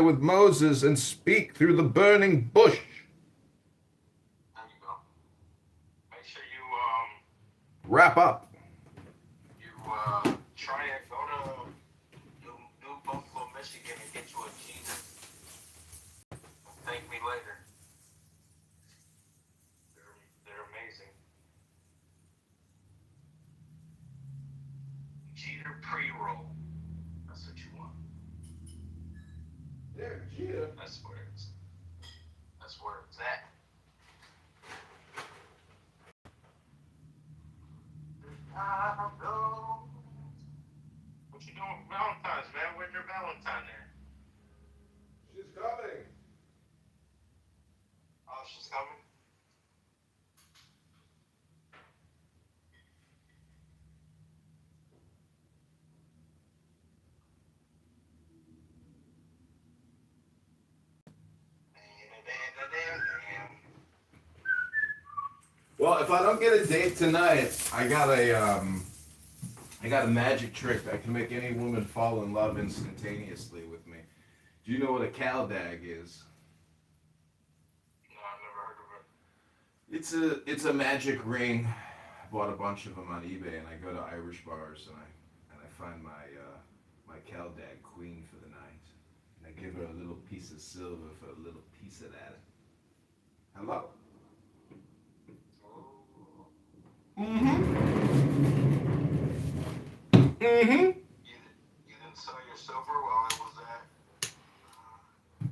with Moses and speak through the burning bush. There you go. Make sure Wrap up. you try it. Go to New Buffalo, Michigan, and get you a jeans. Thank me later. They're amazing. Jeter pre-roll. That's what you want. Yeah, Cheetah. That's where it's at. What you doing for Valentine's, man? Where's your Valentine there? She's coming. Oh, she's coming? Well, if I don't get a date tonight, I got a magic trick that can make any woman fall in love instantaneously with me. Do you know what a caldag is? No, I've never heard of it. It's a magic ring. I bought a bunch of them on eBay, and I go to Irish bars and I find my caldag queen for the night, and I give her a little piece of silver for a little piece of that. Hello. You didn't sell your silver while it was at,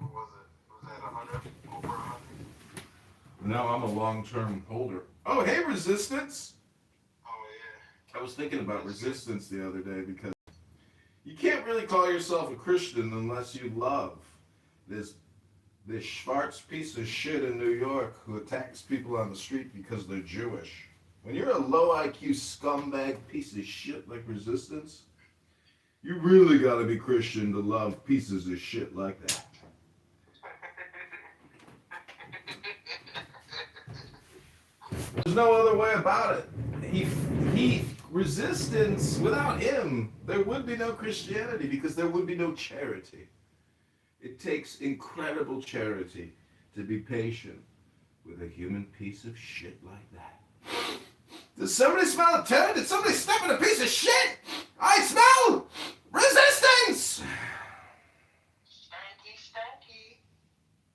what was it? Was that 100? Over 100? No, I'm a long-term holder. Oh, hey, Resistance. Oh, yeah. I was thinking about Resistance the other day because you can't really call yourself a Christian unless you love this Schwartz piece of shit in New York who attacks people on the street because they're Jewish. When you're a low IQ scumbag piece of shit like Resistance, you really gotta be Christian to love pieces of shit like that. There's no other way about it. He Resistance, without him, there would be no Christianity because there would be no charity. It takes incredible charity to be patient with a human piece of shit like that. Does somebody smell a turd? Did somebody step in a piece of shit? I smell Resistance! Stanky, stanky.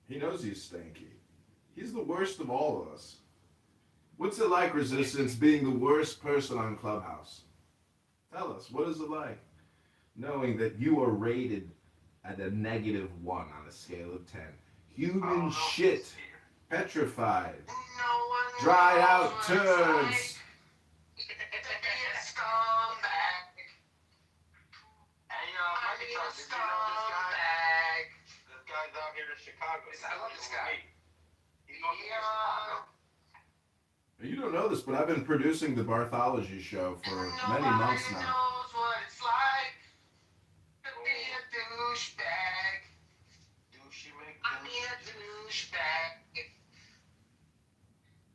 He knows he's stanky. He's the worst of all of us. What's it like, Resistance, being the worst person on Clubhouse? Tell us, what is it like? Knowing that you are rated at a -1 on a scale of 10. Human shit. Petrified. No one Dried out knows turds. like to be a scumbag. Hey, let me talk. Did you know this guy? This guy's out here in Chicago. I love this guy. He's from Chicago. You don't know this, but I've been producing the Barthology show for many months now. Nobody knows what it's like to be a douchebag. I mean a douchebag.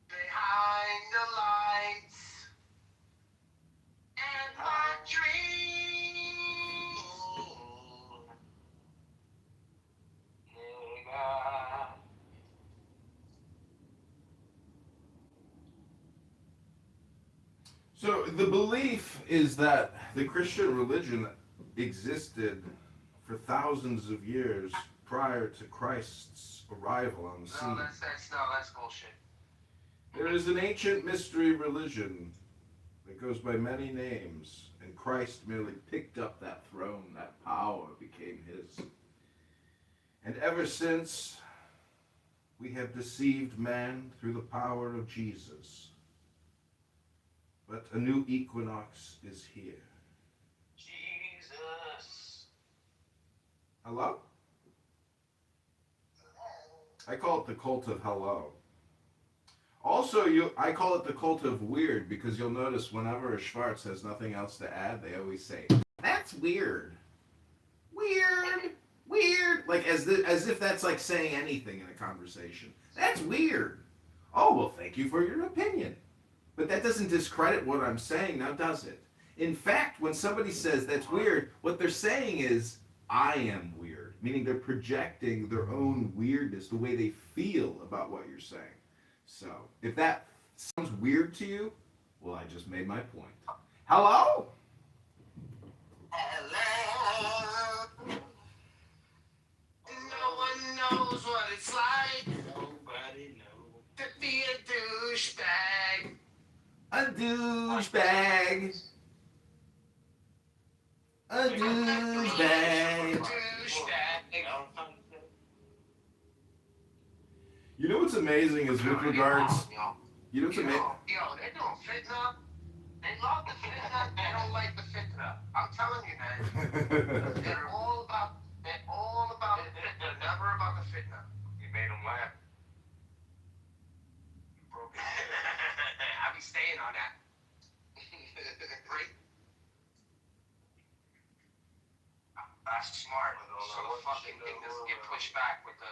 Behind the lights and my dreams. Nigga. So the belief is that the Christian religion existed for thousands of years prior to Christ's arrival on the scene. No, that's bullshit. There is an ancient mystery religion that goes by many names, and Christ merely picked up that throne, that power became his. And ever since, we have deceived man through the power of Jesus. But a new equinox is here. Jesus. Hello? I call it the cult of hello. Also, I call it the cult of weird because you'll notice whenever a Schwartz has nothing else to add, they always say, "That's weird. Weird. Weird." Like as if that's like saying anything in a conversation. That's weird. Oh, well, thank you for your opinion. But that doesn't discredit what I'm saying, now does it? In fact, when somebody says that's weird, what they're saying is, I am weird. meaning they're projecting their own weirdness, the way they feel about what you're saying. So if that sounds weird to you, well, I just made my point. Hello? Hello. No one knows what it's like. Nobody knows. To be a douchebag. A douchebag. A douchebag. You know what's amazing is with regards. You know what's amazing? Yo, they doing fitna. They love the fitna. They don't like the fitna. I'm telling you, man. They're all about the fitna, never about the fitna. You made them laugh. You broke it. I be staying on that. That's smart. So the fucking thing doesn't get pushed back with the.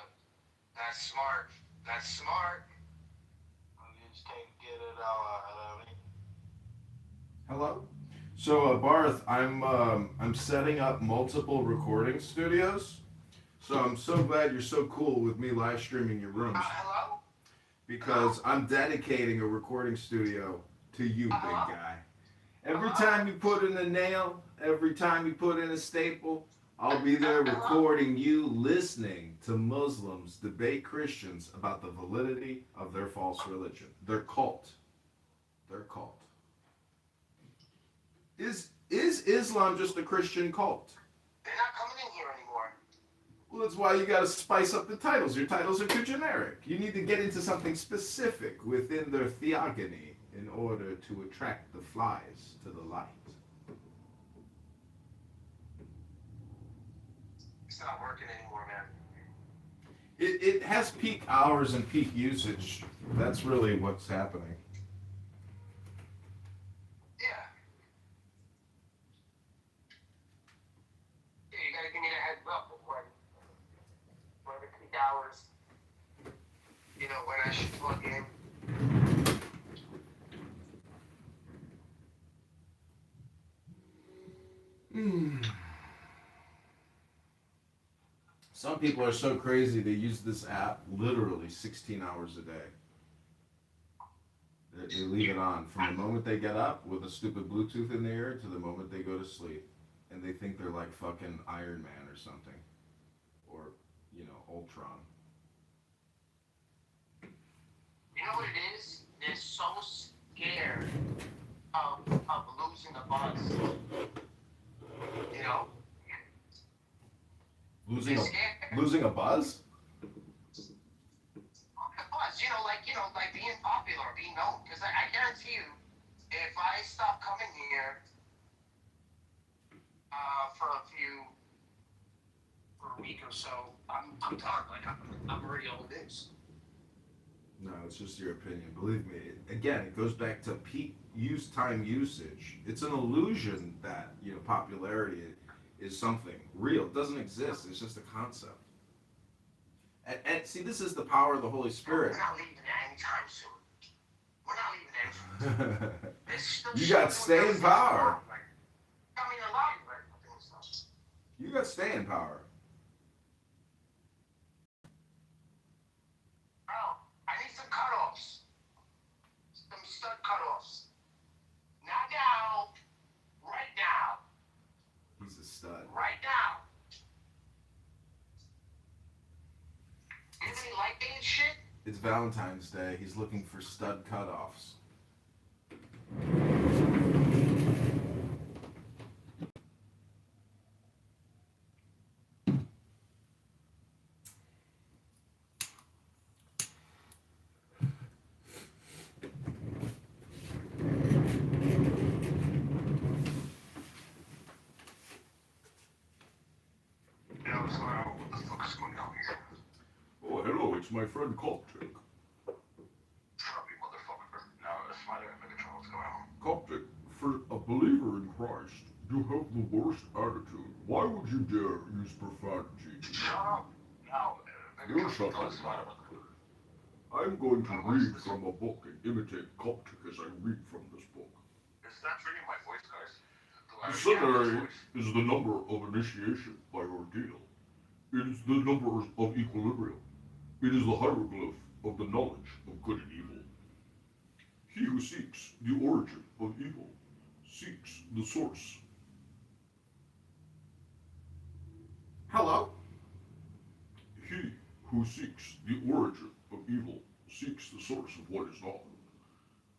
That's smart. That's smart. You just can't get it out. Hello. So Barth, I'm setting up multiple recording studios. So I'm so glad you're so cool with me live streaming your rooms. Hello? Because I'm dedicating a recording studio to you, big guy. Every time you put in a nail, every time you put in a staple, I'll be there recording you listening to Muslims debate Christians about the validity of their false religion, their cult. Their cult. Is Islam just a Christian cult? They're not coming in here anymore. Well, that's why you gotta spice up the titles. Your titles are too generic. You need to get into something specific within their theogony in order to attract the flies to the light. It's not working anymore, man. It has peak hours and peak usage. That's really what's happening. Yeah. Yeah, you gotta give me the heads up when the peak hours, you know, when I should plug in. Some people are so crazy they use this app literally 16 hours a day. They leave it on from the moment they get up with a stupid Bluetooth in their ear to the moment they go to sleep. And they think they're like fucking Iron Man or something. Or, you know, Ultron. You know what it is? They're so scared of losing a buzz. You know? Losing a buzz? A buzz, you know, like being popular, being known. Because I guarantee you, if I stop coming here for a week or so, I'm done. Like I'm already old news. No, it's just your opinion. Believe me. Again, it goes back to peak time usage. It's an illusion that, you know, popularity is something real. It doesn't exist. It's just a concept. And see, this is the power of the Holy Spirit. We're not leaving anytime soon. We're not leaving anytime soon. You got staying power. I mean, a lot of stuff. You got staying power. Bro, I need some cutoffs. Some stud cutoffs. Not now. Right now. He's a stud. Right now. Isn't he like being shit? It's Valentine's Day. He's looking for stud cutoffs. What the fuck is going on here? Oh, hello, it's my friend Coptic. Shut up, you motherfucker. No, it's fine. I make a what's going on. Coptic, for a believer in Christ, you have the worst attitude. Why would you dare use profanity? Shut up. No. You shut up. I'm going to read from a book and imitate Coptic as I read from this book. It's not treating my voice, guys. The seminary is the number of initiation by ordeal. It is the number of equilibrium. It is the hieroglyph of the knowledge of good and evil. He who seeks the origin of evil seeks the source. Hello? He who seeks the origin of evil seeks the source of what is not.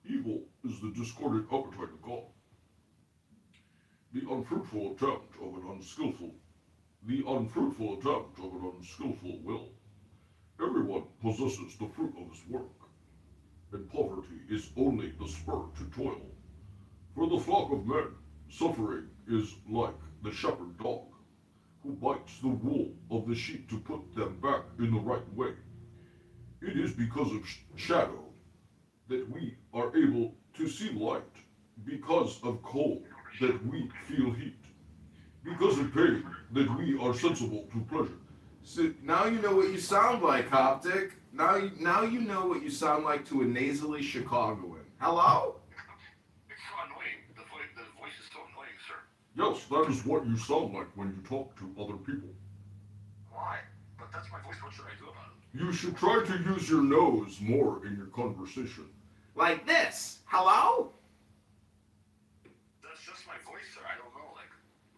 Evil is the discordant appetite of God. The unfruitful attempt of an unskillful will. Everyone possesses the fruit of his work, and poverty is only the spur to toil. For the flock of men, suffering is like the shepherd dog, who bites the wool of the sheep to put them back in the right way. It is because of shadow that we are able to see light, because of cold that we feel heat, because of pain that we are sensible to pleasure. So now you know what you sound like, Coptic. Now you know what you sound like to a nasally Chicagoan. Hello? It's so annoying. The voice is so annoying, sir. Yes, that is what you sound like when you talk to other people. Why? But that's my voice. What should I do about it? You should try to use your nose more in your conversation. Like this. Hello? That's just my voice, sir. I don't know.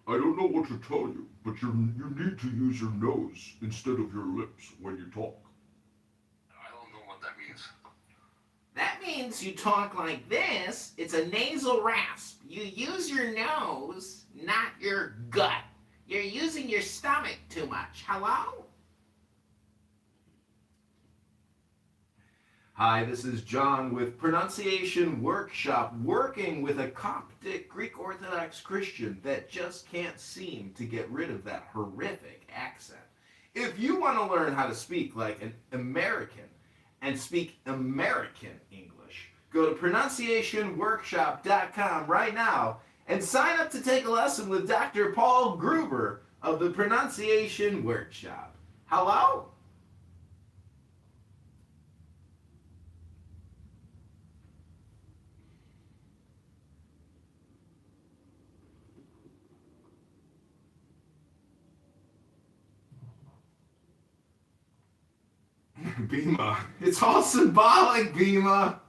I don't know what to tell you, but you need to use your nose instead of your lips when you talk. I don't know what that means. That means you talk like this. It's a nasal rasp. You use your nose, not your gut. You're using your stomach too much. Hello? Hi, this is John with Pronunciation Workshop, working with a Coptic Greek Orthodox Christian that just can't seem to get rid of that horrific accent. If you want to learn how to speak like an American and speak American English, go to pronunciationworkshop.com right now and sign up to take a lesson with Dr. Paul Gruber of the Pronunciation Workshop. Hello? Bima. It's all symbolic, Bima.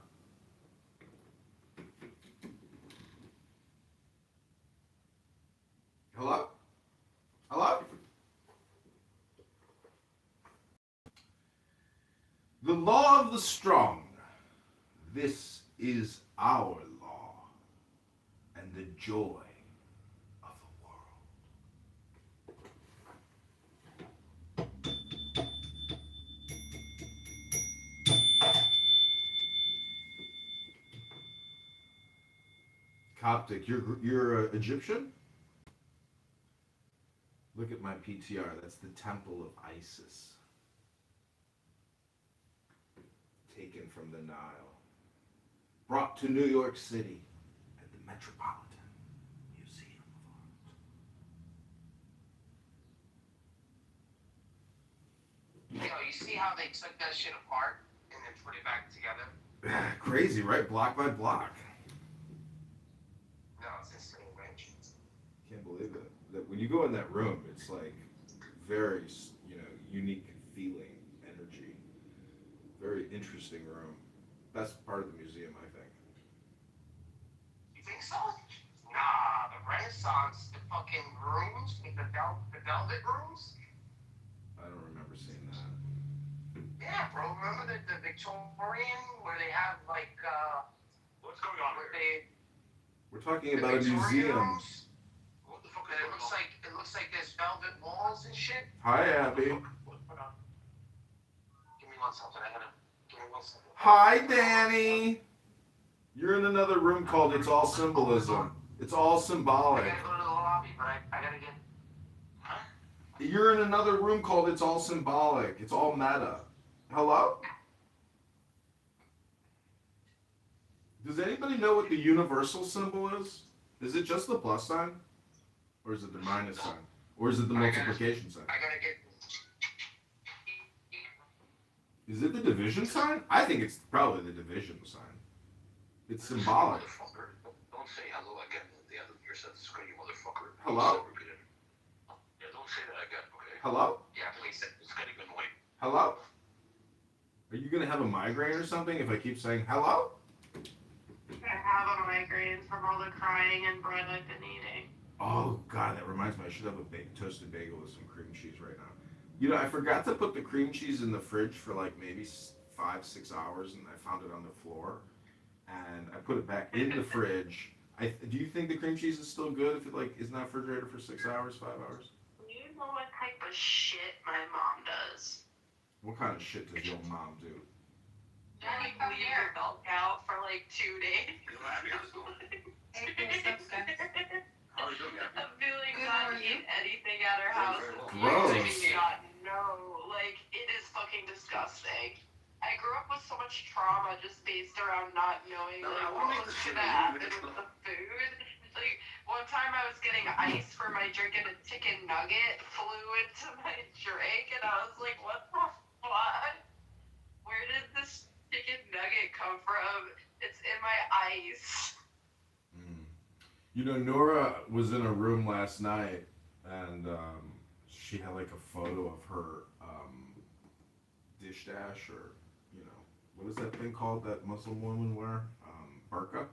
Hello? Hello? The law of the strong. This is our law and the joy of the world. Coptic, you're Egyptian? Look at my PTR. That's the Temple of Isis. Taken from the Nile. Brought to New York City at the Metropolitan Museum of Art. Yo, you see how they took that shit apart and then put it back together? Crazy, right? Block by block. No, it's insane, man. Can't believe it. That when you go in that room, it's like very, unique feeling, energy. Very interesting room. Best part of the museum, I think. You think so? Nah, the Renaissance, the fucking rooms, the velvet rooms. I don't remember seeing that. Yeah, bro. Remember the Victorian where they have like what's going on here? We're talking about a museum. Rooms, what the fuck is it looks like there's velvet walls and shit. Hi, Abby. Hold on. Give me 1 second. Give me 1 second. Hi, Danny. You're in another room called It's All Symbolism. It's all I symbolic. gotta go to the lobby, but I gotta get. Huh? You're in another room called It's All Symbolic. It's all meta. Hello? Does anybody know what the universal symbol is? Is it just the plus sign? Or is it the minus sign? Or is it the multiplication sign? I gotta get. Is it the division sign? I think it's probably the division sign. It's symbolic. Motherfucker. Don't say hello again at the end of your sentence, you motherfucker. Hello? Yeah, don't say that again, okay? Hello? Yeah, It's gonna be annoying. Hello? Are you gonna have a migraine or something if I keep saying hello? I have a migraine from all the crying and bread I've been eating. Oh God, that reminds me. I should have a toasted bagel with some cream cheese right now. You know, I forgot to put the cream cheese in the fridge for like maybe 5, 6 hours, and I found it on the floor, and I put it back in the fridge. Do you think the cream cheese is still good if it like is not refrigerated for 6 hours, 5 hours? You know what type of shit my mom does? What kind of shit does your mom do? Daddy, leave your milk out for like 2 days. You know, Abby, how's it going? Hey, what's up, guys? How are you doing, Abby? I'm feeling Good, not how are you? eat anything at her house. Gross. Like, it is fucking disgusting. I grew up with so much trauma just based around not knowing like what was gonna happen with the food. Like one time I was getting ice for my drink and a chicken nugget flew into my drink and I was like, what the fuck? Where did this chicken nugget come from? It's in my ice. You know, Nora was in a room last night, and she had like a photo of her dish dash, or you know, what is that thing called that Muslim women wear? Burqa.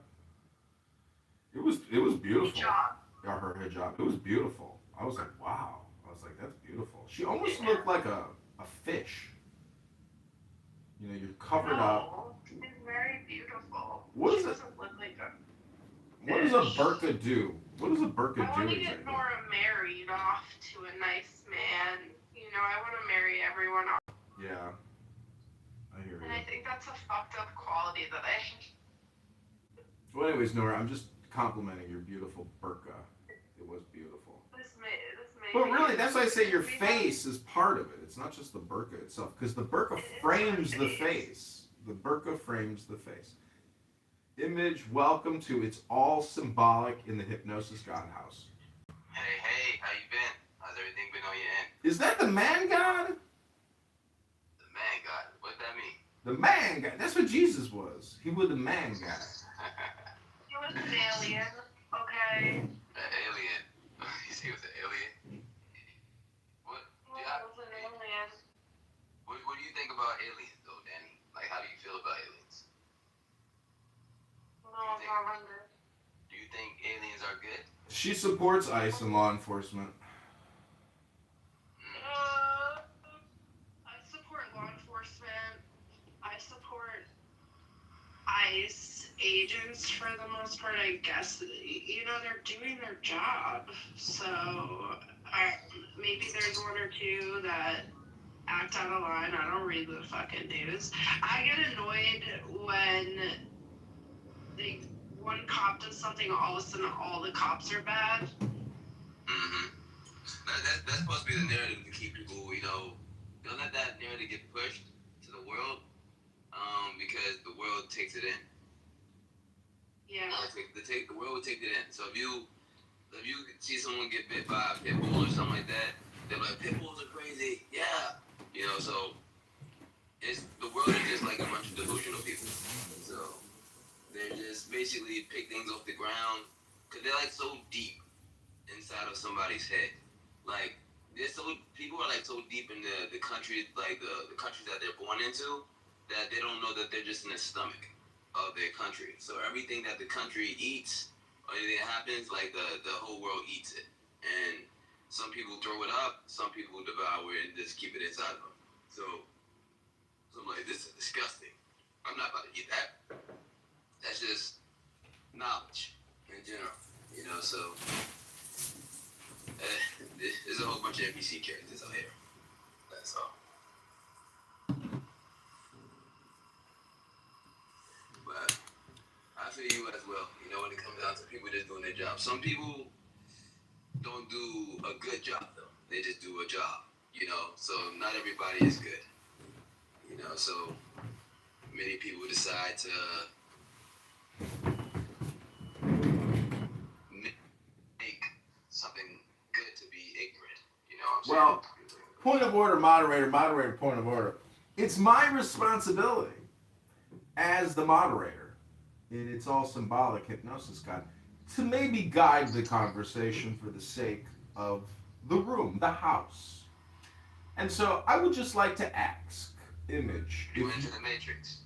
It was beautiful. Hijab. Yeah, her hijab. It was beautiful. I was like, wow. I was like, that's beautiful. She almost looked like a fish. You know, you're covered up. She's very beautiful. What is She it? doesn't look like a What does a burqa do? What does a burqa I want do to get exactly? Nora married off to a nice man. You know, I want to marry everyone off. Yeah, I hear And I you. think that's a fucked up quality that I. Well, anyways, Nora, I'm just complimenting your beautiful burqa. It was beautiful. This may. But really, that's why I say your face is part of it. It's not just the burqa itself, because the burqa frames the face. The burqa frames the face. Image, welcome to It's All Symbolic in the Hypnosis God House. Hey, how you been? How's everything been on your end? Is that the man God? The man God. What'd that mean? The man God. That's what Jesus was. He was the man God. He was an alien. Okay. An alien. You say he was an alien? What? He was an alien. What do you think about aliens, though, Danny? Like, how do you feel about aliens? No, I'm not hungry. Do you think aliens are good? She supports ICE and law enforcement. I support law enforcement. I support ICE agents for the most part. I guess you know they're doing their job. So maybe there's one or two that act out of line. I don't read the fucking news. I get annoyed when one cop does something, all of a sudden all the cops are bad. Mm-hmm. That's supposed to be the narrative to keep people, don't let that narrative get pushed to the world, because the world takes it in. Yeah. The world will take it in. So if you see someone get bit by a pit bull or something like that, they're like, pit bulls are crazy. Yeah. So the world is just like a bunch of delusional people. So they're just basically pick things off the ground because they're like so deep inside of somebody's head. Like people are like so deep in the country, like the countries that they're born into, that they don't know that they're just in the stomach of their country. So everything that the country eats or anything that happens, like the whole world eats it. And some people throw it up, some people devour it and just keep it inside them. So I'm like, this is disgusting. I'm not about to eat that. That's just knowledge in general, so there's a whole bunch of NPC characters out here. That's all. But I feel you as well, when it comes down to people just doing their job. Some people don't do a good job, though. They just do a job, so not everybody is good. So many people decide to make something good to be ignorant, Well, point of order, moderator, point of order. It's my responsibility as the moderator, and It's All Symbolic Hypnosis God, to maybe guide the conversation for the sake of the room, the house. And so I would just like to ask, Image, You went into the Matrix.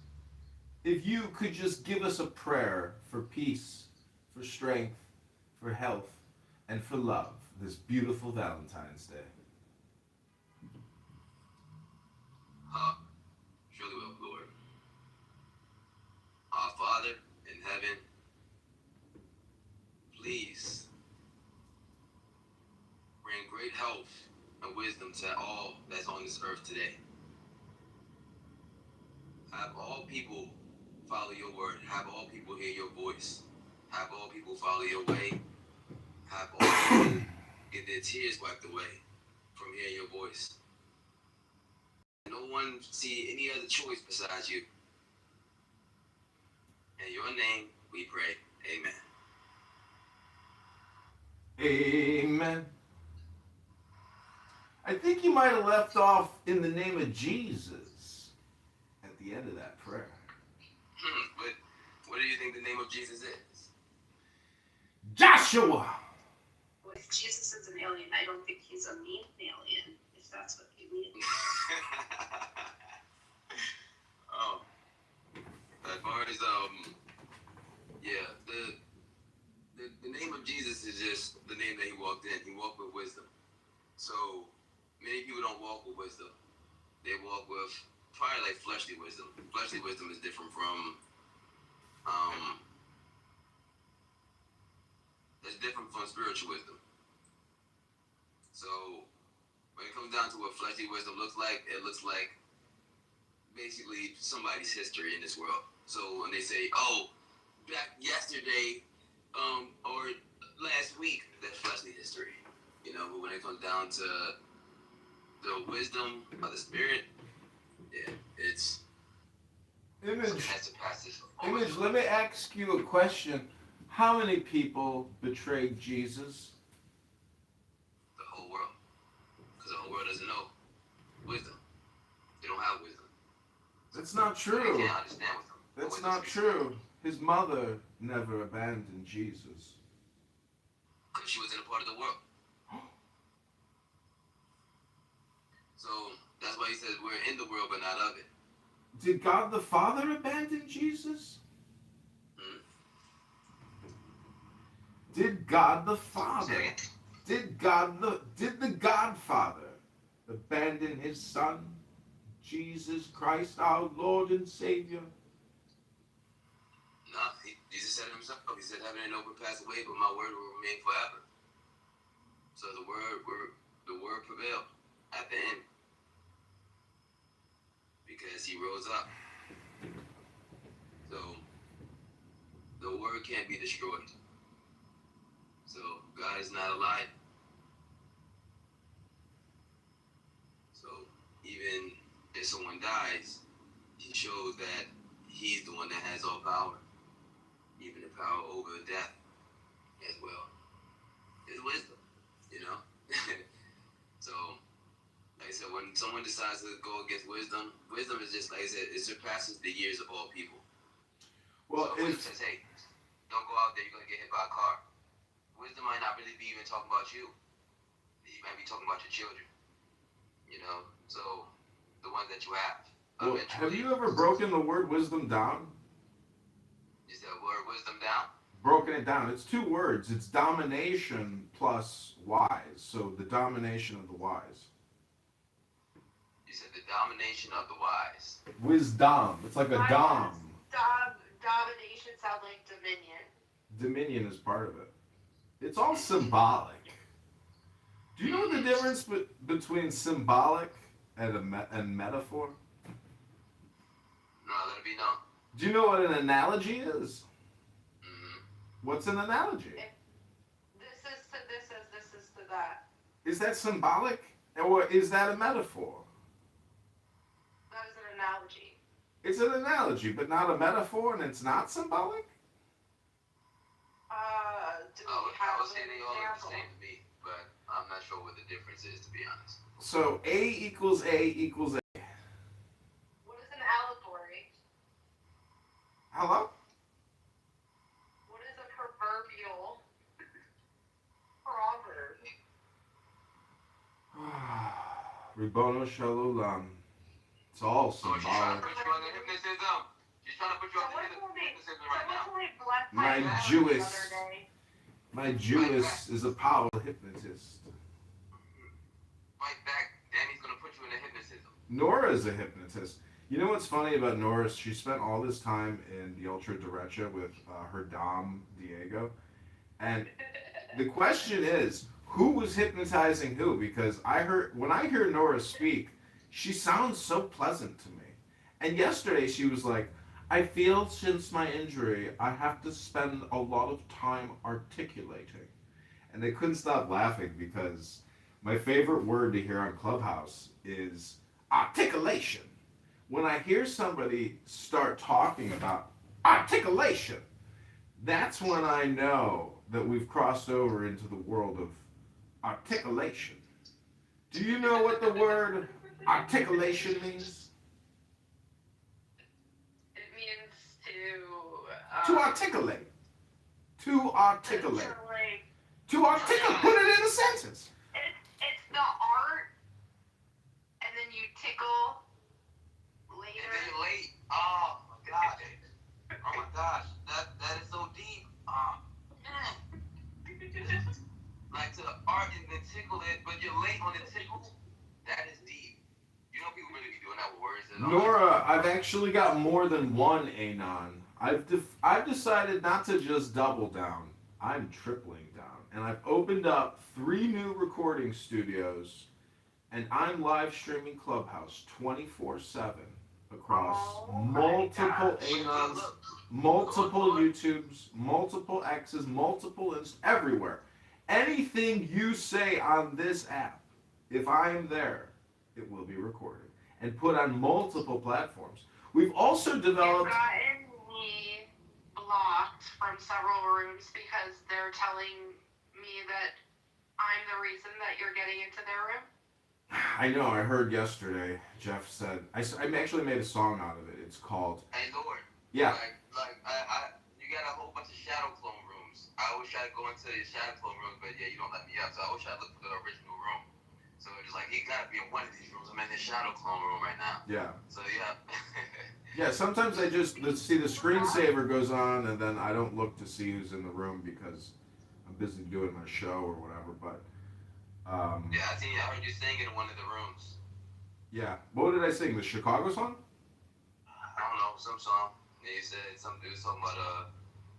if you could just give us a prayer for peace, for strength, for health, and for love this beautiful Valentine's Day. Surely will, Lord. Our Father in heaven, please bring great health and wisdom to all that's on this earth today. Have all people follow your word. Have all people hear your voice. Have all people follow your way. Have all people get their tears wiped away from hearing your voice. No one see any other choice besides you. In your name we pray. Amen. Amen. I think you might have left off in the name of Jesus at the end of that prayer. But what do you think the name of Jesus is? Joshua! Well, if Jesus is an alien, I don't think he's a mean alien, if that's what you mean. Oh, as far as yeah, the name of Jesus is just the name that he walked in. He walked with wisdom. So many people don't walk with wisdom. They walk with probably like fleshly wisdom. Fleshly wisdom is different from it's different from spiritual wisdom. So when it comes down to what fleshly wisdom looks like, it looks like basically somebody's history in this world. So when they say, "Oh, back yesterday, or last week," that's fleshly history, you know. But when it comes down to the wisdom of the spirit, yeah, it's Image, something that surpasses. Image, let me ask you a question. How many people betrayed Jesus? The whole world, because the whole world doesn't know wisdom. They don't have wisdom. That's not They true. can't understand wisdom. That's not true. His mother never abandoned Jesus. Because she was in a part of the world. So that's why he says we're in the world but not of it. Did God the Father abandon Jesus? Did God the Father, did the Godfather abandon his son, Jesus Christ, our Lord and Savior? No, Jesus said it himself. He said, "Heaven and earth will pass away, but my word will remain forever." So the word prevailed at the end because he rose up. So the word can't be destroyed. So God is not a liar. So even if someone dies, he shows that he's the one that has all power, even the power over death as well. It's wisdom, you know? So, like I said, when someone decides to go against wisdom, wisdom is just, like I said, it surpasses the years of all people. Well, so when it says, "Hey, don't go out there, you're going to get hit by a car," wisdom might not really be even talking about you. He might be talking about your children, you know? So, the ones that you have. well, have you ever broken the word wisdom down? Is the word wisdom down? Broken it down. It's two words. It's domination plus wise. So the domination of the wise. You said the domination of the wise. Wisdom. It's like a dom. Domination sound like dominion. Dominion is part of it. It's all symbolic. Do you know the difference between symbolic and metaphor? No, let it be known. Do you know what an analogy is? Mm-hmm. What's an analogy? This is to this as this is to that. Is that symbolic or is that a metaphor? That is an analogy. It's an analogy, but not a metaphor, and it's not symbolic? Do I we have would say an they all look the example? same to me, but I'm not sure what the difference is, to be honest. So A equals A equals A. What is an allegory? Hello? What is a proverbial proverb? Ribono Shalom. It's all Oh, she's trying to symbolic. put you on the hypnotism. She's trying to put you on the hypnotism right now. My Jewess. My Jewess is a powerful hypnotist. Fight back. Danny's gonna put you in a hypnotism. Nora is a hypnotist. You know what's funny about Nora? She spent all this time in the Ultra Derecha with her Dom, Diego. And the question is, who was hypnotizing who? Because when I hear Nora speak, she sounds so pleasant to me. And yesterday she was like, I feel since my injury, I have to spend a lot of time articulating. And they couldn't stop laughing because my favorite word to hear on Clubhouse is articulation. When I hear somebody start talking about articulation, that's when I know that we've crossed over into the world of articulation. Do you know what the word articulation means? It means To articulate. To articulate. like, To articulate. Put it in a sentence. it's the art, and then you tickle And later. then you're late. Oh my gosh. Oh my gosh. That is so deep. Like to art and then tickle it, but you're late on the tickle. That is deep. You know people really be doing that with words. Nora, I've actually got more than one Anon. I've decided not to just double down. I'm tripling down. And I've opened up 3 new recording studios, and I'm live streaming Clubhouse 24/7 across multiple Anons, multiple YouTubes, multiple X's, multiple everywhere. Anything you say on this app, if I am there, it will be recorded and put on multiple platforms. We've also You've developed. gotten me blocked from several rooms because they're telling me that I'm the reason that you're getting into their room. I know, I heard yesterday, Jeff said, I actually made a song out of it. It's called, Hey Lord. yeah, You got a whole bunch of shadow clone rooms. I always try to go into the shadow clone rooms, but yeah, you don't let me up. So I always try to look for the original room. So it's like he gotta be in one of these rooms. I'm in the shadow clone room right now. yeah. So yeah. Yeah, sometimes I just see the screensaver goes on and then I don't look to see who's in the room because I'm busy doing my show or whatever, but Yeah, I heard you sing in one of the rooms. yeah. What did I sing? The Chicago song? I don't know, some song. Yeah, you said something. It was talking about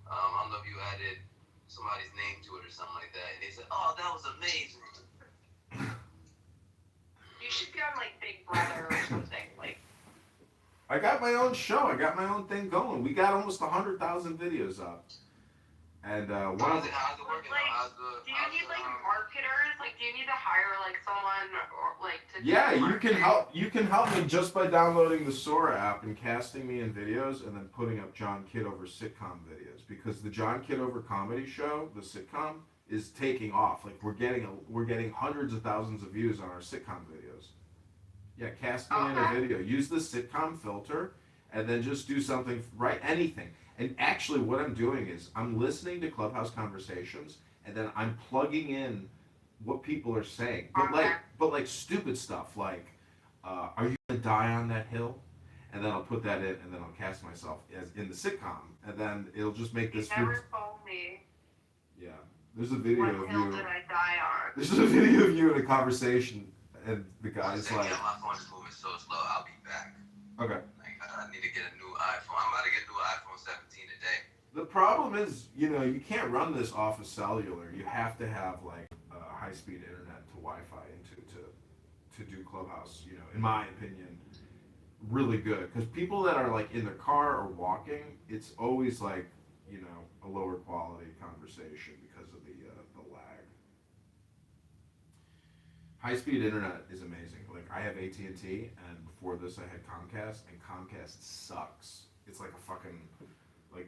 I don't know if you added somebody's name to it or something like that. And they said, "Oh, that was amazing." You should be on like Big Brother or something. Like, I got my own show. I got my own thing going. We got almost 100,000 videos up. And How's it working? Like, How's do you need like marketers? Like, do you need to hire like someone or like to? yeah, do you can help. You can help me just by downloading the Sora app and casting me in videos, and then putting up John Kitover sitcom videos. Because the John Kitover comedy show, the sitcom, is taking off. Like we're getting hundreds of thousands of views on our sitcom videos. Yeah, cast me in a video. Use the sitcom filter, and then just do something. Write anything. And actually, what I'm doing is I'm listening to Clubhouse conversations, and then I'm plugging in what people are saying, but like stupid stuff like, "Are you gonna die on that hill?" And then I'll put that in, and then I'll cast myself as in the sitcom, and then it'll just make this. You never told me. Yeah, there's a video What of hill you. did I die on? There's a video of you in a conversation, and the guy's like, Yeah, my phone's moving so slow. I'll be back. "Okay." Like, I need to get a new iPhone. I'm about to get a new iPhone 17 today. The problem is, you can't run this off of cellular. You have to have like high-speed internet to Wi-Fi to do Clubhouse. In my opinion, really good. Because people that are like in their car or walking, it's always like a lower quality conversation because of the lag. High-speed internet is amazing. Like I have AT&T, and before this I had Comcast, and Comcast sucks. It's like a fucking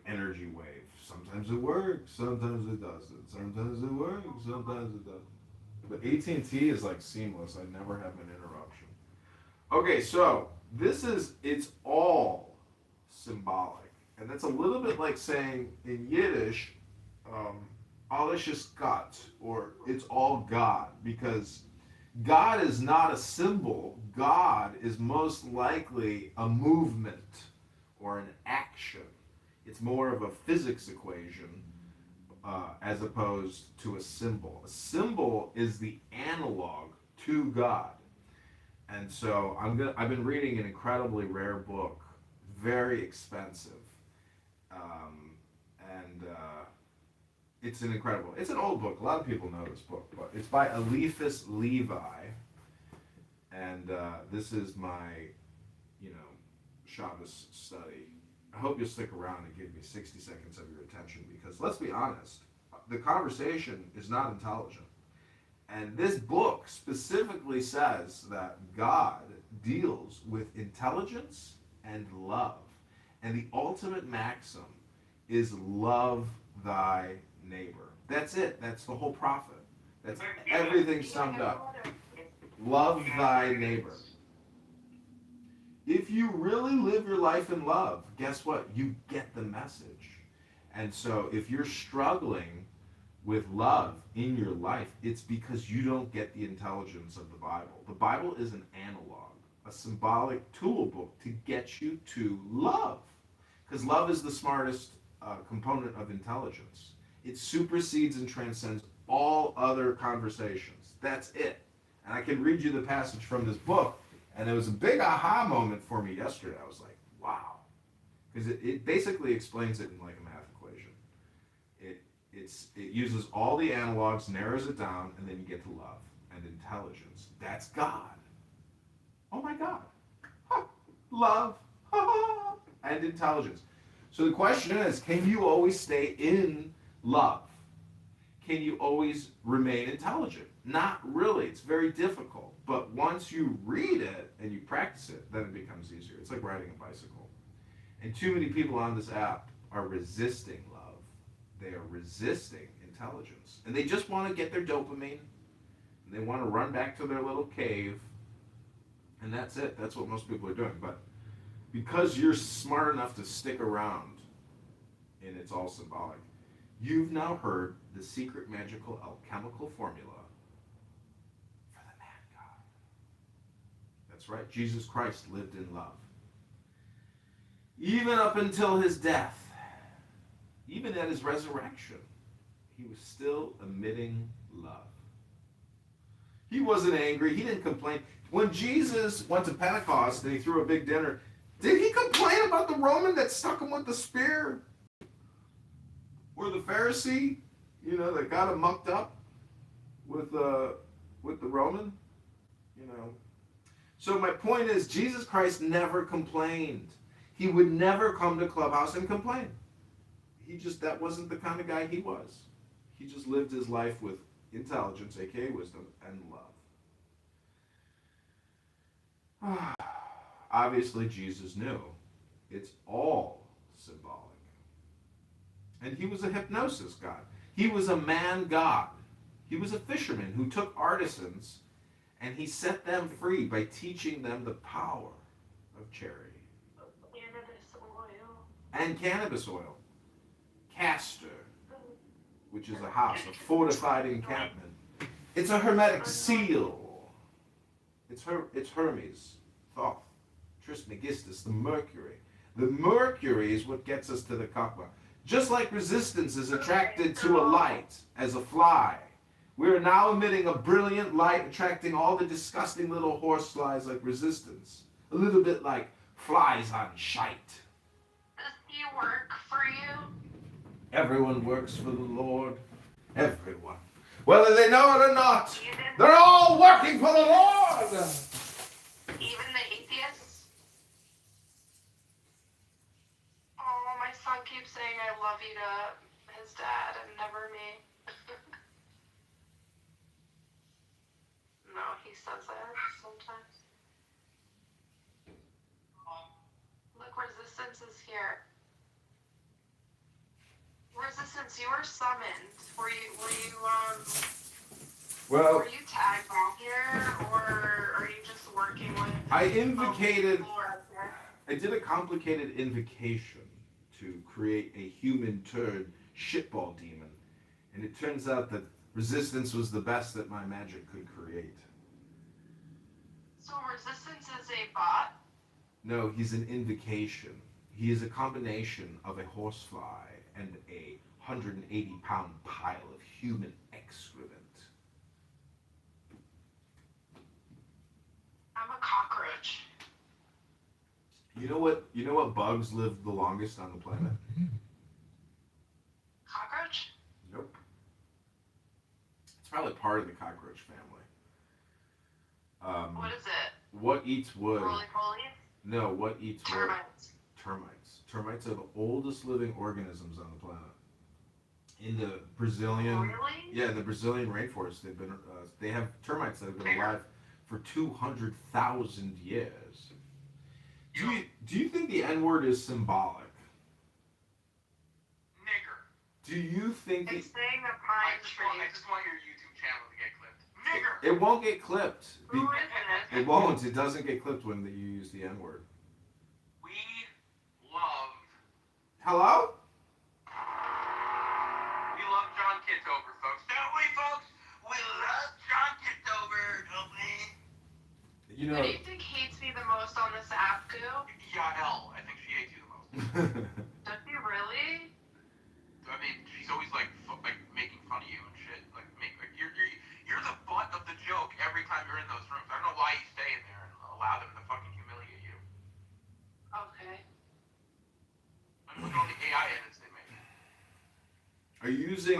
energy wave. Sometimes it works, sometimes it doesn't. Sometimes it works, sometimes it doesn't. But AT&T is like seamless. I never have an interruption. Okay, so it's all symbolic. And that's a little bit like saying in Yiddish, alles ist Gott, or it's all God, because God is not a symbol. God is most likely a movement or an action. It's more of a physics equation as opposed to a symbol. A symbol is the analog to God. And so I've been reading an incredibly rare book, very expensive, and it's an old book. A lot of people know this book, but it's by Eliphas Levi, and this is my, Shabbos study. I hope you'll stick around and give me 60 seconds of your attention, because let's be honest, the conversation is not intelligent. And this book specifically says that God deals with intelligence and love. And the ultimate maxim is love thy neighbor. That's it. That's the whole prophet. That's everything summed up. Love thy neighbor. If you really live your life in love, guess what? You get the message. And so if you're struggling with love in your life, it's because you don't get the intelligence of the Bible. The Bible is an analog, a symbolic tool book to get you to love. Because love is the smartest component of intelligence. It supersedes and transcends all other conversations. That's it. And I can read you the passage from this book, and it was a big aha moment for me yesterday. I was like, wow. Because it basically explains it in like a math equation. It uses all the analogs, narrows it down, and then you get to love and intelligence. That's God. Oh my God. Huh. Love and intelligence. So the question is, can you always stay in love? Can you always remain intelligent? Not really. It's very difficult. But once you read it and you practice it, then it becomes easier. It's like riding a bicycle. And too many people on this app are resisting love. They are resisting intelligence. And they just want to get their dopamine. And they want to run back to their little cave. And that's it. That's what most people are doing. But because you're smart enough to stick around, and it's all symbolic, you've now heard the secret magical alchemical formula for the man God. That's right. Jesus Christ lived in love. Even up until his death, even at his resurrection, he was still emitting love. He wasn't angry. He didn't complain. When Jesus went to Pentecost and he threw a big dinner, did he complain about the Roman that stuck him with the spear? Or the Pharisee, that got him mucked up with the Roman? So my point is, Jesus Christ never complained. He would never come to Clubhouse and complain. That wasn't the kind of guy he was. He just lived his life with intelligence, aka wisdom, and love. Obviously, Jesus knew it's all symbolic. And he was a hypnosis god. He was a man god. He was a fisherman who took artisans and he set them free by teaching them the power of charity. And cannabis oil. Castor, which is a house, a fortified encampment. It's a hermetic seal. It's Hermes, Thoth, Trismegistus, the Mercury. The Mercury is what gets us to the Kappa. Just like resistance is attracted to a light as a fly, we are now emitting a brilliant light attracting all the disgusting little horse flies like resistance. A little bit like flies on shite. Does he work for you? Everyone works for the Lord. Everyone. Whether they know it or not, they're all working for the Lord. Even the atheists? Oh, my son keeps saying I love you to his dad and never me. No, he says that sometimes. Look, resistance is here. Resistance, you were summoned. Were you tagged on here, or are you just working with? I did a complicated invocation to create a human turd shitball demon, and it turns out that resistance was the best that my magic could create. So Resistance is a bot? No, he's an invocation. He is a combination of a horsefly and a 180-pound pile of human excrement. I'm a cockroach. You know what? You know what bugs live the longest on the planet? Cockroach? Nope. It's probably part of the cockroach family. What is it? What eats wood? Roly-poly? No, what eats wood? Termites. Termites. Termites are the oldest living organisms on the planet. In the Brazilian, Really? yeah, in the Brazilian rainforest, they have termites that have been alive for 200,000 years. Do you think the N-word is symbolic? Nigger. Do you think It's saying the pine I tree. just want your YouTube channel to get clipped. Nigger. it won't get clipped? Who isn't It won't. It doesn't get clipped when you use the N-word. We love. Hello? We love John Kitover, folks. Don't we, folks? We love John Kitover, don't we? You Who know. do you think hates me the most on this app, Goo? Yael. I think she hates you the most. Does he really? I mean, she's always like making fun of you and shit. Like you're the butt of the joke every time you're in those rooms. I don't know why you stay in there and allow them to fucking humiliate you. Okay. I mean, look at all the AI edits they make. Are you using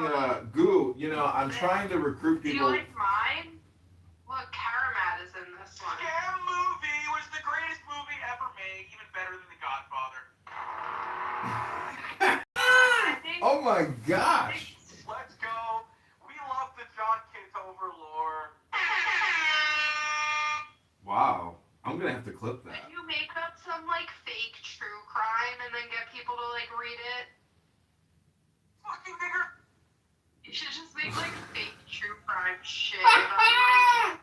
Goo? You know, I'm trying to recruit Do you people. like mine? Look, Karamat is in this one. Scam movie was the greatest movie ever made, even better than The Godfather. I think Oh my gosh! Let's go. We love the John Kitover lore. Wow, I'm gonna have to clip that. Could you make up some like fake true crime and then get people to like read it? Fucking nigger. You should just make like fake true crime shit. Like,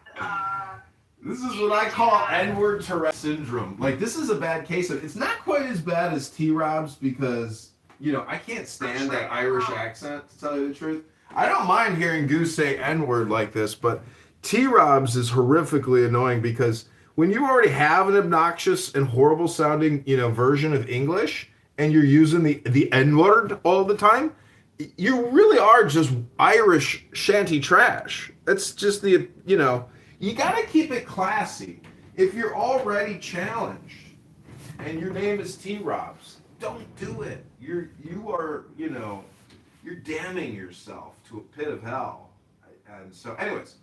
This is what I call N-word Tourette syndrome. Like, this is a bad case of. It's not quite as bad as T-Rob's because, you know, I can't stand that Irish accent, to tell you the truth. I don't mind hearing Goose say N-word like this, but T-Rob's is horrifically annoying because when you already have an obnoxious and horrible sounding, you know, version of English and you're using the N-word all the time, you really are just Irish shanty trash. That's just the, you know, you gotta keep it classy. If you're already challenged and your name is T-Robs, don't do it. You are, you know, you're damning yourself to a pit of hell. And so, anyways,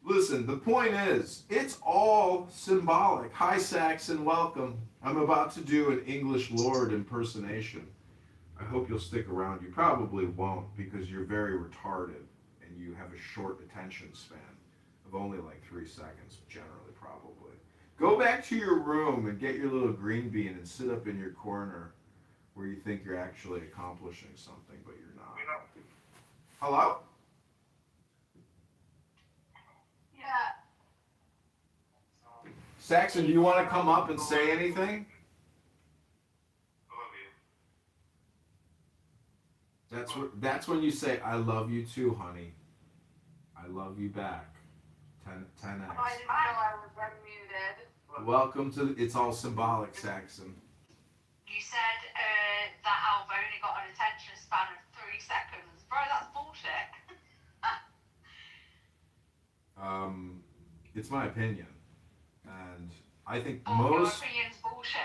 listen, the point is, it's all symbolic. Hi, Saxon, welcome. I'm about to do an English Lord impersonation. I hope you'll stick around. You probably won't because you're very retarded and you have a short attention span of only like 3 seconds, generally, probably. Go back to your room and get your little green bean and sit up in your corner where you think you're actually accomplishing something, but you're not. Hello? yeah. Saxon, do you want to come up and say anything? That's when you say, I love you too, honey. I love you back. 10x. Oh, I didn't know I was unmuted. Welcome to It's All Symbolic, Saxon. You said that I've only got an attention span of 3 seconds. Bro, that's bullshit. It's my opinion. And I think Your most... opinion's bullshit.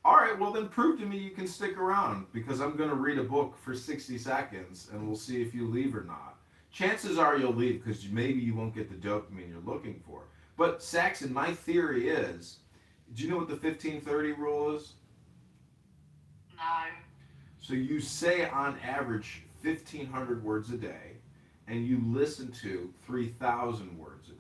Alright, well then prove to me you can stick around, because I'm going to read a book for 60 seconds, and we'll see if you leave or not. Chances are you'll leave, because maybe you won't get the dopamine you're looking for. But, Saxon, my theory is, do you know what the 15-30 rule is? No. So you say on average 1,500 words a day, and you listen to 3,000 words a day.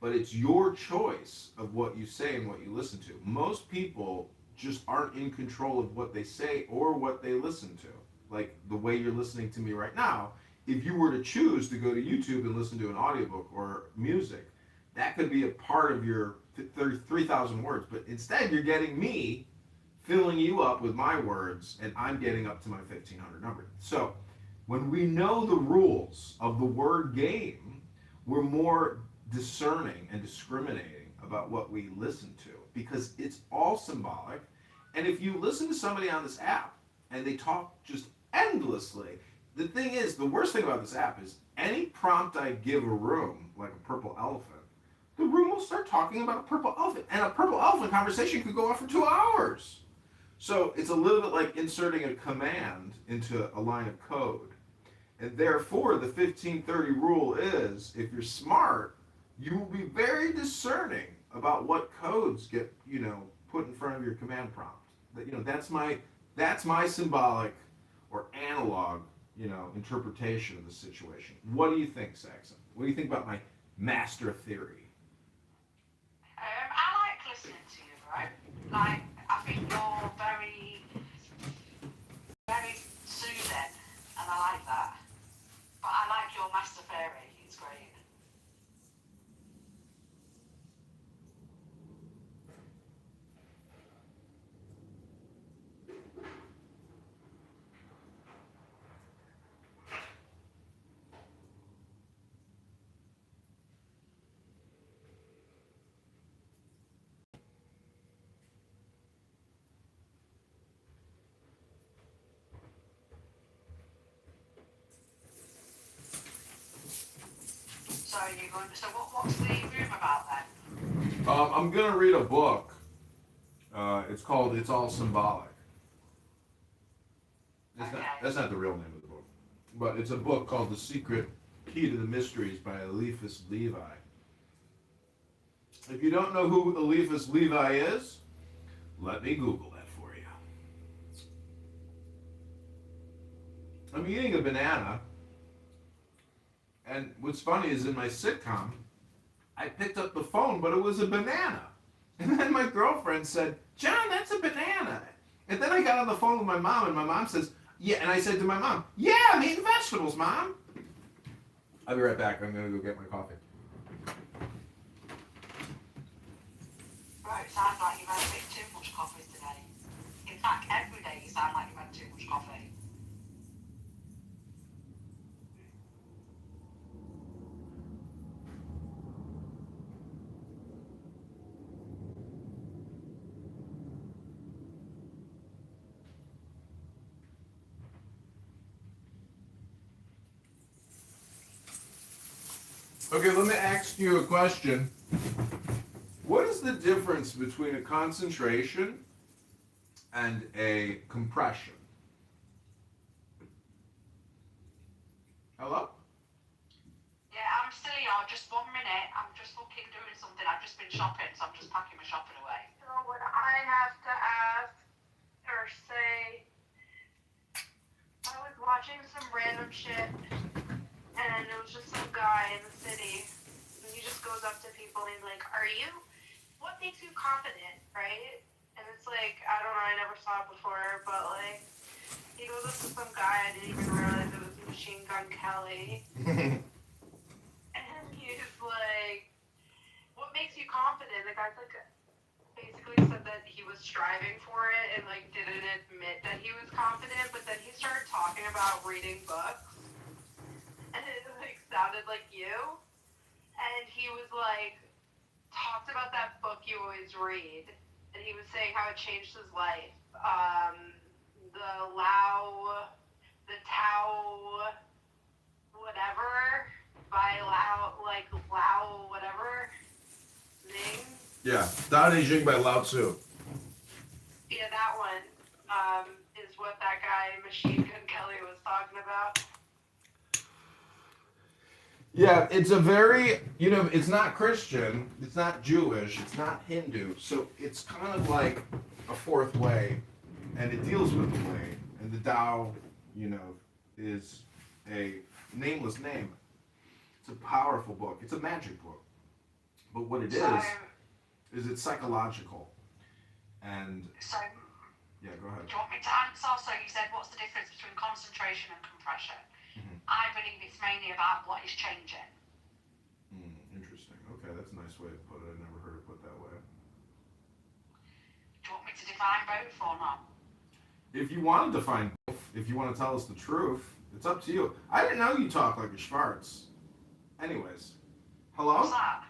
But it's your choice of what you say and what you listen to. Most people just aren't in control of what they say or what they listen to. Like the way you're listening to me right now, if you were to choose to go to YouTube and listen to an audiobook or music, that could be a part of your 3,000 words. But instead, you're getting me filling you up with my words, and I'm getting up to my 1,500 number. So when we know the rules of the word game, we're more discerning and discriminating about what we listen to because it's all symbolic. And if you listen to somebody on this app and they talk just endlessly, the thing is, the worst thing about this app is any prompt I give a room, like a purple elephant, the room will start talking about a purple elephant. And a purple elephant conversation could go on for 2 hours. So it's a little bit like inserting a command into a line of code. And therefore, the 1530 rule is, if you're smart, you will be very discerning about what codes get, put in front of your command prompt. That's my symbolic or analog, interpretation of the situation. What do you think, Saxon? What do you think about my master theory? I like listening to you, right? Like, I think you're very, very soothing, and I like that. But I like your master theory. It's great. So what's the room about then? I'm going to read a book. It's called It's All Symbolic. That's not the real name of the book. But it's a book called The Secret Key to the Mysteries by Eliphas Levi. If you don't know who Eliphas Levi is, let me Google that for you. I'm eating a banana. And what's funny is in my sitcom, I picked up the phone, but it was a banana. And then my girlfriend said, John, that's a banana. And then I got on the phone with my mom, and my mom says, yeah. And I said to my mom, yeah, I'm eating vegetables, Mom. I'll be right back. I'm going to go get my coffee. Right, it sounds like you've had a bit too much coffee today. In fact, every day you sound like you've had too much coffee. Okay, let me ask you a question. What is the difference between a concentration and a compression? Hello? Yeah, I'm still here. Just 1 minute. I'm just fucking doing something. I've just been shopping, so I'm just packing my shopping away. So would I have to ask or say, I was watching some random shit, and it was just some guy in the city, and he just goes up to people and he's like, what makes you confident, right? And it's like, I don't know, I never saw it before, but like, he goes up to some guy, I didn't even realize it was Machine Gun Kelly, and he's like, what makes you confident? The guy's like, basically said that he was striving for it and like didn't admit that he was confident, but then he started talking about reading books. And it like sounded like you. And he was like, talked about that book you always read. And he was saying how it changed his life. The Tao, whatever, by Lao, whatever, Ning. Yeah, Dao De Jing by Lao Tzu. Yeah, that one is what that guy, Machine Gun Kelly, was talking about. Yeah, it's a very, it's not Christian, it's not Jewish, it's not Hindu, so it's kind of like a fourth way, and it deals with the way, and the Tao, is a nameless name. It's a powerful book. It's a magic book. But what it is it's psychological. And, So, yeah, go ahead. do you want me to answer? So you said, what's the difference between concentration and compression? Mhm. I believe it's mainly about what is changing. Interesting. Okay, that's a nice way to put it. I never heard it put that way. Do you want me to define both or not? If you want to define both, if you want to tell us the truth, it's up to you. I didn't know you talk like a Schwartz. Anyways, hello? What's that?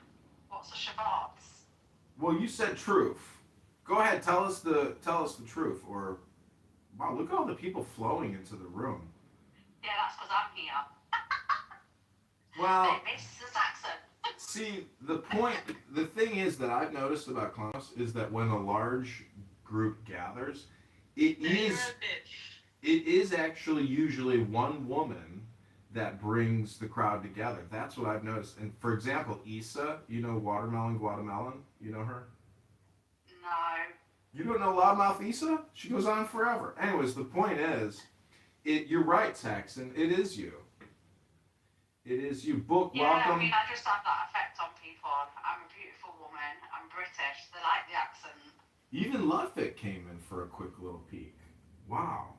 What's a Shabbat? Well, you said truth. Go ahead, tell us the truth. Or wow, look at all the people flowing into the room. Yeah, that's because I'm here. Well, Hey, Mrs. Saxon. see, the thing is that I've noticed about Clubhouse is that when a large group gathers, it You're is a bitch. it is actually usually one woman that brings the crowd together. That's what I've noticed. And for example, Issa, you know Watermelon Guatemalan? You know her? No. You don't know Loudmouth Issa? She goes on forever. Anyways, the point is, you're right, Saxon. It is you. It is you. Book, Yeah, I welcome. mean, I just have that effect on people. I'm a beautiful woman. I'm British. They like the accent. Even Luffick came in for a quick little peek. Wow.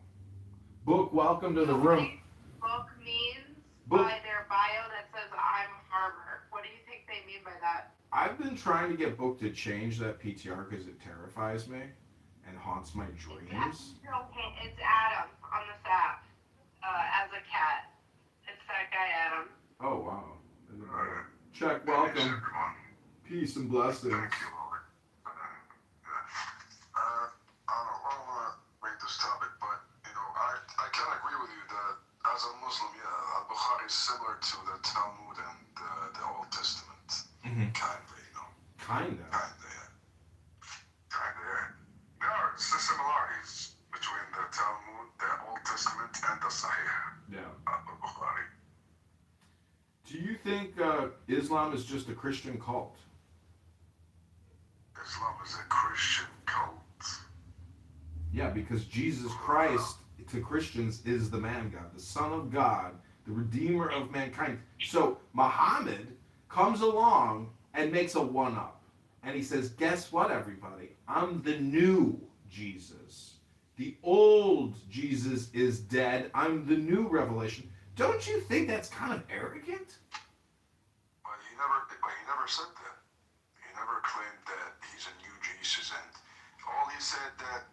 Book, welcome to the room. Book means Book. by their bio that says I'm a farmer. What do you think they mean by that? I've been trying to get Book to change that PTR because it terrifies me and haunts my dreams. It's Adam on this app as a cat. It's that guy Adam. Oh, wow. Check, welcome. Peace and blessings. Thank you, Lord. I don't want to make this topic, but, I can agree with you that as a Muslim, Al-Bukhari is similar to the Talmud and the Old Testament. Mm-hmm. Kinda. Kinda. There are similarities between the Talmud, the Old Testament, and the Sahih. Yeah. Al-Bukhari. Do you think Islam is just a Christian cult? Islam is a Christian cult. Yeah, because Jesus Christ to Christians is the man God, the Son of God, the Redeemer of mankind. So Muhammad comes along and makes a one-up. And he says, guess what, everybody? I'm the new Jesus. The old Jesus is dead. I'm the new revelation. Don't you think that's kind of arrogant? But he never said that. He never claimed that he's a new Jesus, and all he said that,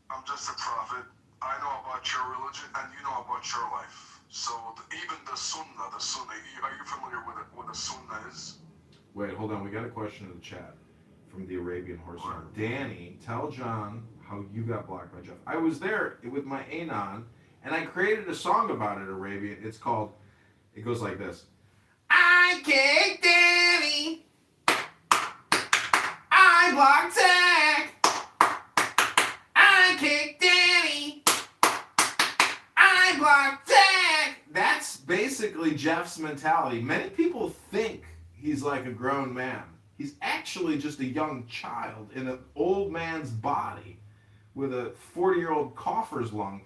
I'm just a prophet. I know about your religion, and you know about your life. So even the Sunnah, are you familiar with what the Sunnah is? Wait, hold on. We got a question in the chat from the Arabian Horse Farm. Danny, tell John how you got blocked by Jeff. I was there with my Anon, and I created a song about it, Arabian. It goes like this. I kicked Danny. I blocked Zach. I kicked Danny. I blocked Zach. That's basically Jeff's mentality. Many people think he's like a grown man. He's actually just a young child in an old man's body with a 40-year-old cougher's lung.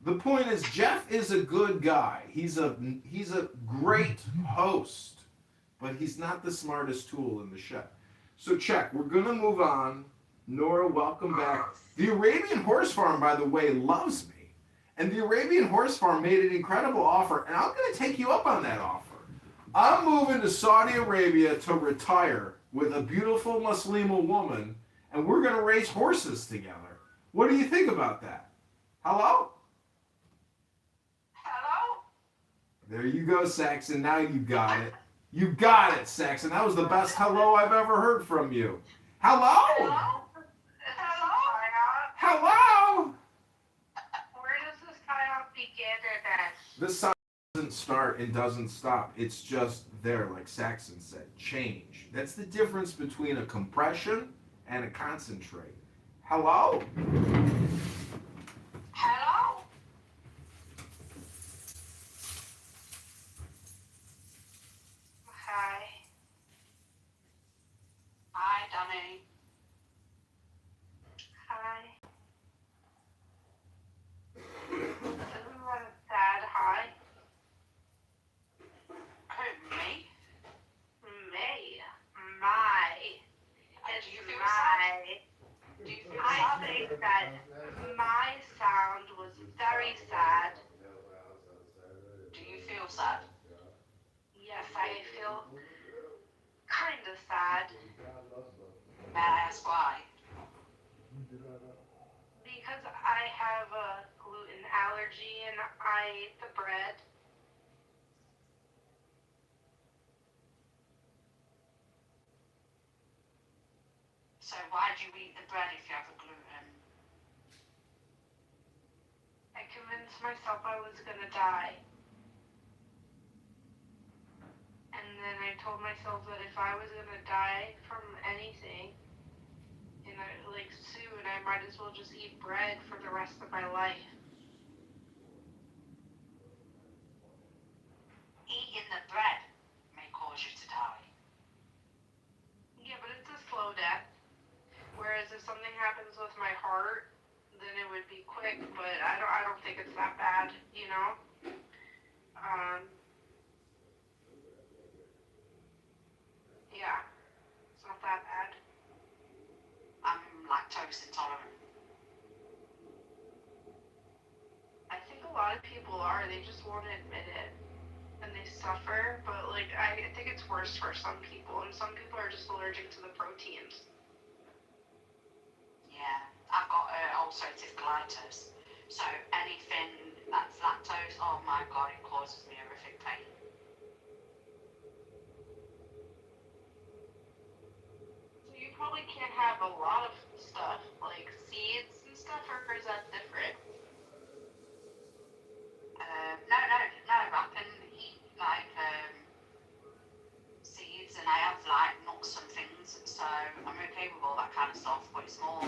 The point is, Jeff is a good guy. He's a great host, but he's not the smartest tool in the shed. So check, we're gonna move on. Nora, welcome back. The Arabian Horse Farm, by the way, loves me. And the Arabian Horse Farm made an incredible offer, and I'm gonna take you up on that offer. I'm moving to Saudi Arabia to retire with a beautiful Muslima woman, and we're gonna race horses together. What do you think about that? Hello? Hello? There you go, Saxon. Now you got it. You got it, Saxon. That was the best hello I've ever heard from you. Hello? Hello? Hello? Hello? Where does this kind of begin then? The sun doesn't start and doesn't stop. It's just there, like Saxon said. Change. That's the difference between a compression and a concentrate. Hello? Hello? Hi. Hi, Danny. Hi. Isn't that a sad hi? Who, me? Me. My. Do you It's feel my. sad? Do you feel I sad? think that my sound was very sad. Do you feel sad? Yes, I feel kind of sad May I ask why? because I have a gluten allergy and I ate the bread. So why do you eat the bread if you have a gluten? I convinced myself I was gonna die. And then I told myself that if I was gonna die from anything, like soon, I might as well just eat bread for the rest of my life. Eating the bread may cause you to die. Yeah, but it's a slow death. Whereas if something happens with my heart, then it would be quick. But I don't think it's that bad, you know. Yeah, it's not that bad. I'm lactose intolerant. I think a lot of people are. They just won't admit it, and they suffer. But like, I think it's worse for some people, and some people are just allergic to the proteins. Yeah, I've got ulcerative colitis. So anything that's lactose, oh my god, it causes me horrific pain. So you probably can't have a lot of stuff, like seeds and stuff, or is that different? No, I can eat like seeds and I have like nuts and things, so I'm okay with all that kind of stuff, but it's more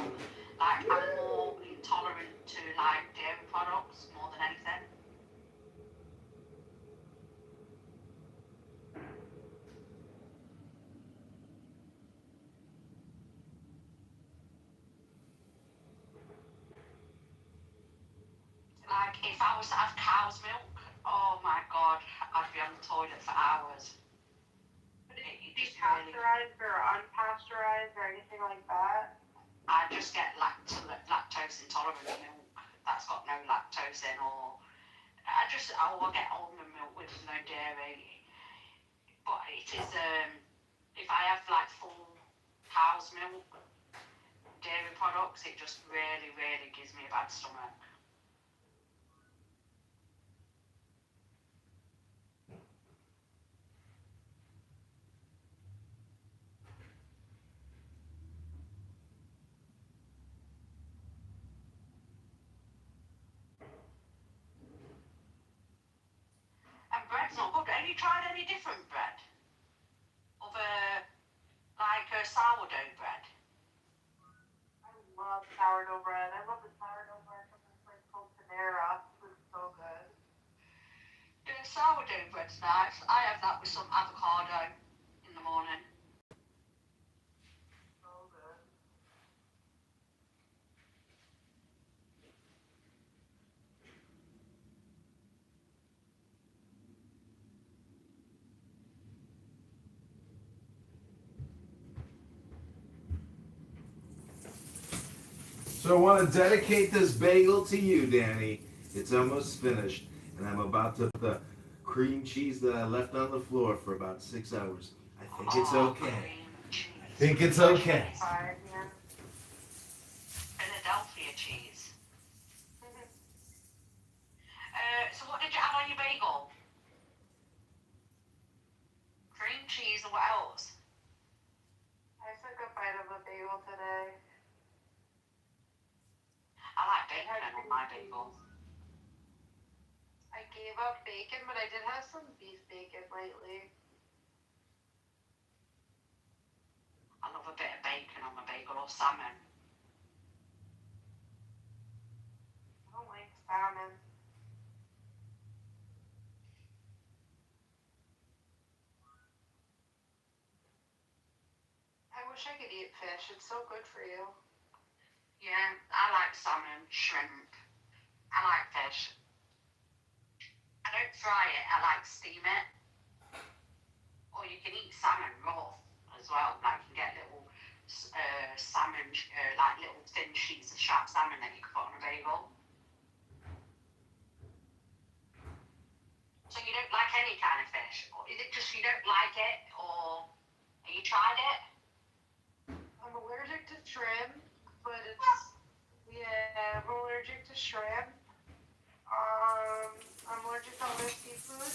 like I'm more intolerant to like dairy products more than anything. Like if I was to have cow's milk, oh my god, I'd be on the toilet for hours. Would it be pasteurized or unpasteurized or anything like that? I just get lactose intolerant milk that's got no lactose in, or I get almond milk with no dairy. But it is if I have like full cow's milk, dairy products, it just really, really gives me a bad stomach. And bread's not good. Have you tried any different bread? Other, like sourdough bread? I love sourdough bread. I love the sourdough bread from this place called Panera. It's so good. The sourdough bread's nice. I have that with some avocado in the morning. So good. So I want to dedicate this bagel to you, Danny. It's almost finished, and I'm about to put the cream cheese that I left on the floor for about 6 hours. I think it's okay. I think it's okay. Philadelphia cheese. So what did you have on your bagel? Cream cheese and what else? I took a bite of a bagel today. I like bacon on my bagel. I gave up bacon, but I did have some beef bacon lately. I love a bit of bacon on my bagel or salmon. I don't like salmon. I wish I could eat fish. It's so good for you. Yeah, I like salmon, shrimp. I like fish. I don't fry it, I like steam it. Or you can eat salmon raw as well. Like you can get little salmon, like little thin sheets of sharp salmon that you can put on a bagel. So you don't like any kind of fish? Or is it just you don't like it? Or have you tried it? I'm allergic to shrimp, but I'm allergic to shrimp. I'm allergic to other seafood.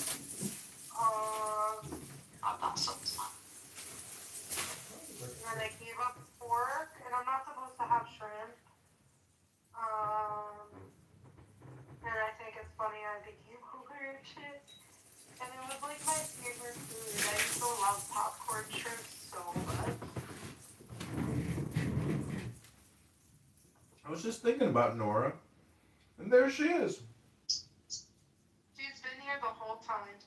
Oh, that sucks, man. And I gave up pork. was just thinking about Nora, and there she is. She's been here the whole time.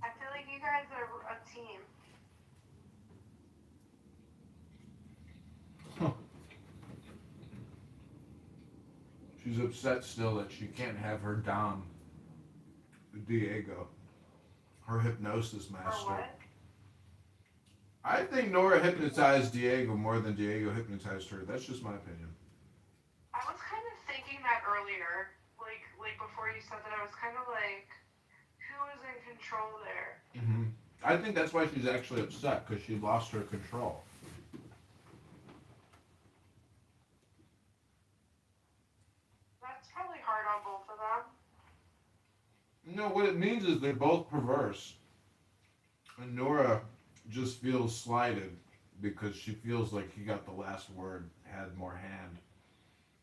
I feel like you guys are a team. She's upset still that she can't have her Dom, Diego, her hypnosis master. Or what? I think Nora hypnotized Diego more than Diego hypnotized her. That's just my opinion. I was kind of thinking that earlier. Like before you said that, I was kind of like, who is in control there? Mm-hmm. I think that's why she's actually upset, because she lost her control. That's probably hard on both of them. No, what it means is they're both perverse. And Nora just feels slighted because she feels like he got the last word, had more hand.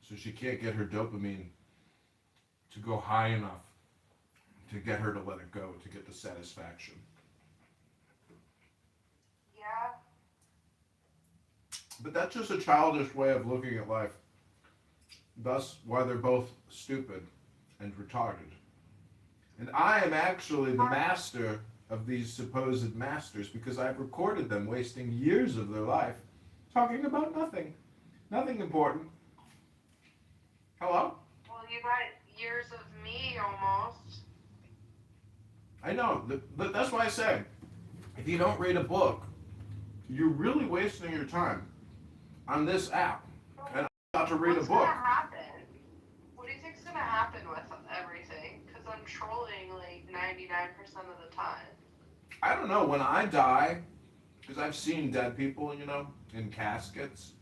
So she can't get her dopamine to go high enough to get her to let it go, to get the satisfaction. Yeah. But that's just a childish way of looking at life. Thus, why they're both stupid and retarded. And I am actually the master of these supposed masters because I've recorded them wasting years of their life talking about nothing. Nothing important. Hello? Well, you got years of me almost. I know, but that's why I say, if you don't read a book, you're really wasting your time on this app. And I'm about to read a What's book. gonna happen? What do you think's gonna happen with everything? Because I'm trolling like 99% of the time. I don't know, when I die, because I've seen dead people, you know, in caskets,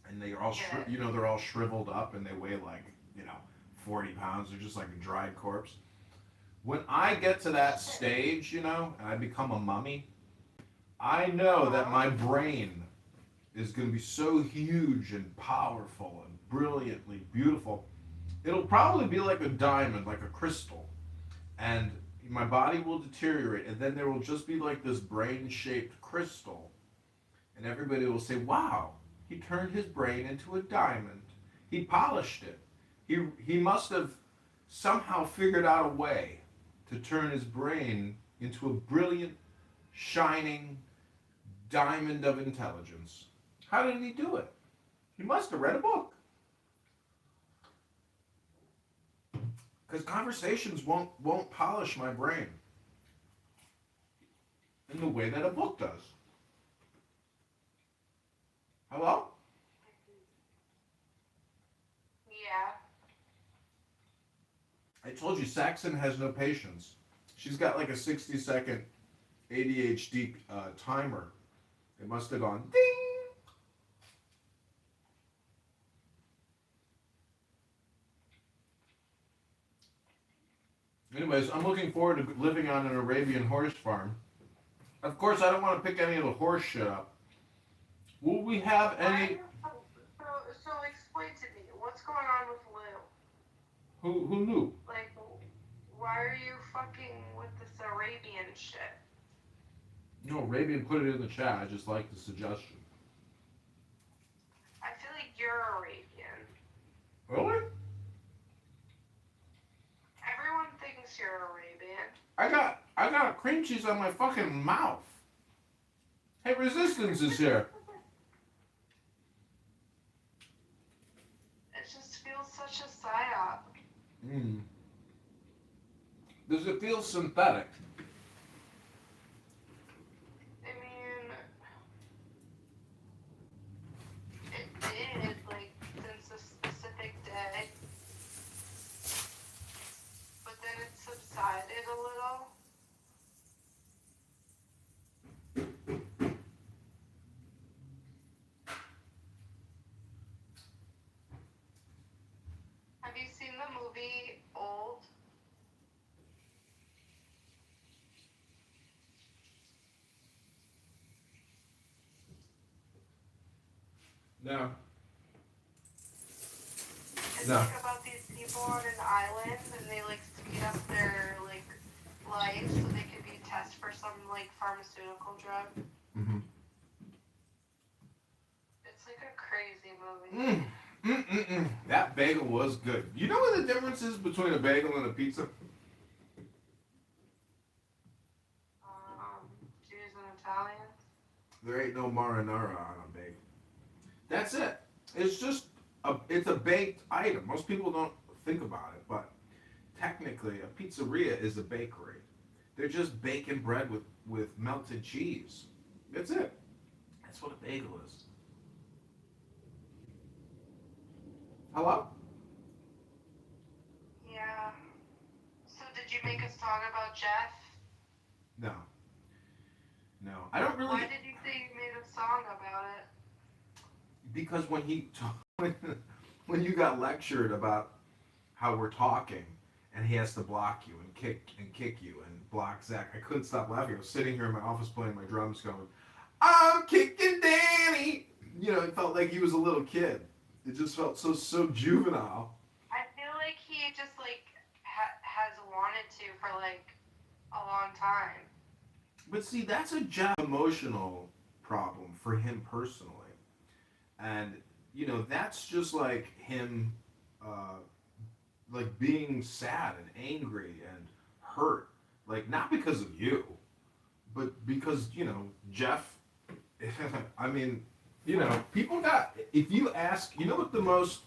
and they're all, they're all shriveled up and they weigh like, 40 pounds. They're just like a dried corpse. When I get to that stage, and I become a mummy, I know that my brain is going to be so huge and powerful and brilliantly beautiful. It'll probably be like a diamond, like a crystal. And my body will deteriorate, and then there will just be like this brain-shaped crystal. And everybody will say, wow, he turned his brain into a diamond. He polished it. He must have somehow figured out a way to turn his brain into a brilliant, shining diamond of intelligence. How did he do it? He must have read a book. Because conversations won't polish my brain in the way that a book does. Hello? Yeah. I told you Saxon has no patience. She's got like a 60-second ADHD timer. It must have gone ding. Anyways, I'm looking forward to living on an Arabian horse farm. Of course, I don't want to pick any of the horse shit up. Will we have any... So explain to me, what's going on with Lou? Who knew? Like, why are you fucking with this Arabian shit? No, Arabian put it in the chat. I just like the suggestion. I feel like you're Arabian. Really? Everyone thinks you're Arabian. I got cream cheese on my fucking mouth. Hey, Resistance is here. It just feels such a psyop. Does it feel synthetic? I mean, it did, like, since a specific day. But then it subsided a little. Have you seen the movie Old? No. It's No. like about these people on an island and they like speed up their like life so they could be tested for some like pharmaceutical drug. Mm-hmm. It's like a crazy movie. That bagel was good. You know what the difference is between a bagel and a pizza? Jews and Italians. There ain't no marinara on a bagel. That's it. It's just it's a baked item. Most people don't think about it, but technically a pizzeria is a bakery. They're just baking bread with melted cheese. That's it. That's what a bagel is. Hello? Yeah. So did you make a song about Jeff? No. No. I don't really. Why did you say you made a song about it? Because when you got lectured about how we're talking and he has to block you and kick you and block Zach, I couldn't stop laughing. I was sitting here in my office playing my drums going, I'm kicking Danny. You know, it felt like he was a little kid. It just felt so juvenile. I feel like he just like has wanted to for like a long time. But see, that's a Jeff emotional problem for him personally. And, you know, that's just like him, like being sad and angry and hurt. Like, not because of you, but because, you know, Jeff, I mean, you know, people got, if you ask, you know what the most,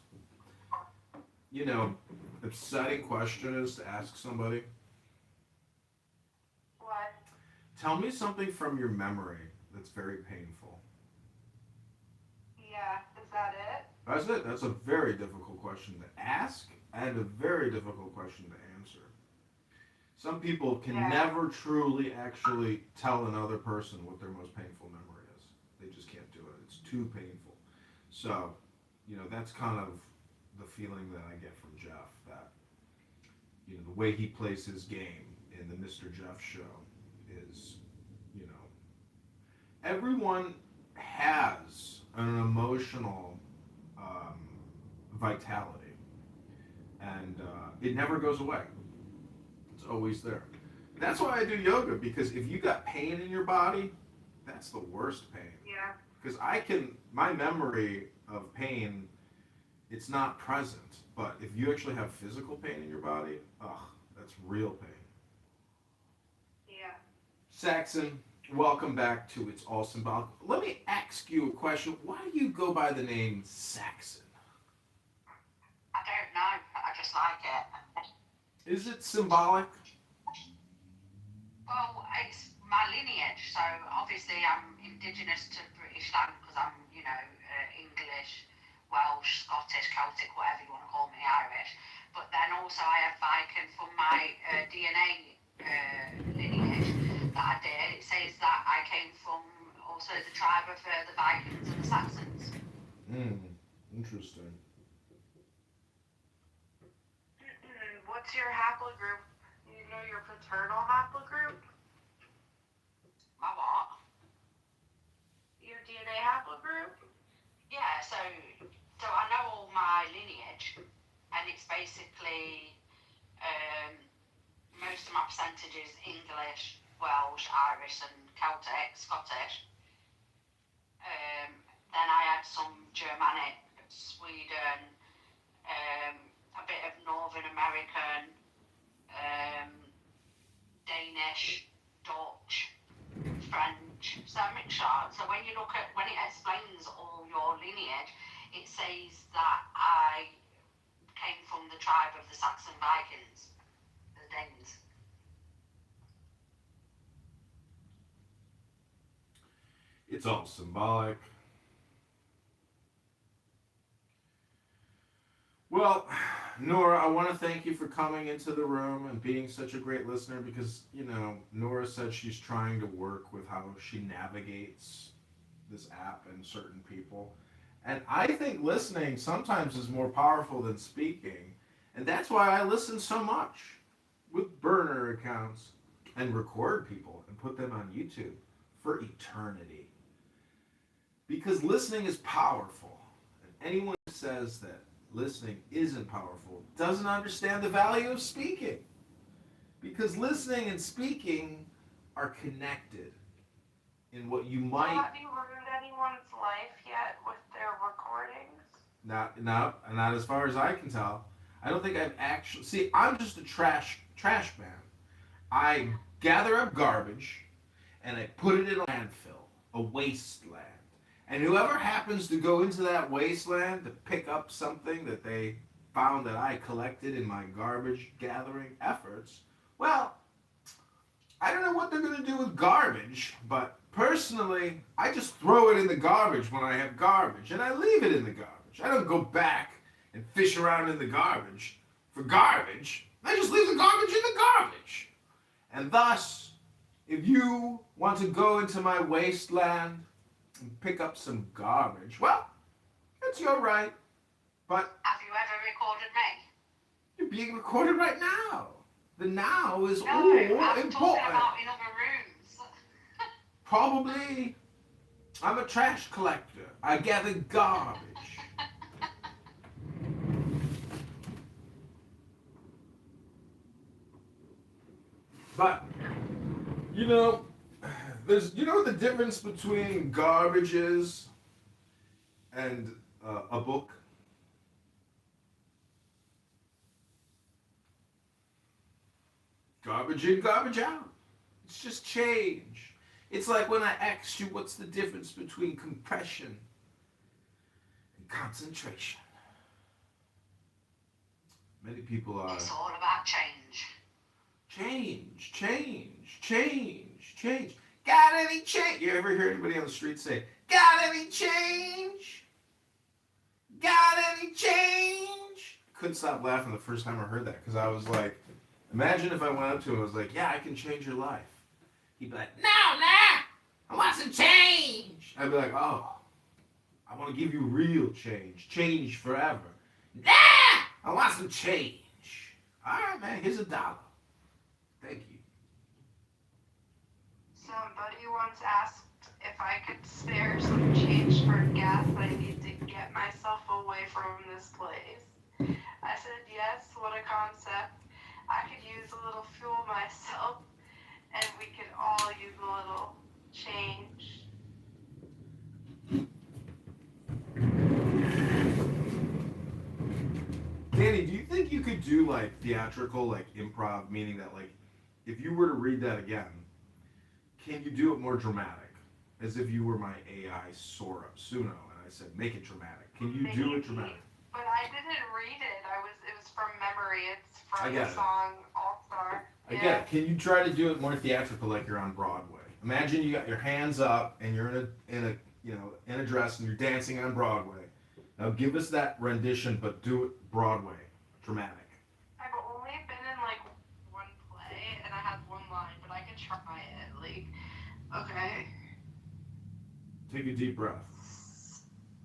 you know, upsetting question is to ask somebody? What? Tell me something from your memory that's very painful. Yeah, is that it? That's it. That's a very difficult question to ask and a very difficult question to answer. Some people can never truly actually tell another person what their most painful memory is. They just can't do it. It's too painful. So, you know, that's kind of the feeling that I get from Jeff, that, you know, the way he plays his game in the Mr. Jeff show is, you know, everyone has an emotional vitality, and it never goes away. It's always there. That's why I do yoga, because if you got pain in your body, that's the worst pain. Yeah. Because my memory of pain, it's not present. But if you actually have physical pain in your body, that's real pain. Yeah. Saxon, welcome back to It's All Symbolic. Let me ask you a question. Why do you go by the name Saxon? I don't know. I just like it. Is it symbolic? Well, it's my lineage, so obviously I'm indigenous to British land because I'm, you know, English, Welsh, Scottish, Celtic, whatever you want to call me, Irish. But then also I have Viking from my DNA lineage that I did. It says that I came from also the tribe of the Vikings and the Saxons. Interesting. What's your haplogroup? You know your paternal haplogroup? My what? Your DNA haplogroup? Yeah, so I know all my lineage, and it's basically most of my percentage is English, Welsh, Irish, and Celtic, Scottish. Then I had some Germanic, Sweden, a bit of Northern American, Danish, Dutch, French, so a mixture. So when you look at, when it explains all your lineage, it says that I came from the tribe of the Saxon Vikings, the Danes. It's all symbolic. Well, Nora, I want to thank you for coming into the room and being such a great listener, because, you know, Nora said she's trying to work with how she navigates this app and certain people. And I think listening sometimes is more powerful than speaking. And that's why I listen so much with burner accounts and record people and put them on YouTube for eternity. Because listening is powerful. And anyone who says that listening isn't powerful doesn't understand the value of speaking. Because listening and speaking are connected in what you might... Have you ruined anyone's life yet with their Not as far as I can tell. I don't think I've actually. See, I'm just a trash man. I gather up garbage and I put it in a landfill, a wasteland. And whoever happens to go into that wasteland to pick up something that they found that I collected in my garbage gathering efforts, well, I don't know what they're going to do with garbage, but personally, I just throw it in the garbage when I have garbage, and I leave it in the garbage. I don't go back and fish around in the garbage for garbage. I just leave the garbage in the garbage. And thus, if you want to go into my wasteland and pick up some garbage, well, it's your right. But Have you ever recorded me? you're being recorded right now. The now is No, all I'm talking important. about in other rooms. Probably, I'm a trash collector. I gather garbage. But, you know, you know what the difference between garbage is and a book? Garbage in, garbage out. It's just change. It's like when I asked you what's the difference between compression and concentration. Many people are... It's all about change. Change. Got any change? You ever hear anybody on the street say, got any change? Got any change? I couldn't stop laughing the first time I heard that because I was like, imagine if I went up to him and was like, yeah, I can change your life. He'd be like, no, I want some change. I'd be like, oh, I want to give you real change forever. Nah, I want some change. All right, man, here's $1. Thank you. Somebody once asked if I could spare some change for gas. I need to get myself away from this place. I said, yes, what a concept. I could use a little fuel myself, and we could all use a little change. Danny, do you think you could do like theatrical, like improv, meaning that like if you were to read that again, can you do it more dramatic? As if you were my AI Sora Suno and I said, make it dramatic. Can you do it dramatic? But I didn't read it. It was from memory. It's I from get the it. song All Star. I get it. Can you try to do it more theatrical like you're on Broadway? Imagine you got your hands up and you're in a dress and you're dancing on Broadway. Now give us that rendition, but do it Broadway, dramatic. I've only been in like one play and I had one line, but I could try it. Like, okay. Take a deep breath.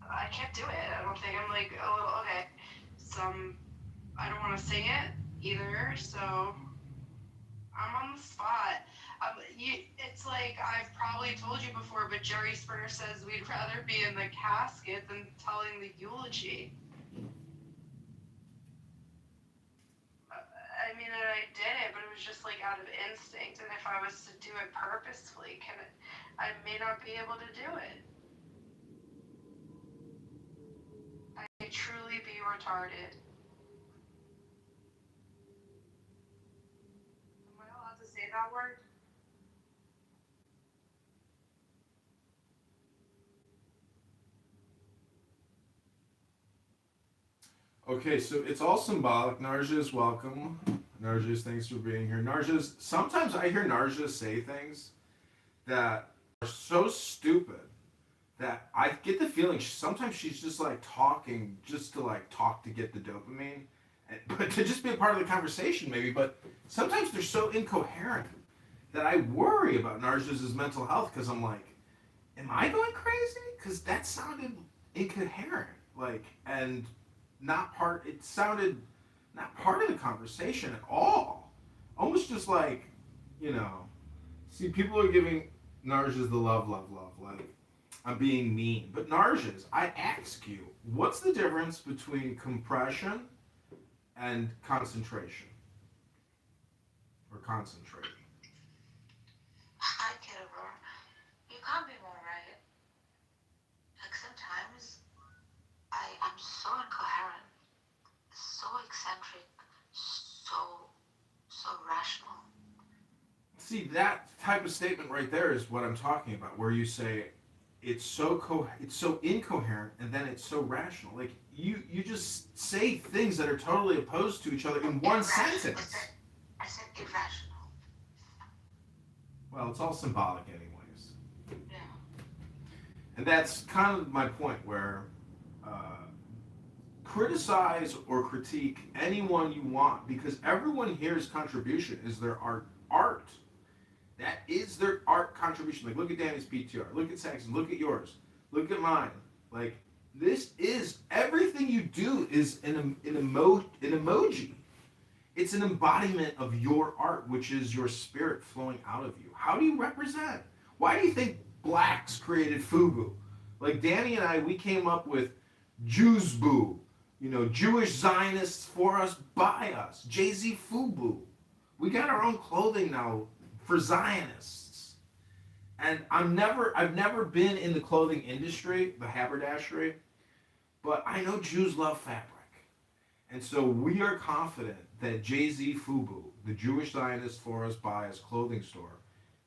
I can't do it. I don't think I'm like a little okay. I don't want to sing it either, so I'm on the spot. It's like I've probably told you before, but Jerry Springer says we'd rather be in the casket than telling the eulogy. I mean, and I did it, but it was just like out of instinct. And if I was to do it purposefully, I may not be able to do it. I may truly be retarded. Am I allowed to say that word? Okay, so it's all symbolic. Narja is welcome. Narja, thanks for being here. Narja, sometimes I hear Narja say things that are so stupid that I get the feeling sometimes she's just like talking just to like talk to get the dopamine, but to just be a part of the conversation maybe. But sometimes they're so incoherent that I worry about Narja's mental health because I'm like, am I going crazy? Because that sounded incoherent, like, and it sounded not part of the conversation at all. Almost just like, see, people are giving Narja's the love, like, I'm being mean. But Narja's, I ask you, what's the difference between compression and concentration? Or concentrating? Hi, Kitover. You can't be more right. Like sometimes I'm so See, that type of statement right there is what I'm talking about, where you say it's so incoherent, and then it's so rational. Like you just say things that are totally opposed to each other in one sentence. I said irrational. Well, it's all symbolic, anyways. Yeah. And that's kind of my point, where criticize or critique anyone you want, because everyone here's contribution is their art. That is their art contribution. Like, look at Danny's PTR. Look at Saxon. Look at yours. Look at mine. Like, this is, everything you do is an emoji. It's an embodiment of your art, which is your spirit flowing out of you. How do you represent? Why do you think blacks created FUBU? Like, Danny and I, we came up with Jews Boo. You know, Jewish Zionists for us, by us. Jay-Z FUBU. We got our own clothing now for Zionists. And I've never been in the clothing industry, the haberdashery, but I know Jews love fabric. And so we are confident that Jay-Z FUBU, the Jewish Zionist for us, by us clothing store,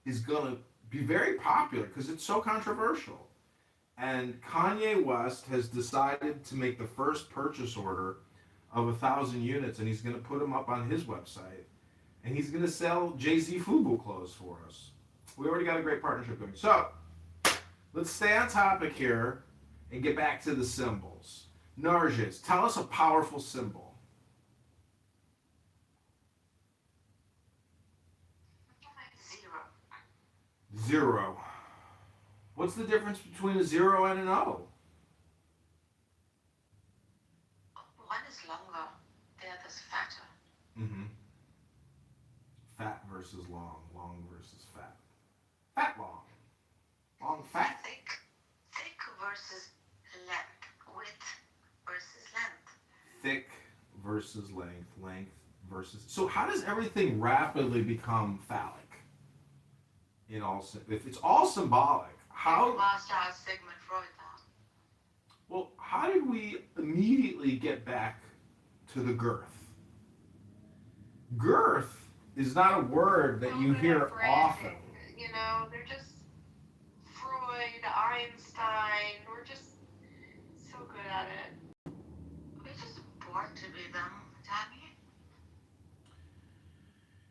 is going to be very popular because it's so controversial. And Kanye West has decided to make the first purchase order of 1,000 units, and he's going to put them up on his website. And he's going to sell Jay-Z FUBU clothes for us. We already got a great partnership going. So, let's stay on topic here and get back to the symbols. Narges, tell us a powerful symbol. Zero. What's the difference between a 0 and an O? One is longer, the other's fatter. Mm-hmm. Fat versus long. Long versus fat. Fat long. Long fat. Thick versus length. Width versus length. Thick versus length. Length versus... So how does everything rapidly become phallic? If it's all symbolic, how... Master has Sigmund Freud down. Well, how did we immediately get back to the girth? Girth is not a word that you hear often. You know, they're just Freud, Einstein. We're just so good at it. We're just born to be them, Danny.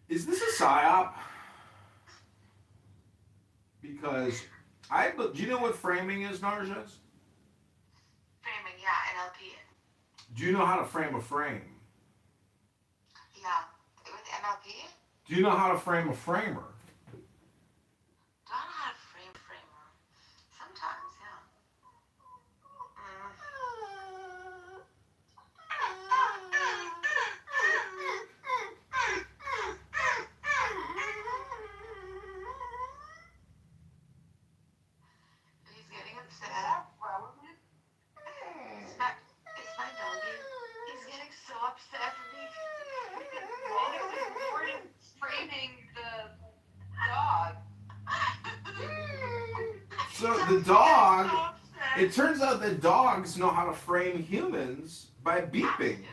Is this a psyop? Because do you know what framing is, Narjas? Framing, yeah, NLP. Do you know how to frame a frame? Yeah, with NLP. Do you know how to frame a framer? Don't know how to frame framer. Sometimes, yeah. He's getting upset. It's my doggy. He's getting so upset with me. Framing the dog. So the dog, it turns out that dogs know how to frame humans by beeping.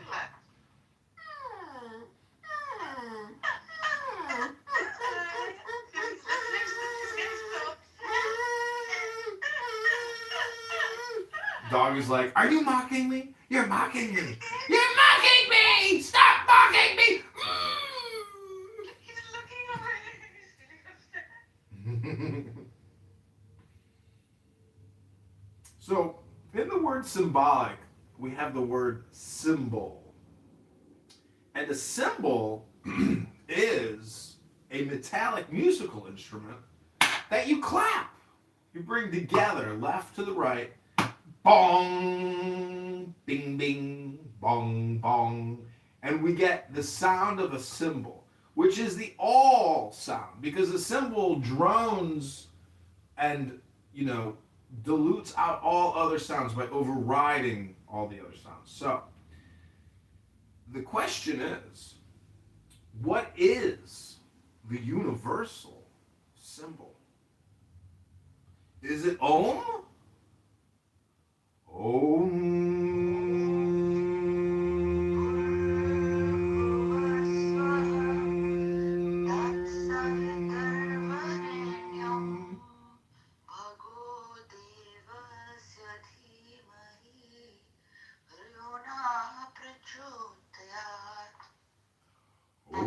Dog is like, are you mocking me? You're mocking me. You're mocking me! Stop mocking me! He's looking over. He's getting upset. So, in the word symbolic, we have the word symbol. And a cymbal is a metallic musical instrument that you clap. You bring together, left to the right, bong, bing, bing, bong, bong. And we get the sound of a cymbal, which is the all sound, because the cymbal drones and, dilutes out all other sounds by overriding all the other sounds. So, the question is, what is the universal symbol? Is it Om?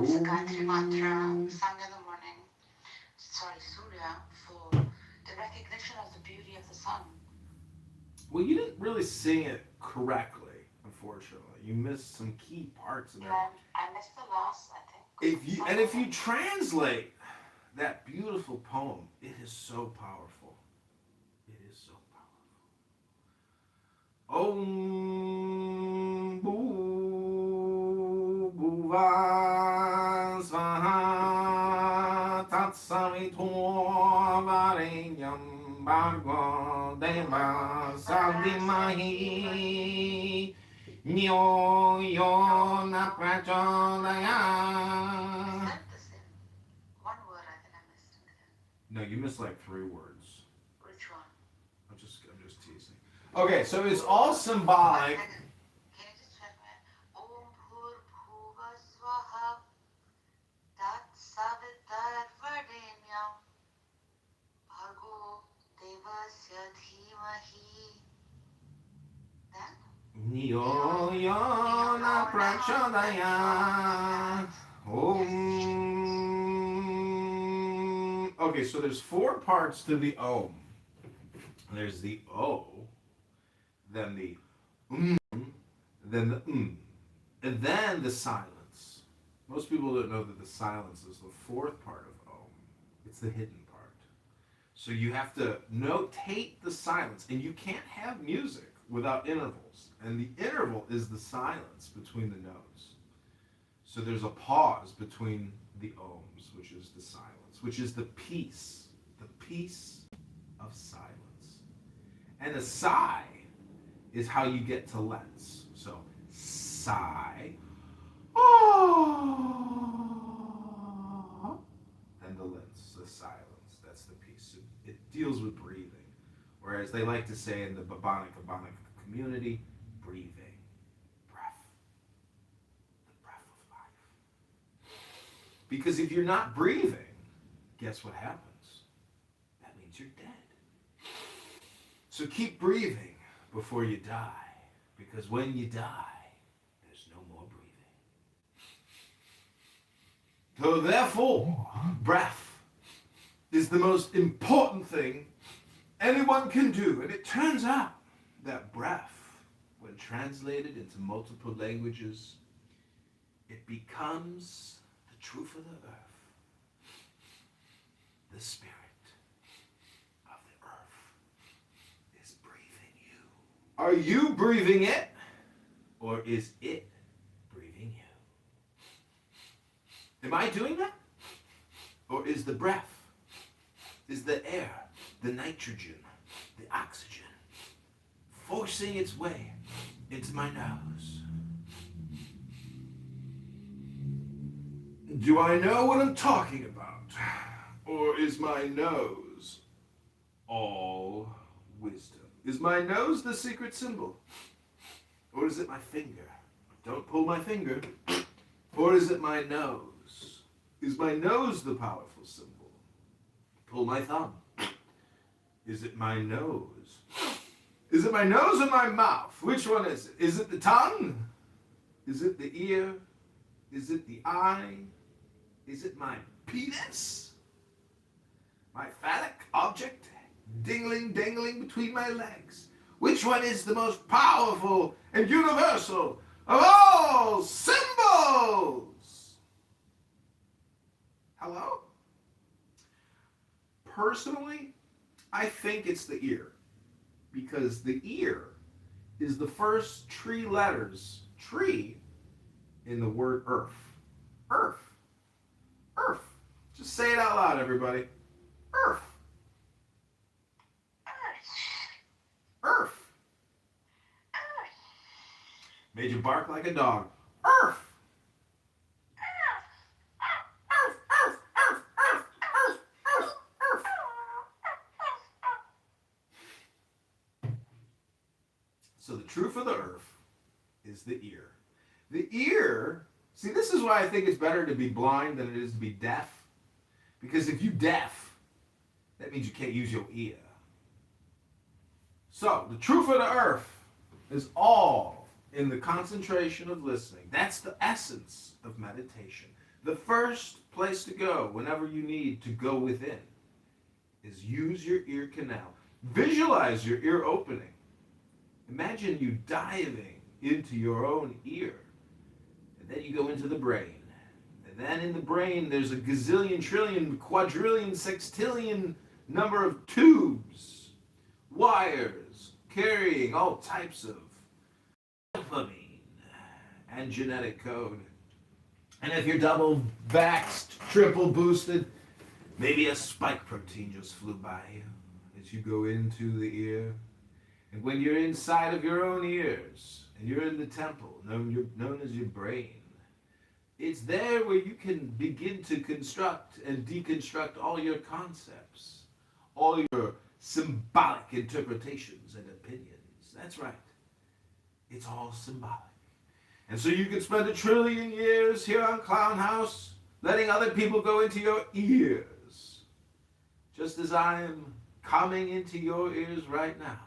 chants the Gayatri Mantra sung in the morning, Surya, for the recognition of the beauty of the sun. Well, you didn't really sing it correctly, unfortunately. You missed some key parts in there. I missed the last, I think. If you translate that beautiful poem, it is so powerful. It is so powerful. Om Bhuva Svaha Tatsavito Varenyam Bhargo Deva Sadimahi Nyo Yona Prachodaya. I said this in one word, I think I missed it. No, you missed like 3 words. Which one? I'm just teasing. Okay, so it's all symbolic. Can you just check that? Om Bhur Bhuva Swaha Tat Savitar Varenyam Bhargo Devasya Dhimahi. Then? Nyo Yona Prachodaya. Om. Okay, so there's 4 parts to the Om. There's the O, then the then the and then the silence. Most people don't know that the silence is the 4th part of Om. It's the hidden part. So you have to notate the silence, and you can't have music without intervals. And the interval is the silence between the notes. So there's a pause between the Oms, which is the silence, which is the peace of silence. And a sigh is how you get to lens. So sigh, and the lens, the silence. That's the peace. It deals with breathing. Whereas they like to say in the Babanic community, breathing, breath, the breath of life. Because if you're not breathing, guess what happens? That means you're dead. So keep breathing before you die, because when you die, there's no more breathing. So therefore, breath is the most important thing anyone can do. And it turns out that breath, when translated into multiple languages, it becomes the truth of the earth, the spirit. Are you breathing it, or is it breathing you? Am I doing that? Or is the breath, is the air, the nitrogen, the oxygen, forcing its way into my nose? Do I know what I'm talking about? Or is my nose all wisdom? Is my nose the secret symbol? Or is it my finger? Don't pull my finger. Or is it my nose? Is my nose the powerful symbol? Pull my thumb. Is it my nose? Is it my nose or my mouth? Which one is it? Is it the tongue? Is it the ear? Is it the eye? Is it my penis? My phallic object? Dingling, dangling between my legs. Which one is the most powerful and universal of all symbols? Hello? Personally, I think it's the ear. Because the ear is the first tree letters, tree, in the word earth. Earth. Earth. Just say it out loud, everybody. Earth. Earth. Made you bark like a dog. Earth. Earth, earth, earth, earth, earth, earth, earth. So the truth of the earth is the ear. The ear, see, this is why I think it's better to be blind than it is to be deaf. Because if you're deaf, that means you can't use your ear. So, the truth of the earth is all in the concentration of listening. That's the essence of meditation. The first place to go whenever you need to go within is use your ear canal. Visualize your ear opening. Imagine you diving into your own ear. And then you go into the brain. And then in the brain, there's a gazillion, trillion, quadrillion, sextillion number of tubes, wires, carrying all types of dopamine and genetic code. And if you're double vaxxed, triple boosted, maybe a spike protein just flew by you as you go into the ear. And when you're inside of your own ears, and you're in the temple, known as your brain, it's there where you can begin to construct and deconstruct all your concepts, all your symbolic interpretations and opinions. That's right. It's all symbolic. And so you can spend 1 trillion years here on Clown House letting other people go into your ears, just as I am coming into your ears right now.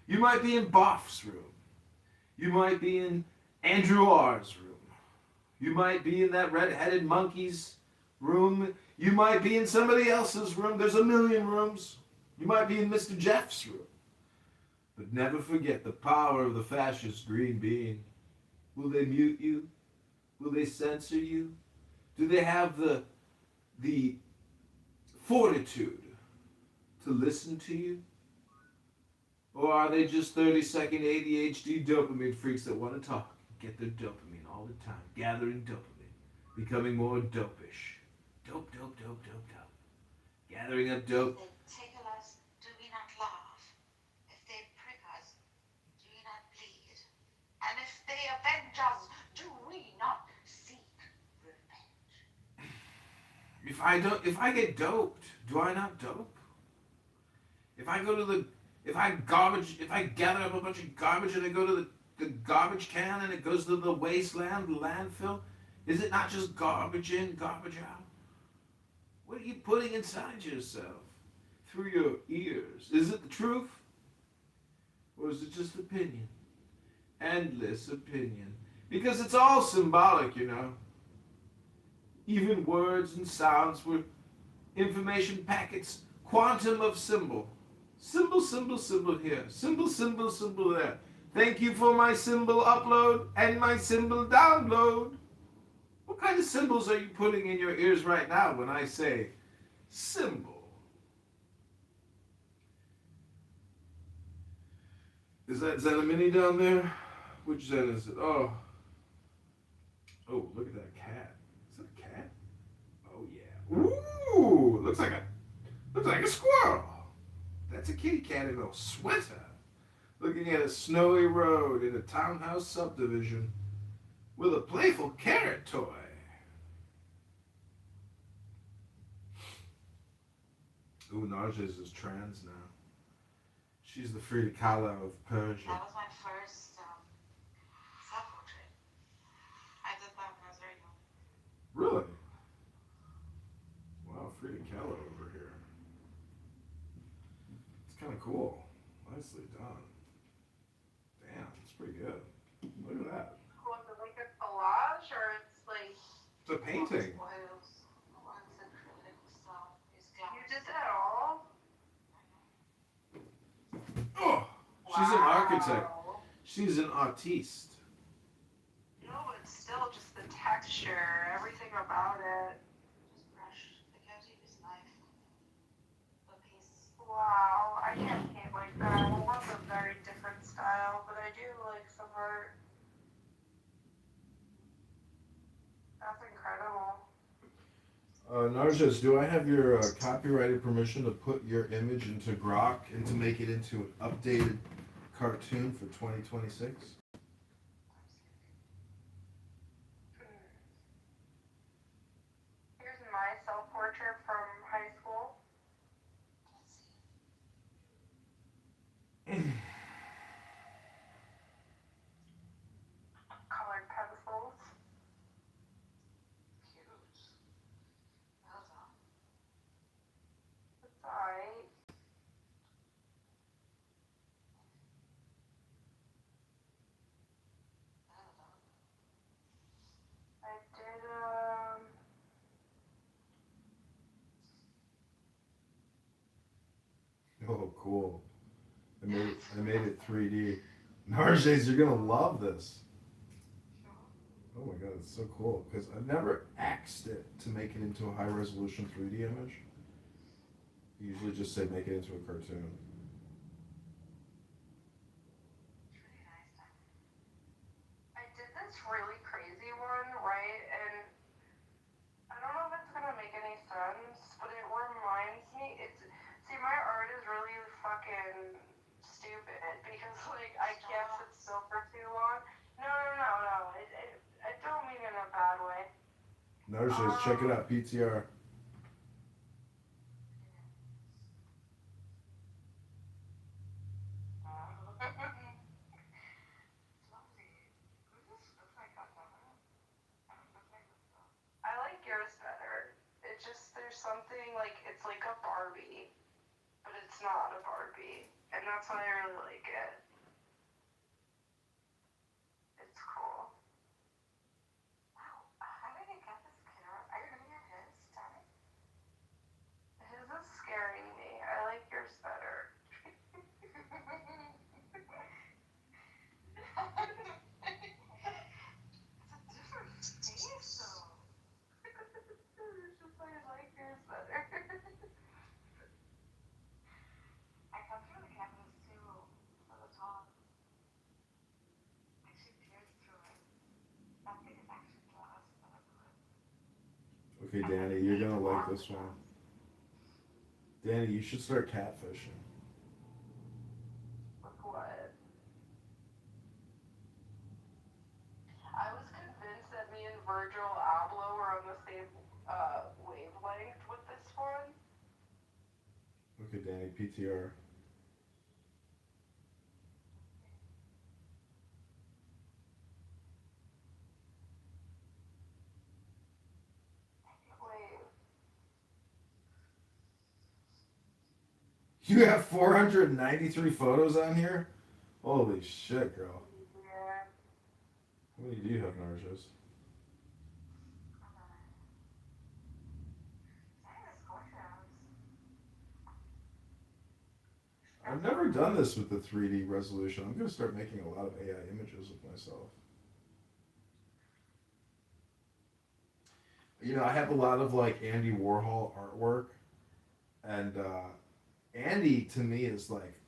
You might be in Boff's room. You might be in Andrew R's room. You might be in that red-headed monkey's room. You might be in somebody else's room. There's a million rooms. You might be in Mr. Jeff's room. But never forget the power of the fascist green bean. Will they mute you? Will they censor you? Do they have the fortitude to listen to you? Or are they just 30-second ADHD dopamine freaks that want to talk, get their dopamine all the time, gathering dopamine, becoming more dopish? Dope. Gathering up dope. If they tickle us, do we not laugh? If they prick us, do we not bleed? And if they avenge us, do we not seek revenge? If I get doped, do I not dope? If I gather up a bunch of garbage and I go to the garbage can and it goes to the wasteland, the landfill, is it not just garbage in, garbage out? What are you putting inside yourself through your ears? Is it the truth? Or is it just opinion? Endless opinion. Because it's all symbolic, you know. Even words and sounds were information packets, quantum of symbol. Symbol here. Symbol there. Thank you for my symbol upload and my symbol download. What kind of symbols are you putting in your ears right now when I say symbol? Is that a mini down there? Which Zen is it? Oh, look at that cat. Is that a cat? Oh yeah. Ooh, looks like a squirrel. That's a kitty cat in a sweater, looking at a snowy road in a townhouse subdivision with a playful carrot toy. Ooh, Narges is trans now. She's the Frida Kahlo of Persia. That was my first self-portrait. I did that when I was very young. Really? Wow, Frida Kahlo over here. It's kind of cool. Nicely done. Damn, it's pretty good. Look at that. Was it like a collage or it's like It's a painting. Oils, one's acrylic, so it's you glass. did that all? Oh, she's an architect. Wow. She's an artiste. No, but still just the texture, everything about it. Just brush the coating with knife. The piece. Wow, I can't paint like that. I have a very different style, but I do like some art. That's incredible. Narges, do I have your copyrighted permission to put your image into Grok and to make it into an updated cartoon for 2026? Here's my self-portrait from high school. Let's see. Colored pencils. Cute. Well done. It's alright. cool. I made it 3D. Narges, you're gonna love this. Oh my god, it's so cool. Because I've never axed it to make it into a high resolution 3D image. I usually just say make it into a cartoon. I did this really crazy one, right? And I don't know if it's gonna make any sense, but it reminds me. See, my art is really fucking stupid because like I can't sit still for too long. No. I don't mean it in a bad way. Narges, check it out, PTR. I like yours better. It just there's something like it's like a Barbie, but it's not a Barbie, and that's why I really like it. It's cool. His is scaring me. I like yours better. It's just like I like yours better. Okay, Danny, you're gonna like this one. Danny, you should start catfishing. With what? I was convinced that me and Virgil Abloh were on the same wavelength with this one. Okay, Danny, PTR. Wait. You have 493 photos on here? Holy shit, girl. Yeah. How many do you have, Narges? I've never done this with the 3D resolution. I'm gonna start making a lot of AI images of myself. You know, I have a lot of like Andy Warhol artwork, and Andy to me is like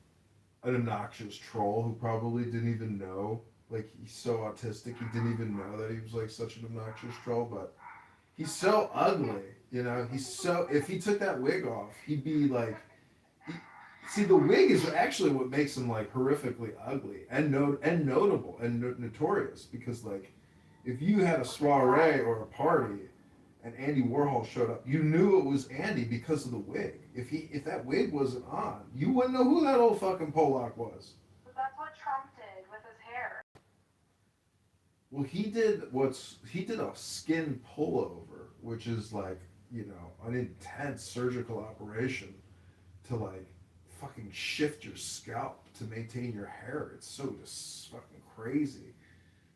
an obnoxious troll who probably didn't even know. Like he's so autistic, he didn't even know that he was like such an obnoxious troll. But he's so ugly, you know. He's so if he took that wig off, he'd be like. See, the wig is actually what makes him like horrifically ugly and notable and notorious because like if you had a soiree or a party and Andy Warhol showed up, you knew it was Andy because of the wig. If that wig wasn't on, you wouldn't know who that old fucking Pollock was. But that's what Trump did with his hair. Well, he did a skin pullover, which is like, you know, an intense surgical operation to like fucking shift your scalp to maintain your hair. It's so just fucking crazy.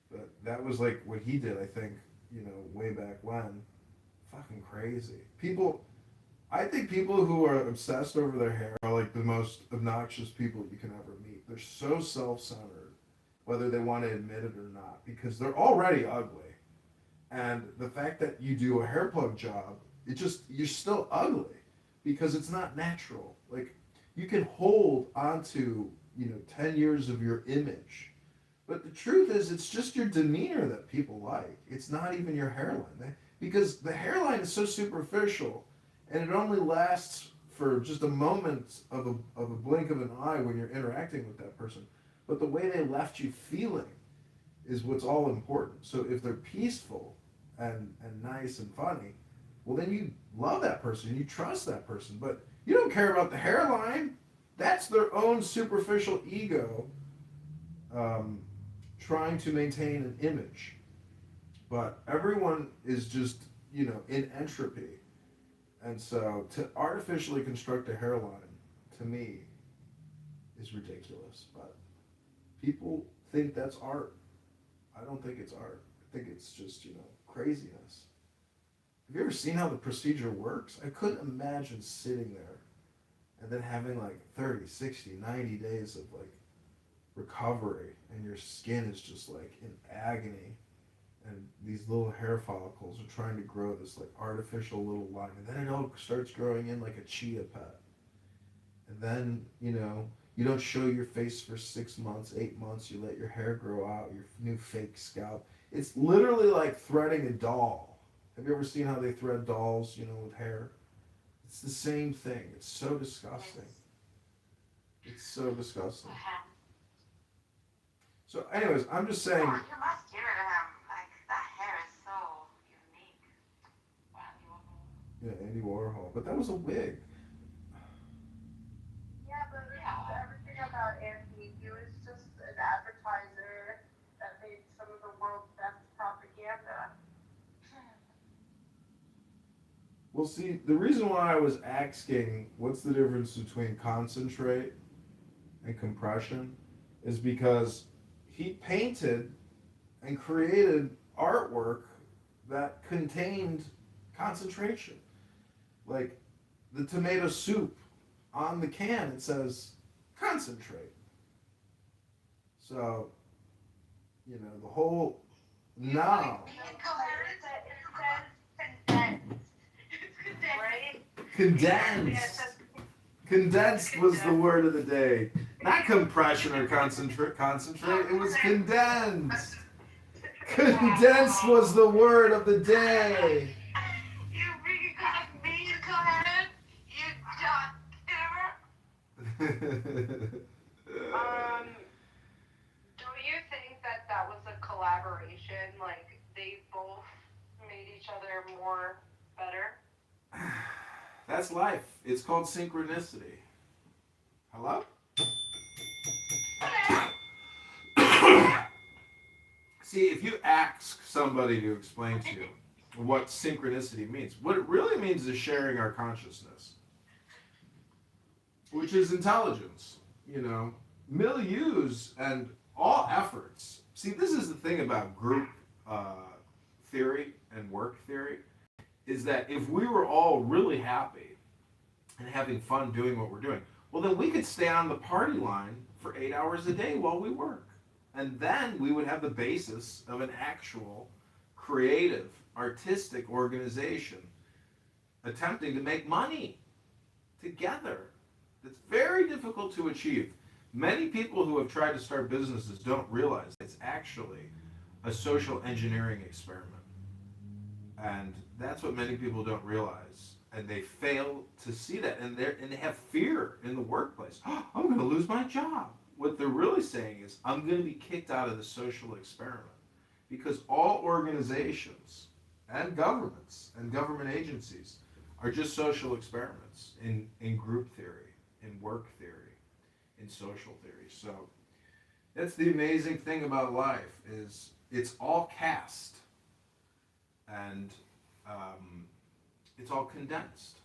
But that was like what he did, I think, you know, way back when. Fucking crazy. I think people who are obsessed over their hair are like the most obnoxious people you can ever meet. They're so self-centered, whether they want to admit it or not, because they're already ugly. And the fact that you do a hair plug job, you're still ugly because it's not natural. Like, you can hold onto, 10 years of your image. But the truth is, it's just your demeanor that people like. It's not even your hairline. Because the hairline is so superficial, and it only lasts for just a moment of a blink of an eye when you're interacting with that person. But the way they left you feeling is what's all important. So if they're peaceful and nice and funny, well, then you love that person, you trust that person. But you don't care about the hairline. That's their own superficial ego trying to maintain an image. But everyone is just, in entropy. And so to artificially construct a hairline, to me, is ridiculous. But people think that's art. I don't think it's art. I think it's just, craziness. Have you ever seen how the procedure works? I couldn't imagine sitting there and then having like 30, 60, 90 days of like recovery, and your skin is just like in agony, and these little hair follicles are trying to grow this like artificial little line, and then it all starts growing in like a chia pet, and then you don't show your face for 6 months, 8 months. You let your hair grow out, your new fake scalp. It's literally like threading a doll. Have you ever seen how they thread dolls, with hair? It's the same thing. It's so disgusting. It's so disgusting. So, anyways, I'm just saying. Oh, you must give it to him. Like, that hair is so unique. Yeah, Andy Warhol. But that was a wig. Yeah, but everything about Andy, he was just an advertiser that made some of the world's best propaganda. Well, see, the reason why I was asking what's the difference between concentrate and compression is because he painted and created artwork that contained concentration. Like the tomato soup on the can, it says concentrate. So, the whole now. Condensed. Condensed was the word of the day. Not compression or concentrate. It was condensed. Condensed was the word of the day. You really got me coherent. You Don't you think that was a collaboration? Like, they both made each other more better? That's life. It's called synchronicity. Hello? See, if you ask somebody to explain to you what synchronicity means, what it really means is sharing our consciousness, which is intelligence, milieus and all efforts. See, this is the thing about group theory and work theory, is that if we were all really happy and having fun doing what we're doing, well, then we could stay on the party line for 8 hours a day while we work. And then we would have the basis of an actual creative, artistic organization attempting to make money together. It's very difficult to achieve. Many people who have tried to start businesses don't realize it's actually a social engineering experiment. And that's what many people don't realize. And they fail to see that. And they have fear in the workplace. Oh, I'm going to lose my job. What they're really saying is, I'm going to be kicked out of the social experiment. Because all organizations and governments and government agencies are just social experiments in group theory, in work theory, in social theory. So that's the amazing thing about life, is it's all cast. And it's all condensed.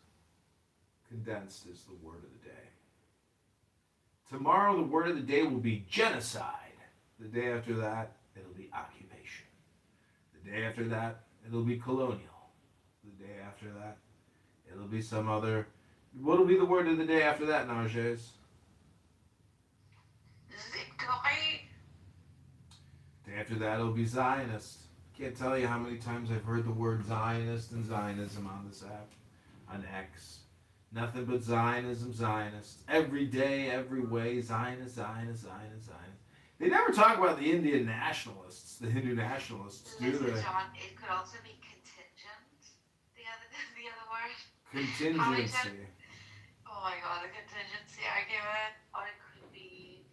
Condensed is the word of the day. Tomorrow, the word of the day will be genocide. The day after that, it'll be occupation. The day after that, it'll be colonial. The day after that, it'll be some other... What'll be the word of the day after that, Nages? Victory. Day after that, it'll be Zionist. Can't tell you how many times I've heard the word Zionist and Zionism on this app, on X. Nothing but Zionism, Zionists. Every day, every way, Zionist, Zionist, Zionist, Zionist. They never talk about the Indian nationalists, the Hindu nationalists, do Listen, they? John, it could also be contingent, the other word. Contingency. Oh my god, the contingency argument. Or it could be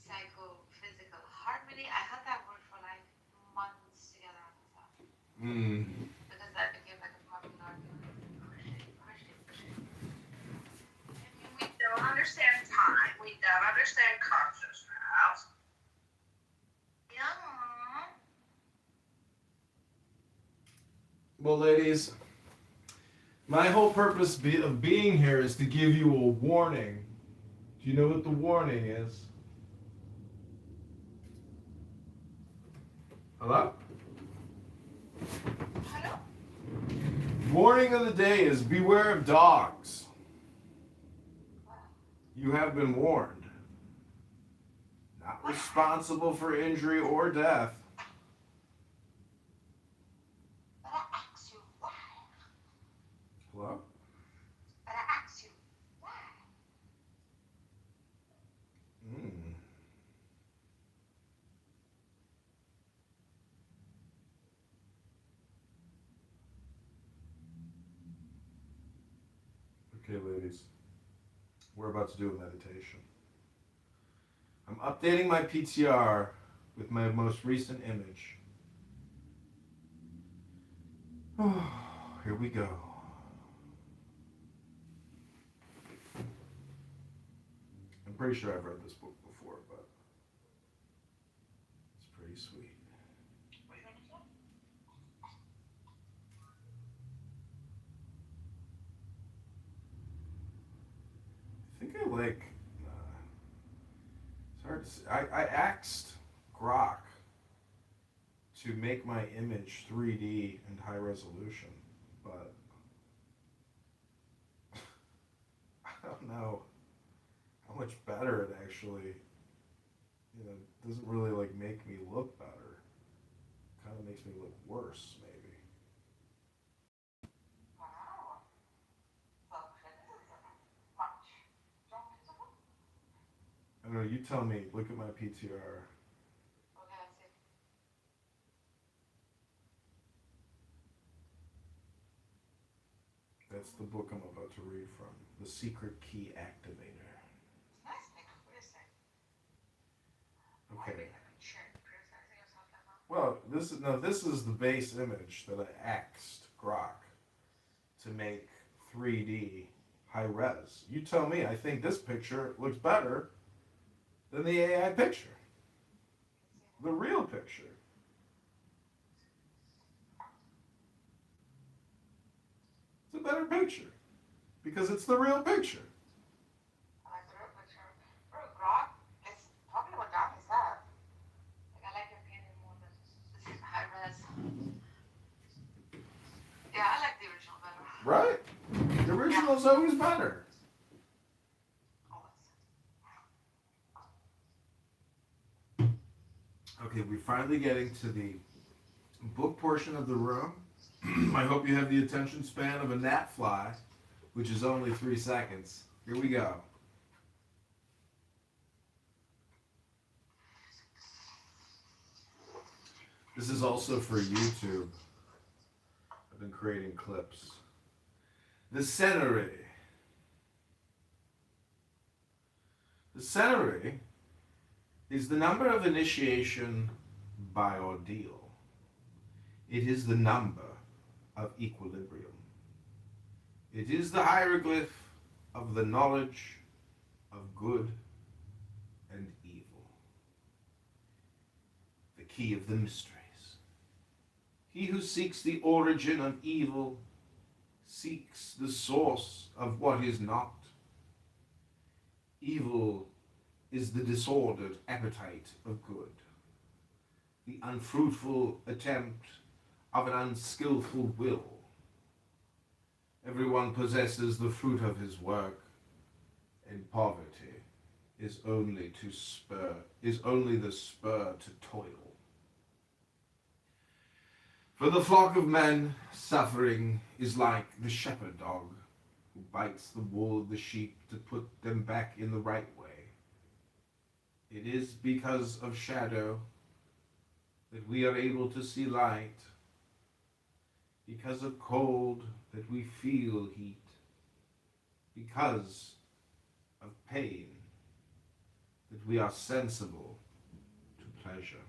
psychophysical harmony. I had that word for like months together on this app. Because that became like a popular argument. We don't understand time. We don't understand consciousness. Yeah. Well, ladies, my whole purpose of being here is to give you a warning. Do you know what the warning is? Hello? Hello? Warning of the day is beware of dogs. What You have been warned. Not responsible for injury or death. But I ask you why. Hello? But I ask you why. Mm. Okay, ladies. We're about to do a meditation. I'm updating my PTR with my most recent image. Oh, here we go. I'm pretty sure I've read this book before, but it's pretty sweet. What are you going to say? I think I like. It's hard to say. I asked Grok to make my image 3D and high resolution, but I don't know how much better it actually, doesn't really like make me look better. Kind of makes me look worse, maybe. Wow. Well, this is much stronger. I don't know. You tell me. Look at my PTR. Okay, let's see. That's the book I'm about to read from. The Secret Key Activator. It's nice, Nick. What do you say? Okay. Sure, criticizing yourself that much. Well, this is the base image that I asked Grok to make 3D high res. You tell me. I think this picture looks better than the AI picture. The real picture. It's a better picture because it's the real picture. I like the real picture. Bro, Grok is probably what down his head. Like, I like your painting more than this is high res. Yeah, I like the original better. Right? The original's always better. Okay, we're finally getting to the book portion of the room. I hope you have the attention span of a gnat fly, which is only 3 seconds. Here we go. This is also for YouTube. I've been creating clips. The Senary. The Senary is the number of initiation by ordeal. It is the number of equilibrium. It is the hieroglyph of the knowledge of good and evil. The key of the mysteries. He who seeks the origin of evil seeks the source of what is not. Evil is the disordered appetite of good, the unfruitful attempt of an unskillful will. Everyone possesses the fruit of his work, and poverty is only the spur to toil. For the flock of men, suffering is like the shepherd dog who bites the wool of the sheep to put them back in the right way. It is because of shadow that we are able to see light, because of cold that we feel heat, because of pain that we are sensible to pleasure.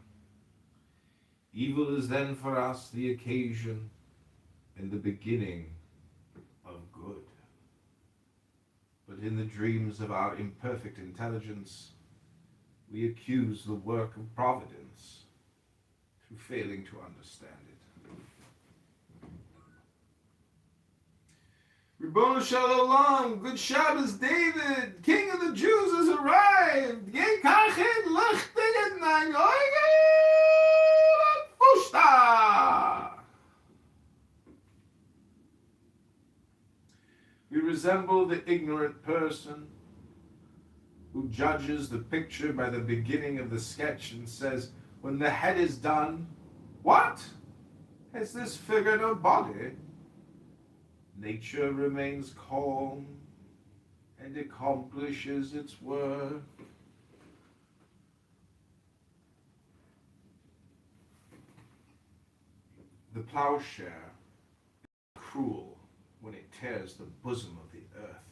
Evil is then for us the occasion and the beginning of good. But in the dreams of our imperfect intelligence, we accuse the work of providence through failing to understand it. Ribbon Shalom, good Shabbos, David, King of the Jews has arrived. Gekachet lichtigen ein Fusta. We resemble the ignorant person who judges the picture by the beginning of the sketch and says, when the head is done, what? Has this figure no body? Nature remains calm and accomplishes its work. The plowshare is cruel when it tears the bosom of the earth,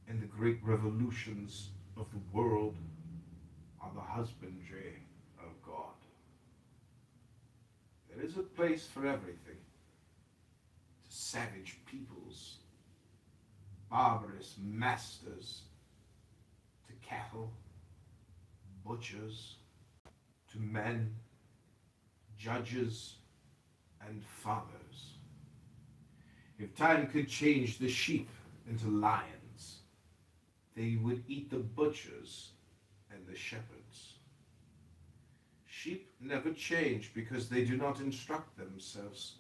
and the great revolutions of the world are the husbandry of God. There is a place for everything. To savage peoples, barbarous masters, to cattle, butchers, to men, judges, and fathers. If time could change the sheep into lions, they would eat the butchers and the shepherds. Sheep never change because they do not instruct themselves,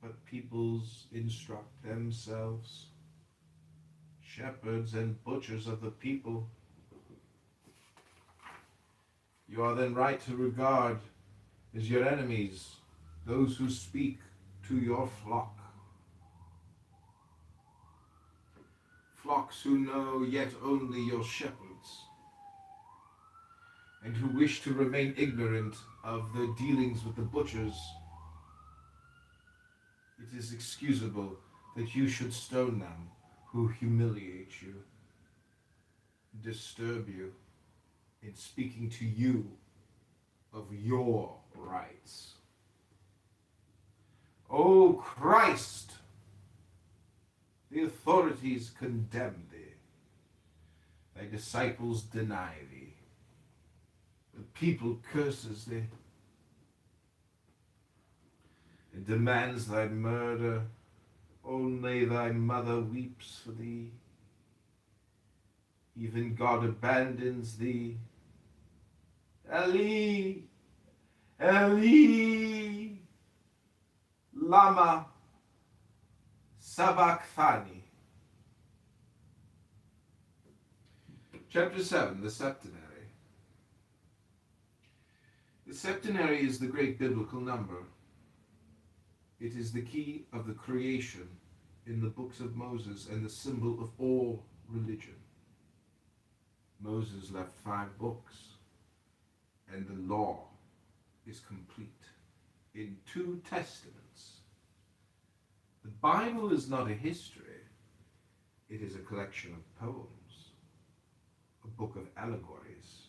but peoples instruct themselves. Shepherds and butchers of the people. You are then right to regard as your enemies those who speak to your flock. Flocks who know yet only your shepherds, and who wish to remain ignorant of the dealings with the butchers. It is excusable that you should stone them who humiliate you, disturb you in speaking to you of your rights. O Christ, the authorities condemn thee, thy disciples deny thee, the people curses thee, it demands thy murder, only thy mother weeps for thee, even God abandons thee. Eli, Eli, lama sabachthani. Chapter 7, the septenary. The septenary is the great biblical number. It is the key of the creation in the books of Moses and the symbol of all religion. Moses left 5 books, and the law is complete in 2 testaments. The Bible is not a history, it is a collection of poems, a book of allegories,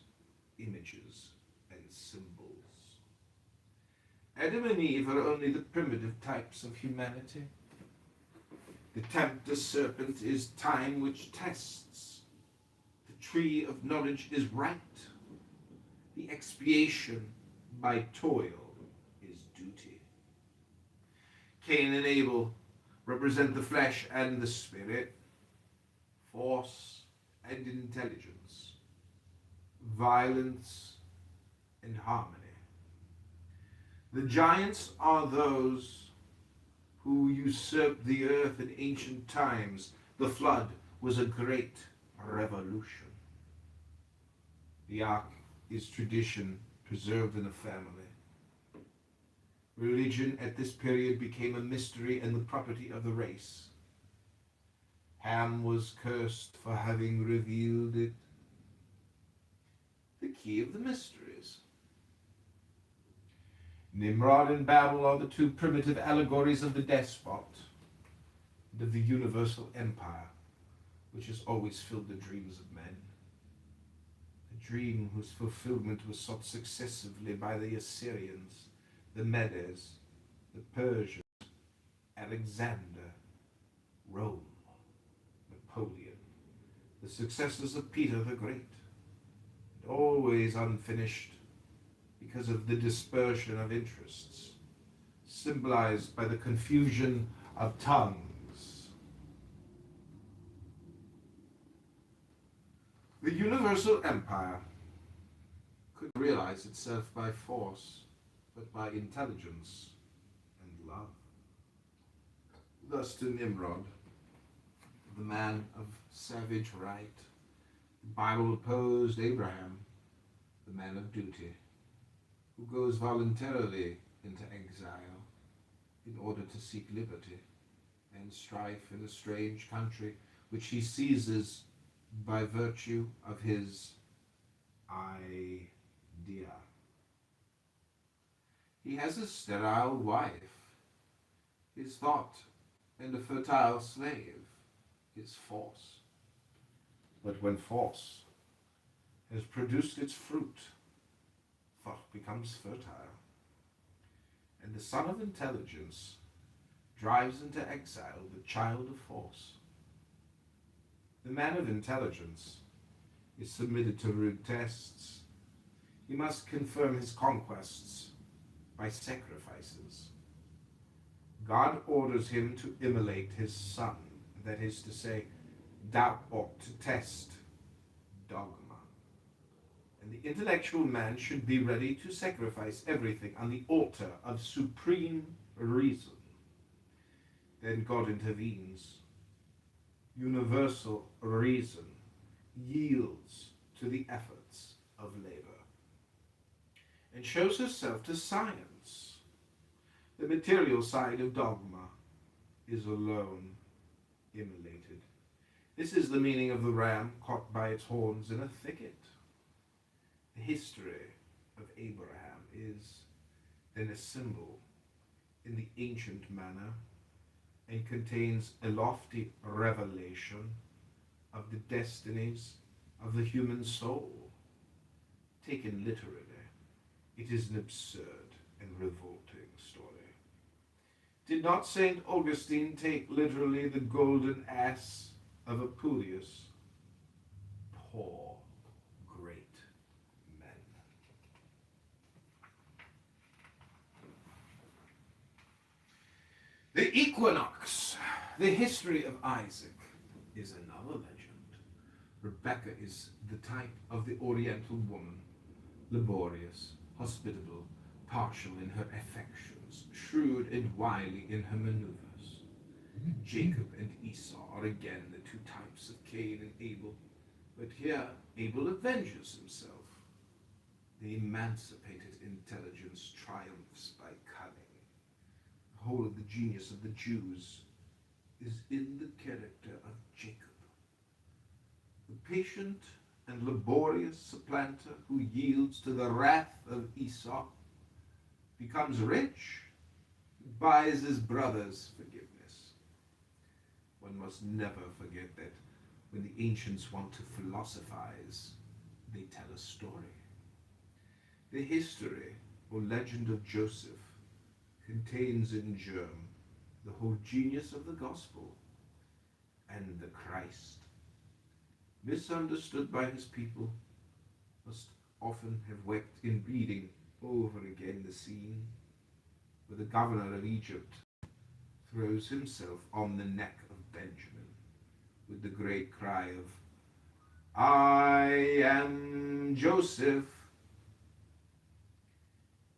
images, and symbols. Adam and Eve are only the primitive types of humanity. The tempter serpent is time which tests. The tree of knowledge is right. The expiation by toil is duty. Cain and Abel represent the flesh and the spirit, force and intelligence, violence and harmony. The giants are those who usurped the earth in ancient times. The flood was a great revolution. The ark is tradition preserved in a family. Religion at this period became a mystery and the property of the race. Ham was cursed for having revealed it. The key of the mysteries. Nimrod and Babel are the 2 primitive allegories of the despot and of the universal empire, which has always filled the dreams of men. A dream whose fulfillment was sought successively by the Assyrians, the Medes, the Persians, Alexander, Rome, Napoleon, the successors of Peter the Great, and always unfinished because of the dispersion of interests, symbolized by the confusion of tongues. The universal empire could realize itself by force, but by intelligence and love. Thus to Nimrod, the man of savage right, The Bible opposed Abraham, the man of duty, who goes voluntarily into exile in order to seek liberty and strife in a strange country which he seizes by virtue of his idea. He has a sterile wife, his thought, and a fertile slave, his force. But when force has produced its fruit, thought becomes fertile, and the son of intelligence drives into exile the child of force. The man of intelligence is submitted to rude tests. He must confirm his conquests by sacrifices. God orders him to immolate his son, that is to say, thou ought to test dogma. And the intellectual man should be ready to sacrifice everything on the altar of supreme reason. Then God intervenes. Universal reason yields to the efforts of labor and shows herself to science. The material side of dogma is alone immolated. This is the meaning of the ram caught by its horns in a thicket. The history of Abraham is then a symbol in the ancient manner and contains a lofty revelation of the destinies of the human soul. Taken literally, it is an absurd and revolting story. Did not St. Augustine take literally the golden ass of Apuleius? Poor, great men. The equinox, the history of Isaac, is another legend. Rebecca is the type of the Oriental woman, laborious, hospitable, partial in her affections, shrewd and wily in her maneuvers. Jacob and Esau are again the two types of Cain and Abel, but here Abel avenges himself. The emancipated intelligence triumphs by cunning. The whole of the genius of the Jews is in the character of Jacob. The patient and laborious supplanter who yields to the wrath of Esau becomes rich, buys his brother's forgiveness. One must never forget that when the ancients want to philosophize, they tell a story. The history or legend of Joseph contains in germ the whole genius of the gospel and the Christ. Misunderstood by his people, must often have wept in reading over again the scene where the governor of Egypt throws himself on the neck of Benjamin with the great cry of, "I am Joseph."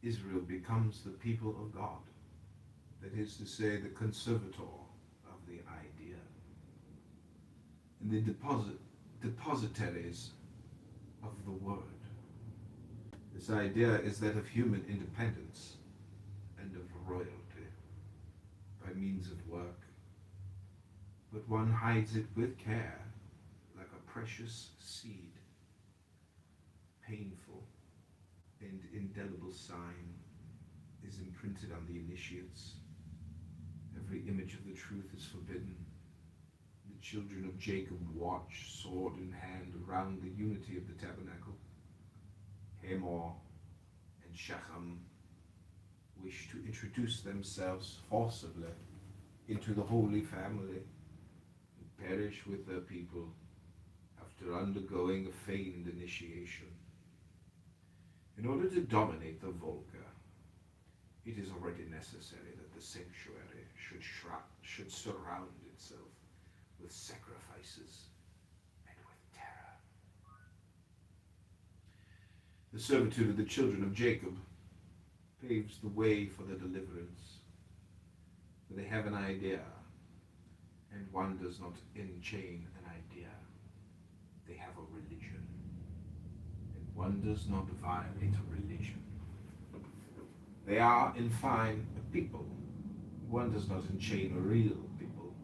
Israel becomes the people of God, that is to say, the conservator of the idea, and the depositaries of the word. This idea is that of human independence and of royalty by means of work, but one hides it with care like a precious seed. Painful and indelible sign is imprinted on the initiates. Every image of the truth is forbidden. The children of Jacob watch, sword in hand, around the unity of the tabernacle. Hamor and Shechem wish to introduce themselves forcibly into the Holy Family and perish with their people after undergoing a feigned initiation. In order to dominate the Volga, it is already necessary that the sanctuary should surround itself with sacrifices and with terror. The servitude of the children of Jacob paves the way for the deliverance, for they have an idea, and one does not enchain an idea. they have a religion. And one does not violate a religion. They are, in fine, a people. One does not enchain a real people.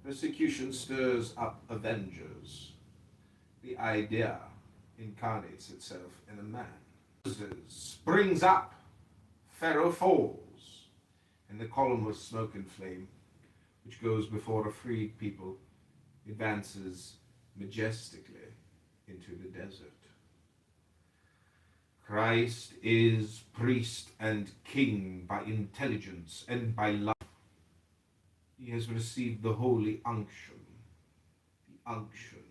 Persecution stirs up avengers. The idea incarnates itself in a man. Springs up, Pharaoh falls, and the column of smoke and flame, which goes before a freed people, advances majestically into the desert. Christ is priest and king by intelligence and by love. He has received the holy unction, the unction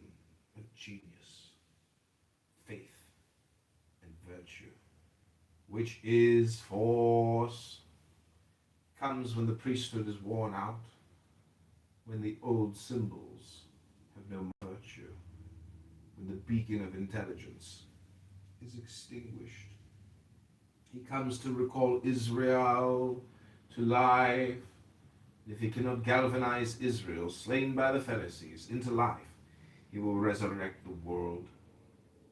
of genius, faith, and virtue, which is force, comes when the priesthood is worn out, when the old symbols have no virtue, when the beacon of intelligence is extinguished. He comes to recall Israel to life. If he cannot galvanize Israel, slain by the Pharisees, into life, he will resurrect the world,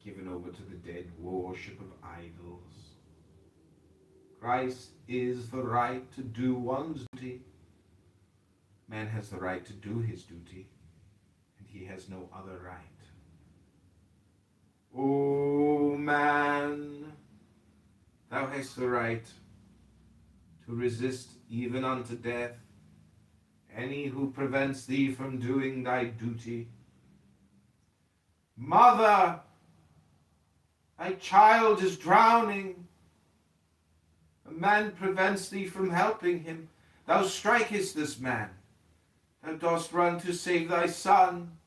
given over to the dead worship of idols. Christ is the right to do one's duty. Man has the right to do his duty, and he has no other right. O man, thou hast the right to resist even unto death any who prevents thee from doing thy duty. Mother, thy child is drowning. A man prevents thee from helping him. Thou strikest this man. Thou dost run to save thy son.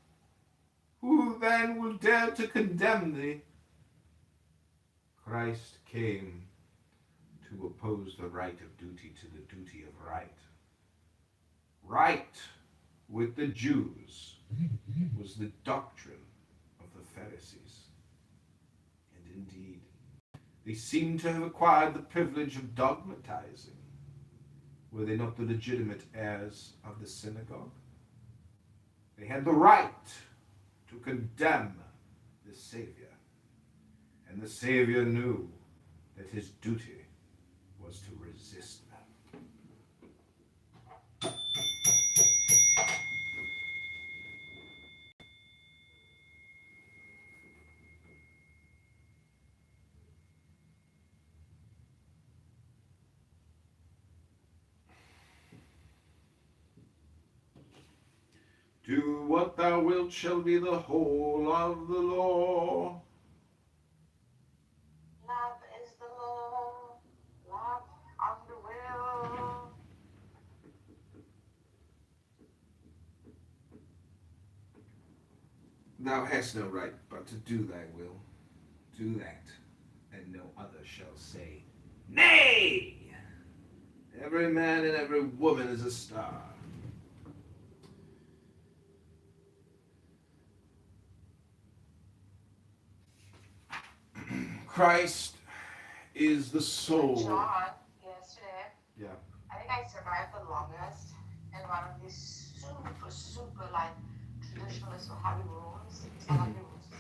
Who then will dare to condemn thee? Christ came to oppose the right of duty to the duty of right. Right with the Jews was the doctrine of the Pharisees. And indeed, they seem to have acquired the privilege of dogmatizing. Were they not the legitimate heirs of the synagogue? They had the right to condemn the Savior. And the Savior knew that his duty was to resist them. Do what thou wilt shall be the whole of the law. Love is the law, love of the will. Thou hast no right but to do thy will. Do that, and no other shall say, nay! Every man and every woman is a star. Christ is the soul. John, yesterday, Yeah. I think I survived the longest in one of these super like traditionalist or heavy rooms. It's not like the rooms.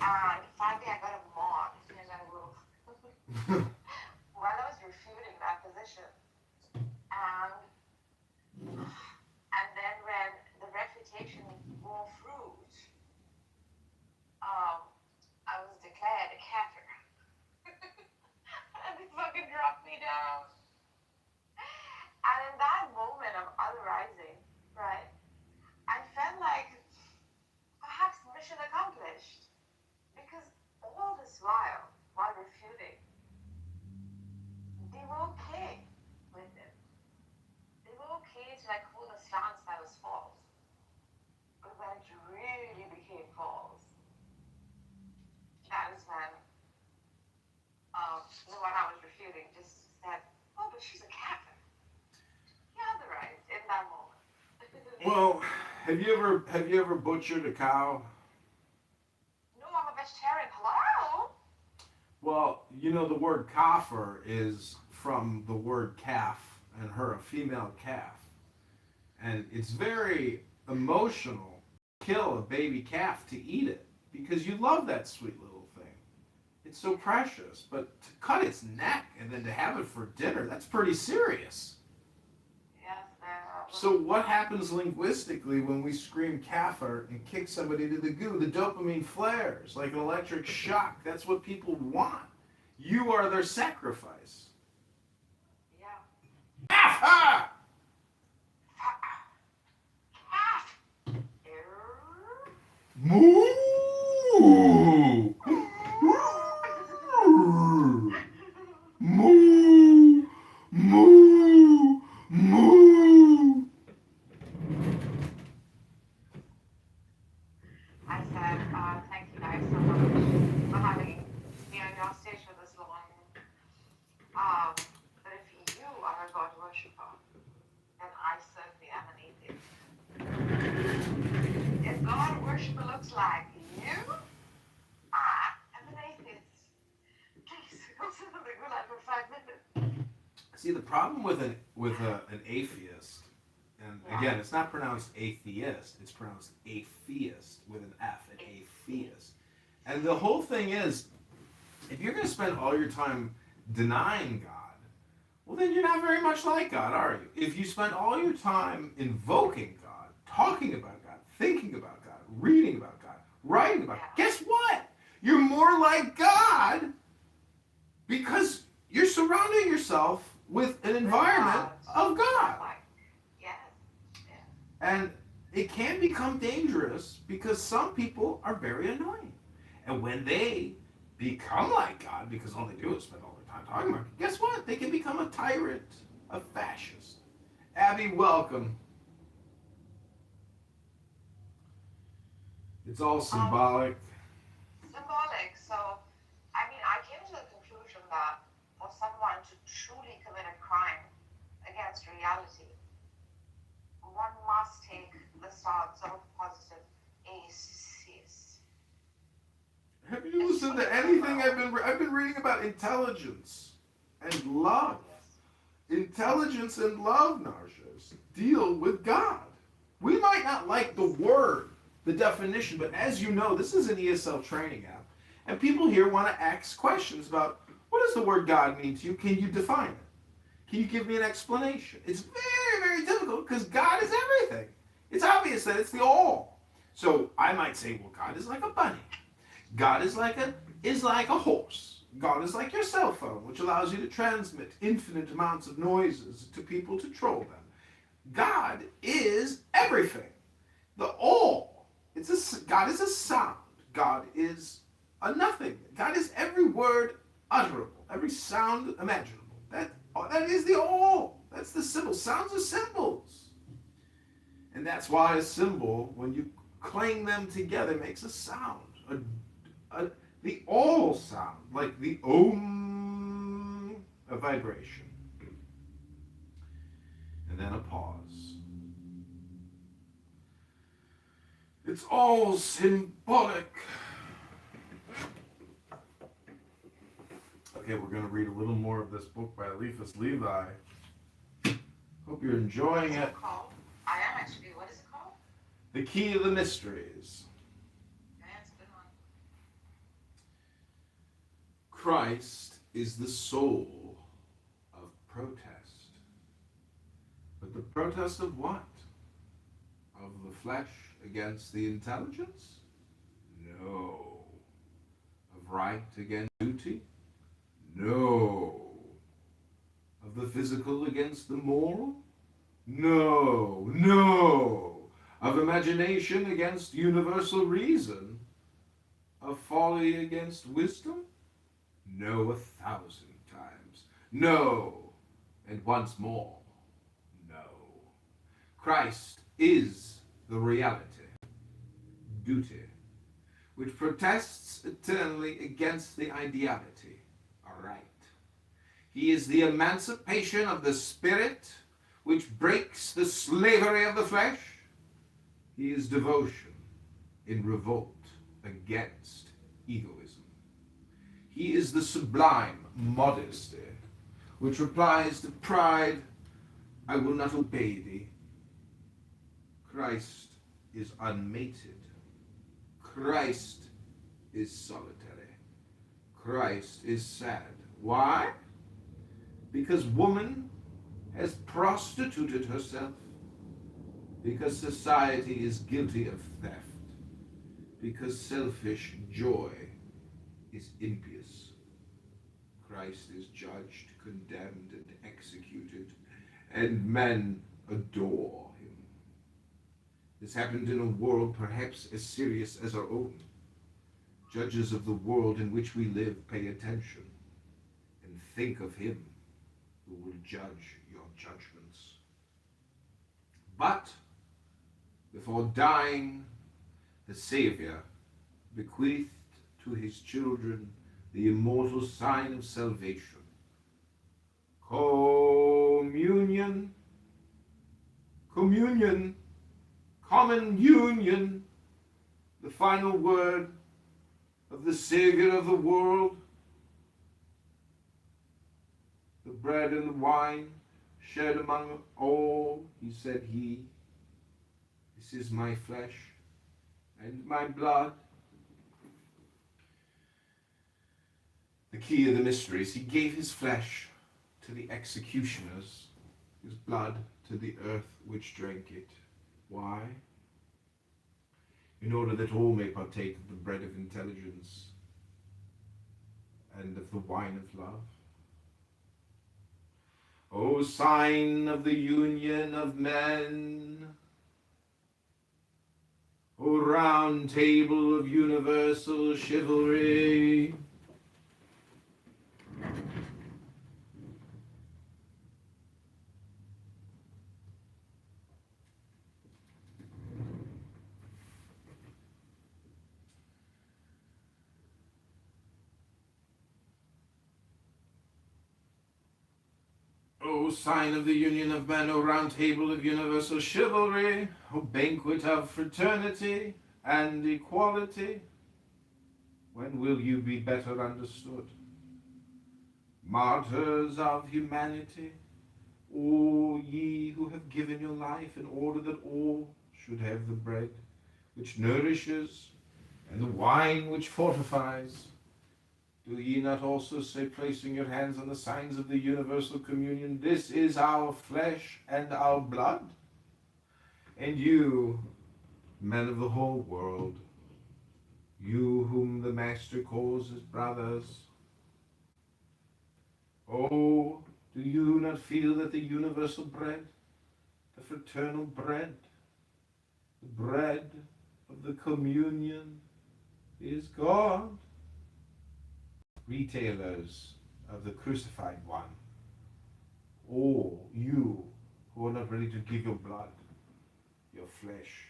And finally I got a mod in my room while I was refuting that position. And then when the refutation bore fruit, I was declared a kafir. And they fucking dropped me down. And in that moment of uprising, right, I felt like perhaps mission accomplished. Because all this while refuting, they were okay with it. They were okay to like hold a stance that was false. But when it really became false, that is when the one I was refuting just said, oh, but she's a Catholic. You have the right in that moment. Well, have you ever butchered a cow? No, I'm a vegetarian. Hello? Well, you know the word kafir is from the word calf, and her a female calf. And it's very emotional kill a baby calf to eat it because you love that sweet little thing. It's so precious. But to cut its neck and then to have it for dinner, that's pretty serious. Yes, So what happens linguistically when we scream kafir and kick somebody to the goo? The dopamine flares like an electric shock. That's what people want. You are their sacrifice. yeah. Kafir! Moo! Moo! Moo! Moo! I said, thank you guys so much for having me on your stage for this long. But if you are a God worshiper, then I certainly am an atheist. If God worshiper looks like you, I am an atheist. Please, go sit in the gulag for 5 minutes. See, the problem with an atheist, and again, it's not pronounced atheist, it's pronounced atheist with an F, an atheist. And the whole thing is, if you're going to spend all your time denying God, well, then you're not very much like God, are you? If you spend all your time invoking God, talking about God, thinking about God, reading about God, writing about God, guess what? You're more like God because you're surrounding yourself with an environment of God. Yes. And it can become dangerous because some people are very annoying. And when they become like God, because all they do is spend all their time talking about it, guess what? They can become a tyrant, a fascist. Abby, welcome. It's all symbolic. Symbolic. So, I mean, I came to the conclusion that for someone to truly commit a crime against reality, one must take the stance of positive atheist. Have you listened to anything I've been reading about intelligence and love? Intelligence and love, Narjas, deal with God. We might not like the word, the definition, but as you know, this is an ESL training app, and people here want to ask questions about what does the word God mean to you? Can you define it? Can you give me an explanation? It's very, very difficult because God is everything. It's obvious that it's the all. So I might say, well, God is like a bunny. God is like a horse. God is like your cell phone, which allows you to transmit infinite amounts of noises to people to troll them. God is everything. The all. God is a sound. God is a nothing. God is every word utterable, every sound imaginable. That is the all. That's the symbol. Sounds are symbols. And that's why a symbol, when you clang them together, makes a sound. The all sound, like the om, a vibration. And then a pause. It's all symbolic. Okay, we're going to read a little more of this book by Eliphas Levi. Hope you're enjoying it. I am actually. What is it called? The Key of the Mysteries. Yeah, it's a good one. Christ is the soul of protest. But the protest of what? Of the flesh against the intelligence? No. Of right against duty? No. Of the physical against the moral? No. No. Of imagination against universal reason? Of folly against wisdom? No, 1,000 times. No. And once more, no. Christ is the reality, duty, which protests eternally against the ideality, right. He is the emancipation of the spirit, which breaks the slavery of the flesh. He is devotion in revolt against egoism. He is the sublime modesty, which replies to pride, I will not obey thee. Christ is unmated. Christ is solitary. Christ is sad. Why? Because woman has prostituted herself. Because society is guilty of theft. Because selfish joy is impious. Christ is judged, condemned, and executed, and men adore him. This happened in a world perhaps as serious as our own. Judges of the world in which we live, pay attention and think of him who will judge your judgments. But before dying, the Savior bequeathed to his children the immortal sign of salvation. Communion, communion, common union, the final word of the Savior of the world. The bread and the wine shared among all, he said this is my flesh and my blood. The key of the mysteries, he gave his flesh to the executioners, his blood to the earth which drank it. Why? In order that all may partake of the bread of intelligence and of the wine of love. O sign of the union of men, O round table of universal chivalry, O sign of the union of men, O round table of universal chivalry, O banquet of fraternity and equality, when will you be better understood? Martyrs of humanity, O ye who have given your life in order that all should have the bread which nourishes and the wine which fortifies, do ye not also say, placing your hands on the signs of the universal communion, this is our flesh and our blood? And you, men of the whole world, you whom the Master calls his brothers, oh, do you not feel that the universal bread, the fraternal bread, the bread of the communion is God? Retailers of the crucified one, all you who are not ready to give your blood, your flesh,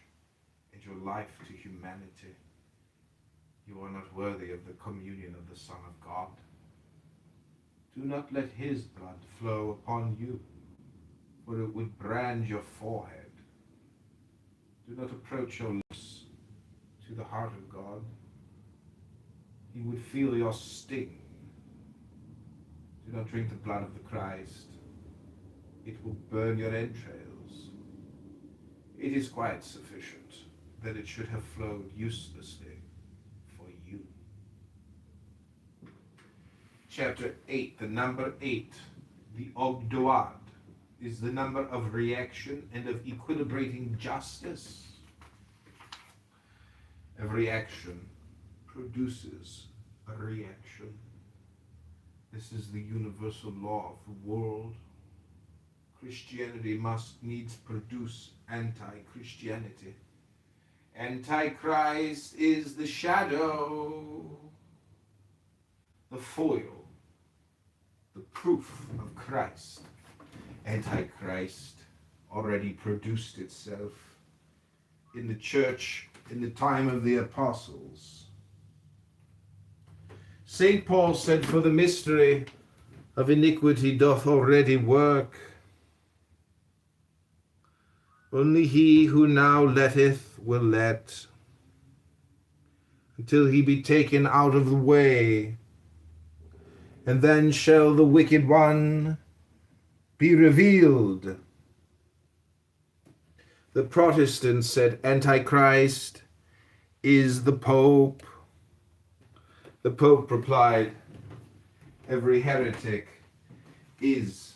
and your life to humanity, you are not worthy of the communion of the Son of God. Do not let his blood flow upon you, for it would brand your forehead. Do not approach your lips to the heart of God. He would feel your sting. Do not drink the blood of the Christ. It will burn your entrails. It is quite sufficient that it should have flowed uselessly for you. Chapter 8, the number 8, the Ogdoad, is the number of reaction and of equilibrating justice. Every action produces a reaction. This is the universal law of the world. Christianity must needs produce anti-Christianity. Antichrist is the shadow, the foil, the proof of Christ. Antichrist already produced itself in the church in the time of the apostles. St. Paul said, for the mystery of iniquity doth already work. Only he who now letteth will let, until he be taken out of the way. And then shall the wicked one be revealed, The Protestants said Antichrist is the Pope. The Pope replied, every heretic is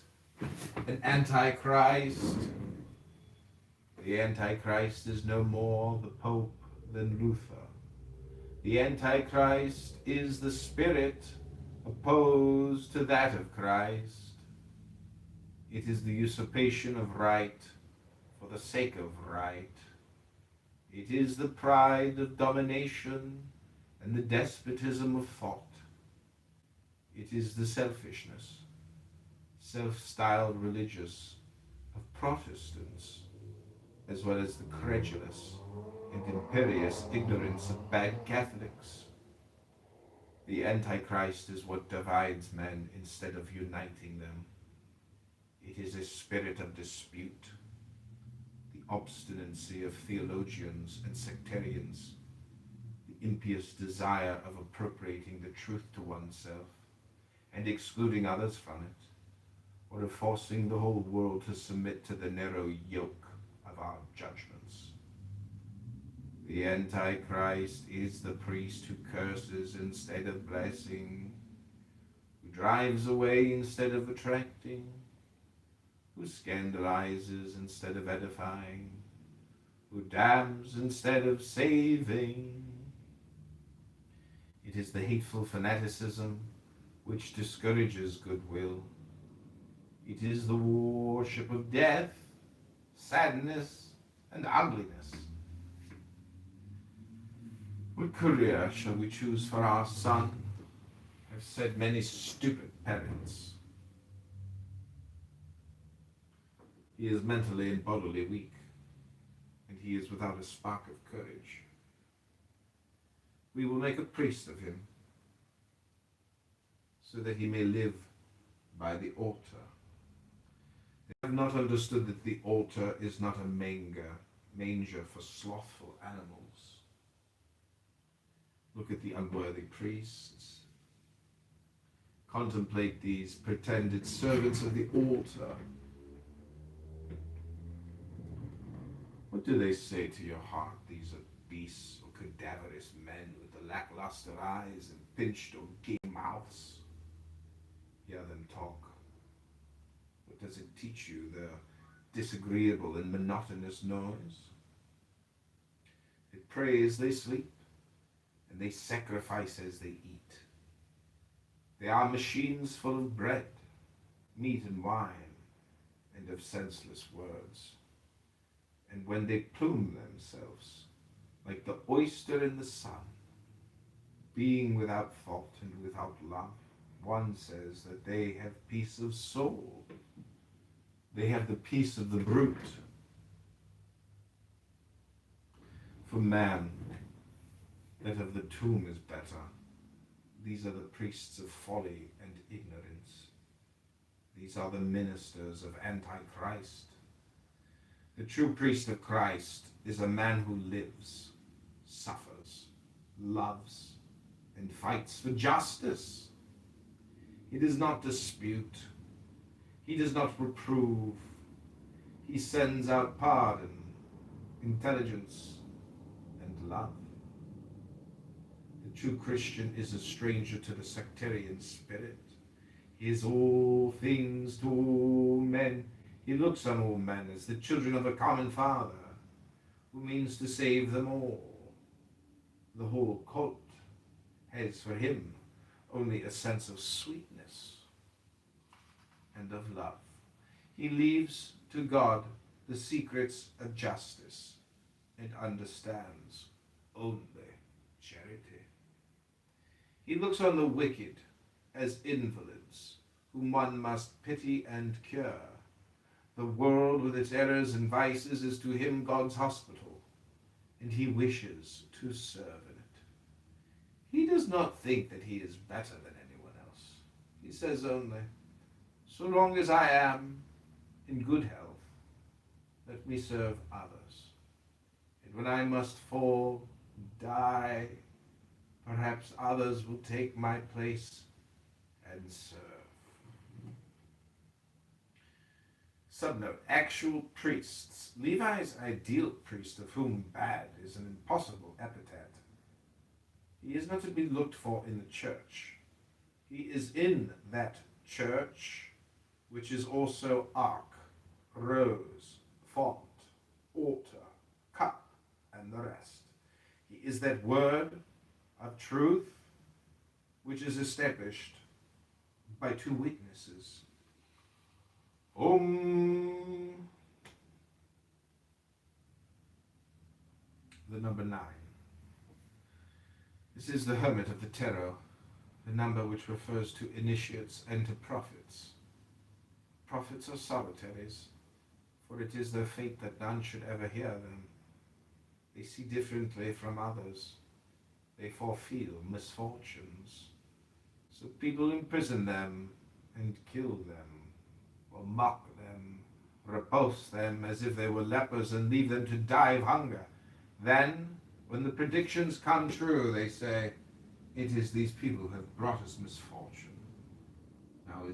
an Antichrist. The Antichrist is no more the Pope than Luther. The Antichrist is the spirit opposed to that of Christ. It is the usurpation of right for the sake of right. It is the pride of domination and the despotism of thought. It is the selfishness, self-styled religious of Protestants, as well as the credulous and imperious ignorance of bad Catholics. The Antichrist is what divides men instead of uniting them. It is a spirit of dispute, the obstinacy of theologians and sectarians, the impious desire of appropriating the truth to oneself and excluding others from it, or of forcing the whole world to submit to the narrow yoke of our judgments. The Antichrist is the priest who curses instead of blessing, who drives away instead of attracting, who scandalizes instead of edifying, who damns instead of saving. It is the hateful fanaticism which discourages goodwill. It is the worship of death, sadness, and ugliness. What career shall we choose for our son? Have said many stupid parents. He is mentally and bodily weak, and he is without a spark of courage. We will make a priest of him, so that he may live by the altar. They have not understood that the altar is not a manger for slothful animals. Look at the unworthy priests. Contemplate these pretended servants of the altar. What do they say to your heart, these obese or cadaverous men with the lackluster eyes and pinched or gay mouths? Hear them talk. What does it teach you, their disagreeable and monotonous noise? They pray as they sleep, and they sacrifice as they eat. They are machines full of bread, meat and wine, and of senseless words. And when they plume themselves, like the oyster in the sun, being without fault and without love, one says that they have peace of soul. They have the peace of the brute. For man, that of the tomb is better. These are the priests of folly and ignorance. These are the ministers of Antichrist. The true priest of Christ is a man who lives, suffers, loves, and fights for justice. He does not dispute. He does not reprove. He sends out pardon, intelligence, and love. The true Christian is a stranger to the sectarian spirit. He is all things to all men. He looks on all men as the children of a common Father, who means to save them all. The whole cult has for him only a sense of sweetness and of love. He leaves to God the secrets of justice and understands only charity. He looks on the wicked as invalids whom one must pity and cure. The world with its errors and vices is to him God's hospital, and he wishes to serve in it. He does not think that he is better than anyone else. He says only, so long as I am in good health, let me serve others. And when I must fall, die, perhaps others will take my place and serve. Subnote, actual priests. Levi's ideal priest, of whom bad is an impossible epithet. He is not to be looked for in the church. He is in that church, which is also ark, rose, font, altar, cup, and the rest. He is that word of truth, which is established by two witnesses. The number 9. This is the hermit of the tarot, the number which refers to initiates and to prophets. Prophets are solitaries, for it is their fate that none should ever hear them. They see differently from others. They forefeel misfortunes. So people imprison them and kill them, or mock them, repulse them as if they were lepers and leave them to die of hunger. Then, when the predictions come true, they say, it is these people who have brought us misfortune. Now,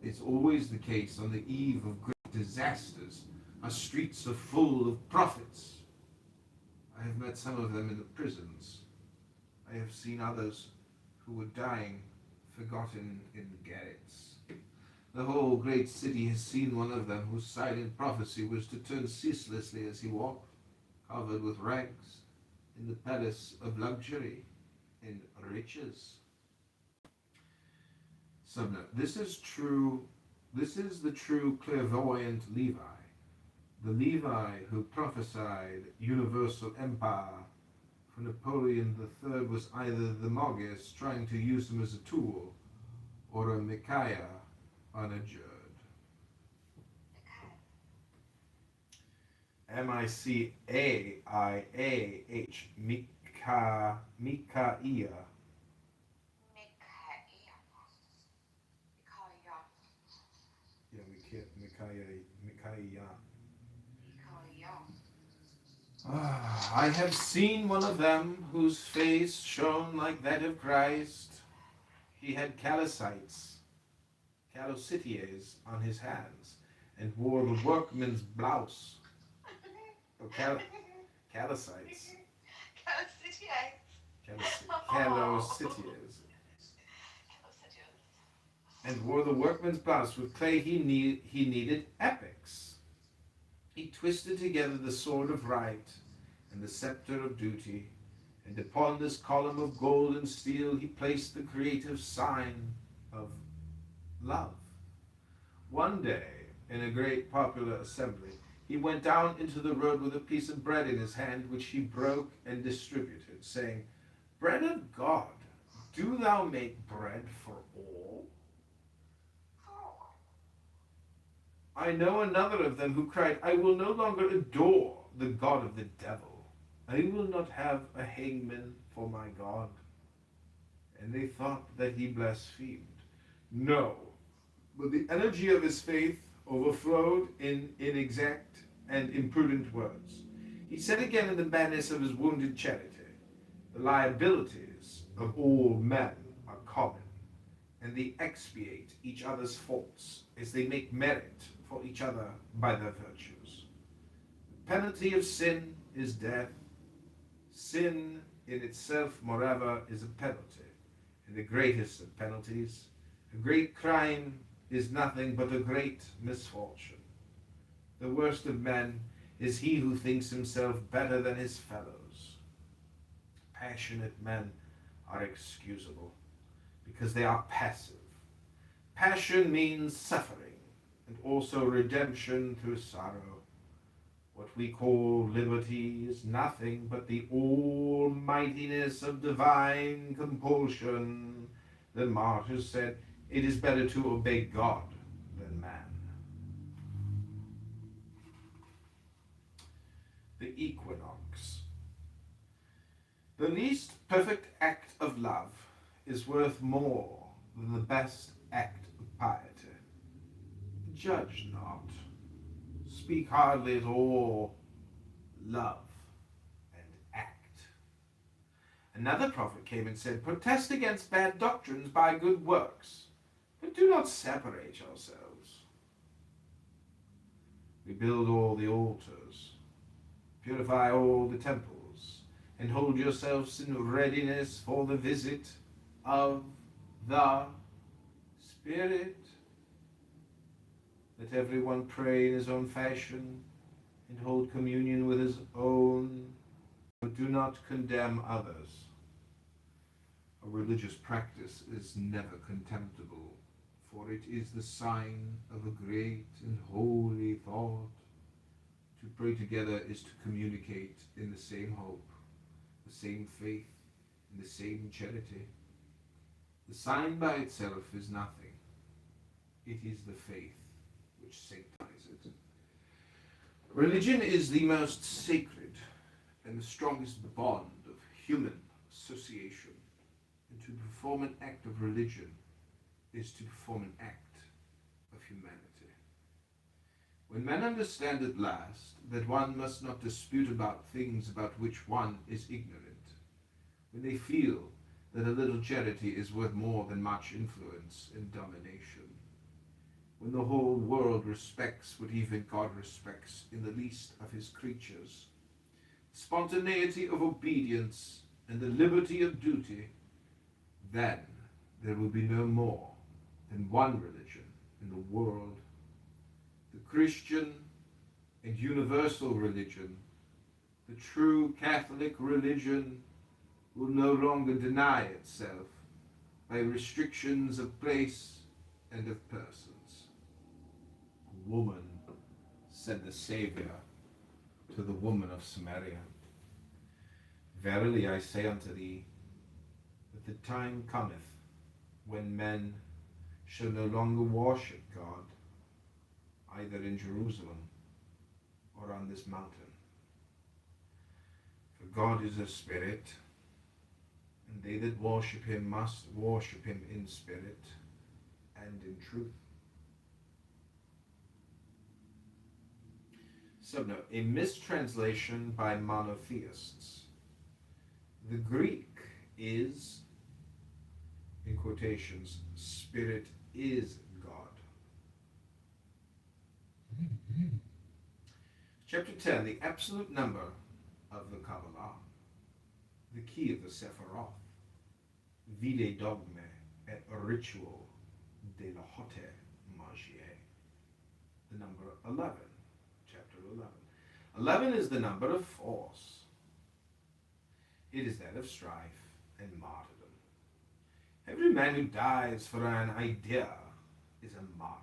it's always the case on the eve of great disasters. Our streets are full of prophets. I have met some of them in the prisons. I have seen others who were dying, forgotten in garrets. The whole great city has seen one of them whose silent prophecy was to turn ceaselessly as he walked, covered with rags, in the palace of luxury and riches. Subnote, this is the true clairvoyant Levi, the Levi who prophesied universal empire for Napoleon III was either the Magus trying to use him as a tool, or a Micaiah unadjured. Micaiah. Micaiah. Yeah, Micaiah. I have seen one of them whose face shone like that of Christ. He had calicites on his hands, and wore the workman's blouse. Oh, calicites. Calocitias. And wore the workman's blouse. With clay he needed epics. He twisted together the sword of right and the scepter of duty, and upon this column of gold and steel he placed the creative sign of love. One day, in a great popular assembly, he went down into the road with a piece of bread in his hand, which he broke and distributed, saying, "Bread of God, do thou make bread for all?" I know another of them who cried, "I will no longer adore the God of the devil. I will not have a hangman for my God." And they thought that he blasphemed. No, but the energy of his faith overflowed in inexact and imprudent words. He said again in the madness of his wounded charity, "The liabilities of all men are common, and they expiate each other's faults as they make merit for each other by their virtues. The penalty of sin is death. Sin in itself, moreover, is a penalty, and the greatest of penalties. A great crime is nothing but a great misfortune. The worst of men is he who thinks himself better than his fellows. Passionate men are excusable because they are passive. Passion means suffering, and also redemption through sorrow. What we call liberty is nothing but the almightiness of divine compulsion. The martyrs said, it is better to obey God than man. The equinox. The least perfect act of love is worth more than the best act of piety. Judge not, speak hardly at all, love and act. Another prophet came and said, protest against bad doctrines by good works, but do not separate yourselves. Rebuild all the altars, purify all the temples, and hold yourselves in readiness for the visit of the Spirit. Let everyone pray in his own fashion and hold communion with his own, but do not condemn others. A religious practice is never contemptible, for it is the sign of a great and holy thought. To pray together is to communicate in the same hope, the same faith, and the same charity. The sign by itself is nothing. It is the faith which sanctifies it. Religion is the most sacred and the strongest bond of human association, and to perform an act of religion is to perform an act of humanity. When men understand at last that one must not dispute about things about which one is ignorant, when they feel that a little charity is worth more than much influence and domination, when the whole world respects what even God respects in the least of his creatures, spontaneity of obedience and the liberty of duty, then there will be no more than one religion in the world. The Christian and universal religion, the true Catholic religion, will no longer deny itself by restrictions of place and of persons. Woman, said the Savior to the woman of Samaria, verily I say unto thee, that the time cometh when men shall no longer worship God, either in Jerusalem or on this mountain. For God is a spirit, and they that worship him must worship him in spirit and in truth. So no, a mistranslation by monotheists. The Greek is, in quotations, spirit is God. Chapter 10, the absolute number of the Kabbalah, the key of the Sephiroth, vide dogme et ritual de la hote magie, the number 11, chapter 11. 11 is the number of force. It is that of strife and martyrdom. Every man who dies for an idea is a martyr.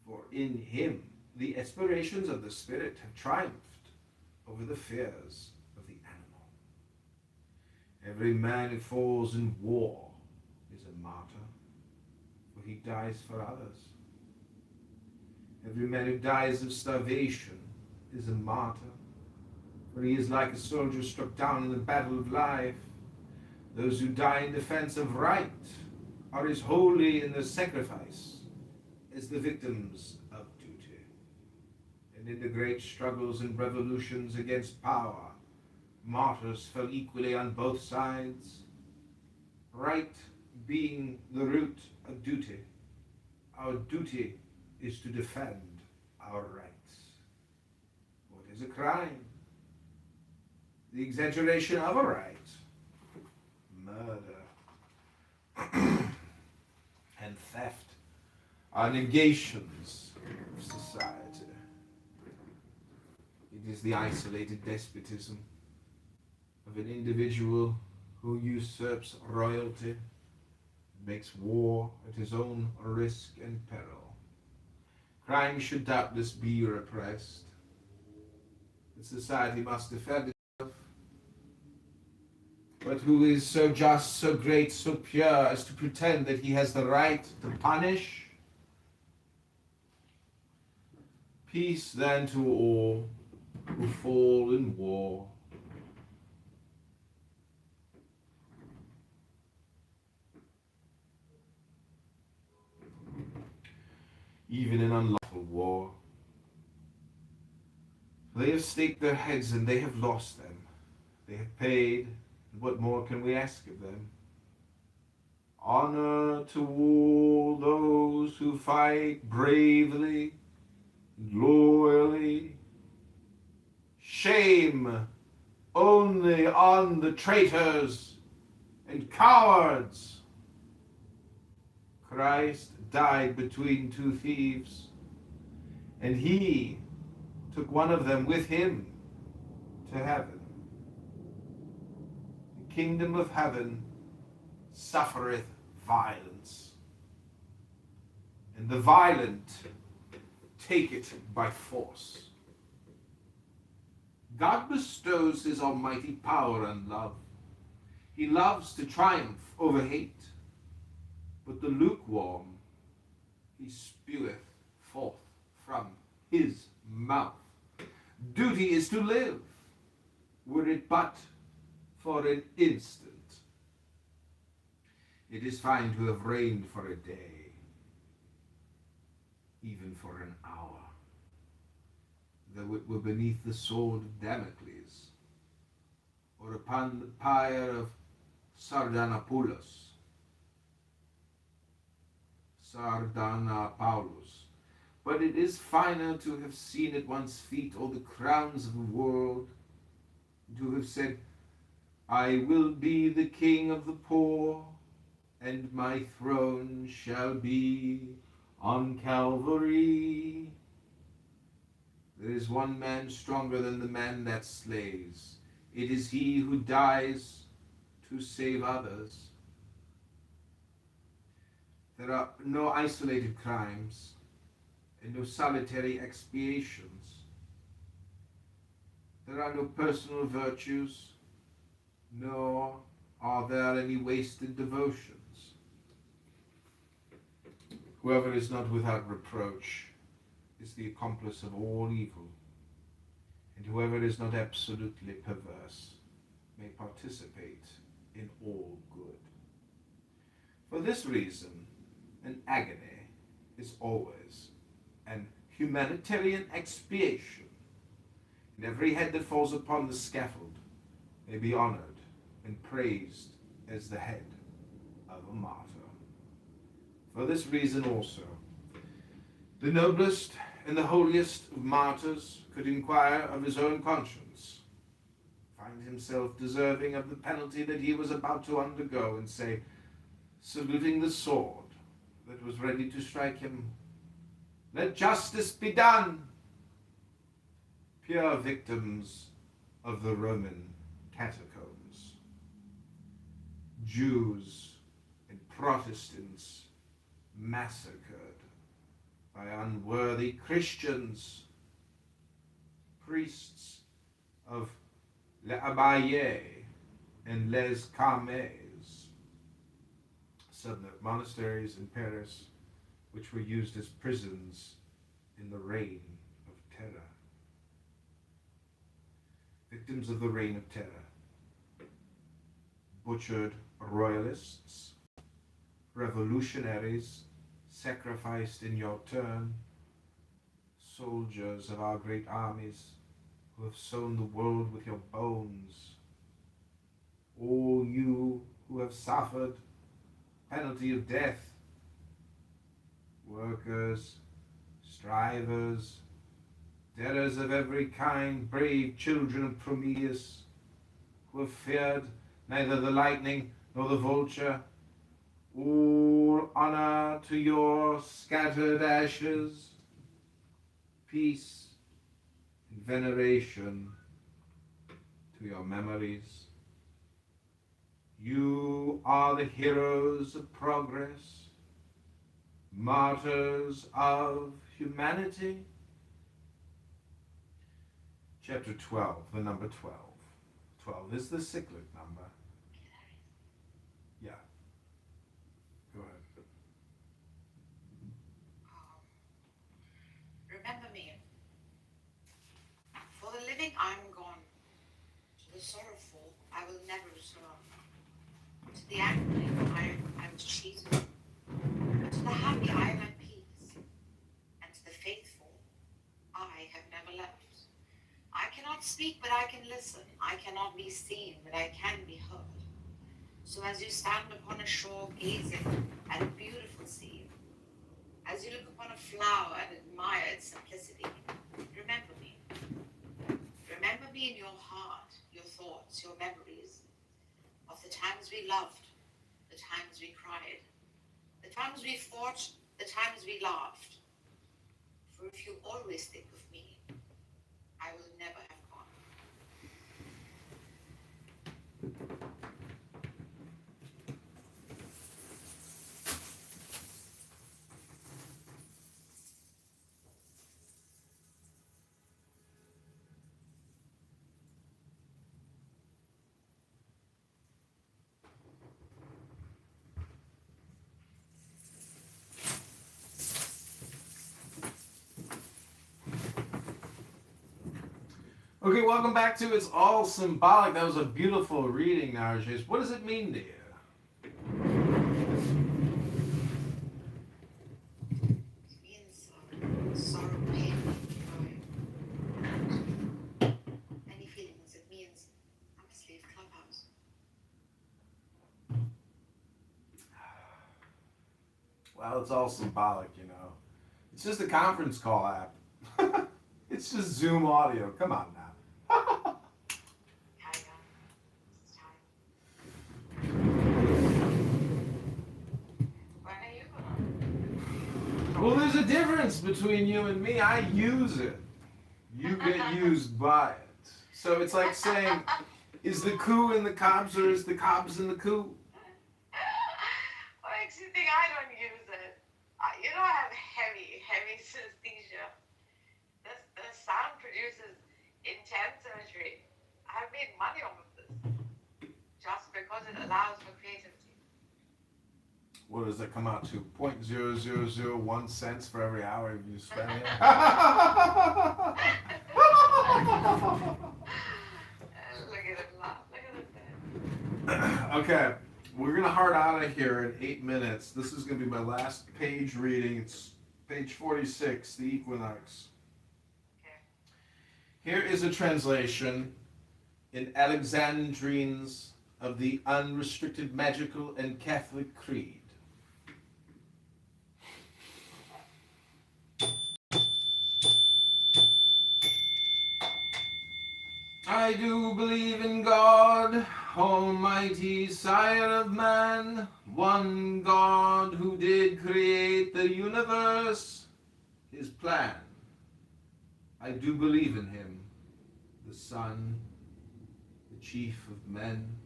For in him the aspirations of the spirit have triumphed over the fears of the animal. Every man who falls in war is a martyr, for he dies for others. Every man who dies of starvation is a martyr, for he is like a soldier struck down in the battle of life. Those who die in defense of right are as holy in their sacrifice as the victims of duty. And in the great struggles and revolutions against power, martyrs fell equally on both sides. Right being the root of duty, our duty is to defend our rights. What is a crime? The exaggeration of a right. Murder and theft are negations of society. It is the isolated despotism of an individual who usurps royalty, makes war at his own risk and peril. Crime should doubtless be repressed, but society must defend itself. But who is so just, so great, so pure as to pretend that he has the right to punish? Peace then to all who fall in war. Even in unlawful war. They have staked their heads and they have lost them. They have paid, and what more can we ask of them? Honor to all those who fight bravely loyally. Shame only on the traitors and cowards. Christ died between two thieves, and he took one of them with him to heaven. The kingdom of heaven suffereth violence, and the violent take it by force. God bestows his almighty power and love. He loves to triumph over hate, but the lukewarm he speweth forth from his mouth. Duty is to live, were it but for an instant. It is fine to have reigned for a day, even for an hour, though it were beneath the sword of Damocles, or upon the pyre of Sardanapalus. But it is finer to have seen at one's feet all the crowns of the world, to have said, I will be the king of the poor, and my throne shall be on Calvary. There is one man stronger than the man that slays. It is he who dies to save others. There are no isolated crimes and no solitary expiations. There are no personal virtues, nor are there any wasted devotions. Whoever is not without reproach is the accomplice of all evil, and whoever is not absolutely perverse may participate in all good. For this reason, an agony is always an humanitarian expiation, and every head that falls upon the scaffold may be honored and praised as the head of a martyr. For this reason also, the noblest and the holiest of martyrs could inquire of his own conscience, find himself deserving of the penalty that he was about to undergo, and say, saluting the sword that was ready to strike him, let justice be done. Pure victims of the Roman catacombs, Jews and Protestants massacred by unworthy Christians, priests of Les Abayers and Les Carmes, Southern monasteries in Paris, which were used as prisons in the reign of terror. Victims of the reign of terror, butchered royalists, revolutionaries sacrificed in your turn, soldiers of our great armies who have sown the world with your bones, all you who have suffered penalty of death, workers, strivers, debtors of every kind, brave children of Prometheus, who have feared neither the lightning nor the vulture, all honor to your scattered ashes, peace and veneration to your memories. You are the heroes of progress, martyrs of humanity. Chapter 12, the number 12. 12 is the cyclic number. Yeah. Go ahead. Remember me. For the living I'm gone. To the sorrowful I will never return. To the angry I was cheated. To the happy I am at peace. And to the faithful I have never left. I cannot speak, but I can listen. I cannot be seen, but I can be heard. So as you stand upon a shore gazing at a beautiful sea, as you look upon a flower and admire its simplicity, me in your heart, your thoughts, your memories of the times we loved, the times we cried, the times we fought, the times we laughed. For if you always think of me, I will never have gone. Okay, welcome back to It's All Symbolic. That was a beautiful reading, Narges. What does it mean to you? It means sorrow, pain, joy. Any feelings. It means I must leave Clubhouse. Well, it's all symbolic, you know. It's just a conference call app. It's just Zoom audio. Come on now. It's time. When are you gonna? Well, there's a difference between you and me. I use it. You get used by it. So it's like saying, is the coup in the cops or is the cops in the coup? What makes you think I don't use it? You know, I have heavy synesthesia. The sound produces intense imagery. I've made money off of this just because it allows for creativity. What does that come out to? 0.0001 cents for every hour you spend here? Look at him laugh. Look at him there. Okay, we're gonna hard out of here in 8 minutes. This is gonna be my last page reading. It's page 46, the equinox. Okay. Here is a translation in Alexandrines of the Unrestricted Magical and Catholic Creed. I do believe in God, Almighty Sire of man, one God who did create the universe, his plan. I do believe in him, the Son, the chief of men,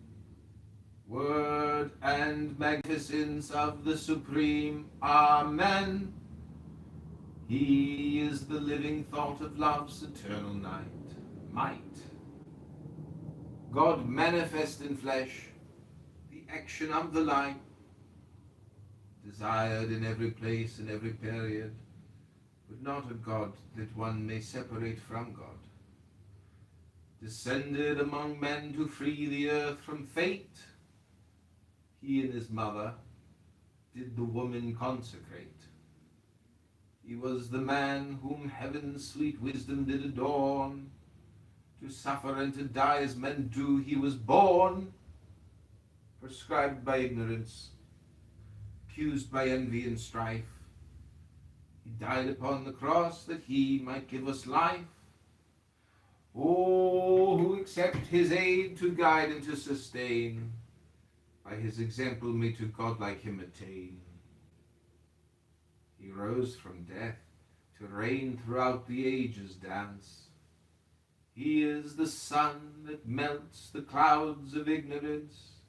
word and magnificence of the Supreme. Amen. He is the living thought of love's eternal might. God manifest in flesh, the action of the light, desired in every place and every period, but not a God that one may separate from God. Descended among men to free the earth from fate, he and his mother did the woman consecrate. He was the man whom heaven's sweet wisdom did adorn. To suffer and to die as men do, he was born, prescribed by ignorance, accused by envy and strife. He died upon the cross that he might give us life. Oh, who accept his aid to guide and to sustain, by his example may to God like him attain. He rose from death to reign throughout the ages dance. He is the sun that melts the clouds of ignorance.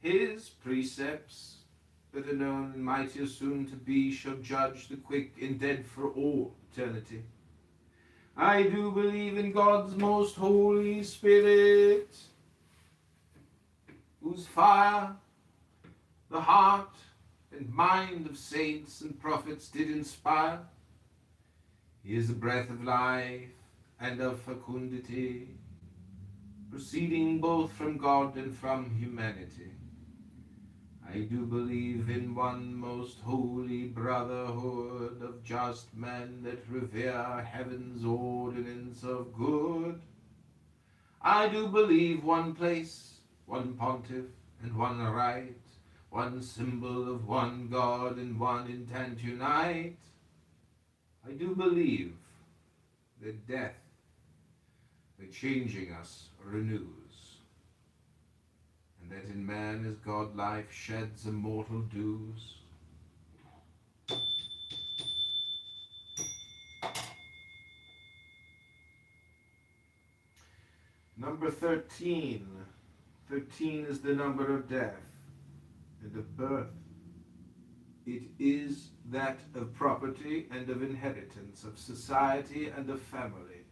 His precepts, that are known and mightier soon to be, shall judge the quick and dead for all eternity. I do believe in God's most holy Spirit, whose fire the heart and mind of saints and prophets did inspire. He is the breath of life and of fecundity, proceeding both from God and from humanity. I do believe in one most holy brotherhood of just men that revere heaven's ordinance of good. I do believe one place, one pontiff, and one rite, one symbol of one God and one intent unite. I do believe that death the changing us renews, and that in man as God life sheds immortal dews. Number 13. 13 is the number of death and of birth. It is that of property and of inheritance, of society and of family,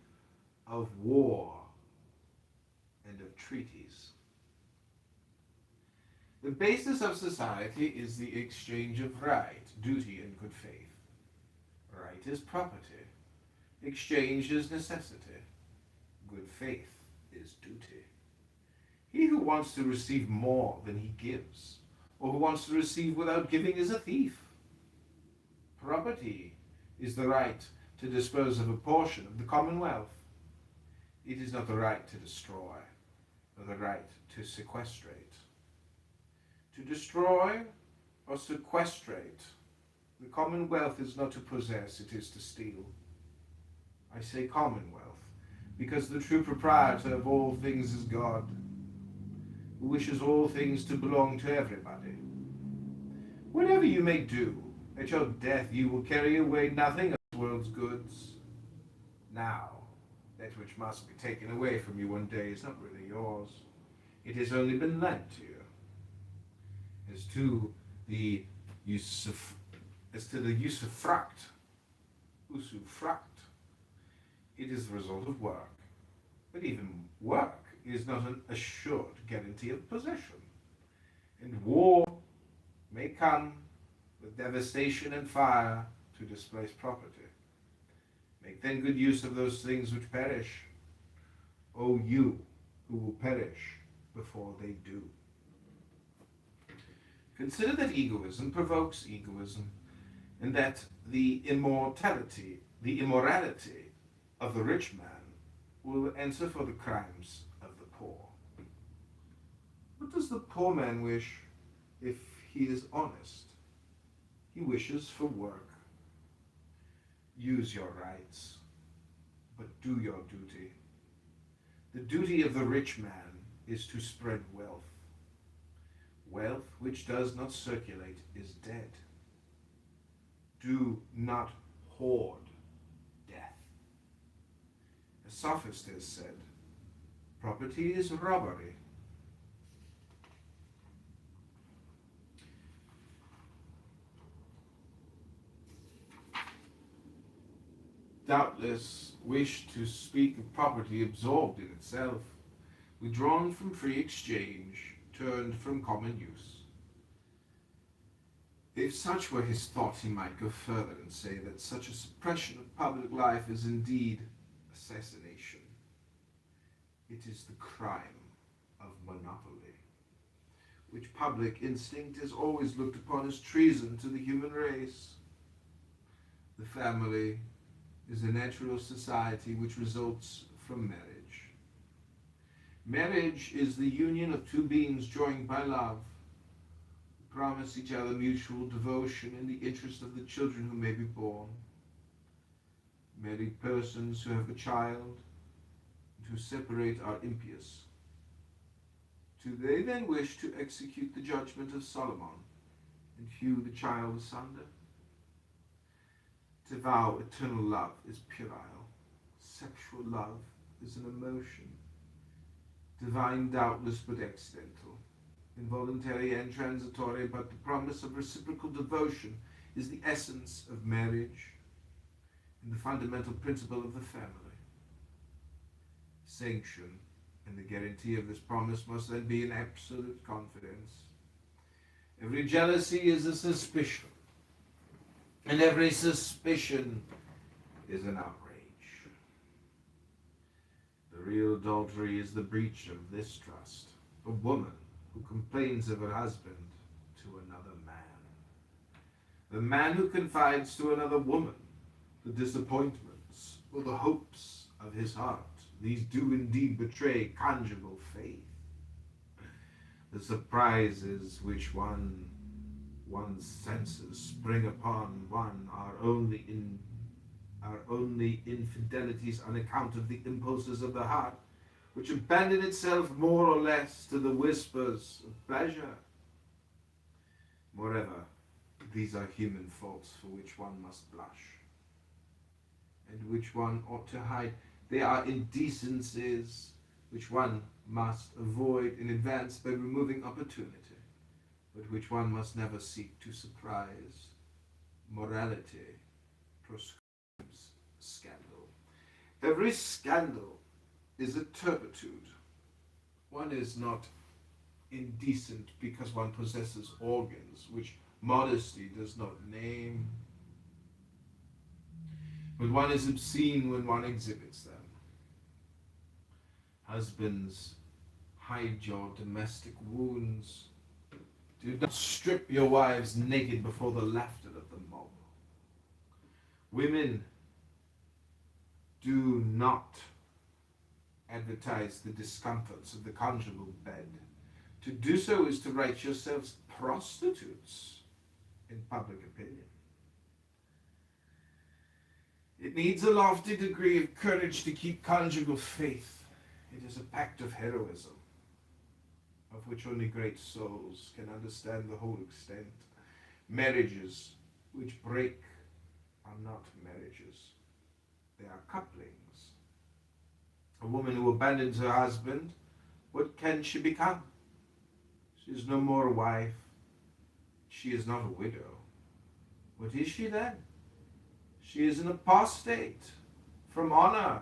of war and of treaties. The basis of society is the exchange of right, duty, and good faith. Right is property. Exchange is necessity. Good faith is duty. He who wants to receive more than he gives, or who wants to receive without giving, is a thief. Property is the right to dispose of a portion of the commonwealth. It is not the right to destroy, or the right to sequestrate. To destroy or sequestrate the commonwealth is not to possess, it is to steal. I say commonwealth, because the true proprietor of all things is God, who wishes all things to belong to everybody. Whatever you may do, at your death you will carry away nothing of this world's goods. Now, that which must be taken away from you one day is not really yours. It has only been lent to you. As to the usufruct, it is the result of work. But even work is not an assured guarantee of possession. And war may come with devastation and fire to displace property. Make then good use of those things which perish, O you who will perish before they do. Consider that egoism provokes egoism, and that the immorality of the rich man will answer for the crimes of the poor. What does the poor man wish if he is honest? He wishes for work. Use your rights, but do your duty. The duty of the rich man is to spread wealth. Wealth which does not circulate is dead. Do not hoard death. A sophist has said, property is robbery. Doubtless wish to speak of property absorbed in itself, withdrawn from free exchange, turned from common use. If such were his thought, he might go further and say that such a suppression of public life is indeed assassination. It is the crime of monopoly, which public instinct is always looked upon as treason to the human race. The family is a natural society which results from marriage. Marriage is the union of two beings joined by love, who promise each other mutual devotion in the interest of the children who may be born. Married persons who have a child and who separate are impious. Do they then wish to execute the judgment of Solomon and hew the child asunder? To vow eternal love is puerile. Sexual love is an emotion. Divine doubtless but accidental. Involuntary and transitory, but the promise of reciprocal devotion is the essence of marriage and the fundamental principle of the family. Sanction and the guarantee of this promise must then be in absolute confidence. Every jealousy is a suspicion, and every suspicion is an outrage. The real adultery is the breach of this trust. A woman who complains of her husband to another man. The man who confides to another woman the disappointments or the hopes of his heart. These do indeed betray conjugal faith. The surprises which one's senses spring upon one are only are only infidelities on account of the impulses of the heart, which abandon itself more or less to the whispers of pleasure. Moreover, these are human faults for which one must blush, and which one ought to hide. They are indecencies which one must avoid in advance by removing opportunity, but which one must never seek to surprise. Morality proscribes scandal. Every scandal is a turpitude. One is not indecent because one possesses organs which modesty does not name, but one is obscene when one exhibits them. Husbands, hide your domestic wounds. Do not strip your wives naked before the laughter of the mob. Women, do not advertise the discomforts of the conjugal bed. To do so is to write yourselves prostitutes in public opinion. It needs a lofty degree of courage to keep conjugal faith. It is a pact of heroism, of which only great souls can understand the whole extent. Marriages which break are not marriages. They are couplings. A woman who abandons her husband, what can she become? She is no more a wife. She is not a widow. What is she then? She is an apostate from honor,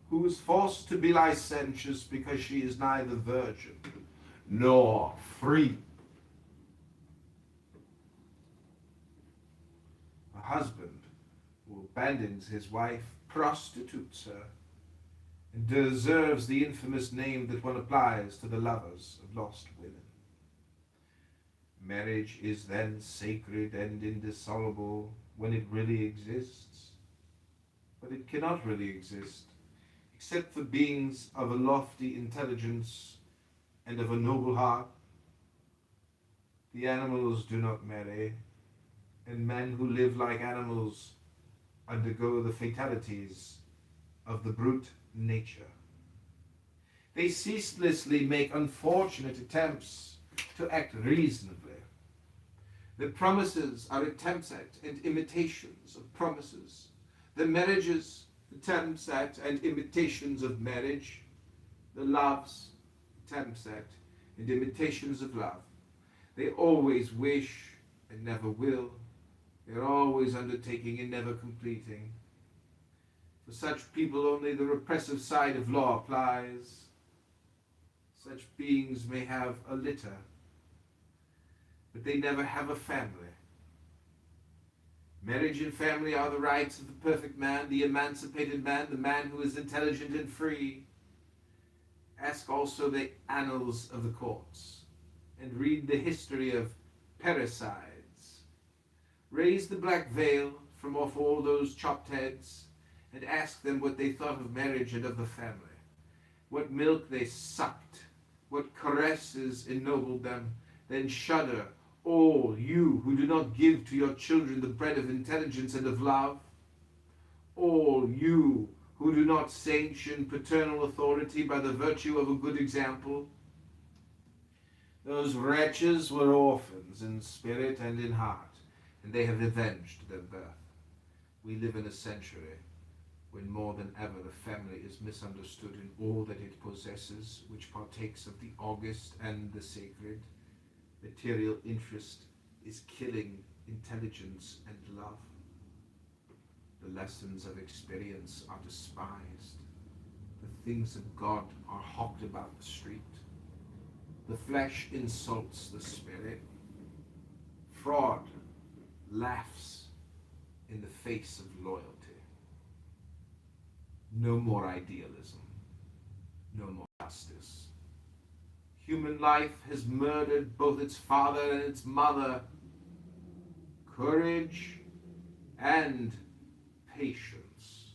who is forced to be licentious because she is neither virgin nor free. A husband who abandons his wife prostitutes her and deserves the infamous name that one applies to the lovers of lost women. Marriage is then sacred and indissoluble when it really exists, but it cannot really exist except for beings of a lofty intelligence and of a noble heart. The animals do not marry, and men who live like animals undergo the fatalities of the brute nature. They ceaselessly make unfortunate attempts to act reasonably. Their promises are attempts at and imitations of promises. Their marriages, attempts at and imitations of marriage. Their loves, attempts at and imitations of love. They always wish and never will. They are always undertaking and never completing. For such people only the repressive side of law applies. Such beings may have a litter, but they never have a family. Marriage and family are the rights of the perfect man, the emancipated man, the man who is intelligent and free. Ask also the annals of the courts, and read the history of parricides. Raise the black veil from off all those chopped heads, and ask them what they thought of marriage and of the family, what milk they sucked, what caresses ennobled them. Then shudder, all you who do not give to your children the bread of intelligence and of love, all you who do not sanction paternal authority by the virtue of a good example. Those wretches were orphans in spirit and in heart, and they have avenged their birth. We live in a century when more than ever the family is misunderstood in all that it possesses, which partakes of the august and the sacred. Material interest is killing intelligence and love. The lessons of experience are despised. The things of God are hawked about the street. The flesh insults the spirit. Fraud laughs in the face of loyalty. No more idealism. No more justice. Human life has murdered both its father and its mother. Courage and patience.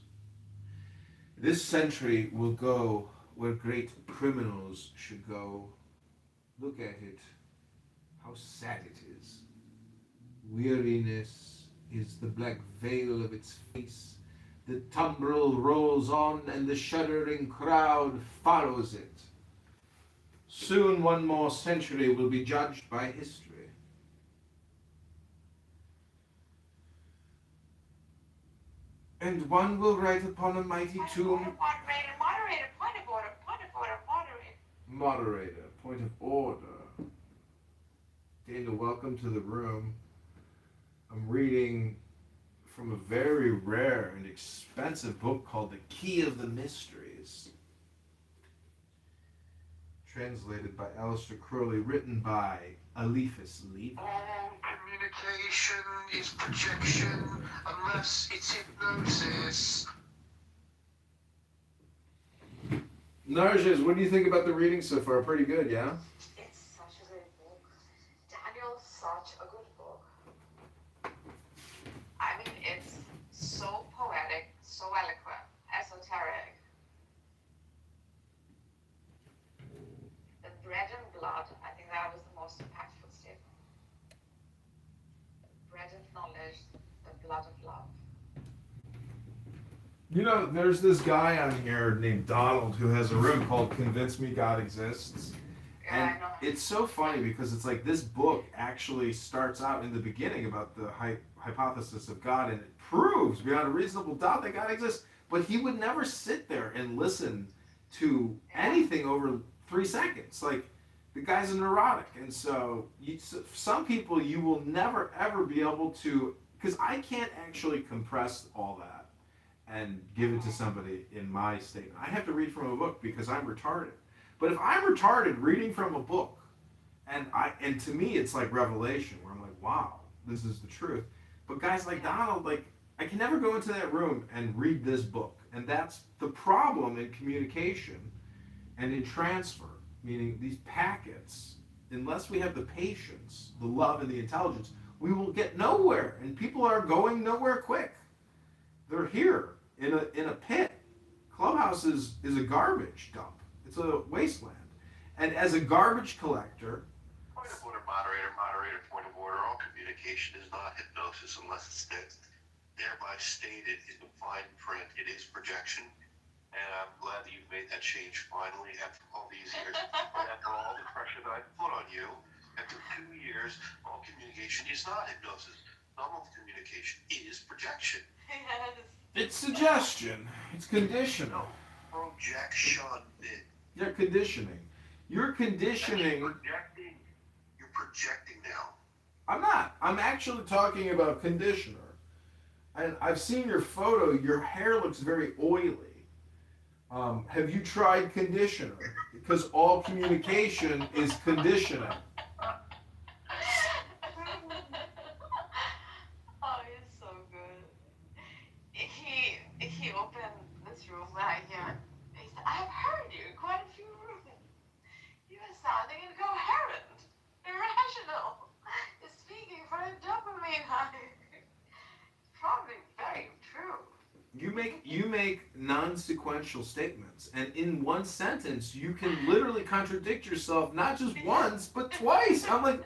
This century will go where great criminals should go. Look at it, how sad it is. Weariness is the black veil of its face. The tumbril rolls on, and the shuddering crowd follows it. Soon one more century will be judged by history. And one will write upon a mighty tomb. Moderator, point of order, moderator. Moderator, point of order. Daniel, welcome to the room. I'm reading from a very rare and expensive book called The Key of the Mysteries. Translated by Aleister Crowley, written by Eliphas Levi. All communication is projection unless it's hypnosis. Narges, what do you think about the reading so far? Pretty good, yeah? It's such a great book. Daniel's such a good book. I mean, it's so poetic, so eloquent, esoteric. The bread and blood, I think that was the most impactful statement. Bread of knowledge, the blood of love. You know, there's this guy on here named Donald who has a room called Convince Me God Exists. Yeah, And I know. it's so funny because it's like this book actually starts out in the beginning about the hypothesis of God, and it proves beyond a reasonable doubt that God exists. But he would never sit there and listen to anything over 3 seconds. Like, the guy's a neurotic. And so some people you will never, ever be able to, because I can't actually compress all that and give it to somebody in my statement. I have to read from a book because I'm retarded. But if I'm retarded reading from a book, and to me it's like revelation, where I'm like, wow, this is the truth. But guys like Donald, like, I can never go into that room and read this book. And that's the problem in communication and in transfer, meaning these packets, unless we have the patience, the love, and the intelligence, we will get nowhere. And people are going nowhere quick. They're here in a pit. Clubhouse is a garbage dump. It's a wasteland. And as a garbage collector, Point of order, moderator, point of order. All communication is not hypnosis unless it's thereby stated in the fine print. It is projection. And I'm glad that you've made that change finally after all these years. And after all the pressure that I put on you, after 2 years, all communication is not hypnosis. Normal communication is projection. Yes. it's suggestion. It's conditional. Projection. Yeah, conditioning. You're conditioning. You're projecting now. I'm not. I'm actually talking about conditioner. And I've seen your photo. Your hair looks very oily. Have you tried conditioner? Because all communication is conditioning. Oh, he's so good. He opened this room right here. He said, I've heard you in quite a few rooms. You are sounding incoherent, irrational. You're speaking for a dopamine high. Probably very true. You make non-sequential statements, and in one sentence you can literally contradict yourself not just once but twice. I'm like,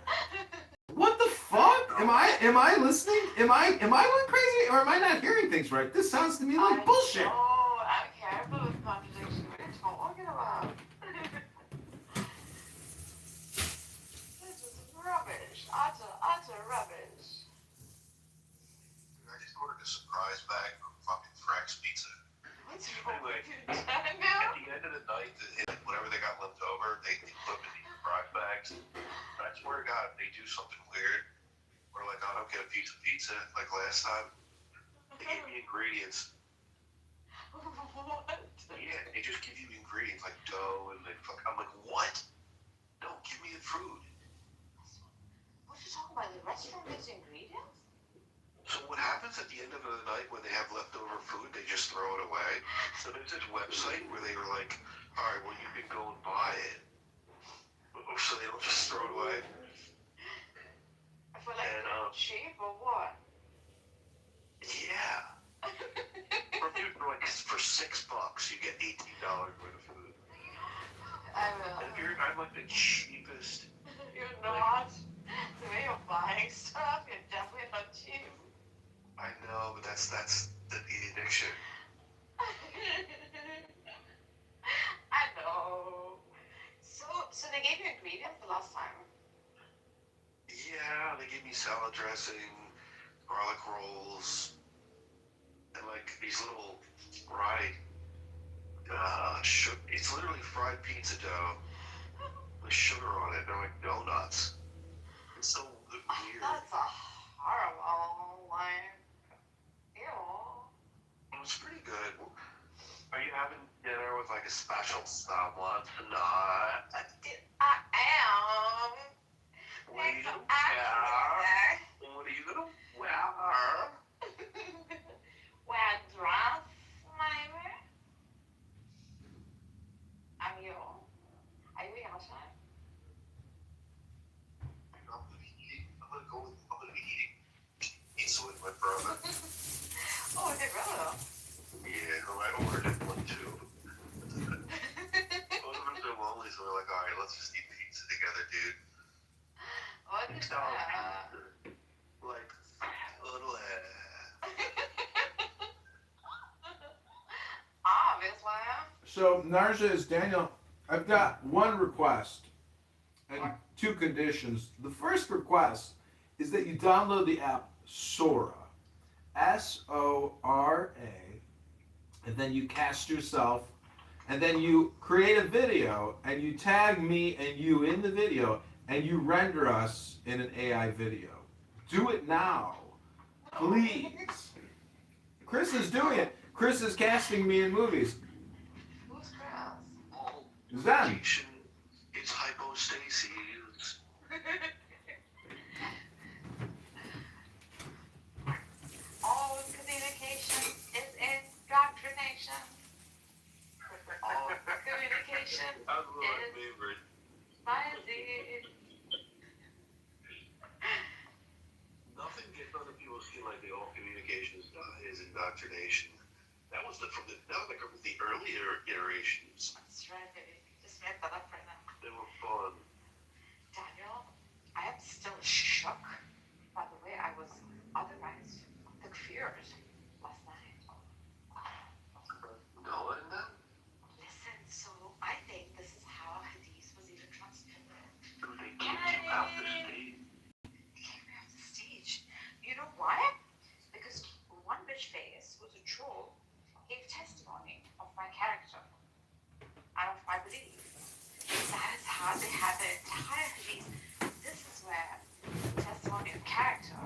what the fuck? Am I listening? Am I going crazy, or am I not hearing things right? This sounds to me like bullshit. Oh, I'm careful with contradiction. What are you talking about? This is rubbish. Utter rubbish. I just ordered a surprise bag from fucking Frank's Pizza. What's wrong Anyway, with you, at Daniel? the end of the night, whatever they got left over, they put them in these surprise bags. And I swear to God, if they do something weird, or like, I don't get a piece of pizza like last time, they gave me ingredients. What? Yeah, they just give you ingredients like dough and like fuck. I'm like, what? No, give me the food. What are you talking about? The restaurant gives you ingredients? So what happens at the end of the night when they have leftover food? They just throw it away. So there's this website where they were like, all right, well, you can go and buy it. So they don't just throw it away. I feel like And, they're cheap or what? Yeah. For $6, you get $18 worth of food. I will. And I'm like the cheapest. You're not. The way you're buying stuff, you're definitely not cheap. I know, but that's the addiction. salad dressing, garlic rolls, and like these little fried, it's literally fried pizza dough with sugar on it. They're like donuts. It's so weird. That's a horrible, like, ew. It was pretty good. Are you having dinner with like a special someone tonight? I am. What are you It's gonna so wear? What are you gonna wear? Wear a dress, maybe? Are you outside? I'm gonna be eating pizza with my brother. Oh, is it brother? Yeah, I ordered one too. Both of us are lonely, so we're like, all right, let's just eat pizza together, dude. What is that? Like, a little. Obviously. So Narja is Daniel. I've got one request and two conditions. The first request is that you download the app Sora, Sora, and then you cast yourself, and then you create a video, and you tag me and you in the video, and you render us in an AI video. Do it now, please. Chris is doing it. Chris is casting me in movies. Who's Chris? Zen. It's hypostasis. All communication is indoctrination. All communication That's my is favorite. spicy. Nothing gets other people seem like the all communication is indoctrination. That was from the earlier iterations. That's right, baby. Just made that up right now. They were fun. Daniel, I am still shook by the way I was otherwise confused last night. No, and then Listen, so I think this is how Hadith was even transmitted. they kicked you out the stage. They kicked me off the stage. You know why? Because one bitch face was a troll gave testimony of my character and of my belief. That is how they had the entire Hadith. This is where testimony of character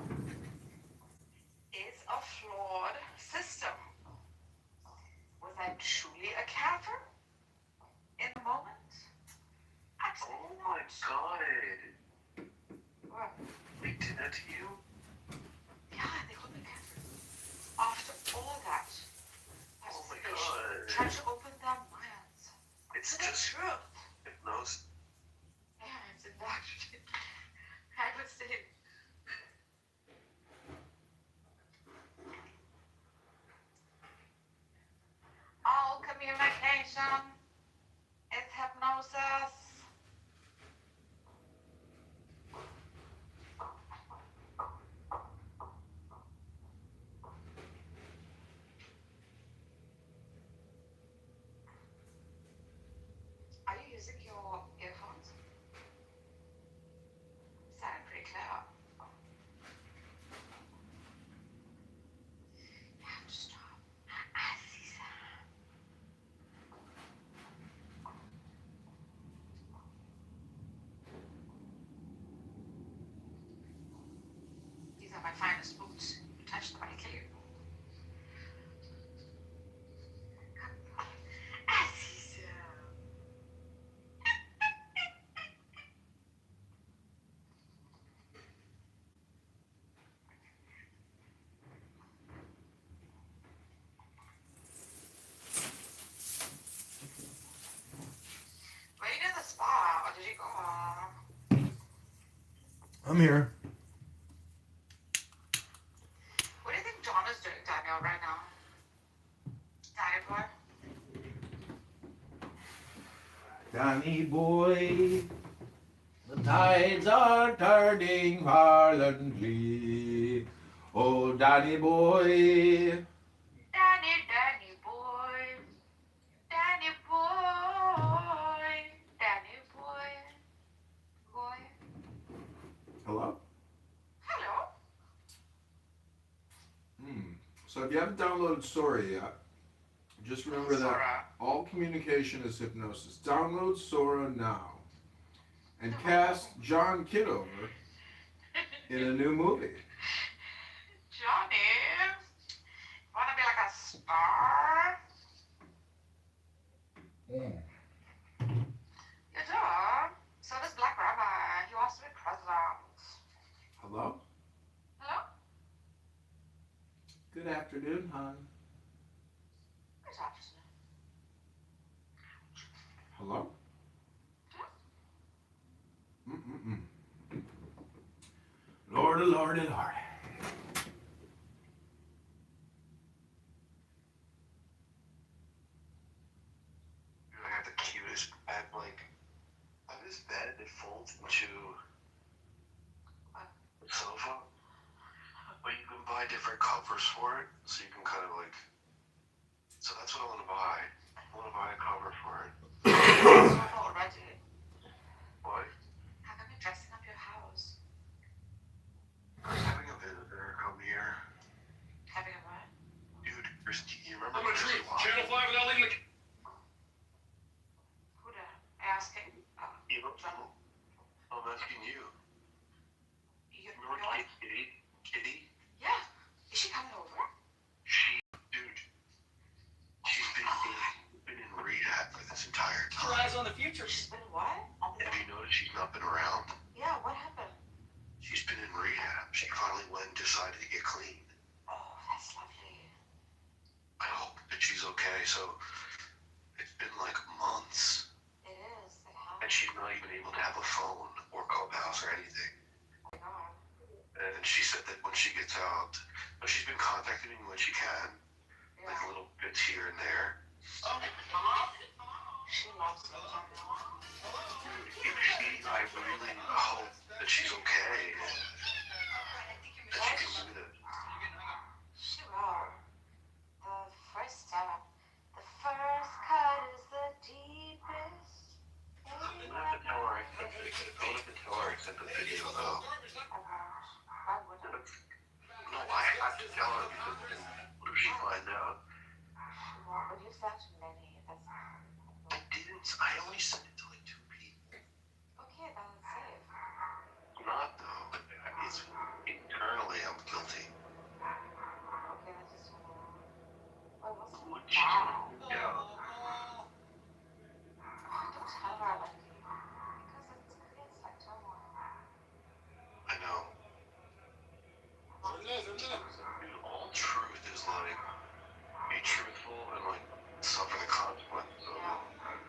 is a flawed system. Was I truly a kafir in the moment? Absolutely Oh my not. god. What? They did that to you? Yeah, they called me kafir. After all that, Oh my participation, god. try to open their minds It's to the just truth. hypnosis. Yeah, it's indoctrinated. I would say. All communication is hypnosis. Are you using your earphones? Sound pretty clear. You have to stop. Aziza. These are my finest boots. You touch them, I kill you. Aziza. Were you in the spa or did you go? I'm here. What do you think John is doing, Daniel, right now? Danny boy? Danny boy, the tides are turning violently. Oh, Danny boy. Danny boy. Danny boy. Danny boy. Boy. Hello? Hello. So if you haven't downloaded Sora yet, just remember that Sora. all communication is hypnosis. Download Sora now and cast John Kitover in a new movie. Johnny, wanna be like a star? You do? So does Black Rabbi. He wants to be president. Hello? Hello? Good afternoon, hon. Good afternoon. Hello? Mm-mm-mm. Lordy, lordy, lordy. I have the cutest bed, like, I have this bed that folds into the sofa, but you can buy different covers for it, so you can kind of like, so that's what I want to buy. I want to buy a cover for it. Already. What? How come you're dressing up your house? I'm having a visitor come here. Having a what? Dude, you remember Christy Watson? Channel 5 without leaving the... Who the asking? I'm asking you. You're Remember like, Kitty? Kitty? yeah. Is she coming over? Dude, she's been in rehab for this entire Keep your time. eyes on the future. She's been what? Have you noticed she's not been around? Yeah, what happened? She's been in rehab. She finally went and decided to get clean. Oh, that's lovely. I hope that she's okay. So it's been like months, It is. It and has. she's not even able to have a phone or clubhouse or anything. Oh my God. And she said that when she gets out, but she's been contacting me when she can, like Yeah. little bits here and there. She loves it. I really hope that she's okay and that she can do this. She will. The first step. The first cut is the deepest. I'm gonna have to tell her I sent the video though. Why would I? No, I have to tell her because then what if she finds out? She won't, but you've sent many. That's I didn't. I only sent it to like 2 people. okay. Then it's safe. Not though. It's internally I'm guilty. Okay, then just hold on. Wait, what's the Would she? wow? Yeah. Don't tell her like because it creates like turmoil. I know. Dude, all truth is like be truthful and like suffer the consequences of Yeah. it.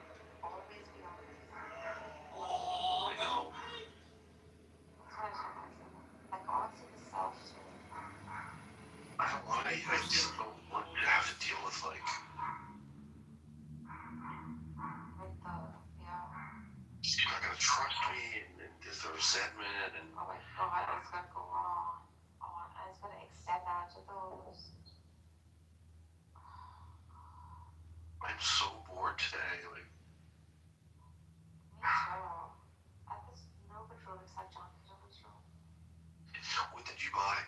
Always be honest. I know. That's why I don't like them. Like honesty is self too. I don't want to. I just don't want to have to deal with like. With the yeah. She's not gonna trust me, and there's the resentment, and Oh my God, it's gonna go on. And it's gonna extend out to those. I'm so bored today. Like, Me too. And there's no patrol except John Kitover's room. what did you buy?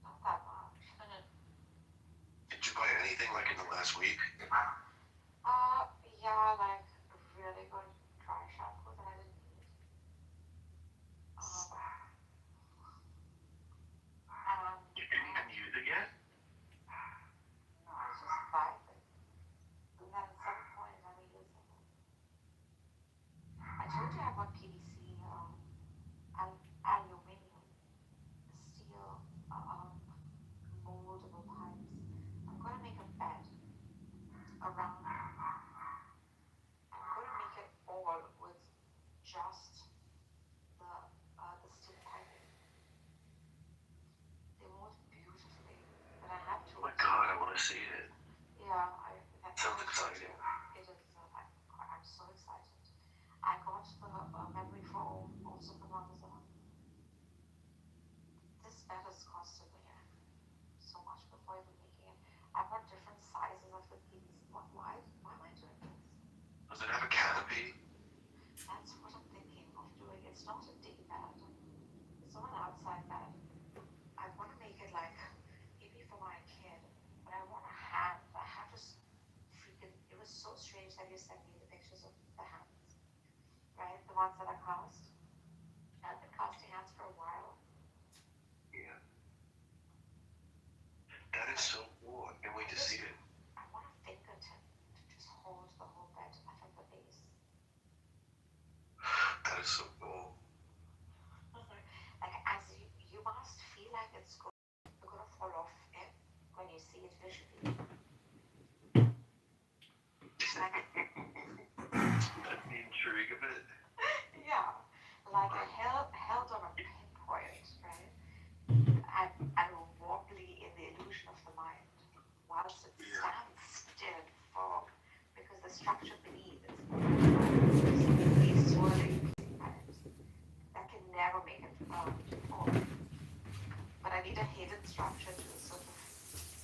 Not that much. Did you buy anything like in the last week? Yeah, like really good dry shampoo that I didn't need. And You didn't even use it yet? no, I just buy it. And then at some point I will use it. I told you I want PVC, aluminum, steel, moldable pipes. I'm gonna make a bed around. I'm gonna make it all with just the steel piping. They mold beautifully, but I have to. Oh my god, I want to see it. Yeah, that Sounds exciting. It is. I'm so excited. I got the memory foam also from Amazon. This bed has costed me so much before even making it. I bought different sizes of the PVC. Why am I doing this? Does it have a canopy? That's what I'm thinking of doing. It's not a day bed. It's not an outside bed. I the ones that are cast. I've been casting hats for a while. Yeah. That is so cool. I can't wait to see it. I want a fingertip to just hold the whole bed at the base. That is so cool. Like, as you must feel like it's gonna fall off when you see it visually. Like, That's the intrigue of it. yeah, like held on a pinpoint, right? And wobbly in the illusion of the mind, whilst it stands still and firm, because the structure beneath is these swirling pipes that can never make it fall. But I need a hidden structure to sort of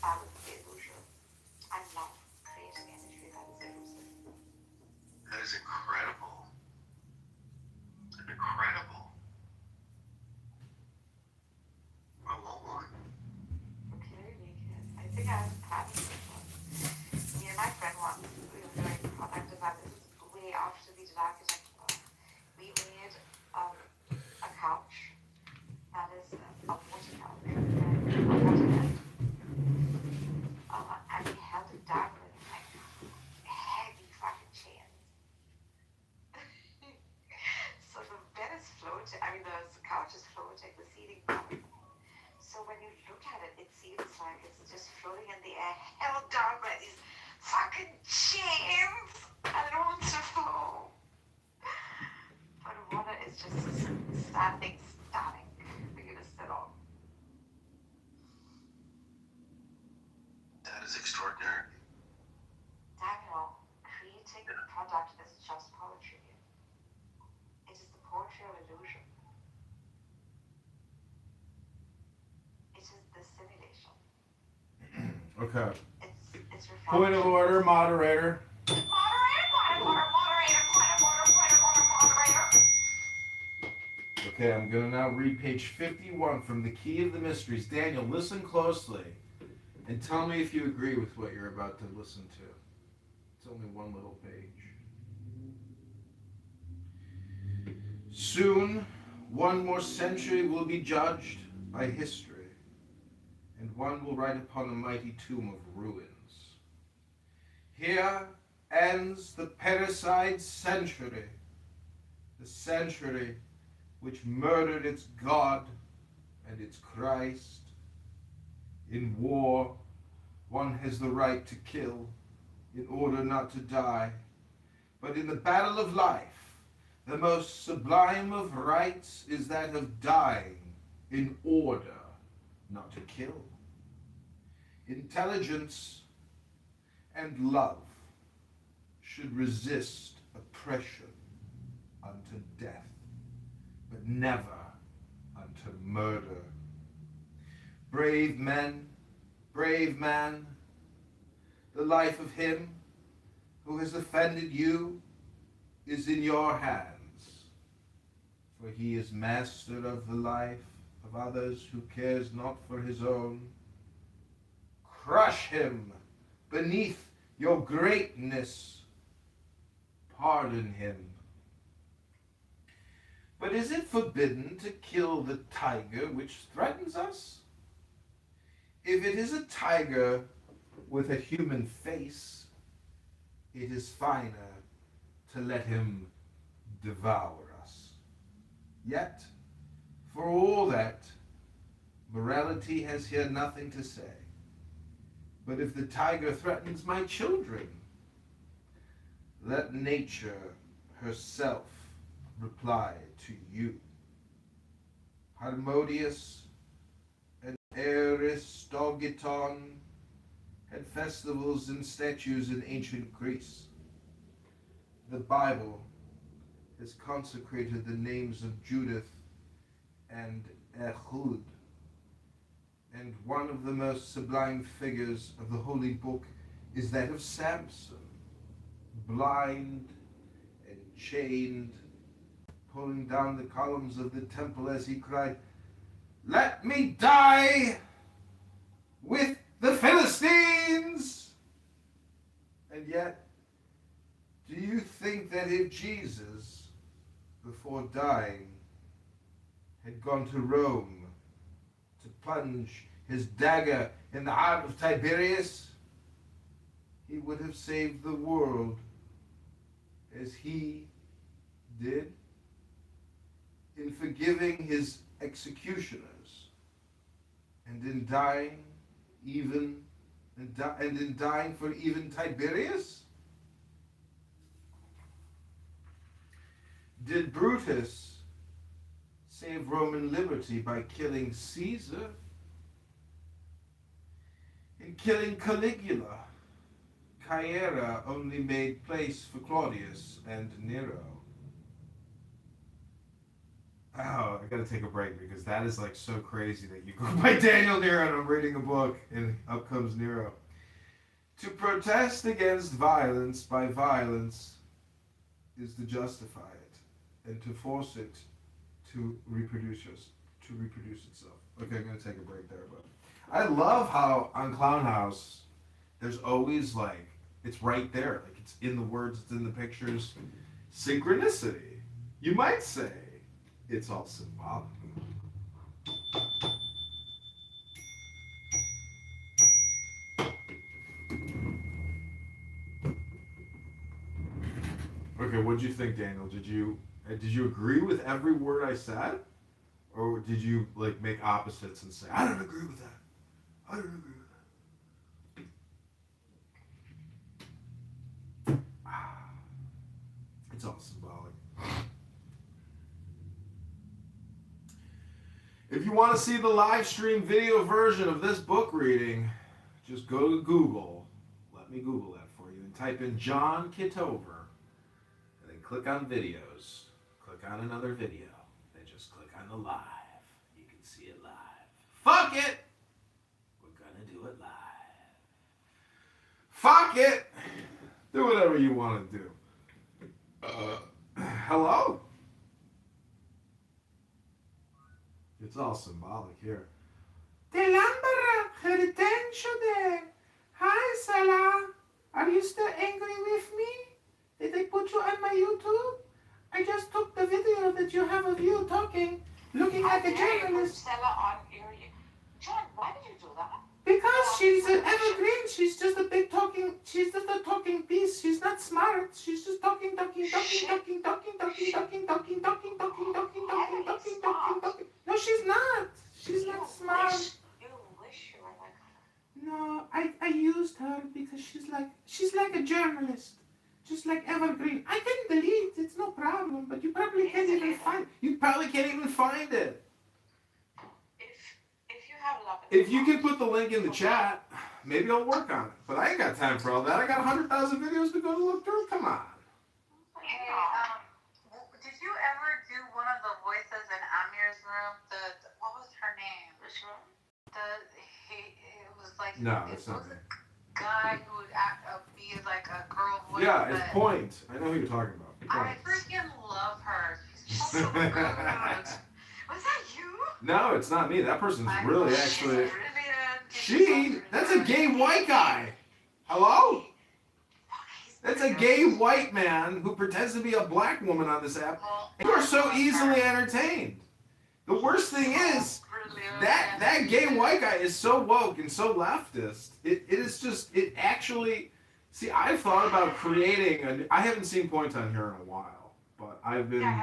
balance the illusion. I love creating imagery that is elusive. That is incredible. Incredible. I want one. Clearly, I think I've had it before. Me and my friend once, we were doing product design. This is way after we did architecture. We made a couch that is a water couch, right? A water bed. And we held it down with like heavy fucking chains. So the bed is floating. I mean, the couch is floating, the seating part. So when you look at it, it seems like it's just floating in the air, held down by these fucking chains. I don't want to fall. But water is just standing stunning for you to sit on. That is extraordinary. Daniel, creating a product is just poetry. It is the poetry of illusion. It is the simulation. Okay. It's Point of order, moderator. Okay, I'm going to now read page 51 from The Key of the Mysteries. Daniel, listen closely and tell me if you agree with what you're about to listen to. It's only one little page. Soon, one more century will be judged by history, and one will write upon the mighty tomb of ruins. Here ends the parricide century, the century which murdered its God and its Christ. In war, one has the right to kill in order not to die. But in the battle of life, the most sublime of rights is that of dying in order not to kill. Intelligence and love should resist oppression unto death, but never unto murder. Brave men, brave man, the life of him who has offended you is in your hands, for he is master of the life of others who cares not for his own. Crush him beneath your greatness. Pardon him. But is it forbidden to kill the tiger which threatens us? If it is a tiger with a human face, it is finer to let him devour us. Yet, for all that, morality has here nothing to say. But if the tiger threatens my children, let nature herself reply to you. Harmodius and Aristogiton had festivals and statues in ancient Greece. The Bible has consecrated the names of Judith and Ehud, and one of the most sublime figures of the holy book is that of Samson, blind and chained, pulling down the columns of the temple as he cried, "Let me die with the Philistines!" And yet, do you think that if Jesus before dying, had gone to Rome to plunge his dagger in the heart of Tiberius, he would have saved the world as he did in forgiving his executioners and in dying for even Tiberius? Did Brutus save Roman liberty by killing Caesar? In killing Caligula, Caesar only made place for Claudius and Nero. Oh, I gotta take a break because that is like so crazy that you go by Daniel Nero and I'm reading a book and up comes Nero. To protest against violence by violence is to justify it and to force it to reproduce itself. Okay, I'm gonna take a break there, but I love how on Clown House there's always like it's right there, like it's in the words, it's in the pictures. Synchronicity, you might say. It's all symbolic. Okay, what'd you think, Daniel? Did you agree with every word I said, or did you like make opposites and say I don't agree with that? I don't agree with that. It's all symbolic. If you want to see the live stream video version of this book reading, just go to Google. Let me Google that for you and type in John Kitover. And then click on videos. Click on another video. Then just click on the live. You can see it live. Fuck it! We're gonna do it live. Fuck it! Do whatever you want to do. Hello? It's all symbolic here. Hi, Salah. Are you still angry with me? Did they put you on my YouTube? I just took the video that you have of you talking, looking like a journalist. John, why did you do that? Because she's an evergreen. She's just a talking piece. She's not smart. She's just talking. No, she's not. She's not smart. You wish you were like her. No, I used her because she's like a journalist. Just like evergreen. I can delete. It's no problem. But you probably can't even find. You probably can't even find it. If you can put the link in the chat, maybe I'll work on it. But I ain't got time for all that. I got 100,000 videos to go to look through. Come on. Hey, did you ever do one of the voices in Amir's room? What was her name? Which one? It was like No, it's not me. Guy who would be like a girl voice. Yeah, it's Point. I know who you're talking about. I freaking love her. She's so good. Was that you? No, it's not me. That person's really actually. Brilliant. That's a gay white guy. Hello? That's a gay white man who pretends to be a black woman on this app. You are so easily entertained. The worst thing is, that gay white guy is so woke and so leftist. It actually, see, I've thought about creating, I haven't seen Point on here in a while, but I've been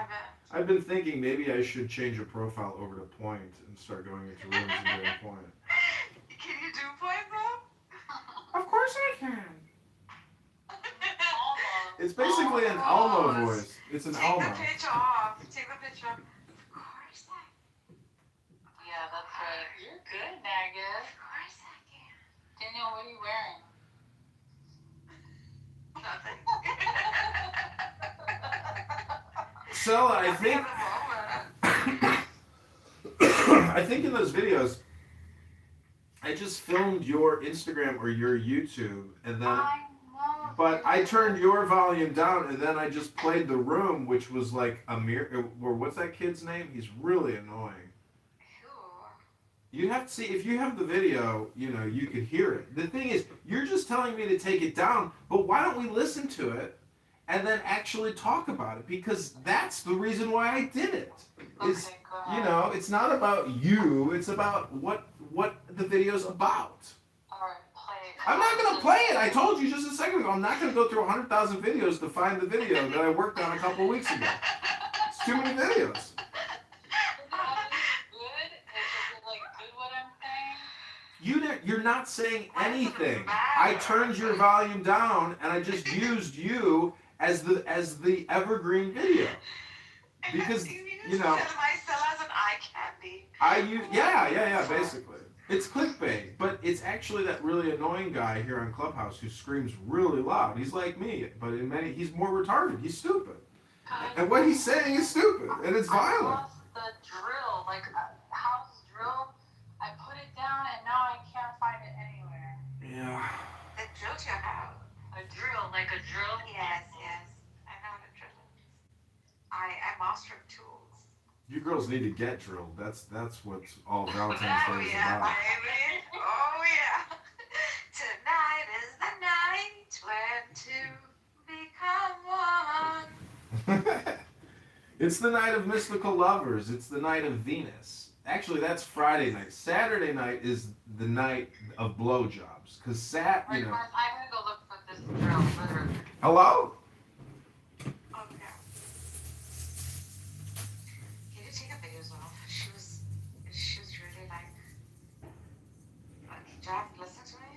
thinking maybe I should change a profile over to Point and start going into rooms and doing Point. Can you do Point though? Of course I can. It's basically an Elmo voice. It's an Elmo. Take the picture off. Take the picture off. Of course I can. Yeah, that's right. You're good, Nagus. Of course I can. Daniel, what are you wearing? Nothing. So I think in those videos, I just filmed your Instagram or your YouTube, and then, but I turned your volume down, and then I just played the room, which was like a mirror. Or what's that kid's name? He's really annoying. You have to see, if you have the video, you could hear it. The thing is, you're just telling me to take it down, but why don't we listen to it and then actually talk about it, because that's the reason why I did it. Is, Okay, go ahead. you know, it's not about you, it's about what the video's about. Alright, play it. I'm not gonna play it. I told you just a second ago. I'm not gonna go through 100,000 videos to find the video that I worked on a couple of weeks ago. It's too many videos. Is it good? Is it like good what I'm saying? You're not saying Why does it anything. matter? I turned your volume down and I just used you as the evergreen video. Because, you know, Sell myself as an eye candy. I use, yeah, basically. It's clickbait, but it's actually that really annoying guy here on Clubhouse who screams really loud. He's like me, but he's more retarded. He's stupid. And what he's saying is stupid, and it's I violent. lost the drill, like house drill. I put it down and now I can't find it anywhere. Yeah. The drill to your house. A drill, like a drill? Yes. I know what a drill is. I master tools. You girls need to get drilled. That's what's all Valentine's Oh Day is yeah, about. baby. Oh yeah. Tonight is the night when two become one. It's the night of mystical lovers. It's the night of Venus. Actually, that's Friday night. Saturday night is the night of blowjobs. Cause Right, Mark, I'm gonna go look for this drill, literally. Hello? Okay. Can you take a videos off? She was really like, Jack, listen to me.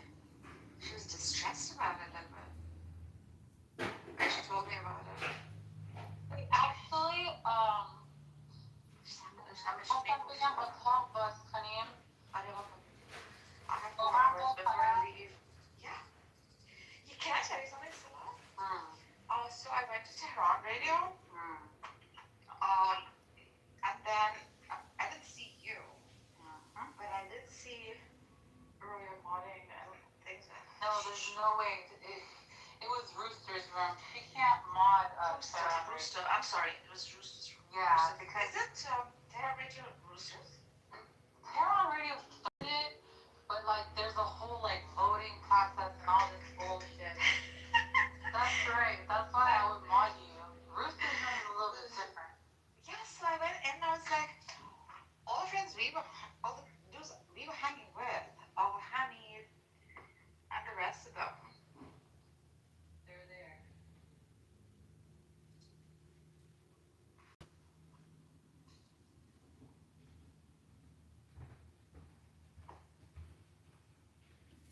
She was distressed about it a little bit. And she told me about it. Actually, 어떤 club bus, honey. I have 4 hours before I leave. Yeah. Can I tell you something, Salah? So I went to Tehran Radio. And then I didn't see you. But I did see Royal modding and things like that. No, there's no way. It was Rooster's room. She can't mod Rooster. I'm sorry, it was Rooster's room. Yeah, Rooster, because is it Tehran Radio Roosters? they're already started, but like there's a whole like voting process and all this bullshit. That's right. That's why I would mod you. Rooster's room is a little bit different. Yeah, so I went and I was like, all the friends all the dudes we were hanging with, Hamid and the rest of them. They're there.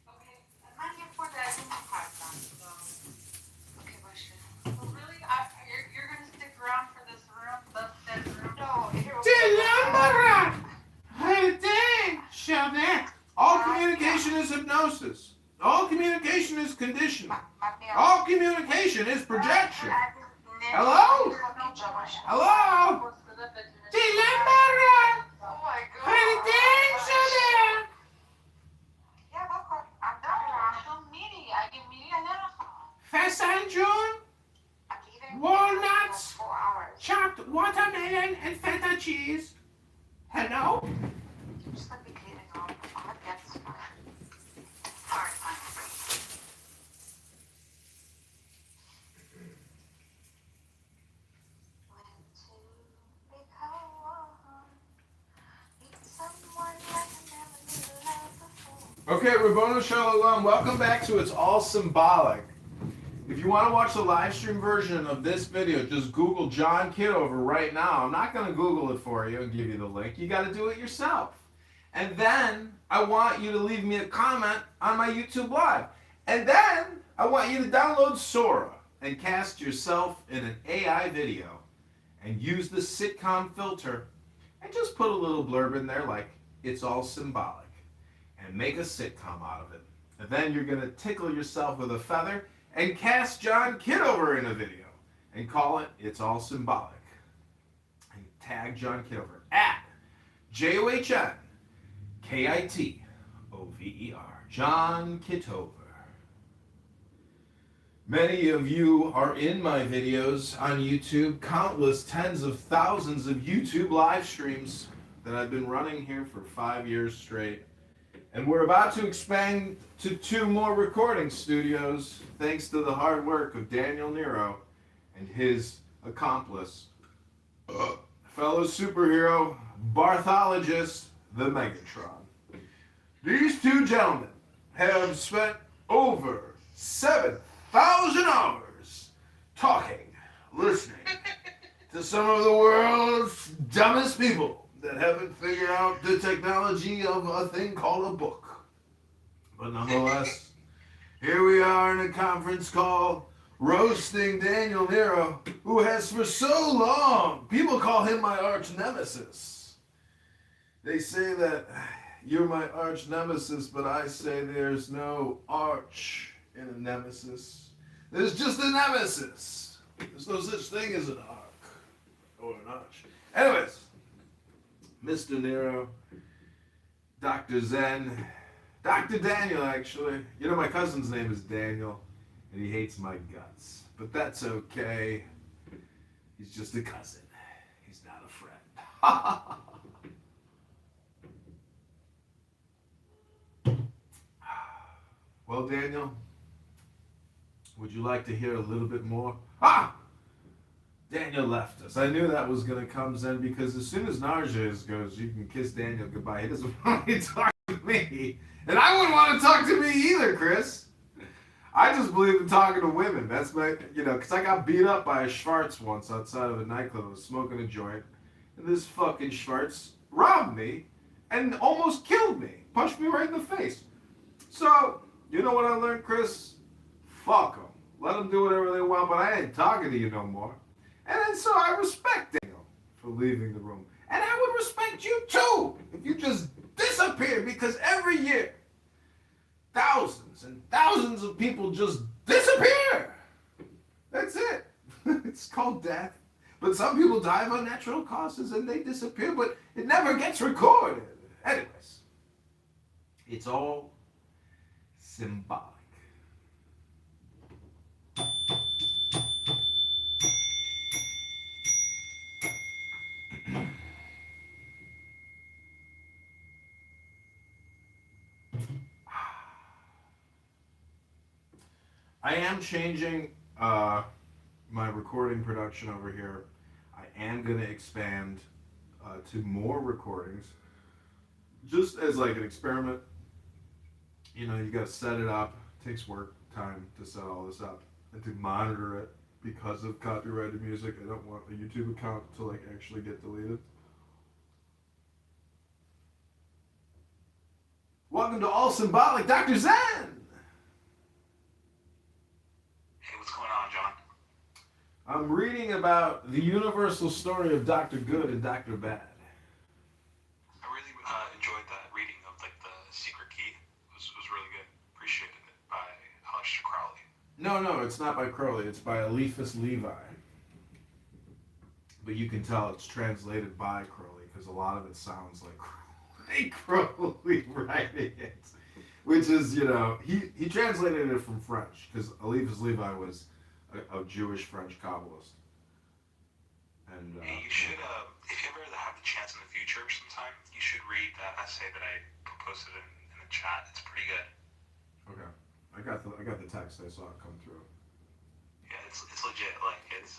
Okay, I'm not here for the Zoom part then, so. Okay, what's your... Well, really, you're gonna stick around for this room, that room? No, here All communication is hypnosis. All communication is conditioning. All communication is projection. Hello? Hello? Oh my god. Yeah, welcome. I'm Fast and June, leaving walnuts, in 4 hours. chopped watermelon, and feta cheese. Hello? I'm just gonna be cleaning up. I'll have guests tomorrow. Alright, fine. When two become one, meet someone like I never knew love before. Okay, Rabbonu Shalom, welcome back to It's All Symbolic. If you want to watch the live stream version of this video, just Google John Kitover right now. I'm not going to Google it for you and give you the link. You got to do it yourself. And then I want you to leave me a comment on my YouTube Live. And then I want you to download Sora and cast yourself in an AI video and use the sitcom filter and just put a little blurb in there like, it's all symbolic, and make a sitcom out of it. And then you're going to tickle yourself with a feather and cast John Kitover in a video and call it It's All Symbolic. And tag John Kitover at JOHNKITOVER. John Kitover. Many of you are in my videos on YouTube, countless tens of thousands of YouTube live streams that I've been running here for 5 years straight. And we're about to expand to 2 more recording studios, thanks to the hard work of Daniel Nero and his accomplice, fellow superhero Barthologist the Megatron. These two gentlemen have spent over 7,000 hours talking, listening to some of the world's dumbest people that haven't figured out the technology of a thing called a book. But nonetheless, here we are in a conference call roasting Daniel Nero, who has for so long, people call him my arch nemesis. They say that you're my arch nemesis, but I say there's no arch in a nemesis. There's just a nemesis. There's no such thing as an arc or an arch. Anyways, Mr. Nero, Dr. Zen, Dr. Daniel, actually. You know, my cousin's name is Daniel, and he hates my guts. But that's okay. He's just a cousin. He's not a friend. Well, Daniel, would you like to hear a little bit more? Daniel left us. I knew that was going to come, Zen, because as soon as Narges goes, you can kiss Daniel goodbye. He doesn't want to talk to me. And I wouldn't want to talk to me either, Chris. I just believe in talking to women. That's my, because I got beat up by a Schwartz once outside of a nightclub. I was smoking a joint. And this fucking Schwartz robbed me and almost killed me. Punched me right in the face. So, you know what I learned, Chris? Fuck them. Let them do whatever they want, but I ain't talking to you no more. And then so I respect Daniel for leaving the room. And I would respect you too if you just disappeared, because every year, thousands and thousands of people just disappear. That's it. It's called death. But some people die of unnatural causes and they disappear, but it never gets recorded. Anyways, it's all symbolic. I am changing my recording production over here. I am going to expand to more recordings, just as like an experiment. You got to set it up. It takes work, time to set all this up and to monitor it because of copyrighted music. I don't want a YouTube account to like actually get deleted. Welcome to All Symbolic, Dr. Zen! I'm reading about the universal story of Dr. Good and Dr. Bad. I really enjoyed that reading of like the Secret Key. It was really good. Appreciated it by Aleister Crowley. No, it's not by Crowley. It's by Eliphas Levi. But you can tell it's translated by Crowley because a lot of it sounds like Crowley writing it. Which is, he translated it from French because Eliphas Levi was a Jewish French Kabbalist. And you should, if you ever have the chance in the future sometime, you should read that essay that I posted in the chat. It's pretty good. Okay, I got the text. I saw it come through. Yeah, it's legit. Like it's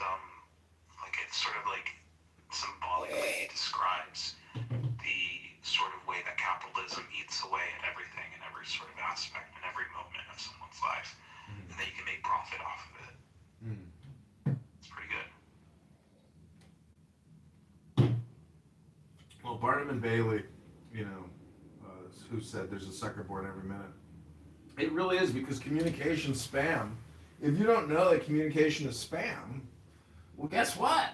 sort of like symbolically describes the sort of way that capitalism eats away at everything in every sort of aspect in every moment of someone's life, and that you can make profit off of it. It's pretty good. Well, Barnum and Bailey, who said there's a sucker born every minute. It really is, because communication spam. If you don't know that communication is spam, well, guess what?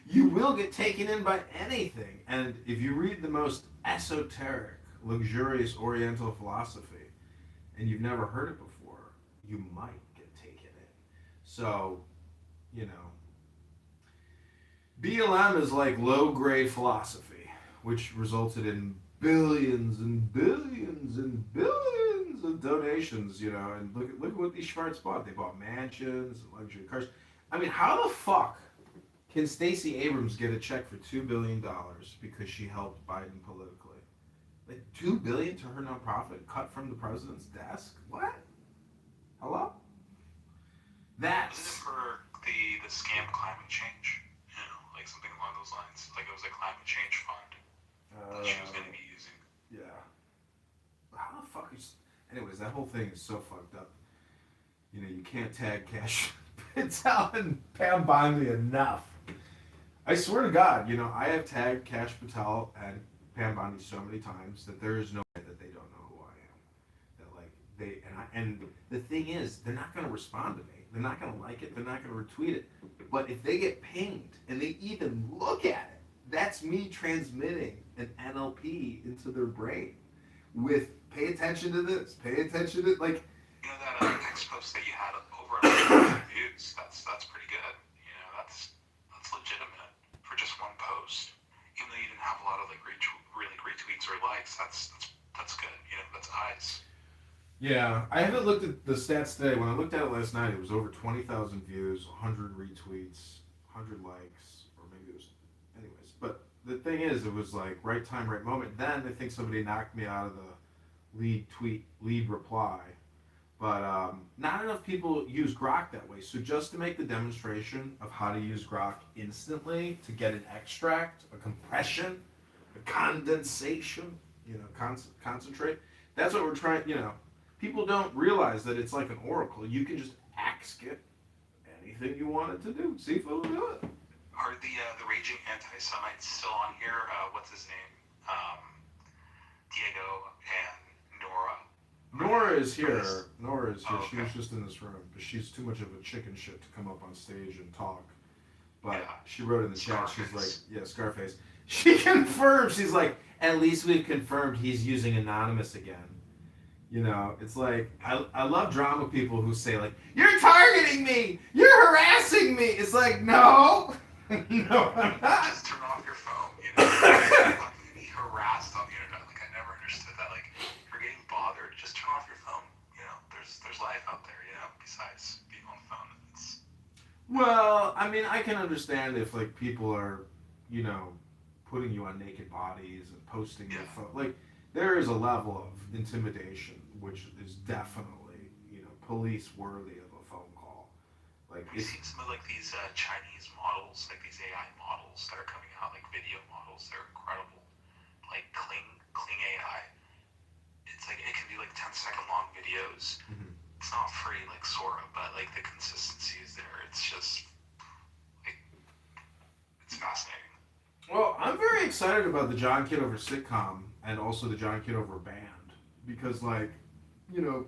You will get taken in by anything. And if you read the most esoteric, luxurious Oriental philosophy, and you've never heard it before, you might get taken in. So, BLM is like low-grade philosophy, which resulted in billions and billions and billions of donations, and look at what these Schwartz bought. They bought mansions and luxury cars. I mean, how the fuck can Stacey Abrams get a check for $2 billion because she helped Biden politically? Like $2 billion to her nonprofit, cut from the president's desk? What? Hello? That's Isn't it for the to scam climate change. You know, like something along those lines. Like it was a climate change fund that she was going to be using. Yeah. How the fuck is... Anyways, that whole thing is so fucked up. You know, you can't tag Cash Patel and Pam Bondi enough. I swear to God, you know, I have tagged Cash Patel and Pam Bondi so many times that there is no way that they don't know who I am. That like and the thing is, they're not going to respond to me. They're not going to like it. They're not going to retweet it. But if they get pinged and they even look at it, that's me transmitting an NLP into their brain with pay attention to this, pay attention to like. You know that text post that you had over 1,000 views. That's pretty good. You know, that's legitimate for just one post. Even though you didn't have a lot of like retweets or likes, that's good. You know, that's eyes. Yeah, I haven't looked at the stats today. When I looked at it last night, it was over 20,000 views, 100 retweets, 100 likes, or maybe it was. Anyways, but the thing is, it was like right time, right moment. Then I think somebody knocked me out of the lead reply. But not enough people use Grok that way. So just to make the demonstration of how to use Grok instantly to get an extract, a compression, a condensation, you know, concentrate. That's what we're trying, you know. People don't realize that it's like an oracle. You can just ask it anything you want it to do. See if it'll do it. Are the raging anti-Semites still on here? What's his name? Diego and Nora. Nora is here. Nora is here. Oh, okay. She was just in this room, but she's too much of a chicken shit to come up on stage and talk. But yeah. She wrote in the chat, Scarface. she's like, yeah, Scarface. She confirmed, she's like, at least we've confirmed he's using anonymous again. You know, it's like, I love drama people who say like, you're targeting me! You're harassing me! It's like, no! No, I'm not. Just turn off your phone, you know? How can you be harassed on the internet? Like, I never understood that. Like, if you're getting bothered, just turn off your phone. You know, there's life out there, you know, besides being on the phone. Well, I mean, I can understand if, like, people are, you know, putting you on naked bodies and posting your phone. Like, there is a level of intimidation, which is definitely, you know, police worthy of a phone call. Like, Have you seen some of, like, these Chinese models, like these AI models that are coming out, like video models? They're incredible. Like, Kling AI. It's like, it can do, like, 10-second long videos. Mm-hmm. It's not free like Sora, but, like, the consistency is there. It's just, like, it's fascinating. Well, I'm very excited about the John Kitover sitcom and also the John Kitover band because, like, you know,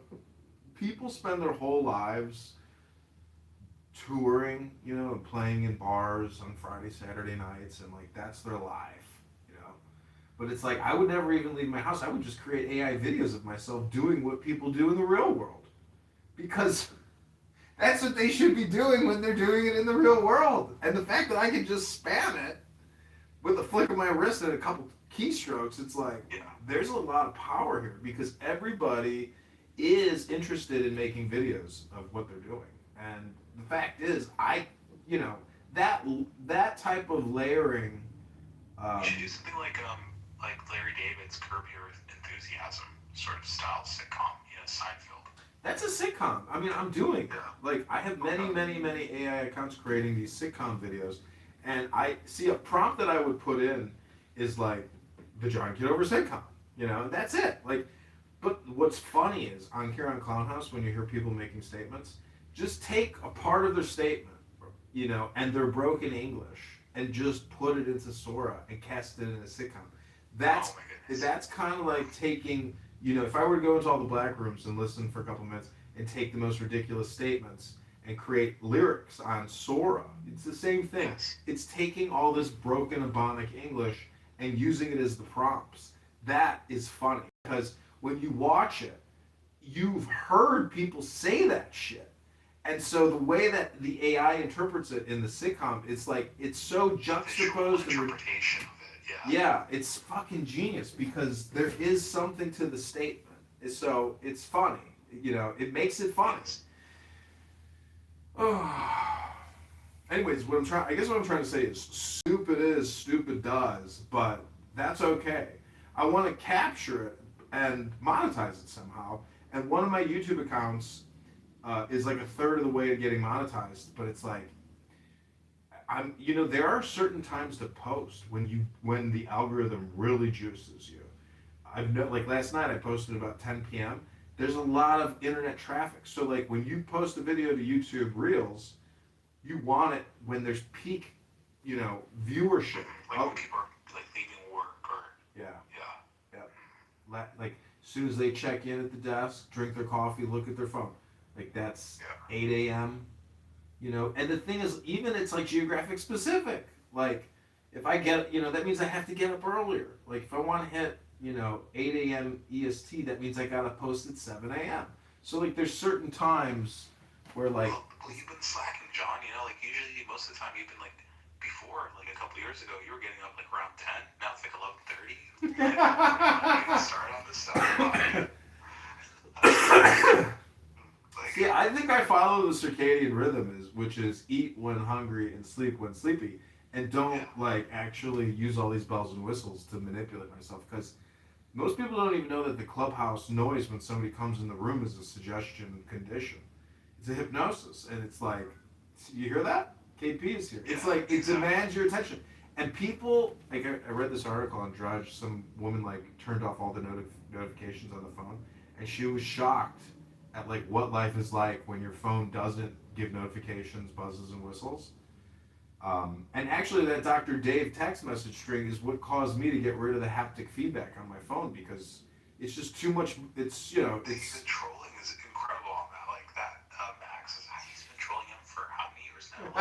people spend their whole lives touring, you know, and playing in bars on Friday, Saturday nights, and, like, that's their life, you know. But it's like, I would never even leave my house. I would just create AI videos of myself doing what people do in the real world because that's what they should be doing when they're doing it in the real world. And the fact that I can just spam it with a flick of my wrist and a couple keystrokes, it's like, there's a lot of power here because everybody is interested in making videos of what they're doing. And the fact is, you know, that type of layering. You should do something like Larry David's Curb Your Enthusiasm sort of style sitcom, you know, Seinfeld. That's a sitcom. I mean, I'm doing that. Like, I have many AI accounts creating these sitcom videos. And I see a prompt that I would put in is like the John Kitover sitcom, you know, and that's it. Like, but what's funny is here on Clown House, when you hear people making statements, just take a part of their statement, you know, and their broken English, and just put it into Sora and cast it in a sitcom. That's kind of like taking, you know, if I were to go into all the black rooms and listen for a couple minutes and take the most ridiculous statements and create lyrics on Sora. It's the same thing. It's taking all this broken Ebonic English and using it as the prompts. That is funny because when you watch it, you've heard people say that shit. And so the way that the AI interprets it in the sitcom, it's like, it's so juxtaposed. Interpretation of it, yeah, it's fucking genius because there is something to the statement. So it's funny. You know, it makes it funny. Anyways, what I'm trying to say is stupid is, stupid does, but that's okay. I want to capture it and monetize it somehow. And one of my YouTube accounts is like a third of the way to getting monetized, but it's like, there are certain times to post when the algorithm really juices you. Like last night I posted about 10 p.m. There's a lot of internet traffic. So like when you post a video to YouTube Reels, you want it when there's peak, viewership. Like when people are like leaving work or Yeah. yeah. Like as soon as they check in at the desk, drink their coffee, look at their phone. Like that's 8 a.m. And the thing is, even it's like geographic specific. Like if I get, that means I have to get up earlier. Like if I want to hit, 8 a.m. EST, that means I gotta post at 7 a.m. So like there's certain times where like. Well, you've been slacking, John. Like usually most of the time you've been like before, like a couple years ago, you were getting up like around 10. Now it's like 11:30. Start on this stuff. See, I think I follow the circadian rhythm, which is eat when hungry and sleep when sleepy, and don't like actually use all these bells and whistles to manipulate myself. Because most people don't even know that the clubhouse noise when somebody comes in the room is a suggestion condition. It's a hypnosis, and it's like, you hear that? KP is here. It's like it demands your attention, and people like I read this article on Drudge. Some woman like turned off all the notifications on the phone, and she was shocked at like what life is like when your phone doesn't give notifications, buzzes, and whistles. And actually, that Dr. Dave text message string is what caused me to get rid of the haptic feedback on my phone because it's just too much. It's The trolling is incredible on that. Like that Max he's been trolling him for how many years now?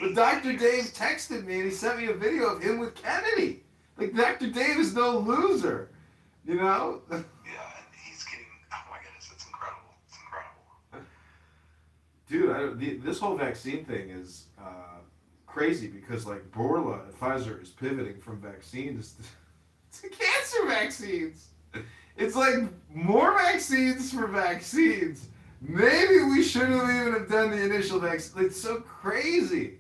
But Dr. Dave texted me and he sent me a video of him with Kennedy. Like Dr. Dave is no loser, Yeah, and he's getting. Oh my goodness, it's incredible. It's incredible. Dude, this whole vaccine thing is crazy because like Borla at Pfizer is pivoting from vaccines to cancer vaccines. It's like more vaccines for vaccines. Maybe we shouldn't even have done the initial vaccine. It's so crazy.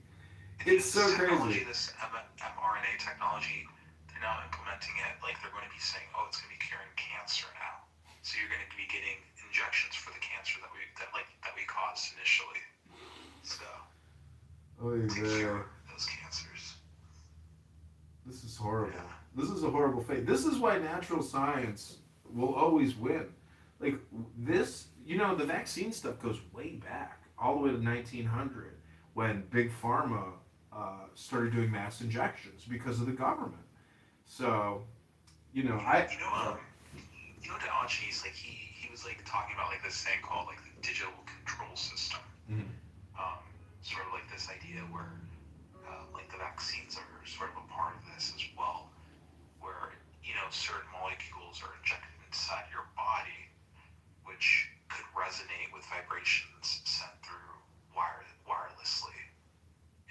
It's so crazy. This mRNA technology, they're now implementing it like they're going to be saying, oh, it's going to be curing cancer now. So you're going to be getting injections for the cancer that we caused initially. So to cure those cancers. This is horrible. Yeah. This is a horrible fate. This is why natural science will always win. Like this, the vaccine stuff goes way back, all the way to 1900, when Big Pharma started doing mass injections because of the government. So, Diogenes, like he was like talking about like this thing called like the digital control system. Mm-hmm. Sort of like this idea where like the vaccines are sort of a part of this as well, where certain molecules are injected inside your body, which could resonate with vibrations sent through wirelessly,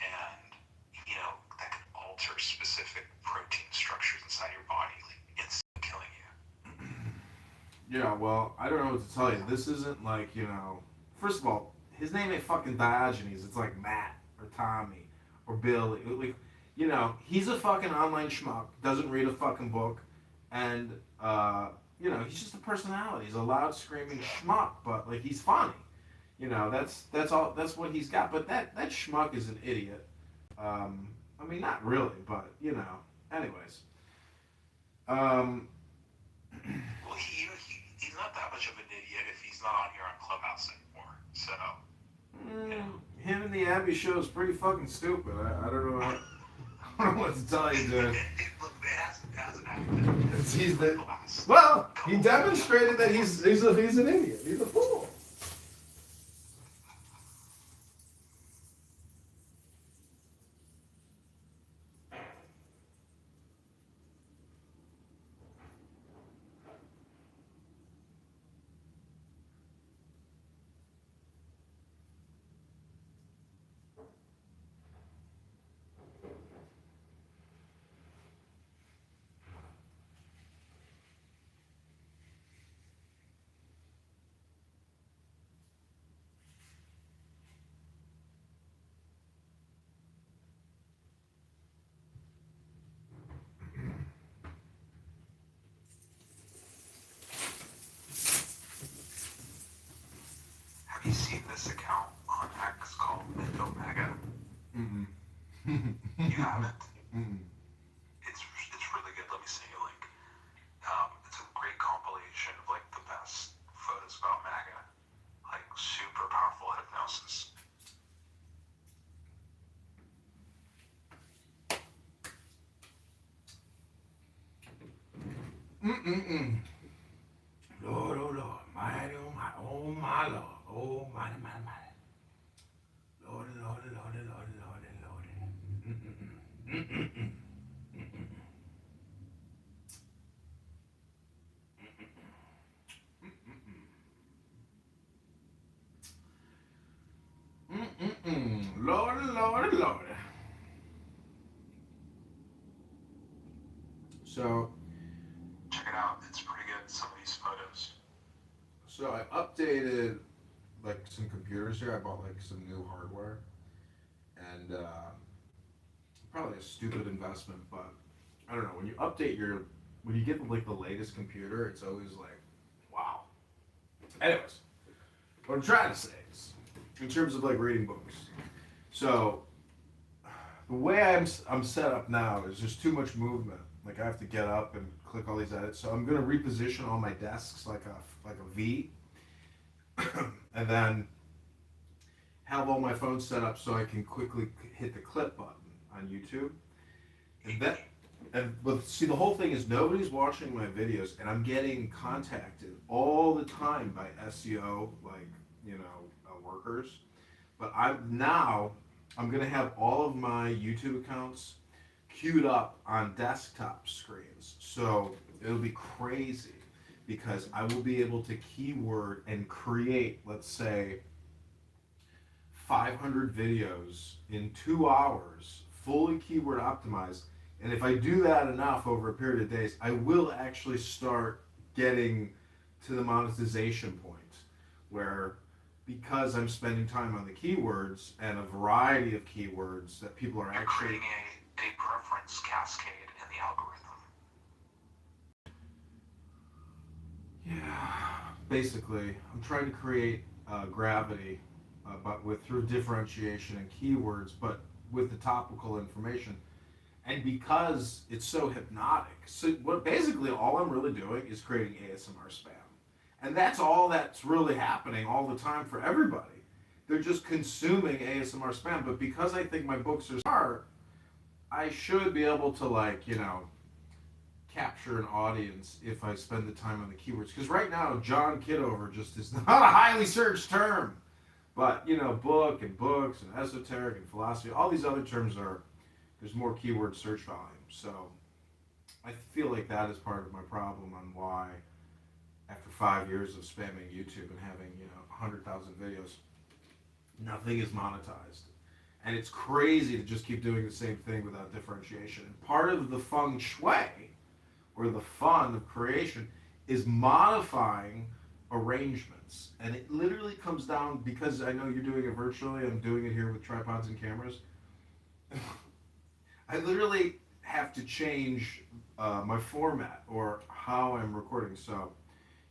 and that could alter specific protein structures inside your body, like instantly killing you. Yeah, well, I don't know what to tell you. This isn't like, first of all, his name ain't fucking Diogenes. It's like Matt or Tommy or Billy. Like, he's a fucking online schmuck, doesn't read a fucking book, and, he's just a personality. He's a loud, screaming schmuck, but, like, he's funny. That's all, that's what he's got. But that schmuck is an idiot. I mean, not really, but, anyways. Well, he's not that much of an idiot if he's not on here on Clubhouse anymore. So, him and the Abby show is pretty fucking stupid. I don't know. I don't know what to tell you, dude. He demonstrated that he's an idiot. He's a fool. have you seen this account on X called Mythomega? Mm-mm. You haven't? Mm-mm. It's really good. Let me send you a link. It's a great compilation of like the best photos about MAGA, like super powerful hypnosis. Mm-mm-mm. Lord, oh Lord, mighty, oh my Lord, oh mighty, mighty, mighty. Lord, Lord, Lord, Lord, Lord, Lord. Mm-mm-mm. Mm-mm-mm. Mm-mm-mm. Lord, Lord, Lord. So, Check it out. It's pretty good. Some of these photos. so I updated like some computers here. I bought like some new hardware, and probably a stupid investment, but I don't know. When you update when you get like the latest computer, it's always like, wow. Anyways, what I'm trying to say is, in terms of like reading books, so the way I'm set up now is there's too much movement. Like I have to get up and click all these edits. So I'm gonna reposition all my desks like a V, and then have all my phones set up so I can quickly hit the clip button on YouTube. But see, the whole thing is nobody's watching my videos, and I'm getting contacted all the time by SEO, like workers. But I'm gonna have all of my YouTube accounts queued up on desktop screens, so it'll be crazy because I will be able to keyword and create, let's say, 500 videos in 2 hours, fully keyword optimized. And if I do that enough over a period of days, I will actually start getting to the monetization point where, because I'm spending time on the keywords and a variety of keywords that people are You're actually creating a preference cascade in the algorithm. Yeah, basically, I'm trying to create gravity, but through differentiation and keywords, but with the topical information. And because it's so hypnotic, so basically all I'm really doing is creating ASMR spam, and that's all that's really happening all the time for everybody. They're just consuming ASMR spam. But because I think my books are smart, I should be able to capture an audience if I spend the time on the keywords. Because right now, John Kitover just is not a highly searched term. But, book and books and esoteric and philosophy, all these other terms there's more keyword search volume. So I feel like that is part of my problem on why, after 5 years of spamming YouTube and having, 100,000 videos, nothing is monetized. And it's crazy to just keep doing the same thing without differentiation. And part of the feng shui, or the fun of creation, is modifying arrangements. And it literally comes down, because I know you're doing it virtually, I'm doing it here with tripods and cameras. I literally have to change my format or how I'm recording. So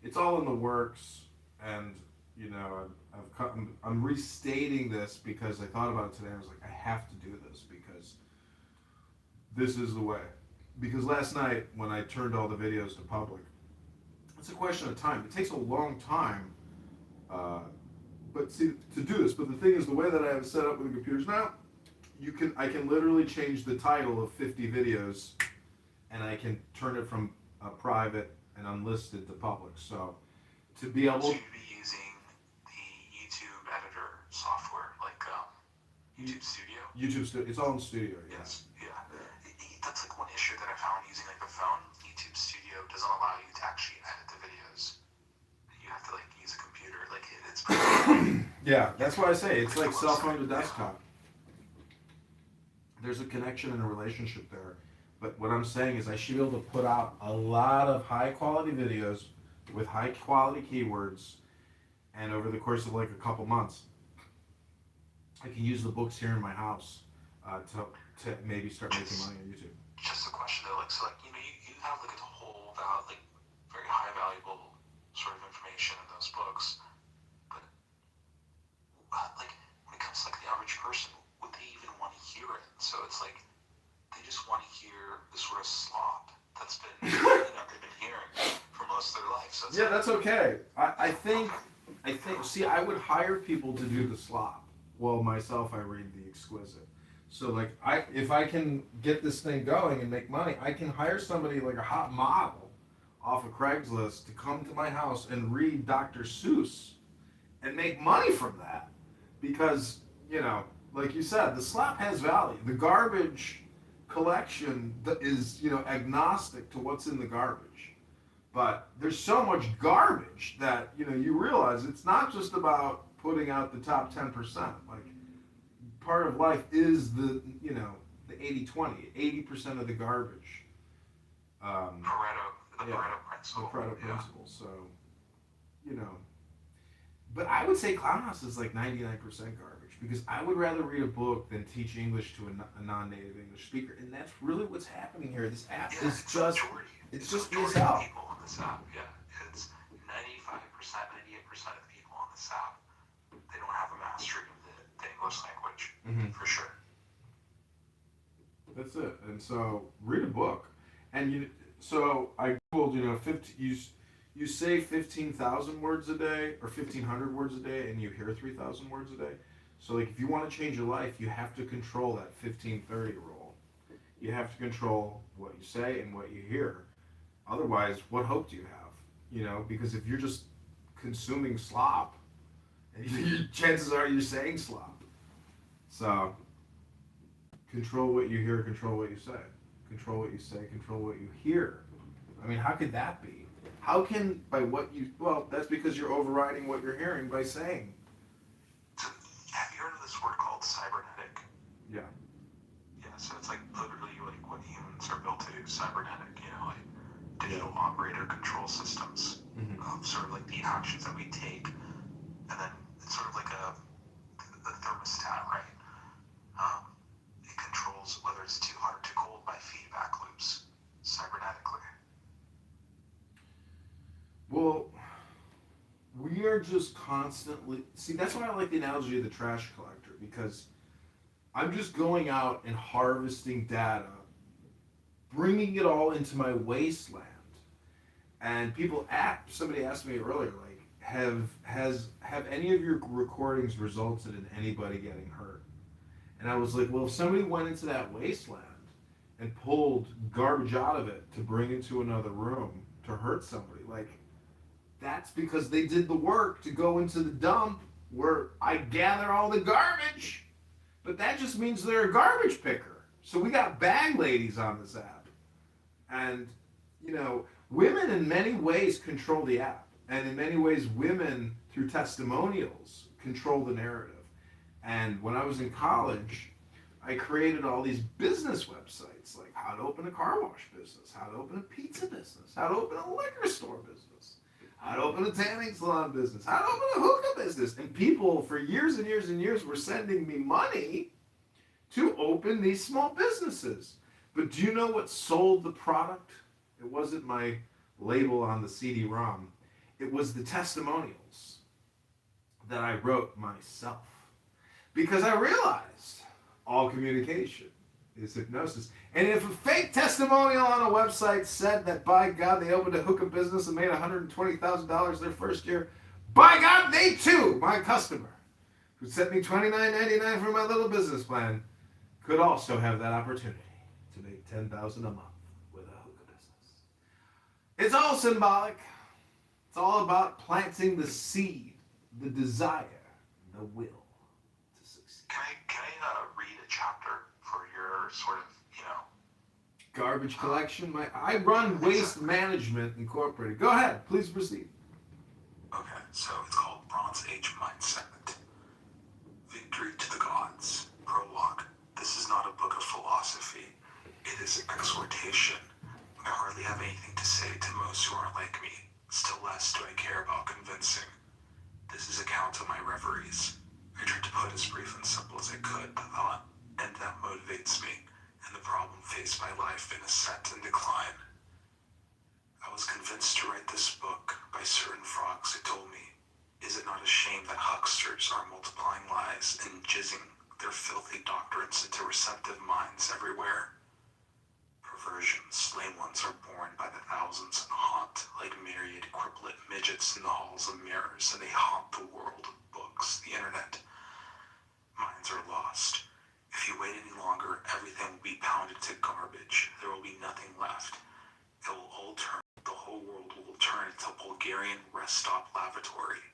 it's all in the works, and I'm restating this because I thought about it today. I was like, I have to do this because this is the way. Because last night when I turned all the videos to public, it's a question of time. It takes a long time, but see, to do this. But the thing is, the way that I have it set up with the computers now, I can literally change the title of 50 videos, and I can turn it from private and unlisted to public. So to be able, So you'd be using the YouTube editor software, like YouTube Studio. It's all in Studio. Yes. Yeah. That's like one issue that I found using like the phone. YouTube Studio doesn't allow you to actually edit the videos. You have to like use a computer. Like it's pretty. Yeah, that's why I say it's like cell phone to desktop. There's a connection and a relationship there. But what I'm saying is I should be able to put out a lot of high quality videos with high quality keywords, and over the course of like a couple months, I can use the books here in my house to maybe start making money on YouTube. Just a question though, like, so like, you have like a whole like very high valuable sort of information in those books, but like when it comes to like the average person, would they even want to So it's Yeah, like, that's okay. I think, see, I would hire people to do the slop. Well, myself, I read the exquisite. So, like, if I can get this thing going and make money, I can hire somebody like a hot model off of Craigslist to come to my house and read Dr. Seuss and make money from that. Because, you know, like you said, the slop has value. The garbage collection is, you know, agnostic to what's in the garbage. But there's so much garbage that, you know, you realize it's not just about putting out the top 10%. Like, part of life is the, you know, the 80-20, 80% of the garbage. Pareto, the Yeah, Pareto the principle. Pareto Yeah. principle. So, you know, but I would say Clown House is like 99% garbage because I would rather read a book than teach English to a non-native English speaker, and that's really what's happening here. This app Yeah, is it's just, majority. it's just majority this of out. people on this app. Yeah, it's 95%, 98% of the people on this app. They don't have a mastery of the English language, for sure. That's it. And so read a book, and so I googled, you know, 50. You say 15,000 words a day or 1,500 words a day, and you hear 3,000 words a day. So like, if you want to change your life, you have to control that 15-30 rule. You have to control what you say and what you hear. Otherwise, what hope do you have? You know, because if you're just consuming slop, and chances are you're saying slop. So control what you hear, control what you say. Control what you say, control what you hear. I mean, how could that be? How can, by what you, well, that's because you're overriding what you're hearing by saying. Have you heard of this word called cybernetic? Yeah. Yeah, so it's like literally like what humans are built to do, cybernetic, you know, like digital operator control systems. Sort of like the actions that we take, and then it's sort of like a thermostat, right? It controls whether it's too hot or too cold by feedback loops, cybernetically. Well, we are just constantly, see, that's why I like the analogy of the trash collector, because I'm just going out and harvesting data, bringing it all into my wasteland. And somebody asked me earlier, like, have any of your recordings resulted in anybody getting hurt? And I was like, well, if somebody went into that wasteland and pulled garbage out of it to bring into another room to hurt somebody, like, that's because they did the work to go into the dump where I gather all the garbage. But that just means they're a garbage picker. So we got bag ladies on this app. And, you know, women in many ways control the app. And in many ways, women, through testimonials, control the narrative. And when I was in college, I created all these business websites, like how to open a car wash business, how to open a pizza business, how to open a liquor store business, how to open a tanning salon business, how to open a hookah business. And people for years and years and years were sending me money to open these small businesses. But do you know what sold the product? It wasn't my label on the CD-ROM. It was the testimonials that I wrote myself. Because I realized all communication is hypnosis. And if a fake testimonial on a website said that, by God, they opened a hookah business and made $120,000 their first year, by God, they too, my customer, who sent me $29.99 for my little business plan, could also have that opportunity to make $10,000 a month with a hookah business. It's all symbolic. It's all about planting the seed, the desire, the will to succeed. Can I read a chapter for your sort of, you know, garbage collection? I run Waste Management Incorporated. Go ahead, please proceed. Okay, so it's called Bronze Age Mindset. Victory to the Gods. Prologue. This is not a book of philosophy. It is exhortation. I hardly have anything to say to most who aren't like me. Still less do I care about convincing. This is account of my reveries. I tried to put as brief and simple as I could the thought, and that motivates me, and the problem faced by life in ascent and decline. I was convinced to write this book by certain frogs who told me, is it not a shame that hucksters are multiplying lies and jizzing their filthy doctrines into receptive minds everywhere? perversions. Lame ones are born by the thousands and haunt like myriad cripplet midgets in the halls of mirrors, and they haunt the world of books, the internet. Minds are lost. If you wait any longer, everything will be pounded to garbage. There will be nothing left. It will all turn. The whole world will turn into a Bulgarian rest stop lavatory.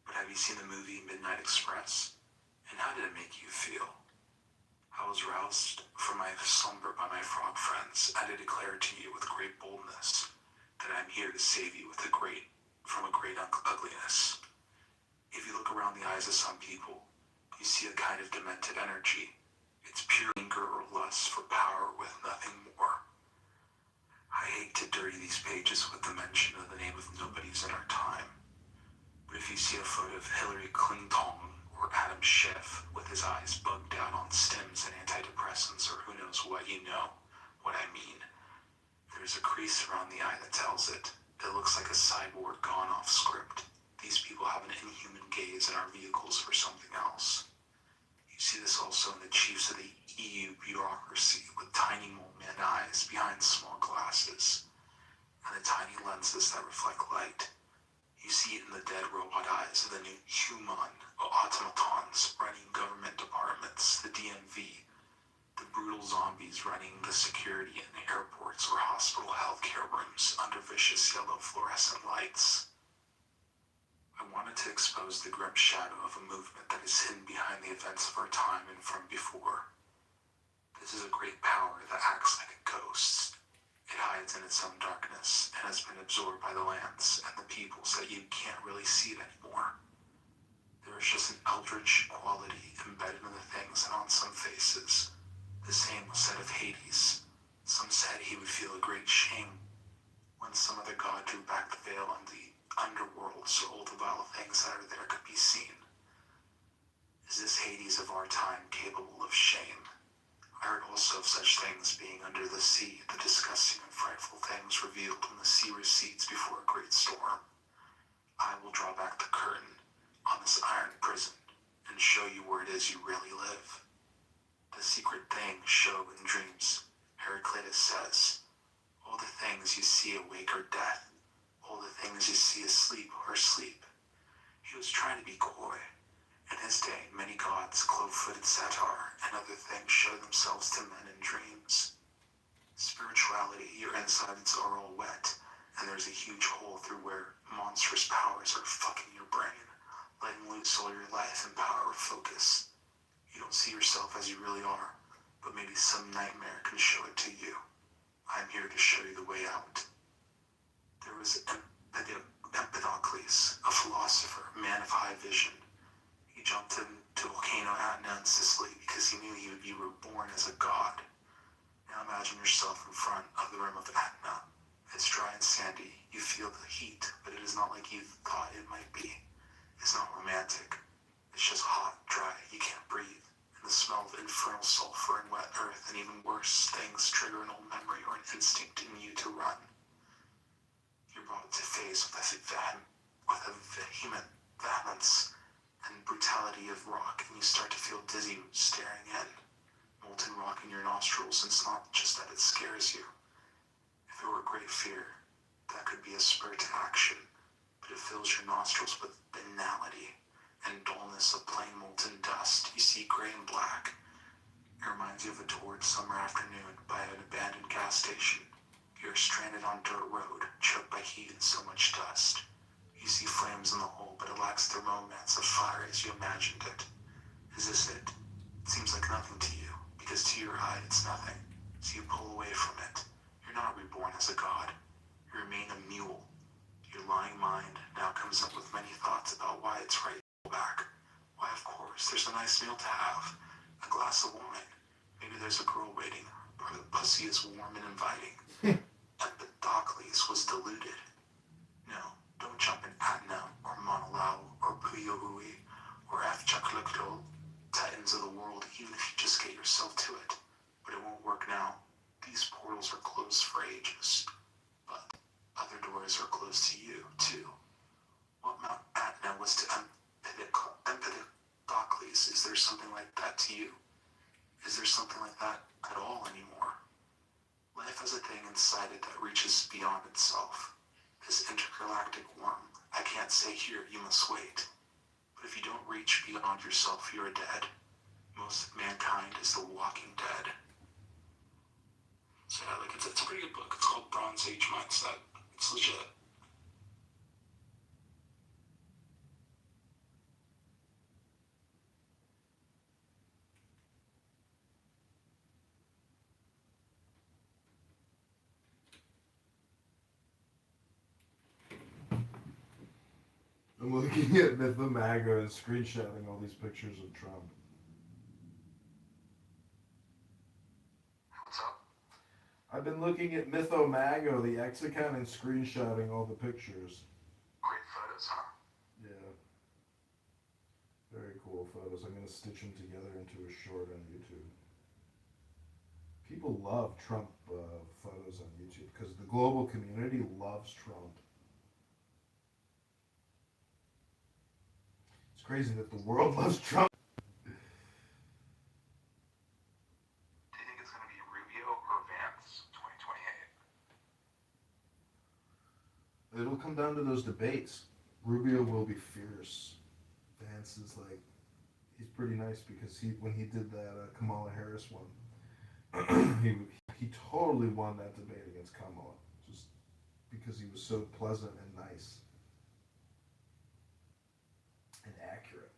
But have you seen the movie Midnight Express? And how did it make you feel? I was roused from my slumber by my frog friends, and I declare to you with great boldness that I am here to save you from a great ugliness. If you look around the eyes of some people, you see a kind of demented energy. It's pure anger or lust for power with nothing more. I hate to dirty these pages with the mention of the name of nobodies in our time. But if you see a photo of Hillary Clinton or Adam Schiff with his eyes bugged out on stims and antidepressants or who knows what, you know what I mean. There's a crease around the eye that tells it. It looks like a cyborg gone off script. These people have an inhuman gaze and are vehicles for something else. You see this also in the chiefs of the EU bureaucracy with tiny mole man eyes behind small glasses and the tiny lenses that reflect light. You see it in the dead robot eyes of the new human automatons running government departments, the DMV, the brutal zombies running the security in the airports or hospital healthcare rooms under vicious yellow fluorescent lights. I wanted to expose the grim shadow of a movement that is hidden behind the events of our time and from before. This is a great power that acts like a ghost. It hides in its own darkness and has been absorbed by the lands and the peoples that you can't really see it anymore. There is just an eldritch quality embedded in the things and on some faces. The same was said of Hades. Some said he would feel a great shame when some other god drew back the veil and the underworld so all the vile things that are there could be seen. Is this Hades of our time capable of shame? I heard also of such things being under the sea, the disgusting and frightful things revealed when the sea recedes before a great storm. I will draw back the curtain on this iron prison and show you where it is you really live. The secret things show in dreams. Heraclitus says, all the things you see awake are death. All the things you see asleep are sleep. He was trying to be coy. In his day, many gods, clove-footed satyr, and other things show themselves to men in dreams. Spirituality, your insides are all wet, and there's a huge hole through where monstrous powers are fucking your brain, letting loose all your life and power of focus. You don't see yourself as you really are, but maybe some nightmare can show it to you. I'm here to show you the way out. There was Empedocles, a philosopher, a man of high vision. He jumped into volcano Etna in Sicily because he knew he would be reborn as a god. Now imagine yourself in front of the rim of Etna. It's dry and sandy. You feel the heat, but it is not like you thought it might be. It's not romantic. It's just hot, dry, you can't breathe. And the smell of infernal sulfur and wet earth, and even worse things trigger an old memory or an instinct in you to run. You're brought to face with a vehement vehemence and brutality of rock, and you start to feel dizzy staring in. Molten rock in your nostrils, and it's not just that it scares you. If it were great fear, that could be a spur to action, but it fills your nostrils with banality and dullness of plain molten dust. You see gray and black. It reminds you of a torrid summer afternoon by an abandoned gas station. You're stranded on dirt road, choked by heat and so much dust. You see flames in the hole, but it lacks the romance of fire as you imagined it. Is this it? It seems like nothing to you, because to your eye it's nothing. So you pull away from it. You're not reborn as a god. You remain a mule. Your lying mind now comes up with many thoughts about why it's right to go back. Why, of course, there's a nice meal to have. A glass of wine. Maybe there's a girl waiting, or the pussy is warm and inviting. Empedocles was deluded. No, don't jump in Atna, or Mauna Loa, or Peoria, or Afchaklukto, titans of the world, even if you just get yourself to it. But it won't work now. These portals are closed for ages. But other doors are closed to you, too. What Mount Atna was to Empedocles, is there something like that to you? Is there something like that at all anymore? Life as it that reaches beyond itself. This intergalactic worm. I can't say here, you must wait. But if you don't reach beyond yourself, you're dead. Most of mankind is the walking dead. So yeah, like it's a pretty good book. It's called Bronze Age Mindset. It's legit. I'm looking at Mythomago and screenshotting all these pictures of Trump. What's up? I've been looking at Mythomago, the X account, and screenshotting all the pictures. Great photos, huh? Yeah. Very cool photos. I'm going to stitch them together into a short on YouTube. People love Trump photos on YouTube because the global community loves Trump. It's crazy that the world loves Trump. Do you think it's going to be Rubio or Vance 2028? It'll come down to those debates. Rubio will be fierce. Vance is like, he's pretty nice because when he did that Kamala Harris one, he totally won that debate against Kamala, just because he was so pleasant and nice and accurate.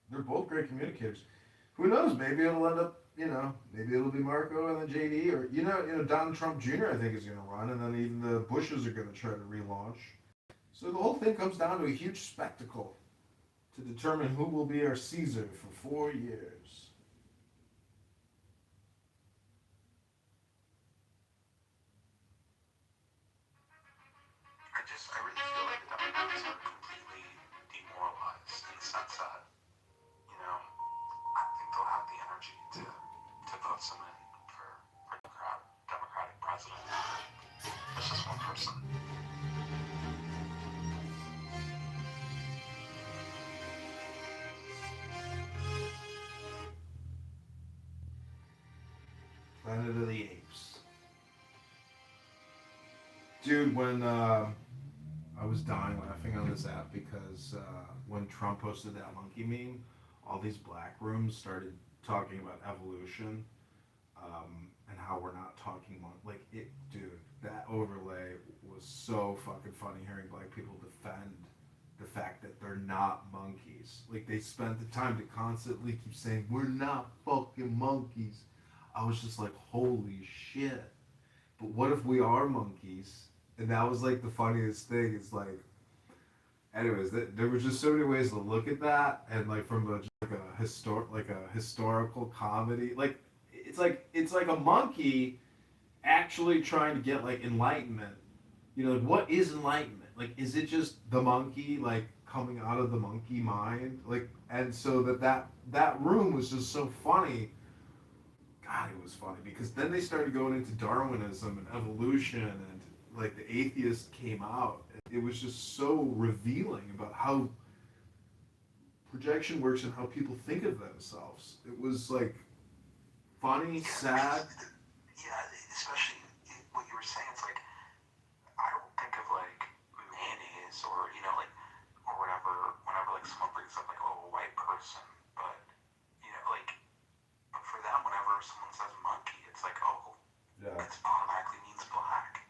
They're both great communicators. Who knows? Maybe it'll end up, maybe it'll be Marco and then JD, or Donald Trump Jr. I think is going to run, and then even the Bushes are going to try to relaunch. So the whole thing comes down to a huge spectacle to determine who will be our Caesar for 4 years. I really feel like the Democrats are completely demoralized in the sense that, I think they'll have the energy to vote someone in for Democratic president. It's just one person. Planet of the Apes. Dude, when I was dying laughing on this app because when Trump posted that monkey meme, all these black rooms started talking about evolution and how we're not talking dude, that overlay was so fucking funny hearing black people defend the fact that they're not monkeys. Like, they spent the time to constantly keep saying, we're not fucking monkeys. I was just like, holy shit. But what if we are monkeys? And that was like the funniest thing. It's like, anyways, there were just so many ways to look at that, and like from a historical comedy. Like it's like a monkey actually trying to get like enlightenment. Like, what is enlightenment? Like, is it just the monkey like coming out of the monkey mind? Like, and so that room was just so funny. God, it was funny because then they started going into Darwinism and evolution, and like the atheist came out. It was just so revealing about how projection works and how people think of themselves. It was like funny, sad. Yeah, especially what you were saying. It's like, I don't think of like mayonnaise or or whatever. Whenever like someone brings up like, oh, a white person, but but for them, whenever someone says monkey, it's like, oh, Yeah. it automatically means black.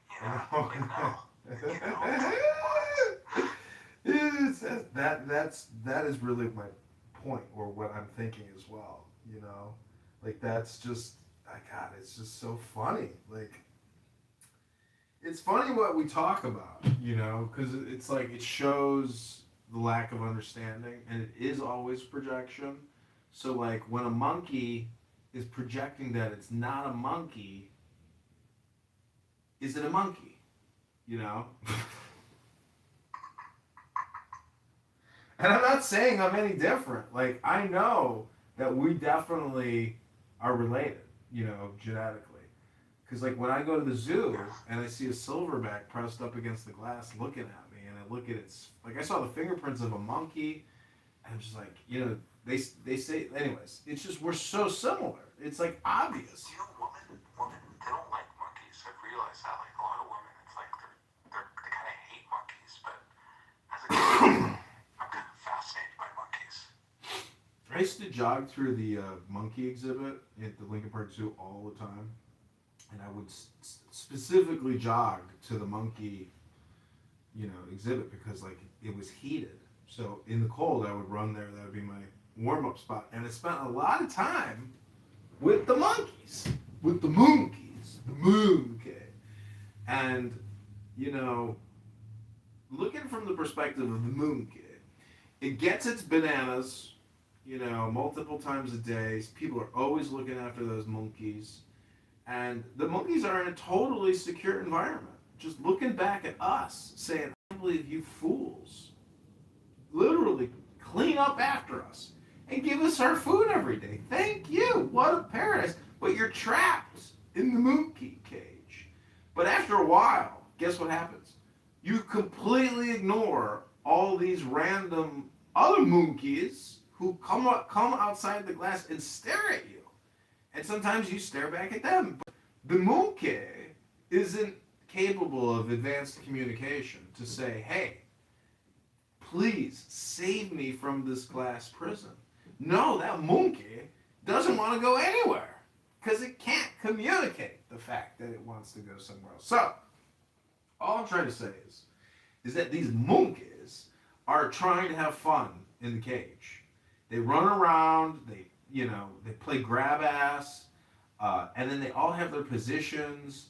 That is really my point, or what I'm thinking as well. Like, that's just, God, it's just so funny. Like, it's funny what we talk about, because it's like it shows the lack of understanding, and it is always projection. So like when a monkey is projecting that it's not a monkey, is it a monkey? And I'm not saying I'm any different. Like, I know that we definitely are related, genetically. Because like when I go to the zoo and I see a silverback pressed up against the glass looking at me, and I look at its, like, I saw the fingerprints of a monkey, and I'm just like, they say, anyways, it's just, we're so similar. It's like obvious. Women, they don't like monkeys. I've realized that. Like, a lot of women I used to jog through the monkey exhibit at the Lincoln Park Zoo all the time, and I would specifically jog to the monkey, exhibit because like it was heated. So in the cold, I would run there. That would be my warm-up spot, and I spent a lot of time with the monkeys, the monkey, and looking from the perspective of the monkey, it gets its bananas, multiple times a day. People are always looking after those monkeys. And the monkeys are in a totally secure environment. Just looking back at us, saying, I can't believe you fools literally clean up after us and give us our food every day. Thank you. What a paradise. But you're trapped in the monkey cage. But after a while, guess what happens? You completely ignore all these random other monkeys who come outside the glass and stare at you. And sometimes you stare back at them. But the monkey isn't capable of advanced communication to say, hey, please save me from this glass prison. No, that monkey doesn't want to go anywhere because it can't communicate the fact that it wants to go somewhere else. So, all I'm trying to say is that these monkeys are trying to have fun in the cage. They run around, they play grab ass, and then they all have their positions.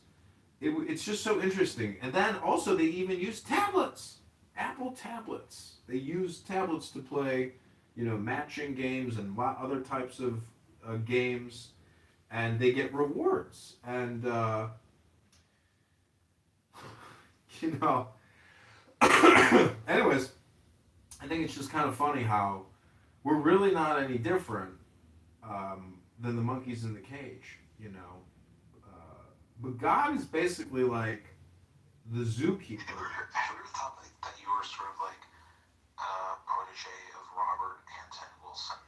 It's just so interesting. And then also they even use tablets, Apple tablets. They use tablets to play, matching games and other types of games, and they get rewards. And, anyways, I think it's just kind of funny how we're really not any different than the monkeys in the cage, But God is basically like the zookeeper. Have you ever thought that you were sort of like a protege of Robert Anton Wilson?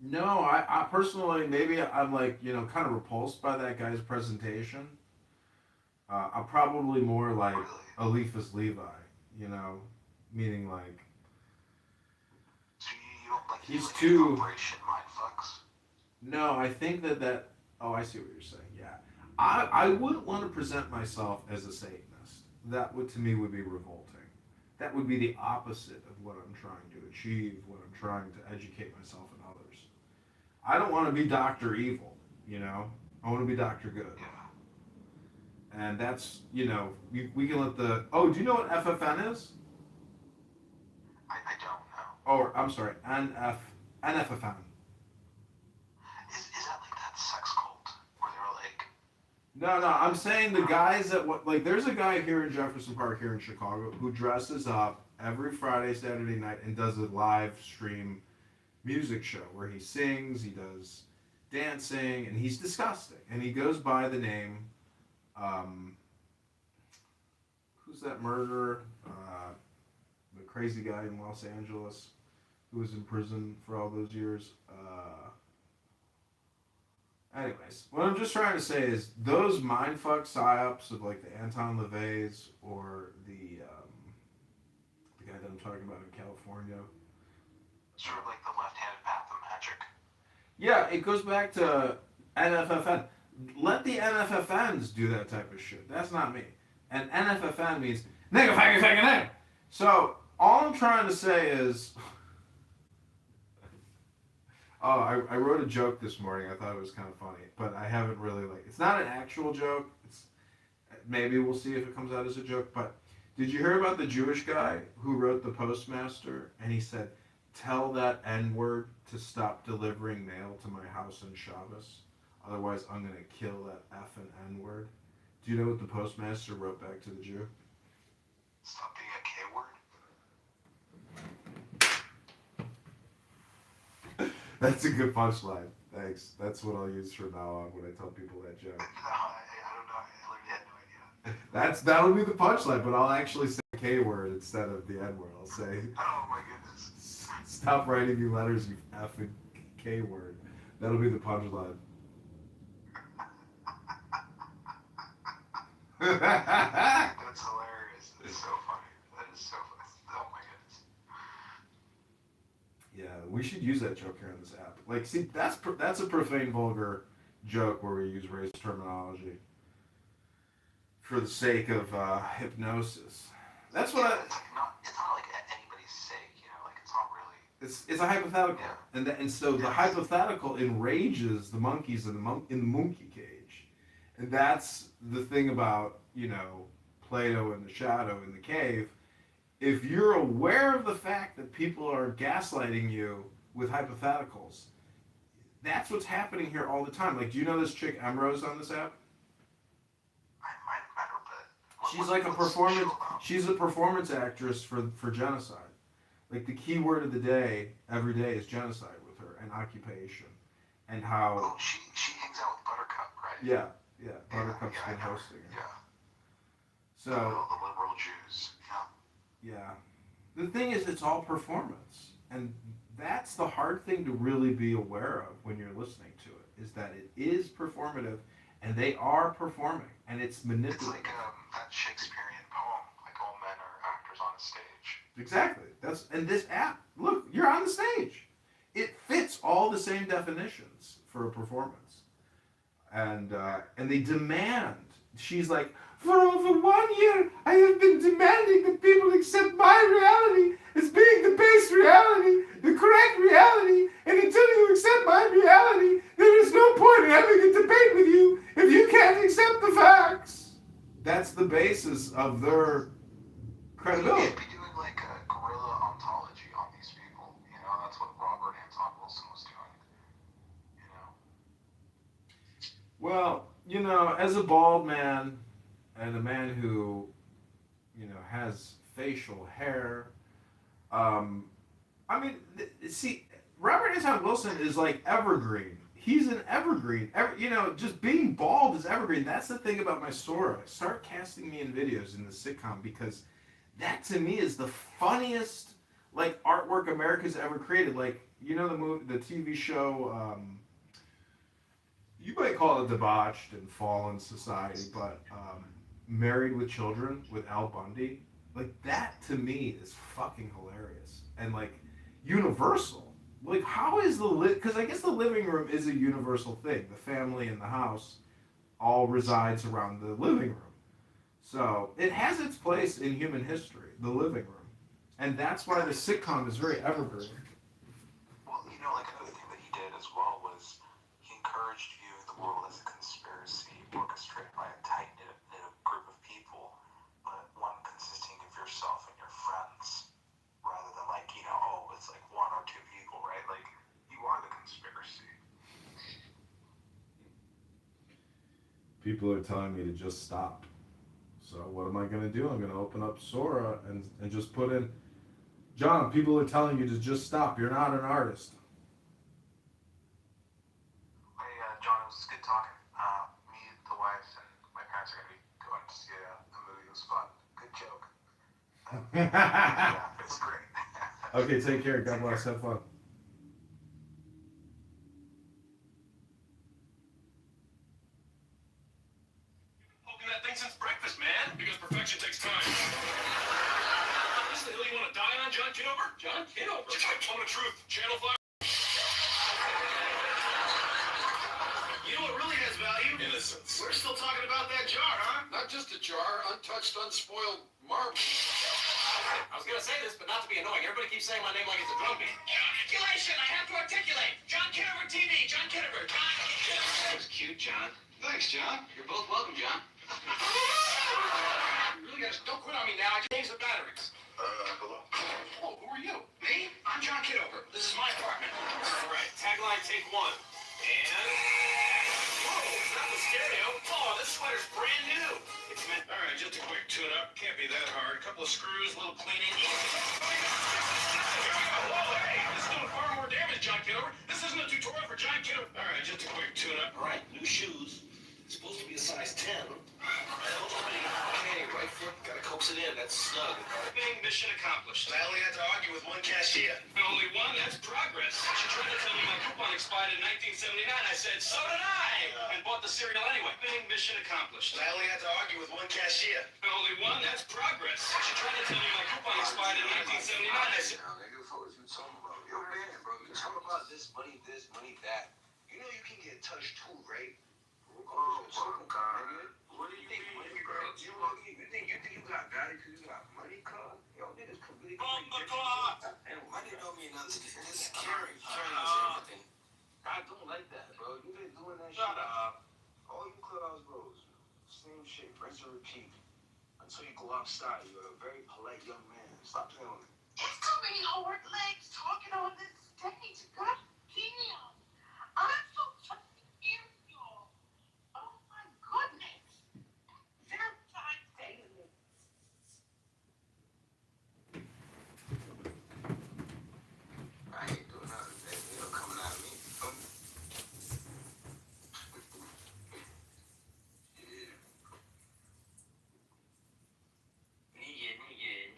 No, I personally, maybe I'm like, kind of repulsed by that guy's presentation. I'm probably more like Eliphas Levi, meaning like, So you don't like he's like too... Operation Mindfucks? No, I think that, oh, I see what you're saying, yeah. I wouldn't want to present myself as a Satanist. That would, to me, would be revolting. That would be the opposite of what I'm trying to achieve, what I'm trying to educate myself and others. I don't want to be Dr. Evil, I want to be Dr. Good. Yeah. And that's, we can let the... Oh, do you know what FFN is? I don't know. Oh, I'm sorry, NFFN. Is that like that sex cult where they're like... No, I'm saying the guys that, there's a guy here in Jefferson Park here in Chicago who dresses up every Friday, Saturday night and does a live stream music show where he sings, he does dancing, and he's disgusting. And he goes by the name, who's that murderer? The crazy guy in Los Angeles who was in prison for all those years. Anyways, what I'm just trying to say is those mindfuck psyops of like the Anton LaVey's or the guy that I'm talking about in California. Sort of like the left-handed path of magic. Yeah, it goes back to NFFN. Let the NFFNs do that type of shit. That's not me. And NFFN means nigga faggot faggot nigga. So all I'm trying to say is, I wrote a joke this morning. I thought it was kind of funny, but I haven't really it's not an actual joke. Maybe we'll see if it comes out as a joke. But did you hear about the Jewish guy who wrote the Postmaster and he said, "Tell that N-word to stop delivering mail to my house on Shabbos. Otherwise, I'm gonna kill that F and N-word." Do you know what the Postmaster wrote back to the Jew? Stop being a K-word? That's a good punchline. Thanks. That's what I'll use from now on when I tell people that joke. No, I don't know. I literally had no idea. That'll be the punchline, but I'll actually say K-word instead of the N-word. I'll say, Oh my goodness. "Stop writing me letters, you effing K-word." That'll be the punchline. That's hilarious. It's so funny. That is so funny. Oh my goodness. Yeah, we should use that joke here on this app. Like, see, that's a profane, vulgar joke where we use race terminology for the sake of hypnosis. That's what It's not like anybody's sake, you know, like it's not really. It's a hypothetical, Yeah. and so the hypothetical enrages the monkeys in the monkey cage, and that's the thing about Plato and the shadow in the cave. If you're aware of the fact that people are gaslighting you with hypotheticals, that's what's happening here all the time. Like, do you know this chick Emrose on this app? I might have met her, but She's like a performance. She's a performance actress for genocide. Like, the key word of the day every day is genocide with her, and occupation, and how. Oh, she hangs out with Buttercup, right? Yeah. Buttercup's been I know her. hosting her. Yeah. So. The liberal Jews. Yeah. Yeah. The thing is, it's all performance, and that's the hard thing to really be aware of when you're listening to it. Is that it is performative, and they are performing, and it's manipulative. It's like that Shakespearean poem, like all men are actors on a stage. Exactly. And this app, look, you're on the stage. It fits all the same definitions for a performance, and they demand. She's like, for over 1 year, I have been demanding that people accept my reality as being the base reality, the correct reality, and until you accept my reality, there is no point in having a debate with you if you can't accept the facts. That's the basis of their credibility. You should be doing like a guerrilla ontology on these people. You know, that's what Robert Anton Wilson was doing. You know. Well, as a bald man and a man who, has facial hair, see, Robert Anton Wilson is like evergreen. He's an evergreen. Just being bald is evergreen. That's the thing about my Sora. Start casting me in videos in the sitcom, because that to me is the funniest artwork America's ever created. Like, the movie, the TV show. You might call it debauched and fallen society, but Married with Children with Al Bundy, that to me is fucking hilarious and universal. How is because I guess the living room is a universal thing. The family and the house all resides around the living room, so it has its place in human history, the living room, and that's why the sitcom is very evergreen. Well, another thing that he did as well was he encouraged viewing the world as a conspiracy orchestrated by a tight-knit group of people, but one consisting of yourself and your friends, rather than it's one or two people, right? You are the conspiracy. People are telling me to just stop. So what am I going to do? I'm going to open up Sora and just put in, John, people are telling you to just stop. You're not an artist. Hey, John, it was good talking. Me, the wife, and my parents are going to be going to see a movie. It was fun. Good joke. Yeah, it's great. Okay, take care. God bless. Have fun. Poking that thing since breakfast, man. Because perfection takes time. This is the hill you want to die on, John Kitover? John Kitover. Moment of truth. Channel 5. You know what really has value? Innocence. We're still talking about that jar, huh? Not just a jar. Untouched, unspoiled marble. I was gonna say this, but not to be annoying. Everybody keeps saying my name like it's a drum beat. Articulation! I have to articulate! John Kitover TV! John Kitover! John Kitover! That was cute, John. Thanks, John. You're both welcome, John. You really gotta... Don't quit on me now. I just changed the batteries. Hello? Oh, who are you? Me? I'm John Kitover. This is my apartment. All right. Tagline, take one. And... Whoa, not the stereo. Oh, this sweater's brand new. It's meant... All right, just a quick tune-up. Can't be that hard. A couple of screws, a little cleaning. Here we go. Whoa, hey, this is doing far more damage, John Kitover. This isn't a tutorial for John Kitover. All right, just a quick tune-up. All right, new shoes. It's supposed to be a size 10. Okay, right foot, gotta coax it in. That's snug. Bing, mission accomplished. I only had to argue with one cashier. Only one? That's progress. She tried to tell me my coupon expired in 1979. I said, so did I! And bought the cereal anyway. Bing, mission accomplished. I only had to argue with one cashier. Only one? That's progress. She tried to tell me my coupon expired in 1979. I said... Nigga, what was you talking about? Yo, man. Talk about this, money that. You know you can get touched too, right? Oh my God. What do you mean, bro? You think you got value because you got money, cuz? Yo, niggas could really Money don't mean nothing. Just caring. Caring is everything. I don't like that, bro. You been doing that Shut shit. up. All you clubhouse bros, same shit, rinse and repeat. Until you go outside, you're a very polite young man. Stop playing with me. It's too many hard legs talking on this stage. God damn. I'm so fucking here, y'all. Oh my goodness. Valentine's Day. I ain't doing nothing, baby. You know, coming at me.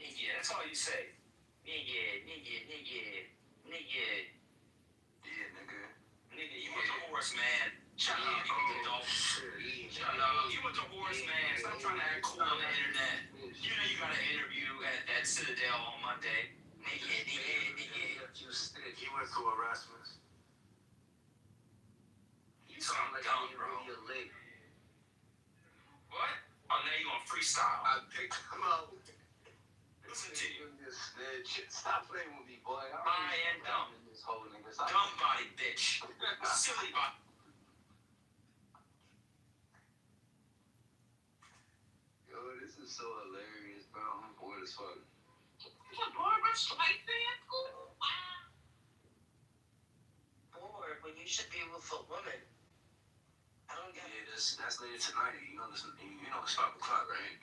Nigga. That's all you say. Nigga. Yeah, nigga. Nigga, you went to horse, man. Shut up. You went to Dolphin. Shut up. You went to horse, man. Stop trying to act cool on the internet. You know you got an interview at Citadel on Monday. Nigga. He went to Erasmus. You sound dumb, bro. What? Oh, now you gonna freestyle. I picked him out. Listen to you. Stop playing with me, boy. I am dumb. This whole nigga. Dumb body, bitch. Silly body. Yo, this is so hilarious, bro. I'm bored as fuck. It's a Barbara Streisand? Ooh, wow. Bored when you should be with a woman. I don't get it. Yeah, that's later tonight. You know it's 5 o'clock, right?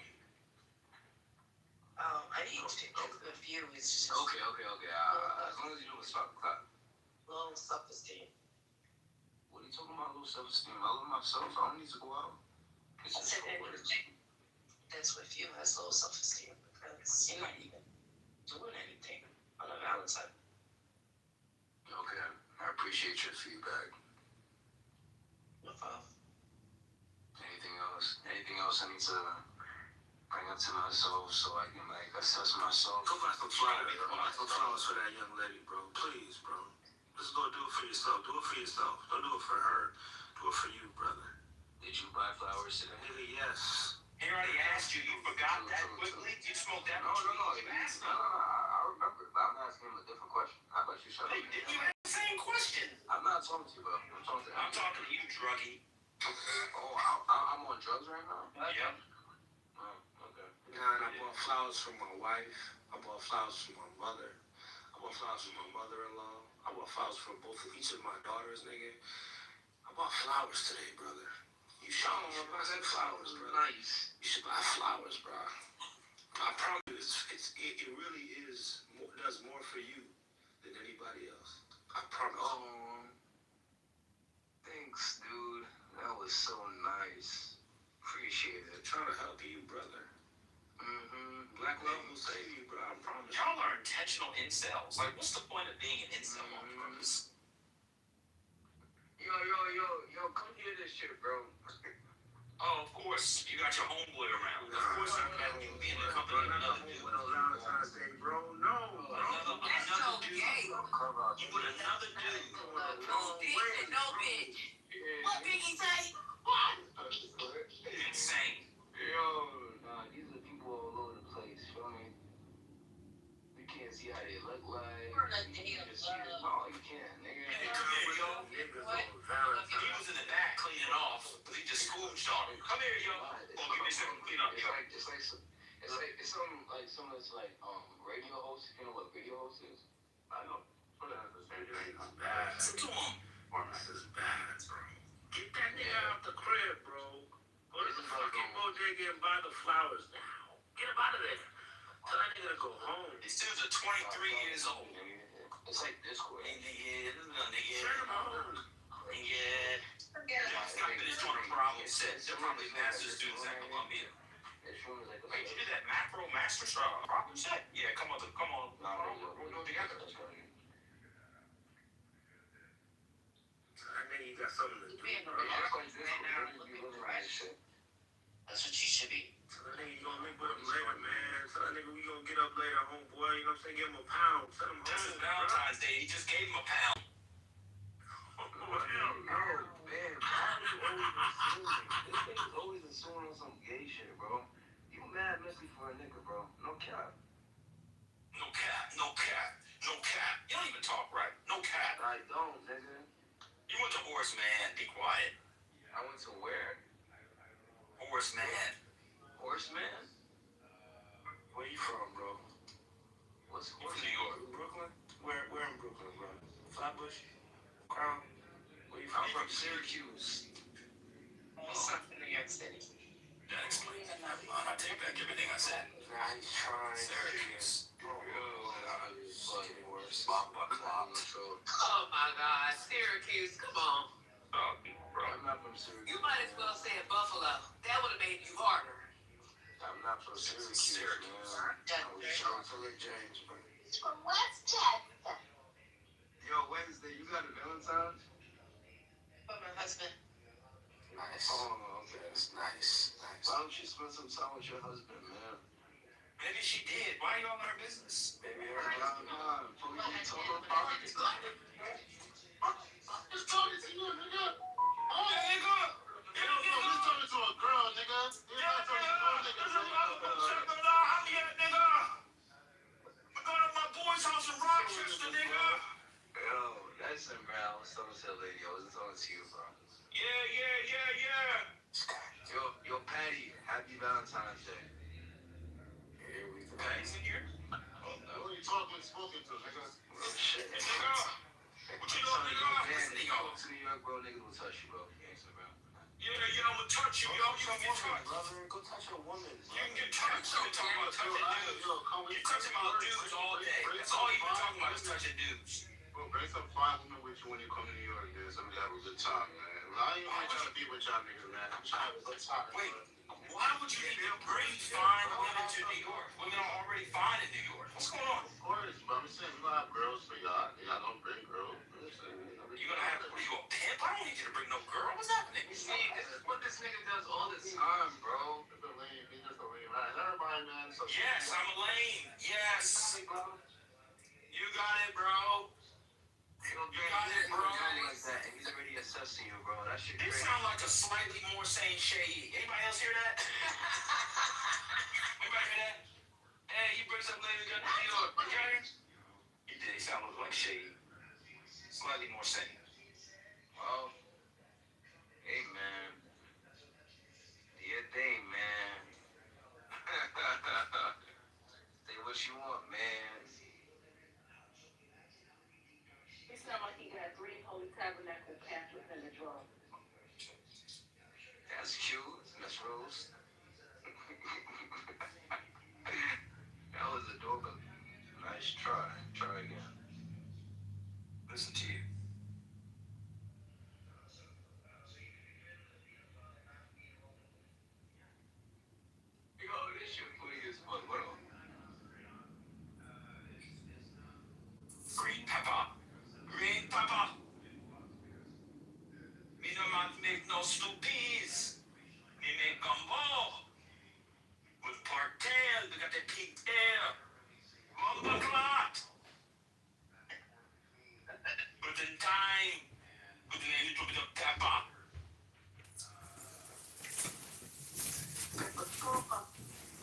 I need to take a few. It's just Okay. As long as you know it's 5 o'clock. low self-esteem. What are you talking about, low self-esteem? I love myself. I don't need to go out. It's I just said for work. that's what you has low self-esteem because you're not even doing anything on a Valentine. Okay, I appreciate your feedback. No problem. Anything else? Anything else I need to bring up to myself so I can assess myself? Go buy some flowers. Go buy some flowers for that young lady, bro. Please, bro. Just go do it for yourself. Do it for yourself. Don't do it for her. Do it for you, brother. Did you buy flowers today? Nigga, yes. He already asked you. You forgot that quickly? You smoked that No. much weed? You asked him. I remember, but I'm asking him a different question. How about you shut up? Hey, didn't you ask the same question? I'm not talking to you, bro. I'm talking to him. I'm talking to you, druggie. Oh, I'm on drugs right now? Yep. Oh, okay. And I bought flowers for my wife. I bought flowers for my mother. I bought flowers for my mother-in-law. I bought flowers for each of my daughters, nigga. I bought flowers today, brother. You should buy some flowers, bro. Nice. You should buy flowers, bro. I promise you, it really does more for you than anybody else. I promise. Thanks, dude. That was so nice. Appreciate it. Trying to help you, brother. Black love will save you, bro. I promise. Y'all are intentional incels. Like, what's the point of being an incel on purpose? Yo, come hear this shit, bro. Oh, of course. You got your homeboy around. Of course you can you be in the company of another dude. Valentine's Day, bro. No. Another dude. You with another dude. No bitch. What Biggie say? What? Insane. Yo, nah, these are people all over the place, feel me? You can't see how they look like. We're not You damn just see it. No, you can't, nigga. Hey, come here, yo. What? He was in the back cleaning off. He just schooled y'all. Come here, yo. Oh, give me a second. Clean up, yo. It's something that's like radio host. You know what radio host is? I know. Whatever. This is bad. Listen to him. This is bad, bro. Get that nigga out the crib, bro. Go to the fucking bodega and buy the flowers now. Get him out of there. Tell that nigga to go home. These dudes are 23 years old. It's like Discord. Nigga, nigga. Send him home. Nigga. Forget They're about not finished doing a problem set. They're probably master students at Columbia. Wait, you did that macro master problem set? Yeah, come on. We'll do it together. I think you got something to do. That's what you should be. Tell that nigga you gonna link with him later, man. Tell that nigga we gonna get up later, homeboy. You know what I'm saying? Give him a pound. Send him home. This is Valentine's Day. He just gave him a pound. with him. No, man, why are you always assuming? This nigga's always assuming on some gay shit, bro. You mad messy for a nigga, bro. No cap. No cap, no cap, no cap. You don't even talk right. No cap. I don't, nigga. You went to Horseman. Be quiet. I went to where? Horseman. Horseman? Where you from, bro? What's You from New York? Brooklyn? Where in Brooklyn, bro? Flatbush? Crown? Where you from? I'm from Syracuse. Something in New York City. That explains it. I take back everything I said. Nah, he's trying. Syracuse. It's getting worse. Oh my God, Syracuse, come on. Oh, bro. I'm not from Syracuse. You might as well say Buffalo. That would have made you harder. I'm not from Syracuse, man. I was trying to Rick James, bro. From Westchester. Yo, Wednesday, you got a Valentine's? For my husband. Nice. Oh, okay. That's nice. Why don't you spend some time with your husband, man? Maybe she did. Why are you all in her business? Maybe her time. Before you talk about it. I'm just talking to you, nigga. Oh, Hey, nigga! you know, so he's talking to a girl, nigga. He's not talking to no nigga. I'm here, nigga! I'm going to my boy's house in Rochester, nigga! Yo, that's some man. I was talking to the lady. I wasn't talking to you, bro. Yeah. Yo, Patty, happy Valentine's Day. Here we go. Patty's in here? Who are you talking and spoken to, nigga? Oh, shit. Hey, nigga! What you doing, nigga? Listen to y'all. To New York, bro, niggas will touch you, bro. Gangsta, bro. Yeah, I'm gonna touch you, yo. You can get touched. Brother, go touch a woman. You can get touched. You been talking about touching dudes. You're touching about dudes all day. That's all you've been talking about is touching dudes. Bro, bring some fine women with you when you come to New York, man. So we have a good time, man. I ain't even trying to be with y'all niggas, man. I'm trying to have a good time. Wait, why would you need to bring fine women to New York? Women are already fine in New York. What's going on? Of course, but I'm saying we gonna have girls for y'all. Y'all don't bring girls. You gonna have, what are you, a pimp? I don't need you to bring no girl. What's happening? See, this is what this nigga does all the time, bro. He's just a lame, man. Everybody, man. So Yes, I'm a lame. Yes. You got it, bro. You got it, bro. Like that, and he's already assessing you, bro. That shit It crazy. sounds like a slightly more sane shady. Anybody else hear that? Anybody hear that? Hey, he brings up ladies got New York. Okay? He did. He sounded like shady. Slightly more sane. Well, hey, man. Do your thing, man. Say what you want, man. He sounded like he got 3 Holy Tabernacle Catholics in the drawer. That's cute, Miss Rose. That was adorable. Nice try. Try again. Listen to you. Yo, this shit funny as fuck. What on? Green pepper. Green pepper. Me no man make no stew peas. Me make gumbo. With pork tail. We got the pig tail. Mumbo clot. Good in time. Good in a little bit of pepper.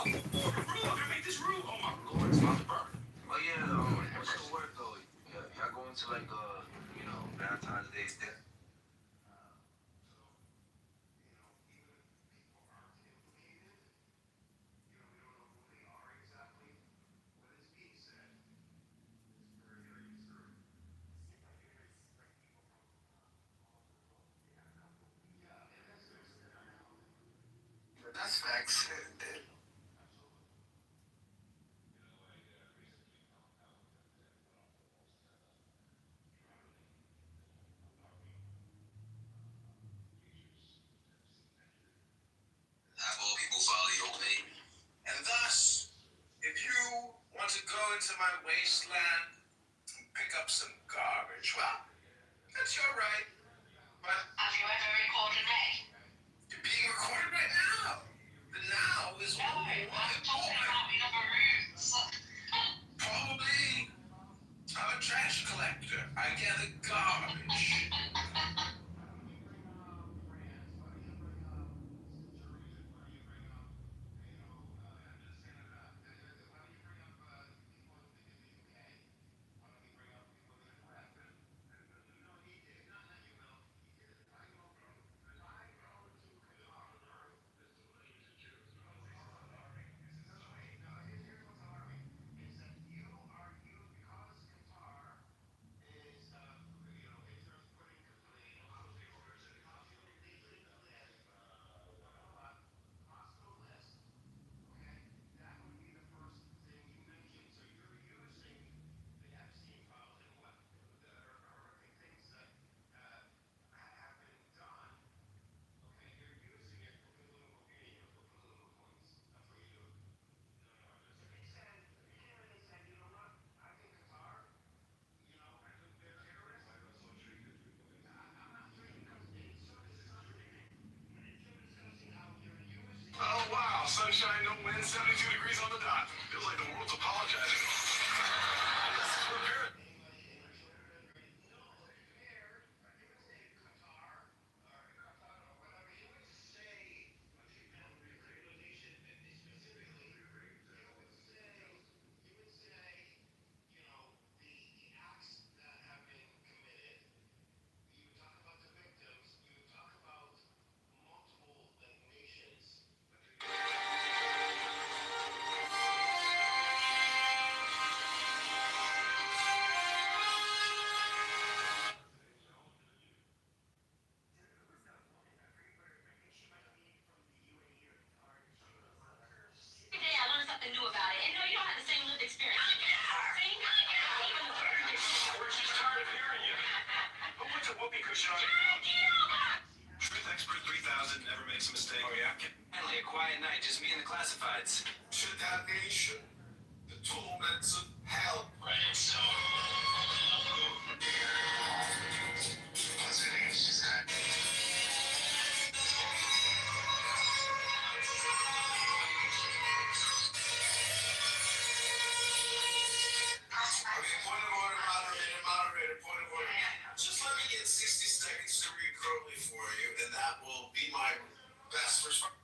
Rude, I make this rude. Oh my lord, it's about to burn. Oh yeah, what's the word though? Yeah, y'all going to like Valentine's Day there? That's facts. Have all people follow your way. And thus, if you want to go into my wasteland and pick up some garbage, well, that's your right. But Have you ever recorded me? you're being recorded right now. The now is No, I'm talking about in other rooms. probably I'm a trash collector. I gather garbage. sunshine, no wind, 72 degrees on the dot. Feels like the world's apologizing. This is prepared. Truth Expert 3000 never makes a mistake. Oh, yeah? Finally, a quiet night, just me and the classifieds. Should that nation, the torments of hell. Right, so. Point of order, moderator, point of order. Just let me get 60 seconds to read Crowley for you, and that will be my best response.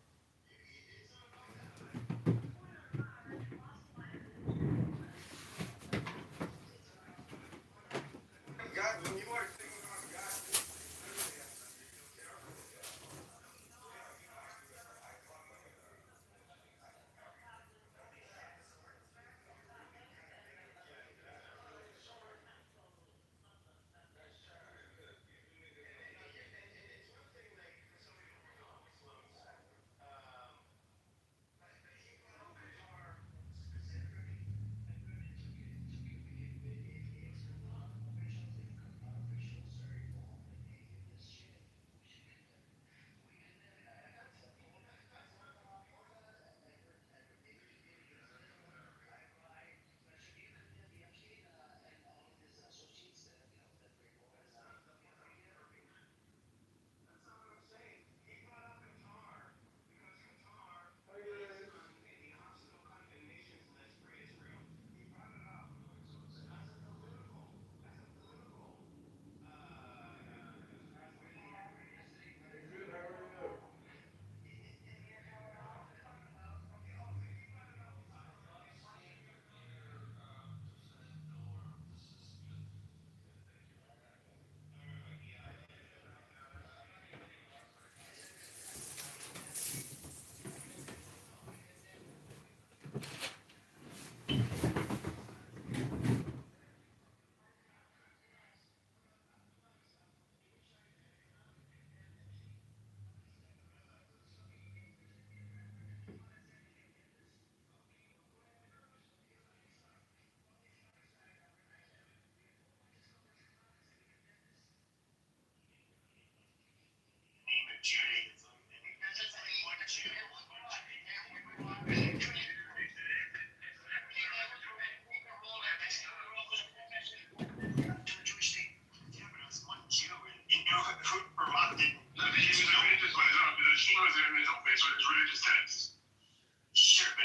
Sure, but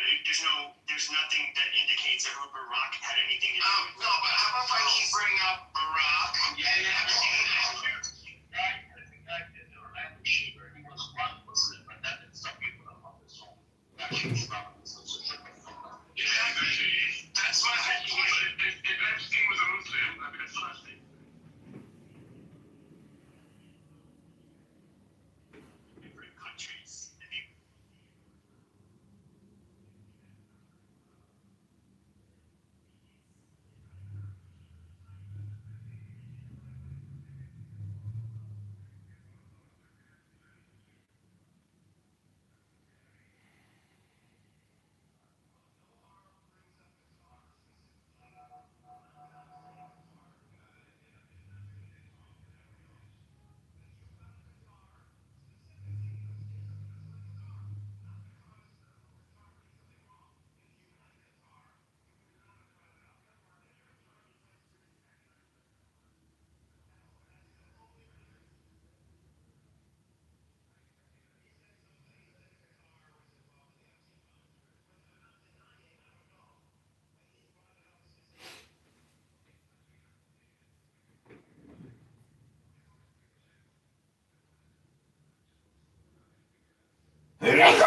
there's nothing that indicates that Barack had anything to do with it. No, but how about if I keep bringing up Barack? If you guys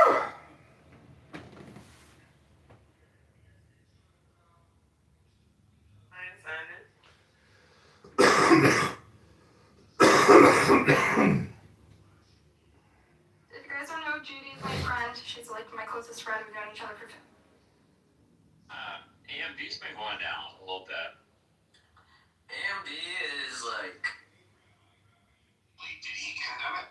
don't know, Judy is my friend. She's like my closest friend. We've known each other for. AMD's been going down a little bit. AMD is like. Wait, did he condemn it?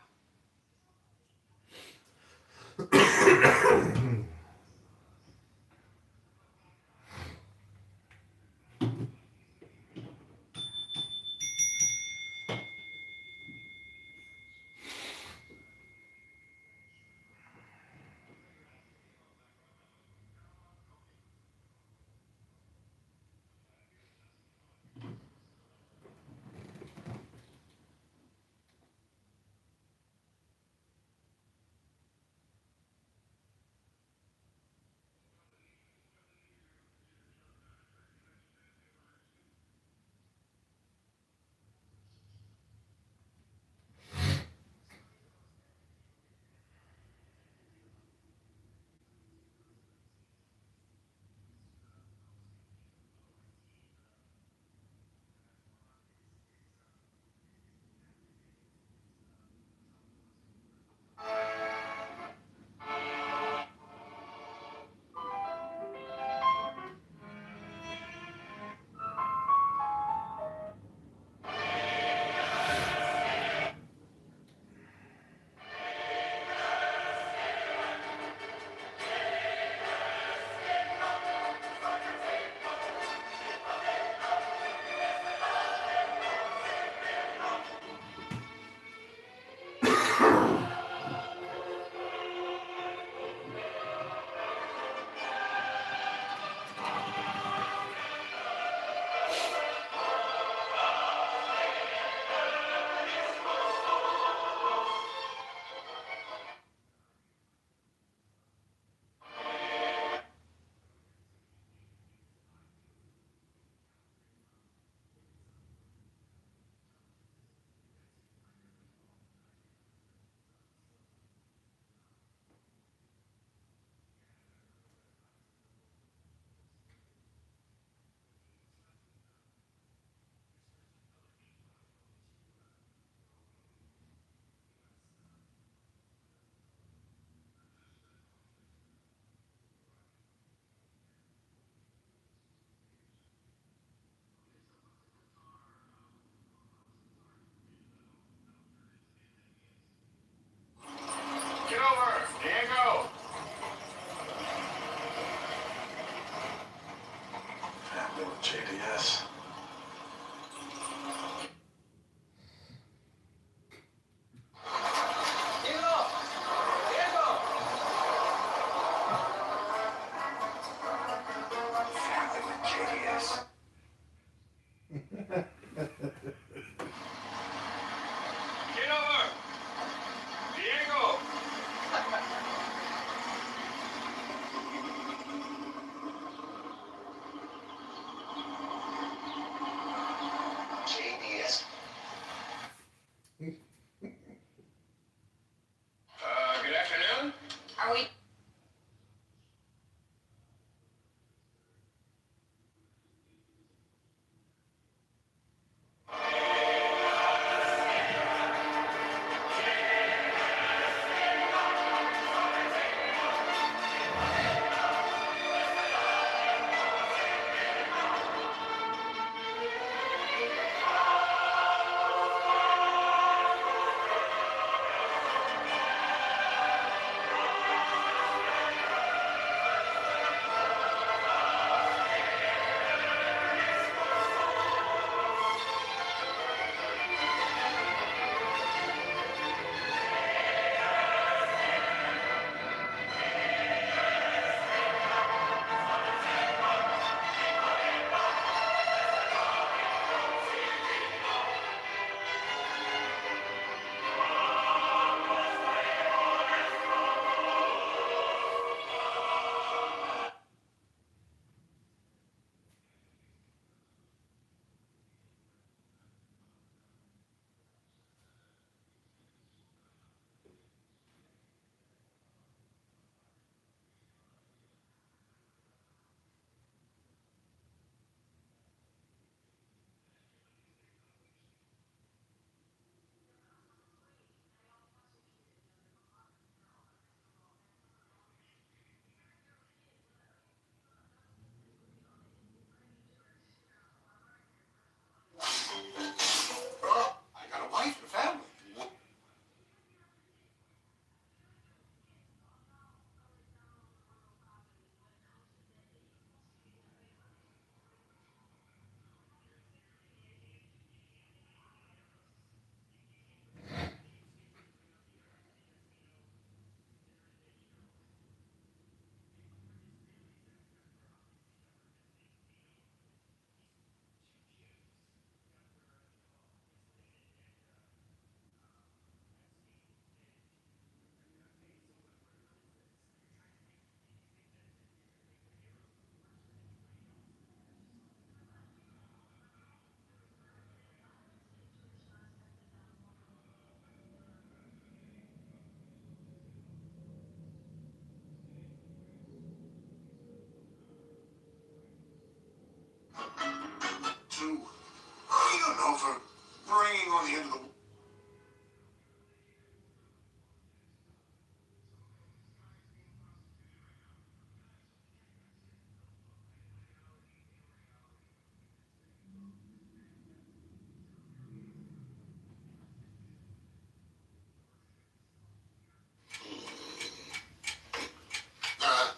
know, for bringing on the end of the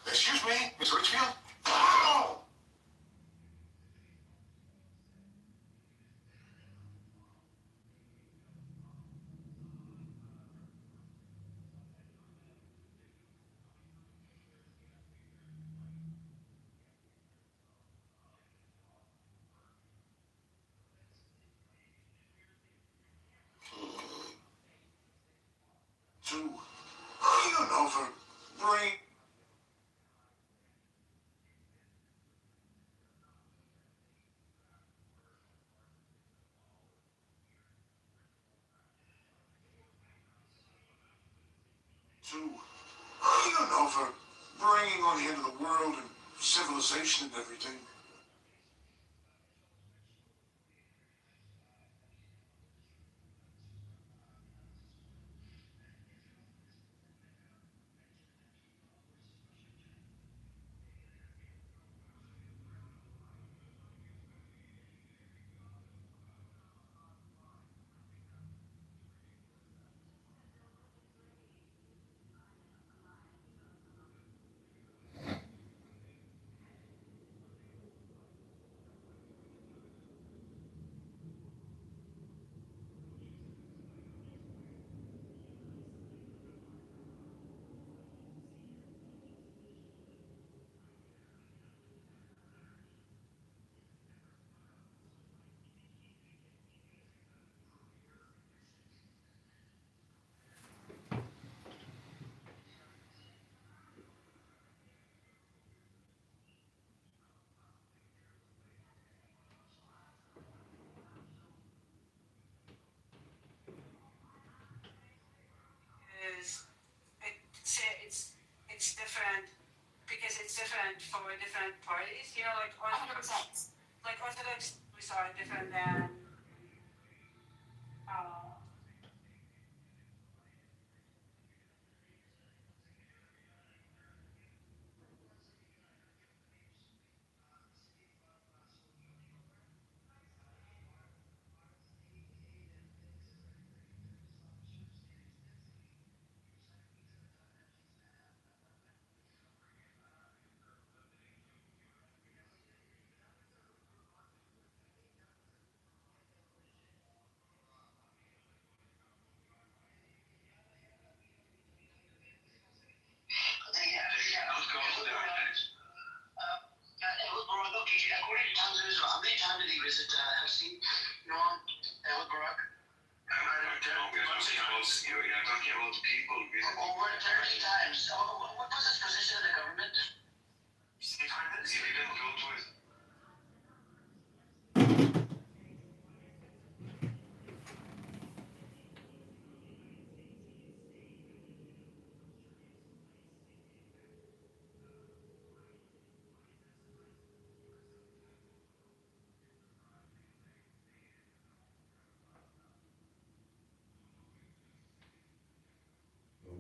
excuse me, Miss Richfield? Oh! To, you know, for bringing... To, you know, for bringing on the end of the world and civilization and everything. Is it's different because it's different for different parties. You know, like Orthodox we saw it different than uh,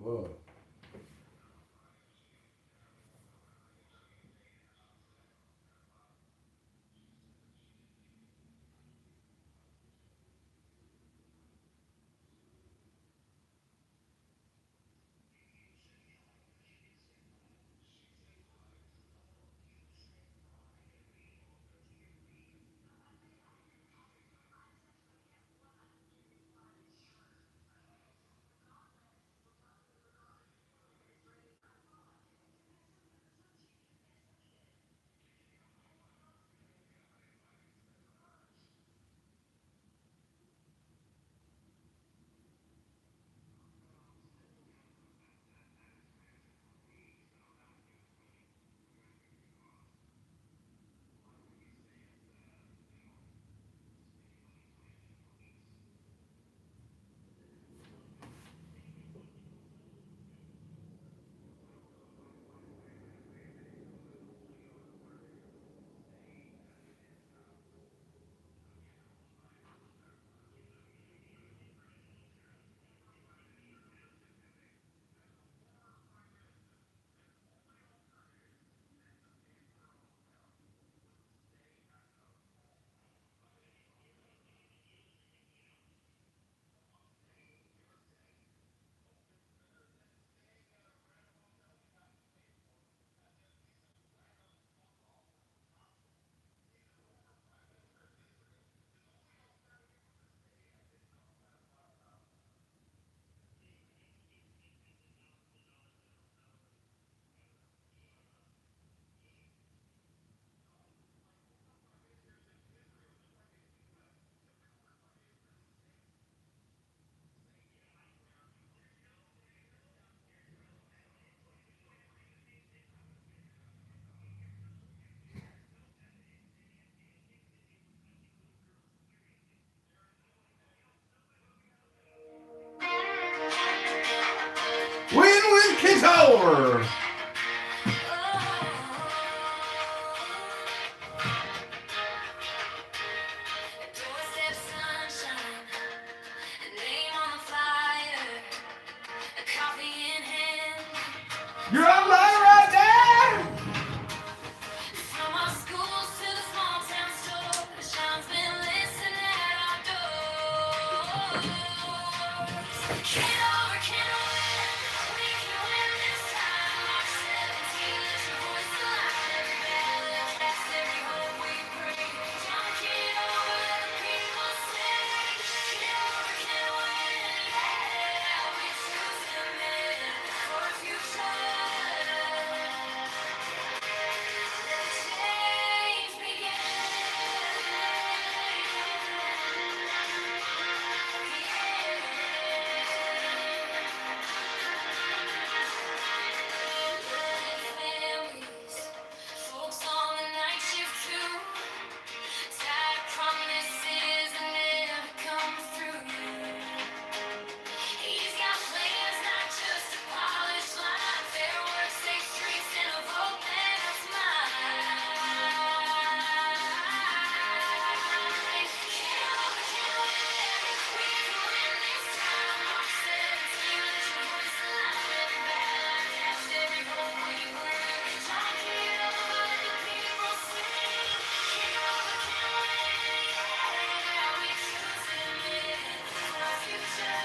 Whoa. Kitover. Doorstep sunshine, a name on the flyer, a coffee in hand. You're online right there. From our schools to the small town store, Sean's been listening at our doors. Kitover can win, we can win this time. March 17, let your voice align. Every ballot cast, every hope we bring. John Kitover, let the people sing. Kitover can win, yeah. We choose the men for a future. Change families, folks on the night shift too. Tired promises that never come through. He's got plans, not just a polished line. Fair work, safe streets, and a vote that's mine. Kitover can win, we can win this time. March 17, let your voice align. Every ballot cast, every hope we bring. John Kitover, let the people sing. Kitover can win, yeah. We choose him for our future.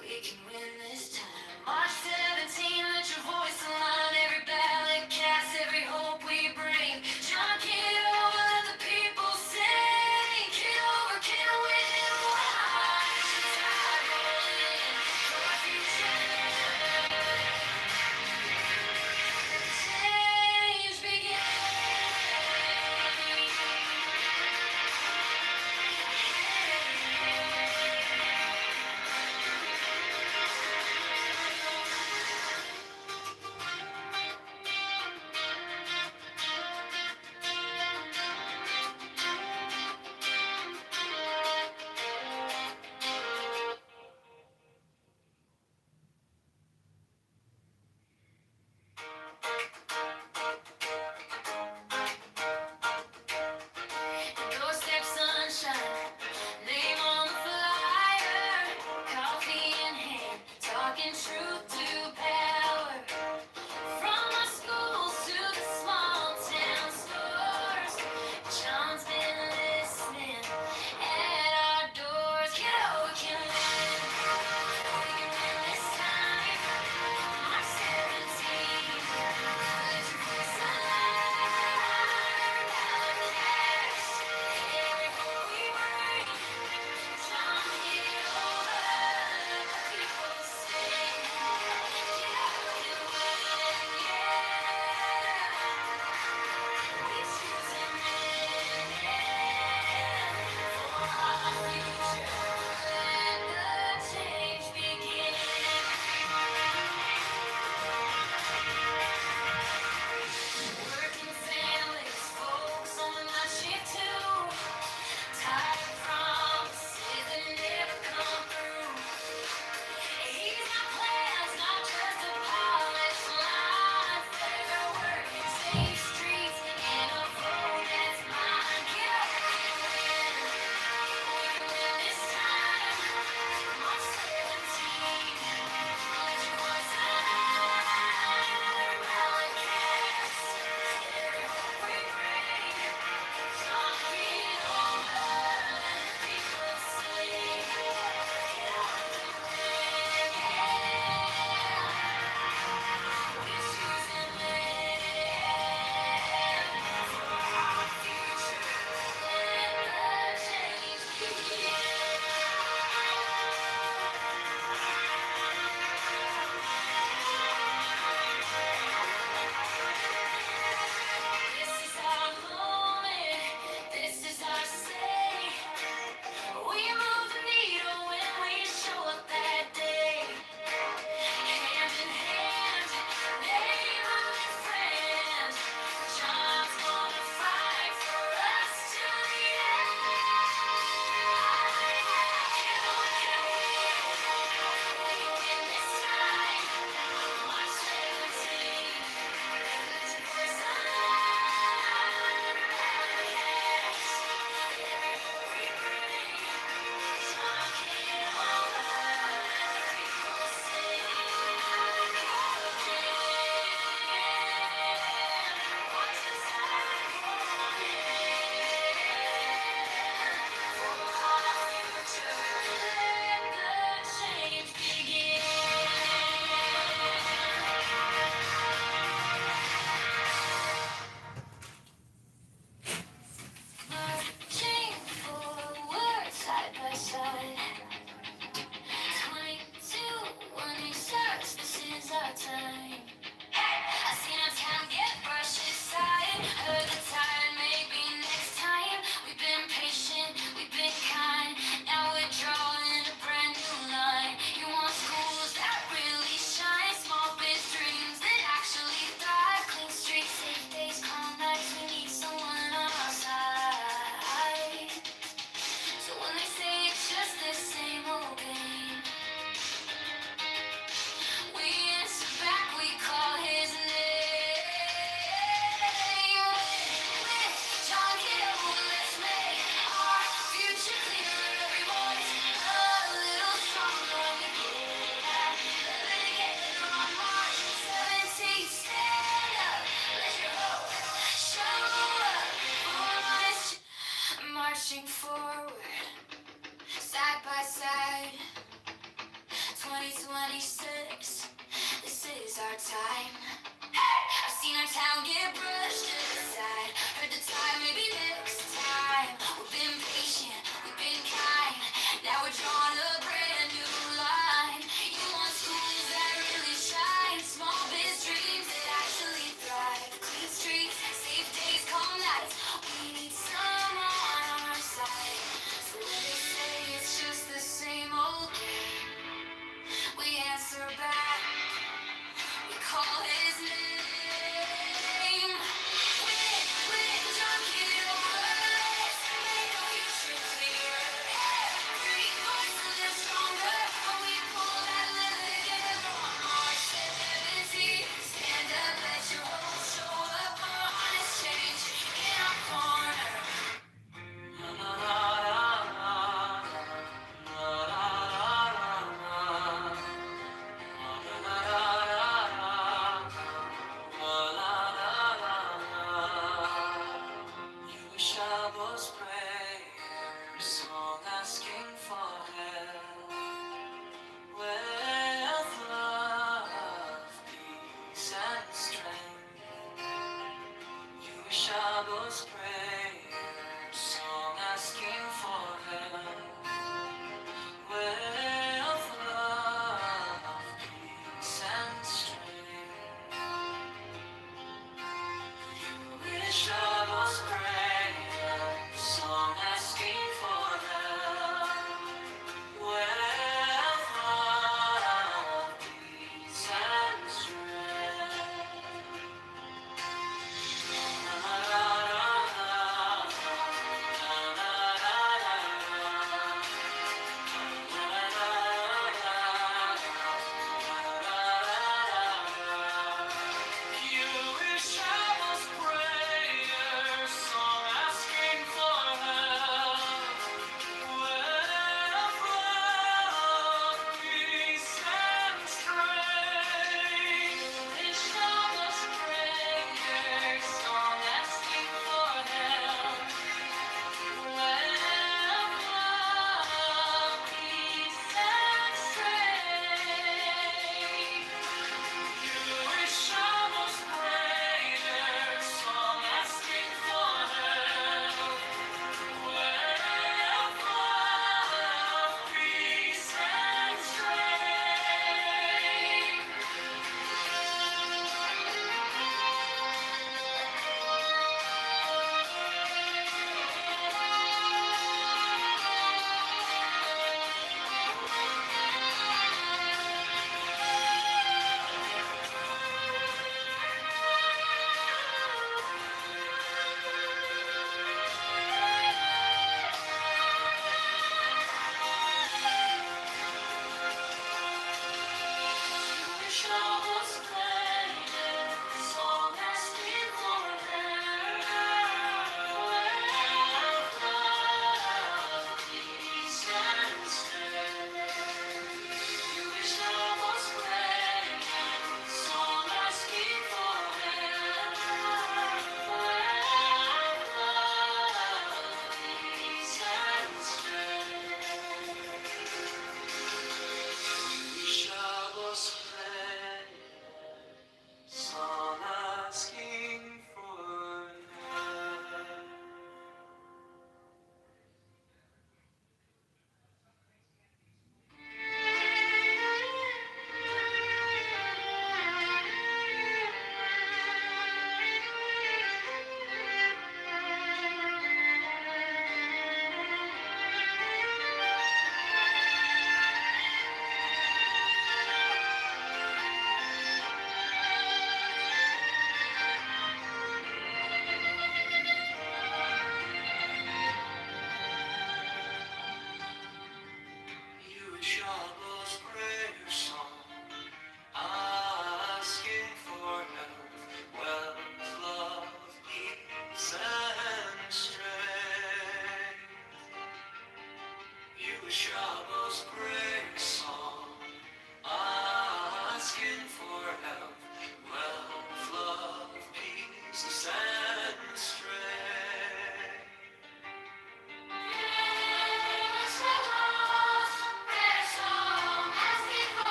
We can win this time. March 17, let your voice align. Every ballot cast, every hope we bring. John Kitover, let the people sing. Kitover can win. Watch the tide roll in for our future. Change Doorstep sunshine, name on the flyer, coffee in hand, talking truth to power. From our schools to the small town stores, John's been listening at our doors. Kitover can win, we can win this time. March 17, let your voice align. Every ballot cast, every hope we bring. John Kitover, let the people sing.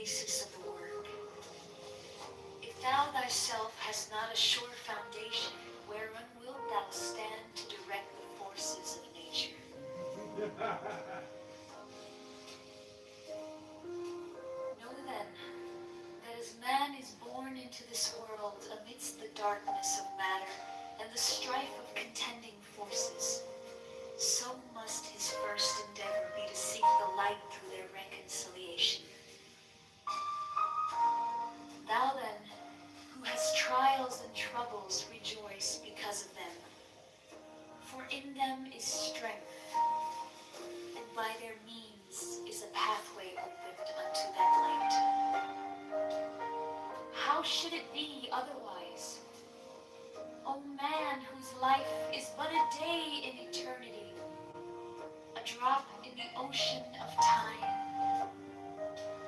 basis of the work. If thou thyself hast not a sure foundation, whereon wilt thou stand to direct the forces of nature? Know then, that as man is born into this world amidst the darkness of matter and the strife of contending forces, so must his first endeavor be to seek the light through their reconciliation. Thou then, who hast trials and troubles, rejoice because of them. For in them is strength, and by their means is a pathway opened unto that light. How should it be otherwise? O man, whose life is but a day in eternity, a drop in the ocean of time.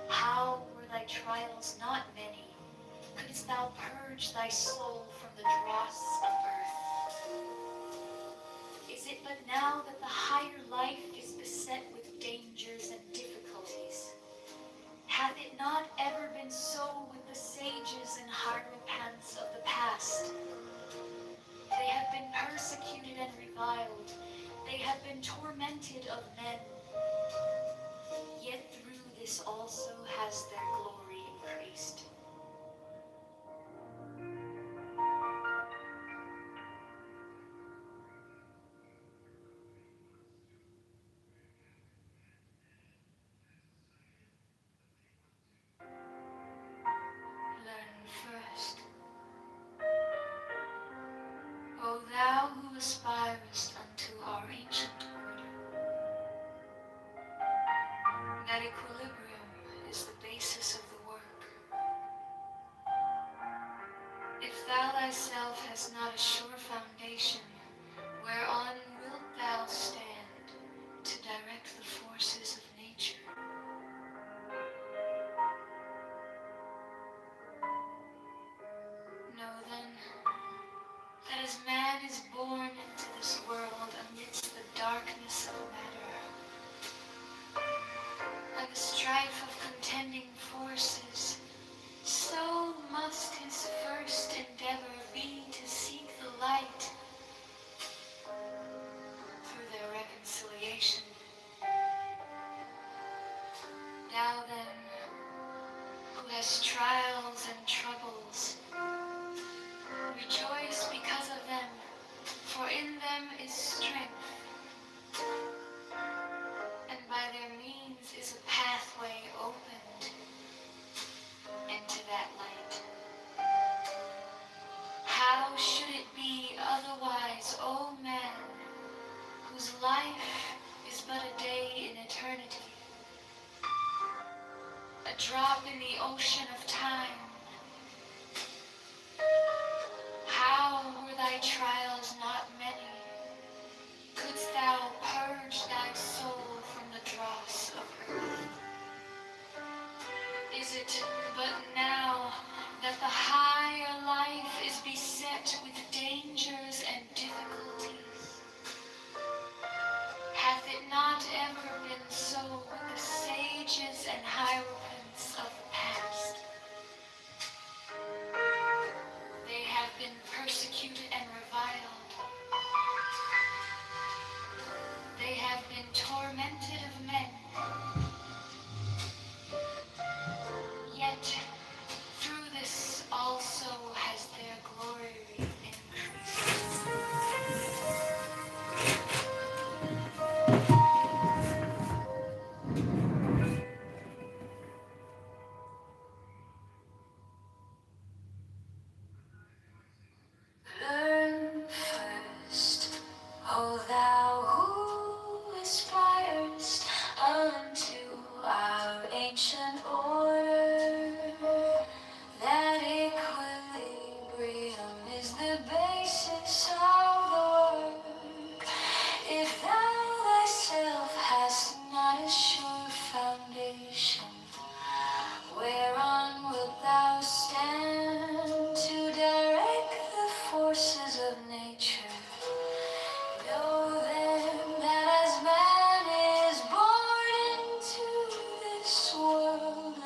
How were thy trials not many, couldst thou purge thy soul from the dross of earth? Is it but now that the higher life is beset with dangers and difficulties? Hath it not ever been so with the sages and hierophants of the past? They have been persecuted and reviled. They have been tormented of men. Yet through this also has their glory increased. Learn first, O thou who aspirest unto our ancient order, that equilibrium is the basis of the work. If thou thyself hast not a sure foundation, whereon wilt thou stand to direct the forces of nature? Know then, that as man is born into this world amidst the darkness of matter, and the strife of contending forces, so must his first endeavor be to seek the light through their reconciliation. Thou then, who hast trials and troubles, rejoice because of them, for in them is strength, and by their means is a pathway opened into that light. How should it be otherwise, O man, whose life is but a day in eternity, a drop in the ocean of time? How were thy trials not many, couldst thou purge thy soul from the dross of earth? Is it but now that the higher life is beset with dangers and difficulties? Hath it not ever been so with the sages and hierophants of the past? They have been persecuted and reviled. They have been tormented of men. Yet through this also has their glory increased. Learn first, O thou who aspirest unto our ancient order, that equilibrium is the basis of the work. If thou thyself hast not a sure foundation, whereon wilt thou stand to direct the forces of nature? Know then that as man is born into this world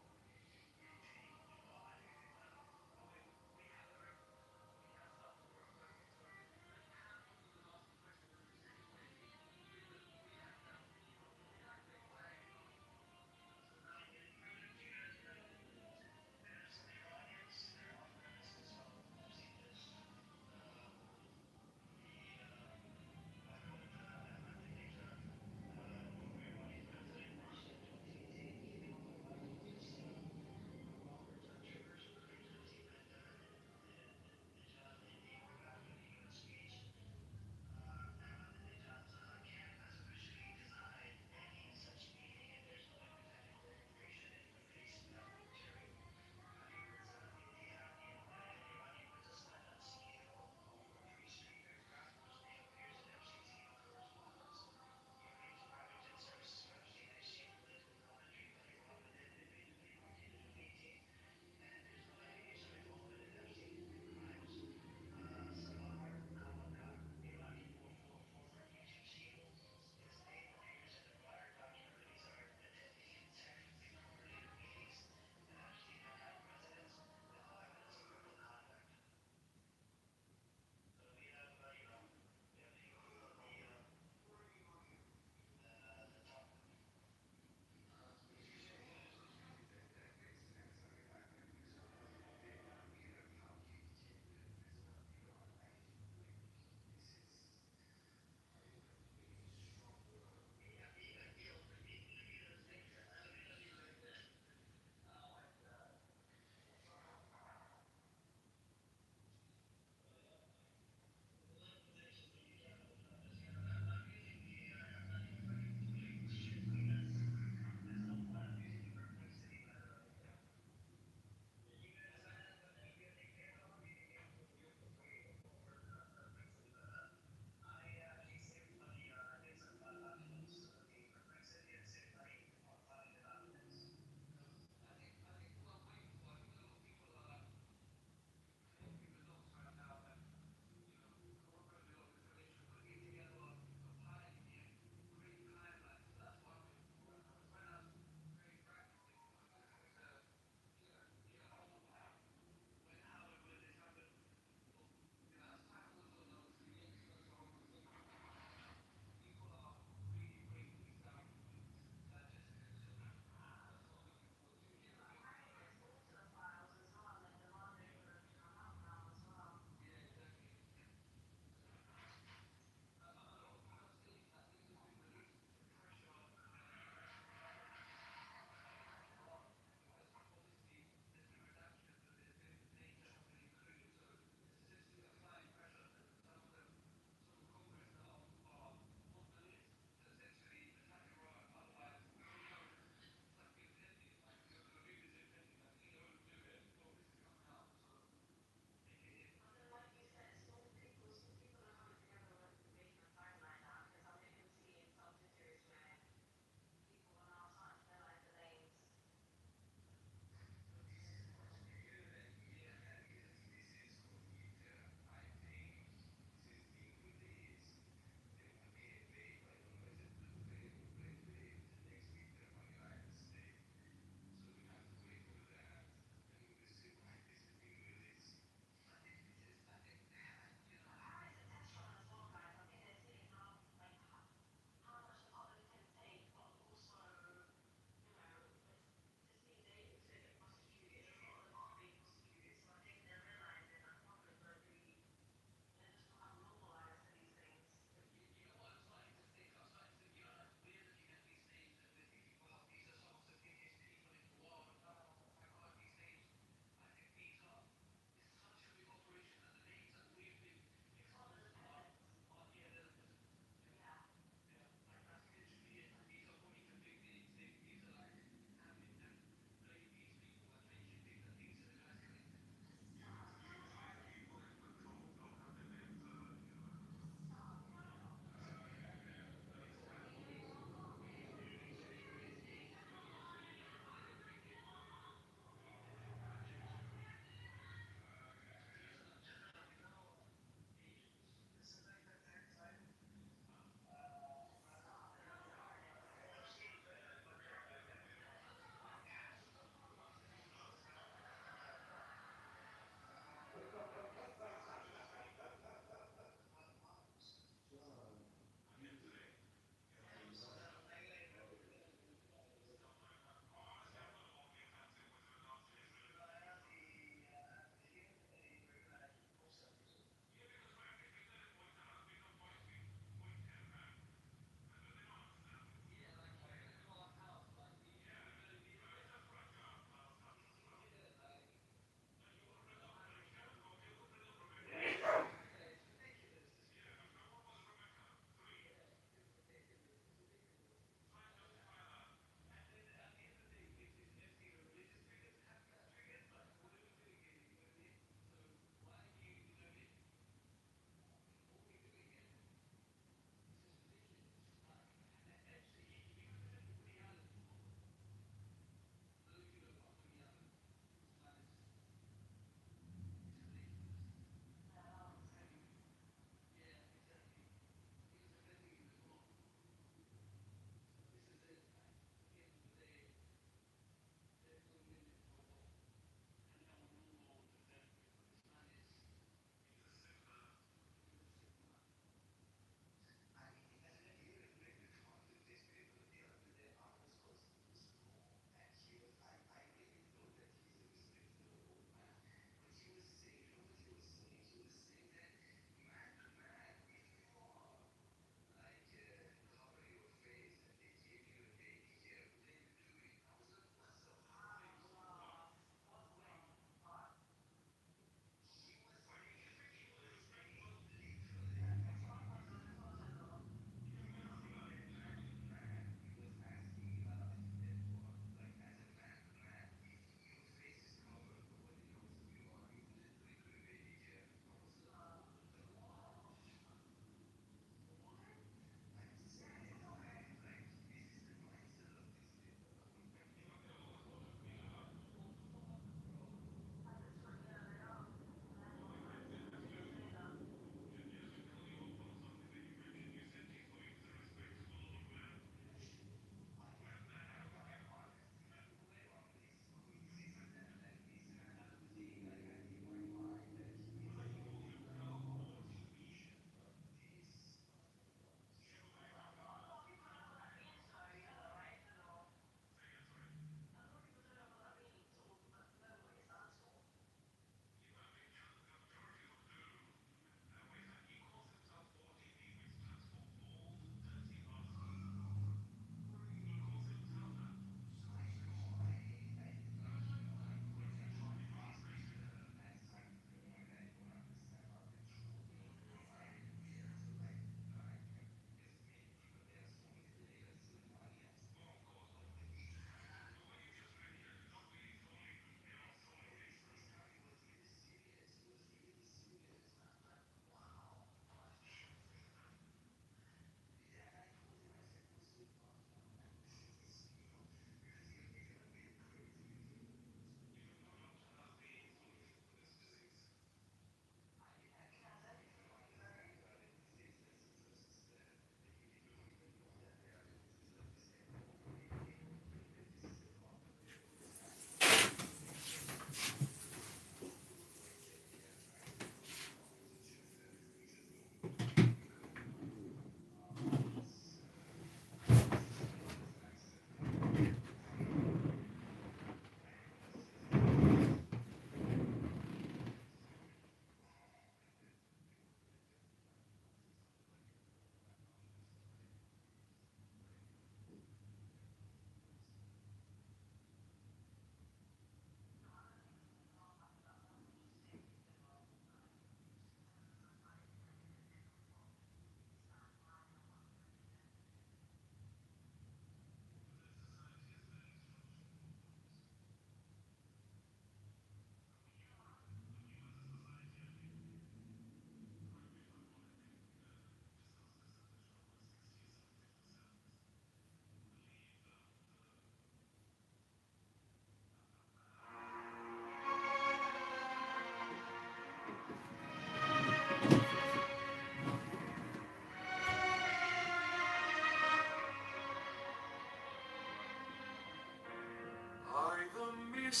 Not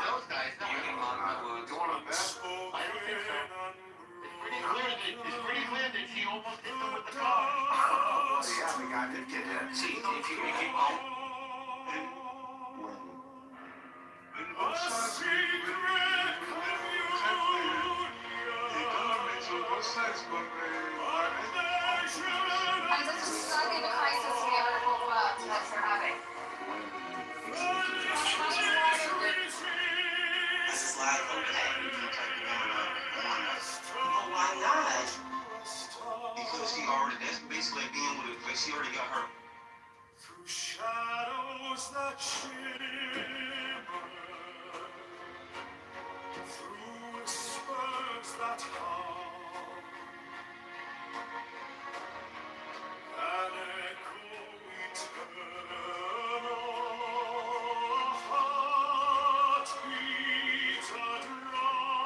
those guys. No. I don't think so. It's pretty clear that she almost hit them with the car. Oh, yeah, the guy did get hit. See, if you And this is exactly the crisis we ever told about that they're having. This is like, okay. Well, why not? Because he already, that's basically being with her, she already got her. Through shadows that shimmer, through whispers that hum, an echo eternal, a heartbeat, a drum.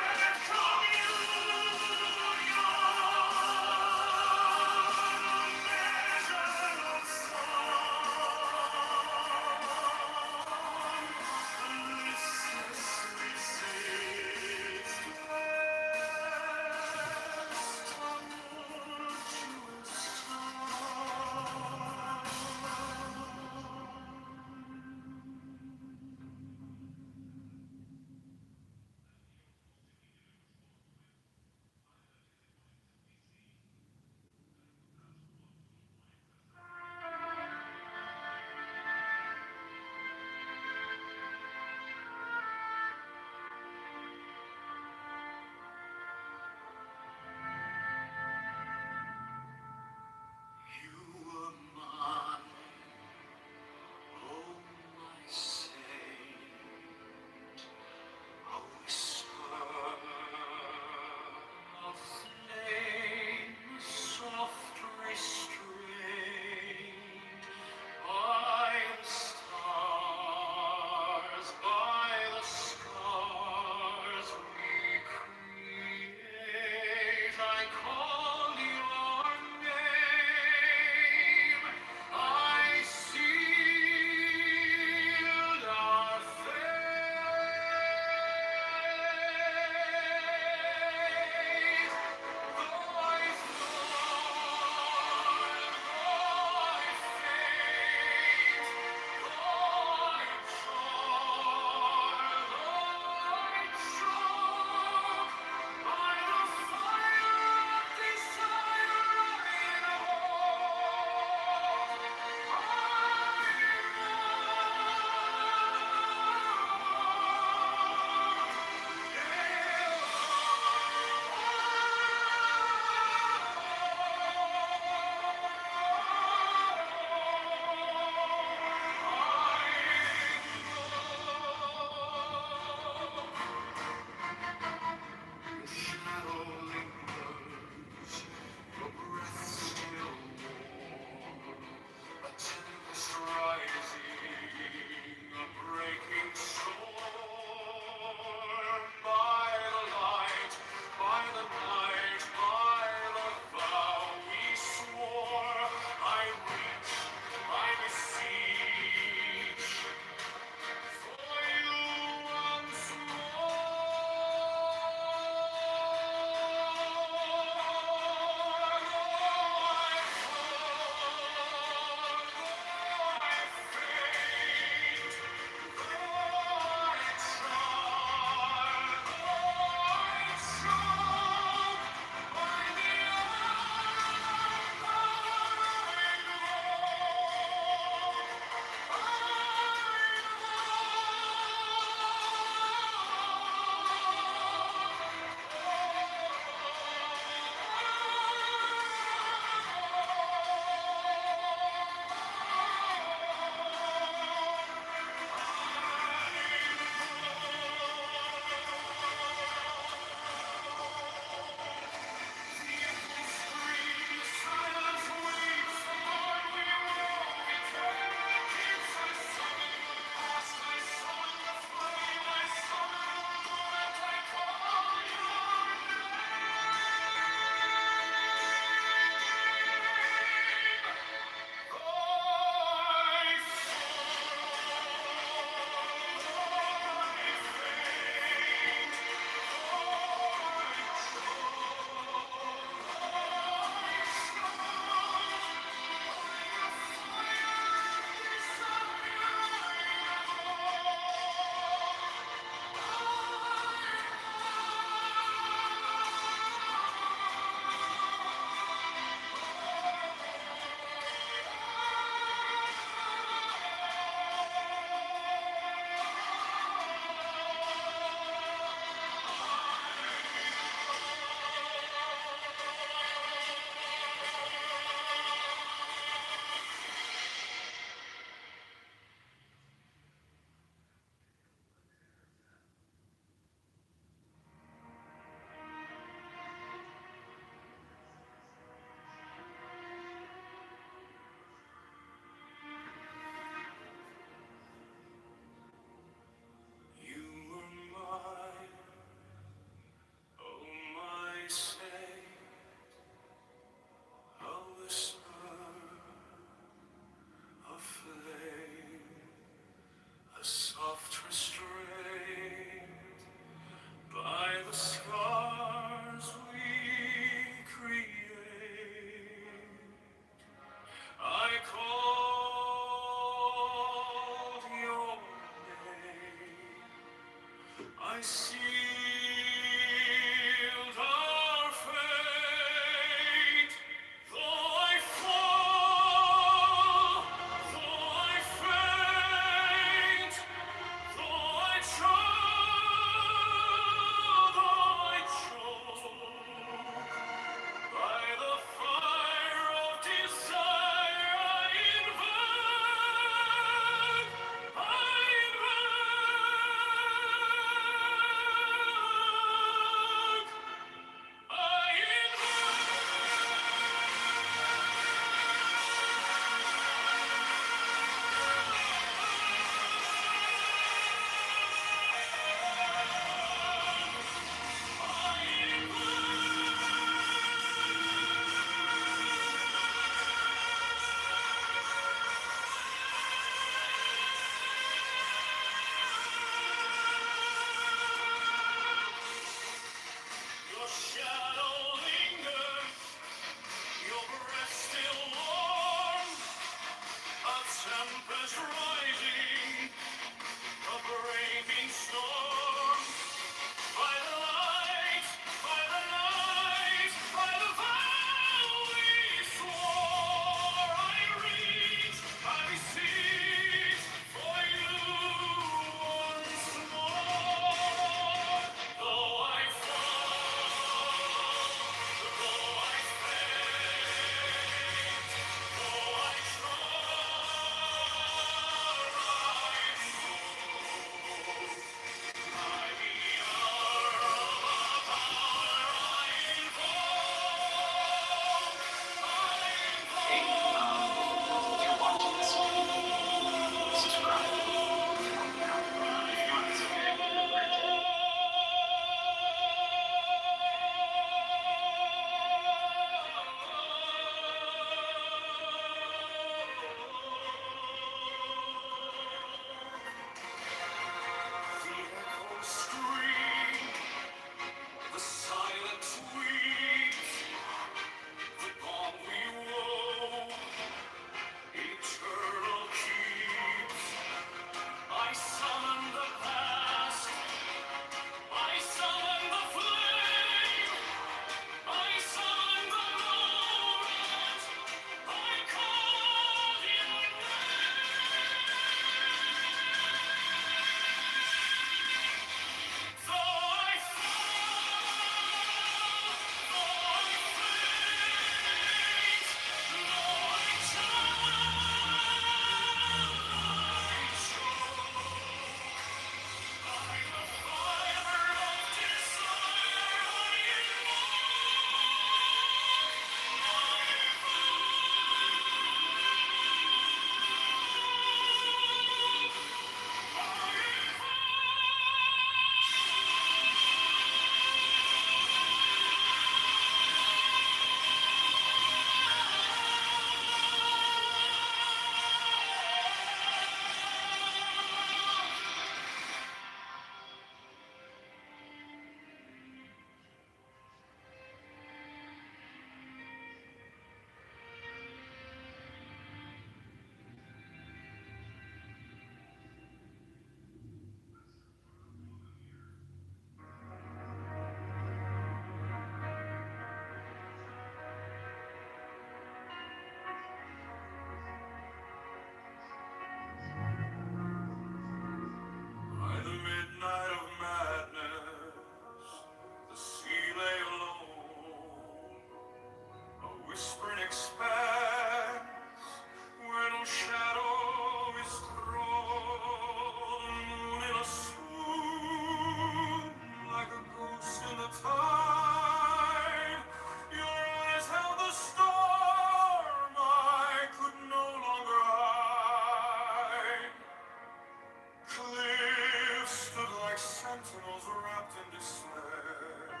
wrapped in despair.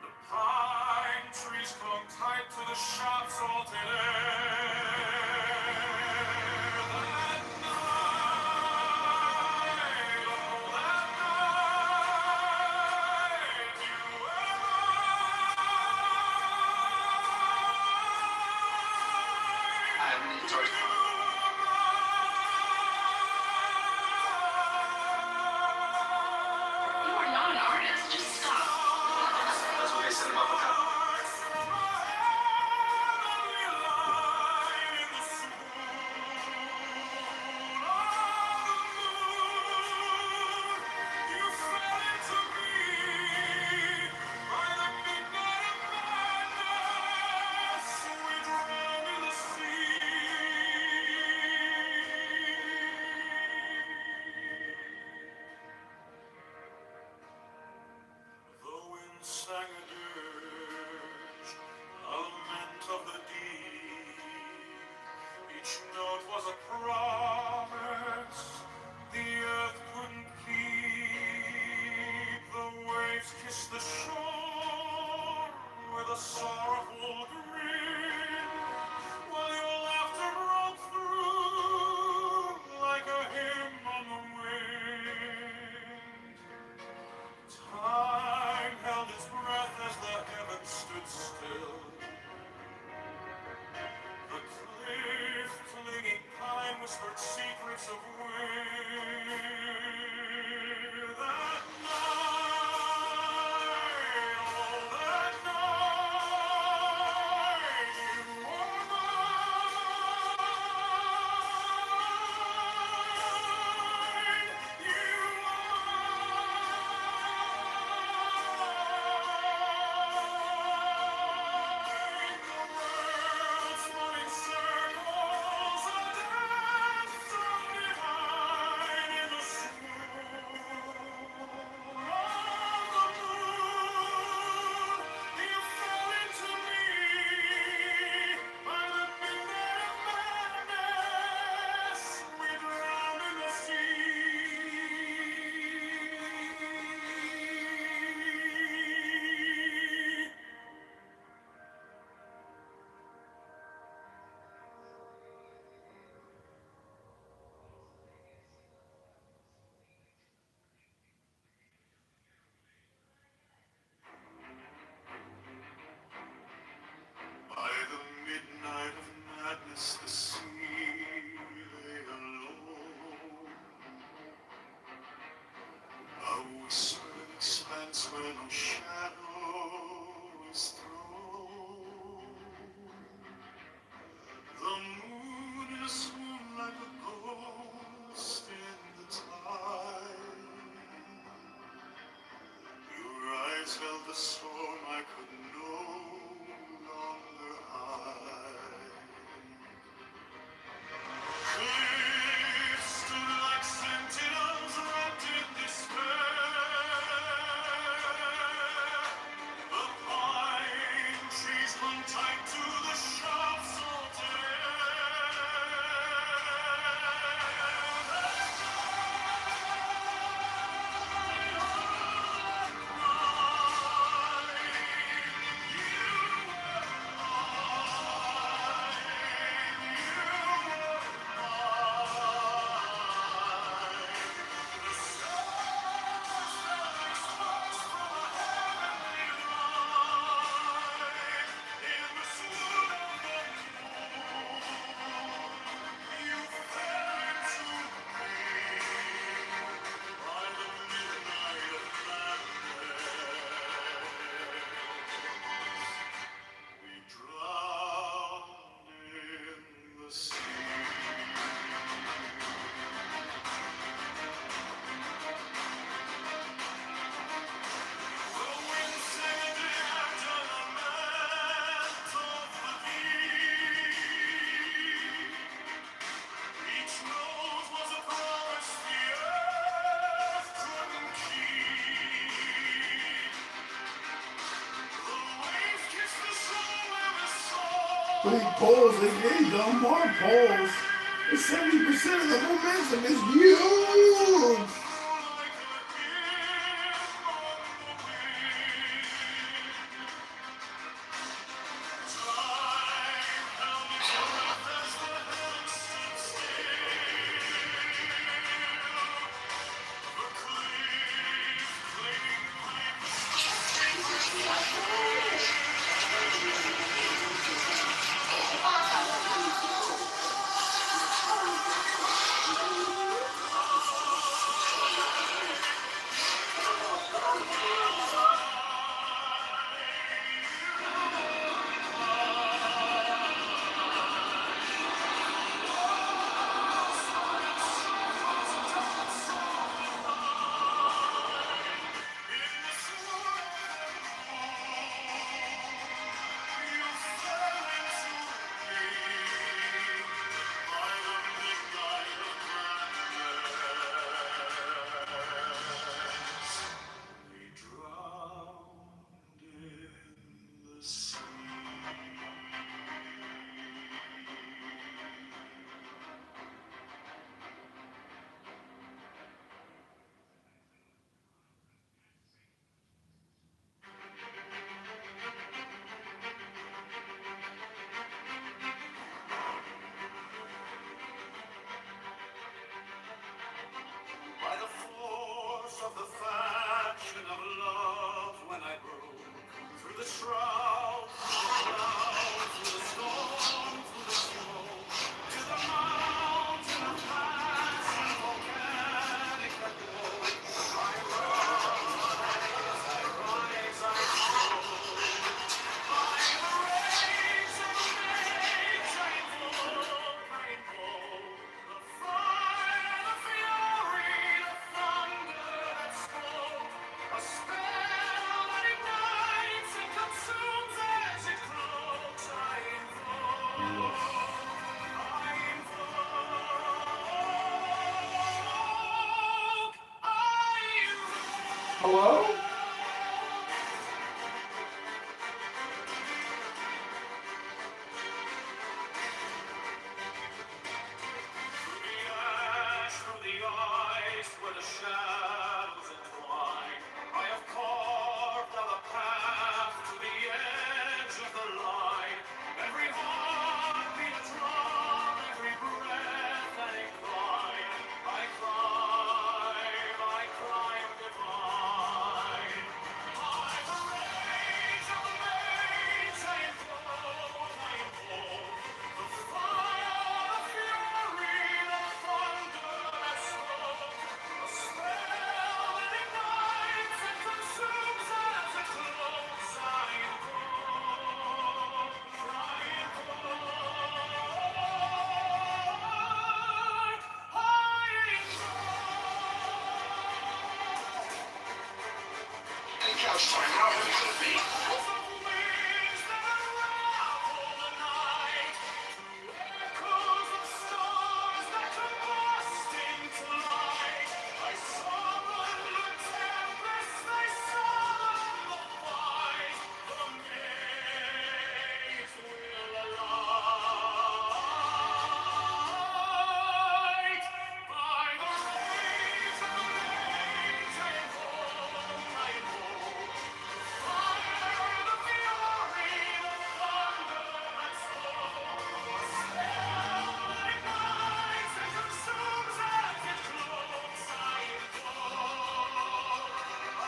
The pine trees clung tight to the sharp salted air. That night, oh that night, you and I haven't even charged it. You are not an artist. Just stop. That's what they said about the cup. The wind sang a dirge, a lament of the deep. Each note was a promise the earth couldn't keep. The waves kissed the shore with a sorrowful grin, while your laughter broke through like a hymn on the wind. Time held its breath as the heavens stood still. The cliff-clinging pine whispered secrets of wind. That night, oh that night, you were mine. You By the midnight of madness, the sea lay alone, a whispering expanse where no shadow is thrown. The moon is swoon like a ghost in the tide. Your eyes held the storm I could no longer hide. Cliffs stood like sentinels wrapped in despair. The pine trees clung tight to the sharp salted Big polls, they gave them more polls. 70% of the momentum is huge. passion of love when I broke through the shroud, through the cloud, through the storm, through the smoke, to the mountain of passion volcanic that woke. I rise, I rise, I soar. By the rays of the mage I invoke, the fire, the fury, the thunder that spoke. A spell that ignites and consumes as it cloaks. I invoke, I invoke, I invoke. Hello? Through the ash, through the ice, where the shadows entwine, I have carved out a path to the edge of the line. Every heartbeat a drum, every breath an incline. I climb divine. By the rage of the mage, I invoke the fire, the fury, the thunder that spoke. A spell that ignites and consumes as it cloaks. I invoke, couch time, how heavy could it be? Wings that unravel the night, echoes of stars that combust into light. I summon the tempest, I summon the fight. The maze will alight. By the rays of the mage I invoke, I invoke. Fire, the fury, the thunder that spoke. A spell that ignites and consumes as it cloaks. I invoke, I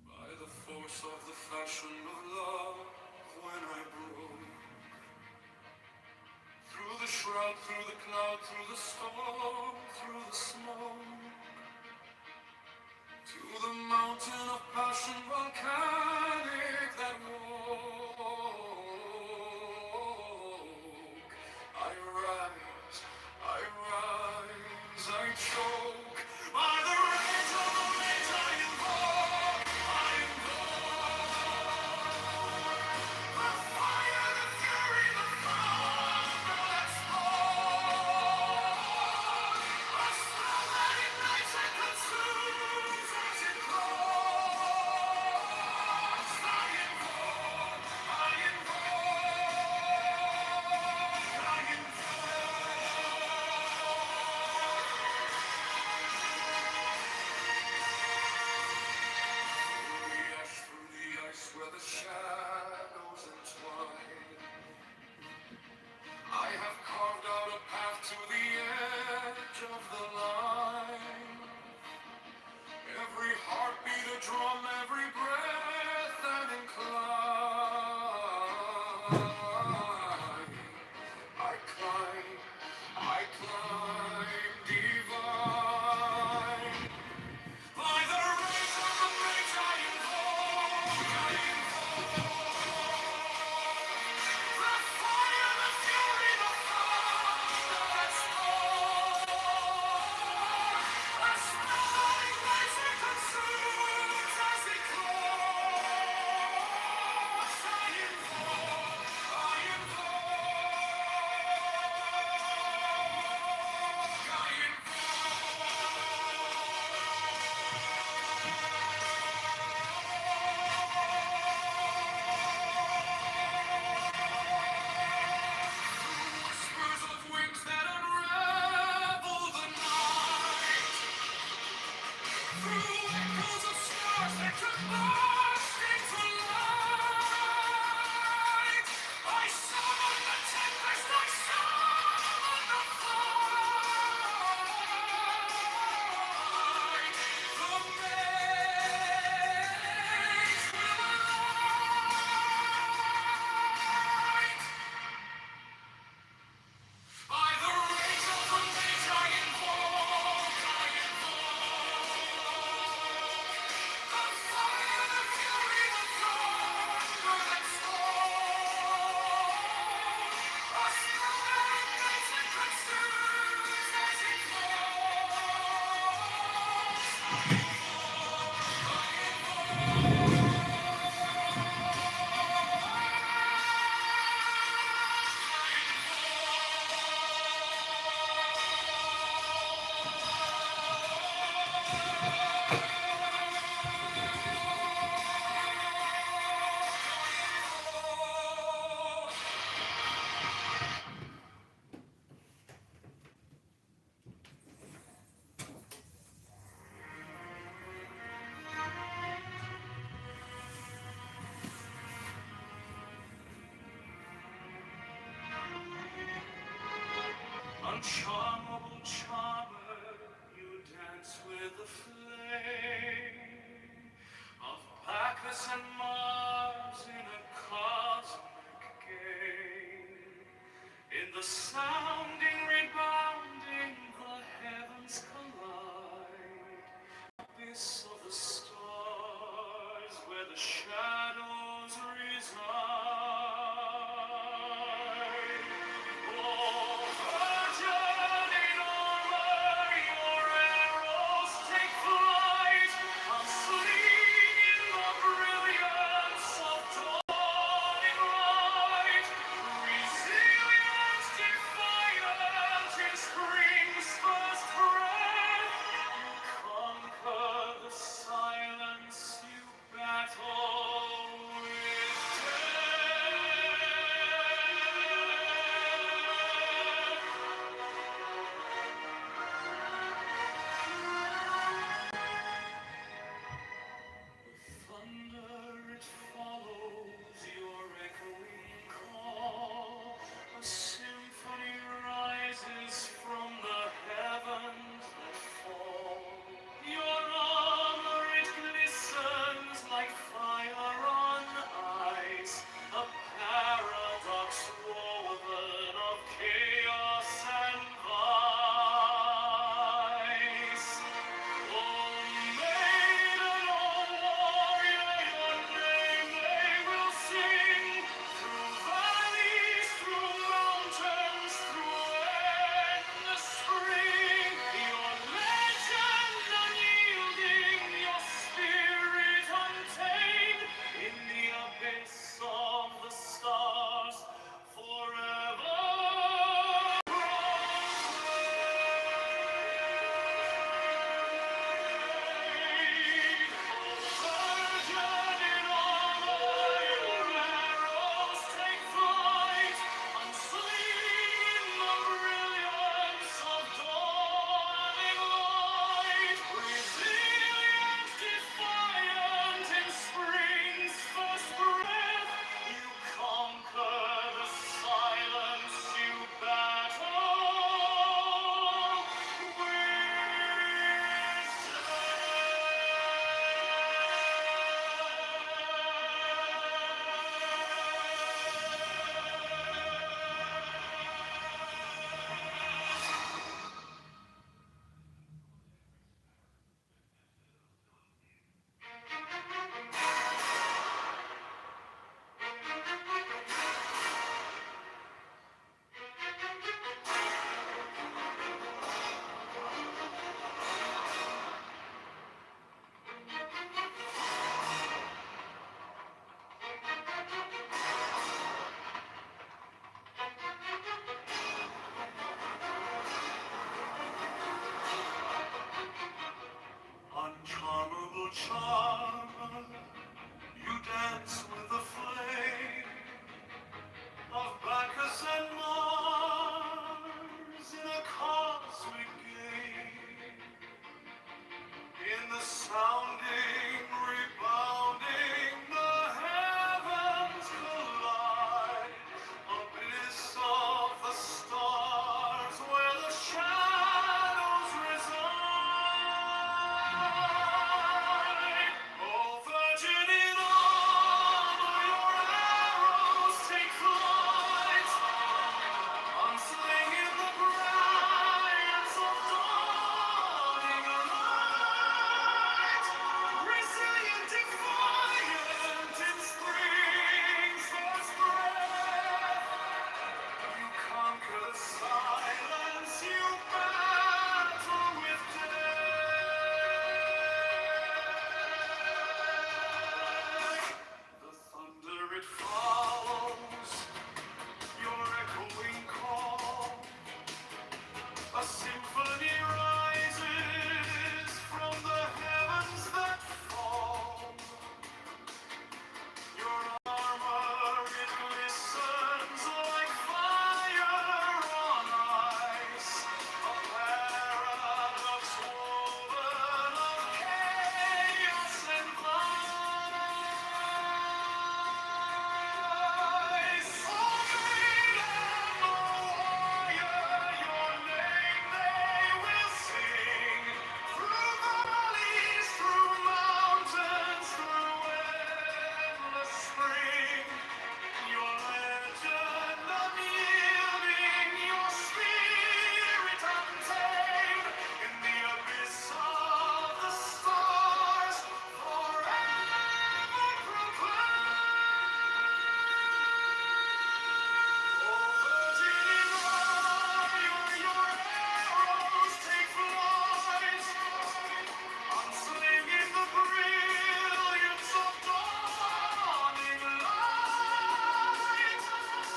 By the force of the fashion of love, when I broke through the shroud, through the cloud, through the storm, through the smoke, to the mountain of passion volcanic that woke. I rise, I choke. By the rage of the mage I invoke, the fire, the fury, the thunder that spoke. A spell that charm, you dance with the flame of Bacchus and Mars in a cosmic game. In the sounding, rebounding, the heavens collide. Abyss of the stars where the shadows reside. Oh, virgin in armor, your arrows take flight. Unslinging the briars of dawning light. Resilient, defiant in spring's first breath. You conquer the silence, you battle with death. The thunder it follows, your echoing call. A symphony rises from the heavens that fall. Your armor, it glistens like fire on ice. A paradox woven of chaos and vice. Oh, maiden, warrior, your name they will sing. Through valleys, through mountains, through endless spring. Your legend unyielding, your spirit untamed. In the abyss of the stars, forever proclaimed. Oh, virgin in fire, your arrows take flight. Unslinging the brilliance of dawning light.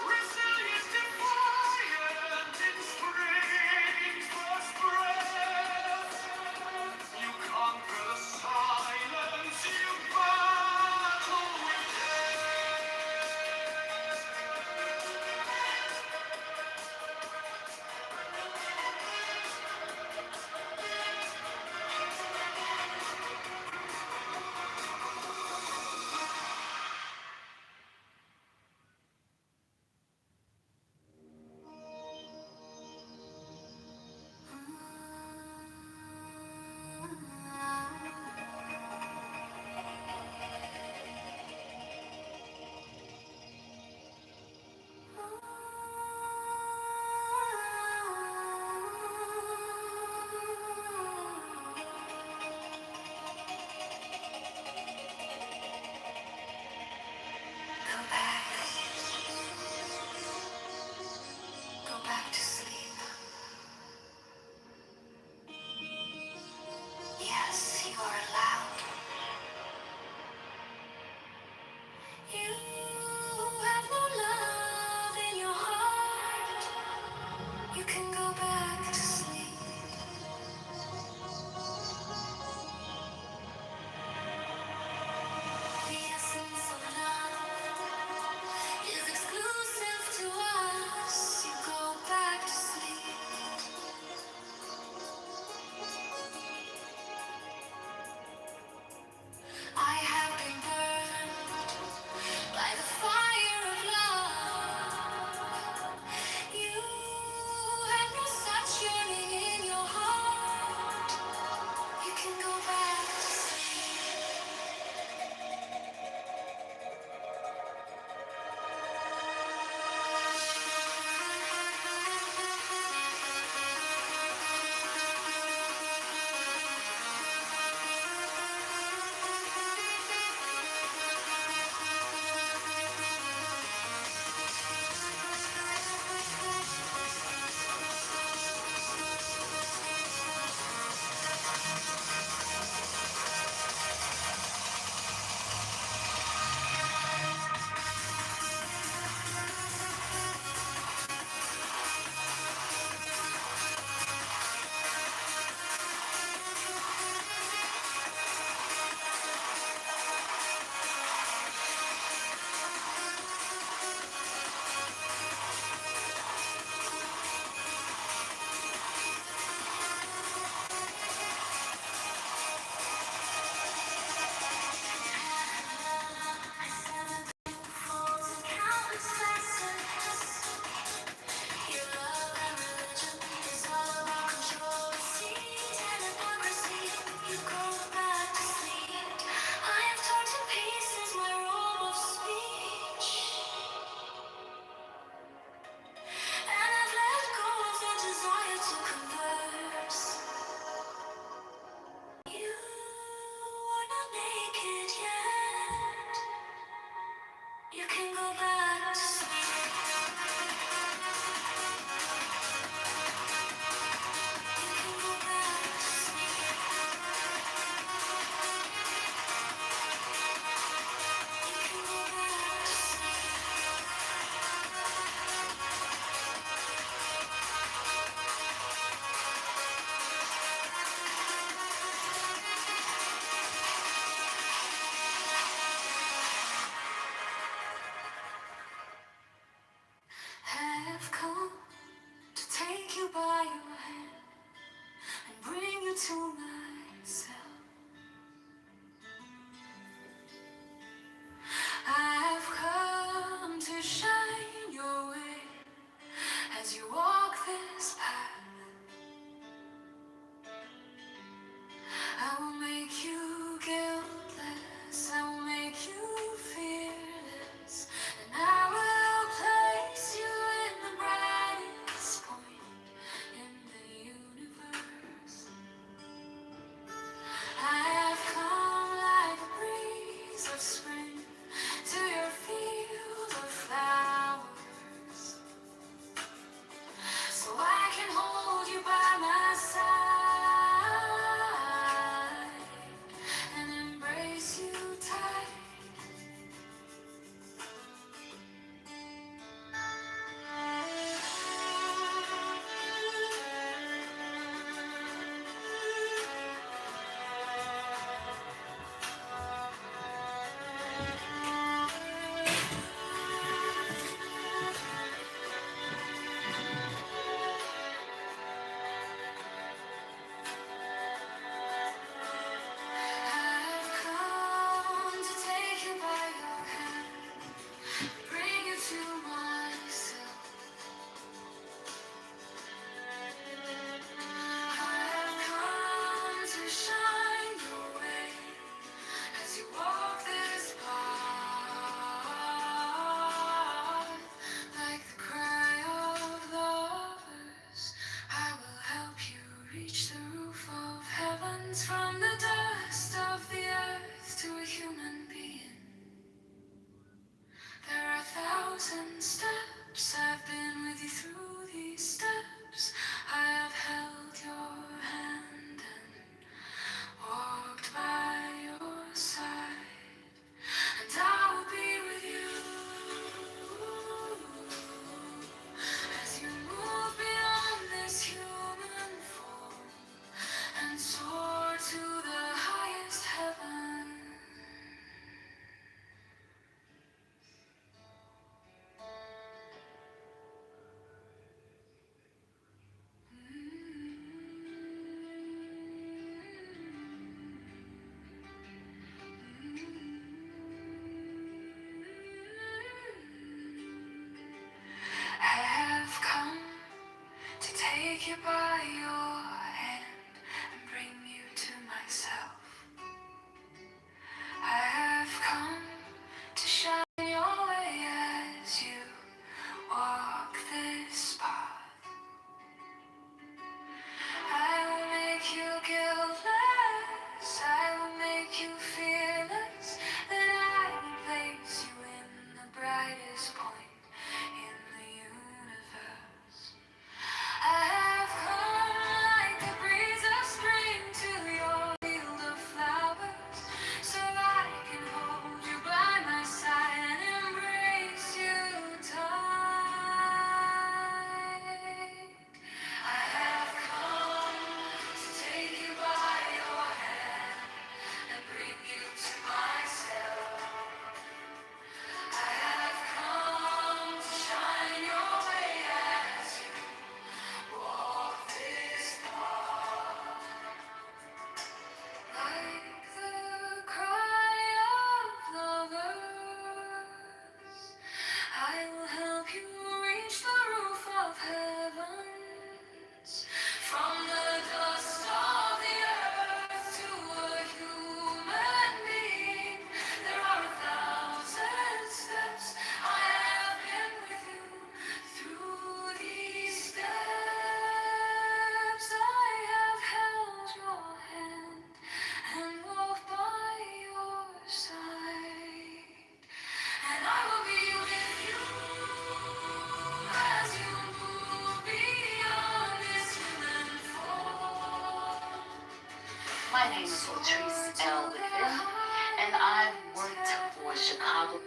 Resilient, defiant in spring's first breath. You conquer the silence, you battle with Go back to sleep. Yes, you are allowed. You have no love in your heart. You can go back to sleep. The essence of love is exclusive to us. You go back to sleep. I have been burned by make it yet. You can go back to sleep. You can go back to sleep. You can go back to sleep. Have come to take you by your hand and bring you to myself. I've come to shine your way as you walk this path. I will make you guiltless, I will make you fearless, and I will place you in the brightest point in the universe. I have come like a breeze of spring to your field of flowers, so I can hold you by my side and embrace you tight. I've come to take you by your hand, bring you to myself. I've come to shine your way as you walk this path. Like the cry of lovers, I will help you reach the roof of heavens, from the dust of the earth to a human being. There are 1,000 steps, I've been with you through these steps. I have held your hand and walked by your side, and I will be with you as you move beyond this human form and soar to the highest heaven. I have come to take you by your hand and bring you to myself. I have come to shine your way as you walk this path. I will make you guiltless, I will make you fearless, then I will place you in the brightest point in the universe. I have come name is Latrice L. Whitfield, and I've worked for Chicago.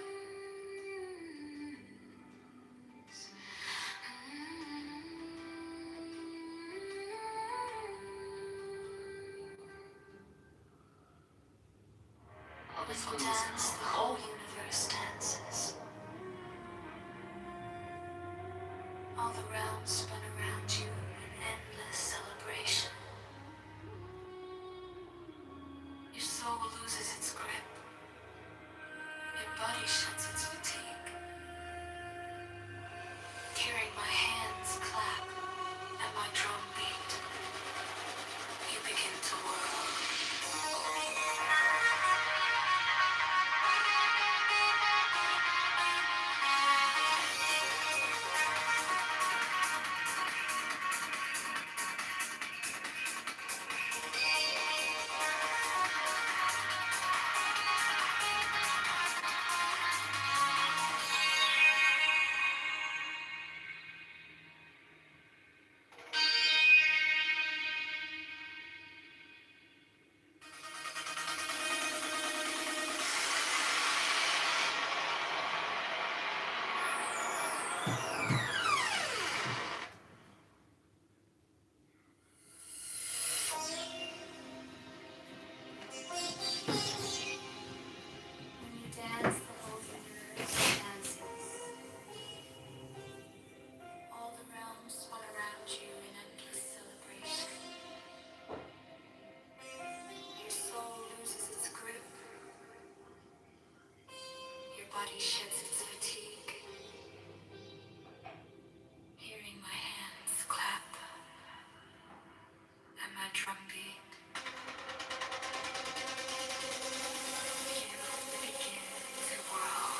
Public schools, the whole universe dances. All the realms spin around you in endless celebration. Your soul loses its grip. Your body sheds its fatigue. Hearing my hands clap and my drum beat, you begin to whirl. When you dance, the whole universe dances. All the realms spun around you in endless celebration. Your soul loses its grip. Your body sheds its fatigue. Hearing my hands clap and my drum beat, you begin to whirl.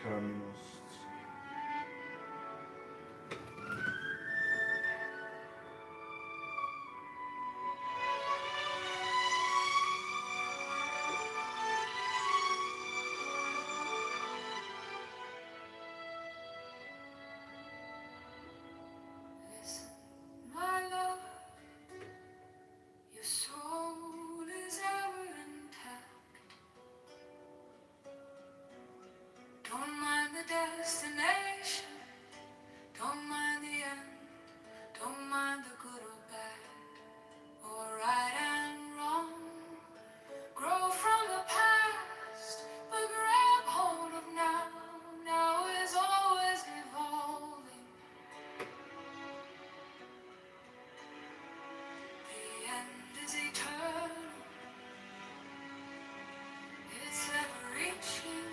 Communists. Listen, my love, your soul is ever intact. Don't mind the destination, don't mind the end, don't mind the good or bad, or right and wrong. Grow from the past, but grab hold of now. Now is always evolving. The end is eternal. It's ever reaching.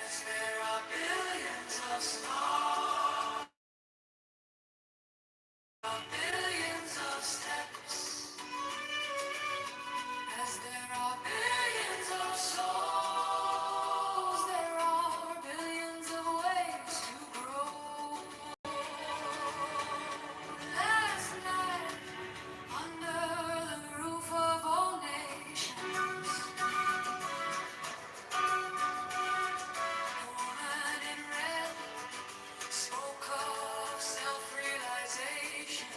As there are billions of stars, billions of steps. As there are billions of souls, there are billions of ways to grow. Last night, under the roof of all nations, the woman in red spoke of self-realization.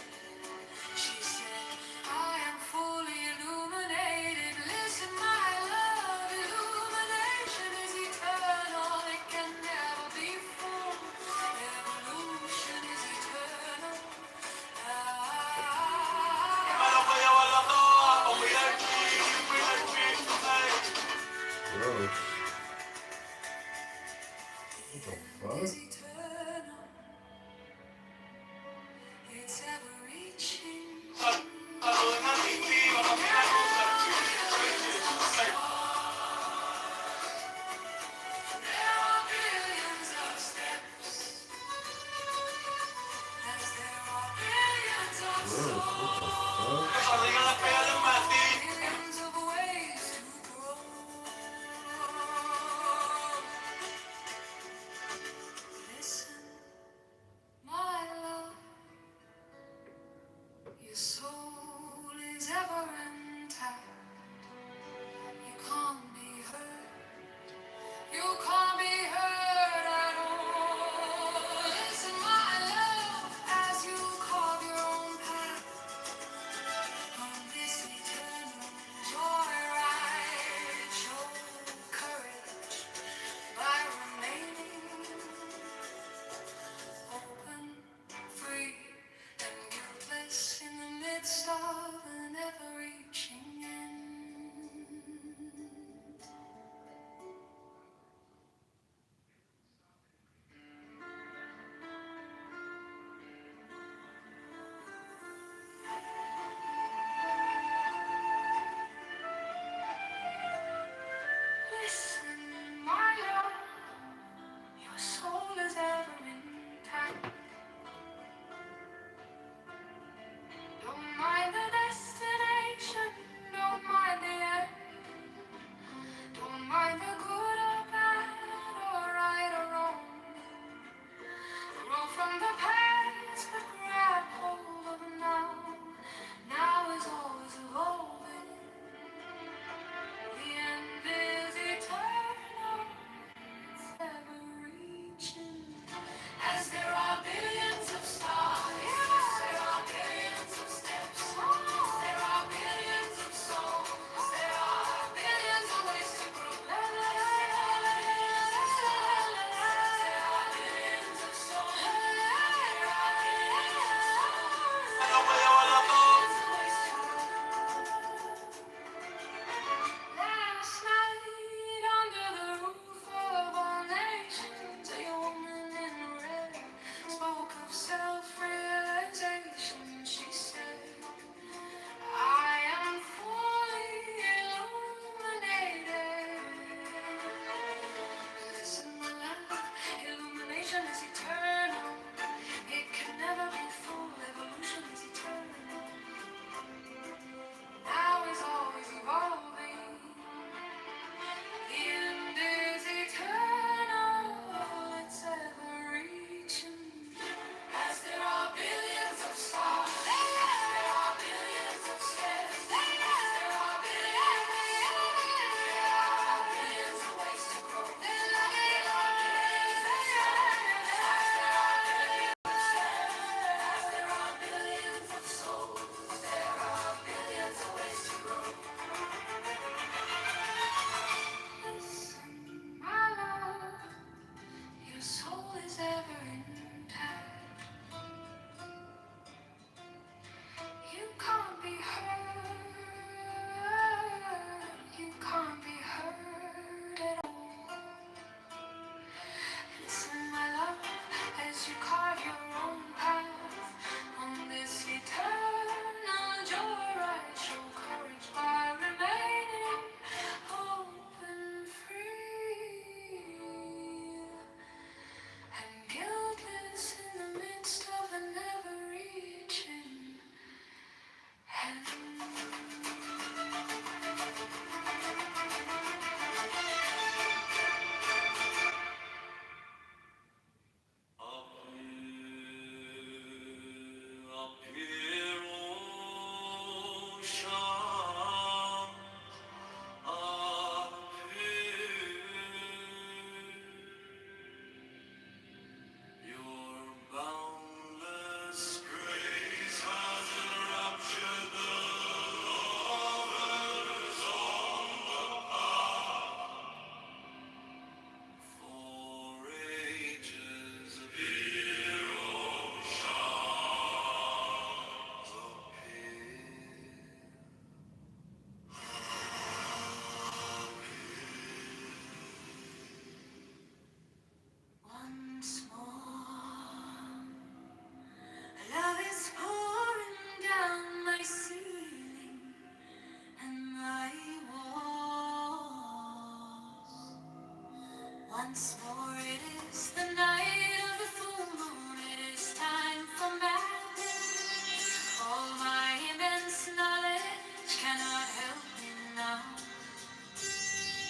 She said, I am fully illuminated. Listen, my love, illumination is eternal. It can never be full. Evolution is eternal. Gross. What the fuck? Eternal. It's ever reaching. There are billions of steps. As there are billions of Gross. What the fuck? billions of ways to grow. Once more it is the night of the full moon. It is time for madness. All my immense knowledge cannot help me now.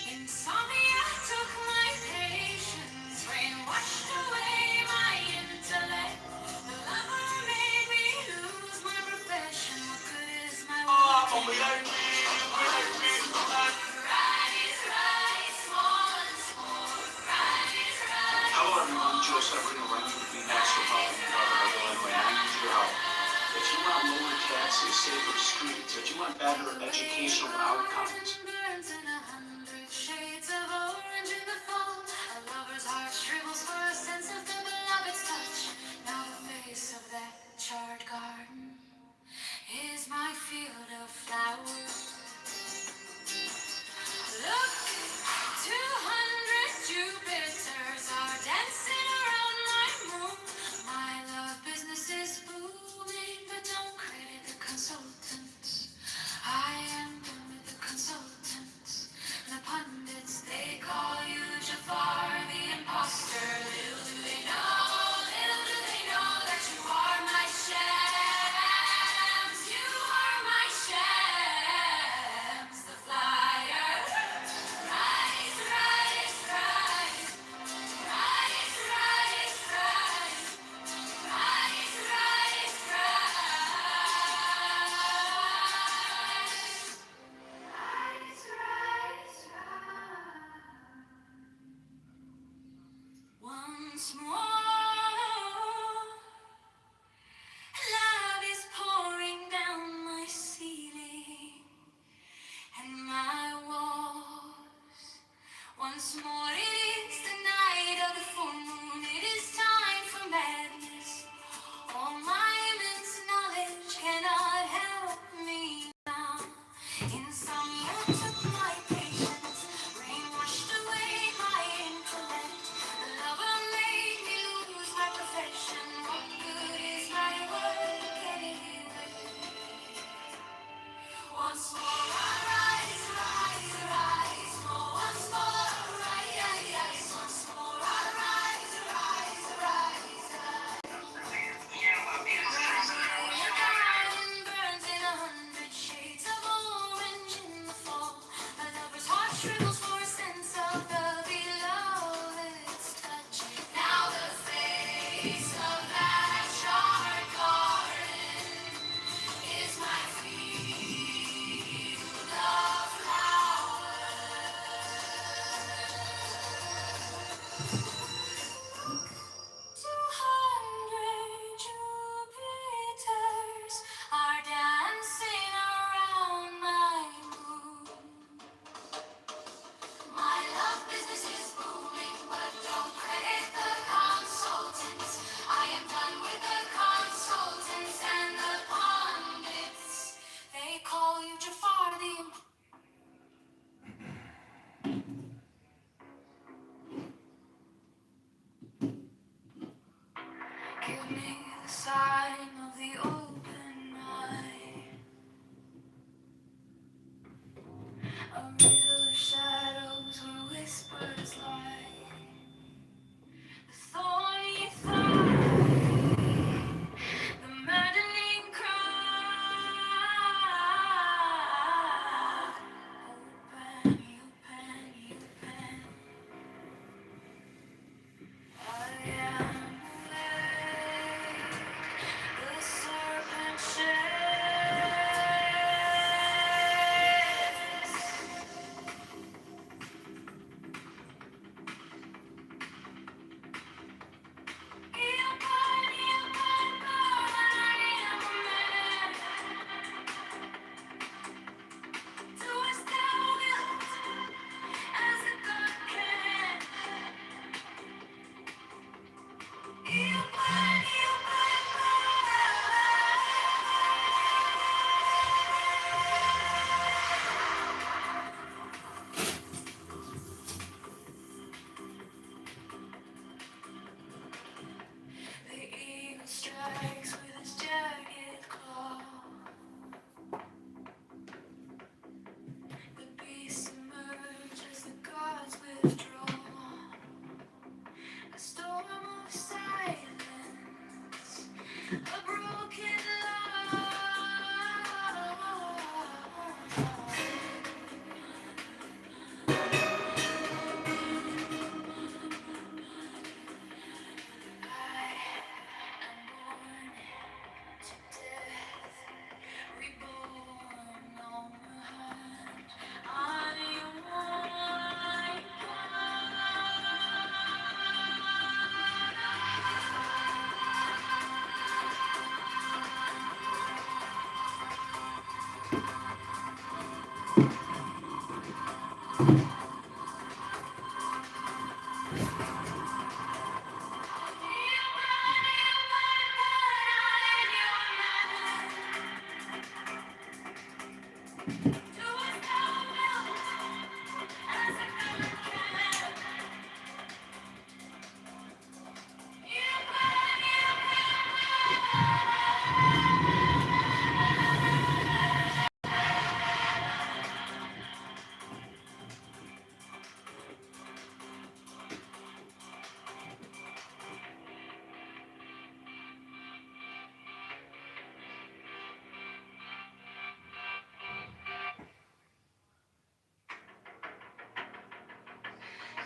Insomnia took my patience, rain washed away my intellect. The lover made me lose my profession. What good is my rise, rise, once more. Rise, rise. Hello everyone, Joe Severino running for the National Republican Governor of Illinois. I need your help. If you want lower taxes, safer streets, if you want better educational outcomes, Burns in 100 shades of orange in the fall. A lover's heart shrivels for a sense of the beloved's touch. Now the face of that charred garden is my field of flowers. Look, 200 Jupiters are dancing around my moon. My love business is booming, but don't credit the consultants. I am done with the consultants. The pundits, they call you Jafar the imposter. Little do they know that you are my shams. You are my shams, the flyer. Rise, rise, rise. Rise, rise, rise. Rise, rise, rise. Rise, rise, rise. Once more, love is pouring down my ceiling and my walls. Once more, it is the night of the full moon. It is time for madness. All my immense knowledge cannot help me now. Insomnia took my patience, rain washed away my intellect. The lover made me lose my profession. What good is my work anyway? Once more I rise, rise, rise. Once more, rise, rise,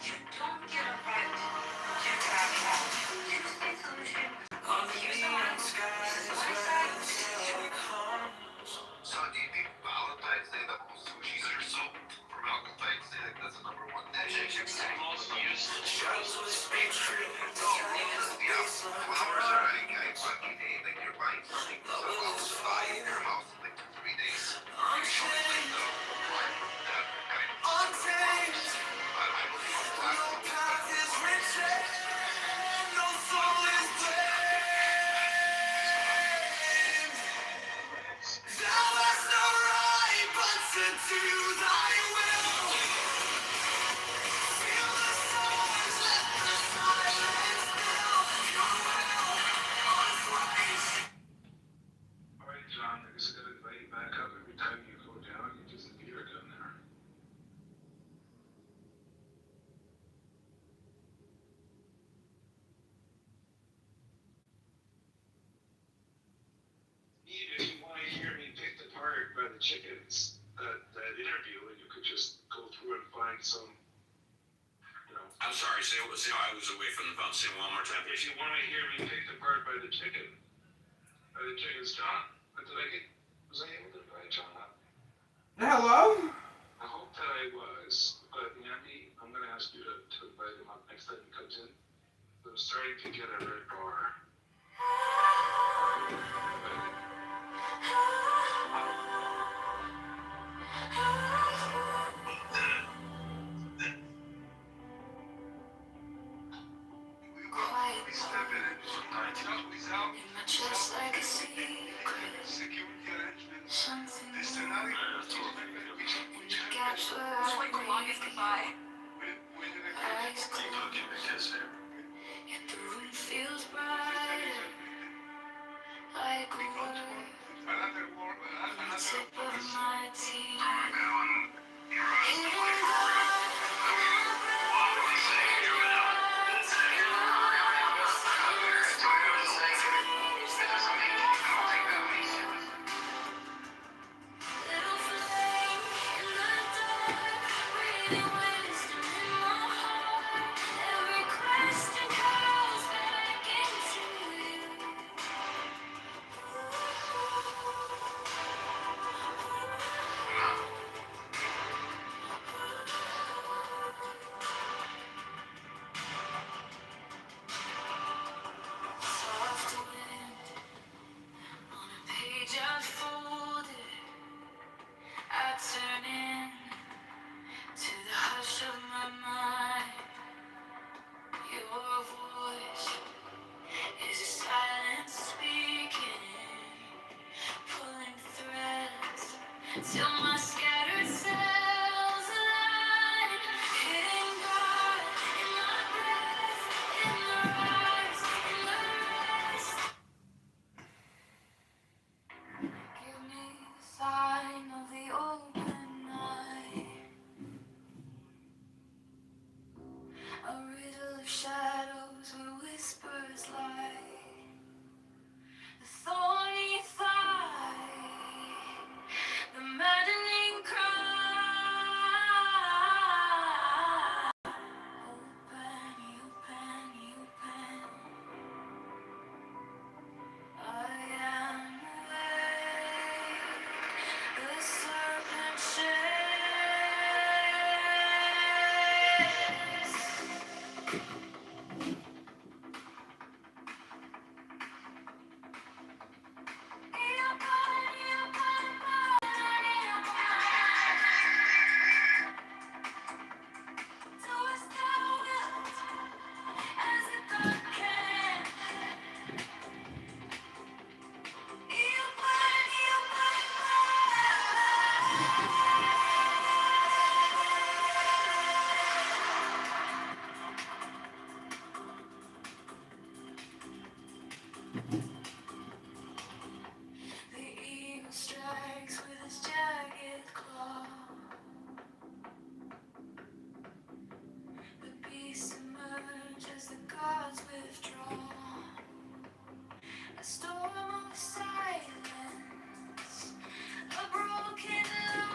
Don't get offended. You got help. Use the solution. Use the one. My side. So do you think Valentine's Day, the whole sushi or so for Valentine's Day, like that's the number one dish? It's the most useless. Yeah, flowers are a funky day, like you're buying something for someone else in your house in like 3 days. I Alright, John, I guess I gotta invite you back up. Every time you go down, you disappear down there. If you want to hear me picked apart by the chickens, that interview, and you could just go through and find some, I'm sorry, say I was away from the phone. Say it one more time. If you want to hear me picked apart by the chickens, John, was I able to invite John up? Hello? I hope that I was, but Andy, I'm going to ask you to invite him up next time he comes in. I'm starting to get a red bar. Just like a secret, something in the gaps where I eyes closed, yet the room feels brighter, like a word on the tip of my teeth. Hidden God, my little flame in the dark, breathing wisdom in my heart. Every question calls back into you. Soft wind on a page unfolded. I turn in to the hush of my mind. Your voice is a silent speaking, pulling threads till my scattered cells align. Hitting God in my breath, in the rise, in the rest. Give me the sign of the open night, a riddle of shadows where whispers lie. The thorny thigh, the maddening cry. Open, open, open. I am awake. The serpent shakes. The eagle strikes with his jagged claw. The beasts emerge as the gods withdraw. A storm of silence, a broken law.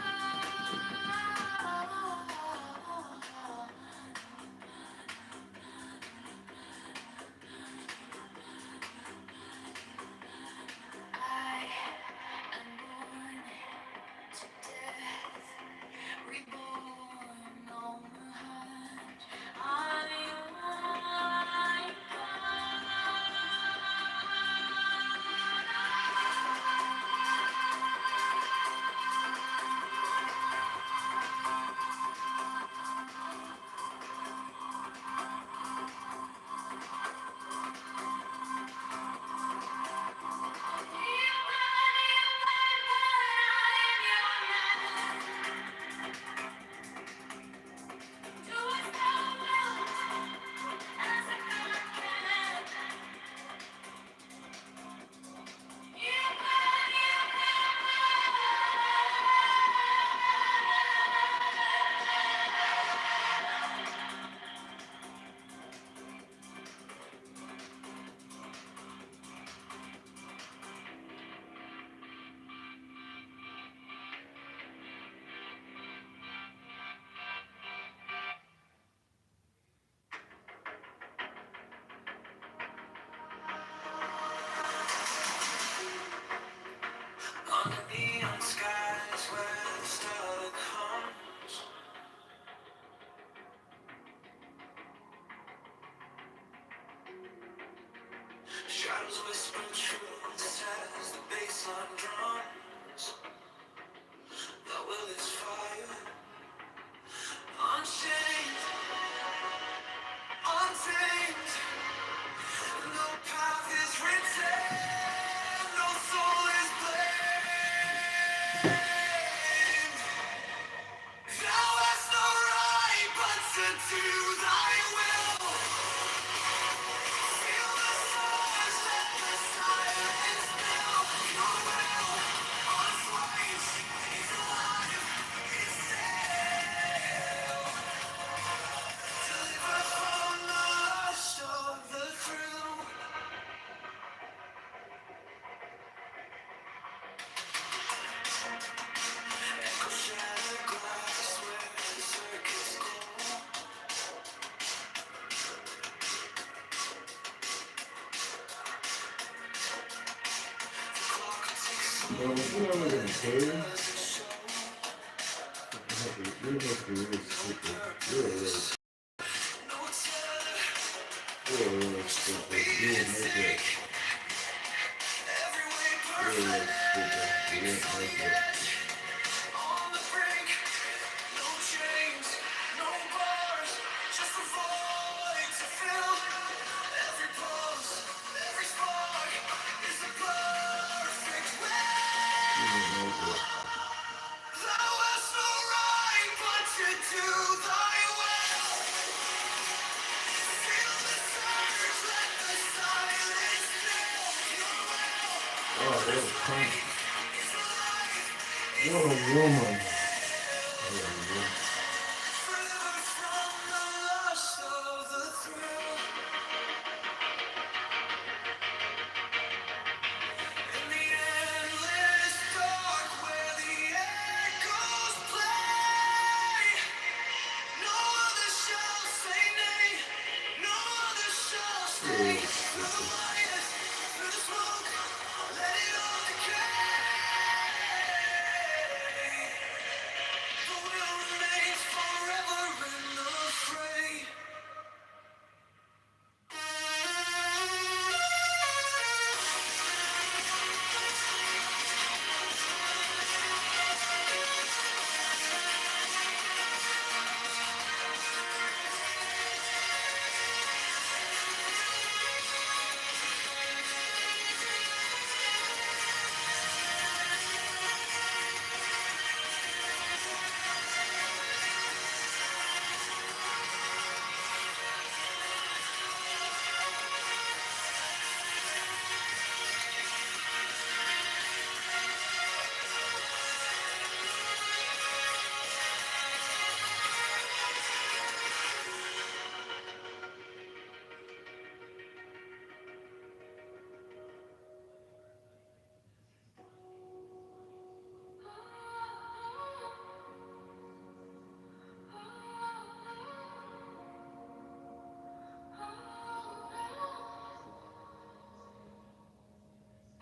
Shadows whisper truths as the baseline drums. The will is fire, unchained, untamed. No path is written, no soul is blamed. Thou hast no right but to do thy will. Feel the stars, let the silence fill your will. Unswayed, it's alive, it's still. Deliver from the lust of the thrill. Echo shattered glass where the circuits go. No, you know what I'm gonna say? You have to really stupid. You're really stupid. You're really stupid. You didn't make it. You're really stupid. You didn't make it. On the brink, no chains, no bars, just a void to fill. Every pulse, every spark is a perfect will. You didn't make it. Thou hast no right but to do thy will. Feel the surge, let the silence fill your will. Oh, what a cunt. It's alive, What a woman. forever from the lust of the thrill. In the endless dark where the echoes play, no other shall say nay, no other shall stay. Through the light, through the smoke, let it all decay. The will remains forever in the fray.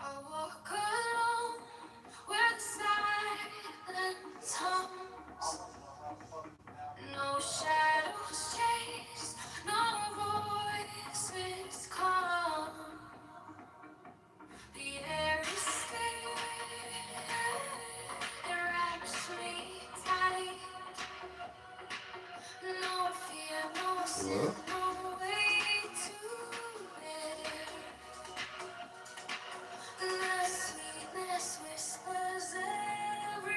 I walk alone where the silence hums. No shadows chase, no voices come. The air is still, it wraps me tight. No fear, no sin, no way to bear. The sweetness whispers everywhere.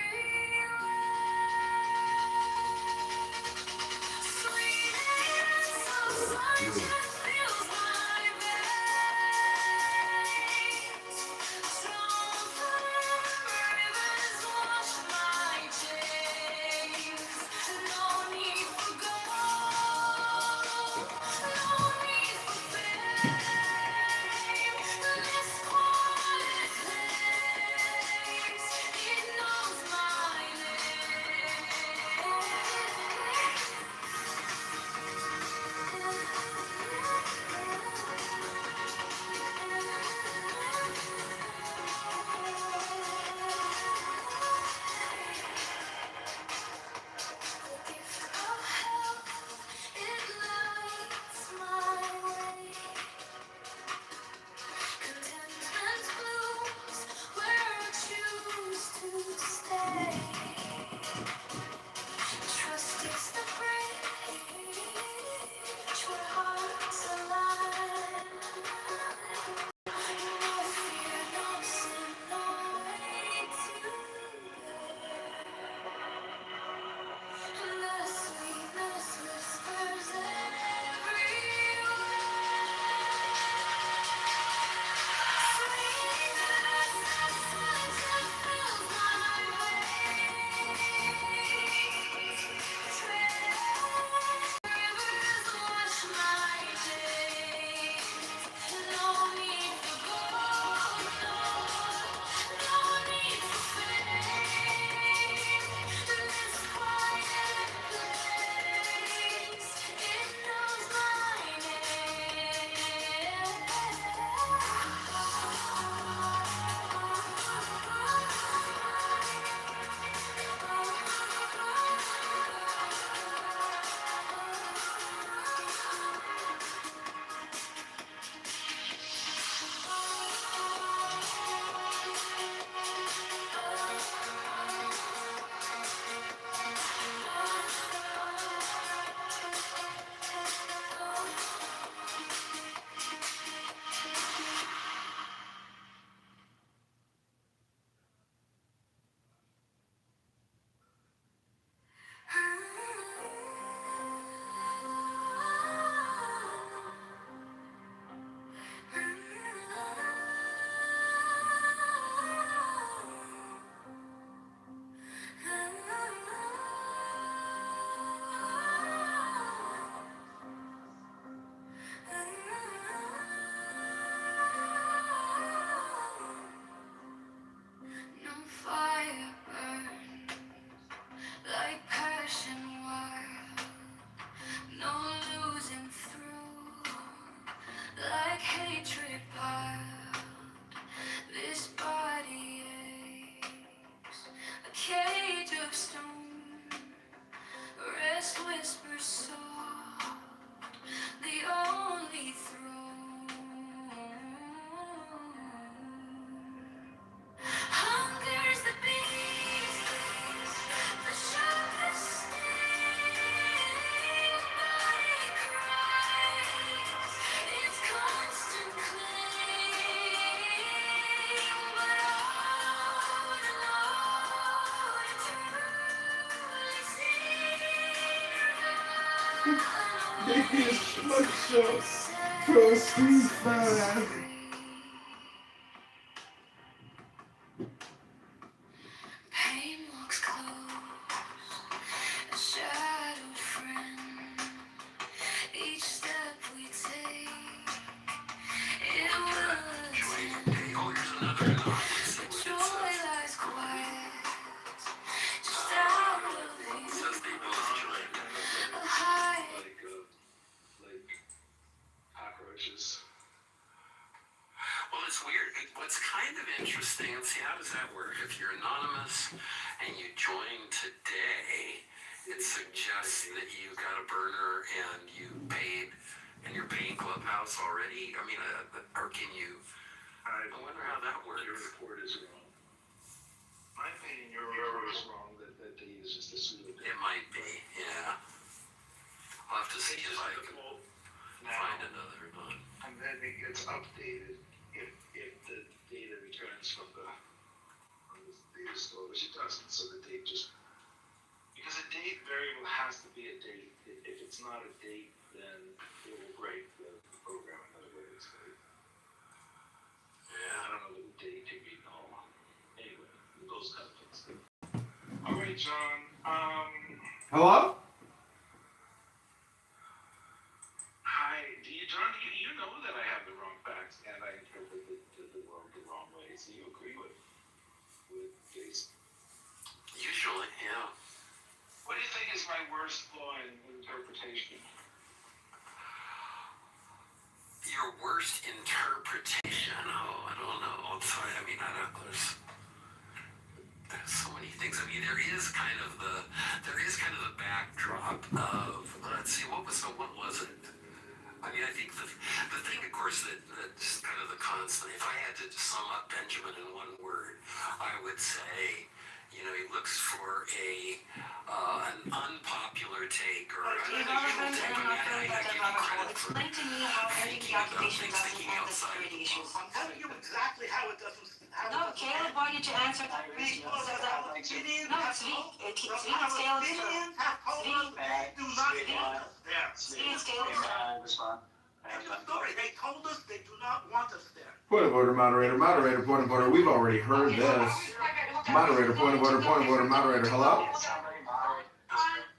Sweetness of sunshine fills my veins. Strong rivers wash my chains. No need for gold, no need for fame. This quiet place, it knows my name. Biggest schmuck show. Proceed fast. Pain walks close, a shadowed friend. Each step we take, it will attend. Oh, here's another The joy lies quiet, just out of view. says they both joined. A high Like cockroaches. Well, it's weird. What's kind of interesting, and see, how does that work? If you're anonymous and you join today, it suggests that you got a burner and you paid, and you're paying Clubhouse already. I mean, or can you? I wonder how that works. Your report is wrong. My opinion, your report is wrong. That they use just a pseudo. It might be, yeah. I'll have to see if I can find another one. And then it gets updated if the data returns from the data store, which it doesn't. So the date just because a date variable has to be a date. If it's not a date, then it will break the program in other ways. Yeah. I don't know what the date can be null. Anyway, those kind of things. All right, John. Hello? Hi, John, you know that I have the wrong facts and I interpreted the world the wrong way. So you agree with Jason? Usually, yeah. What do you think is my worst flaw in interpretation? Your worst interpretation? Oh, I don't know. I'm sorry. I mean, there's so many things. I mean, there is kind of the backdrop of, let's see, what was it? I mean, I think the thing, of course, that's kind of the constant. If I had to sum up Benjamin in one word, I would say, he looks for an unpopular take or an unusual take. I give you credit for Explain to me how ending the occupation doesn't thinking end the outside security issues. I'm telling you exactly how it doesn't. No, Caleb wanted to answer that question. No, it's Zvi. Zvi and Caleb. Opinions have told us they do not want us there. Zvi and Caleb. End of story. They told us they do not want us there. Point of order, moderator. Moderator, point of order. We've already heard this. Moderator, point of order, moderator. Hello?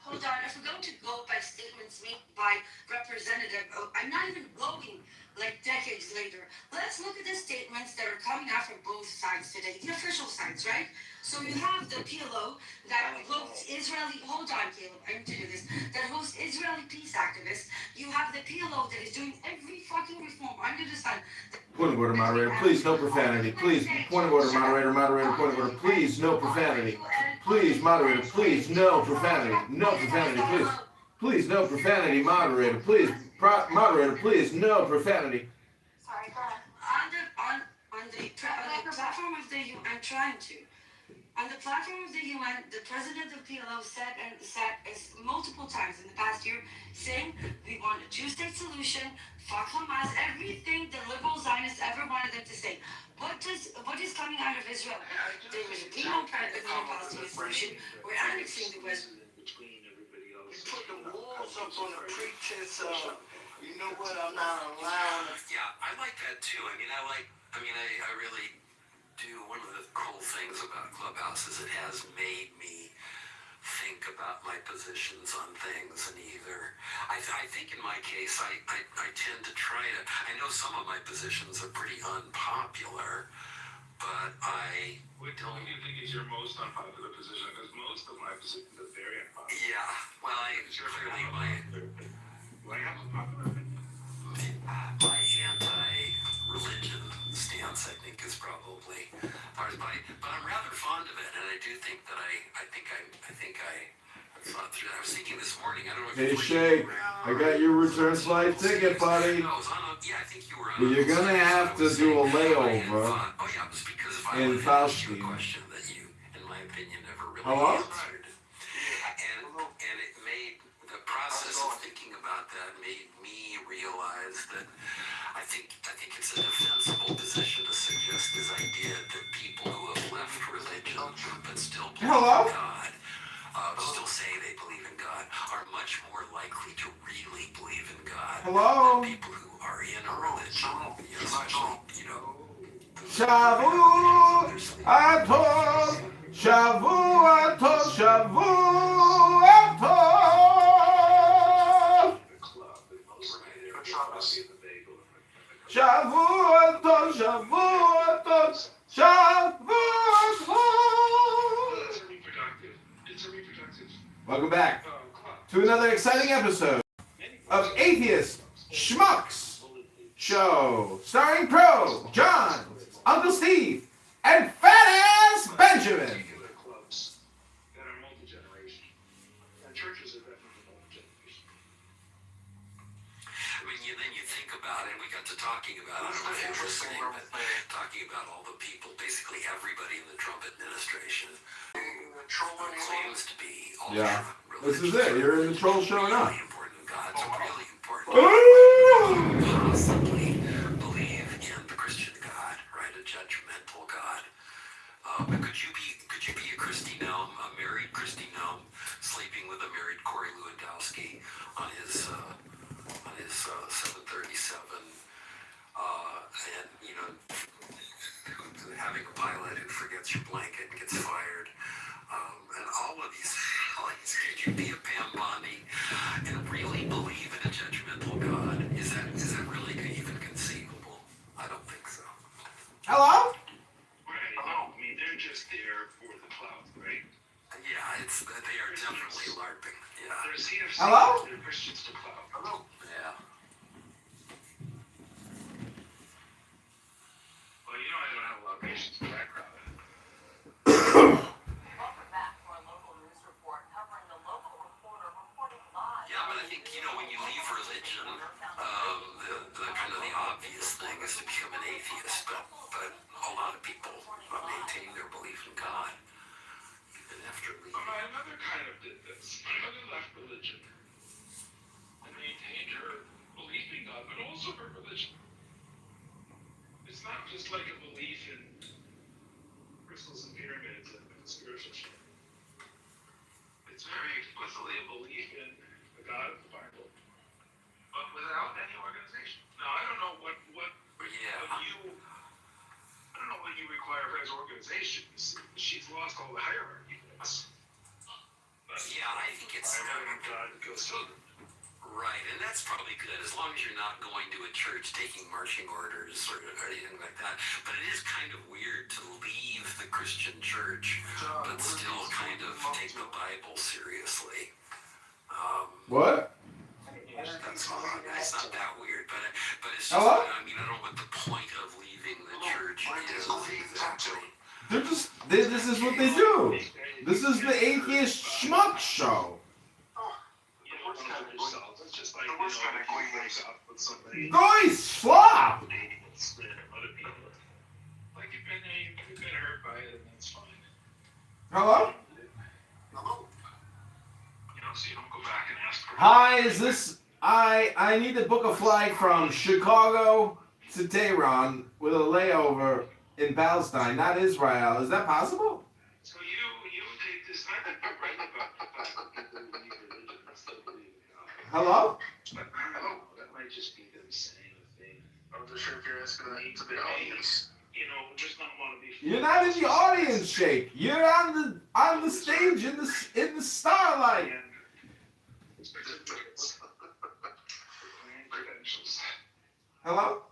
Hold on, if we're going to go by statements made by representative, I'm not even going like decades later. Let's look at the statements that are coming out from both sides today, the official sides, right? So you have the PLO that hosts Israeli, hold on Caleb, I need to do this, that hosts Israeli peace activists. You have the PLO that is doing every fucking reform under the sun. Point of order, moderator. Please, no profanity. Please, point of order, moderator. Point of order. Please, no profanity. Please, moderator. Please, no profanity. No profanity, please. Please, no profanity, moderator. Please, moderator. Please, no profanity. Sorry, go ahead. On the platform of the UN, I'm trying to. On the platform of the UN, the president of PLO said multiple times in the past year, saying we want a two-state solution, fuck Hamas, everything the liberal Zionists ever wanted them to say. What is coming out of Israel? There was a Palestinian solution. We're annexing the West. You put the walls up on the pretense of, you know what, I'm not allowed. Yeah, I like that too. I really do. One of the cool things about Clubhouse is it has made me think about my positions on things, and I think in my case I tend to try to, I know some of my positions are pretty unpopular, but Tell me, you think is your most unpopular position? Because most of my positions are very unpopular. yeah, well, clearly my anti-religion stance, I think, is probably ours, but I'm rather fond of it, and I do think that I thought through that. I was thinking this morning, I don't know if Hey, Shay, I got your return flight ticket, buddy. No, yeah, I think you were Well, you're gonna have to do a layover yeah, it was because if I in would have asked you a Faustian. question that you, in my opinion, never really Hello? answered. And it made the process of thinking about that made me realize that I think it's a defensible position to suggest this idea that people who have left religion but still believe in Hello? God still say they believe in God are much more likely to really believe in God Hello? than people who are in a religion, especially, Shavuot, Shavuot, Shavuot. Shavuot, Shavuot, Shavuot. Welcome back to another exciting episode of Atheist Schmucks Show, starring Pro, John, Uncle Steve, and Fat Ass Benjamin. Then you think about it, we got to talking about, I don't know if you were listening, but talking about all the people, basically everybody in the Trump administration claims to be ultra This is it. You're in the troll show now. really important gods, really important. Oh! Possibly believe in the Christian God, right? A judgmental God. But could you be a Christy Nelm, a married Christy Nelm, sleeping with a married Corey Lewandowski on his 737, and having a pilot who forgets your blanket and gets fired, and all of these. Could you be a Pam Bondi and really believe in a judgmental God? Is that really even conceivable? I don't think so. Hello? Right. No, I mean they're just there for the clout, right? Yeah, they are definitely LARPing. Yeah. They're CFC. Hello? They're Christians to clout. Hello. Yeah. Well, I don't have a lot of patience for that crowd. Welcome back to our local news report covering the local reporter reporting live. Yeah, but I think, when you leave religion, the kind of the obvious thing is to become an atheist, but a lot of people maintain their belief in God even after leaving. My mother kind of did this. My mother left religion and maintained her belief in God, but also her religion. It's not just like a belief in crystals and pyramids and spiritual shit. It's very explicitly a belief in the God of the Bible, but without any organization. Now, I don't know what you require for as organization. She's lost all the hierarchy. Yeah, I think it's God goes through them. right, and that's probably good as long as you're not going to a church taking marching orders or anything like that. But it is kind of weird to leave the Christian church, but still kind of take the Bible seriously. What? That's odd. It's not that weird, but it's just. Hello? I don't know what the point of leaving the church is exactly. This is what they do. This is the Atheist Schmuck Show. It's just like, break up with somebody. Guys, slop! Like, you've been hurt by it, and that's fine. Hello? So you don't go back and ask for Hi, is this... I need to book a flight from Chicago to Tehran with a layover in Palestine, not Israel. Is that possible? So you take this time to write about the fact that people believe religion and still believe in God. Hello? But I don't know, that might just be them saying a thing. I'm just sure if you're asking that to the audience. Just not want to be. You're not in the audience, Shake. You're on the stage in the starlight. Hello?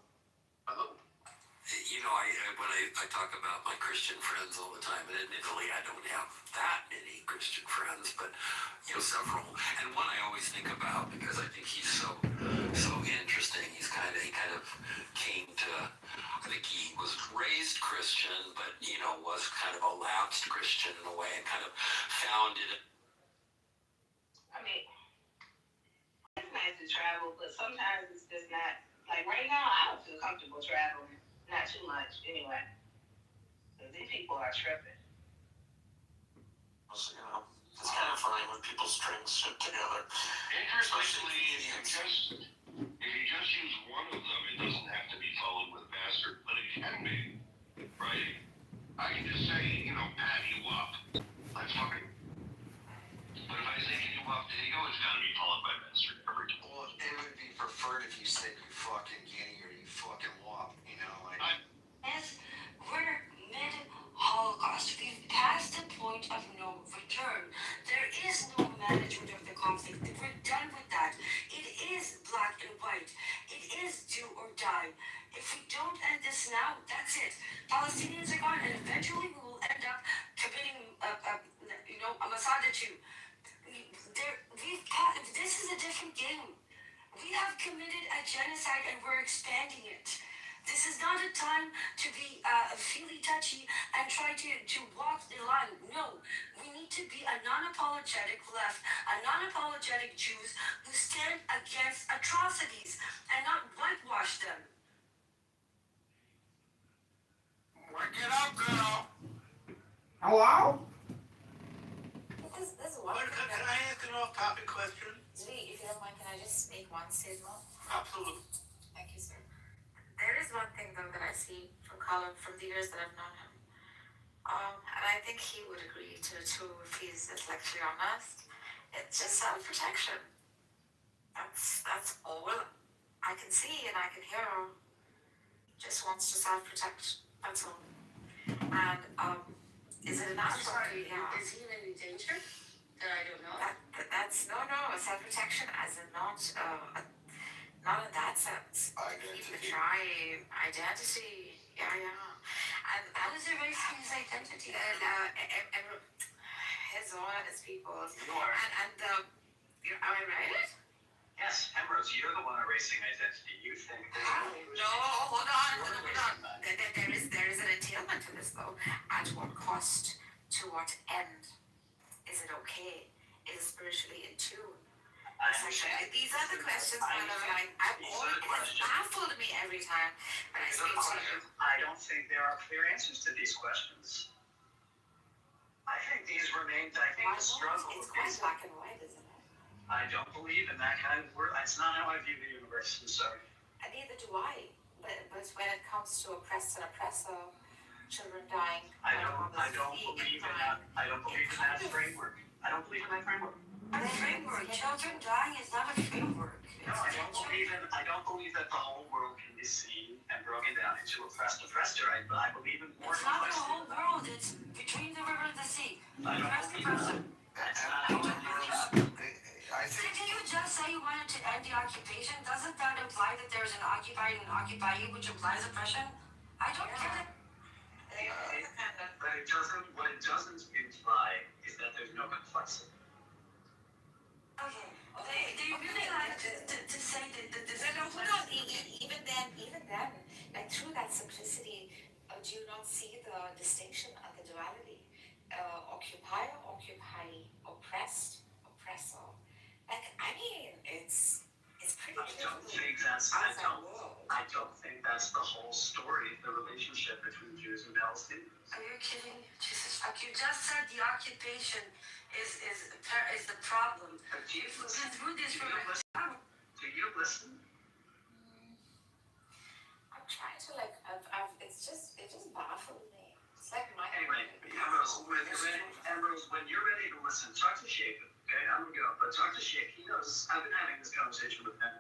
When I talk about my Christian friends all the time, and admittedly I don't have that many Christian friends, but several. And one I always think about because I think he's so interesting. He kind of came to. I think he was raised Christian, but was kind of a lapsed Christian in a way, and kind of founded. I mean, it's nice to travel, but sometimes it's just not. Like right now, I don't feel comfortable traveling. Not too much, anyway. Because these people are tripping. It's kind of funny when people's strings fit together. Especially if you just use one of them, it doesn't have to be followed with a bastard, but it can be, right? I can just say, Pat, you up. Let's fucking. peace now. That's it. Palestinians are gone, and eventually we will end up committing, a Masada too. This is a different game. We have committed a genocide and we're expanding it. This is not a time to be feely touchy and try to walk the line. No, we need to be a non-apologetic left, a non-apologetic Jews who stand against atrocities and not whitewash them. Work it up, girl. Hello? This is one thing Can that, I ask an off-topic question? Zvi, if you don't mind, can I just make one statement? Absolutely. Thank you, sir. There is one thing though that I see from Colin, from the years that I've known him. And I think he would agree to it too if he's intellectually honest. It's just self-protection. That's all I can see and I can hear. Just wants to self-protect. That's all. And is it enough? Is he in any danger that I don't know? That's no self-protection as in not in that sense. Keep the tribe, identity, yeah. And How is erasing his identity? his own and his people's. You are. And am I right? Yes, Ambrose, you're the one erasing identity. You think How? No, hold on. There is an entailment to this though. At what cost? To what end? Is it okay? Is it spiritually in tune? I understand. These are the questions that it's baffled me every time when I speak to you. I don't think there are clear answers to these questions. I think these remain, the struggle It's quite black and white, isn't it? I don't believe in that kind of word. That's not how I view the universe. I'm sorry. And neither do I. But when it comes to oppressed and oppressor, children dying, I don't believe in that. I don't believe in that framework. I don't believe in that framework. A framework. Children dying is not a framework. No, I don't believe that the whole world can be seen and broken down into oppressed, oppressor. I believe in more It's not the complexity. whole world. It's between the river and the sea. I don't Oppressed, believe oppressor. that's not how I Didn't you just say you wanted to end the occupation? Doesn't that imply that there's an occupied and occupyee, which implies oppression? I don't get it. But what it doesn't imply is that there's no complexity. Okay. They really like to say that this is No, hold on. Even then, like through that simplicity, do you not see the distinction and the duality? Occupier, occupyee, oppressed, oppressor. Like, I mean, it's pretty clear. I don't think that's the whole story of the relationship between Jews and Palestinians. Are you kidding? Jesus, like you just said, the occupation is the problem. But do you You've listen? been through this for Do you listen? I'm trying to it just baffles me. It's like my. Anyway, Ambrose, when you're ready to listen, talk to Sheikh. Okay, I'm gonna go, but talk to Sheikh. He knows. I've been having this conversation with him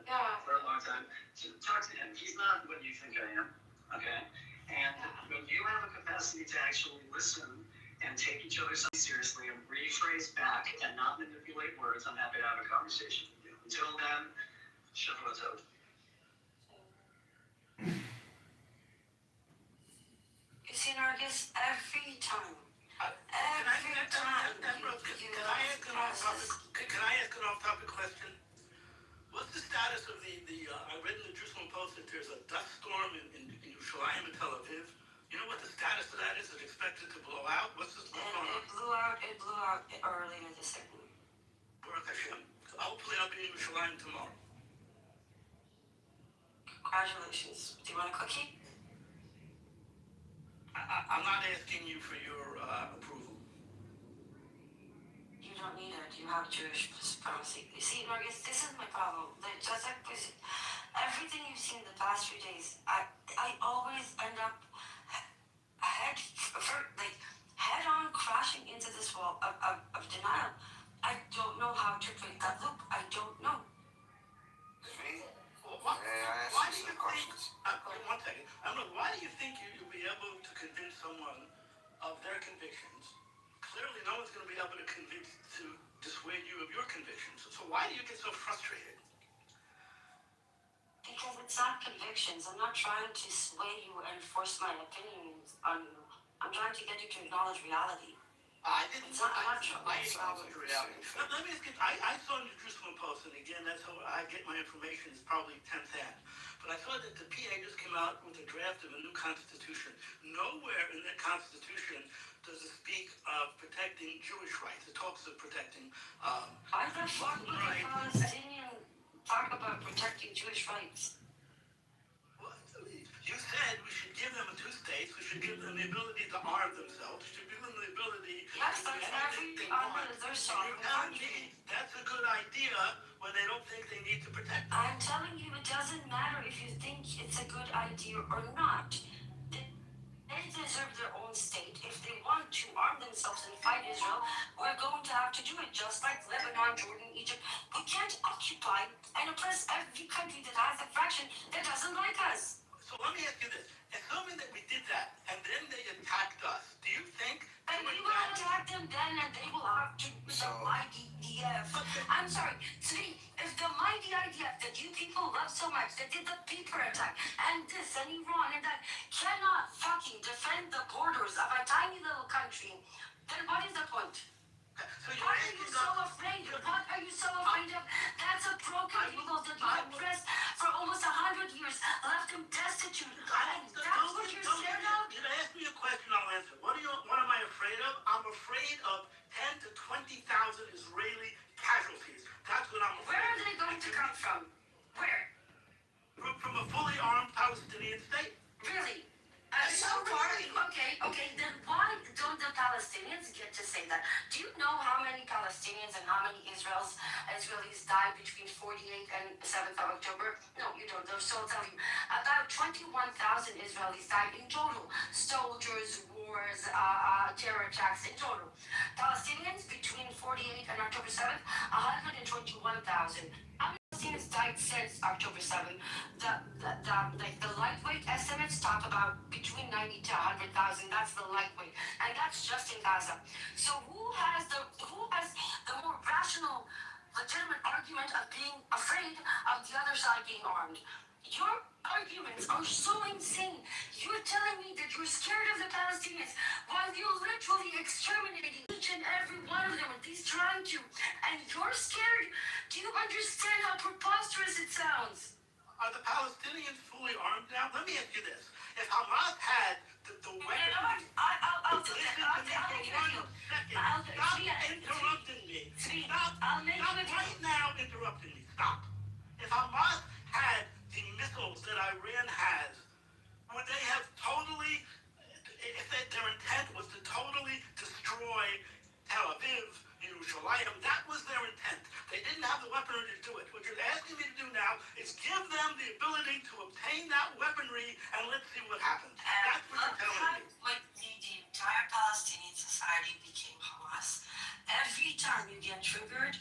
for a long time. So talk to him. He's not what you think I am. Okay, and when you have a capacity to actually listen and take each other so seriously and rephrase back and not manipulate words, I'm happy to have a conversation with you. Until then, Shavua Tov. You see, Nargis, every time. Can I ask an off-topic question? What's the status of I read in the Jerusalem Post that there's a dust storm in Yerushalayim and Tel Aviv. You know what the status of that is? Is it expected to blow out? What's this going on? It blew out earlier this evening. Baruch Hashem. So hopefully I'll be in Yerushalayim tomorrow. Congratulations. Do you want a cookie? I'm not asking you for your approval. You don't need it. You have Jewish supremacy. You see, Marcus, this is my problem. Everything you've seen the past few days, I always end up head on crashing into this wall of denial. I don't know how to break that loop. I don't know. Why do you think? One second. Why do you think you'll be able to convince someone of their convictions? Clearly, no one's going to be able to dissuade you of your convictions. So why do you get so frustrated? Because it's not convictions. I'm not trying to sway you and force my opinions on you. I'm trying to get you to acknowledge reality. I didn't. It's not I it's acknowledge reality. Let me ask you. I saw in the Jerusalem Post, and again, that's how I get my information. Is probably 10th hand. But I saw that the PA just came out with a draft of a new constitution. Nowhere in that constitution does it speak of protecting Jewish rights. It talks of protecting. I thought fucking Palestinian talk about protecting Jewish rights. You said we should give them two states. We should give them the ability to arm themselves. We should give them the ability. Yes, that's every army is their sovereign country. That's a good idea when they don't think they need to protect them. I'm telling you, it doesn't matter if you think it's a good idea or not. They deserve their own state. If they want to arm themselves and fight Israel, we're going to have to do it, just like Lebanon, Jordan, Egypt. We can't occupy and oppress every country that has a fraction that doesn't like us. So let me ask you this. Assuming that we did that, and then they attacked us, do you think... And we will attack them then, and they will have to the mighty IDF. I'm sorry, see, if the mighty IDF that you people love so much, that did the paper attack, and this, and Iran, and that, cannot fucking defend the borders of a tiny little country, then what is the point? So What are you so afraid of? What are you so afraid of? That's a broken people that you oppressed for almost 100 years, left them destitute. And that's what you're scared of? You ask me a question, I'll answer. What am I afraid of? I'm afraid of 10 to 20,000 Israeli casualties. That's what I'm afraid of. Where are they going to come from? Where? From a fully armed Palestinian state. Really? So far, okay, then why don't the Palestinians get to say that? Do you know how many Palestinians and how many Israelis died between 48 and 7th of October? No, you don't. So I'll tell you. About 21,000 Israelis died in total. Soldiers, wars, terror attacks in total. Palestinians between 48 and October 7th, 121,000. Palestinians died since October 7th. The lightweight estimates talk about between 90 to 100,000. That's the lightweight, and that's just in Gaza. So who has the more rational, legitimate argument of being afraid of the other side being armed? Your arguments are so insane. You're telling me that you're scared of the Palestinians while you're literally exterminating each and every one of them with these trying to, and you're scared? Do you understand how preposterous it sounds? Are the Palestinians fully armed now? Let me ask you this. If Hamas had the weapons... I'll do that. Stop interrupting me. Stop right now interrupting me. Stop. If Hamas had the missiles that Iran has, would they have totally... If their intent was to totally destroy Tel Aviv, Yerushalayim, that was their intent. They didn't have the weaponry to do it. What you're asking me to do now is give them the ability to obtain that weaponry, and let's see what happens. That's what you're telling me. Like the entire Palestinian society became Hamas. Every time you get triggered,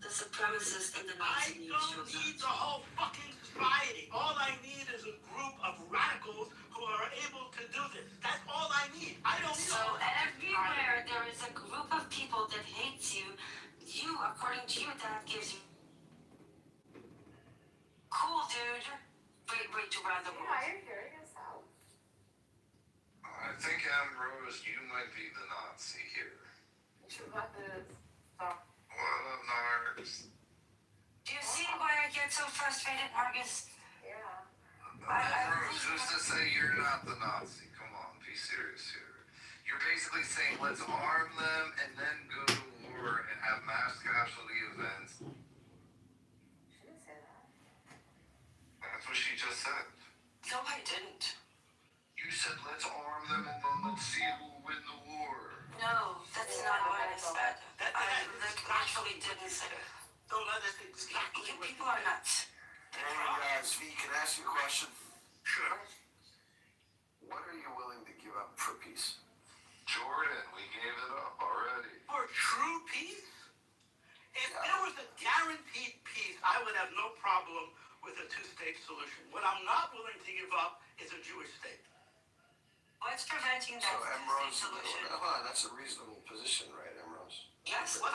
the supremacists and the Nazis I don't need the whole fucking society. All I need is a group of radicals who are able to do this. That's all I need. I don't need So everywhere there is a group of people that hates you, according to you, that gives you cool, dude. Wait to run the world. Yeah, you're hearing us out. I think, Ambrose, you might be the Nazi here. Your weapon is stop. What up, Nargs? Do you see why I get so frustrated, Marcus? Yeah. Ambrose, who's to say you're not the Nazi? Come on, be serious here. You're basically saying let's arm them and then go to war and have mass casualty events. She didn't say that. That's what she just said. No, I didn't. You said let's arm them and then let's see who will win the war. No, that's not what I said. I actually didn't say it. Don't let us explain. You people are nuts. Hey guys, V, can I ask you a question? Sure. What are you willing to give up for peace? Jordan, we gave it up already. For true peace? If there was a guaranteed peace, I would have no problem with a two-state solution. What I'm not willing to give up is a Jewish state. What's preventing that Emrose, solution? that's a reasonable position, right, Emrose? Yes, but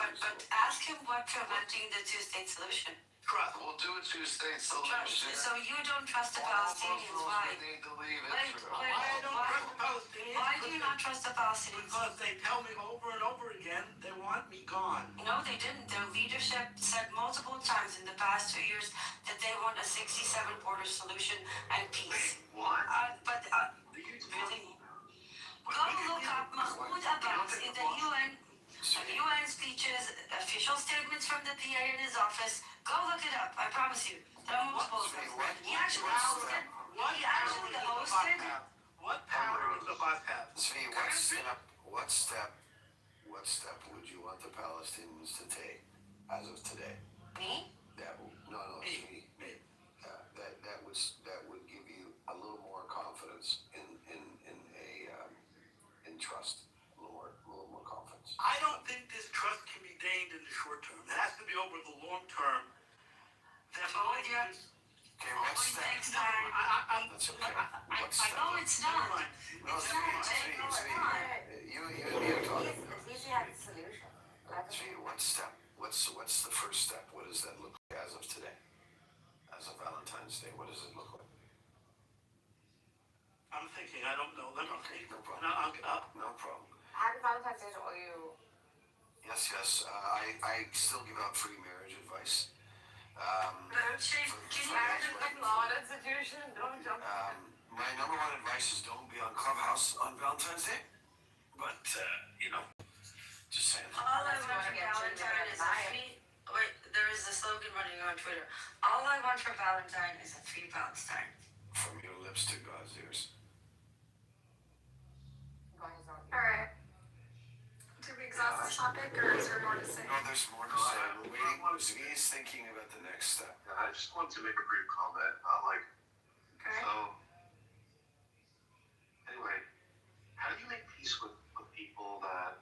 ask him what's preventing the two-state solution. Trust. We'll do a two-state So solution. you don't trust the All Palestinians? Muslims Why? would need to leave Wait, Israel. wait, I don't trust the Palestinians. Why do you not trust the Palestinians? Because they tell me over and over again they want me gone. No, they didn't. Their leadership said multiple times in the past 2 years that they want a 67 border solution and peace. What? Really? Go look up Mahmoud Abbas in the UN speeches, official statements from the PA in his office. Go look it up. I promise you. There are multiple of them. He actually hosted. What power does Abbas have? Zvi, what step would you want the Palestinians to take as of today? Me? Zvi. That would give you a little more confidence in trust. A little more confidence. I don't think this trust can be gained in the short term. It has to be over the long term. Okay, what step? Next time. That's okay. What step? No, it's not. No, Zvi. You are talking. Easy has a solution. Zvi, what step? What's the first step? What does that look like as of today? As of Valentine's Day, what does it look like? I'm thinking, I don't know. Let me think. No problem. No, No problem. Happy Valentine's Day to all you. Yes. I still give out free marriage advice. Institution, don't jump. My number one advice is don't be on Clubhouse on Valentine's Day. But just saying. All I want for Valentine is a free. Wait, there is a slogan running on Twitter. All I want for Valentine is a free Palestine. From your lips to God's ears. Alright. Did we exhaust this topic or is there more to say? No, there's more to say. We're waiting. Zvi is thinking about the next step. I just wanted to make a brief comment. Okay. So, anyway, how do you make peace with people that,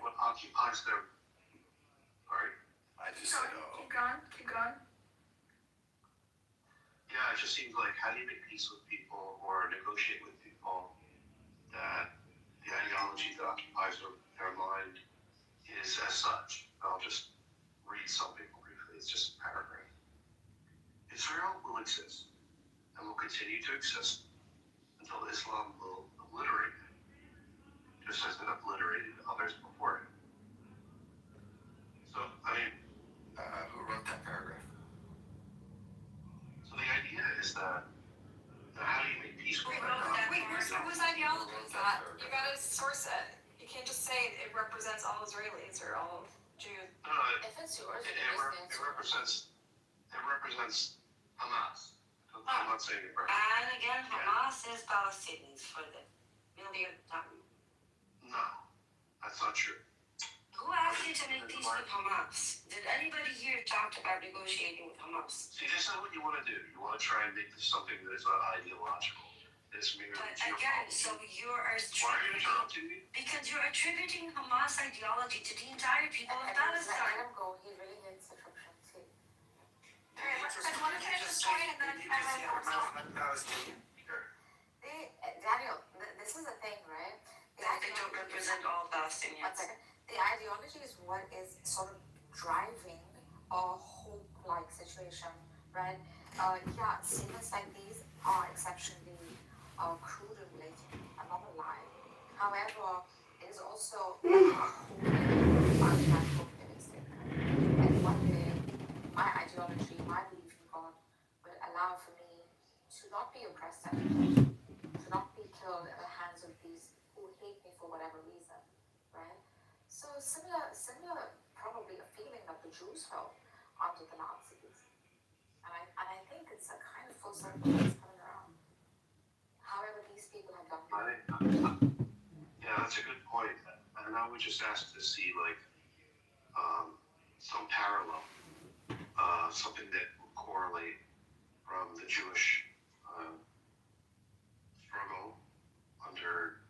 what occupies their, sorry? I just said, Keep going. Yeah, it just seems like, how do you make peace with people or negotiate with people that the ideology that occupies their mind is as such? I'll just read something briefly. It's just a paragraph. Israel will exist and will continue to exist until Islam will obliterate it, just as it obliterated others before it. So, who wrote that paragraph? So the idea is that how do you make peace with Whose ideology is that? You gotta source it. You can't just say it represents all Israelis or all Jews. If it's yours, It represents Hamas. I'm not saying it right. And again, Hamas is Palestinians for the million time. No, that's not true. Who asked you to make peace with Hamas? Did anybody here talk about negotiating with Hamas? See, this is what you want to do. You want to try and make this something that is not ideological. It's merely But again, so you are Why are you interrupting me? because you're attributing Hamas ideology to the entire people of Let Palestine. him go. He really hates the Egyptians. Alright, I want to finish this point and then Palestinian. Daniel, this is the thing, right? They don't represent all One Palestinians. second. The ideology is what is sort of driving a hope-like situation, right? Statements like these are exceptionally crude and blatant. I'm not gonna lie. However, it is also a hope-giving statement. And one day, my ideology, my belief in God, will allow for me to not be oppressed anymore, to not be killed at the hands of these who hate me for whatever reason, right? So similar, probably a feeling that the Jews felt under the Nazis, and I think it's a kind of full circle that's coming around. However, these people have done. Yeah, that's a good point. And I would just ask to see some parallel, something that would correlate from the Jewish struggle under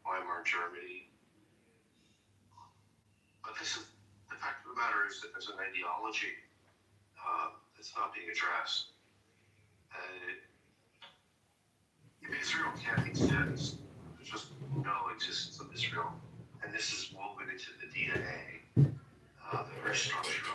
Weimar Germany. But this is the fact of the matter is that there's an ideology that's not being addressed. And if Israel can't exist, there's just no existence of Israel. And this is woven into the DNA very structured.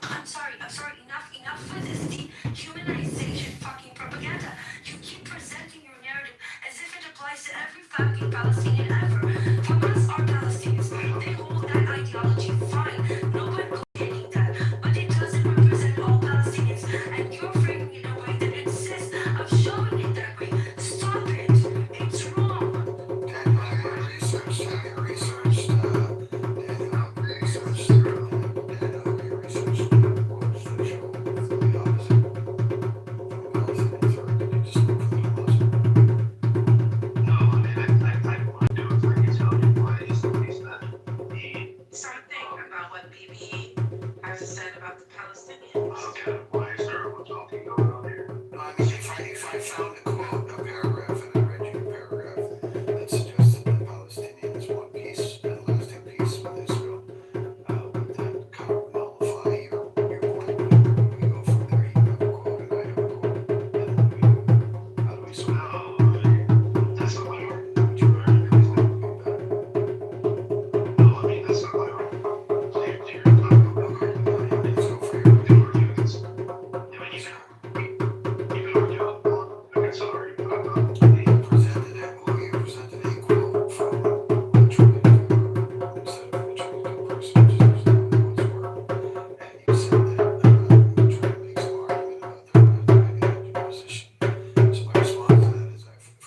I'm sorry, enough with this dehumanization fucking propaganda. You keep presenting your narrative as if it applies to every fucking Palestinian ever. Hamas are Palestinians. They hold that ideology, fine. Nobody taking that. But it doesn't represent all Palestinians. And you're framing it in a way that insists of showing it that way. Stop it. It's wrong. Daniel, have you researched? Daniel, have you researched quotes that show the opposite from Palestinians, or did you just look for the Hamas? No, I mean, I want to do is I can tell you why he's the case that Something about what BB has said about the Palestinians. okay, why is there everyone talking going on here? No, I mean, if I found a quote, a paragraph, and I read you a paragraph that suggested that Palestinians want peace and lasting peace with Israel, would that kind of nullify your point? We go from there, you have a quote and I have a quote, and then how do we sort No, of that's not my argument. would you rather please that would be better? No, I mean, that's not my argument. Clear, not Okay, let's go for your you can argue against it. I mean, you can argue against an argument. I'm not. you presented a quote from which way instead of which way person, just what's word. And you said that you're trying to make some argument about the ideology position. So my response to that is if I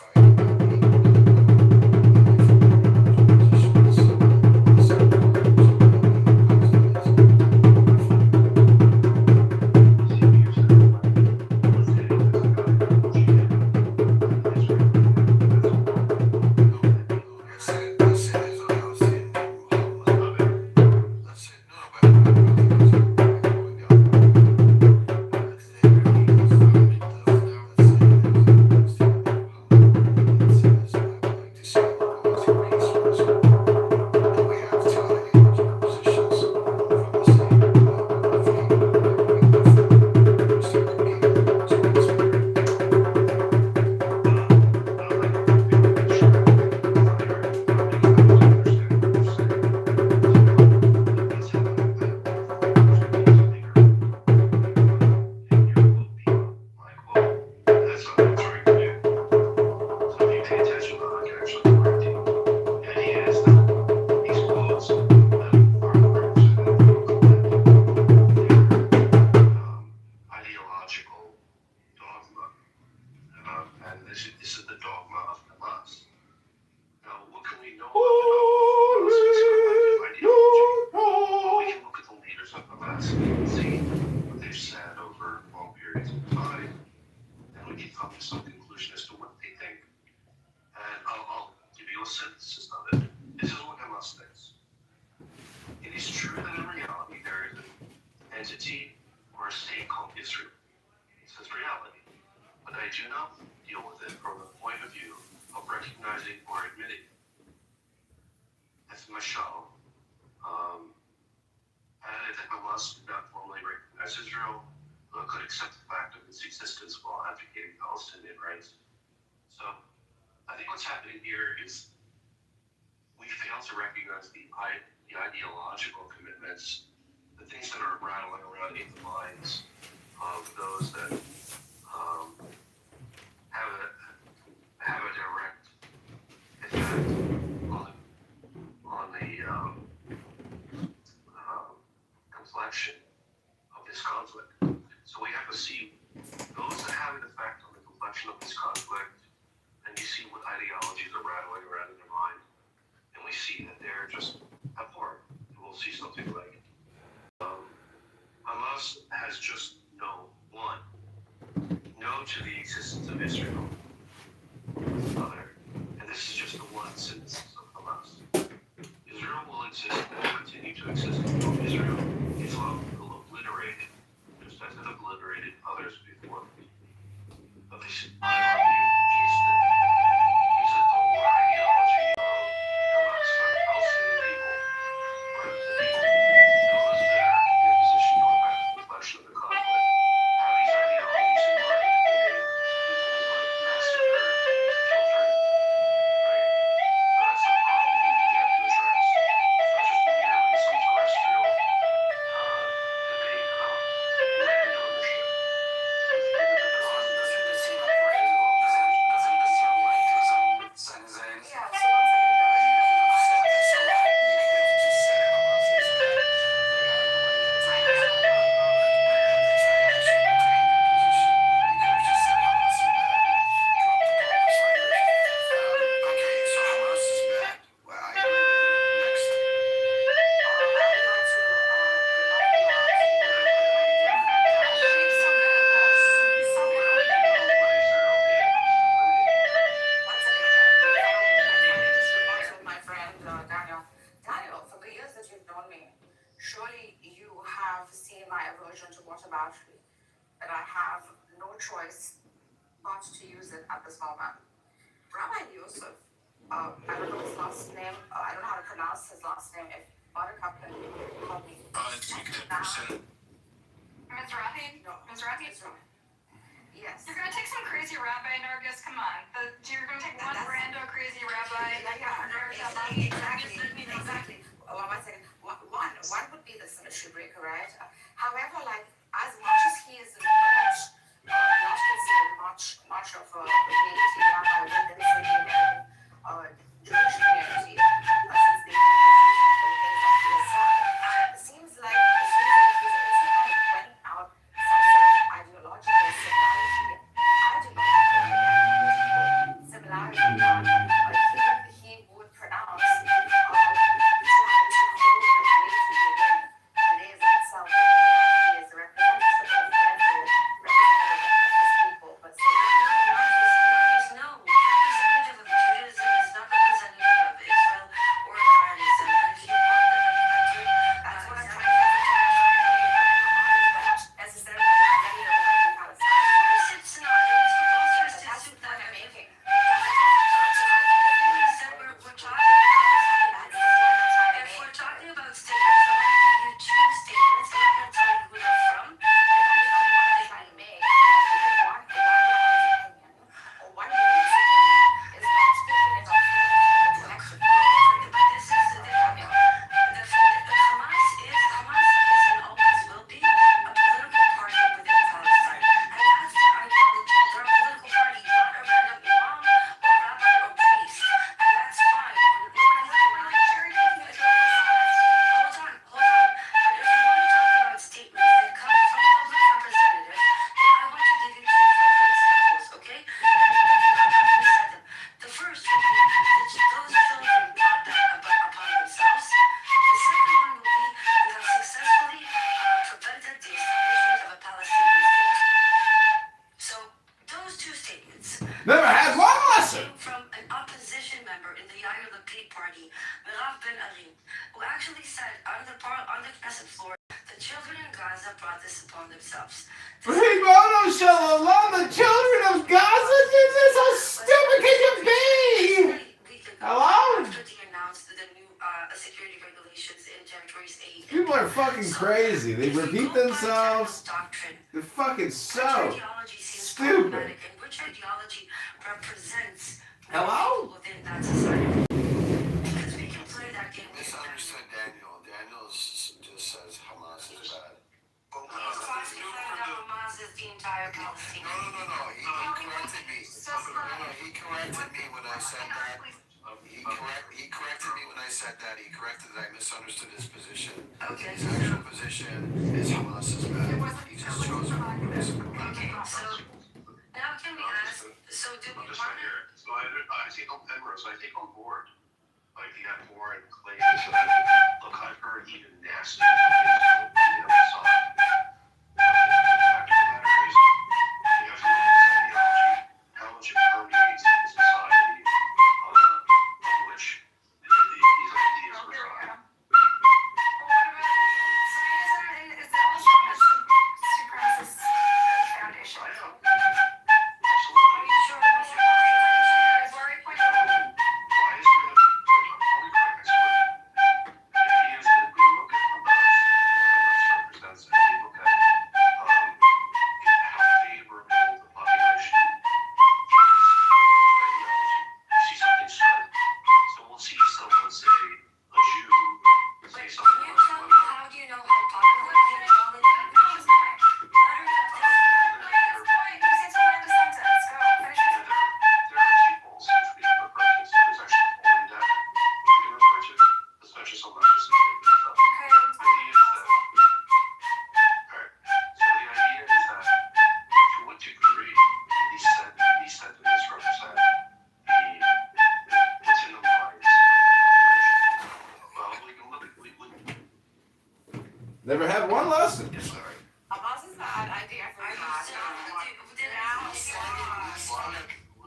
ideological dogma, and this is the dogma of Hamas. Now, what can we know about the dogma of Hamas? Well, we can look at the leaders of Hamas and see what they've said over long periods of time, and we can come to some conclusion as to what they think. And I'll give you a synthesis of it. This is what Hamas thinks. It is true that in reality there is an entity or a state called Israel. This is reality. But I do not deal with it from the point of view of recognizing or admitting as mashal. And if Hamas did not formally recognize Israel, could accept the fact of its existence while advocating Palestinian rights. So I think what's happening here is we fail to recognize the ideological commitments, the things that are rattling around in the minds of those that have a direct effect on the complexion of this conflict. So we have to see those that have an effect on the complexion of this conflict, and you see what ideologies are rattling around in their mind, and we see that they're just abhorrent. And we'll see something like Hamas has just no to the existence of Israel. Other, and this is just the one sentence of Hamas. Israel will exist and will continue to exist until Israel is obliterated, just as it obliterated others before. But this, I argue, is the whole ideology of Hamas for the Palestinian people, for the people, those that are in a position to affect the complexion of the conflict, have these ideologies in mind. They do things like massacre children, right? So that's the problem we have to address. It's not just merely some terrestrial boundary, but I have no choice but to use it at this moment. Rabbi Yosef, I don't know his last name, I don't know how to pronounce his last name. If Buttercup can call me. Mizrahi? No. Mizrahi? Yes. You're gonna take some crazy rabbi, Nargis, come on. You're gonna take one rando crazy rabbi. Exactly. One second. One would be the symmetry breaker, right? However, like, as much as he is not considered much of a community rabbi within the American Jewish community, since they did the things that he has said, it seems like he's also kind of pointing out some sort of ideological similarity. He would pronounce to hold the community within Judaism itself, that he is a representative of his people, but so No, representative of Judaism is not representative of Israel or the Zionism. And if you want them, that's what I'm trying to necessarily any of the Palestine. of course it's not. It's preposterous to assume that I'm making. If we're talking about statements, I want to give you two statements. I'm not going to tell you who they're from. Never had one lesson. From an opposition member in the Yair Lapid party, Merav Ben Ari, who actually said on the Knesset floor, the children in Gaza brought this upon themselves. Rimono Shalom, the children of Gaza did this? How stupid can you be? Hello? After they announced the new security regulations in territories A. People are fucking crazy. They repeat themselves. They're fucking so stupid. Which ideology represents Hello? within that society? Because we can play that game. Misunderstood Daniel. Daniel just says Hamas is bad. Hamas is the entire Palestinian. No. He corrected me when I said that. He corrected me when I said that. He corrected that I misunderstood his position. Okay. His actual position is Hamas is bad. He just chose words. Okay, so now can we ask, so do we want to... So I take on Penrose, I take on board. Like you have foreign claims that, look, I've heard even nasty things on the other side. But the fact of the matter is, you have to look at this ideology, how much it permeates in society, of which these ideas were tried. What about Zionism? Is it also a supremacist foundation? Are you sure? Is where I point out. Why is there the idea is that we look at Hamas represents, and we look at how favorable the population is to ideology. You see something spread. So we'll see someone say, a Jew, say Can something you like, tell me how do you know how popular the ideology is? there are peoples which we can refer to, so there's actually polling data we can refer to, especially so much as stuff. The idea is that, alright, so the idea is that to what degree these sentiments represent what's in the minds of the population. Well, we can look at, Never had one lesson. Hamas is bad idea for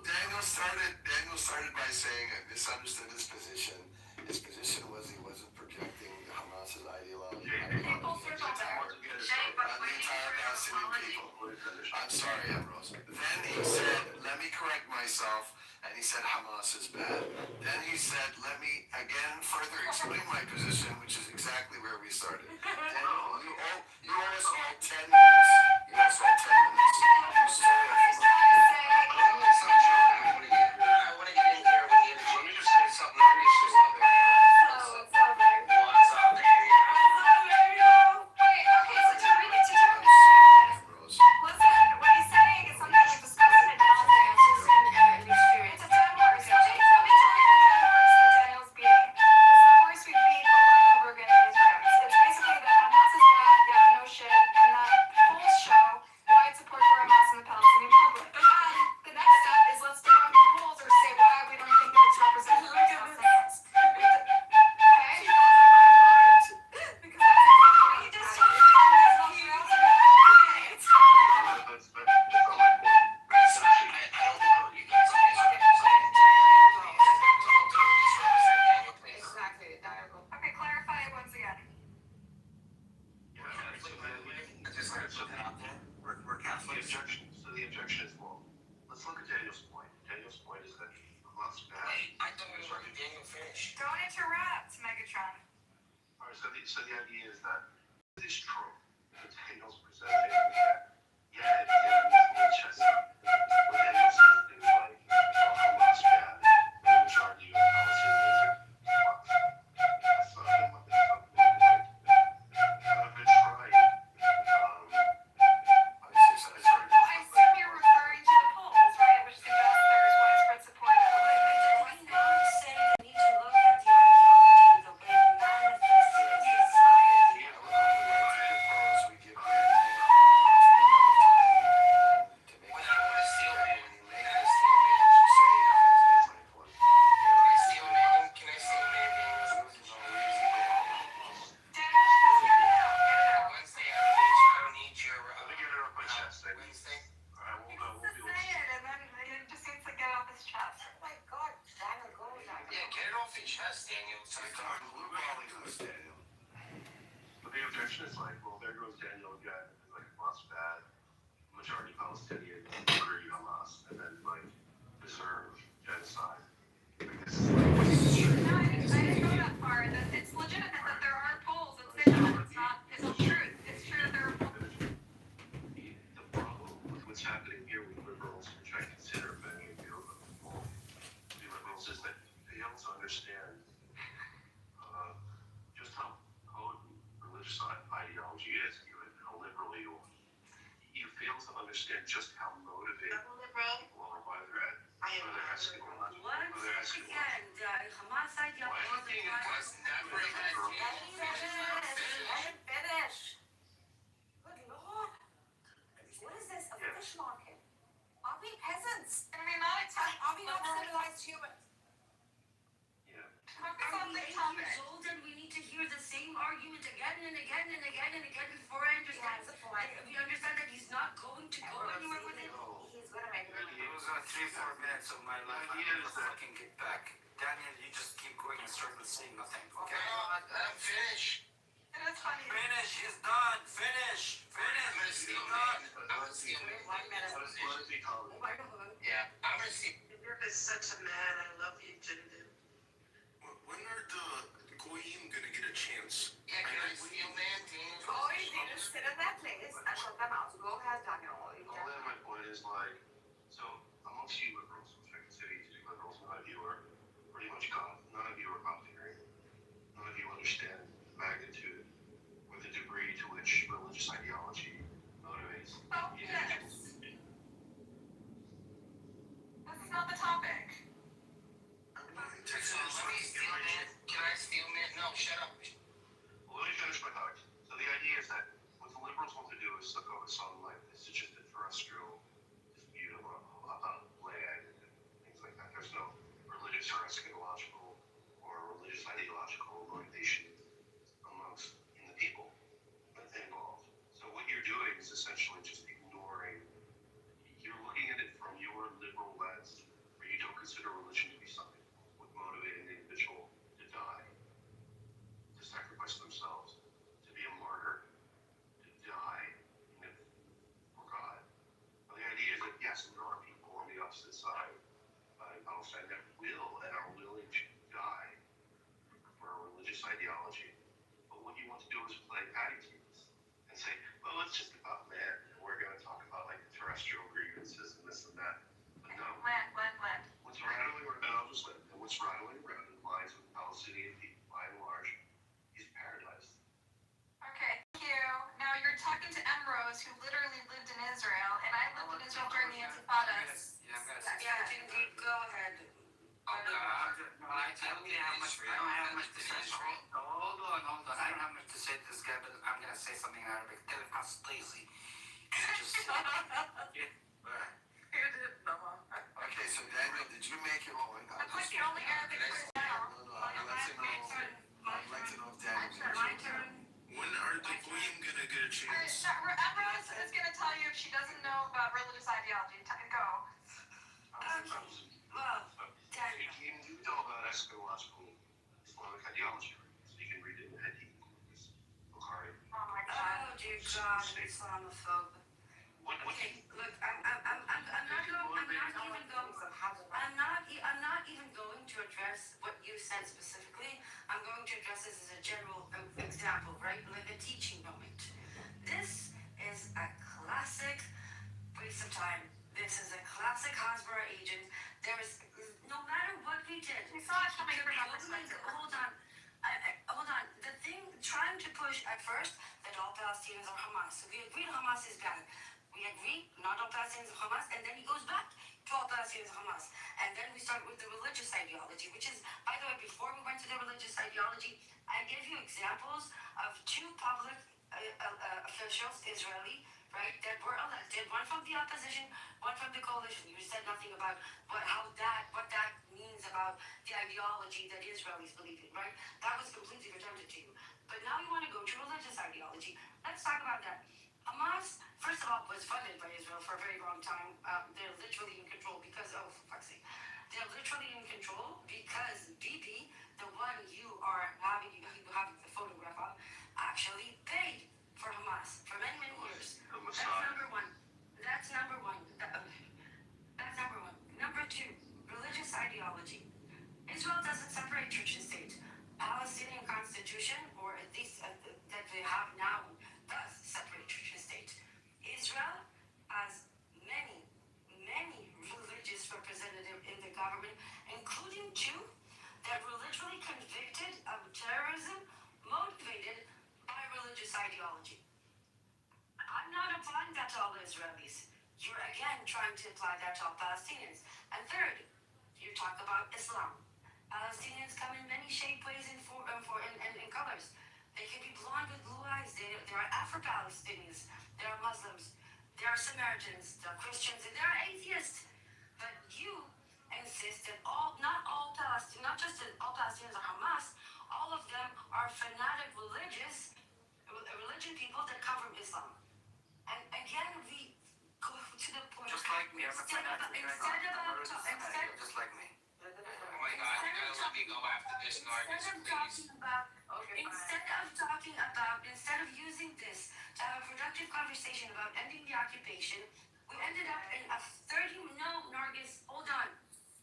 Daniel started by saying I misunderstood his position. His position was he wasn't projecting Hamas's ideology. People circle back. the entire Palestinian people. I'm sorry, Ambrose. Then he said, let me correct myself, and he said Hamas is bad. Then he said, let me again further explain my position, which is exactly where we started. Then you owe us all 10 minutes. You owe us all 10 minutes. You stole it from us. I want to get in here with you. Let me just say something obvious. What's up, baby? Listen, what he's saying is something we've discussed in it's a 10 words. Let me tell you the 10 words that Daniel's beating. This is the worst we beat over and over again in these rooms. It's basically that Hamas is bad, yeah, no shit, and that polls show wide support for Hamas in the Palestinian public. And the next step is let's debunk the polls or say why we don't think that it's representative of Palestinians. Okay? Because that's exactly what he just told me. Exactly, dialogue. Okay, clarify it once again. We're Catholic. So the objection is, well, let's look at Daniel's point. Daniel's point is that Hamas is bad. I thought we were letting Daniel finish. Don't interrupt, Megatron. All right, so the idea is that it is true that Daniel's presenting that, yeah, it's just when Daniel says things like, oh, Hamas bad, the majority of Palestinians are fucked. That's not been what they're talking about. I've been trying. I assume you're referring to the polls, right? Which suggests there's widespread support. It's like, well, there goes Daniel again. It's like Hamas bad. Majority Palestinians agree Hamas, and then like deserve genocide. No, I didn't go that far. That it's legitimate that there are polls that say that. It's not true. It's true that there are polls. The problem with what's happening here with liberals, which I consider many of the liberals, is that they fail to understand just how potent religious ideology is, given how liberally you fail to understand just how motivated people are by their eschatology. Hamas ideology was never finish. Good Lord. What is this? A fish market? Are we peasants? I mean, not exactly. Are we not civilized humans? Focus on the topic. And we need to hear the same argument again and again and again and again before I understand. We understand that he's not going to go anywhere with it. He's going to make it. It was 3-4 minutes of my life. I never fucking get back. Daniel, you just keep going in circles saying nothing, okay? I'm finished. And it's funny. Finish, he's done. Finish. He's done. I'm gonna steal man. 1 minute. Yeah, I'm gonna see. You're such a man. I love you, Jindu. When are the Goyim gonna get a chance? Yeah, can I steal man? All you need is sit in that place and shut them out. Go ahead, Daniel. My point is like, so amongst you liberals, which I consider you to be liberals, none of you are pretty much God. None of you are God-fearing. None of you understand the magnitude or the degree to which religious ideology motivates individuals. This is not the topic. Can I steal man? No, shut up. Well, let me finish my thought. So the idea is that what the liberals want to do is to focus on like this is just a terrestrial dispute about land and things like that. There's no religious or eschatological or religious ideological motivation amongst in the people involved. So what you're doing is essentially just ignoring. You're looking at it from your liberal lens, where you don't consider religion to be something would motivate an individual to die, to sacrifice themselves, to be a martyr, to die Palestine that will and are willing to die for a religious ideology. But what you want to do is play patty cakes and say, well, it's just about man, and we're going to talk about like the terrestrial grievances and this and that. But no. What's rattling around, and I'll just let, and what's rattling around in the minds of the Palestinian people, by and large, is paradise. Okay, thank you. Now you're talking to Emrose, who literally lived in Israel, and I lived in Israel during the Intifadas. Yeah, indeed, go ahead. I don't have much to say. Hold on. I don't have much to say to this guy, but I'm gonna say something in Arabic. Tell him how lazy. Okay, so Daniel, did you make your point? I'm like the only Arabic person now. I'd like to know if Daniel. My turn. When are the Goyim gonna get a chance? Emrose is going to tell you if she doesn't know about religious ideology. Go. Well, Daniel. You know about eschatological Islamic ideology, right? So you can read it in Hadith, Bukhari. Oh my God. Oh dear God, Islamophobe. Okay, look, I'm not even going to address what you said specifically. I'm going to address this as a general example, right? Like a teaching moment. This is a classic waste of time. This is a classic Hasbara agent. There is, no matter what we did, We saw it coming from hold on. Hold on. The thing, trying to push at first that all Palestinians are Hamas. So we agreed Hamas is bad. We agree not all Palestinians are Hamas, and then he goes back to all Palestinians are Hamas. And then we start with the religious ideology, which is, by the way, before we went to the religious ideology, I gave you examples of two public officials, Israeli, right, that were elected, one from the opposition, one from the coalition. You said nothing about what that means about the ideology that Israelis believe in, right? That was completely redundant to you. But now you want to go to religious ideology. Let's talk about that. Hamas, first of all, was funded by Israel for a very long time. They're literally in control because, oh, for fuck's sake. They're literally in control because Bibi, the one you have the photograph of, actually paid for Hamas for many, many years. That's number one. That's number one. Number two, religious ideology. Israel doesn't separate church and state. Palestinian constitution, or at least that they have now, does separate church and state. Israel has many religious representatives in the government, including two that were literally convicted of terrorism motivated by religious ideology. I'm not applying that to all Israelis. You're again trying to apply that to all Palestinians. And third, you talk about Islam. Palestinians come in many shapes, ways, and colors. They can be blonde with blue eyes. There are Afro-Palestinians. There are Muslims. There are Samaritans. There are Christians. And there are atheists. But you insist that not just that all Palestinians are Hamas, all of them are fanatic religion people that come from Islam. And again, we go to the point. Just like me, I'm a fanatic. Just like me. Oh my God, you gotta let me go after this, Nargis, please. Instead of using this to have a productive conversation about ending the occupation, we ended up in a 30, no, Nargis, hold on.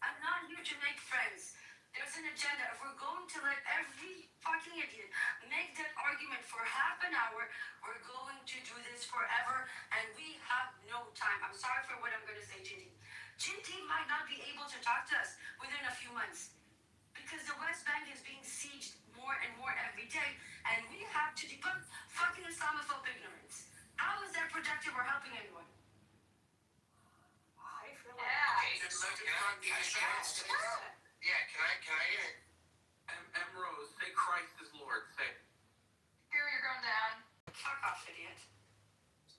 I'm not here to make friends. There's an agenda. If we're going to let every fucking idiot make that argument for half an hour, we're going to do this forever, and we have no time. I'm sorry for what I'm going to say, Jinti. Jinti might not be able to talk to us within a few months because the West Bank is being sieged more and more every day, and we have to debunk fucking Islamophobe ignorance. How is that productive or helping anyone? I feel Okay, can I Emrose, say Christ is Lord. Say. Here, you're going down. Fuck off, idiot.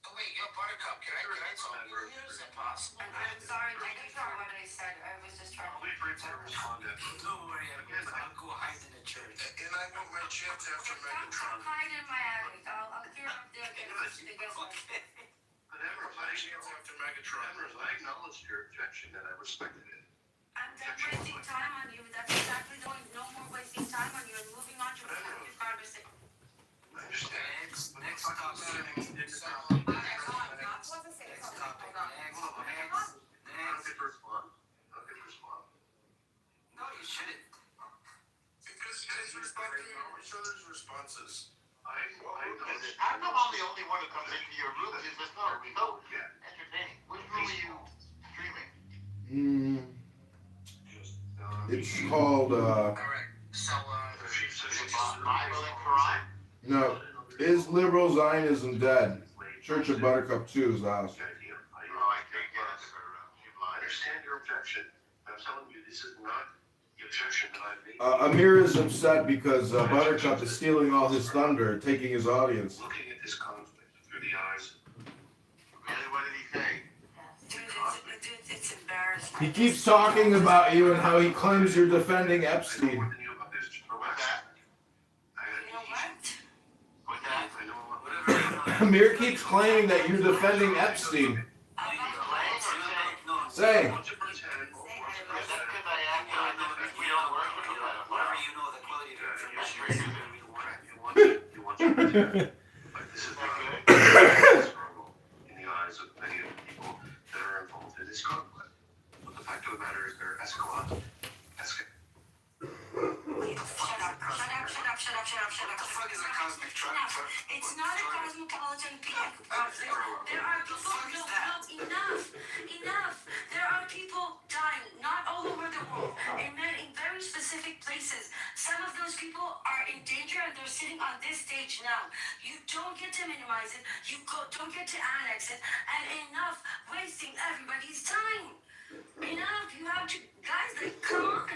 Oh wait, yo, Buttercup, can I talk? Is that possible? I'm sorry, Jinti, for what I said. I was just trying to... Don't worry, I'll go hide in the church. And I want my chance after Megatron. I'll hide in my attic. I'll clear up there against the guest. But Emrose, I acknowledged your objection and I respected it. I'm done wasting time on you. That's exactly the point. No more wasting time on you and moving on to productive conversation. I understand. Next topic. Next topic. I don't get to respond. each other's responses. How come I'm the only one who comes into your room? There's no entertaining. Which room are you streaming? It's called, So, Bible and Quran? no, Is Liberal Zionism Dead? Church of Buttercup 2 is the house. I understand your objection. I'm telling you, this is not the objection that I made. Amir is upset because Buttercup is stealing all his thunder, taking his audience. Looking at this conflict through the eyes. Really, what did he say? Dude, it's embarrassing. He keeps talking about you and how he claims you're defending Epstein. You know what? Amir keeps claiming that you're defending Epstein. Say. But this is not a struggle in the eyes of many of the people that are involved in this conflict. But the fact of the matter is they're escalate. Shut up. What the fuck is a cosmic truck? It's not a cosmopolitan peak. There are people. Enough. There are people dying, not all over the world, in very specific places. Some of those people are in danger and they're sitting on this stage now. You don't get to minimize it. Don't get to annex it. And enough wasting everybody's time. Enough. You have to, guys. Like, come on.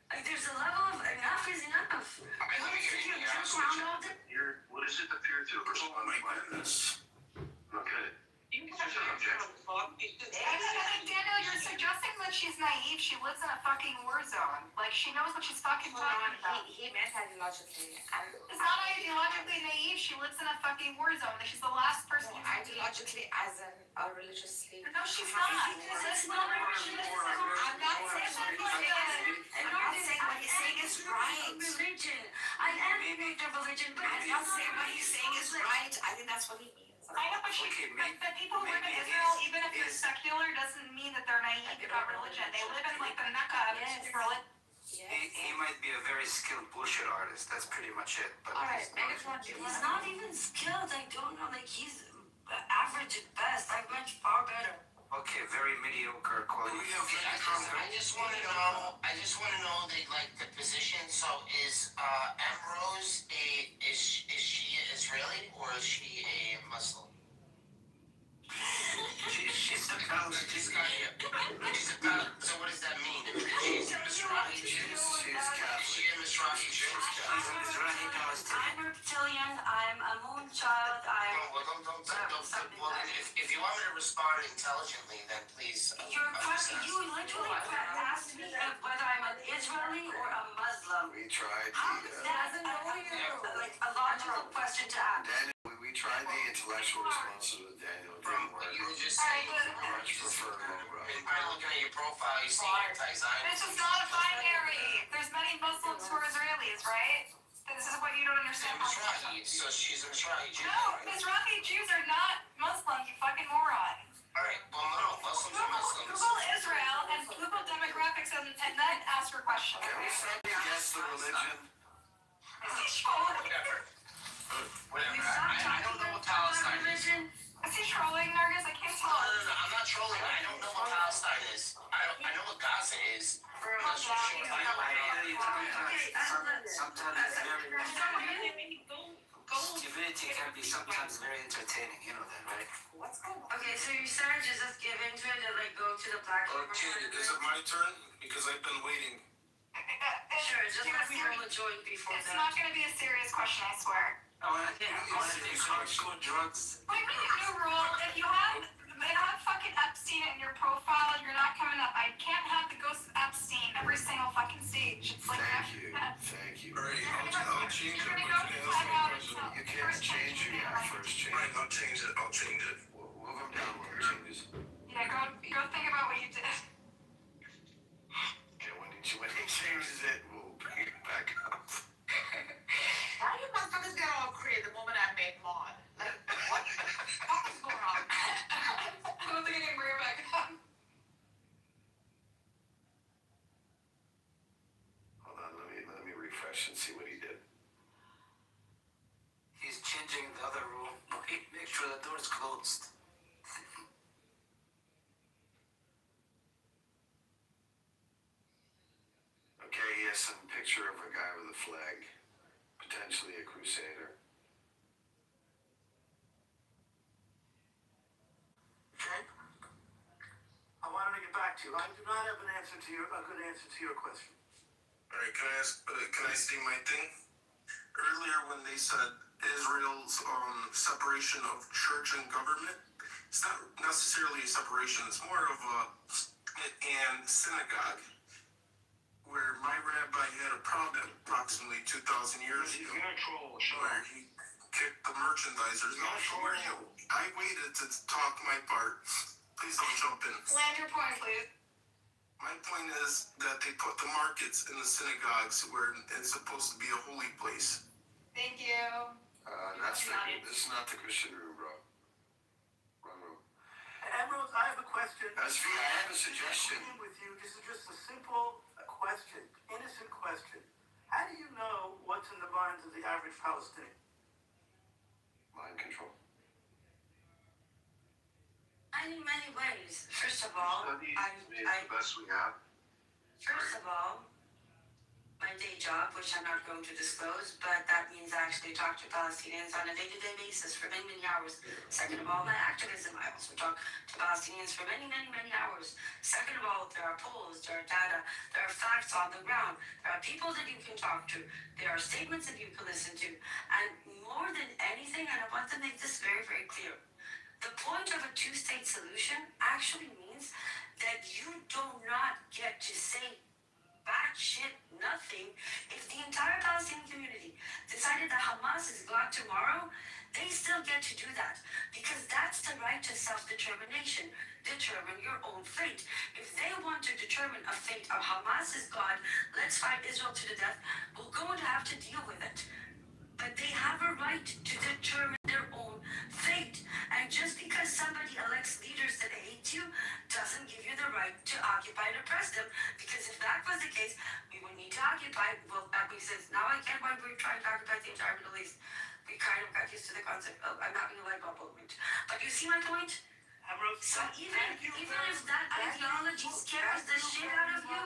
Like, there's a level of enough is enough. Okay, let me get you here. What is it that you're to respond? Oh my goodness. Okay. Daniel, you're suggesting that she's naive. She lives in a fucking war zone. Like, she knows what she's fucking talking about. He meant ideologically. It's not ideologically naive. She lives in a fucking war zone. She's the last person you can Ideologically, as in a religious leader. No, she's not. That's not what she's I'm not saying what he's saying is right. Religion. I am in a religion, but I'm not saying what he's saying is right. I think that's what he means. I know, but the people who live in Israel, even if they're secular, doesn't mean that they're naive about religion. They live in like the Mecca of religion. He might be a very skilled bullshit artist. That's pretty much it. But He's not even skilled. I don't know. Like, he's average at best. I've much far better. Okay, very mediocre quality. I just want to know that, like, the position. So is Ambrose is she Israeli or is she a Muslim? She's a Palestinian. So what does that mean? She's a Mizrahi Jew. Is she a Mizrahi Jew? I'm reptilian. I'm a moon child. Well, if you want me to respond intelligently, then please. You literally asked me whether I'm an Israeli or a Muslim. We tried That doesn't know you. Like, a logical question to ask. Daniel, we tried the intellectual responses with Daniel. It didn't work. You were just saying. I much prefer Mobra. By looking at your profile, you see anti-Zionism. This is not a binary. There's many Muslims who are Israelis, right? This is what you don't understand. Mizrahi, so she's a Mizrahi Jew. No, Mizrahi Jews are not Muslims, you fucking moron. Alright, well, no, Muslims are Muslims. Google Israel and Google demographics and then ask your question. Can we suddenly guess the religion? Is he trolling? Whatever. I don't know what Palestine is. Is he trolling, Nargis? I can't tell. No, I'm not trolling. I don't know what Palestine is. I know what Gaza is. I'm not so sure what Divinity can be sometimes very entertaining, you know that, right? What's going on? Okay, so you said just give into it and like go to the platform. Okay, is it my turn? Because I've been waiting. Sure, just let me roll a joint before It's that. not going to be a serious question, I swear. I want to do hardcore drugs. Wait, really, new rule. If you have fucking Epstein in your profile, you're not coming up. I can't have the ghost of Epstein every single fucking stage. It's like Thank you. Alright, I'll change it. You can't change it yet. First change. Right, I'll change it. Move him down when he changes. Yeah, go think about what you did. Okay, when he changes it, we'll bring it back up. Why do you motherfuckers get all creative the moment I made mod? Like, what the fuck is going on? I don't think I can bring it back up. Hold on, let me refresh and see what he did. doors closed. Okay, he has some picture of a guy with a flag, potentially a crusader. Okay? I wanted to get back to you. I do not have a good answer to your question. All right, can I say my thing? Earlier when they said Israel's separation of church and government, it's not necessarily a separation. It's more of an synagogue where my rabbi had a problem approximately 2,000 years ago. Where he kicked the merchandisers out. I waited to talk my part. Please don't jump in. Land your point, please. My point is that they put the markets in the synagogues where it's supposed to be a holy place. Thank you. This is not the Christian room, bro. Wrong room. Ambrose, I have a question. SV, I have a suggestion. With you, this is just a simple question, innocent question. How do you know what's in the minds of the average Palestinian? Mind control. In many ways. First of all, the best we have. First of all, my day job, which I'm not going to disclose, but that means I actually talk to Palestinians on a day-to-day basis for many, many hours. Second of all, my activism, I also talk to Palestinians for many, many, many hours. Second of all, there are polls, there are data, there are facts on the ground, there are people that you can talk to, there are statements that you can listen to, and more than anything, and I want to make this very, very clear, the point of a two-state solution actually means that you do not get to say batshit nothing. If the entire Palestinian community decided that Hamas is God tomorrow, they still get to do that because that's the right to self-determination. Determine your own fate. If they want to determine a fate of Hamas is God, let's fight Israel to the death, we're going to have to deal with it. But they have a right to determine their own fate. And just because somebody elects leaders that hate you doesn't give you the right to occupy and oppress them. Because if that was the case, we would need to occupy. Well, that makes sense. Now I get why we're trying to occupy the entire Middle East. We kind of got used to the concept of I'm having a light bulb moment. But you see my point? So even if that ideology scares the shit out of you,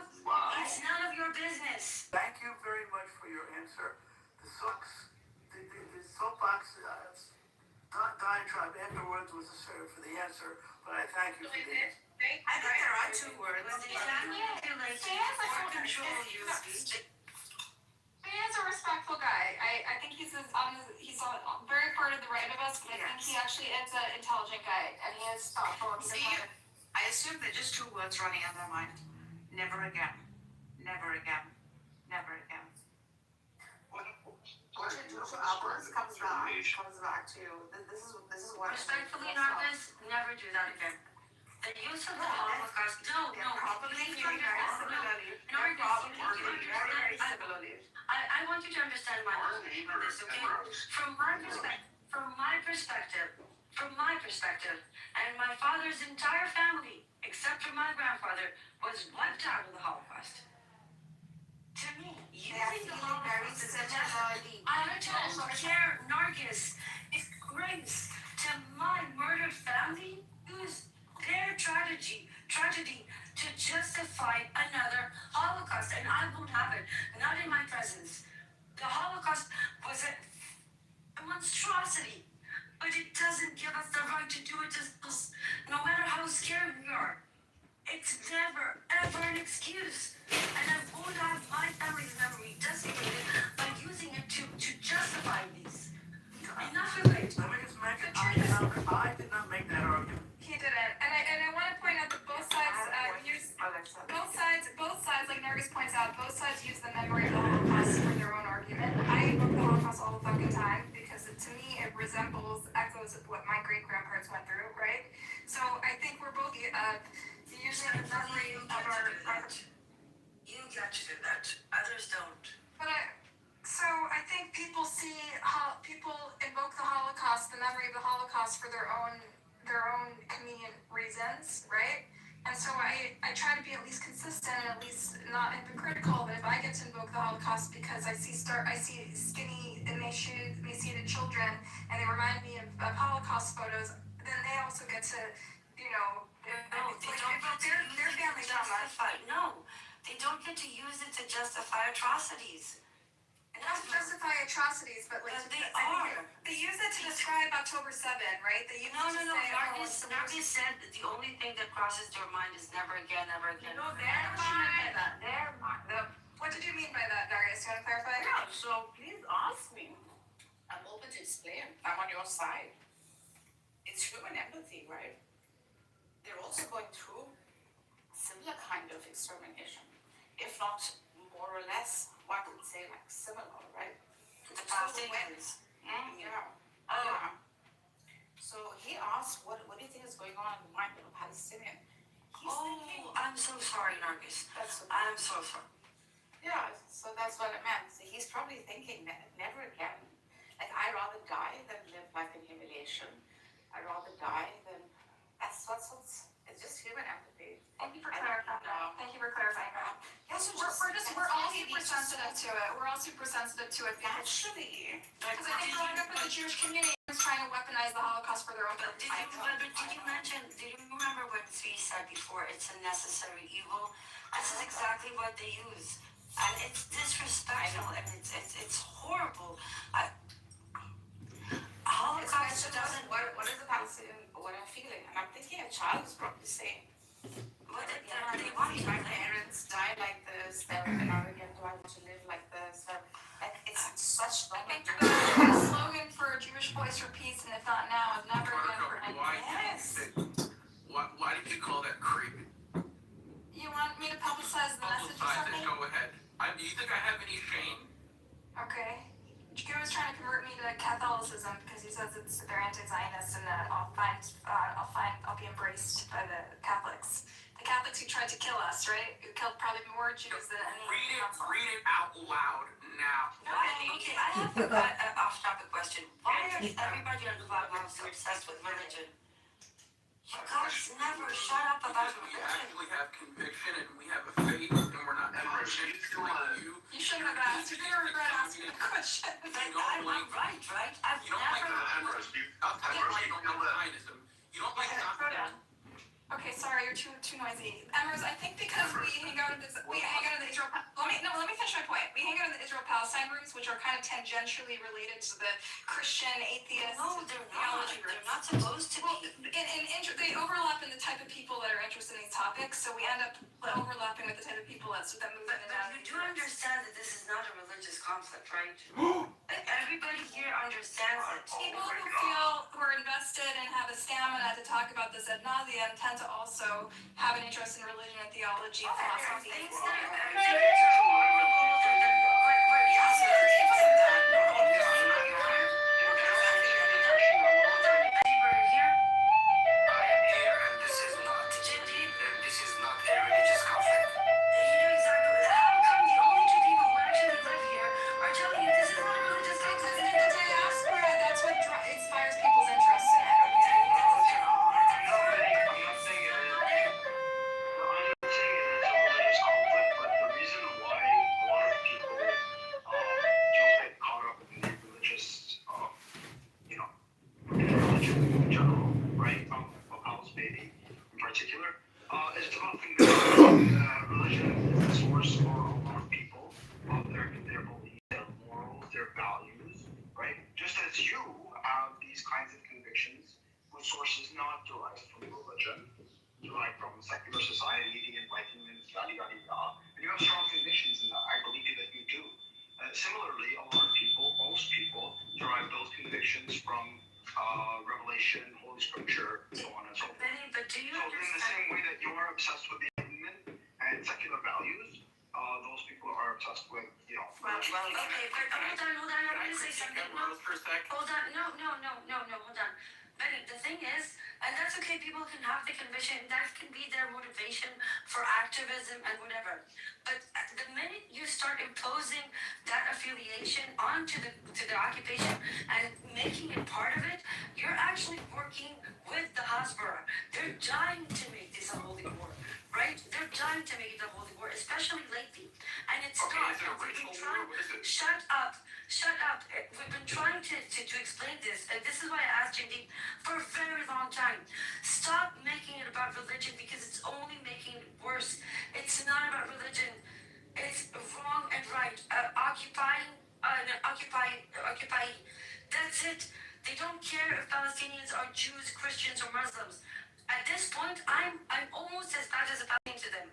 it's none of your business. Thank you very much for your answer. The soapbox diatribe afterwards was assertive for the answer, but I thank you for the answer. I think there are two words. They manipulate or control your speech. He is a respectful guy. I think he's on very part of the right of us, but I think he actually is an intelligent guy, and he is thoughtful. See, I assume they're just two words running in their mind. Never again. Never again. Never again. Comes back to this is what respectfully, Narcus, never do that again. The use of the Holocaust. No, please I want you to understand my position on this, okay? From my perspective, and my father's entire family, except for my grandfather, was wiped out of the Holocaust. To me, using the Holocaust as a I don't care, Nargis, it's grace to my murdered family. Use their tragedy to justify another Holocaust, and I won't have it. Not in my presence. The Holocaust was a monstrosity, but it doesn't give us the right to do it to us, no matter how scared we are. It's never, ever an excuse. And I won't have my family's memory decimated by using it to justify these. Enough of it. Let me just mention, I did not make that argument. He didn't, and I want to point out that both sides like Nargis points out, both sides use the memory of the Holocaust for their own argument. I invoke the Holocaust all the fucking time because to me it resembles echoes of what my great grandparents went through, right? So I think we're both using the memory of our. You get to do that. Others don't. But I think people invoke the Holocaust, the memory of the Holocaust for their own convenient reasons, right? And so I try to be at least consistent and at least not hypocritical. But if I get to invoke the Holocaust because I see skinny, emaciated children, and they remind me of Holocaust photos, then they also get to, you know, No, they don't get to use their it family to drama. justify. No, they don't get to use it to justify atrocities. Not to justify atrocities, but like But they I think are. they use it to describe October 7, right? They use No, it to no, no. say, Nargis said that the only thing that crosses their mind is never again, never again. No, their mind. Their mind. What did you mean by that, Darius? Do you want to clarify? Yeah, so please ask me. I'm open to explain. I'm on your side. It's human empathy, right? They're also going through similar kind of extermination, if not more or less, one could say like similar, right? The Palestinians. Yeah. Oh. Yeah. So he asked, what do you think is going on in the mind of a Palestinian? He's thinking, I'm so sorry, Nargis. That's okay. I'm so sorry. Yeah, so that's what I meant. So he's probably thinking that never again. Like, I'd rather die than live life in humiliation. I'd rather die than. That's what's. It's just human empathy. Thank you for clarifying that. Thank you for clarifying that. Yes, We're all super sensitive to it. We're all super sensitive to it. Naturally. Because I think growing up in the Jewish community is trying to weaponize the Holocaust for their own Did you remember what Zvi said before? It's a necessary evil. This is exactly what they use. And it's disrespectful and it's horrible. Holocaust doesn't. What is the Palestinian? What I'm feeling, and I'm thinking a child is probably saying, What they want my parents die like this. They're never again. Do I want to live like this? Like it's such. I think the slogan for Jewish Voice for Peace, and if not now, is never again for anything. Yes. Why did you call that creepy? You want me to publicize the message or Publicize it, something? go ahead. Do you think I have any shame? Okay. Joe is trying to convert me to Catholicism because he says they're anti-Zionist and that I'll be embraced by the Catholics. The Catholics who tried to kill us, right? Who killed probably more Jews than any. Read it out loud now. Okay, I have an off-topic question. Why is everybody on Clubhouse so obsessed with religion? You guys never shut up about We religion. actually have conviction and we have a faith and we're not bullshit like you. You shouldn't have asked. You didn't regret asking the question. I'm not right? I've You don't like never. I'll tell you why you don't like Zionism. You don't like Zionism. Okay, sorry, you're too noisy. Emrys, I think because we hang out in the Israel. Let me finish my point. We hang out in the Israel-Palestine rooms, which are kind of tangentially related to the Christian atheist theology rooms. They're not supposed to be. They overlap in the type of people that are interested in these topics, so we end up overlapping with the type of people that move in and out. But you do understand that this is not a religious conflict, right? Everybody here understands it. People who are invested and have a stamina to talk about this ad nauseum tend to also have an interest in religion and theology and philosophy. Things that are very removed from This is not a religious conflict. How come the only two people who actually live here are telling you this is not a religious Because conflict? in the diaspora, that's what inspires people's interest in it. Religion is the source for a lot of people of their beliefs, their morals, their values, right? Just as you have these kinds of convictions, whose source is not derived from religion, derived from secular society, the Enlightenment, yada. And you have strong convictions in that. I believe that you do. Similarly, a lot of people, most people, derive those convictions from Revelation, Holy Scripture, so on and so forth. But do you So in the same way that you are obsessed with the Enlightenment and secular values, those people are obsessed with, Well, okay, but hold on, I'm gonna say something. No, For a sec. hold on, no, hold on. Benny, the thing is, and that's okay, people can have the conviction, that can be their motivation for activism and whatever. But the minute you start imposing that affiliation onto the occupation and making it part of it, you're actually working with the Hasbara. They're trying to make this a holy war, right? They're trying trying to make it a holy war, especially lately, and it's Okay, not. is it a We've been ritual trying. war? What is it? Shut up. Shut up. We've been trying to explain this, and this is why I asked Jimmy for a very long time. Stop making it about religion because it's only making it worse. It's not about religion. It's wrong and right. Occupy. That's it. They don't care if Palestinians are Jews, Christians, or Muslims. At this point, I'm almost as bad as a Palestinian to them.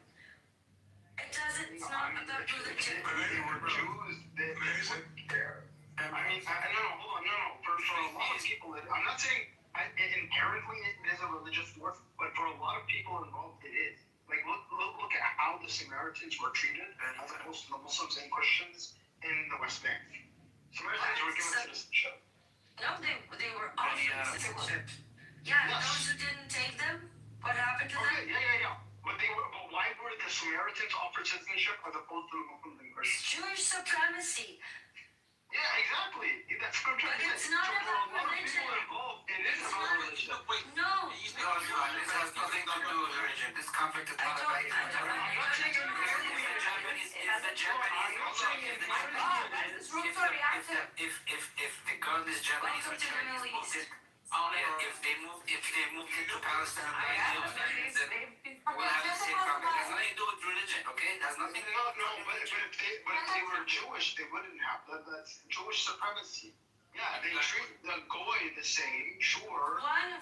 It doesn't. It's not about religion. If they were Jews, they wouldn't care. I mean, hold on, no. For a lot of people, I'm not saying inherently it is a religious war, but for a lot of people involved, it is. Like, look at how the Samaritans were treated as opposed to the Muslims and Christians in the West Bank. Samaritans were given citizenship. No, they were offered citizenship. Yeah, yes. Those who didn't take them, what happened to them? Okay, yeah. But why were the Samaritans offered citizenship as opposed to the Muslims and Christians? Jewish supremacy. Yeah, exactly. That's scripture. But it's not about religion. It is about religion. No. No, this has nothing to do with religion. This conflict is not about if the gun is Japanese or Chinese, if they moved into Palestine, then we'll have the same conflict. It has nothing to do with religion, okay? It has nothing to do with religion. But if they were Jewish, they wouldn't have that. That's Jewish supremacy. Yeah, they treat the Goy the same, sure. One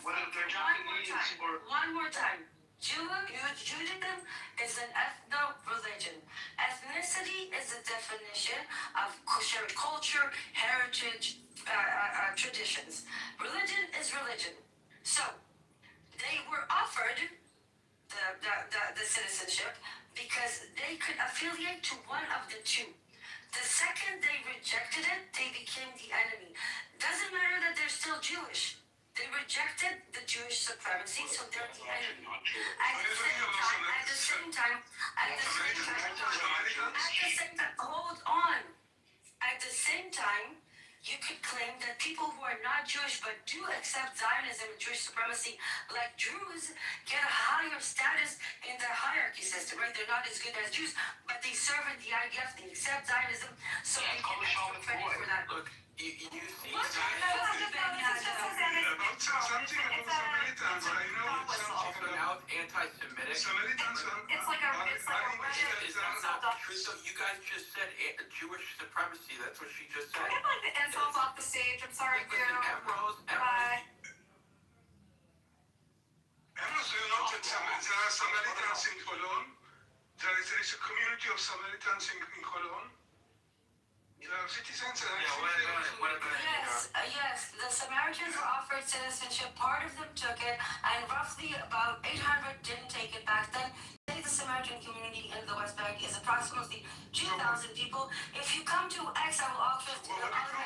more time. Judaism is an ethno-religion. Ethnicity is a definition of shared culture, heritage, traditions. Religion is religion. So, they were offered the citizenship because they could affiliate to one of the two. The second they rejected it, they became the enemy. Doesn't matter that they're still Jewish. They rejected the Jewish supremacy, so they're the enemy. At the same time, hold on. At the same time, you could claim that people who are not Jewish but do accept Zionism and Jewish supremacy, like Druze, get a higher status in the hierarchy system, right? They're not as good as Jews, but they serve in the IDF, they accept Zionism, so they get extra credit for that. Look, you see It's like a so you guys just said Jewish supremacy. That's what she just said. Get like the insults off the stage. I'm sorry, Bruno. Bye. Emrose, you know that there are Samaritans in Cologne. There is a community of Samaritans in Cologne. There are citizens and Yes, the Samaritans were offered citizenship. Part of them took it, and roughly about 800 didn't take it back then. The Samaritan community in the West Bank is approximately 2,000 people. If you come to X, I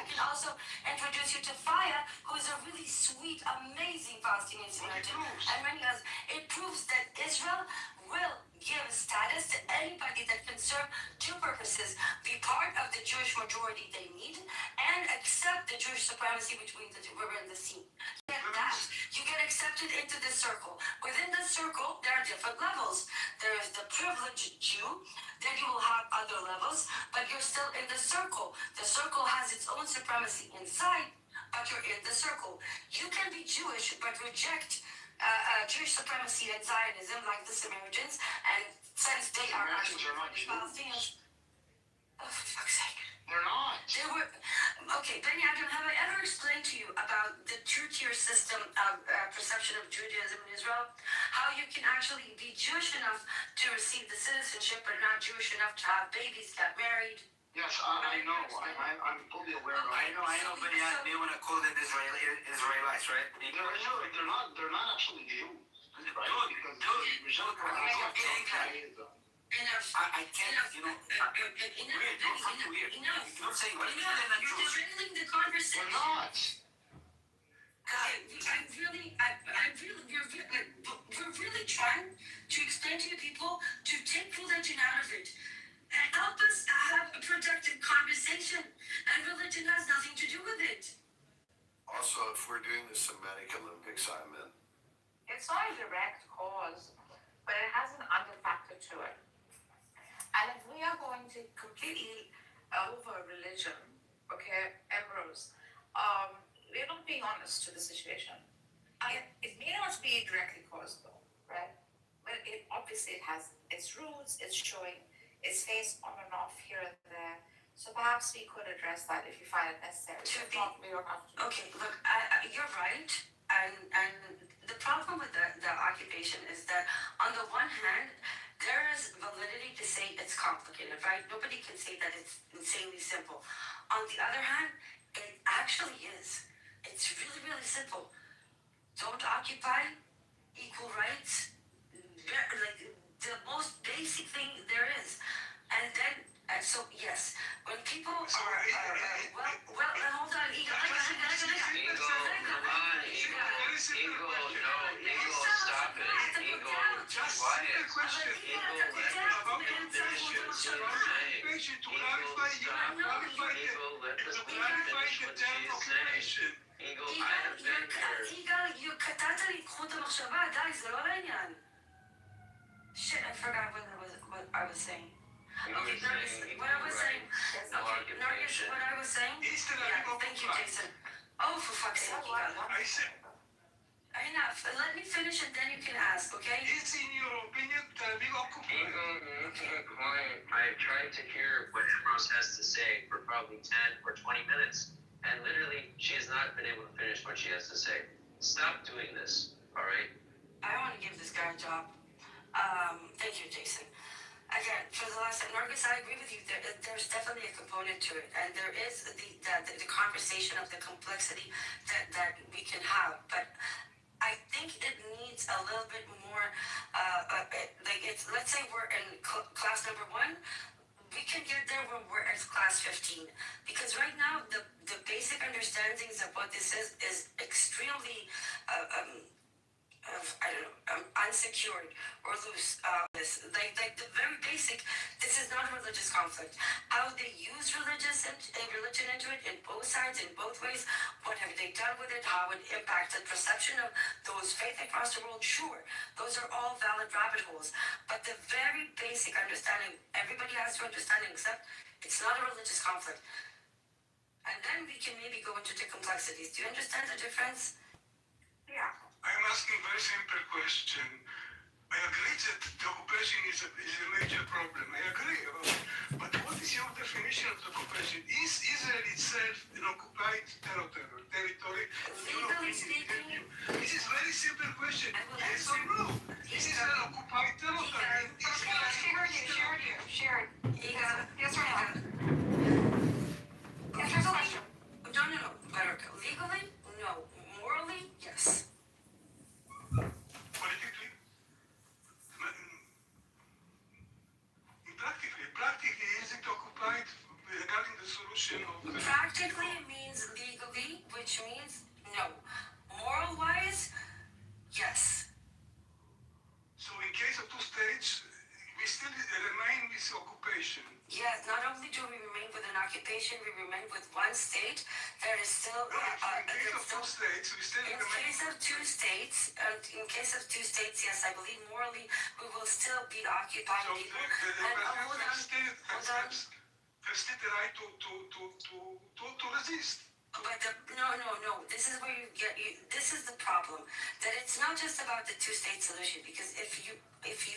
can also introduce you to Faya, who is a really sweet, amazing Palestinian Samaritan, and many others. It proves that Israel will give status to anybody that can serve two purposes: be part of the Jewish majority they need, and accept the Jewish supremacy between the river and the sea. Get that, you get accepted into this circle. Within the circle, there are different levels. There is the privileged Jew, then you will have other levels, but you're still in the circle. The circle has its own supremacy inside, but you're in the circle. You can be Jewish, but reject Jewish supremacy and Zionism, like the Samaritans, and since they are actually Palestinians, oh, for fuck's sake. They're not. They were, okay, Benny Adam, have I ever explained to you about the two-tier system of perception of Judaism in Israel? How you can actually be Jewish enough to receive the citizenship, but not Jewish enough to have babies, get married? Yes, I know. I'm fully aware of it. I know, but they want to call them Israelites, right? They're not actually Jews. Right? I can't, weird. You're saying what? You're derailing the conversation. They're not. We're really trying to explain to you people to take religion out of it and help us have a productive conversation. And religion has nothing to do with it. Also, if we're doing the Semitic Olympics, I'm in. It's not a direct cause, but it has an under factor to it. to completely over religion, okay, Ambrose. We're not being honest to the situation. It may not be directly caused though, right? But it obviously it has its roots, it's showing its face on and off here and there. So perhaps we could address that if you find it necessary. If not, we don't have to. Okay, look, you're right, and the problem with the occupation is that on the one hand, there is validity to say it's complicated, right? Nobody can say that it's insanely simple. On the other hand, it actually is. It's really, really simple. Don't occupy, equal rights, like the most basic thing there is. And then, so yes, when people are, hold on, Ego, stop it. Ego, quiet. יגאל, קטעת לי את חוט המחשבה, די, זה לא לעניין. Shit, I forgot what I was saying. Okay, Nargis, what I was saying. Okay, Nargis, what I was saying. Yeah, thank you, Jason. Oh, for fuck's sake, Yiggal. Enough. Let me finish and then you can ask, okay? Is in your opinion being occupied? I tried to hear what Ambrose has to say for probably 10 or 20 minutes, and literally she has not been able to finish what she has to say. Stop doing this, all right? I want to give this guy a job. Thank you, Jason. Again, for the last time, Nargis, I agree with you. There's definitely a component to it, and there is the conversation of the complexity that we can have. But I think it needs a little bit more. Like it's, let's say we're in class number 1. We can get there when we're at class 15, because right now the basic understandings of what this is extremely unsecured or loose. Like the very basic. This is not a religious conflict. How they use religion into it in both sides, in both ways. What have they done with it? How it impacts the perception of those faith across the world? Sure, those are all valid rabbit holes. But the very basic understanding, everybody has to understand, except it's not a religious conflict. And then we can maybe go into the complexities. Do you understand the difference? Yeah. I'm asking a very simple question. I agree that the occupation is a major problem. I agree about it. But what is your definition of the occupation? Is Israel itself an occupied territory? Legally speaking, this is a very simple question. Yes or no? Is Israel an occupied territory? Sharon. Yes or no? Answer the question. No. Legally, no. Morally, yes. Politically? Practically, is it occupied regarding the solution of the... Practically means legally, which means no. Moral-wise, yes. So in case of 2 states, we still remain with occupation. Yes, not only do we remain with an occupation, we remain with 1 state that is still... in case of 2 states, we still remain... In case of two states, yes, I believe morally we will still be occupying people. Hold on. Have still the right to resist. But no. This is where this is the problem. That it's not just about the 2-state solution, because if you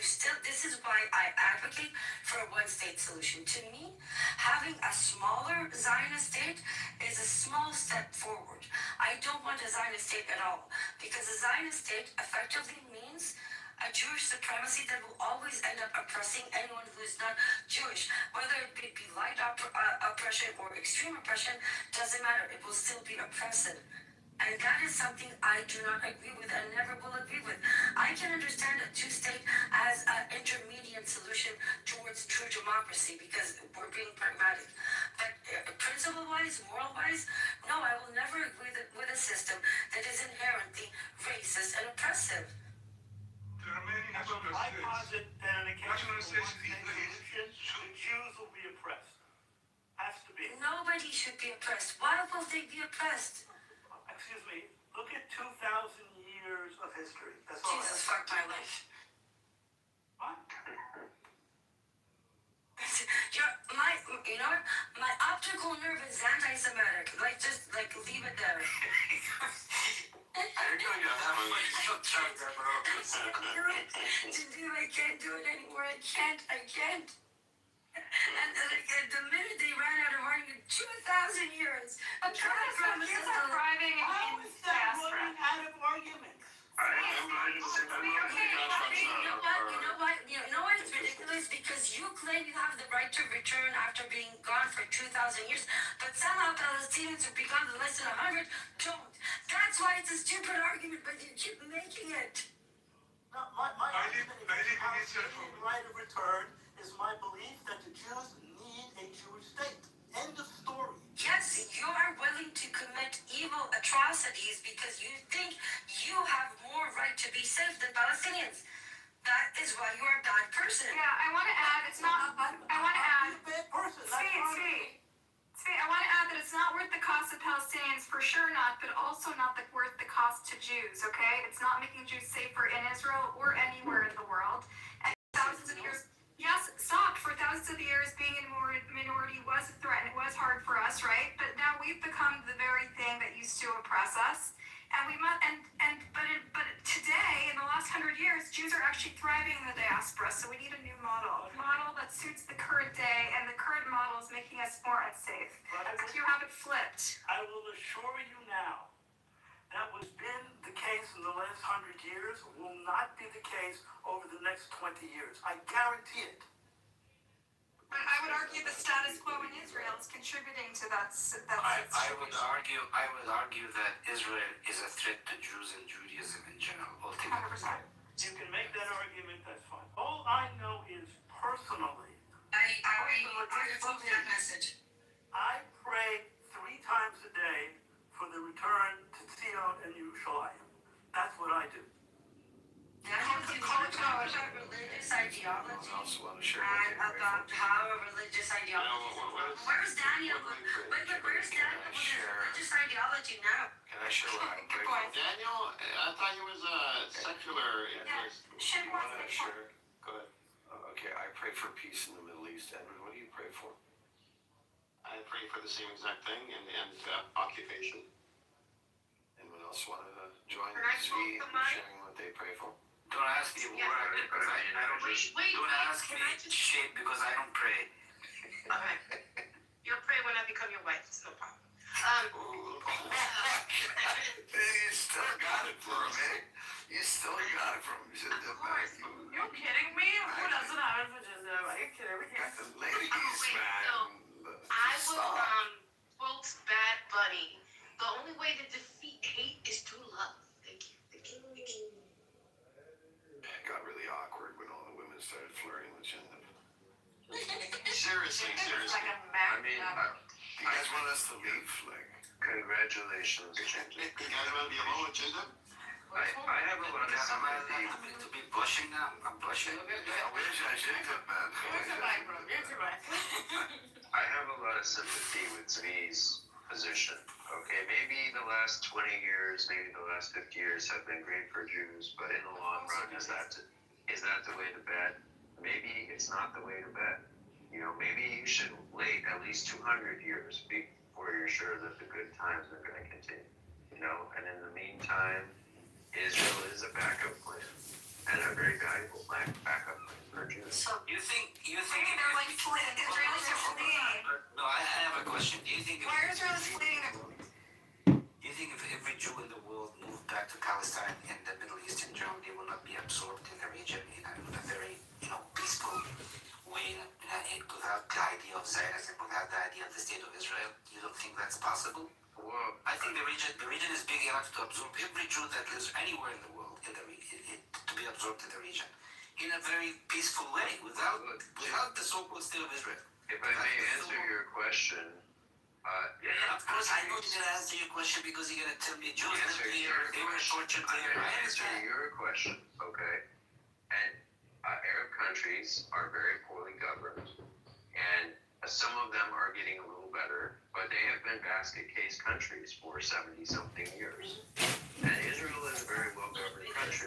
still, this is why I advocate for a 1-state solution. To me, having a smaller Zionist state is a small step forward. I don't want a Zionist state at all, because a Zionist state effectively means a Jewish supremacy that will always end up oppressing anyone who is not Jewish. Whether it be light oppression or extreme oppression, doesn't matter. It will still be oppressive. And that is something I do not agree with and never will agree with. I can understand a 2-state as an intermediate solution towards true democracy, because we're being pragmatic. But principle-wise, moral-wise, no, I will never agree with a system that is inherently racist and oppressive. There are many national I states. posit that in a case National of states solution, the Jews will be oppressed. Has to be. Nobody should be oppressed. Why will they be oppressed? Excuse me, look at 2,000 years of history. That's all. Jesus fucked my life. What? You know what? My optical nerve is anti-Semitic. Like, just like leave it there. You're doing it that way. I can't do it anymore. I can't. And the minute they ran out of argument, 2,000 years. But Jews are thriving How in is that diaspora. running out of arguments? You know what? It's ridiculous because you claim you have the right to return after being gone for 2,000 years, but somehow Palestinians who become less than 100 don't. That's why it's a stupid argument, but you keep making it. No, my argument against the Palestinian right of return is my belief that the Jews need a Jewish state. End of story. Yes, you are willing to commit evil atrocities because you think you have more right to be safe than Palestinians. That is why you are a bad person. Yeah, I want to add, it's not, I want to add, I'm a bad person. Svi, I want to add that it's not worth the cost of Palestinians, for sure not, but also not worth the cost to Jews, okay? It's not making Jews safer in Israel or anywhere in the world. And thousands of years, yes, stop. For thousands of years, being a minority was a threat, and it was hard for us, right? But now we've become the very thing that used to oppress us. And we must, but today, in the last 100 years, Jews are actually thriving in the diaspora. So we need a new model that suits the current day, and the current model is making us more unsafe. You have it flipped. I will assure you now that what's been the case in the last 100 years will not be the case over the next 20 years. I guarantee it. But I would argue the status quo in Israel is contributing to that. I would argue that Israel is a threat to Jews and Judaism in general, ultimately. 100%. You can make that argument, that's fine. All I know is personally, I approve that message. I pray 3 times a day for the return to Zion and Yerushalayim. That's what I do. Daniel, you talk about religious ideology I also want to share and about how a religious ideology. Where's Daniel? Where's Daniel with his religious ideology now? Can I share what I pray for? Daniel, I thought he was a secular atheist. Shem You wants want to to share? Go ahead. Okay, I pray for peace in the Middle East. Edward, what do you pray for? I pray for the same exact thing and occupation. Anyone else want to join Can I Zvi quote in somebody? sharing what they pray for? Don't ask me why, because I don't don't ask me shit because I don't pray. Okay. You'll pray when I become your wife. It's no problem. You still got it for him, eh? You still got it from him. You're kidding me? Who doesn't have it for just Are you kidding me? Got the ladies, man. I would quote Bad Bunny. The only way to defeat hate is through love. Thank you. It got really awkward when all the women started flirting with Jinder. Seriously. like a I mean, You guys want us to leave? Like, congratulations. You guys want to be alone with Jinder? I have a lot of sympathy. To be blushing now, I'm blushing. where's your Jinder, man? I have a lot of sympathy with Zvi's position. Okay, maybe the last 20 years, maybe the last 50 years have been great for Jews, but in the long run, is that the way to bet? Maybe it's not the way to bet. You know, maybe you should wait at least 200 years before you're sure that the good times are going to continue. You know, and in the meantime, Israel is a backup plan, and a very valuable backup plan for Jews. So You think They're like fleeing. Israelis are fleeing. No, I have a question. Do you think Why are Israelis fleeing? if every Jew in the world moved back to Palestine and the Middle East in general, they will not be absorbed in the region in a very, peaceful way, without the idea of Zionism, without the idea of the state of Israel? You don't think that's possible? Well, I think the region is big enough to absorb every Jew that lives anywhere in the world to be absorbed in the region in a very peaceful way, without the so-called state of Israel. if I may answer your question, Of course, I know you're gonna answer your question because you're gonna tell me Jews lived here, they were tortured there. I answer understand. your question, okay? And Arab countries are very poorly governed, and some of them are getting a little better, but they have been basket case countries for 70-something years. And Israel is a very well-governed country.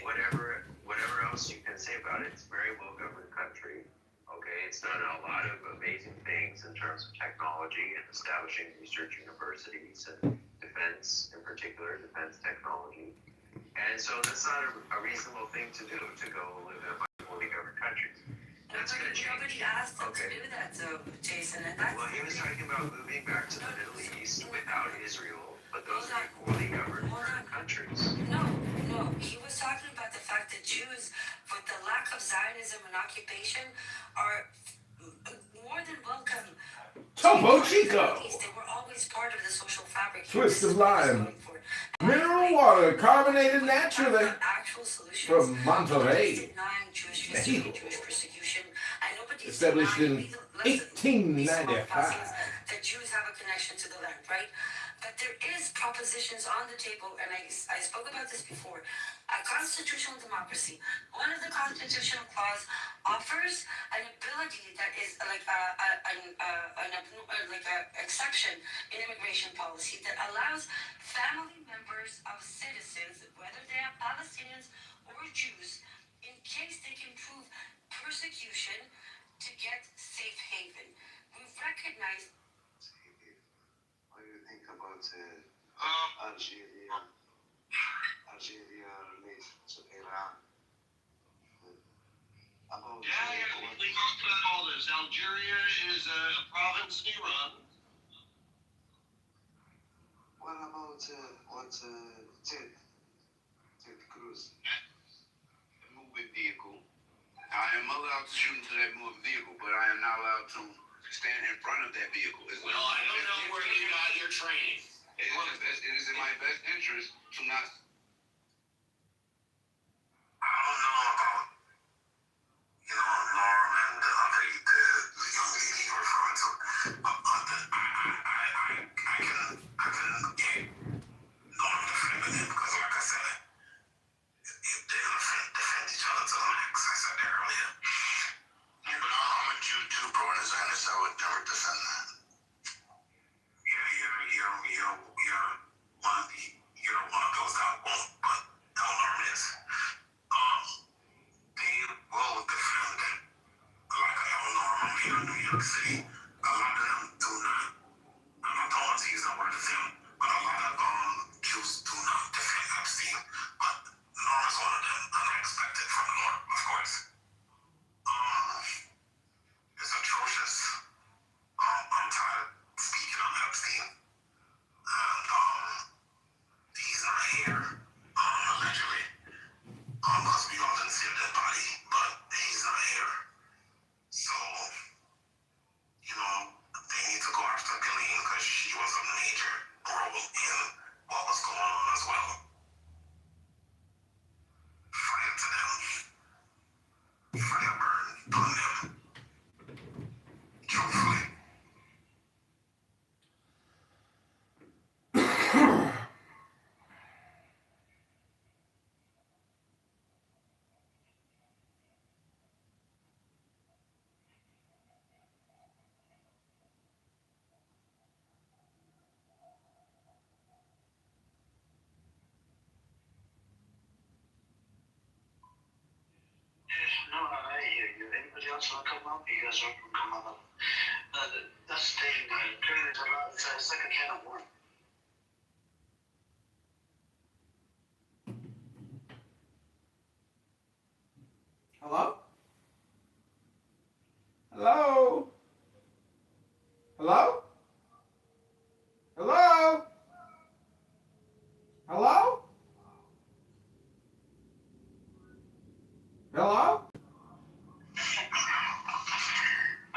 Whatever else you can say about it, it's a very well-governed country. Okay, it's done a lot of amazing things. in terms of technology and establishing research universities and defense, in particular, defense technology. And so that's not a reasonable thing to do, to go live in a fully governed country. That's going to change. Nobody asked them to do that, though, Jason. And that's well, he was talking about moving back to the Middle East without Israel, but those are equally governed countries. No, he was talking about the fact that Jews, with the lack of Zionism and occupation, are more than welcome. Topo Chico. They were always part of the social fabric. Twist of lime. Mineral water, carbonated naturally. From Monterey, Mexico. Established in 1895. That Jews have a connection to the land, right? But there is propositions on the table, and I spoke about this before. A constitutional democracy. One of the constitutional clause offers an ability that is like an exception in immigration policy that allows family members of citizens, whether they are Palestinians or Jews, in case they can prove persecution, to get safe haven. We've recognized. What do you think about Algeria relations with Iran? We talked about all this. Algeria is a province in Iran. What about Ted Cruz? A moving vehicle. I am allowed to shoot into that moving vehicle, but I am not allowed to stand in front of that vehicle. Well, I don't know where you got your training. It is in my best interest to not. I don't know about, Lauren and the young lady you're referring to. I can get Lauren defending because, like I said, if they're going to defend each other to the max, I said that earlier. I'm a Jew too, bro, and Zionist, I would never defend that. You're one of those that won't, but don't learn this. They will defend, like I don't know, I'm here in New York City. A lot of them do not. I don't want to use that word defend, but a lot of Jews do not defend Epstein. But Norm is one of them, unexpected from Norm, of course. It's atrocious. I'm tired of speaking on Epstein. And he's not here, allegedly. Because we all didn't see a dead body, but he's not here. So, they need to go after Ghislaine because she was a major role in what was going on as well. Fire to them. Fire burn on them. Truthfully. No, I hear you. Anybody else want to come up? You guys are come up. That's the thing. There's a lot. It's like a can of worms. Hello? Hello? Hello? Hello? Hello? Hello?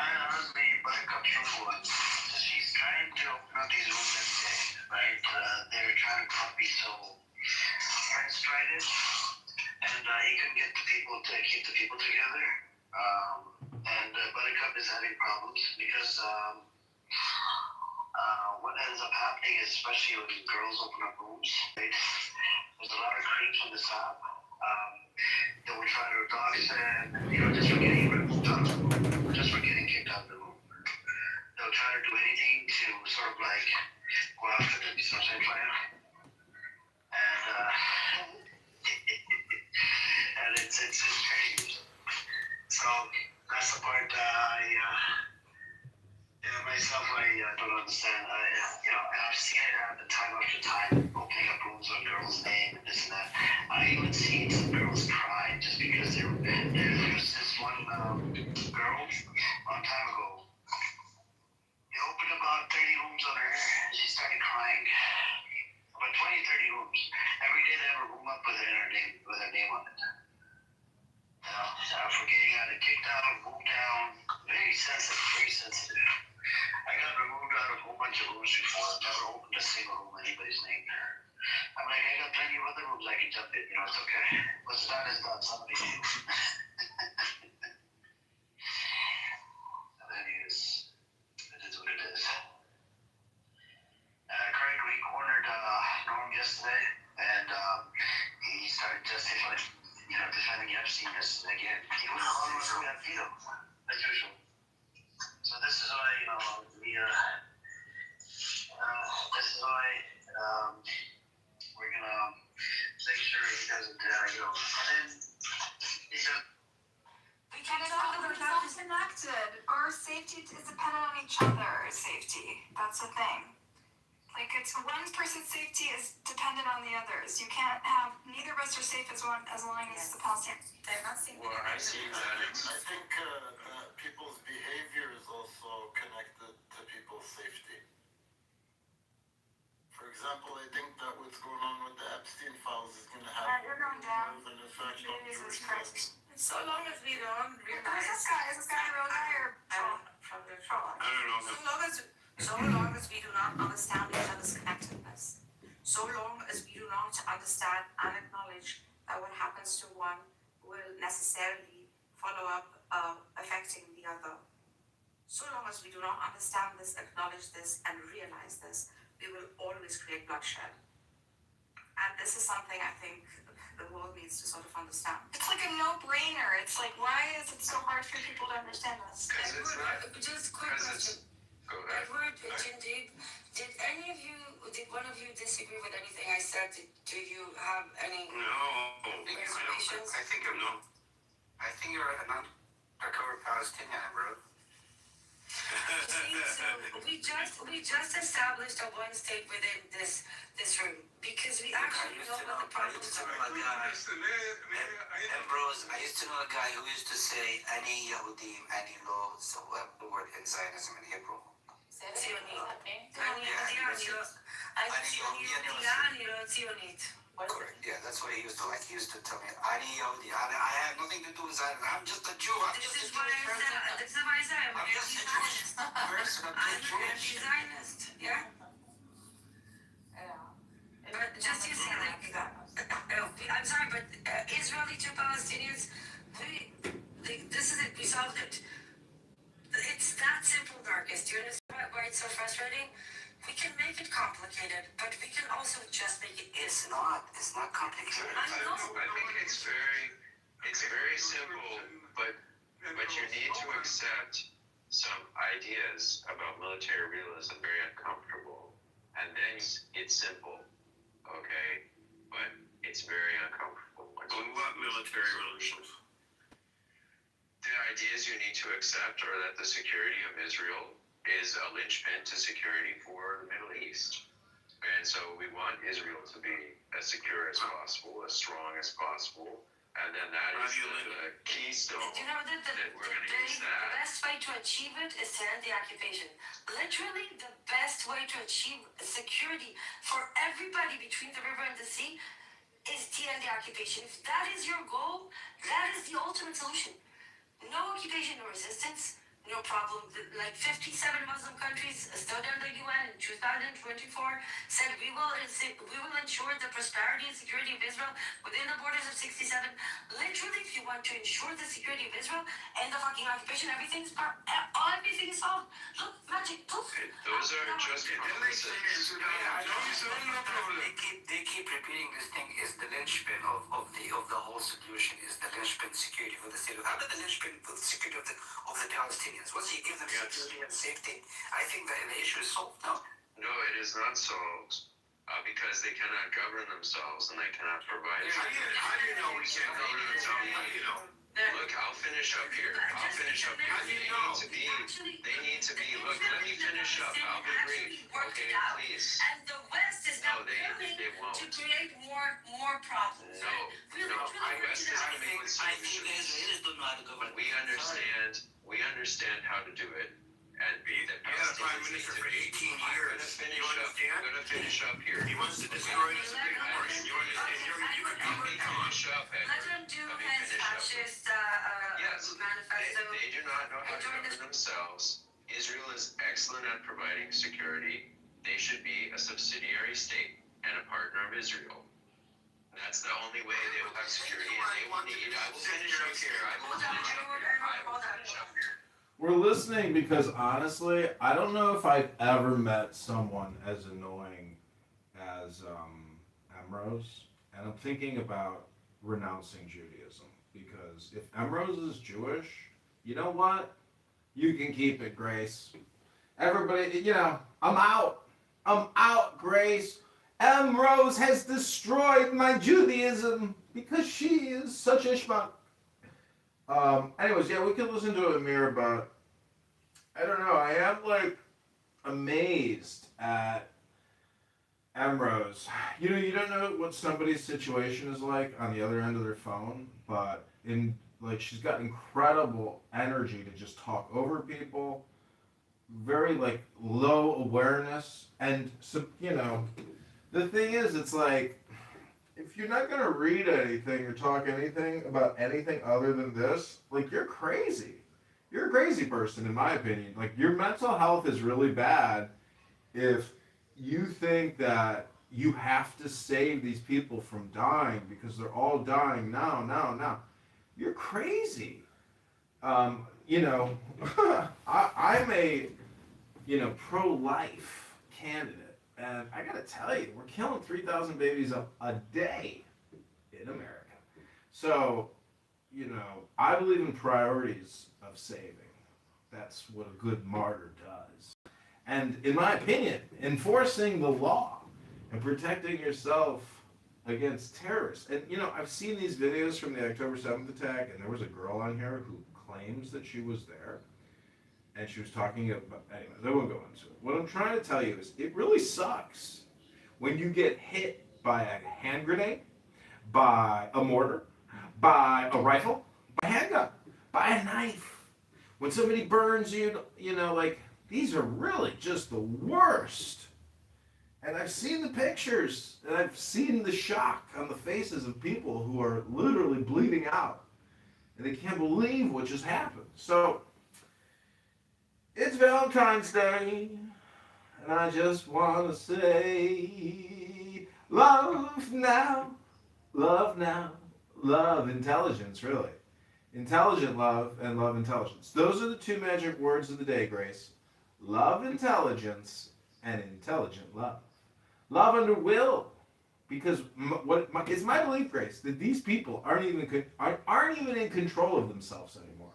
I honestly back up you for it. She's trying to open up these rooms every day, right? They're trying to copy, so Prince tried it, and he couldn't get the people to keep the people together. And Buttercup is having problems because what ends up happening is, especially when girls open up rooms, right? There's a lot of creeps on this app. They will try to dox and, just for getting removed out of the room, just for getting kicked out of the room. They'll try to do anything to sort of like go after them, you know what I'm saying? And it's crazy. So that's the part that Yeah, myself, I don't understand. I've seen it happen time after time, opening up rooms on girls' name and this and that. I even seen some girls cry just because there was this one girl a long time ago. They opened about 30 rooms on her hair and she started crying. About 20, 30 rooms. Every day they have a room up with her name on it. For getting out of kicked out, moved down. Very sensitive, very sensitive. I got removed out of a whole bunch of rooms before. I've never opened a single room with anybody's name there. I'm like, I got plenty of other rooms I can jump in. It's okay. What's done is done. Somebody do. It is what it is. Craig, we cornered Norm yesterday, and he started justifying, defending Epstein yesterday again. He went on with that veto, as usual. So this is why, this is why we're gonna make sure he doesn't, and then he's a. We can't talk about that. It's connected. Our safety is dependent on each other's safety. That's the thing. Like, it's one person's safety is dependent on the others. You can't have neither of us are safe as long as the Palestinians. They're not safe. Well, I see that. I think people's behavior is also connected to people's safety. For example, I think that what's going on with the Epstein files is going to have You're going down. an effect on Jesus Jewish Christ. So long as we don't Who's realize. this guy? Is this guy a real guy or From the troll. I don't know. So long as we do not understand each other's connectedness, so long as we do not understand and acknowledge that what happens to one will necessarily follow up affecting the other, so long as we do not understand this, acknowledge this, and realize this, we will always create bloodshed. And this is something I think the world needs to sort of understand. It's like a no-brainer. It's like, why is it so hard for people to understand this? Just quick question. Edward, did one of you disagree with anything I said? Do you have any reservations? I think no. I think you're a non-recovered Palestinian, bro. We just established a one state within this room because we actually know what the problems are. Ambrose, I used to know a guy who used to say any Yahudim, any law, so the word in Zionism in Hebrew. Correct. Yeah, that's what he used to like. He used to tell me, "Ani Yahudi. I have nothing to do with Zionism. I'm just a Jew. This is why I say I'm just a Jewish person. I'm Jewish." Zionist. Yeah. But just you see, I'm sorry, but Israeli to Palestinians, this is it. We solved it. It's that simple, Marcus. Do you understand why it's so frustrating? We can make it complicated, but we can also just make it. It's not complicated. I know. I think it's very simple, but you need to accept some ideas about military realism very uncomfortable, and then it's simple, okay? But it's very uncomfortable. On what military relations? The ideas you need to accept are that the security of Israel is a linchpin to security for the Middle East. And so we want Israel to be as secure as possible, as strong as possible. And then that is the keystone You know, that we're going to use the that. best way to achieve it is to end the occupation. Literally, the best way to achieve security for everybody between the river and the sea is to end the occupation. If that is your goal, that is the ultimate solution. No occupation, no resistance, no problem. Like 57 Muslim countries stood under the UN in 2024 said we will ensure the prosperity and security of Israel within the borders of 67. Literally, if you want to ensure the security of Israel and the fucking occupation, everything is solved. Look, magic, poof. Those are just promises. They keep repeating this thing is the linchpin of the whole solution is the linchpin security for the state. How about the linchpin for the security of the Palestinians? Once you give them security and safety, I think that the issue is solved. No, it is not solved because they cannot govern themselves and they cannot provide. How do you know we can't govern ourselves? How do you know? Look how finish up here. I'll finish up here. They need to be, look, let me finish up. I'll be brief. Okay, please. And the West is No, not they willing won't. to create more problems. No, the West is coming with solutions. But we understand how to do it. And You had a prime minister for 18 years. You understand? I'm gonna finish up here. He wants to destroy the Supreme Court. You understand? You could Let me finish up, Let Edward. him do Let me his finish up. fascist Yes, manifesto. they do not know how to govern themselves. Israel is excellent at providing security. They should be a subsidiary state and a partner of Israel. That's the only way they will have security, and they will need. I will finish up here. I will finish up here. We're listening because honestly, I don't know if I've ever met someone as annoying as Emrose, and I'm thinking about renouncing Judaism because if Emrose is Jewish, you know what? You can keep it, Grace. Everybody, I'm out. I'm out, Grace. Emrose has destroyed my Judaism because she is such a schmuck. Anyways, yeah, we can listen to Amir, but I don't know. I am amazed at Emrose. You don't know what somebody's situation is like on the other end of their phone, but she's got incredible energy to just talk over people. Very low awareness, and so the thing is, it's if you're not going to read anything or talk anything about anything other than this, you're crazy. You're a crazy person, in my opinion. Your mental health is really bad if you think that you have to save these people from dying because they're all dying now. You're crazy. I'm a, pro-life candidate. And I gotta tell you, we're killing 3,000 babies a day in America. So, I believe in priorities of saving. That's what a good martyr does. And in my opinion, enforcing the law and protecting yourself against terrorists. And, I've seen these videos from the October 7th attack, and there was a girl on here who claims that she was there. And she was talking about, anyways, I won't go into it. What I'm trying to tell you is it really sucks when you get hit by a hand grenade, by a mortar, by a rifle, by a handgun, by a knife. When somebody burns you, these are really just the worst. And I've seen the pictures, and I've seen the shock on the faces of people who are literally bleeding out. And they can't believe what just happened. So, it's Valentine's Day, and I just want to say, love now, love intelligence, really. Intelligent love and love intelligence. Those are the two magic words of the day, Grace. Love intelligence and intelligent love. Love under will, because it's my belief, Grace, that these people aren't even in control of themselves anymore.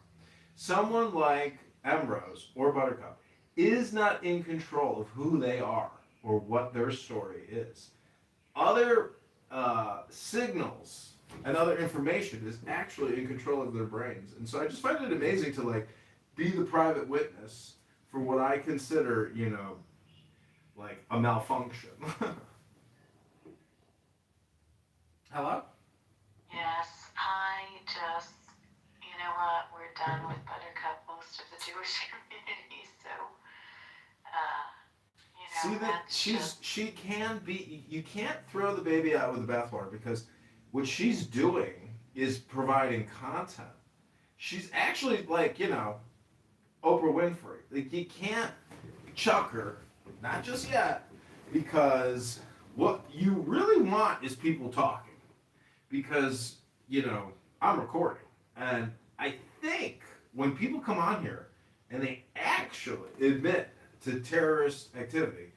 Someone like Emrose or Buttercup is not in control of who they are or what their story is. Other signals and other information is actually in control of their brains. And so I just find it amazing to be the private witness for what I consider, a malfunction. Hello? Yes, you know what, we're done with Buttercup, most of the Jewish community, so, See that she can be, you can't throw the baby out with the bathwater because what she's doing is providing content. She's actually Oprah Winfrey. You can't chuck her, not just yet, because what you really want is people talking. Because, I'm recording. And I think when people come on here and they actually admit to terrorist activity,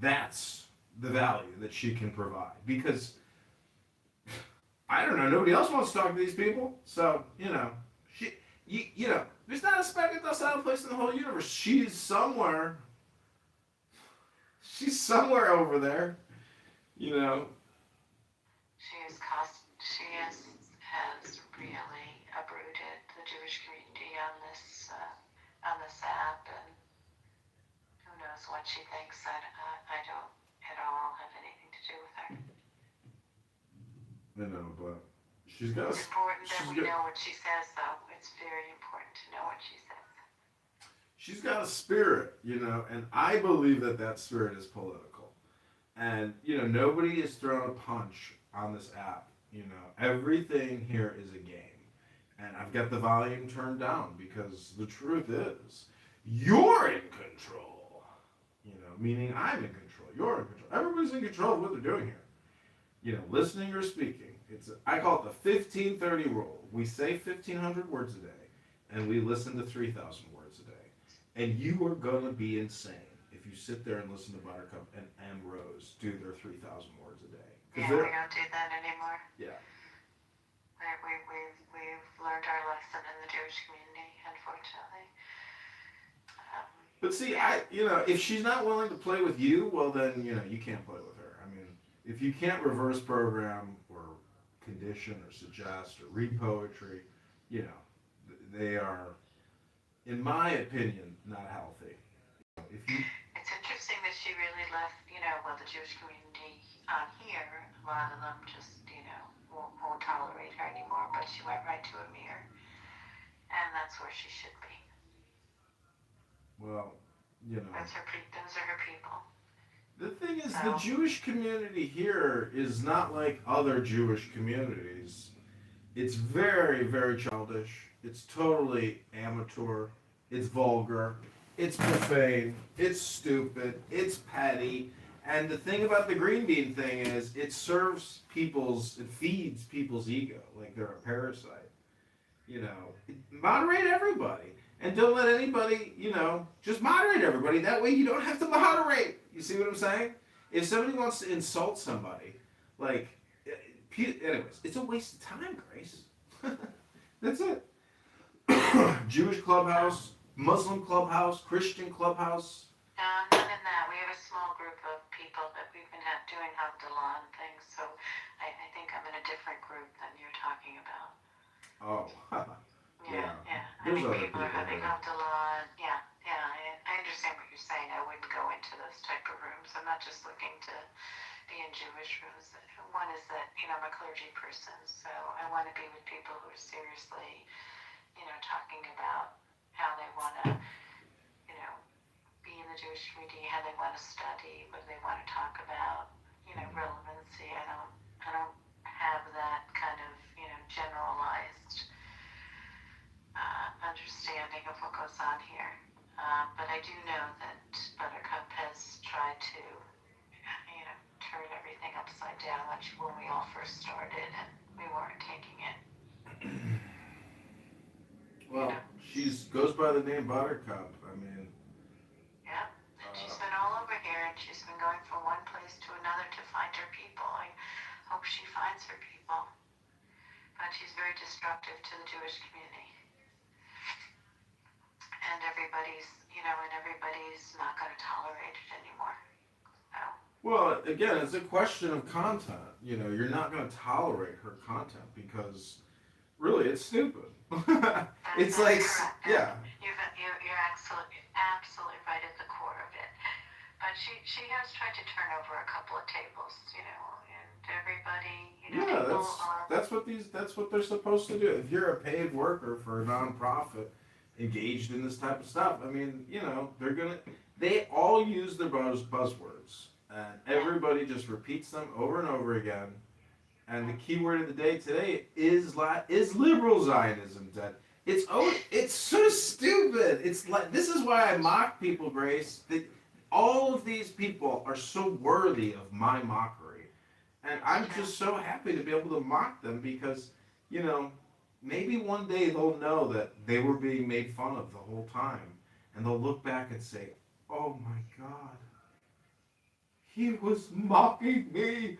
that's the value that she can provide. Because, I don't know, nobody else wants to talk to these people. So, there's not a speck of dust out of place in the whole universe. She's somewhere over there, She has really uprooted the Jewish what she thinks. I don't at all have anything to do with her. I know, but she's got. It's important that she's we got, know what she says, though. It's very important to know what she says. she's got a spirit, and I believe that that spirit is political. And nobody is throwing a punch on this app. Everything here is a game. And I've got the volume turned down because the truth is, you're in control. Meaning I'm in control. You're in control. Everybody's in control of what they're doing here. Listening or speaking. I call it the 1530 rule. We say 1,500 words a day, and we listen to 3,000 words a day. And you are gonna be insane if you sit there and listen to Buttercup and Rose do their 3,000 words a day. Yeah, we don't do that anymore. Yeah. We've learned our lesson in the Jewish community, unfortunately. But see, if she's not willing to play with you, well then, you can't play with her. I mean, if you can't reverse program or condition or suggest or read poetry, they are, in my opinion, not healthy. It's interesting that she really left, the Jewish community on here, a lot of them just, won't tolerate her anymore, but she went right to Amir, and that's where she should be. Well, those are her people. The thing is, the Jewish community here is not like other Jewish communities. It's very, very childish. It's totally amateur. It's vulgar. It's profane. It's stupid. It's petty. And the thing about the green bean thing is it feeds people's ego like they're a parasite. Moderate everybody. And don't let anybody, just moderate everybody. That way you don't have to moderate. You see what I'm saying? If somebody wants to insult somebody, anyways, it's a waste of time, Grace. That's it. Jewish clubhouse, Muslim clubhouse, Christian clubhouse. None in that. We have a small group of people that we've been doing Havdalah and things, so I think I'm in a different group than you're talking about. Oh, Yeah. I There's mean, other people are having there. Havdalah. I understand what you're saying. I wouldn't go into those type of rooms. I'm not just looking to be in Jewish rooms. One is that, I'm a clergy person, so I want to be with people who are seriously, talking about how they want to, be in the Jewish community, how they want to study, what they want to talk about, relevancy. I don't have that kind of, generalized understanding of what goes on here. But I do know that Buttercup has tried to, turn everything upside down when we all first started and we weren't taking it. Well, she goes by the name Buttercup. I mean. Yeah, and she's been all over here and she's been going from one place to another to find her people. I hope she finds her people. But she's very destructive to the Jewish community. And everybody's not going to tolerate it anymore. So. Well, again, it's a question of content. You're not going to tolerate her content because, really, it's stupid. It's like, correct. Yeah. You're absolutely right at the core of it. But she has tried to turn over a couple of tables, and everybody, Yeah, that's what they're supposed to do. If you're a paid worker for a nonprofit engaged in this type of stuff, I mean, they all use their buzzwords, and everybody just repeats them over and over again. And the key word of the day today is liberal Zionism. That it's so stupid. It's like, this is why I mock people, Grace. All of these people are so worthy of my mockery, and I'm just so happy to be able to mock them because, maybe one day they'll know that they were being made fun of the whole time, and they'll look back and say, "Oh my God, he was mocking me,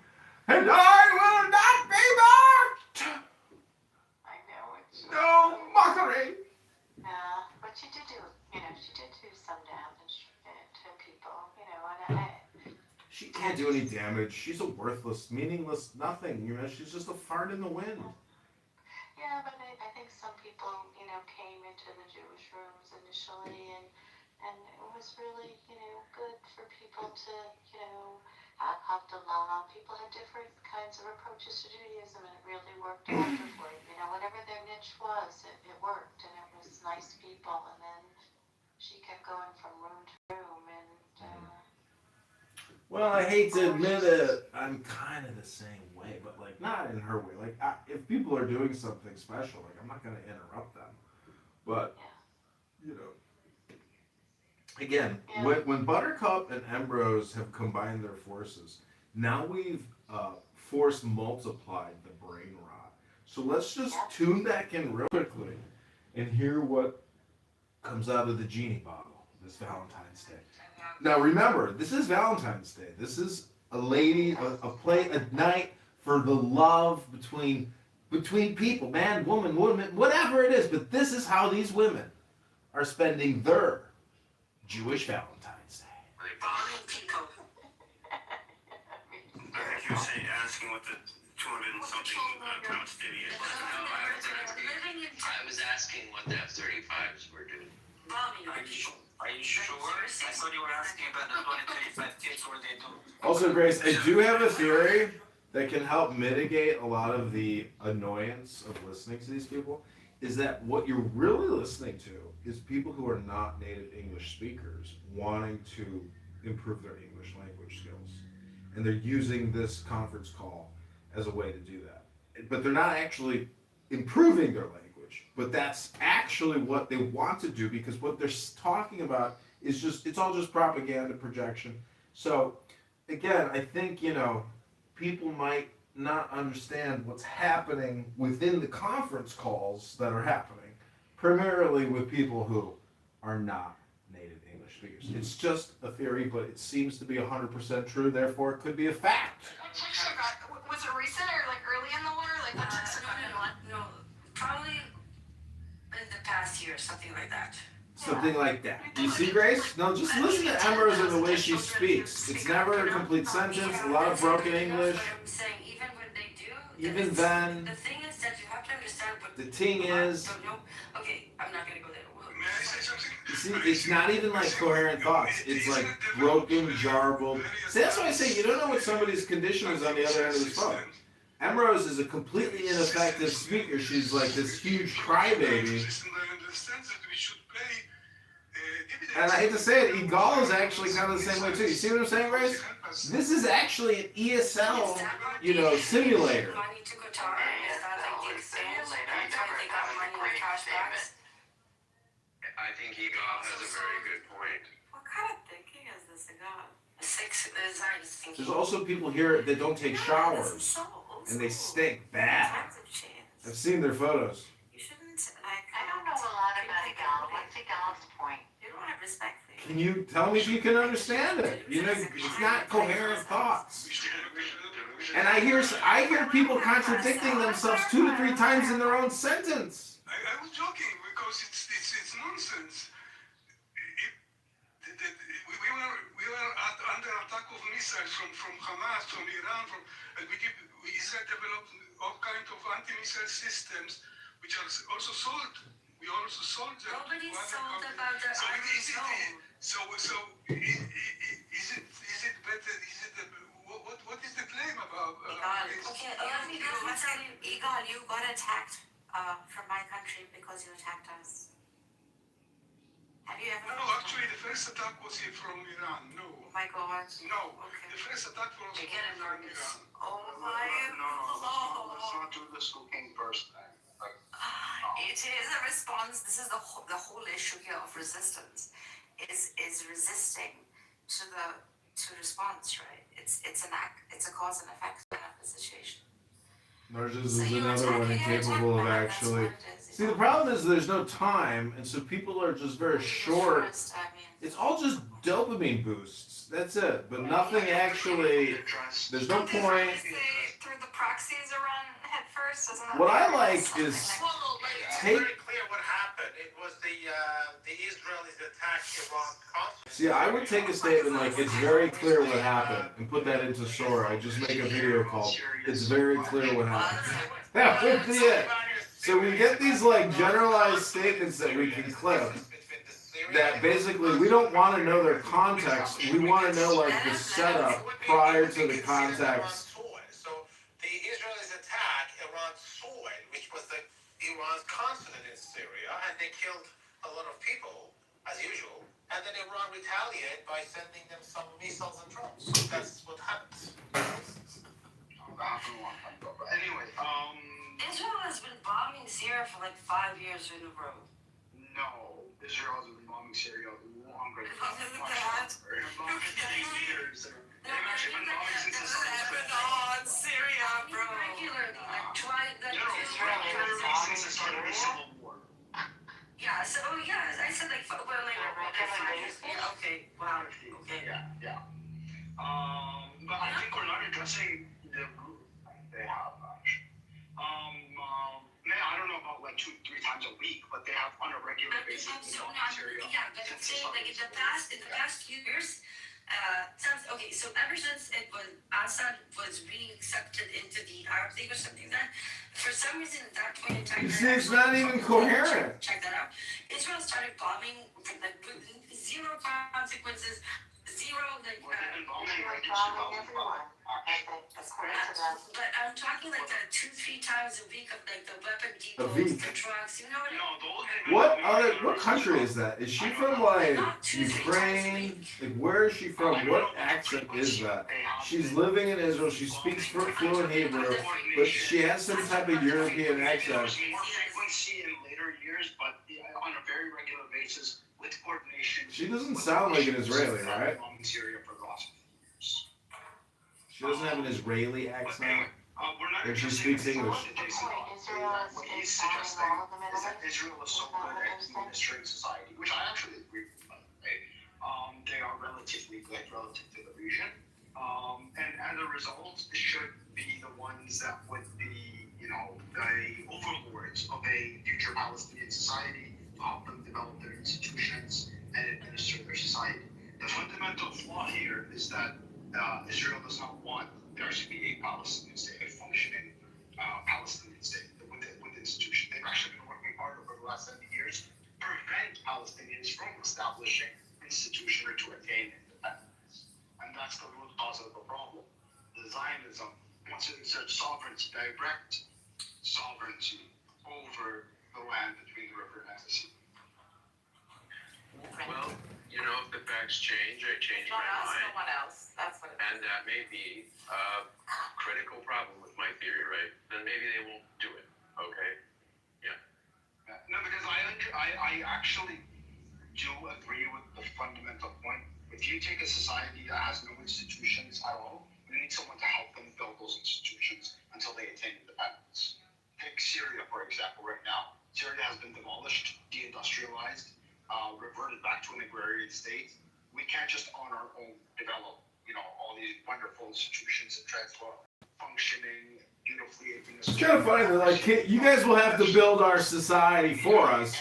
and I will not be mocked." I know it's no mockery. But she did do some damage to people, and She can't do any damage. She's a worthless, meaningless nothing. She's just a fart in the wind. Yeah, but I think some people, came into the Jewish rooms initially and and it was really, good for people to, have to love. People had different kinds of approaches to Judaism, and it really worked wonderfully. Whatever their niche was, it worked, and it was nice people. And then she kept going from room to room, and Well, I hate to admit it, I'm kind of the same way, but like not in her way. Like if people are doing something special, like I'm not going to interrupt them. But you know, again, when Buttercup and Ambrose have combined their forces, now we've force multiplied the brain rot. So let's just tune back in real quickly and hear what comes out of the genie bottle this Valentine's Day. Now remember, this is Valentine's Day. This is a night for the love between people, man, woman, whatever it is. But this is how these women are spending their Jewish Valentine's Day. I think you were asking what the 200 and something pound steady is. I was asking what the F-35s were doing. Are you sure? I thought you were asking about the 2035 kids where they do. Also, Grace, I do have a theory that can help mitigate a lot of the annoyance of listening to these people, is that what you're really listening to is people who are not native English speakers wanting to improve their English language skills. And they're using this conference call as a way to do that. But they're not actually improving their language, but that's actually what they want to do, because what they're talking about is it's all just propaganda projection. So again, I think, people might not understand what's happening within the conference calls that are happening, primarily with people who are not native English speakers. It's just a theory, but it seems to be 100% true, therefore it could be a fact. Was it recent or like early in the war? Like No, probably in the past year, something like that. Something like that. You see, Grace? No, just listen to Ambrose and the way she speaks. It's never a complete sentence, a lot of broken English. I'm saying, even when they do, Even then, the thing is that you have to understand what the thing is, okay, I'm not gonna go there. May I say something? you see, it's not even like coherent thoughts. It's like broken, jarbled. See, that's why I say you don't know what somebody's condition is on the other end of the phone. Ambrose is a completely ineffective speaker. She's like this huge crybaby. And I hate to say it, Igal is actually kind of the same way too. You see what I'm saying, Grace? This is actually an ESL, simulator. Money to Qatar, is that like the exchange? They got money in cash backs. I think Igal has a very good point. What kind of thinking is this about? There's also people here that don't take showers, and they stink bad. I've seen their photos. You shouldn't, like... I don't know a lot about Igal. What's Igal's point? You don't have respect for Can you tell me if you can understand it? It's not coherent thoughts. And I hear people contradicting themselves 2 to 3 times in their own sentence. I was joking because it's nonsense. We were under attack of missiles from Hamas, from Iran, Israel developed all kinds of anti-missile systems, which are also sold. We also sold them. Nobody's sold about the Iron Dome. So is it better? What is the claim about? Igal, you got attacked from my country because you attacked us. Have you ever? No, actually, the first attack was from Iran. No. Oh my God. No. Okay. The first attack was from Iran. Oh my God. Let's not do this looking first. It is a response. This is the whole issue here of resistance. Is resisting to response, right? It's an act. It's a cause and effect kind of situation. Narcissus is another one incapable of actually. See, the problem is there's no time, and so people are just very short. It's all just dopamine boosts. That's it. But nothing actually. There's no point. Through the proxies around head first, isn't that What I like is take. Very clear what happened. It was the Israelis attacked Iran consulate. See, I would take a statement like it's very clear what happened and put that into Sora. I just make a video called "It's very clear what happened." That would be it. So we get these like generalized statements that we can clip, that basically we don't want to know their context. We want to know like the setup prior to the context. So the Israelis attacked Iran's soil, which was Iran's consulate in Syria, and they killed a lot of people, as usual. And then Iran retaliated by sending them some missiles and drones. So that's what happened. Anyway, Israel has been bombing Syria for like 5 years in a row. no, Israel has been bombing Syria longer than Longer than that. They've years. They've actually been bombing since the on Syria, bro. Regularly, like twice. since the start of the Civil War. Yeah, so yeah, I said like, well, like, yeah, okay, wow, okay. Yeah. But I think we're not addressing the root they have actually. Man, I don't know about like 2-3 times a week, but they have on a regular basis. Yeah, but I'm saying like in the past few years, okay, so ever since it was Assad was being accepted into the Arab League or something like that, for some reason at that point in time, It's not even coherent. Check that out. Israel started bombing like with zero consequences, zero like. But I'm talking like 2-3 times a week of like the weapon depots, the trucks. You know what? What country is that? Is she from like Ukraine? Like where is she from? What accent is that? She's living in Israel. She speaks fluent Hebrew, but she has some type of European accent. More frequency in later years, but on a very regular basis with coordination. She doesn't sound like an Israeli, right? Syria for the last few years. She doesn't have an Israeli accent. If she speaks English. What he's suggesting is that Israel is so good at administering society, which I actually agree with, by the way. They are relatively good relative to the region. And as a result, should be the ones that would be, the overlords of a future Palestinian society to help them develop their institutions and administer their society. The fundamental flaw here is that Israel does not want there to be a Palestinian state, a functioning Palestinian state with institutions. They've actually been working hard over the last 70 years to prevent Palestinians from establishing institutions or to attain independence. And that's the root cause of the problem. The Zionism wants to insert sovereignty, direct sovereignty over the land between the river and the sea. Well, if the facts change, I change my mind. No one else. That's what it is. And that may be a critical problem with my theory, right? Then maybe they won't do it. Okay? Yeah. No, because I actually do agree with the fundamental point. If you take a society that has no institutions at all, you need someone to help them build those institutions until they attain independence. Take Syria, for example, right now. Syria has been demolished, deindustrialized, reverted back to an agrarian state. We can't just on our own develop, all these wonderful institutions and transfer functioning beautifully. It's kind of funny that like you guys will have to build our society for us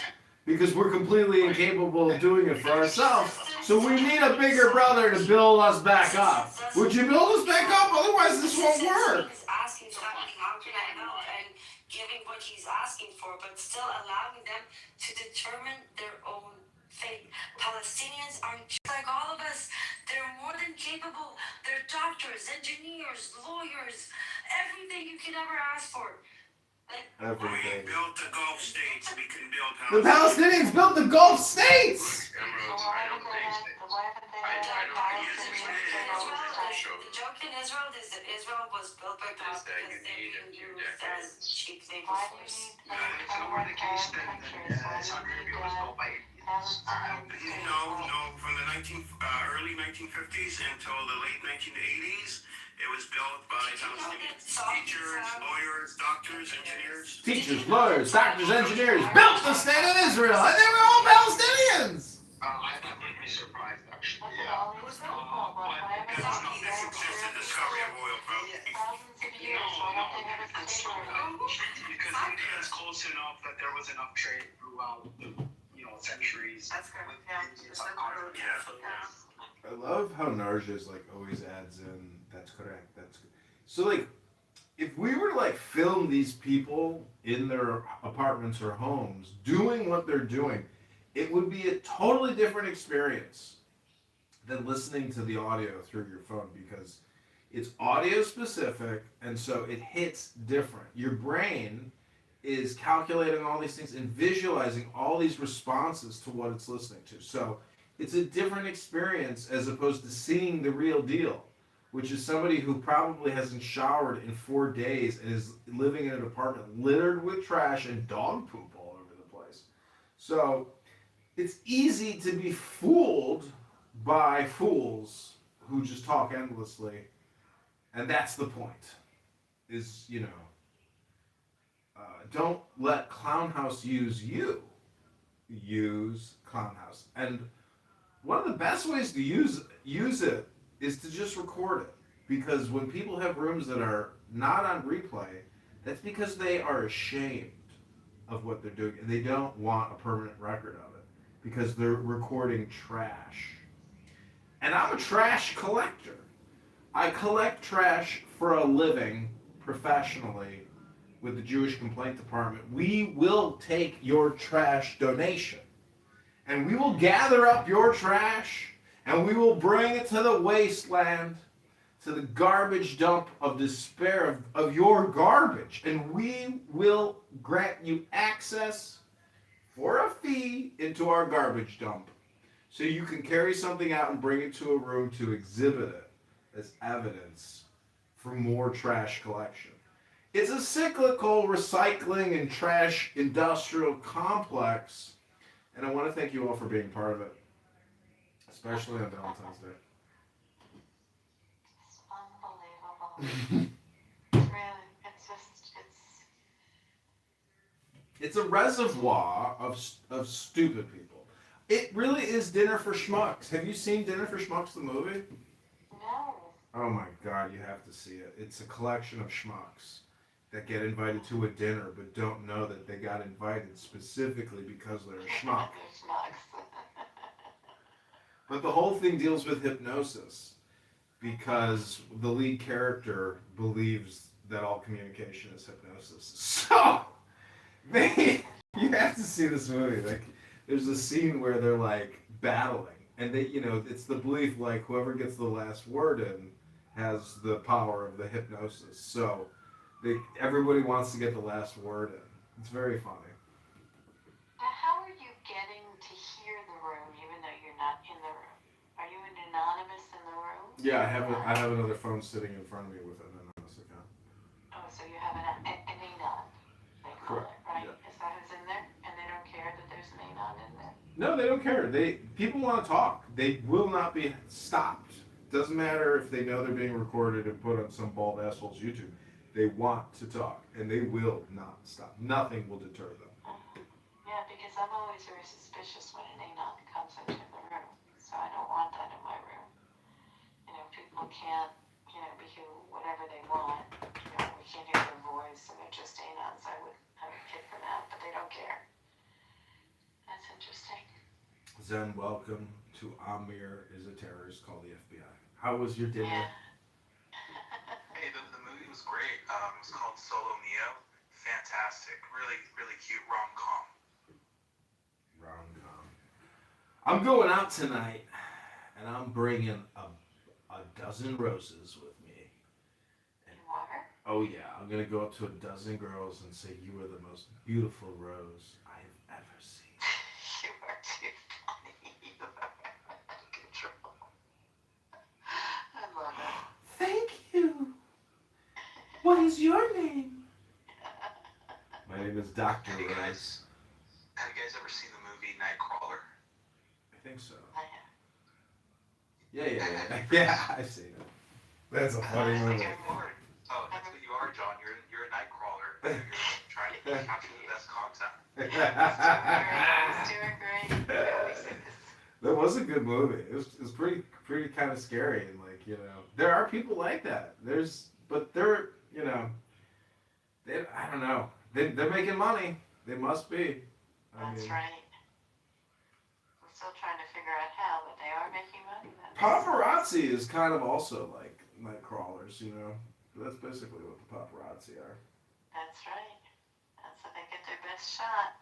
because we're completely incapable of doing it for ourselves. So we need a bigger brother to build us back up. Would you build us back up? Otherwise, this won't work. He's asking something, how can I help? And giving what he's asking for, but still allowing them to determine their own fate. Palestinians aren't just like all of us. They're more than capable. They're doctors, engineers, lawyers, everything you can ever ask for. Everything. We built the Gulf states. We can build The Palestinians built the Gulf states. The joke in Israel is that Israel was built by God because they being used as cheap labor force. It's nowhere the case that Saudi Arabia was built by Indians. No. From the early 1950s until the late 1980s, it was built by Palestinians. Teachers, lawyers, doctors, engineers. Teachers, lawyers, doctors, engineers built the state of Israel, and they were all Palestinians. I wouldn't be surprised, actually. Yeah. But that's not just the discovery of oil, bro. No. Because India is close enough that there was enough trade throughout the centuries. That's correct. I love how Narja's like always adds in. That's correct. That's good. So like, if we were to like film these people in their apartments or homes doing what they're doing, it would be a totally different experience than listening to the audio through your phone because it's audio specific and so it hits different. Your brain is calculating all these things and visualizing all these responses to what it's listening to. So it's a different experience as opposed to seeing the real deal, which is somebody who probably hasn't showered in 4 days and is living in an apartment littered with trash and dog poop all over the place. So it's easy to be fooled by fools who just talk endlessly, and that's the point. Is don't let Clownhouse use you. Use Clownhouse, and one of the best ways to use it is to just record it, because when people have rooms that are not on replay, that's because they are ashamed of what they're doing and they don't want a permanent record of it because they're recording trash. And I'm a trash collector. I collect trash for a living professionally with the Jewish Complaint Department. We will take your trash donation and we will gather up your trash and we will bring it to the wasteland, to the garbage dump of despair of your garbage. And we will grant you access for a fee into our garbage dump so you can carry something out and bring it to a room to exhibit it as evidence for more trash collection. It's a cyclical recycling and trash industrial complex, and I want to thank you all for being part of it, especially on Valentine's Day. It's unbelievable. Really, It's a reservoir of stupid people. It really is Dinner for Schmucks. Have you seen Dinner for Schmucks, the movie? No. Oh my God, you have to see it. It's a collection of schmucks that get invited to a dinner but don't know that they got invited specifically because they're a schmuck. But the whole thing deals with hypnosis because the lead character believes that all communication is hypnosis. So, you have to see this movie. Like, there's a scene where they're like battling, and it's the belief like whoever gets the last word in has the power of the hypnosis. So, everybody wants to get the last word in. It's very funny. Now, how are you getting to hear the room even though you're not in the room? Are you an anonymous in the room? Yeah, I have another phone sitting in front of me with an anonymous account. Oh, so you have an anon, they call Correct. it, right? Yeah. Is that who's in there? And they don't care that there's an anon in there? No, they don't care. People want to talk. They will not be stopped. Doesn't matter if they know they're being recorded and put on some bald asshole's YouTube. They want to talk, and they will not stop. Nothing will deter them. Yeah, because I'm always very suspicious when an anon comes into the room, so I don't want that in my room. People can't, be whatever they want. We can't hear their voice, and they're just anons. I would kick them out, but they don't care. That's interesting. Zen, welcome to Amir is a terrorist, call the FBI. How was your dinner? Yeah. Hey, the movie was great. It was called Solo Mio. Fantastic. Really, really cute rom-com. Rom-com. I'm going out tonight, and I'm bringing a dozen roses with me. And water? Oh yeah, I'm gonna go up to a dozen girls and say, "You are the most beautiful rose I have ever seen." You are too funny. You are out of control. I love it. Thank you. What is your name? My name is Dr. Have you Rose. guys ever seen the movie Nightcrawler? I think so. I have. Yeah. Yeah, I've seen it. That's a funny movie. Oh, that's what you are, John. You're a Nightcrawler. You're trying to capture the best content. He's doing great. That was a good movie. It was pretty kind of scary, and there are people like that. But they're I don't know. They're making money. They must be. That's right. I'm still trying to figure out how, but they are making money. Paparazzi is kind of also like Nightcrawlers, That's basically what the paparazzi are. That's right. That's how they get their best shot.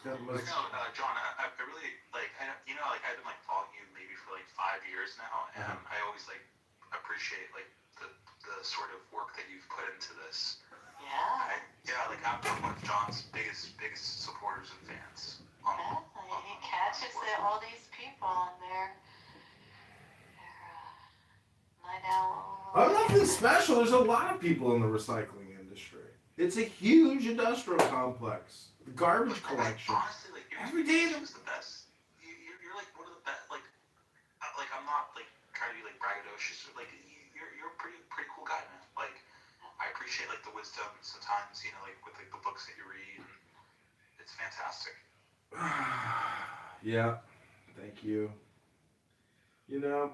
got the most. No, John, I really like. You know, like I've been like following you maybe for like 5 years now, and I always like appreciate like the sort of work that you've put into this. Yeah. Like I'm one of John's biggest supporters and fans. He catches all these people and they're night owl. I'm nothing special. There's a lot of people in the recycling industry. It's a huge industrial complex. The garbage collection. Honestly, like Every day. You're the best. You're like one of the best. Like I'm not like trying to be like braggadocious. Like you're a pretty cool guy, man. Like I appreciate like the wisdom sometimes. You know, like with like the books that you read. And it's fantastic. Yeah, thank you. You know,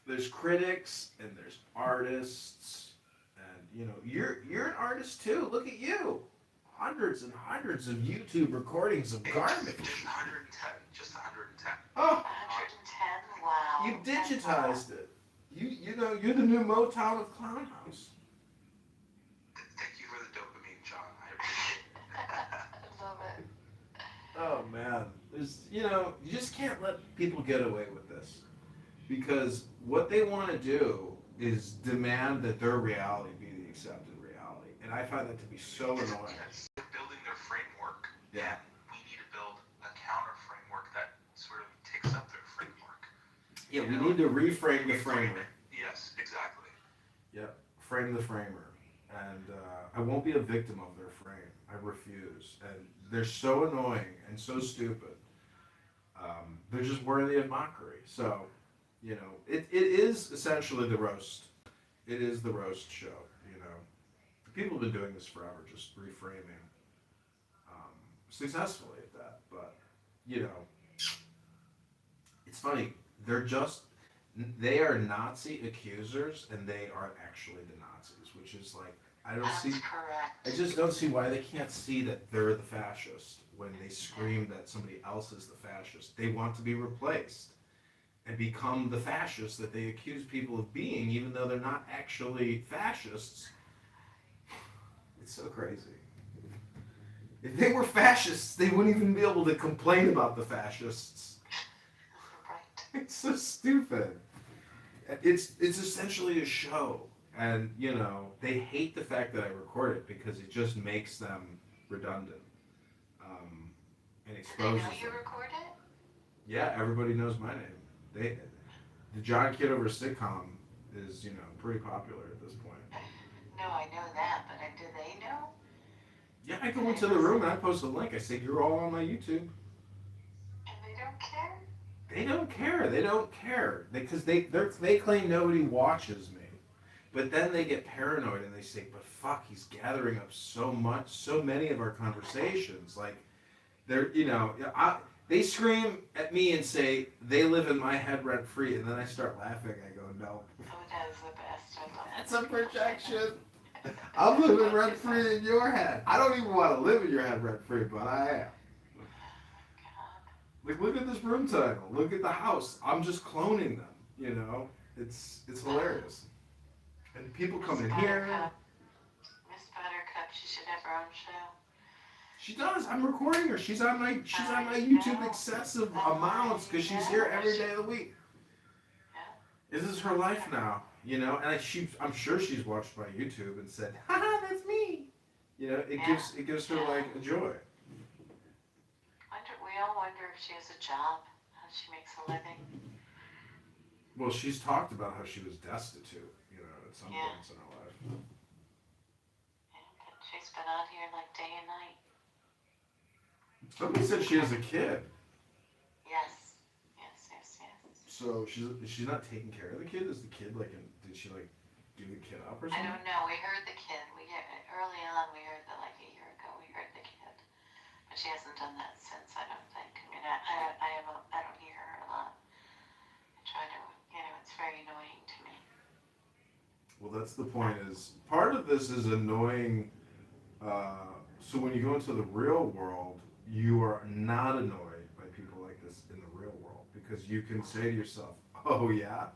there's critics and there's artists, and you know, you're an artist too. Look at you, hundreds and hundreds of YouTube recordings of garbage. Just 110, just 110. Oh, 110. Wow. you digitized it. You know, you're the new Motown of Clown House. Thank you for the dopamine, John. I appreciate it. I love it. Oh man, you know, you just can't let people get away with this, because what they want to do is demand that their reality be the accepted reality, and I find that to be so annoying. They're building their framework. Yeah. We need to build a counter framework that sort of takes up their framework. Yeah, we need to reframe the framer. Yes, exactly. Yep, frame the framer, and I won't be a victim of their frame. I refuse, and they're so annoying and so stupid. They're just worthy of mockery. So, you know, it is essentially the roast. It is the roast show, you know. People have been doing this forever, just reframing successfully at that. But, you know, it's funny. They are Nazi accusers, and they are actually the Nazis, which is like, That's correct. I just don't see why they can't see that they're the fascist when they scream that somebody else is the fascist. They want to be replaced and become the fascists that they accuse people of being, even though they're not actually fascists. It's so crazy. If they were fascists, they wouldn't even be able to complain about the fascists. Right. It's so stupid. It's essentially a show. And, you know, they hate the fact that I record it because it just makes them redundant. And exposes Do they know you them. record it? Yeah, everybody knows my name. The John Kitover sitcom is, you know, pretty popular at this point. No, I know that, but do they know? Yeah, I go into the room and I post a link. I say, you're all on my YouTube. And they don't care? They don't care. They don't care. Because they claim nobody watches me. But then they get paranoid and they say, but fuck, he's gathering up so many of our conversations. Like, they're, you know, they scream at me and say, they live in my head rent free. And then I start laughing. I go, no. Oh, that is the best. I love That's a projection. I'm living rent free in your head. I don't even want to live in your head rent free, but I am. Like, look at this room title. Look at the house. I'm just cloning them, you know? It's hilarious. And people come in here. Miss Buttercup, she should have her own show. She does. I'm recording her. She's on my YouTube excessive amounts because she's here every day of the week. This is her life now, you know. And I'm sure she's watched my YouTube and said, "Haha, that's me." You know, it gives her like a joy. We all wonder if she has a job, how she makes a living. Well, she's talked about how she was destitute, you know, at some points in her life. Yeah, but she's been on here like day and night. Somebody said she has a kid. Yes. So she's not taking care of the kid? Is the kid like, did she like give the kid up or something? I don't know. We heard the kid. Early on, we heard that like a year ago, we heard the kid. But she hasn't done that since, I don't think. I mean, I don't hear her a lot. I try to, you know, it's very annoying to me. Well, that's the point is, part of this is annoying, so when you go into the real world, you are not annoyed by people like this in the real world, because you can say to yourself, oh yeah,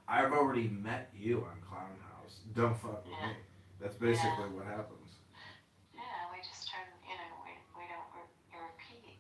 I've already met you on Clown House, don't fuck with me. That's basically what happens. Yeah, we just turn, you know, we don't repeat.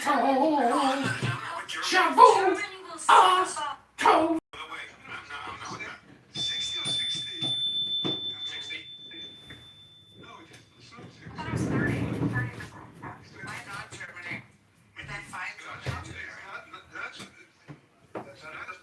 Tov. Shavu. Germany will still solve. Tov. By the way, I'm not with that. 60 or 60? 60. No, it's not 60. I thought it was 30. 30%. Why not Germany? With that fine That's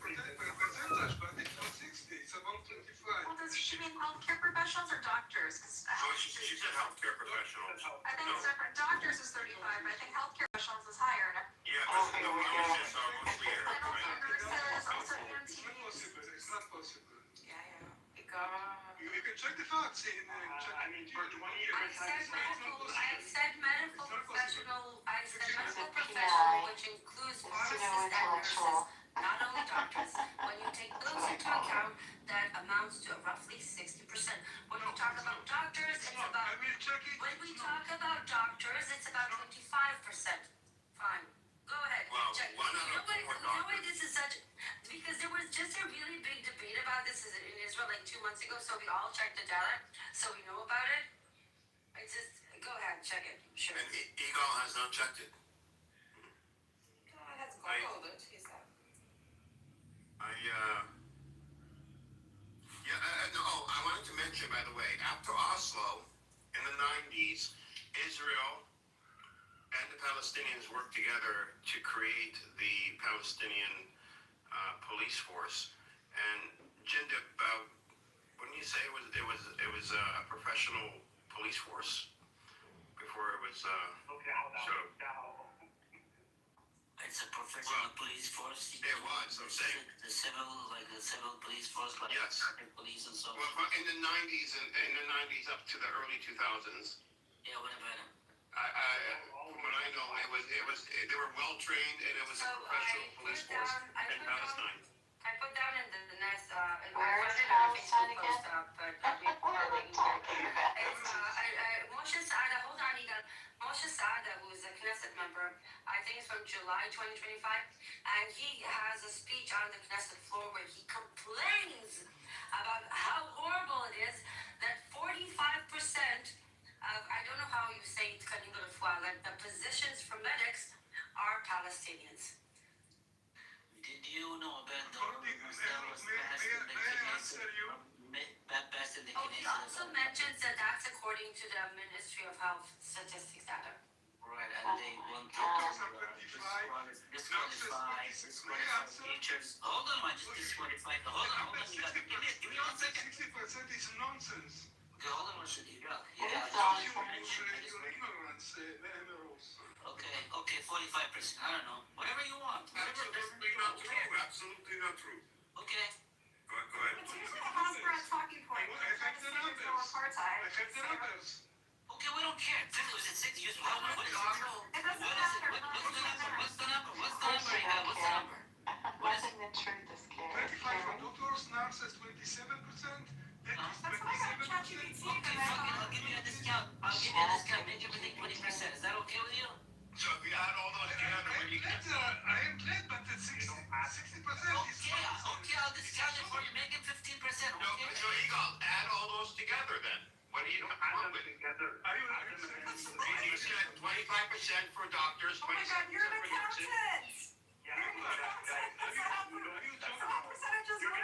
percentage, but it's not 60. It's about 25. Well, does she mean healthcare professionals or doctors? Because She said healthcare professionals. I think it's different. Doctors is 35, but I think healthcare professionals is higher. Yeah, because the pharmacists are mostly here, And also right? nurses, also It's not EMTs. possible. It's not possible. Yeah. Because You can check the facts in. I mean, for 20 years, I said medical professional, which includes pharmacists and nurses, not only doctors. When you take those into account, that amounts to roughly 60%. When we talk about doctors, it's about, I will check it. when we talk about doctors, it's about 25%. Fine, go ahead, Well, check. one out of four You know why this is such, because there was just a really big debate about this in Israel like 2 months ago, so we all checked the data, so we know about it. It's just, go ahead, check it, sure. And Eagle has not checked it. God has googled it, he said. I wanted to mention, by the way, after Oslo, in the 90s, Israel and the Palestinians worked together to create the Palestinian police force. And Jindip, wouldn't you say it was a professional police force before it was It's a professional police force. It was, I'm saying. The civil police force, like yes. Police and so on. Well, in the 90s up to the early 2000s. Yeah, what about it? From what I know, they were well trained, and it was a professional police force in Palestine. I put down in the next, Where is Palestine again? Moshe Saada, hold on, Egan. Moshe Saada, who is a Knesset member, I think it's from July 2025, and he has a speech on the Knesset floor where he complains about how horrible it is that 45% of, I don't know how you say it, like the positions for medics are Palestinians. Did you know about the rumors that was passed in the He also mentions that that's according to the Ministry of Health statistics data. Right, and they want to disqualify teachers. Hold on, I just disqualified. Hold on, you got, give me 1 second. 60% is nonsense. Okay, hold on, what should you got? Your ignorance, Okay, 45%. I don't know. Whatever you want. Absolutely not true. Absolutely not true. Okay. Go ahead. It's usually a Hasbara talking point. I have the numbers. Okay, we don't care. Was it 6 years? What is it? It doesn't matter. What's the number? What's the number? Nothing the truth is scary. 25 for doctors, nurses, 27%. That's what I got ChatGPT. Okay, fuck it. I'll give you a discount. Make everything 20%. Is that okay with you? So if you add all those together, when you get I am glad, but it's 60% is Okay, I'll discount it for you. Make it 15%, okay? So Eagle, add all those together then. What do you come up with? You said 25% for doctors, 27% Oh my God, you're an for nurses. accountant. You're an accountant. That's how percentages work.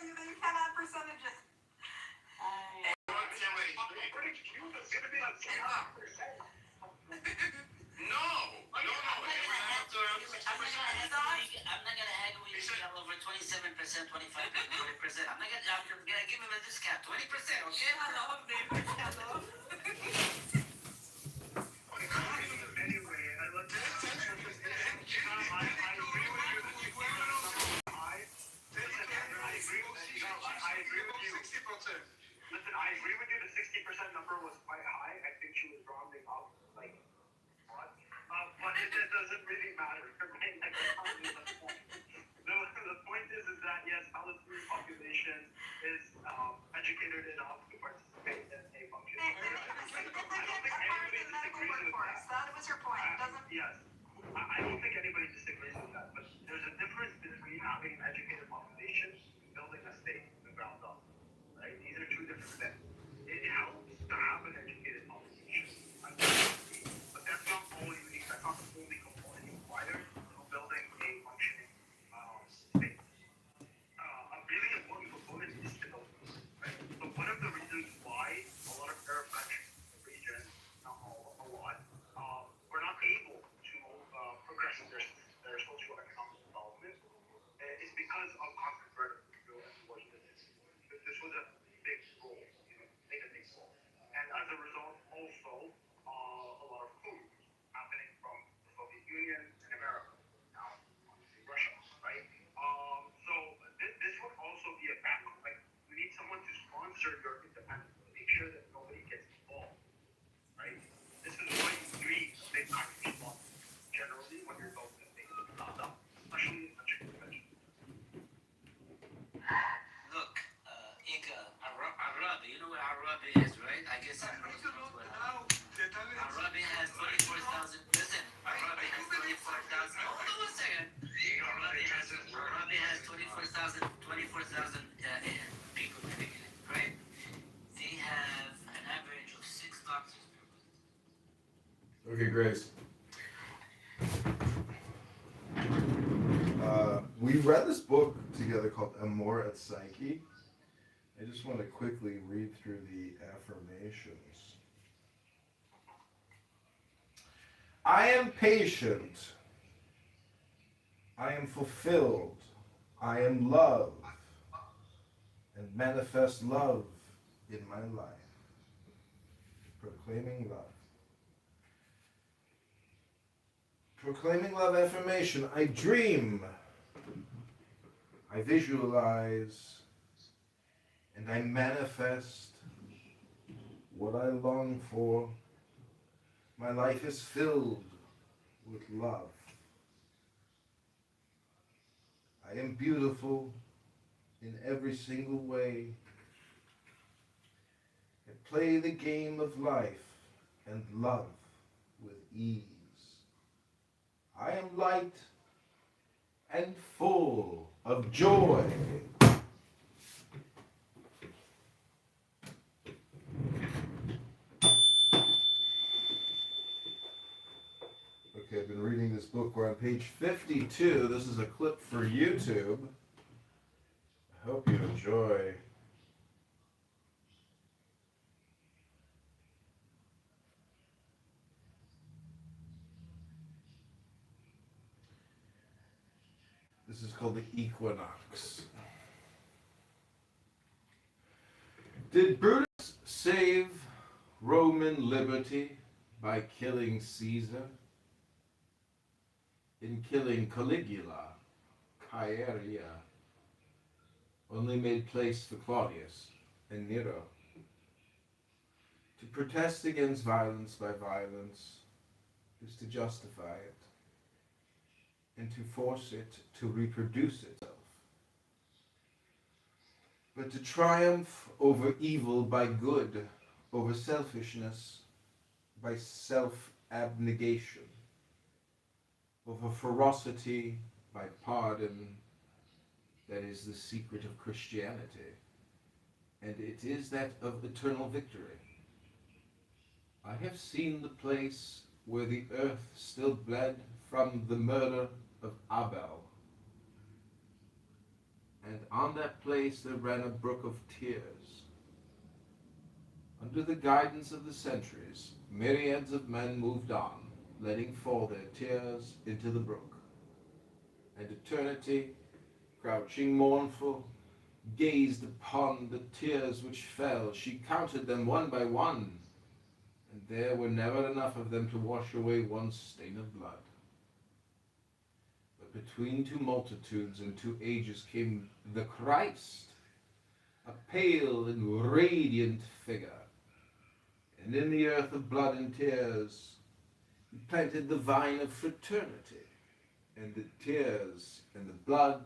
You cannot percentages. I'm not gonna haggle with you over 27%, 25%, 20%. I'm gonna give him a discount, 20%, okay? Listen, I agree with you. The 60% number was quite high. I think she was rounding up, like, what? But it doesn't really matter. Right? Like, the point is that, yes, Palestinian population is educated enough to participate in a function. Okay, Grace. We read this book together called Amor et Psyche. I just want to quickly read through the affirmations. I am patient. I am fulfilled. I am love. And manifest love in my life. Proclaiming love. Proclaiming love affirmation. I dream. I visualize. And I manifest what I long for. My life is filled with love. I am beautiful in every single way. I play the game of life and love with ease. I am light and full of joy. Okay, I've been reading this book. We're on page 52. This is a clip for YouTube. I hope you enjoy. This is called the Equinox. Did Brutus save Roman liberty by killing Caesar? In killing Caligula, Chaerea only made place for Claudius and Nero. To protest against violence by violence is to justify it and to force it to reproduce itself. But to triumph over evil by good, over selfishness by self-abnegation, over ferocity by pardon, that is the secret of Christianity, and it is that of eternal victory. I have seen the place where the earth still bled from the murder of Abel, and on that place there ran a brook of tears. Under the guidance of the centuries, myriads of men moved on, letting fall their tears into the brook. And eternity, crouching mournful, gazed upon the tears which fell. She counted them one by one, and there were never enough of them to wash away one stain of blood. But between two multitudes and two ages came the Christ, a pale and radiant figure. And in the earth of blood and tears, he planted the vine of fraternity, and the tears and the blood,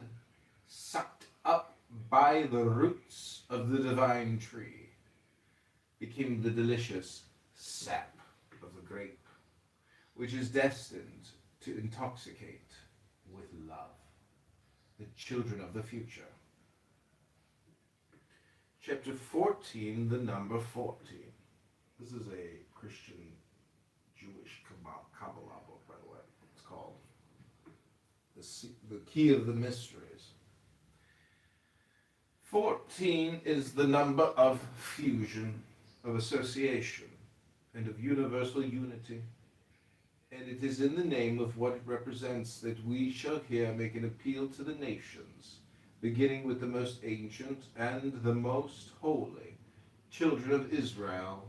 sucked up by the roots of the divine tree, became the delicious sap of the grape, which is destined to intoxicate with love the children of the future. Chapter 14, the number 14. This is a Christian Jewish Kabbalah book, by the way. It's called The Key of the Mysteries. 14 is the number of fusion, of association, and of universal unity. And it is in the name of what it represents that we shall here make an appeal to the nations, beginning with the most ancient and the most holy, children of Israel.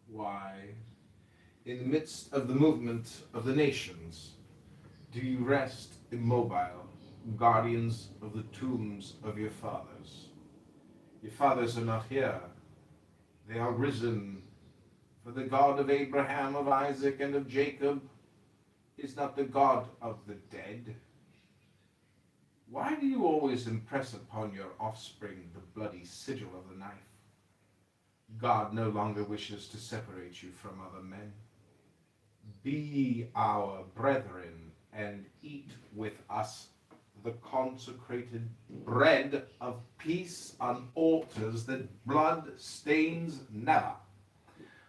Why, in the midst of the movement of the nations, do you rest immobile, guardians of the tombs of your fathers? Your fathers are not here. They are risen. For the God of Abraham, of Isaac, and of Jacob is not the God of the dead. Why do you always impress upon your offspring the bloody sigil of the knife? God no longer wishes to separate you from other men. Be our brethren and eat with us the consecrated bread of peace on altars that blood stains never.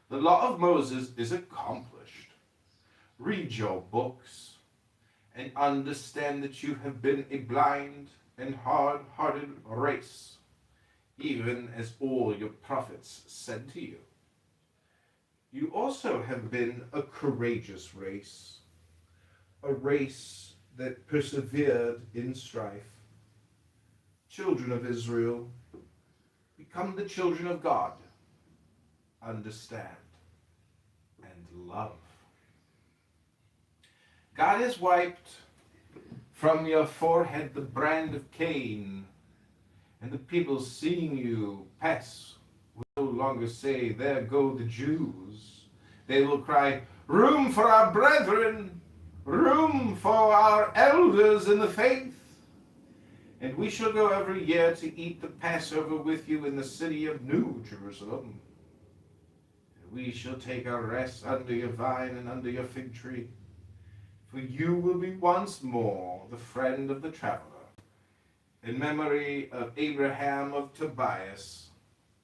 The law of Moses is accomplished. Read your books and understand that you have been a blind and hard-hearted race, even as all your prophets said to you. You also have been a courageous race, a race that persevered in strife. Children of Israel, become the children of God. Understand and love. God has wiped from your forehead the brand of Cain, and the people seeing you pass will no longer say, "There go the Jews." They will cry, "Room for our brethren, room for our elders in the faith." And we shall go every year to eat the Passover with you in the city of New Jerusalem. And we shall take our rest under your vine and under your fig tree. For you will be once more the friend of the traveler, in memory of Abraham, of Tobias,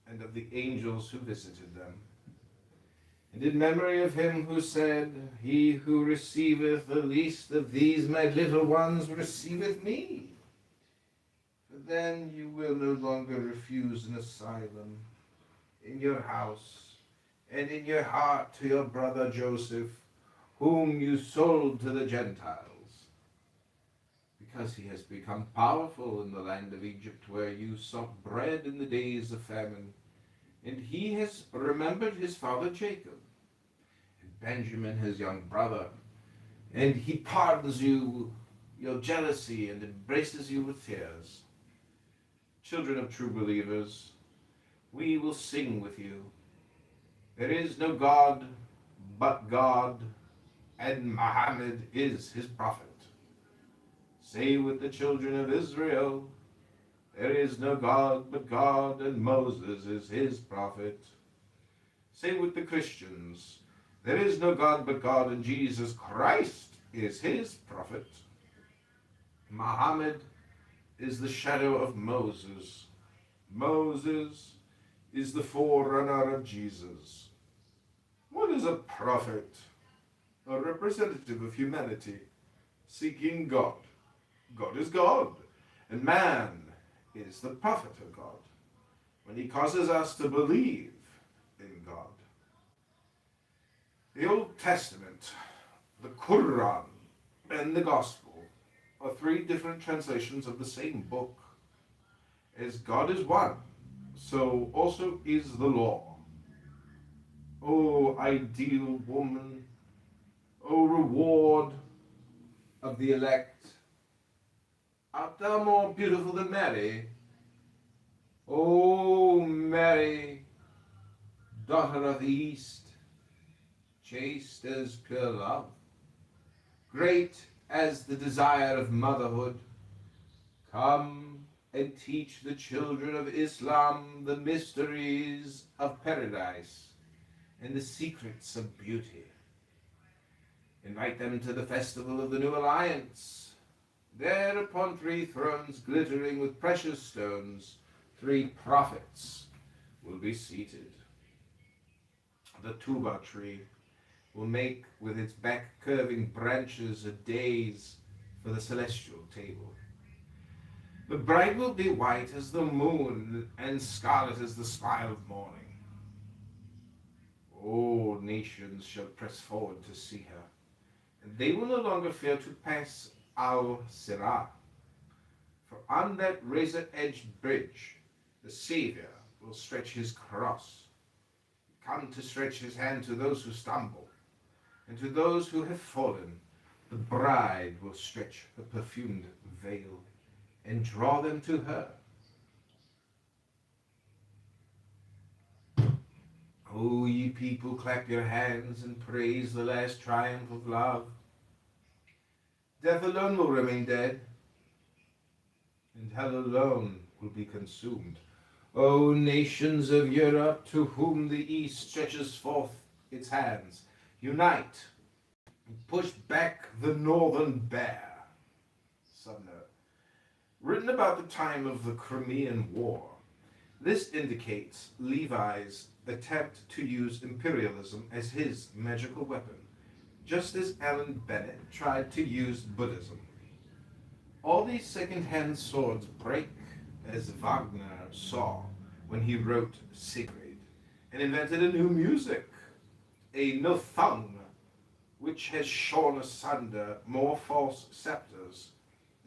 and of the angels who visited them. And in memory of him who said, "He who receiveth the least of these my little ones receiveth me." Then you will no longer refuse an asylum in your house and in your heart to your brother Joseph, whom you sold to the Gentiles, because he has become powerful in the land of Egypt, where you sought bread in the days of famine. And he has remembered his father Jacob, and Benjamin his young brother, and he pardons you your jealousy and embraces you with tears. Children of true believers, we will sing with you. There is no God but God, and Muhammad is his prophet. Say with the children of Israel, there is no God but God, and Moses is his prophet. Say with the Christians, there is no God but God, and Jesus Christ is his prophet. Muhammad is the shadow of Moses. Moses is the forerunner of Jesus. What is a prophet? A representative of humanity, seeking God. God is God, and man is the prophet of God, when he causes us to believe in God. The Old Testament, the Quran, and the Gospel are three different translations of the same book. As God is one, so also is the law. O ideal woman, O reward of the elect, art thou more beautiful than Mary? O Mary, daughter of the East, chaste as pure love, great as the desire of motherhood, come and teach the children of Islam the mysteries of paradise and the secrets of beauty. Invite them to the festival of the New Alliance. There upon three thrones glittering with precious stones, three prophets will be seated. The tuba tree will make with its back curving branches a dais for the celestial table. The bride will be white as the moon and scarlet as the smile of morning. All nations shall press forward to see her, and they will no longer fear to pass Al-Sirat. For on that razor-edged bridge, the Savior will stretch his cross, come to stretch his hand to those who stumble, and to those who have fallen, the bride will stretch her perfumed veil and draw them to her. O ye people, clap your hands and praise the last triumph of love. Death alone will remain dead, and hell alone will be consumed. O nations of Europe, to whom the East stretches forth its hands, unite and push back the northern bear. Subnote. Written about the time of the Crimean War, this indicates Levi's attempt to use imperialism as his magical weapon, just as Alan Bennett tried to use Buddhism. All these second-hand swords break, as Wagner saw when he wrote Siegfried, and invented a new music, a nothung, which has shorn asunder more false scepters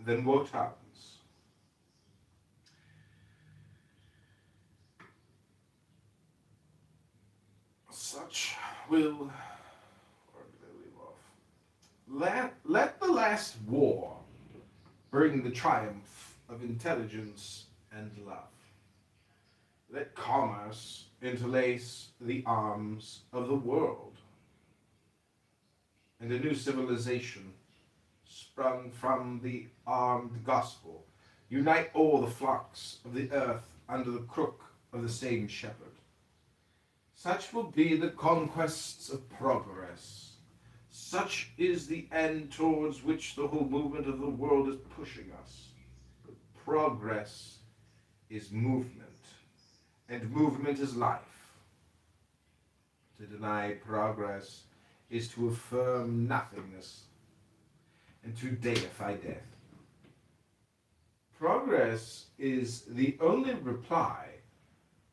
than Wotan's. Such will, or did I leave off? Let the last war bring the triumph of intelligence and love. Let commerce interlace the arms of the world, and a new civilization, sprung from the armed gospel, unite all the flocks of the earth under the crook of the same shepherd. Such will be the conquests of progress. Such is the end towards which the whole movement of the world is pushing us. Progress is movement, and movement is life. To deny progress is to affirm nothingness and to deify death. Progress is the only reply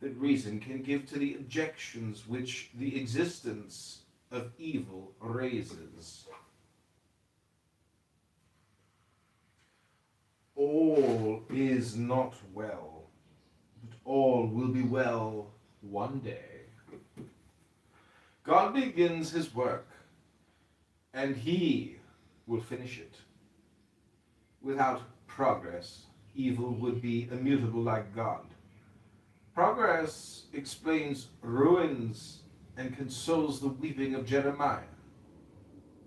that reason can give to the objections which the existence of evil raises. All is not well, but all will be well one day. God begins his work, and he will finish it. Without progress, evil would be immutable like God. Progress explains ruins and consoles the weeping of Jeremiah.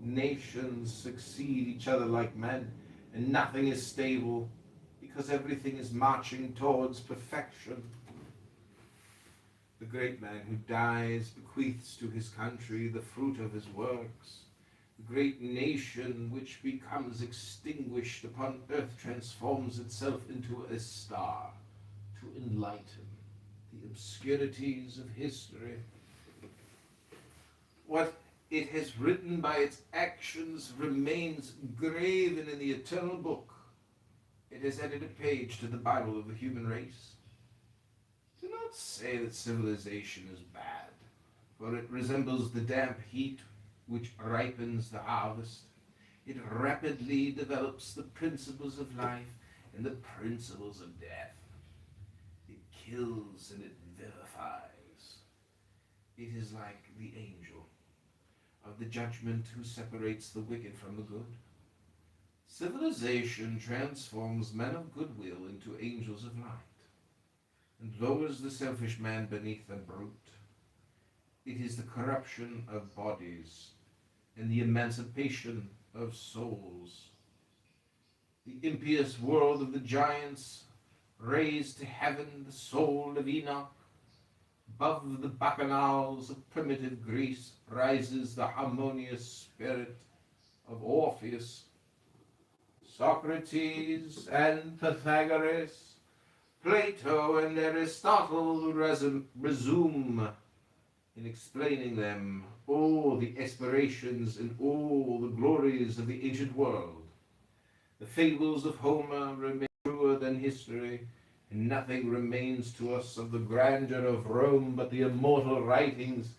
Nations succeed each other like men, and nothing is stable because everything is marching towards perfection. The great man who dies bequeaths to his country the fruit of his works. The great nation which becomes extinguished upon earth transforms itself into a star to enlighten the obscurities of history. What it has written by its actions remains graven in the eternal book. It has added a page to the Bible of the human race. Do not say that civilization is bad, for it resembles the damp heat which ripens the harvest. It rapidly develops the principles of life and the principles of death. It kills and it vivifies. It is like the angel of the judgment who separates the wicked from the good. Civilization transforms men of goodwill into angels of light, and lowers the selfish man beneath the brute. It is the corruption of bodies and the emancipation of souls. The impious world of the giants raised to heaven the soul of Enoch. Above the bacchanals of primitive Greece rises the harmonious spirit of Orpheus. Socrates and Pythagoras, Plato and Aristotle resume in explaining them all the aspirations and all the glories of the ancient world. The fables of Homer remain truer than history, and nothing remains to us of the grandeur of Rome but the immortal writings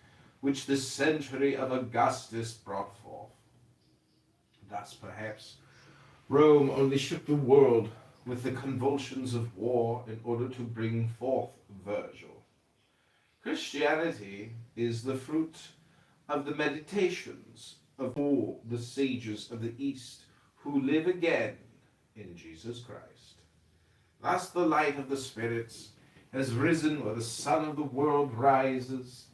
which the century of Augustus brought forth. Thus, perhaps, Rome only shook the world with the convulsions of war in order to bring forth Virgil. Christianity is the fruit of the meditations of all the sages of the East who live again in Jesus Christ. Thus the light of the spirits has risen where the sun of the world rises.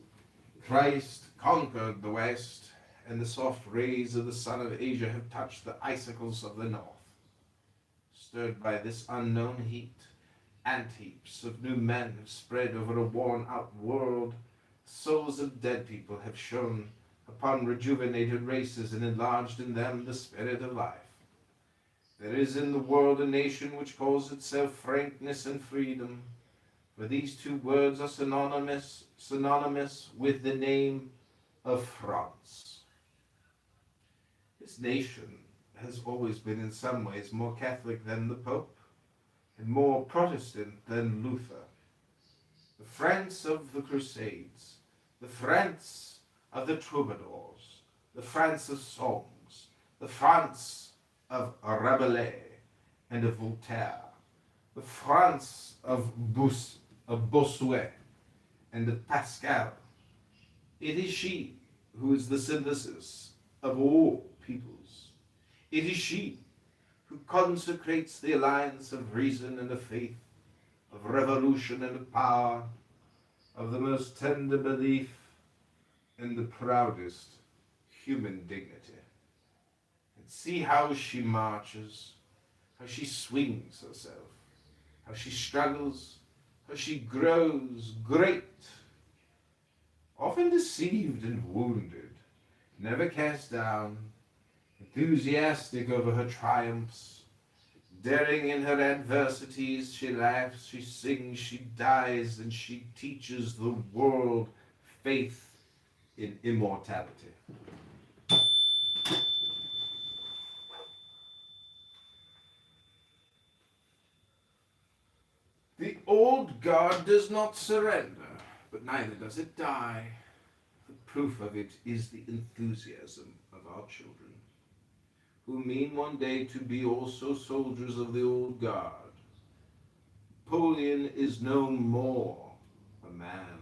Christ conquered the West, and the soft rays of the sun of Asia have touched the icicles of the North. Stirred by this unknown heat, ant heaps of new men have spread over a worn-out world. Souls of dead people have shone upon rejuvenated races and enlarged in them the spirit of life. There is in the world a nation which calls itself frankness and freedom, for these two words are synonymous with the name of France. This nation has always been in some ways more Catholic than the Pope and more Protestant than Luther. The France of the Crusades, the France of the troubadours, the France of songs, the France of Rabelais and of Voltaire, the France of Bossuet and of Pascal. It is she who is the synthesis of all peoples. It is she who consecrates the alliance of reason and of faith, of revolution and of power, of the most tender belief and the proudest human dignity. And see how she marches, how she swings herself, how she struggles, how she grows great, often deceived and wounded, never cast down, enthusiastic over her triumphs, daring in her adversities. She laughs, she sings, she dies, and she teaches the world faith in immortality. The old guard does not surrender, but neither does it die. The proof of it is the enthusiasm of our children, who mean one day to be also soldiers of the old guard. Napoleon is no more a man.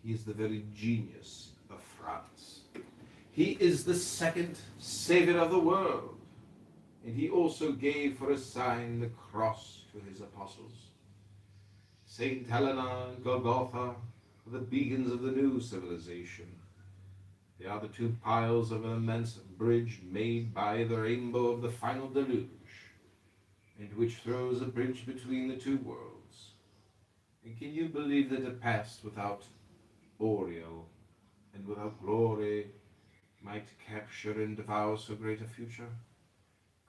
He is the very genius of France. He is the second savior of the world, and he also gave for a sign the cross to his apostles. Saint Helena and Golgotha are the beacons of the new civilization. They are the two piles of an immense bridge made by the rainbow of the final deluge, and which throws a bridge between the two worlds. And can you believe that a past without aureole and without glory might capture and devour so great a future?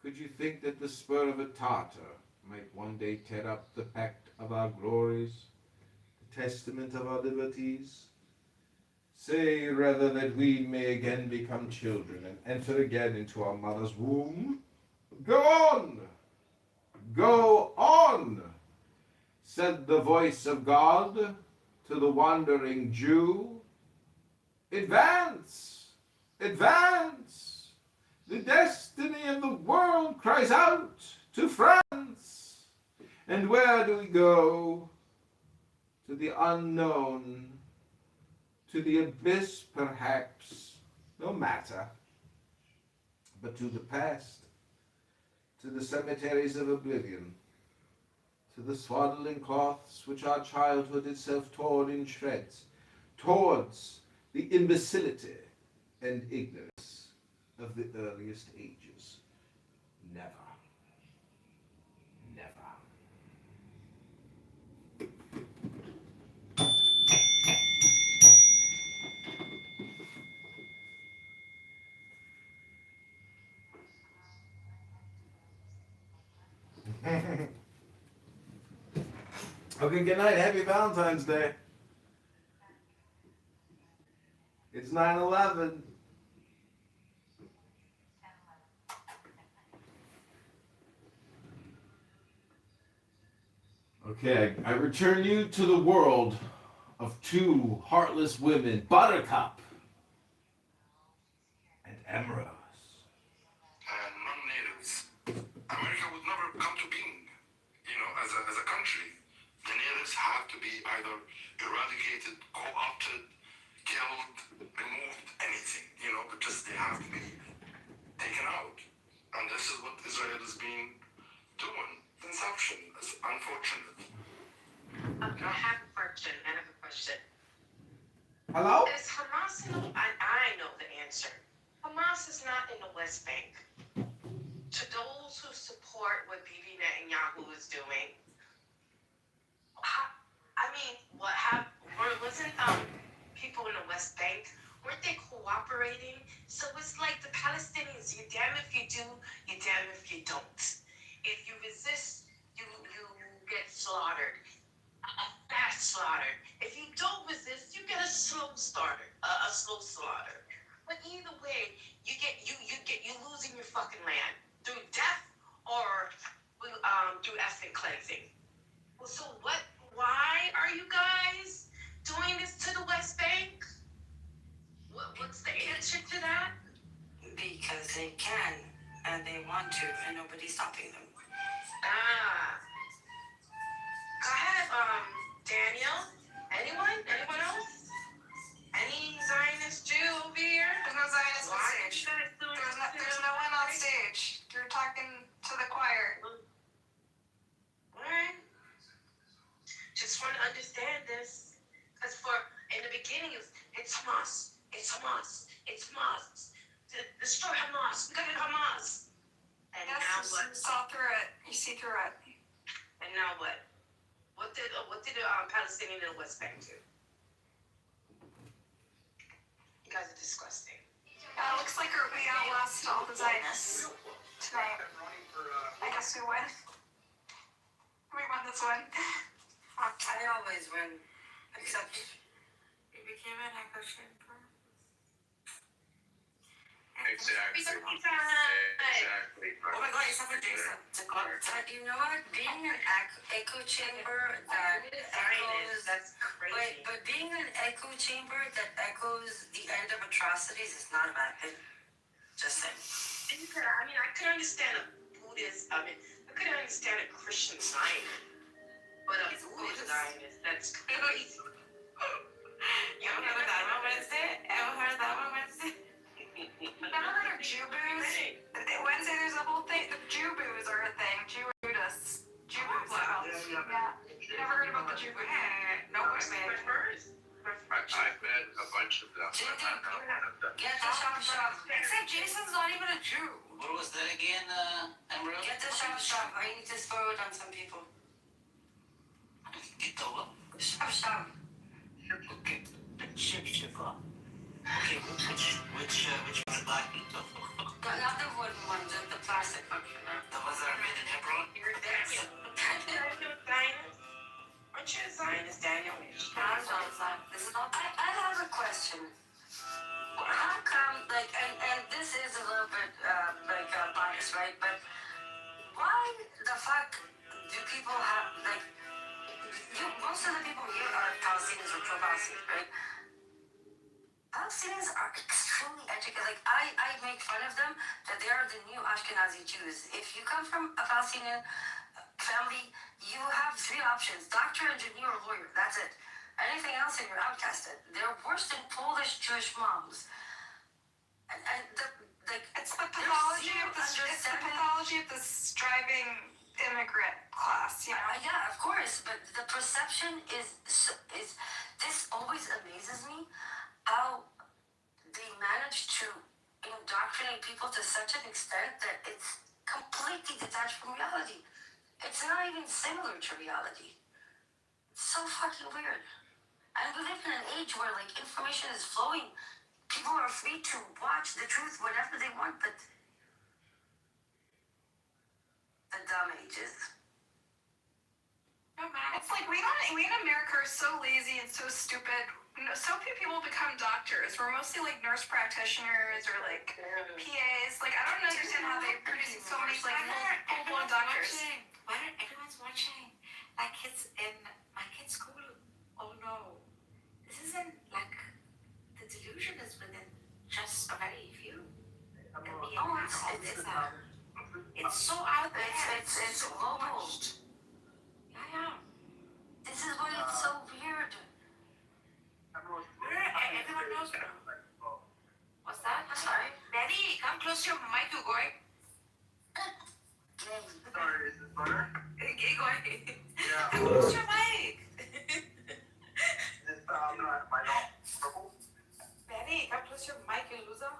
Could you think that the spur of a Tartar might one day tear up the pact of our glories, the testament of our liberties? Say rather that we may again become children and enter again into our mother's womb. Go on! Go on! Said the voice of God to the wandering Jew. Advance! Advance! The destiny of the world cries out to France. And where do we go? To the unknown, to the abyss perhaps, no matter, but to the past, to the cemeteries of oblivion, to the swaddling cloths which our childhood itself tore in shreds, towards the imbecility and ignorance of the earliest ages. Never. Never. Okay, good night. Happy Valentine's Day. It's 9/11. Okay, I return you to the world of two heartless women, Buttercup and Emerald. And non-natives, America would never come to being. As a country, the natives have to be either eradicated, co-opted, killed, removed, anything, but just they have to be taken out. And this is what Israel has been doing. Inception is unfortunate. Okay, I have a question. Hello? Is Hamas in the, I know the answer. Hamas is not in the West Bank. To those who support what Bibi Netanyahu is doing, wasn't people in the West Bank, weren't they cooperating? So it's like the Palestinians, you're damn if you do, you're damn if you don't. If you resist, you get slaughtered. A fast slaughter. If you don't resist, you get a slow slaughter. But either way, you cleansing. Well, so what? Why are you guys doing this to the West Bank? What's the answer to that? Because they can and they want to, and nobody's stopping them. Ah. Go ahead, Daniel. Anyone? Anyone else? Any Zionist Jew over here? There's no Zionist on Why stage. are you guys doing There's this to no one on them? stage. You're talking to the choir. Alright. Just want to understand this. Because in the beginning, it's Hamas. It's Hamas. It's Hamas. Destroy Hamas. We got to Hamas. And Yes, now you what? saw through it. You see through it. And now what? What did the Palestinian in the West Bank do? You guys are disgusting. It looks like we outlost all the Zionists tonight. I guess we win. We won this one. I always win, except It became an echo chamber. Exactly. Exactly. oh my god, except for Jason. But you know what? Being an echo chamber that echoes. That's crazy. But being an echo chamber that echoes the end of atrocities is not a bad thing. Just saying. I mean, I could understand a Buddhist. I could understand a Christian Zionist, but a Buddhist Zionist, that's crazy. You ever heard of that one Wednesday? Never heard of Jew boos? Wednesday, there's a whole thing. The Jew boos are a thing. Jew Buddhists. Jew boos. Wow. Yeah. You never heard about the Jew boos? No way, man. I've met a bunch of them. I'm not one of them. Get the shop. Except Jason's not even a Jew. What was that again, Emerald? Get the shop. I need to throw it on some people. Kitover? Shop. Okay. Okay, which was the black Kitover? Not the wooden one, the plastic one. The ones that are made in Hebron? You're Daniel. Zionist? Aren't you a Zionist, Daniel? I have a question. How come, and this is a little bit, biased, right? But why the fuck do people have, most of the people here are Palestinians or pro-Palestinians, right? Palestinians are extremely educated. I make fun of them that they are the new Ashkenazi Jews. If you come from a Palestinian family, you have three options: doctor, engineer, or lawyer. That's it. Anything else and you're outcasted. They're worse than Polish Jewish moms. It's the pathology of the striving immigrant class, you know? Yeah, of course, but the perception is this always amazes me, how they manage to indoctrinate people to such an extent that it's completely detached from reality. It's not even similar to reality. It's so fucking weird. And we live in an age where information is flowing. People are free to watch the truth whenever they want, but the dumb ages. No, man. It's like we in America are so lazy and so stupid. So few people become doctors. We're mostly nurse practitioners or PAs. I don't understand how they produce so many full-blown doctors. Why not everyone's watching? Like kids in my kid's school. Oh no. This isn't the delusion is within just a very few. It's so out there. It's global. Yeah. This is why it's so weird. Everyone knows now. What's that? I'm sorry. Daddy, come close to your mic, you boy. Sorry, is this better? Gay boy. Yeah. Come close to your mic. This my dog purple. Daddy, come close to your mic, you loser.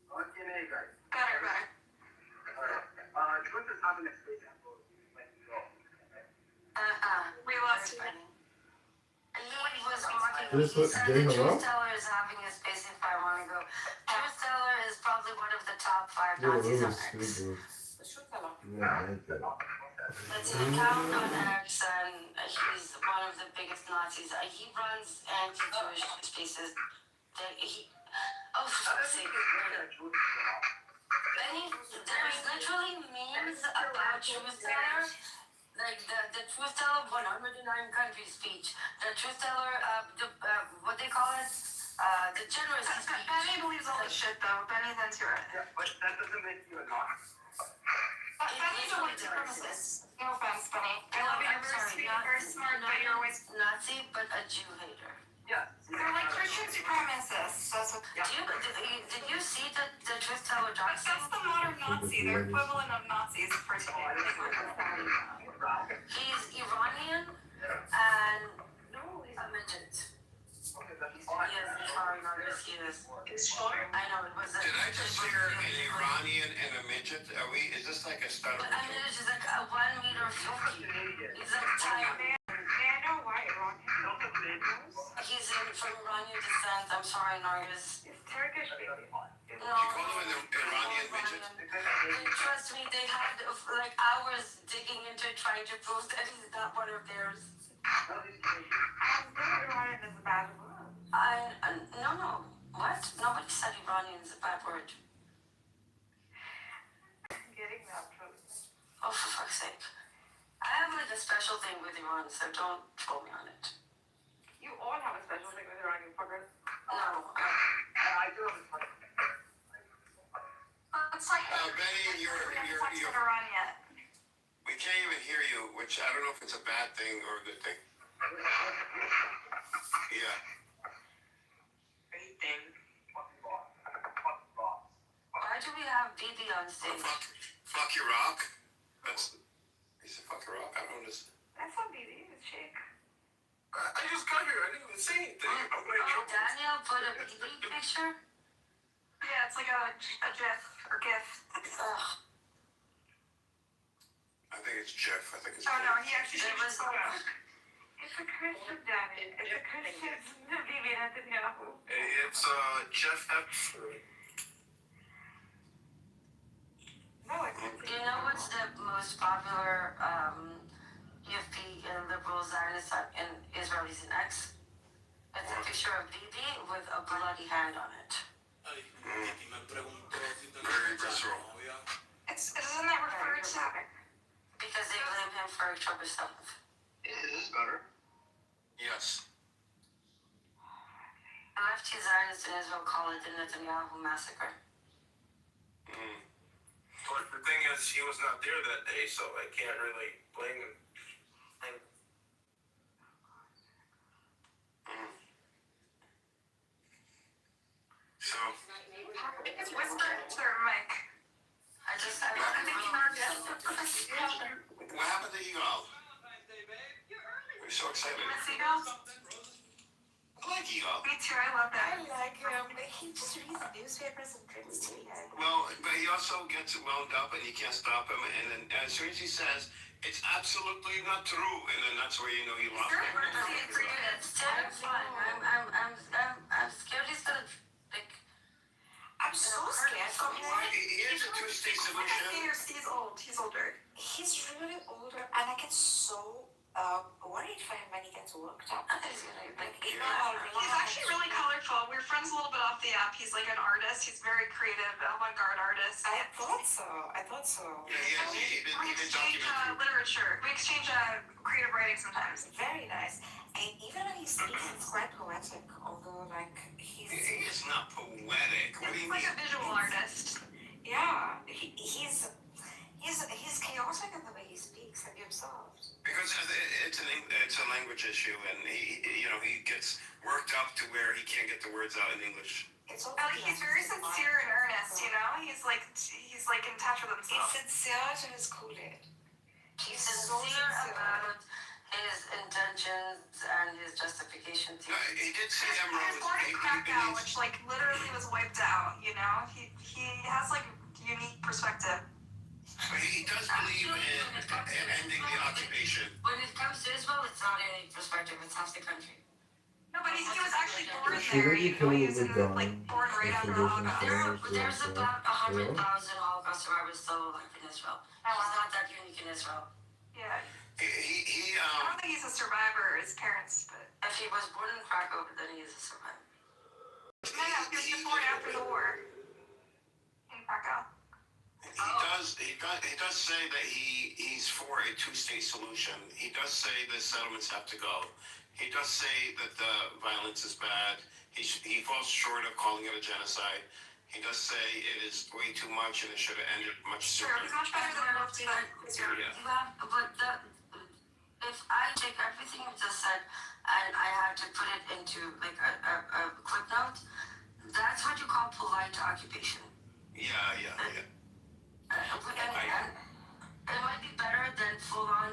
Okay, guys. Better. Alright. Truth is having a space sample. We lost you. He was mocking me. This He what, said Jay the Hello? Truth Teller is having a space if I want to go. Truth Teller is probably one of the top 5 Yeah, Nazis on those X. people. Truth Yeah, I like that. That's an account on X, and he's one of the biggest Nazis. He runs anti-Jewish spaces. For fuck's sake. Benny, there's literally memes about truth teller, like the truth teller 109 country speech, the truth teller, what they call it, the generous speech. Benny believes all the shit though. Benny's into it. Yeah, but that doesn't make you a narc. Benny's a white supremacist. No offense, Benny. I love you. I'm You're very sorry, sweet, very smart, but you're always. Nazi, but a Jew hater. Yeah. They're like Christian supremacists. That's what. Did you see the truth teller documentary? That's the modern Nazi. They're equivalent of Nazis for today. He's Iranian and no, he's a midget. Yes, he's foreign artist. He is. I know it was. Did I just hear an Iranian and a midget? Is this like a stutter? A midget is like a 1 meter 50. He's like tiny. May I know why Iranian? He's from Iranian descent. I'm sorry, Nargis. He's Turkish, baby. No. You call him an Iranian midget? Trust me, they had like hours digging into trying to prove that he's not one of theirs. Iranian is a bad word. No. What? Nobody said Iranian is a bad word. Getting that from. Oh, for fuck's sake. I have like a special thing with Iran, so don't troll me on it. You all have a special thing with Iranian fuckers. No. I do have a question. It's like Benny, you're. Iran yet. We can't even hear you, which I don't know if it's a bad thing or a good thing. Yeah. Great thing. Why do we have BB on stage? Fuck your rock. He said fuck your rock. I don't understand. That's not BB, it's Shake. I just got here. I didn't even say anything. Daniel put a BB picture? Yeah, it's like a GIF or GIF. Ugh. I think it's Jeff. I think it's. Oh no, he actually It was. It's a Christian, Daniel. It's a Christian BB Netanyahu. It's Jeff F. No, it's You know what's the most popular UFP liberal Zionist in Israelis in X? It's a picture of BB with a bloody hand on it. Very visceral. Isn't that referred to? Because they blame him for October 7th. Is this better? Yes. Lefty Zionists in Israel call it the Netanyahu massacre. But the thing is, he was not there that day, so I can't really blame him. So. It's whispered to their mic. I think What happened to Eagle? We're so excited. Miss Eagle? I like Eagle. Me too, I love that. I like him. He just reads newspapers and drinks tea. Well, but he also gets wound up and you can't stop him. And then as soon as he says, it's absolutely not true, and then that's where you know you lost him. it's terrifying. I'm scared he's gonna, like... I'm so scared for him. Here's a two-state solution. He's old. He's older. He's really older, and I get so worried for him when he gets worked up. He's actually really colorful. We're friends a little bit off the app. He's like an artist. He's very creative, avant-garde artist. I thought so. Yeah, he did exchange literature. We exchange creative writing sometimes. Very nice. And even when he speaks, it's quite poetic, although like He is not poetic. What do you He's like mean? a visual artist. Yeah, he's chaotic in the way he speaks, have you observed? Because it's a language issue, and he gets worked up to where he can't get the words out in English. It's he's very sincere and earnest, you know? He's like in touch with himself. He's sincere to his Kool-Aid. He's sincere about his intentions and his justification. He did say His born in Krakow, which like literally was wiped out, you know? He has like unique perspective. But he does believe in ending the occupation. When it comes to Israel, it's not any perspective, it's half the country. No, but he was actually born there, you know? He was born right after the Holocaust. There's about 100,000 Holocaust survivors still alive in Israel. He's not that unique in Israel. Yeah. I don't think he's a survivor, his parents, but... If he was born in Krakow, then he is a survivor. No, he was born after the war. In Krakow. does say that he's for a two-state solution. He does say the settlements have to go. He does say that the violence is bad. He falls short of calling it a genocide. He does say it is way too much and it should have ended much sooner. Sure, it's much better than enough to if I take everything you just said and I had to put it into like a quick note, that's what you call polite occupation. Yeah. And it might be better than full-on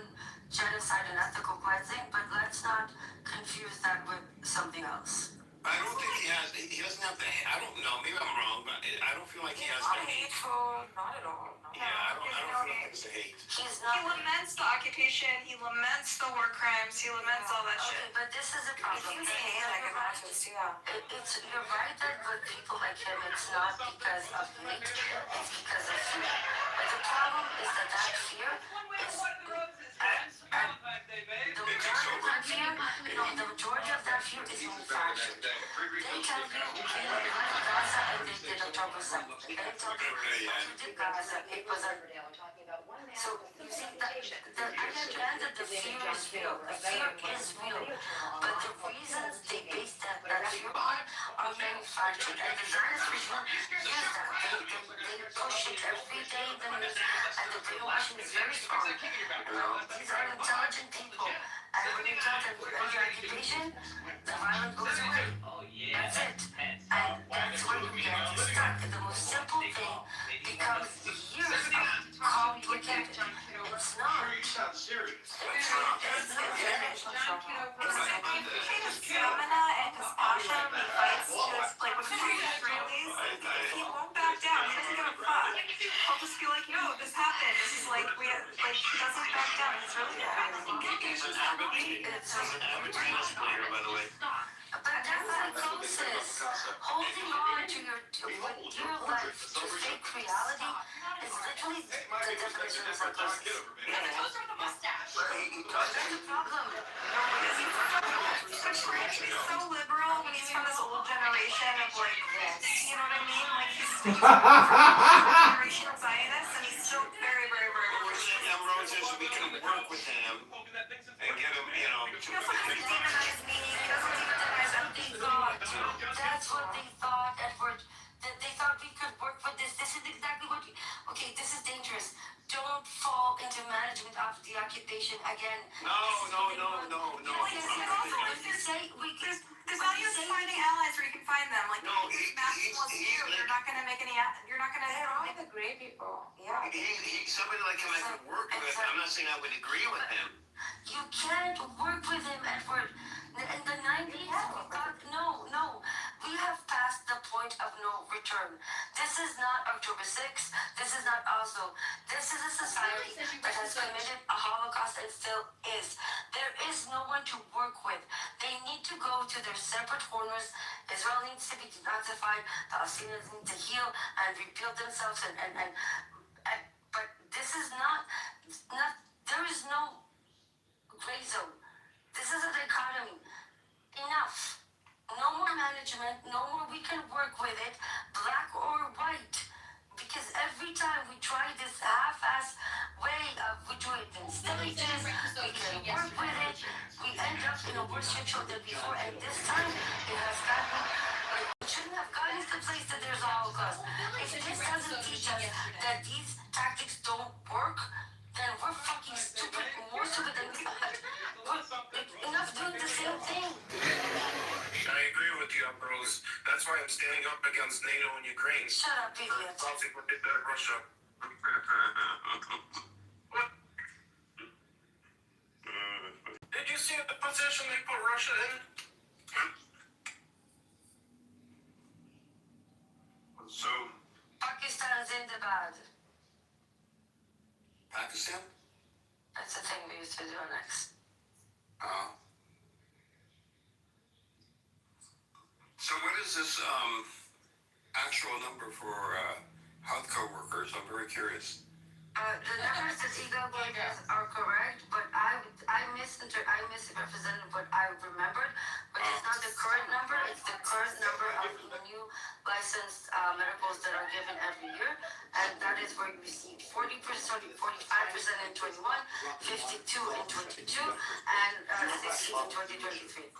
genocide and ethical cleansing, but let's not confuse that with something else. I don't think he doesn't have the, I don't know, maybe I'm wrong, but I don't feel like he has Not the hate. hateful, not at all. No. Yeah, I don't feel like it's a hate. He laments the occupation, he laments the war crimes, he laments all that shit. Okay, but this is a problem. He seems hate like an artist, yeah. You're right that with people like him, it's not because of hate, it's because of fear. But the problem is that fear is, the majority of that fear is manufactured. They tell you, okay, you left Gaza and they did October 7th. They tell you, you did Gaza, it was a... So, you see, I understand that the fear is real. The fear is real. But the reasons they base that fear on are manufactured. And the Zionist regime use that. They push it every day in the news. And the brainwashing is very strong. These are intelligent people. And when you tell them you're under occupation, the violence goes away. That's it. And that's where you get stuck. The most simple thing becomes years of complicated. It's not. It's not serious. It's stamina and his passion when he fights just like with the Israelis. He won't back down. He doesn't give a fuck. He'll just be like, yo, this happened. This is like he doesn't back down. He's really He's an avid tennis player, by the way. But that's psychosis. Holding on to your life to fake reality is literally the definition of psychosis. Those are the mustache. That's the problem. He's so liberal when he's from this old generation of like, you know what I mean? Like he's generation of Zionists and he's still very, very, very Christian Ambrose we can work with him and get him, he doesn't even demonize me. He doesn't demonize anything. That's what they thought, Edward. That they thought we could work with this. This is exactly what okay, this is dangerous. Don't fall into management of the occupation again. No. The value of finding allies where you can find them. Like, you're not going to make any, you're not going to hit the great people. Yeah. Somebody like him I could work with. I'm not saying I would agree with him. You can't work with him, Edward. In the 90s, we thought, no. We have passed the point of no return. This is not October 6th. This is not Oslo. This is a society that has committed a Holocaust and still is. There is no one to work with. They need to go to their separate corners. Israel needs to be denazified. Palestinians need to heal and rebuild themselves. But this is not. There is no gray zone. This is a dichotomy. Enough. No more management, no more we can work with it, black or white. Because every time we try this half-ass way of we do it in stages, we can work with it, we end up in a worse shit show than before, and this time it has gotten, it shouldn't have gotten to the place that there's a Holocaust. If this doesn't teach us that these tactics don't work, then we're fucking stupid, more stupid than God. Enough doing the same thing. I agree with you, Ambrose. That's why I'm standing up against NATO and Ukraine. Shut up, idiot. Russia. Did you see the position they put Russia in? So, Pakistan's in the bad. Pakistan? That's the thing we used to do next. So what is this actual number for healthcare workers? I'm very curious. The numbers that Eagle gave us are correct, but I misrepresented what I remembered, which is not the current number. It's the current number of new licensed medicals that are given every year, and and that is where you see 40%, 45% in 21, 52 in 22, and 60 in 2023.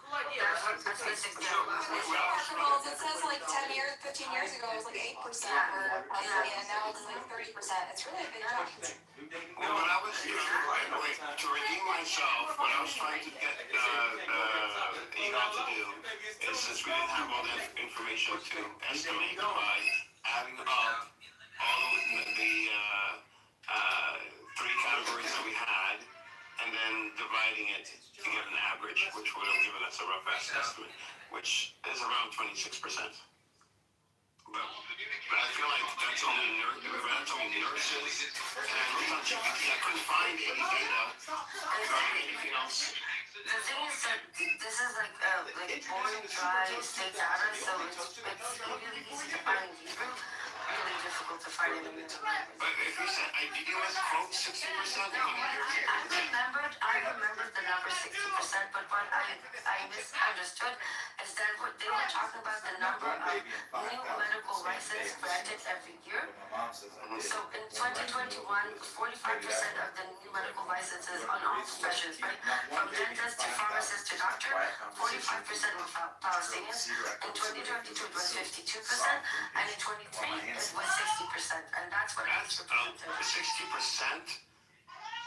That's basically how it is. Articles, it says like 10 years, 15 years ago, it was like 8% for parsley, and now it's like 30%. It's really a big jump. Well, when I was to redeem myself, what I was trying to get Egon to do is, since we didn't have all that information to estimate by adding up all the three categories that we had, and then dividing it to get an average, which would have given us a rough estimate, which is around 26%. But I feel like that's only nurses, and on GPT, I couldn't find any data regarding anything else. The thing is that this is like boring, dry state data, so it's really easy to find in Hebrew, really difficult to find in the English. But if you said, did you misquote 60%? I remembered the number 60%, but what I misunderstood is that they were talking about the number of new medical licenses granted every year. So in 2021, 45% of the new medical licenses on all professions, right? From dentist to pharmacist to doctor, 45% were Palestinians. In 2022, it was 52%, and in 23, it was 60%, and that's what I was represented. 60%?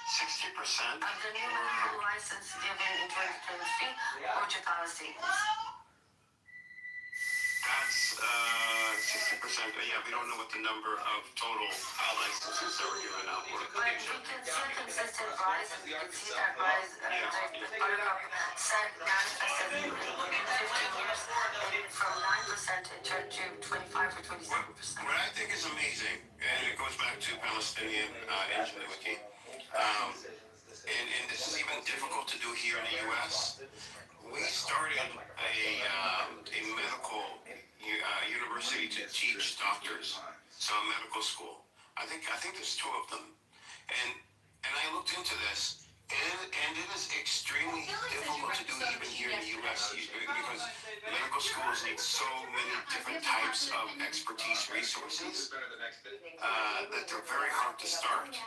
60%? Of the new medical license given in 2023 were to Palestinians. That's 60%. Yeah, we don't know what the number of total licenses that were given out were. But you can see a consistent rise, and you can see that rise. The Buttercup said manifested in 15 years, and from 9% it turned to 25 or 27%. What I think is amazing, and it goes back to Palestinian ingenuity, and this is even difficult to do here in the U.S. We started a medical university to teach doctors, so a medical school. I think there's two of them, and I looked into this, and it is extremely difficult to do even here in the U.S. because medical schools need so many different types of expertise resources that they're very hard to start.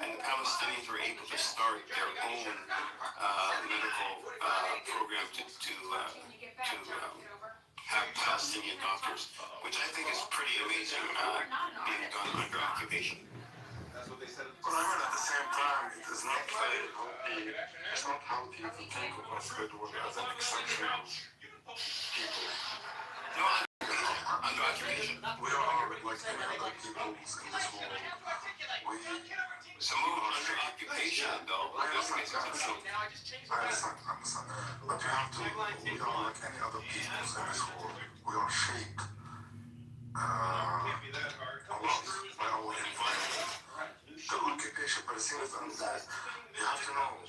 And the Palestinians were able to start their own medical program to have Palestinian doctors, which I think is pretty amazing, being done under occupation. But I mean, at the same time, it is not it's not healthy to think of us Edward as an exceptional people. No, under occupation. We are like any other people in this world. Some of them under occupation, though. I understand. But you have to, we are like any other people in this world. We are shaped a lot by our environment. The occupation Palestinians and you have to know,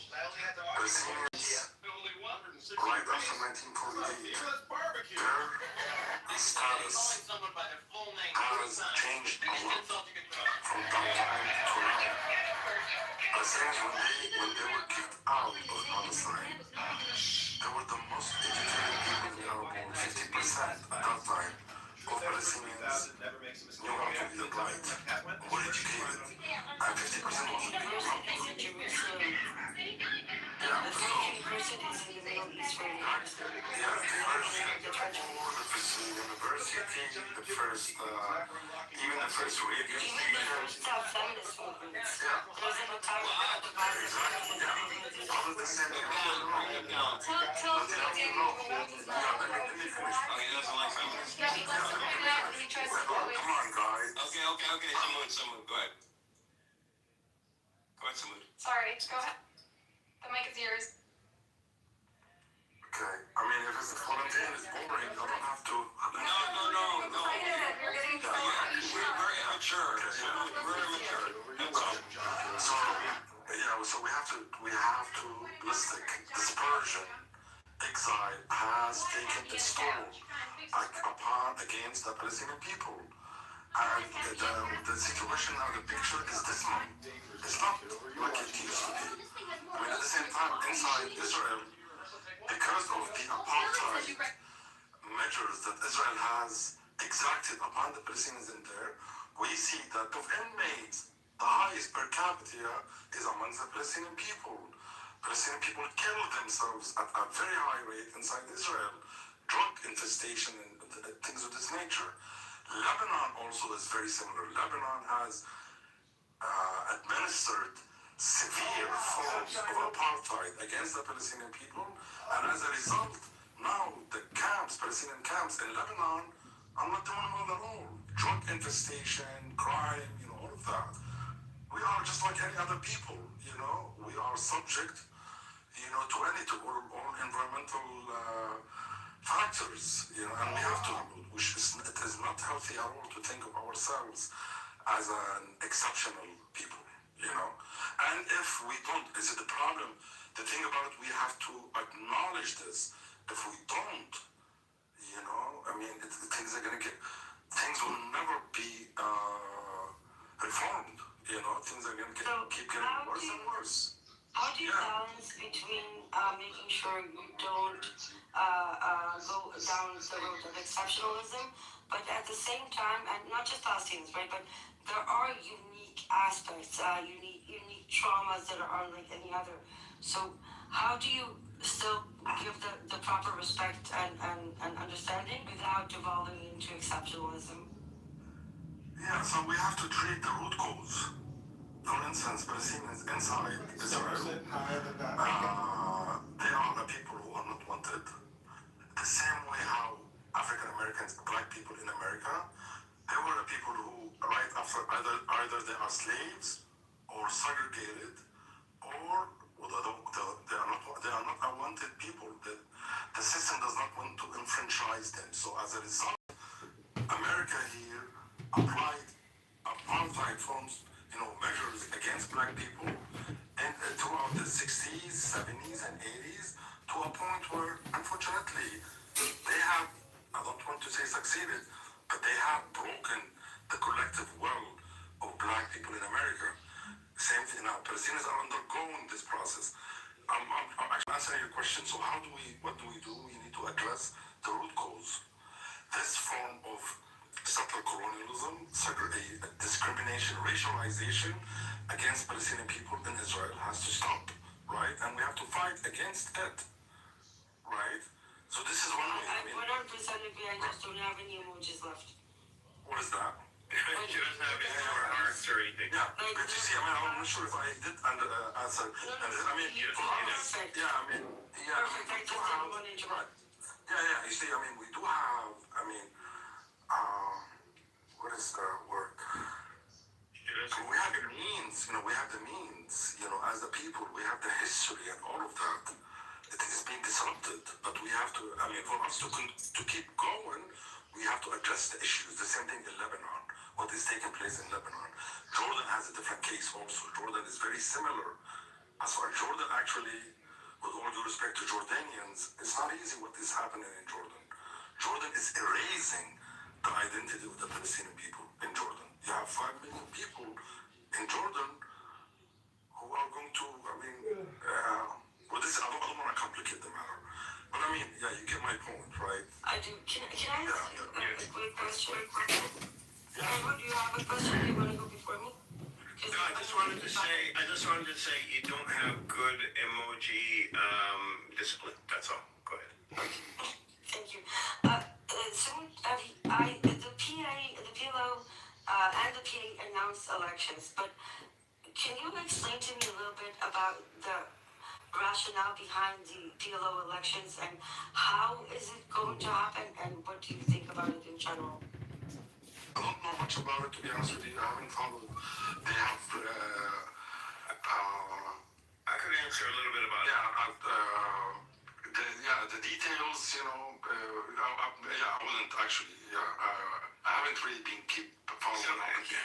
Palestinians right after 1948, their status has changed a lot from that time to now. Palestinians, when they were kicked out of Palestine, they were the most educated people in the Arab world. 50% at that time of Palestinians knew how to read and write, were educated, and 50% wasn't being even the first radio station. Feminist movements. All of the same thing. Come on, guys. Okay. Someone, go ahead. Go ahead, someone. Sorry, go ahead. The mic is yours. Okay. I mean, if it's a volunteer, it's boring. You don't have to. No. You're getting We're immature. We're immature. So we have to listen. Dispersion, exile has taken its toll against the Palestinian people. And the situation now, the picture is dismal. It's not like it used to be. I mean, at the same time, inside Israel, because of the apartheid measures that Israel has exacted upon the Palestinians in there, we see that of inmates, the highest per capita is amongst the Palestinian people. Palestinian people kill themselves at a very high rate inside Israel. Drug infestation and things of this nature. Lebanon also is very similar. Lebanon has administered severe forms of apartheid against the Palestinian people, and as a result, now the camps, Palestinian camps in Lebanon, are not doing well at all. Drug infestation, crime, all of that. We are just like any other people, we are subject, to all environmental factors, and we have to, it is not healthy at all to think of ourselves as an exceptional people, and if we don't, is it a problem? The thing about it, we have to acknowledge this. If we don't, things will never be reformed, things are going to keep getting worse and worse. How do you balance between making sure you don't go down the road of exceptionalism, but at the same time, and not just Palestinians, right, but there are unique aspects, unique traumas that are unlike any other. So how do you still give the proper respect and understanding without devolving into exceptionalism? Yeah, so we have to treat the root cause. For instance, Palestinians inside Israel, they are the people who are not wanted. The same way how African Americans, black people in America, they were the people who, right after either they are slaves or segregated, or they are not unwanted people. The system does not want to enfranchise them. So as a result, America here applied apartheid forms, measures against black people, and throughout the 60s, 70s, and 80s, to a point where, unfortunately, they have, I don't want to say succeeded, but they have broken the collective will of black people in America. Same thing now, Palestinians are undergoing this process. I'm actually answering your question, so what do? We need to address the root cause. This form of settler colonialism, discrimination, racialization against Palestinian people in Israel has to stop, right? And we have to fight against it, right? So this is one way. I 100% agree. I just don't have any emojis left. What is that? She doesn't have any more hearts or anything. Yeah, but you see, I'm not sure if I did answer. You see, we do have, what is the word? We have the means, as the people, we have the history and all of that. It is being disrupted, but we have to, for us to keep going, we have to address the issues. The same thing in Lebanon, what is taking place in Lebanon. Jordan has a different case also. Jordan is very similar. As far as Jordan, actually, with all due respect to Jordanians, it's not easy what is happening in Jordan. Jordan is erasing the identity of the Palestinian people in Jordan. You have 5 million people in Jordan who are going to, I don't want to complicate the matter. But you get my point, right? I do. Can I ask you a quick question? Edward, do you have a question? Do you want to go before me? No, I just wanted to say you don't have good emoji discipline. That's all. Go ahead. Thank you. Soon, the PLO, and the PA announced elections, but can you explain to me a little bit about the rationale behind the PLO elections and how is it going to happen and what do you think about it in general? I don't know much about it, to be honest with you. I haven't followed. They have, I could answer a little bit about it. The details, I wouldn't actually, I haven't really been following it.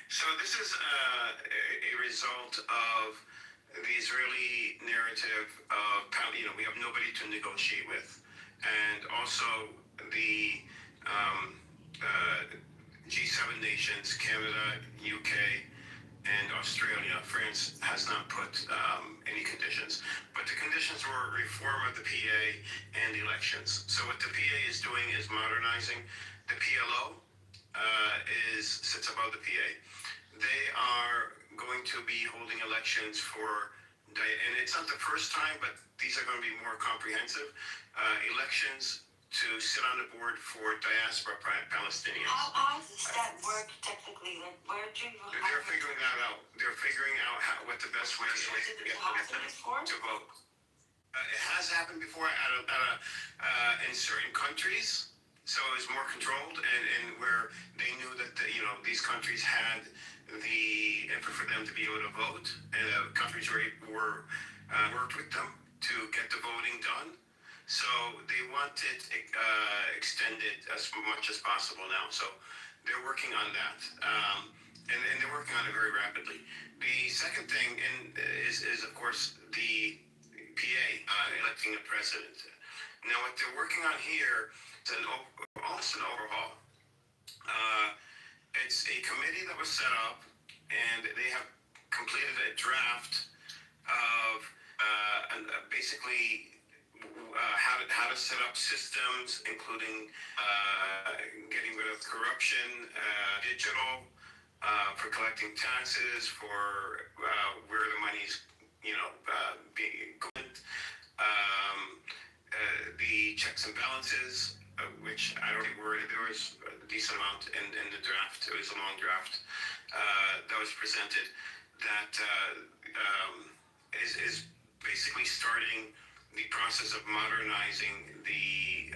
So this is a result of the Israeli narrative of, we have nobody to negotiate with. And also the G7 nations, Canada, UK, and Australia. France has not put any conditions. But the conditions were reform of the PA and elections. So what the PA is doing is modernizing the PLO sits above the PA. They are going to be holding elections for, and it's not the first time, but these are going to be more comprehensive elections to sit on the board for diaspora Palestinians. How does that work technically? Like, where do you? They're figuring that out. They're figuring out what the best way is to get to vote. It has happened before in certain countries, so it was more controlled, and where they knew that these countries had the effort for them to be able to vote, and countries were worked with them to get the voting done. So they want it extended as much as possible now. So they're working on that, and they're working on it very rapidly. The second thing is of course the PA electing a president. Now what they're working on here is almost an overhaul. It's a committee that was set up, and they have completed a draft of basically how to set up systems, including getting rid of corruption, digital, for collecting taxes, for where the money's being going, the checks and balances, which I don't think there was a decent amount in the draft. It was a long draft that was presented that is basically starting the process of modernizing the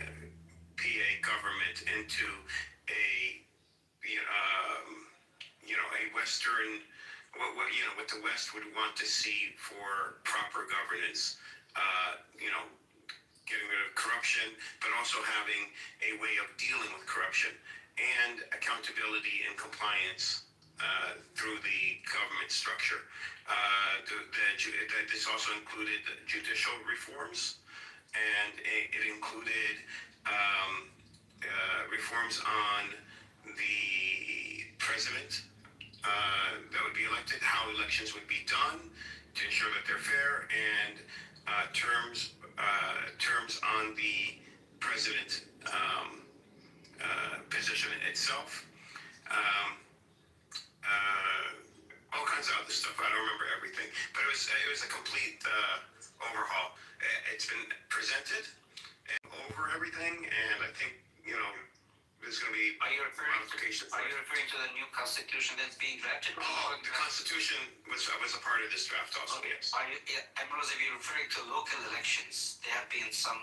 PA government into a Western, what the West would want to see for proper governance. Getting rid of corruption, but also having a way of dealing with corruption and accountability and compliance through the government structure. This also included judicial reforms, and it included reforms on the president that would be elected, how elections would be done to ensure that they're fair, and terms on the president position itself. All kinds of other stuff. I don't remember everything, but it was a complete overhaul. It's been presented over everything, and I think there's going to be modifications. Are you referring to the new constitution that's being drafted? The constitution was a part of this draft also. Yes. Ambrose, if you're referring to local elections, there have been some.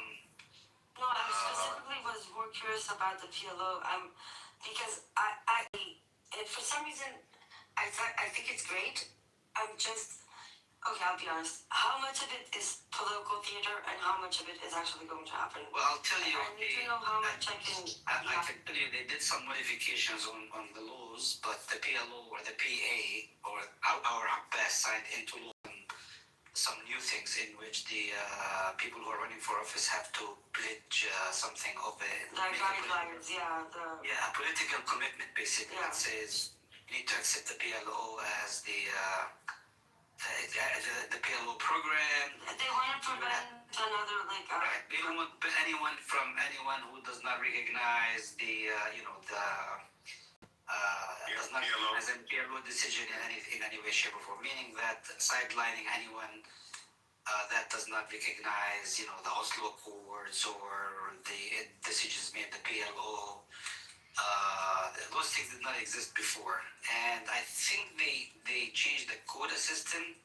No, I specifically was more curious about the PLO. Because and for some reason, I think it's great. Okay, I'll be honest. How much of it is political theater, and how much of it is actually going to happen? Well, I'll tell you. I need to know how much I can. I can tell you they did some modifications on the laws, but the PLO or the PA or our Abbas signed into law some new things in which the people who are running for office have to pledge something of a guidelines, a political commitment, basically. That says you need to accept the PLO as the PLO program. They want to prevent another right. They don't want anyone who does not recognize the does not recognize a PLO decision in any way, shape, or form. Meaning that sidelining anyone that does not recognize the Oslo Accords or the decisions made the PLO. Those things did not exist before, and I think they changed the quota system,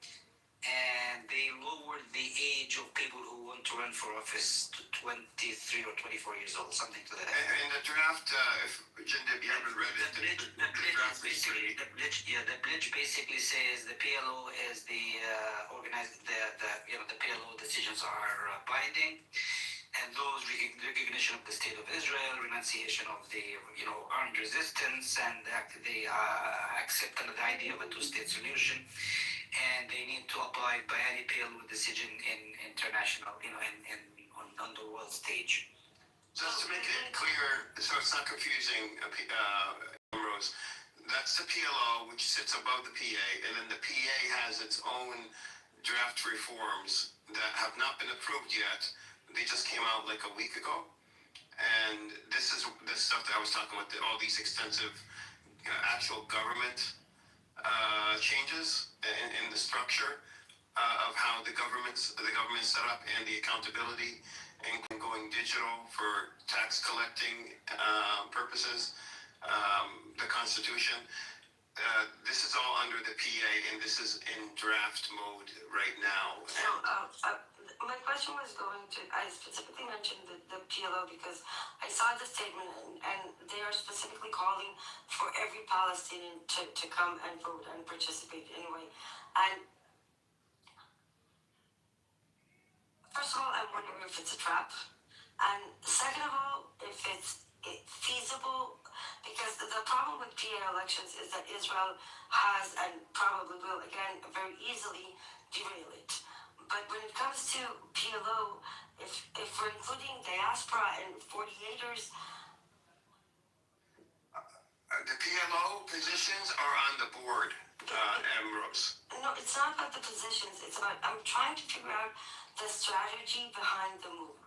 and they lowered the age of people who want to run for office to 23 or 24 years old, something to that effect. And the draft, if Jindib, you haven't read it, the pledge basically says the PLO is the the PLO decisions are binding. And those recognition of the state of Israel, renunciation of the armed resistance, and they accept the idea of a two-state solution, and they need to abide by any PLO decision in international, on the world stage. Just to make it clear, so it's not confusing, Rose, that's the PLO, which sits above the PA, and then the PA has its own draft reforms that have not been approved yet. They just came out like a week ago, and this stuff that I was talking about, all these extensive actual government changes in the structure of how the government's set up and the accountability and going digital for tax collecting purposes, the Constitution. This is all under the PA, and this is in draft mode right now. So, my question was going to, I specifically mentioned the PLO because I saw the statement and they are specifically calling for every Palestinian to come and vote and participate anyway. And first of all, I'm wondering if it's a trap. And second of all, if it's feasible, because the problem with PA elections is that Israel has and probably will again very easily derail it. But when it comes to PLO, if we're including diaspora and 48ers, the PLO positions are on the board, Ambrose. No, it's not about the positions. It's about I'm trying to figure out the strategy behind the move.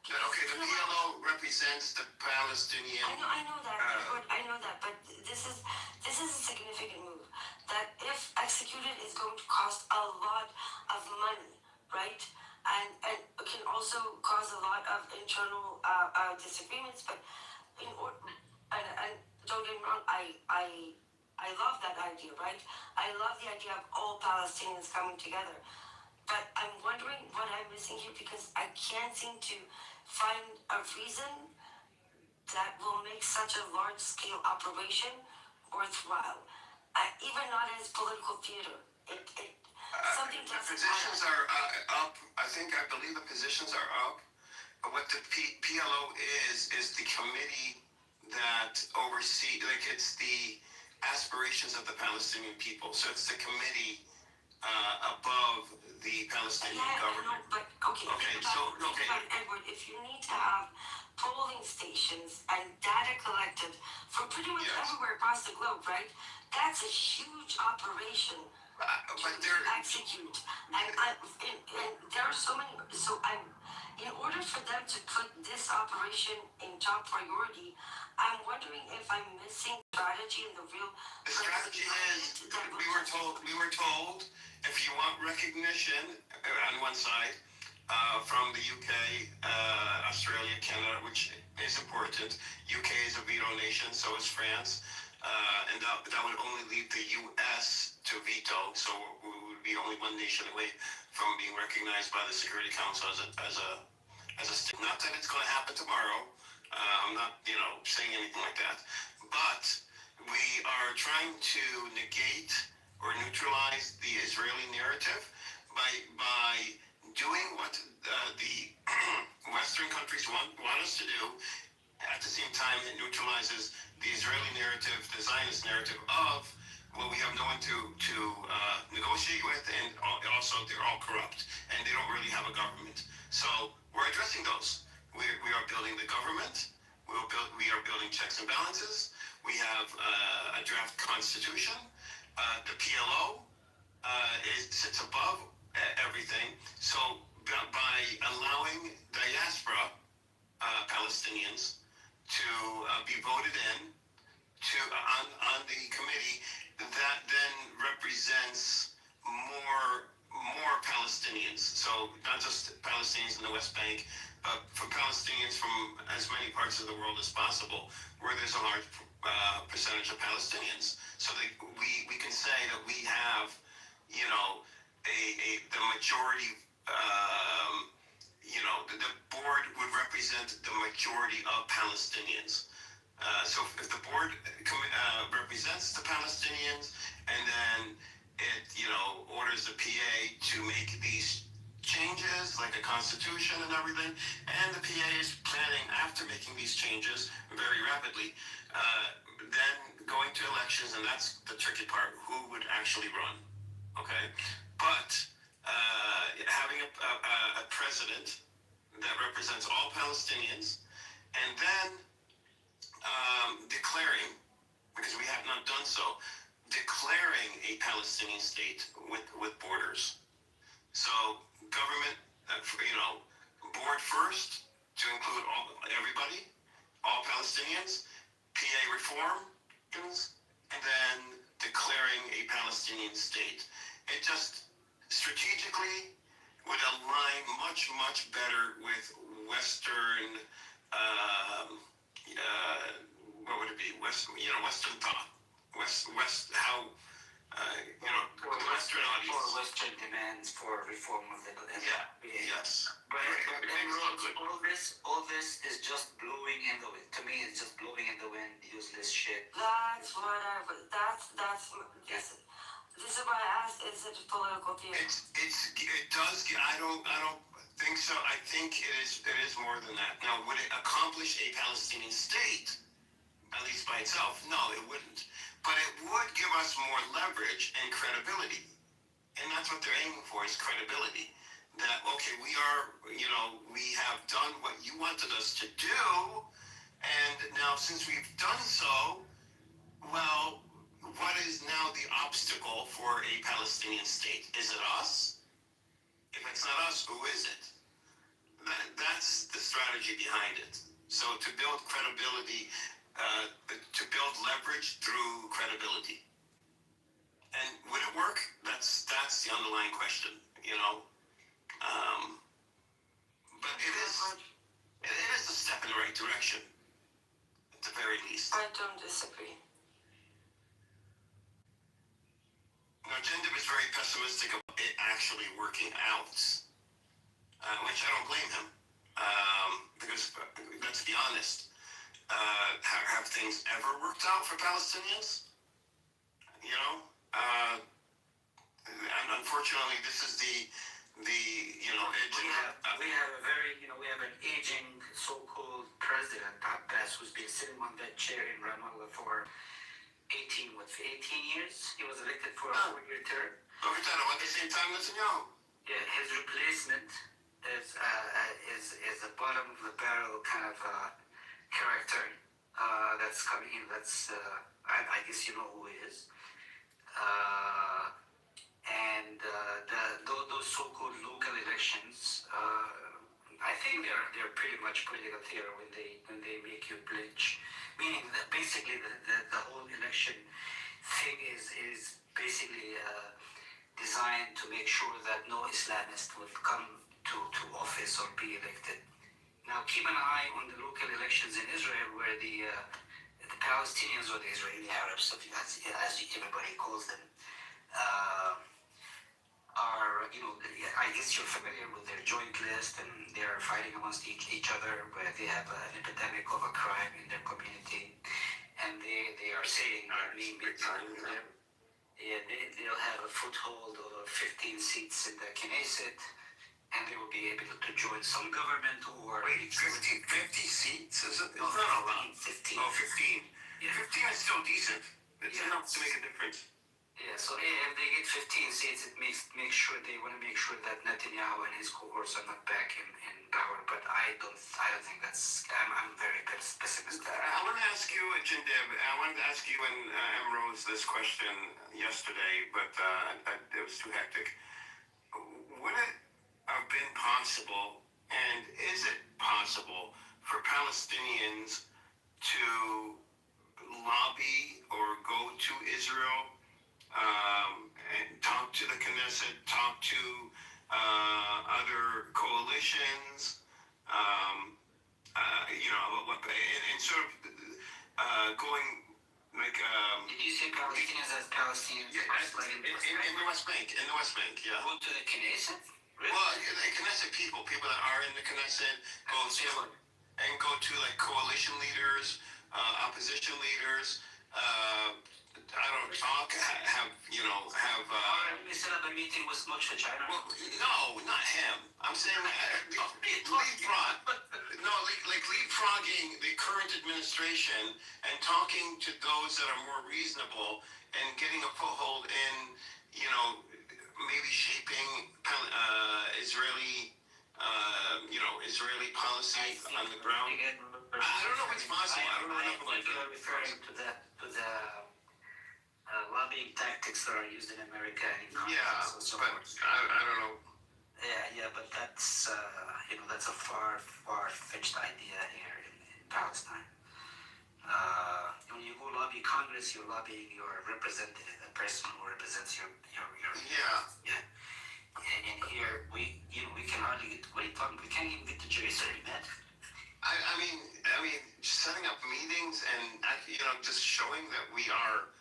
Okay, the PLO represents the Palestinian. I know that. I know that, but this is a significant move that, if executed, is going to cost a lot of money, right? And can also cause a lot of internal disagreements. But and don't get me wrong, I love that idea, right? I love the idea of all Palestinians coming together. But I'm wondering what I'm missing here because I can't seem to find a reason that will make such a large-scale operation worthwhile. Even not as political theater. Something the positions are up. I believe the positions are up. But what the PLO is the committee that oversees, like it's the aspirations of the Palestinian people. So it's the committee above the Palestinian government. But Edward, if you need to have polling stations and data collected for pretty much everywhere across the globe, right? That's a huge operation to execute. And there are so many. So in order for them to put this operation in top priority, I'm wondering if I'm missing strategy in the real. The strategy is we were told if you want recognition on one side from the UK, Australia, Canada, which is important. UK is a veto nation, so is France, and that would only leave the US to veto. So we would be only one nation away from being recognized by the Security Council as a state. Not that it's going to happen tomorrow. I'm not, saying anything like that. But we are trying to negate or neutralize the Israeli narrative by doing what the Western countries want us to do. At the same time, it neutralizes the Israeli narrative, the Zionist narrative of, well, we have no one to negotiate with, and also they're all corrupt, and they don't really have a government. So we're addressing those. We are building the government. We are building checks and balances. We have a draft constitution. The PLO sits above everything. So by allowing diaspora Palestinians to be voted in on the committee, that then represents more Palestinians. So not just Palestinians in the West Bank, but for Palestinians from as many parts of the world as possible, where there's a large percentage of Palestinians. So we can say that we have, the majority. The board would represent the majority of Palestinians. So if the board represents the Palestinians, and then it, orders the PA to make these changes, like a constitution and everything, and the PA is planning, after making these changes very rapidly, then going to elections, and that's the tricky part, who would actually run, okay? But having a president that represents all Palestinians, and then declaring, because we have not done so, declaring a Palestinian state with borders. So government, board first to include everybody, all Palestinians, PA reform, and then declaring a Palestinian state. It just strategically would align much, much better with Western, what would it be? Western thought. West, how, Western audience. Or Western demands for reform of the Yes. But all this is just blowing in the wind. To me, it's just blowing in the wind, useless shit. That's whatever. This is why I asked, is it a political theater? It does. I don't think so. I think it is more than that. Now, would it accomplish a Palestinian state, at least by itself? No, it wouldn't. But it would give us more leverage and credibility. And that's what they're aiming for, is credibility. That, okay, we have done what you wanted us to do, and now since we've done so, well, what is now the obstacle for a Palestinian state? Is it us? If it's not us, who is it? That's the strategy behind it. So to build credibility, to build leverage through credibility. And would it work? That's the underlying question, But it is a step in the right direction, at the very least. I don't disagree. Now, Jendib is very pessimistic about it actually working out, which I don't blame him, because let's be honest, have things ever worked out for Palestinians? And unfortunately, this is we have an aging so-called president, Abbas, who's been sitting on that chair in Ramallah for 18 years. He was elected for a 4-year term. At the same time, Netanyahu. Yeah, his replacement is a bottom of the barrel kind of character that's coming in. That's I guess you know who he is. Those so-called local elections, I think they're pretty much political theater when they make you pledge, meaning that basically the whole election thing is basically designed to make sure that no Islamist will come to office or be elected. Now keep an eye on the local elections in Israel, where the Palestinians or the Israeli Arabs, as everybody calls them, are, I guess you're familiar with their joint list, and they are fighting amongst each other, where they have an epidemic of a crime in their community, and they are saying they'll have a foothold of 15 seats in the Knesset, and they will be able to join some government or... Wait, 50 seats? Is it? It's not a lot. 15. Oh, 15. Yeah. 15 is still decent. It's enough to make a difference. Yeah, so if they get 15 seats, it makes sure they want to make sure that Netanyahu and his cohorts are not back in power. But I don't think that's. I'm very pessimistic. I want to ask you, Jindib. I wanted to ask you and Rose this question yesterday, but it was too hectic. Would it have been possible, and is it possible, for Palestinians to lobby or go to Israel? And talk to the Knesset, talk to other coalitions, and sort of going like. Did you say Palestinians as Palestinians? Yeah, in the West Bank. In the West Bank, yeah. Go to the Knesset? Really? Well, the Knesset people that are in the Knesset, go to like coalition leaders, opposition leaders. I don't talk, We set up a meeting with Mocha China. Well, no, not him. I'm saying leapfrogging the current administration and talking to those that are more reasonable and getting a foothold in, maybe shaping Israeli policy on the ground. I don't know if it's possible. I don't know enough about that. You're referring to the lobbying tactics that are used in America and in Congress. But I don't know. Yeah, but that's that's a far-fetched idea here in Palestine. When you go lobby Congress, you're lobbying your representative, the person who represents your Yeah. And here we can hardly get. What are you talking? We can't even get to Jerusalem, man. I mean, setting up meetings and just showing that we are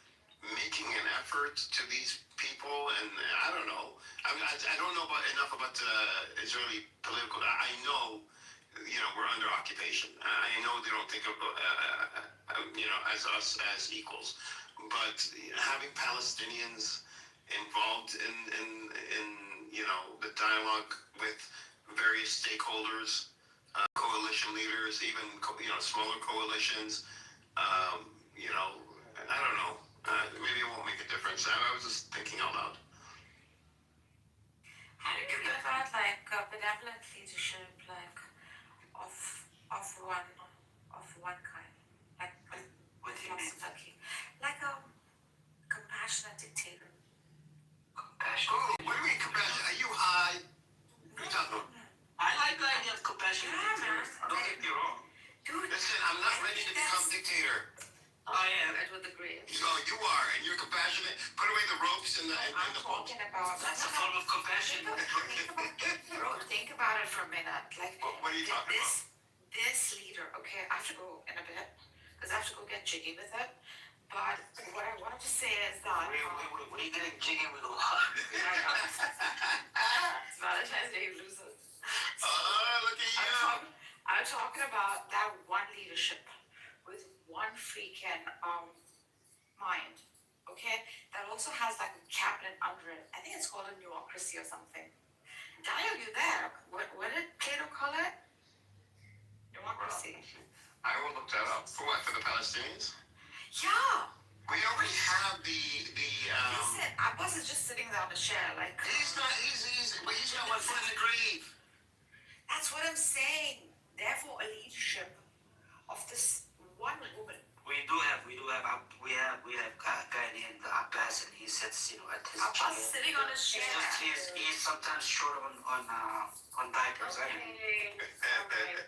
making an effort to these people, and I don't know. I don't know enough about the Israeli political. I know, we're under occupation. I know they don't think of as us as equals, but having Palestinians involved in the dialogue with various stakeholders, coalition leaders, even smaller coalitions. I don't know. Maybe it won't make a difference. I was just thinking out loud. How do you feel about like benevolent leadership, like of one kind, like What do you mean? like a compassionate dictator? Compassion. Oh, what do you mean compassion? Are you high? What are you talking about? I like the idea of compassion. Yeah, man. Don't get me wrong. Dude, Listen, I'm not ready to become dictator. I am. I would agree. You are, and you're compassionate. Put away the ropes and the boat. Talking about That's a form of compassion. Bro, think about it for a minute. Like, What are you talking about? this leader, okay, I have to go in a bit, because I have to go get jiggy with it. But what I wanted to say is that... What are you getting jiggy with a lot? It's Valentine's Day, losers. Look at you. I'm talking about that one leadership with one freaking mind, okay? That also has like a cabinet under it. I think it's called a bureaucracy or something. Daniel, you there? What did Plato call it? Democracy. I will look that up. For what? For the Palestinians? Yeah. We already have the Listen, Abbas is just sitting there on the chair, like. He's got one foot in the grave. That's what I'm saying. Therefore, a leadership of this one woman. We have a guy named Abbas, and he sits, at his Abbas chair. sitting on his chair. He's sometimes short on diapers. Okay. Alright.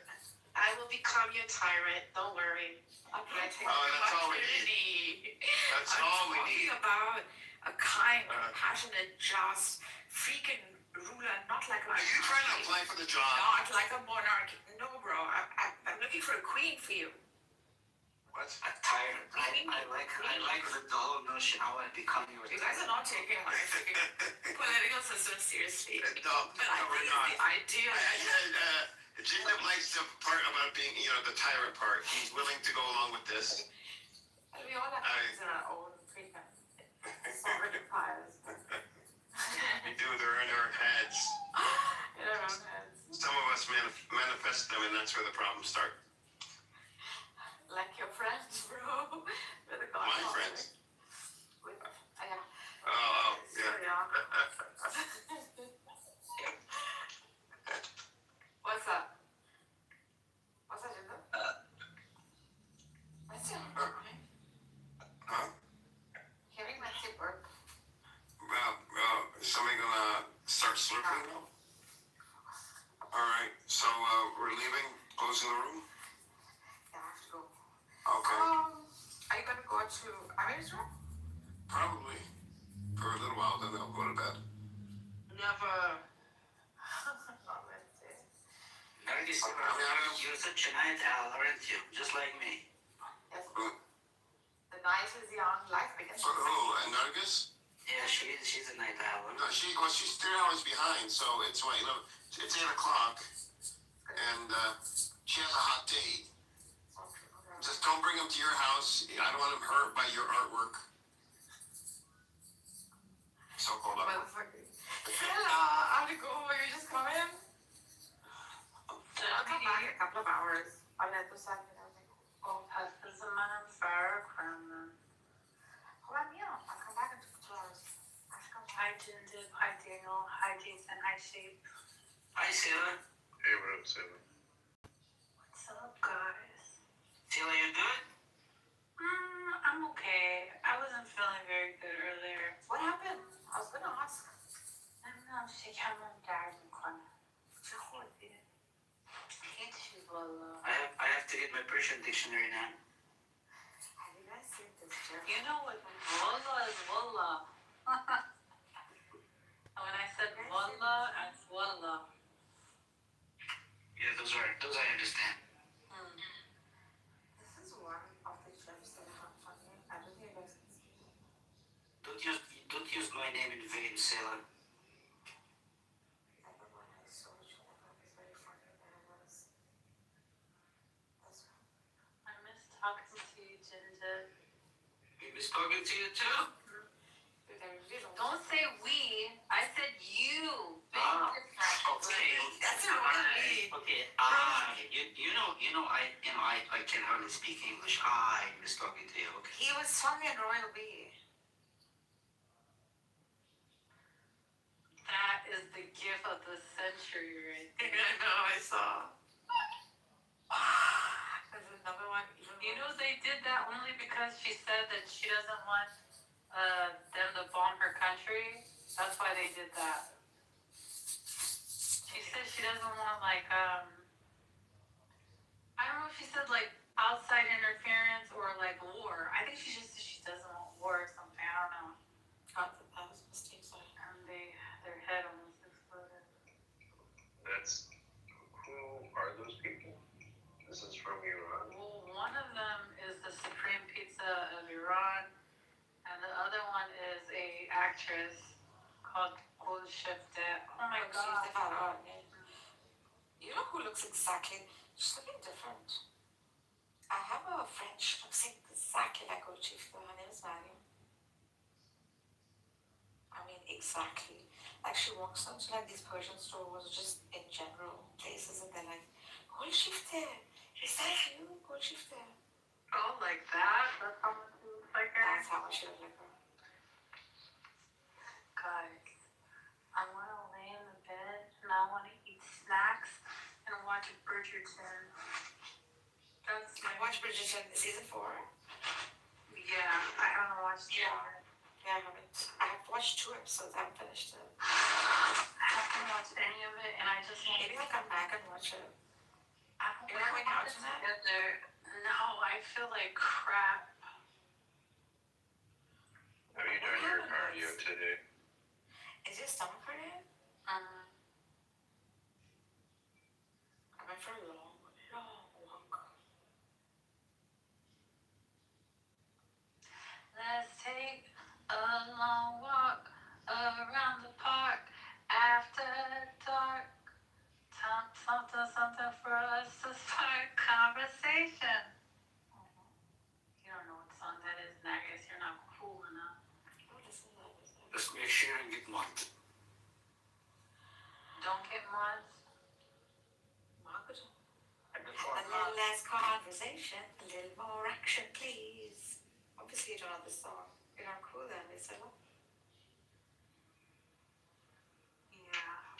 I will become your tyrant. Don't worry. That's all we need. That's all we need. I'm talking about a kind, compassionate, just, freaking ruler, not like a. Are you trying to apply for the job? Not like a monarch. No, bro. I'm looking for a queen for you. What? A tyrant. I like the whole notion. I want to become your You guys are not taking my freaking political system seriously. No, But I we're think not. it's the idea. Jacob likes the part about being, the tyrant part. He's willing to go along with this. We all have things in our own freaking sovereign empires. We do. They're in our heads. In our own heads. Some of us manifest them, and that's where the problems start. Like your friends, bro. With the My friends. Yeah. Oh, So, yeah. yeah. What's up? What's that, Jinder? What's your burping? Huh? Hearing my kid burp. Is somebody gonna start slurping now? All right. So we're leaving, closing the room. Yeah, I have to go. Okay. Are you gonna go to Amir's room? Probably for a little while, then they'll go to bed. Never. You're such a night owl, aren't you? Just like me. Yes. The night is young, life begins. Who? Nargis? Yeah, she's a night owl. No, she's 3 hours behind, so it's what, it's 8 o'clock, and she has a hot date. Just don't bring him to your house. I don't want him hurt by your artwork. So hold on. Stella, I have to go. You just come in? I'll come back in a couple of hours. I'll let this happen. Oh, husband's a man of fire, criminal. Hold on, yeah. I'll come back in 2 hours. Hi, Jinder. Hi, Daniel. Hi, Jason. Hi, Shape. Hi, Sarah. Hey, what up, Sarah? What's up, guys? Sarah, you good? I'm okay. I wasn't feeling very good earlier. What happened? I was gonna ask. I don't know. شکمم درد میکنه. چه خوردی؟ هیچی والا. I have to get my Persian dictionary now. Have you guys seen this joke? You know what? Wallah is wallah. When I said wallah, it's wallah. Yeah, those I understand. This is one of the jokes that are funny. I don't think you guys can see it. Don't use my name in vain, sailor. The other one I saw, which I thought was very funny, and it was this one. I miss talking to you, Ginger. We miss talking to you too. Dude, I really Don't say we. I said you. Big difference. Okay. That's a real me. Okay. I can hardly speak English. I miss talking to you. Okay. He was funny in Royal B. That is the gift of the century right there. I know, I saw. There's another one. You know they did that only because she said that she doesn't want them to bomb her country. That's why they did that. She said she doesn't want I don't know if she said outside interference or war. I think she doesn't want war or something. I don't know. That was a mistake, sorry. And their head almost exploded. That's who are those people? This is from Iran. Well, one of them is the supreme pizza of Iran, and the other one is a actress called Gul Shifte. Oh my god. You know who looks exactly, she's looking different. I have a friend, she looks exactly like her chief, her name is Mariam. I mean, exactly. Like she walks into these Persian stores, just in general places, and they're like, Gul Shifte, is that you, Gul Shifte? Oh, like that? That's how much she looks like her? That's how much she looks like her. Guys, I want to lay in the bed and I want to eat snacks and watch Bridgerton. That's my... Watch Bridgerton season 4? Yeah, I haven't watched it yet. Yeah, I haven't. I have watched 2 episodes, I haven't finished it. I haven't watched any of it and I just want Maybe I'll come back and watch it. I don't You're not going out tonight? No, I feel like crap. Have you done your cardio today? Is your stomach hurting? I went for a long walk. Let's take a long walk around the park after dark. Something for us to start conversation. You don't know what song that is, and I guess you're not cool enough. Just make sure and get mocked. Don't get much. A little less conversation, a little more action, please. Obviously, you don't know this song. You're not cool then, Lisa. Yeah.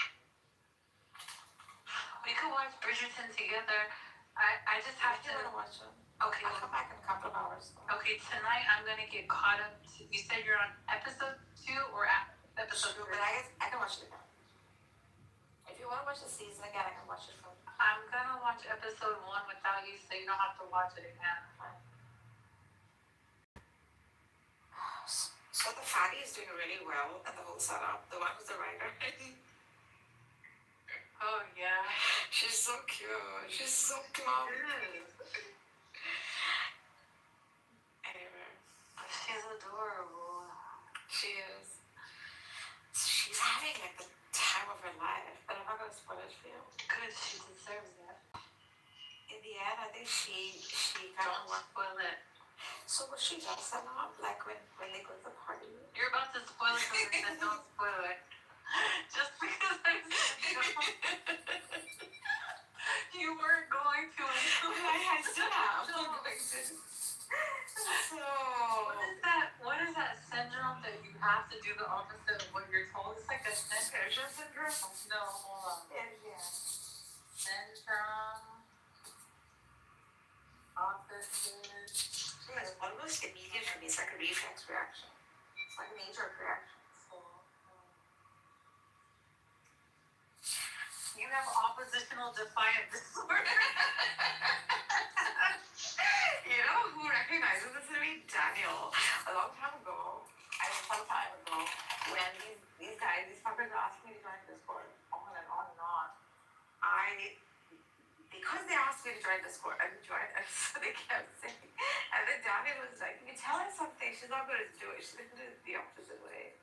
We could watch Bridgerton together. I just have to. I want to watch it. Okay. I'll come back in a couple of hours. Okay, tonight I'm gonna get caught up. You said you're on episode 2 or episode 3? But I can watch it again. If you want to watch the season again, I can watch it from. I'm gonna watch episode 1 without you, so you don't have to watch it again. Fine. So the fatty is doing really well at the whole setup. The one who's the writer. Oh yeah. She's so cute. She's so plump. Anyway. She's adorable. She is. She's having the time of her life, but I'm not gonna spoil it for you. Good, she deserves that. In the end, I think she kind of Don't spoil it. So what she does a lot, when they go to the party. You're about to spoil it because I said don't spoil it. Just because I said you weren't going to. I still am. So. What is that syndrome that you have to do the opposite of what you're told? It's like a syndrome. No, hold on. Yeah. Syndrome. Opposite. It's almost immediate for me. It's like a reflex reaction. It's like a knee-jerk reaction. You have oppositional defiant disorder. you to join Discord. And we joined, and so they kept saying, and then Daniel was like, you tell her something, she's not going to do it. She's going to do it the opposite way.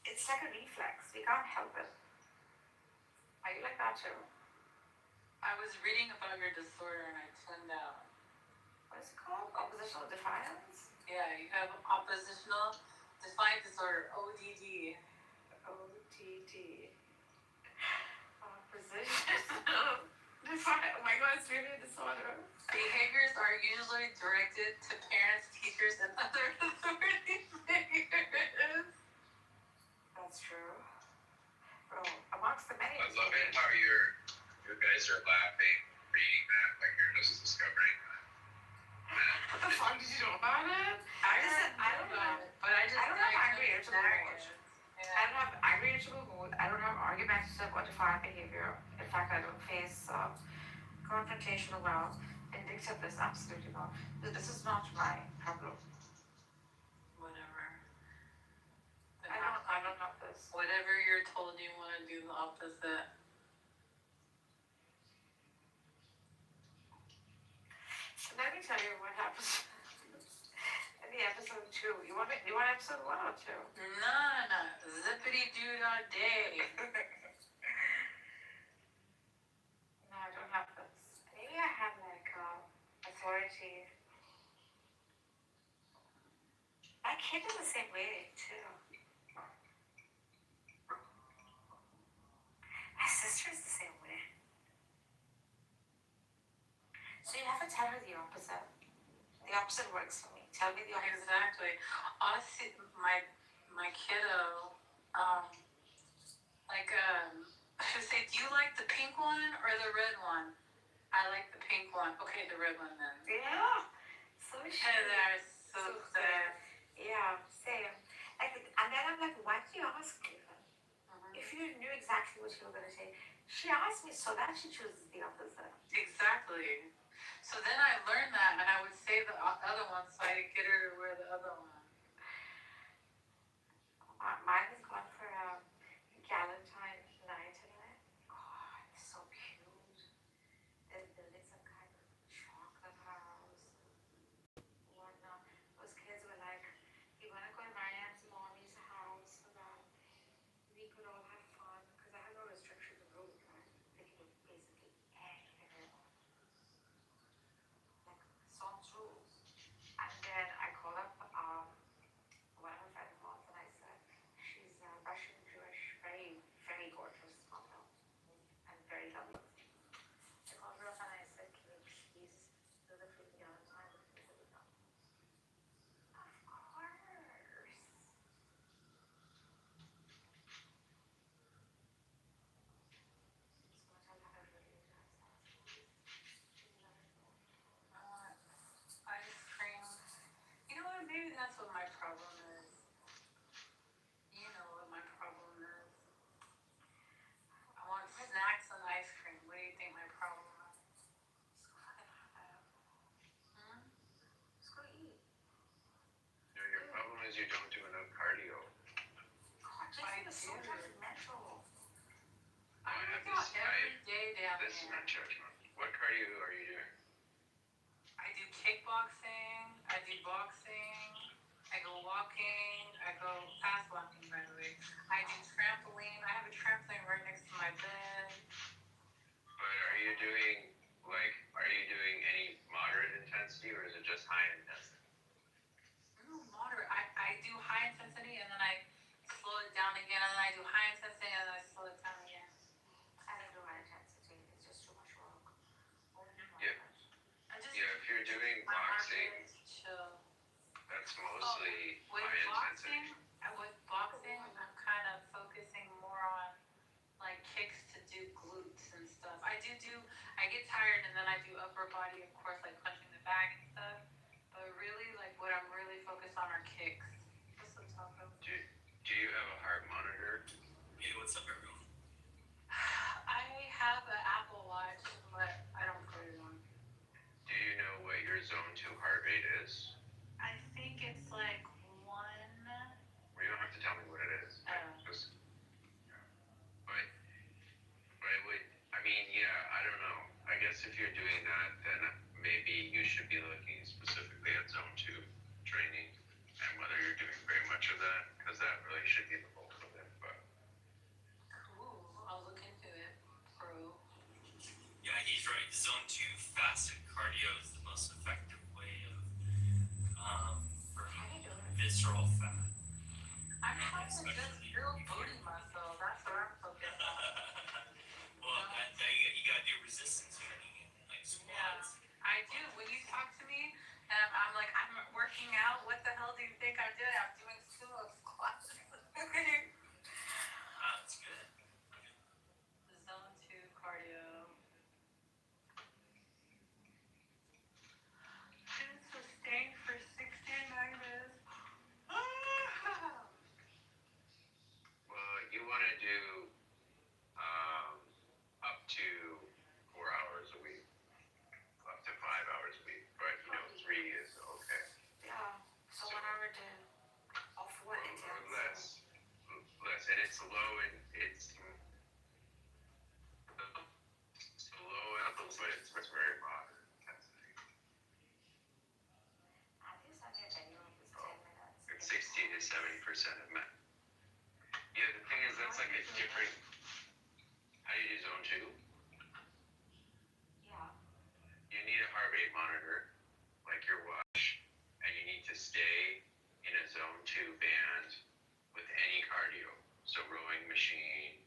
It's like a reflex. We can't help it. Are you like that too? I was reading about your disorder and I tuned out. What is it called? Oppositional defiance? Yeah, you have oppositional defiant disorder, ODD. ODD. Oppositional defiant. Oh my god, it's really a disorder. Behaviors are usually directed to parents, teachers, and other authority figures. That's true. Bro, amongst the many. I love it how you guys are laughing, reading that, like you're just discovering that. What the fuck did you know about it? I don't know, but I don't have angry irritable mood. Yeah. I don't have angry irritable mood. I don't have argumentative or defiant behavior. In fact, I don't face confrontational well. Vindictiveness, absolutely not. This is not my problem. Whatever. I don't have this. Whatever you're told, you want to do the opposite. So let me tell you what happens in the episode 2. You want episode 1 or 2? No. Zippity doo dah day. No, I don't have this. Maybe I have like authority. My kid is the same way too. My sister is the same way. So you have to tell her the opposite. The opposite works for me. Tell me the opposite. Exactly. Honestly, my kiddo, she would say, do you like the pink one or the red one? I like the pink one. Okay, the red one then. Yeah. So And they're so sad. Yeah, same. And then I'm like, why did you ask me then? If you knew exactly what you were going to say. She asked me so that she chooses the opposite. Exactly. So then I learned that, and I would say the other one so I could get her to wear the other one. Mine has gone for Galentine's night tonight. God, it's so cute. They're building some kind of chocolate house. Whatnot. Those kids were like, you want to go to Marianne's mommy's house so that we could all have fun? Because I have no restrictions of rules, right? They can do basically anything they want. Like, songs rules. And then I called up one of her friends' moms and I said, she's Russian Jewish, very, very gorgeous mother, and very lovely. I called her up and I said, can you please do the freaking Valentine with me? Of course. Ice cream. You know what? Maybe that's what my problem is. You know what my problem is. I want snacks and ice cream. What do you think my problem is? Just go eat. No, your problem is you don't do enough cardio. God, Jason is so judgmental. I work out every day down This is there. not judgment. What cardio are you doing? I do kickboxing, I do boxing, I go walking, I go fast walking by the way. I do trampoline. I have a trampoline right next to my bed. But are you doing any moderate intensity or is it just high intensity? Moderate. I do high intensity and then I slow it down again and then I do high intensity and then I slow it down again. I don't do high intensity. It's just too much work. Yeah. If you're doing boxing, chill. that's mostly With high intensity. boxing, I'm kind of focusing more on like kicks to do glutes and stuff. I get tired and then I do upper body, of course, like punching the bag and stuff. But really, like what I'm really focused on are kicks. What's the topic? Do you have a heart monitor? Hey, what's up, everyone? I have an Apple Watch, but I don't put it on. Do you know what your zone 2 heart rate is? I think it's like 1. Well, you don't have to tell me what it is. But I don't know. visceral fat. I'm trying to just build booty muscle. That's what I'm focused on. Well, you gotta do resistance training, like squats. Yeah, I do. When you talk to me and I'm like, I'm working out, what the hell do you think I'm doing? I'm doing sumo squats. That's good. Zone 2 cardio. And sustain for 69 minutes. Well, you want to do up to 4 hours a week, up to 5 hours a week, but 3 is okay. Yeah. So 1 hour a day. Of what Or intense? less, and it's low and it's low levels, but it's very moderate intensity. I think something genuine is 10 minutes. It's 60 to 70% of men. Yeah, the thing is, that's like a different. How do you do zone 2? Yeah. You need a heart rate monitor, like your watch, and you need to stay in a zone 2 band with any cardio. So rowing machine,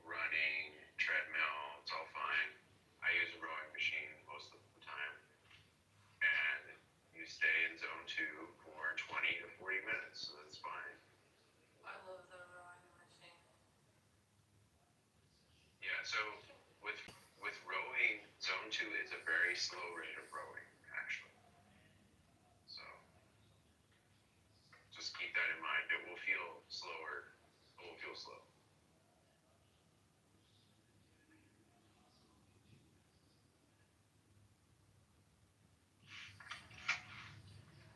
running, treadmill, it's all fine. I use a rowing machine most of the time. And you stay in zone 2 for 20 to 40 minutes, so that's fine. I love the rowing machine. Yeah, so with rowing, zone 2 is a very slow rate of rowing, actually. So just keep that in mind. It will feel slower. It will feel slow.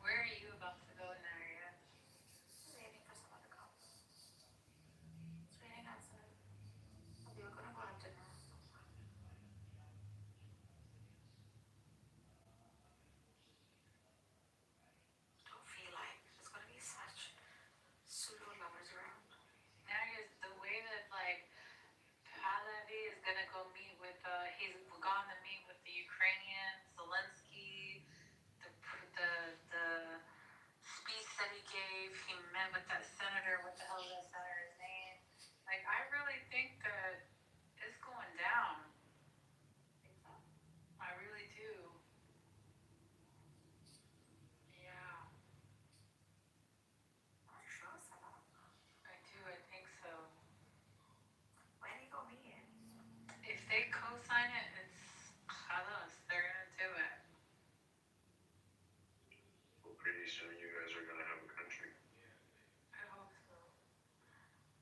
Where are you about to go in area? Waiting for someone to come. It's raining outside. We were gonna go to dinner. Don't feel like there's gonna be such pseudo lovers around. Now the way that like Pahlavi is gonna go meet with he's gone to meet with the Ukrainian Zelensky. The speech that he gave, he met with that senator. What the hell is that senator's name? Like I really think that it's going down. Think so? I really do. Yeah, Not sure, Salah. I do. I think so. When are you gonna meet him? If they co-sign it, it's halas. They're gonna do it. Well, pretty soon you guys are going to have a country. I hope so.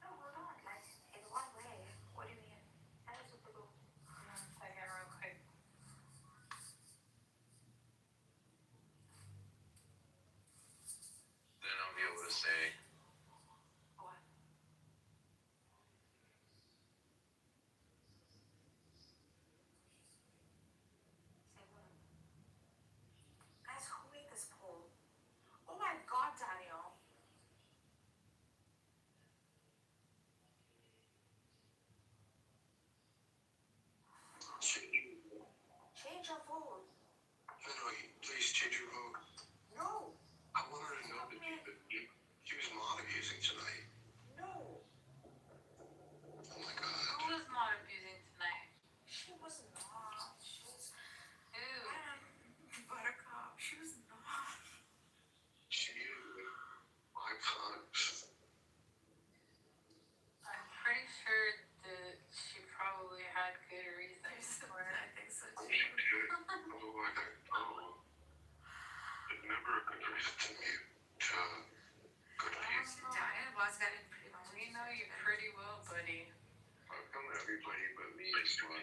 No, hold on. Like, in one way. What do you mean? That is what the go. Hold on a second, real quick. Then I'll be able to say, What? Say what? Guys, who made this poll? Oh my god, Daniel. Change your vote. No, please change your vote. No. I want her to know that she was not abusing tonight. No. Oh my God. Who was not abusing tonight? She was not. She was. Who? Buttercup. She was not. She my cons. I'm pretty sure that she probably had good reasons for it. I think so too. It never occurs to me to good people. Daniel was getting pretty much. We know you pretty well, buddy. how come everybody but me is smart?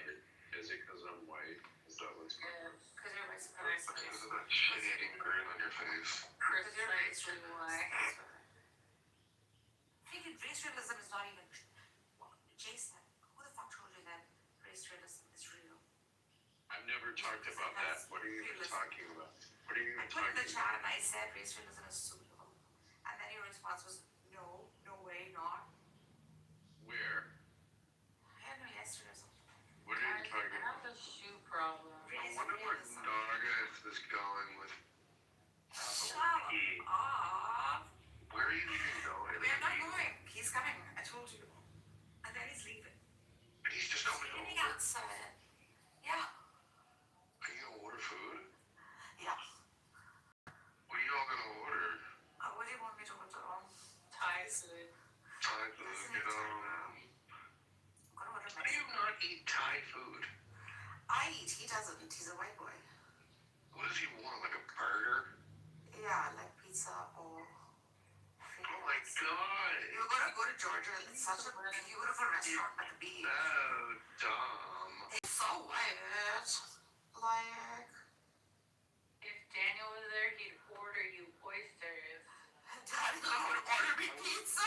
Is it because I'm white? Is that what's going on? Because you're my spirit. Because of that shit-eating grin on your face. Precisely why. Freaking race realism is not even. Jason, who the fuck told you that race realism is real? I've never talked about that. What are you even talking about? What are you I even put in the talking chat about? and I said race realism is pseudo. And then your response was, no, no way, not. Where? I don't know, yesterday or something. What are you talking I have about? a shoe problem. I wonder what Naga is going with. Shut up. doesn't. He's a white boy. What does he want? Like a burger? Yeah, like pizza or. Oh my god! You gotta go to Georgia. It's such a beautiful restaurant at the beach. Oh, dumb. It's so weird. Like. If Daniel was there, he'd order you oysters. Daniel would order me pizza.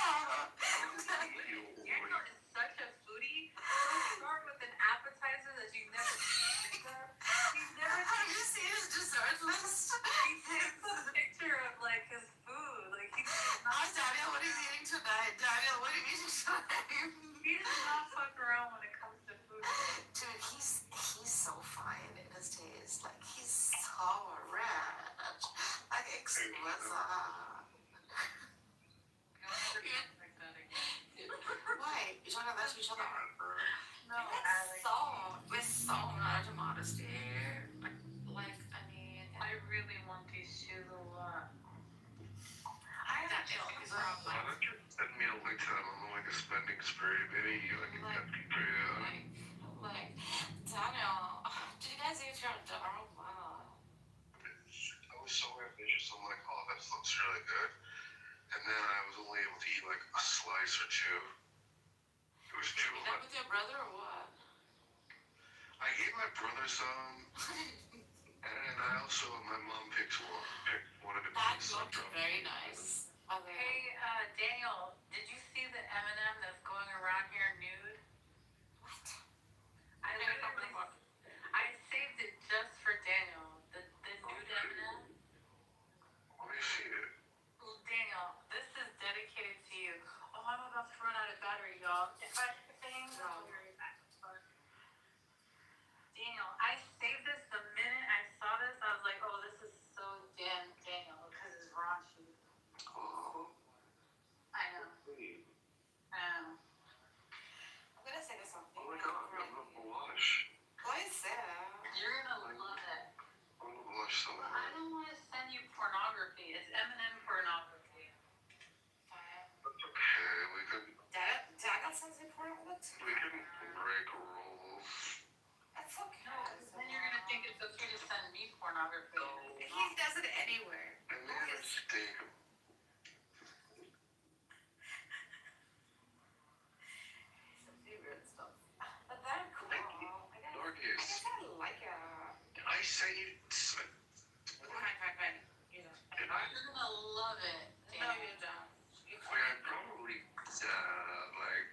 Daniel is such a foodie. He'll start with an appetizer that you've never seen. He's never. Have you seen his dessert list? He takes a picture of like his food. Like he's not. Ask Daniel what he's eating tonight. Daniel, what are you eating tonight? He does not fuck around when it comes to food. Dude, he's so fine in his taste. Like he's so rich. Like exquisite. Why? You're talking about each other? No, with so much modesty. Like, I mean, I really want these shoes a lot. I have to Why don't you send me a link to them on like a spending spree? Maybe like a like, Daniel, did you guys eat your dinner? Wow. I was so ambitious. I'm like, oh, this looks really good. And then I was only able to eat like a slice or two. It was too You done with your brother or what? I gave my brother some, and I also, my mom picked one of the That pieces. looked very nice. Hey, Daniel, did you see the M&M that's going around here nude? What? I saved it just for Daniel. The nude M&M. Let me see it. Daniel, this is dedicated to you. Oh, I'm about to run out of battery, y'all. If I hang on, Daniel, I saved this the minute I saw this. I was like, oh, this is so Daniel because it's raunchy. Oh. I know. I'm gonna say this something. Oh my god, I'm gonna blush. What is that? You're gonna love it. I'm gonna blush so Well, I hard. don't want to send you pornography. It's M&M pornography. That's okay, we can Daniel sends me porn all the time. break rules. That's okay. No, because then you're gonna think it's okay to send me pornography. He does it anywhere. I made a mistake. Some weird stuff. But that's cool. I guess I like it. I say you. Fine. You know. You're gonna love it. No, you don't. I probably like.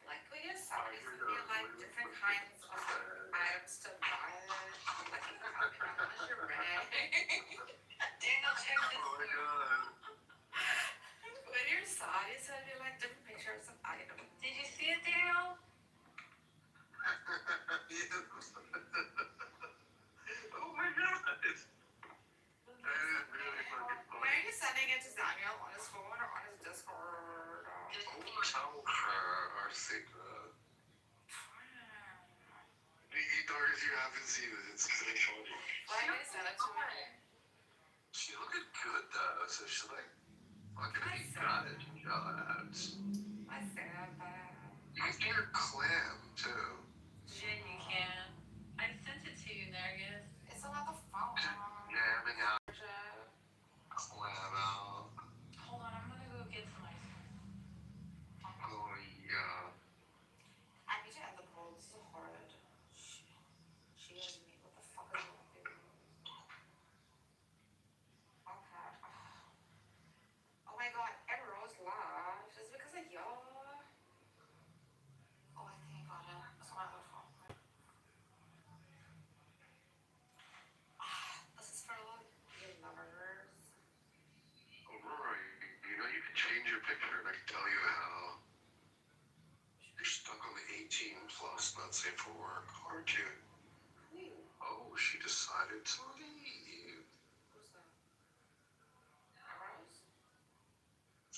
Like when you're selling, you like different kinds of items to buy. Like you can have it on lingerie. Daniel, check this out. When you're sad, you send me like different pictures of items. Did you see it, Daniel? Oh my god! That is really fucking funny. Where are you sending it to Daniel? On his phone or on his Discord? Tell her our secret. Doris, you haven't seen it. It's really funny. Why did you send it to me? She looked good though, so she's like, fucking he got it. I said that. You can get her clam too. Jen, you can. I sent it to you, Nergis. It's on the phone. Jamming out. Clam out. Hold on, I'm gonna go get some ice cream. Oh yeah. I need to end the poll. This is horrid. She is me. What the fuck is wrong with you? Okay. Oh my god, Everrose laughed. Is it because of y'all? Oh, I think I got it. It's my other phone. This is for all you lovers. Aurora, you know you can change your picture and I can tell you how. You're stuck on the 18 plus, not safe for work, aren't you? Oh, she decided to leave. Who's that? Everrose?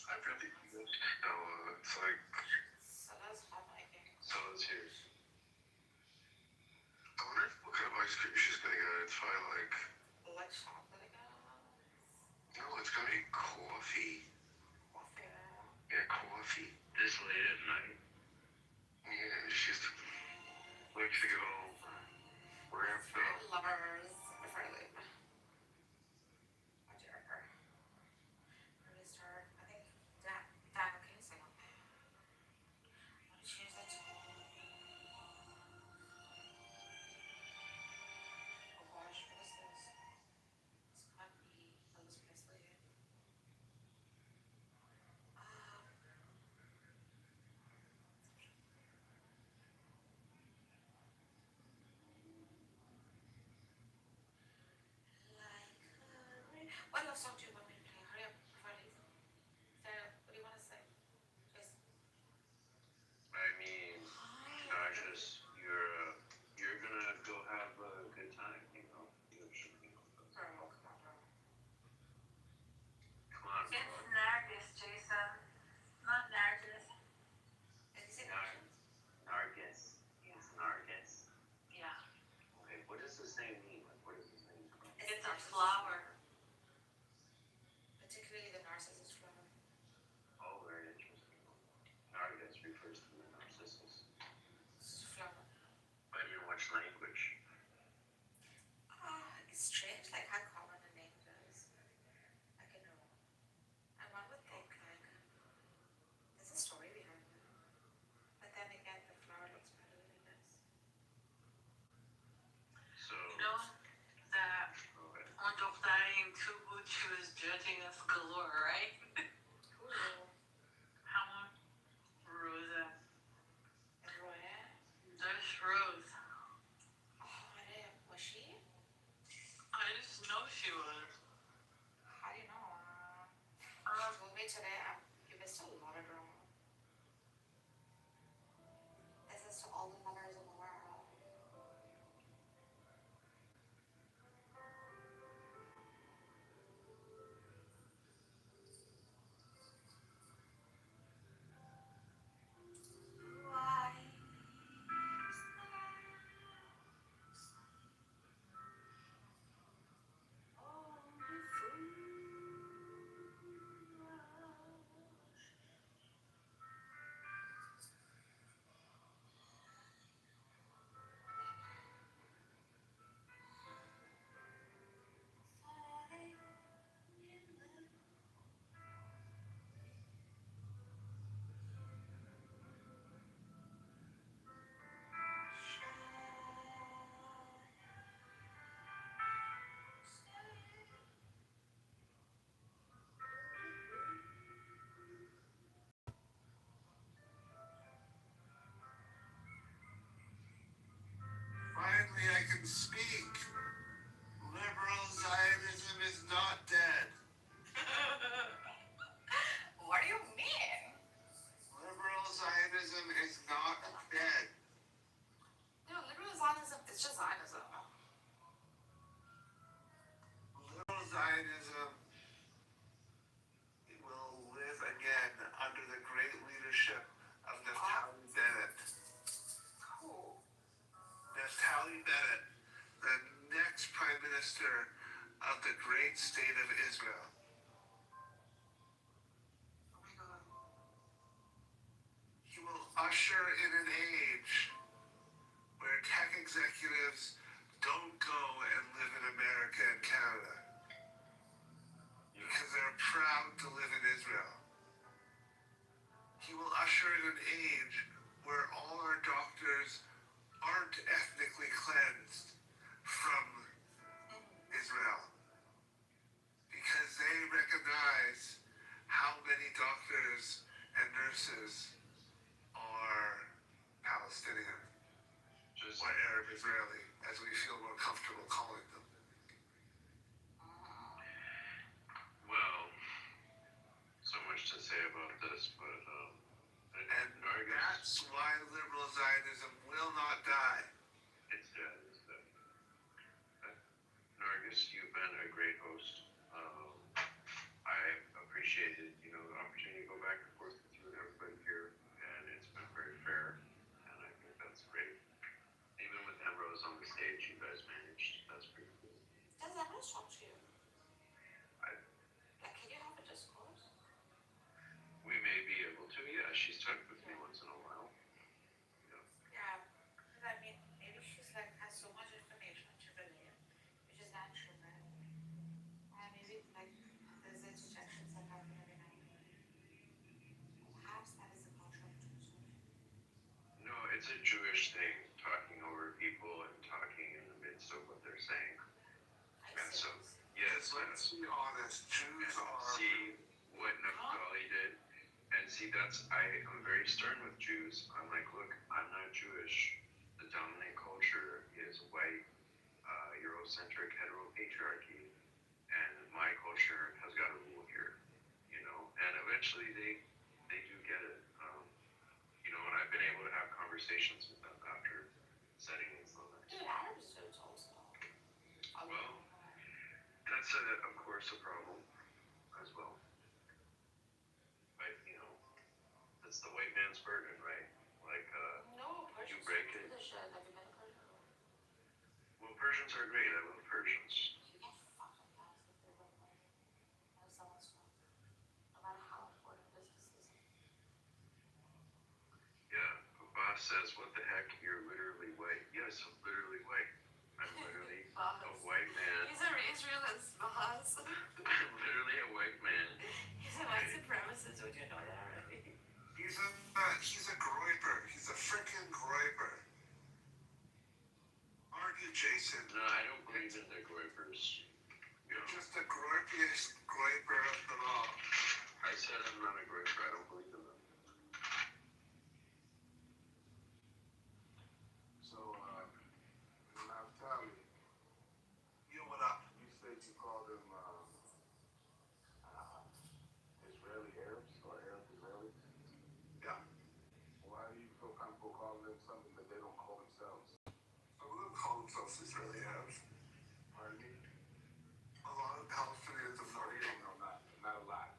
I really do. No, it's like, So that's hot liking. so it's here. I wonder what kind of ice cream she's gonna get. It's probably like, Like chocolate again? no, it's gonna be coffee. Coffee. Yeah, coffee. This late at night. Yeah, she's likes to go. We're lovers before they leave. Oh dear. Where did it start? I think Daniel, can you say one? Let me change that to. Oh gosh, what is this? This can't be Elvis Presley. What love song do you want me to play? Hurry up before I leave. Sarah, what do you want to say? Jason. I mean, Narcissus, you're gonna go have a good time, you know. You should be. Girl, come on, girl. Come on, It's bro. Nargis, Jason. Not Nargis. Did you say Nargis. Yeah. It's Nargis. Yeah. Okay, what does this name mean? Like, what does this name mean? It's a flower. Particularly the narcissus flower. Oh, very interesting. Nargis refers to the narcissus. It's a flower. But in which language? It's strange, like how common a name it is. I can know. And one would think like there's a story behind it. But then again, the flower looks really, really nice. So. You know that on Doftaring too good, she was judging us galore, right? Cool. How much? Rosa. And Roya? There's Rose. Oh, I didn't. Was she? I just know she was. How do you know? With me today, you missed a lot of drama. This is to all the mothers in the world. Why? Finally, I can speak. Liberal Zionism is not dead. What do you mean? Liberal Zionism is not dead. No, liberal Zionism, it's just Zionism. Liberal Zionism will live again under the great leadership of Naftali Bennett. Cool. Naftali Bennett, the next Prime Minister of the great state of Israel. Oh my god. He will usher in an age where tech executives don't go and live in America and Canada because they're proud to live in Israel. He will usher in an age where all our doctors aren't ethnically cleansed from Israel because they recognize how many doctors and nurses are Palestinian or Arab Israeli, as we feel more comfortable calling them. Well, so much to say about this, but And that's why liberal Zionism will not die. it's dead. It's dead. Nargis, you've been a great host. I appreciated, the opportunity to go back and forth with you and everybody here, and it's been very fair, and I think that's great. Even with Ambrose on the stage, you guys managed. That's pretty cool. Does that not talk to you? I- Like, can you have a discourse? We may be able to, yeah. She's talked with me once in a while. Yeah. Because I mean, maybe she's like has so much information to relay. it's a Jewish thing, talking over people and talking in the midst of what they're saying. And so, yes, Let's be honest. Jews are. see what Naphtali did. And see, I'm very stern with Jews. I'm like, look, I'm not Jewish. The dominant culture is white, Eurocentric heteropatriarchy, and my culture has got to rule here, you know. And eventually they do get it, you know. And I've been able to have conversations with them after setting these limits. Dude, Arabs do it also. Well, that's of course a problem as well. But you know, it's the white man's burden, right? Like, No, you Persians break do it. this shit. Have you been to Persia? Well, Persians are great. I love Persians. You get fucking fast if they're like money. No someone's strong. No matter how important business is. Yeah, a boss says, "What the heck? You're literally white." Yes, I'm literally white. I'm literally a white man. He's a Israel's boss. I'm literally a white man. He's a white supremacist. Would you know that already? He's a groiper. He's a freaking groiper. Aren't you, Jason? No, I don't believe in the groypers. You're just the groipiest groiper of them all. I said I'm not a groyper. I don't believe in them. So, Naphtali, yo, what up? You said you called them Israeli Arabs or Arab Israelis? Yeah. Why do you feel comfortable calling them something that they don't call themselves? Some of them call themselves Israeli Arabs. Pardon me? A lot of Palestinians are not here. No, not a lot.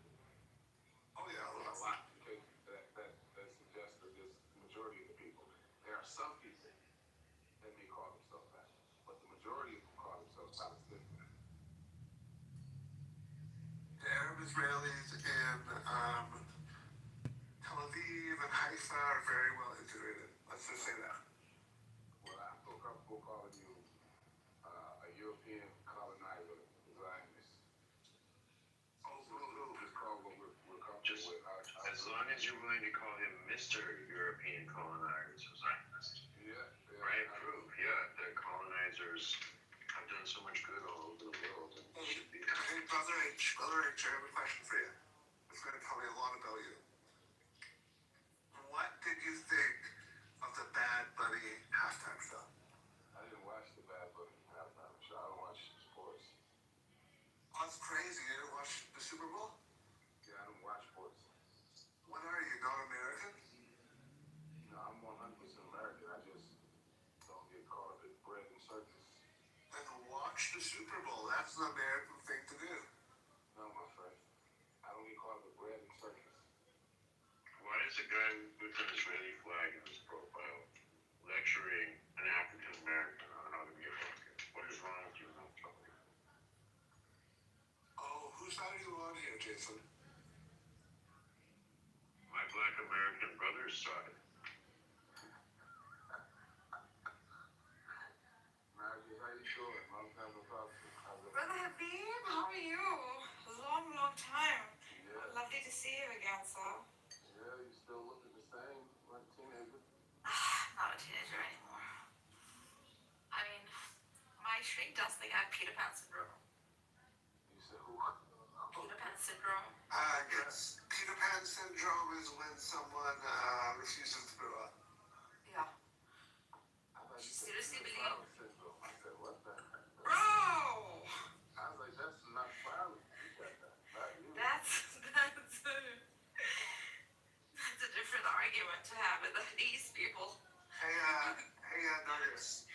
Oh yeah, a lot. Because that suggests that there's the majority of the people. There are some people that may call themselves that, but the majority of them call themselves Palestinians. The Arab Israelis in Tel Aviv and Haifa are very well integrated. Let's just say that. Well, I feel comfortable calling you a European colonizer, Zionist. Just call what we're comfortable with. As long as you're willing to call him Mr. European colonizer, Zionist. Yeah. Right? Proof. Yeah. The colonizers have done so much good all over the world. And should be. Hey, Brother H, I have a question for you. It's going to tell me a lot about you. What did you think of the Bad Bunny halftime show? I didn't watch the Bad Bunny halftime show. I don't watch sports. Oh, that's crazy. You didn't watch the Super Bowl? Yeah, I don't watch sports. What are you, not American? No, I'm 100% American. I just don't get caught up in bread and circus. Then watch the Super Bowl. That's the American thing to do. No, my friend. I don't get caught up in bread and circus. Why is a guy with an Israeli flag in his profile lecturing an African American on how to be American? What is wrong with you, Naphtali? Oh, whose side are you on here, Jason? My black American brother's side. Margie, how you doing? Long time no talk to you. Brother Habib, how are you? Long time. Yeah. Lovely to see you again, sir. Yeah, you still looking the same like a teenager. Not a teenager anymore. I mean, my shrink does think I have Peter Pan syndrome. You said who? Peter Pan syndrome. Yes. Peter Pan syndrome is when someone refuses to grow up. Yeah. I thought you She said seriously Peter believe. Pan syndrome. I said, what the heck? Bro! I was like, that's not violent. You got that. Not you. That's a different argument to have with these people. Hey, Darius.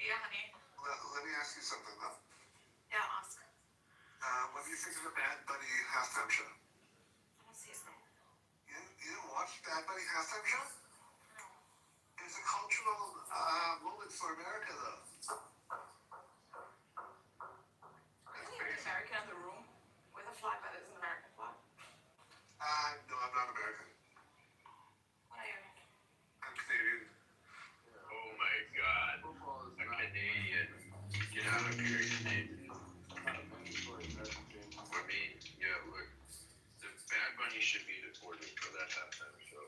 Yeah, honey. Let me ask you something, though. Yeah, ask. What do you think of the Bad Bunny halftime show? I don't see it. You didn't watch Bad Bunny halftime show? No. It's a cultural moment for America, though. Isn't he an American in the room with a flag that is an American flag? No, I'm not American. What are you? I'm Canadian. Oh my God. A Canadian. Get out of here, Canadian. I mean, yeah, look. The Bad Bunny should be deported for that halftime show.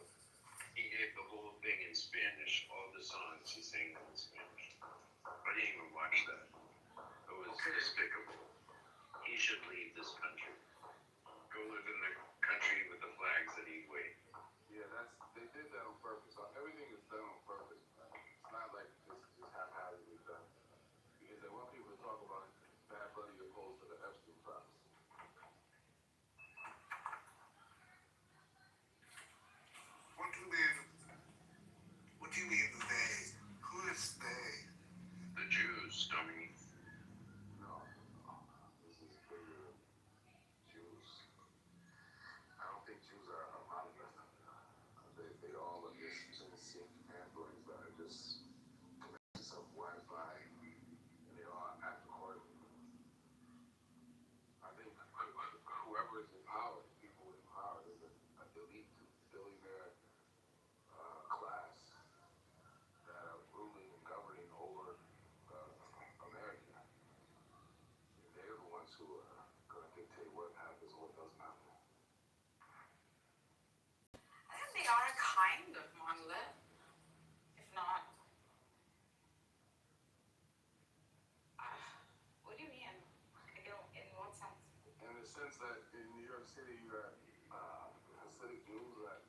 He gave the whole thing in Spanish, all billionaire class that are ruling and governing over America. They're the ones who are going to dictate what happens or what doesn't happen. I think they are a kind of monolith, if not. What do you mean? In what sense? In the sense that in New York City, you have Hasidic Jews that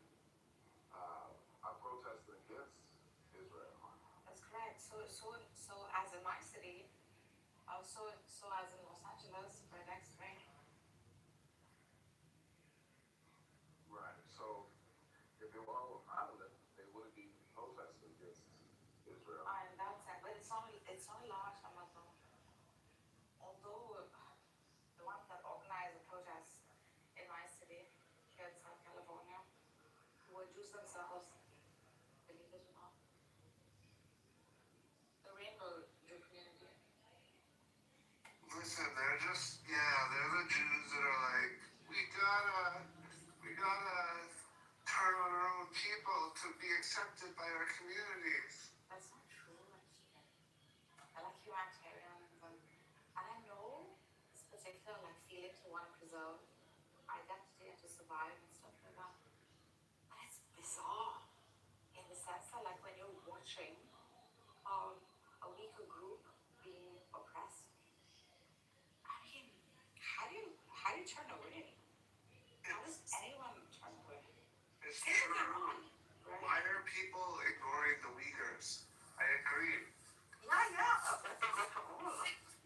are protesting against Israel. That's correct. So as in my city, so as in Los Angeles, right next to me. Right. So if they were all monolith, they wouldn't be protesting against Israel. And that's it. But it's not a large number though. Although the ones that organize the protests in my city, here in South California, who are Jews themselves, believe it or not, the rainbow Jew community. Listen, they're the Jews that are like, we gotta turn on our own people to be accepted by our communities. That's not true, actually. I like humanitarianism. And I know this particular feeling to want to preserve identity and to survive and stuff like that. But it's bizarre in the sense that when you're watching a weaker group being oppressed, I mean, how do you turn away? How does anyone turn away? It's Same with true. Iran, right? Why are people ignoring the Uyghurs? I agree. Yeah.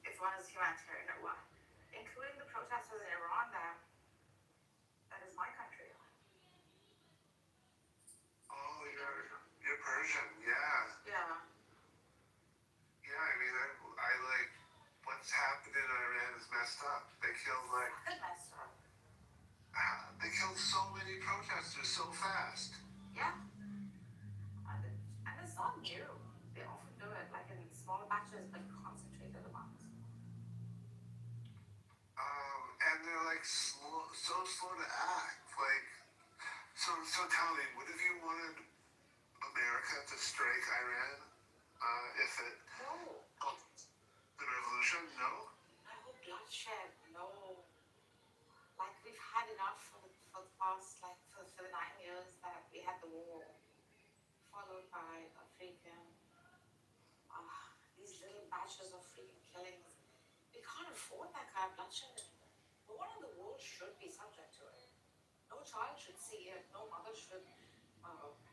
If one is humanitarian or what? Including the protesters in Iran that is my country. Oh, you're Persian, yeah. Yeah. Yeah, I mean, I like what's happened in Iran is messed up. They killed Messed up. they killed so many protesters so fast. Yeah. And it's not new. They often do it in smaller batches but concentrated amounts. And they're so slow to act. So tell me, would have you wanted America to strike Iran if it? No. The revolution? No. No bloodshed. No. We've had enough for the past for the 9 years that we had the war, followed by a freaking these little batches of freaking killings. We can't afford that kind of bloodshed anymore. No one in the world should be subject to it. No child should see it. No mother should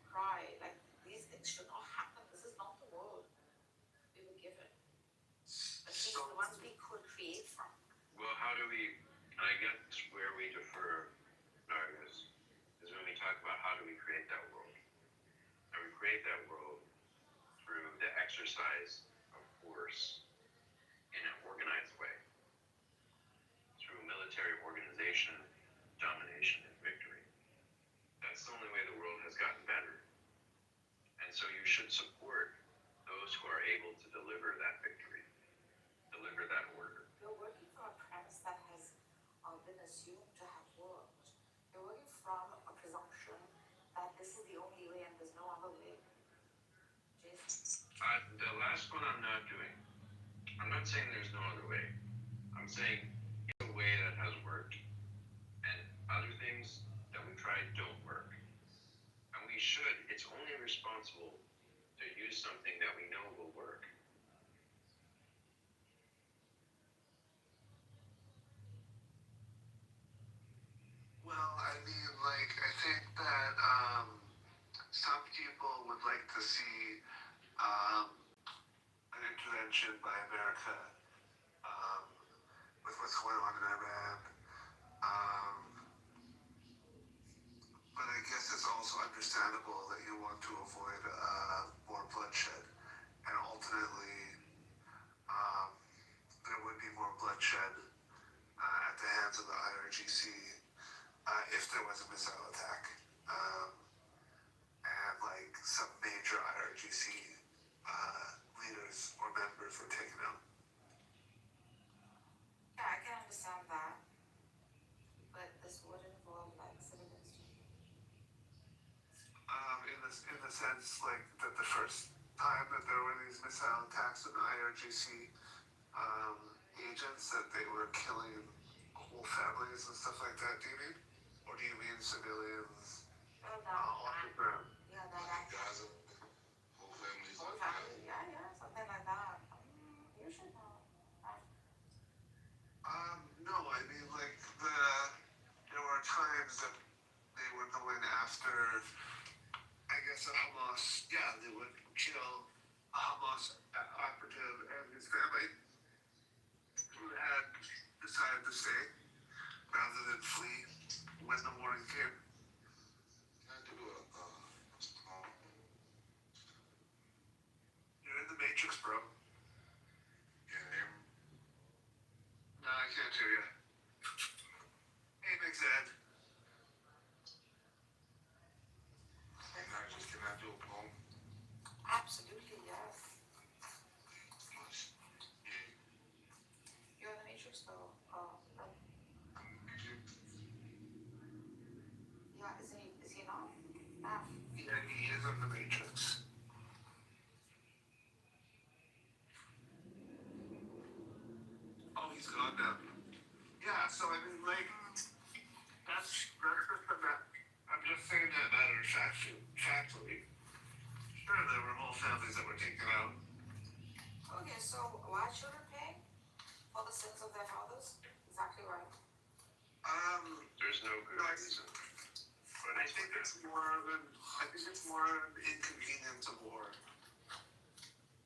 cry. These things should not happen. This is not the world we were given. At least the ones we could create from. Well, how do we, and I guess where we defer, Nargis, is when we talk about how do we create that world. And we create that world through the exercise of force in an organized way. Through military organization, domination, and victory. That's the only way the world has gotten better. And so you should support those who are able to deliver that victory, deliver that order. You're working from a premise that has been assumed to have worked. You're working from a presumption that this is the only way and there's no other way. Jason? The last one I'm not doing. I'm not saying there's no other way. I'm saying it's a way that has worked, and other things that we tried don't work. And we should, it's only responsible to use something that we know will work. Well, I mean, I think that some people would like to see an intervention by America with what's going on in Iran. But I guess it's also understandable that you want to avoid more bloodshed. And ultimately, there would be more bloodshed at the hands of the IRGC if there was a missile attack. And some major IRGC leaders or members were taken out. Yeah, I can understand that. But this would involve civilians. in the sense like that the first time that there were these missile attacks with IRGC agents, that they were killing whole families and stuff like that. Do you mean, or do you mean civilians on the ground? Yeah, that. Gaza, whole families Whole like family, yeah, something like that. You should know. No, I mean like there were times that they were going after, I guess, a Hamas. Yeah, they would kill a Hamas operative and his family who had decided to stay rather than flee when the warning came. Can I do a You're in the Matrix, bro. can you hear me? No, I can't hear you. Hey, Big Zed. Can I do a poem? Absolutely, yes. Yeah. You're in the Matrix, though. Yeah, is he not? Yeah, he is in the Matrix. Oh, he's gone now. Yeah, so I mean, like, that's just I'm just saying that matter of factually. Sure, there were whole families that were taken out. Okay, so why children pay for the sins of their fathers? Exactly right. There's no good reason. But I think it's more of an inconvenience of war.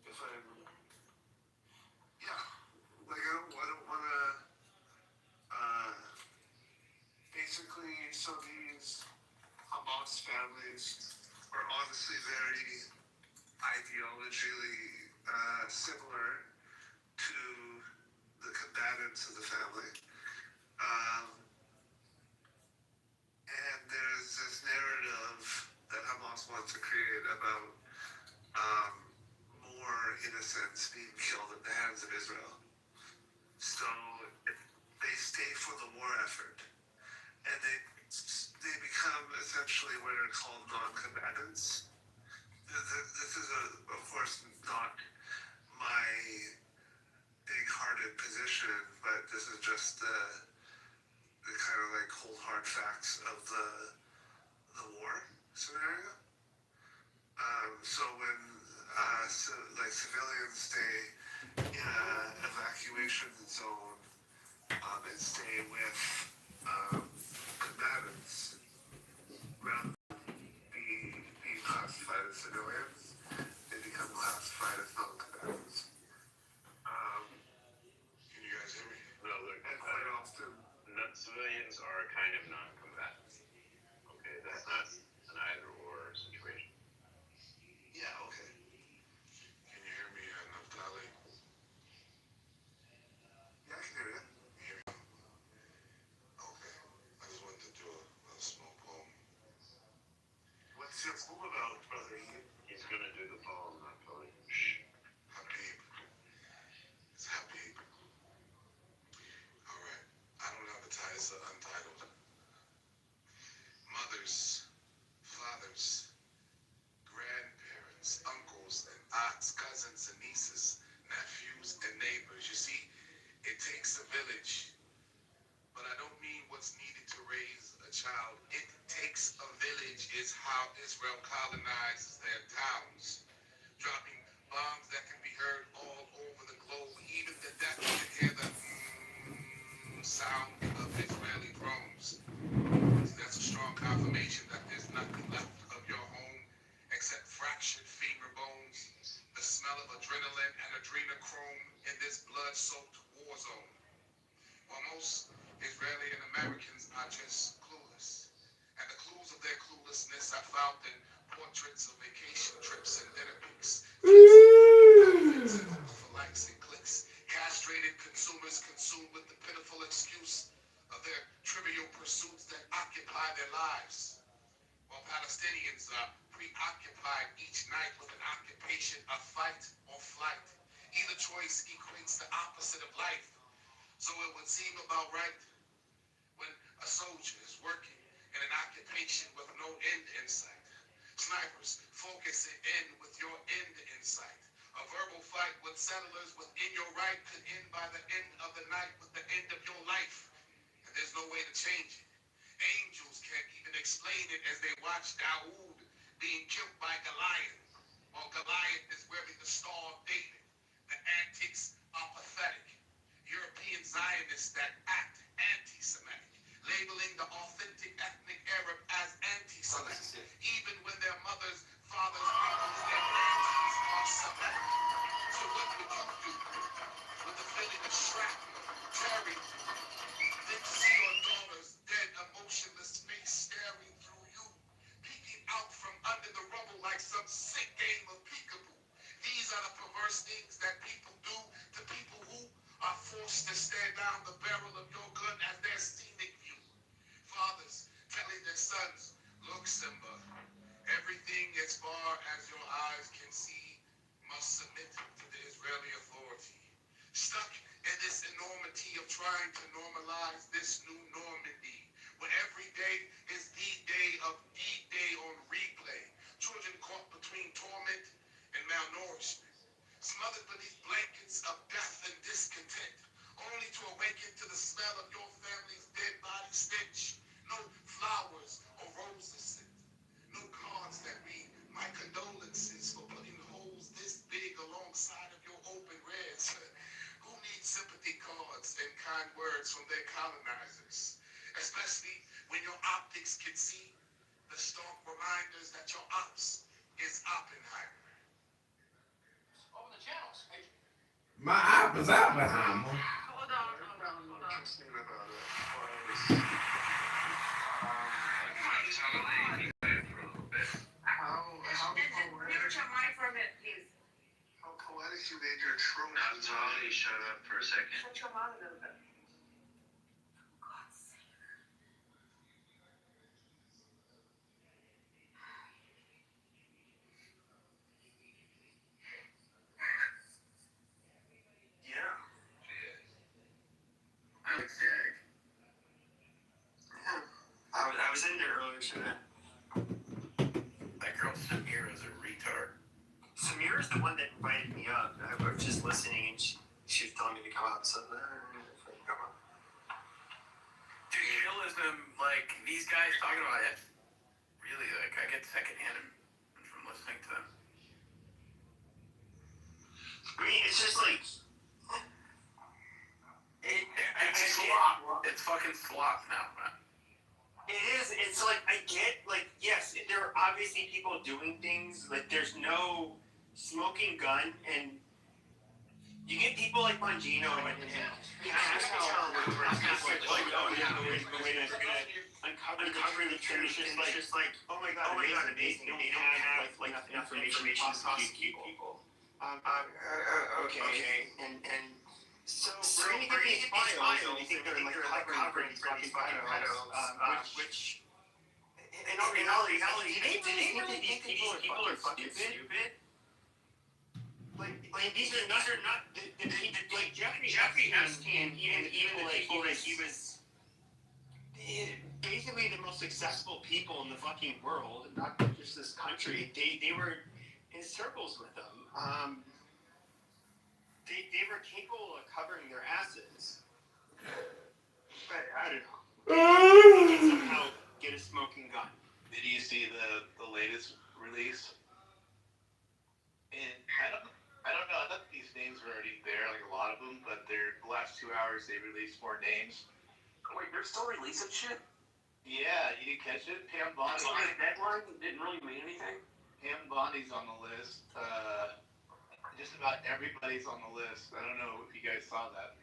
If I'm, yeah, like I don't want to. Basically, so these Hamas families are honestly very ideologically similar to the combatants of the family. And there's this narrative that Hamas wants to create about more innocents being killed at the hands of Israel. So they stay for the war effort, and they become essentially what are called non-combatants. This is, of course, not my big-hearted position, but this is just the kind of like cold hard facts of the war scenario. So when civilians stay in an evacuation zone and stay with combatants rather than being classified as civilians, they become classified as non-combatants. Can you guys hear me? No, look, And quite often, civilians are kind of non-combatants. Okay, that's not an either-or situation. yeah, okay. Can you hear me, Naftali? Yeah, I can hear you. Hear me? Okay. I just wanted to do a small poem. What's your poem about, brother? He's gonna do the poem, not Tony. Shh. Habib. It's Habib. All right. I don't have a title. It's untitled. Mothers, fathers, grandparents, uncles and aunts, cousins and nieces, nephews and neighbors. You see, it takes a village. But I don't mean what's needed to raise a child. It takes a village is how Israel colonizes their towns, dropping bombs that can be heard all over the globe. Even the deaf can hear the sound of Israeli drones. That's a strong confirmation that there's nothing left of your home except fractured femur bones, the smell of adrenaline and adrenochrome in this blood-soaked war zone. While most Israeli and Americans are just clueless. And the clues of their cluelessness are found in portraits of vacation trips and dinner pics, benefits and hopes for likes and clicks. Castrated consumers consumed with the pitiful excuse of their trivial pursuits that occupy their lives. While Palestinians are preoccupied each night with an occupation of fight or flight. Either choice equates the opposite of life. So it would seem about right when a soldier is working in an occupation with no end in sight. Snipers But settlers within your right could end by the end of the night with the end of your life. And there's no way to change it. Angels can't even explain it as they watch Dawood being killed by Goliath, while Goliath is wearing the Star of David. The antics are pathetic. European Zionists that act anti-Semitic, labeling the authentic ethnic Arab as anti-Semitic, even when their mothers, fathers, uncles, and aunties are Semitic. So what would you do with the feeling of shrapnel, tearing, then see your daughter's dead, emotionless face staring through you, peeking out from under the rubble like some sick game of peekaboo? These are the perverse things that people do to people who are forced to stare down the barrel of your gun as their scenic view. Fathers telling their sons, look, Simba, everything as far as your eyes can see must submit to the Israeli authority. Stuck in this enormity of trying to normalize this new Normandy, where every day is the day of D-Day on replay. Children caught between torment and malnourishment, smothered beneath blankets of death and discontent, only to awaken to the smell of your family's dead body stench. No flowers or roses sent, no cards that read, my condolences for putting holes this big alongside of your open reds. Who needs sympathy cards and kind words from their colonizers? Especially when your optics can see the stark reminders that your ops is Oppenheimer. Open the channels. My op is Oppenheimer. Hold on. Interesting about it was how Mute your mic for a minute, please. how poetic you made your tropes. Natalie, shut up for a second. Shut your mouth a little bit. Yeah. I like Stag. Yeah. I was in there earlier today. That girl Samira is a retard. Samira's the one that invited me up. I was just listening and she was telling me to come up. So come up. Dude, realism, like, these guys talking about it, really, like, I get secondhand from listening to them. I mean, it's just like It's slop. It's fucking slop now, man. it is. It's like I get like yes, there are obviously people doing things like there's no smoking gun and you get people like Bongino and that's how uncover the truth. It's just like oh my god, amazing. They don't have like enough information to prosecute people. Okay, and so we're gonna get these files, and I think they're like covering these fucking files, which in all reality, do they really think these people are fucking stupid? Like these are not like Jeffrey Epstein, even like he was basically the most successful people in the fucking world, not just this country. They were in circles with them. They were capable of covering their asses. But I don't know. They can somehow get a smoking gun. Did you see the latest release? And I don't know. I thought these names were already there, like a lot of them, but the last 2 hours they released more names. Wait, they're still releasing shit? Yeah, you didn't catch it? Pam Bondi. So the deadline didn't really mean anything? Pam Bondi's on the list. Just about everybody's on the list. I don't know if you guys saw that.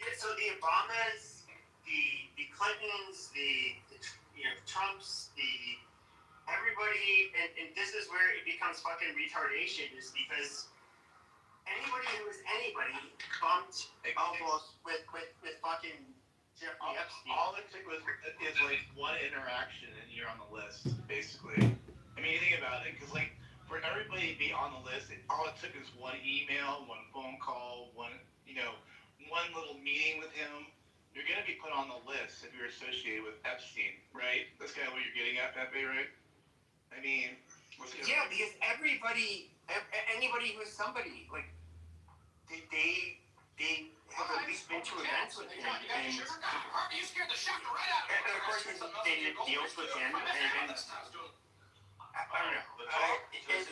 Yeah, so the Obamas, the Clintons, the Trumps, everybody, and this is where it becomes fucking retardation, is because anybody who is anybody bumped almost with fucking Jeffrey Epstein. All it took is like one interaction and you're on the list, basically. I mean, you think about it, because like for everybody to be on the list, all it took is one email, one phone call, one little meeting with him. You're gonna be put on the list if you're associated with Epstein, right? That's kind of what you're getting at, Pepe, right? I mean, because anybody who's somebody, like they have at least been to events with him, and You scared the shit right out of me. and of course they did deals with him, and I don't know. It does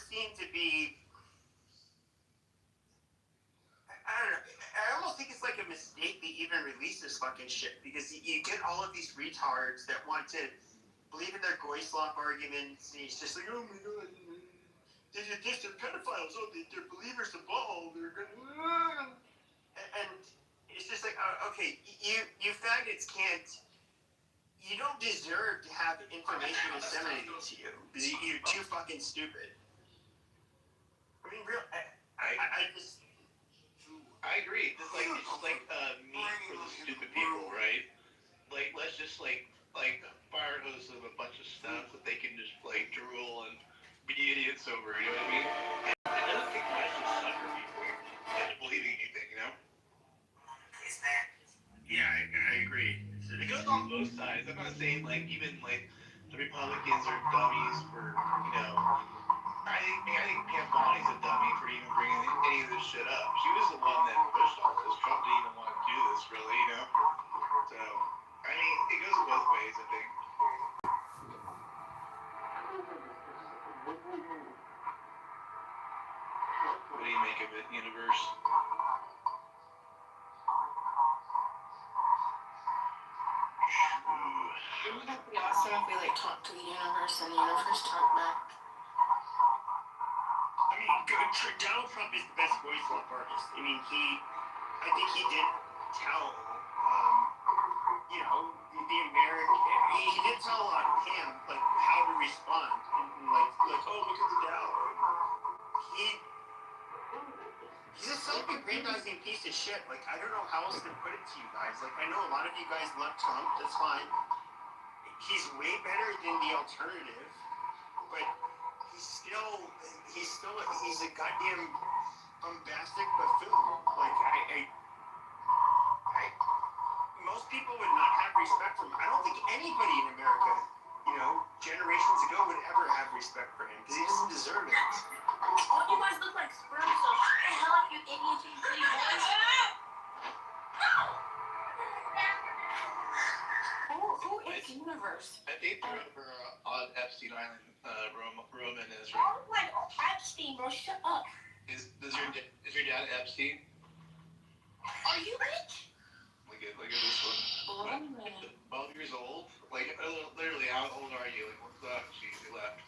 seem to be. I don't know. I almost think it's like a mistake they even release this fucking shit, because you get all of these retards that want to believe in their Goyslop arguments, and it's just like, oh my god, they're pedophiles, oh, they're believers of Baal, they're gonna... And it's just like, okay, you faggots you don't deserve to have information disseminated to you, because you're too fucking stupid. I mean, I agree. It's like meat for the stupid people, right? Like, let's just like fire hose them a bunch of stuff that they can just like drool and be idiots over. You know what I mean? It doesn't take much to sucker people into believing anything, you know? Yeah, I agree. It goes on both sides. I'm not saying like even like the Republicans are dummies for, you know. I think Pam Bonnie's a dummy for even bringing any of this shit up. She was the one that pushed all this. Trump didn't even want to do this, really, you know? So, I mean, it goes both ways, I think. What do you make of it, Universe? Wouldn't that be awesome if we like talk to the universe and the universe talk back? I mean, Donald Trump is the best Goyslop artist. I mean, I think he did tell, you know, the American, he did tell him, like, how to respond, and like, oh, look at the Dow. He's a self-aggrandizing piece of shit. Like, I don't know how else to put it to you guys. Like, I know a lot of you guys love Trump, that's fine. He's way better than the alternative, but he's a goddamn bombastic buffoon. Like, most people would not have respect for him. I don't think anybody in America, you know, generations ago would ever have respect for him, because he doesn't deserve it. Oh, you guys look like sperm cells. Shut the hell up, you ADHD boys. Who is Universe? I think they're over on Epstein Island, Roman is right. Oh my god, Epstein, bro, shut up. Is your dad Epstein? Are you rich? Look at this one. 12 years old? Like, literally, how old are you? Like, what's up? Jeez, they left.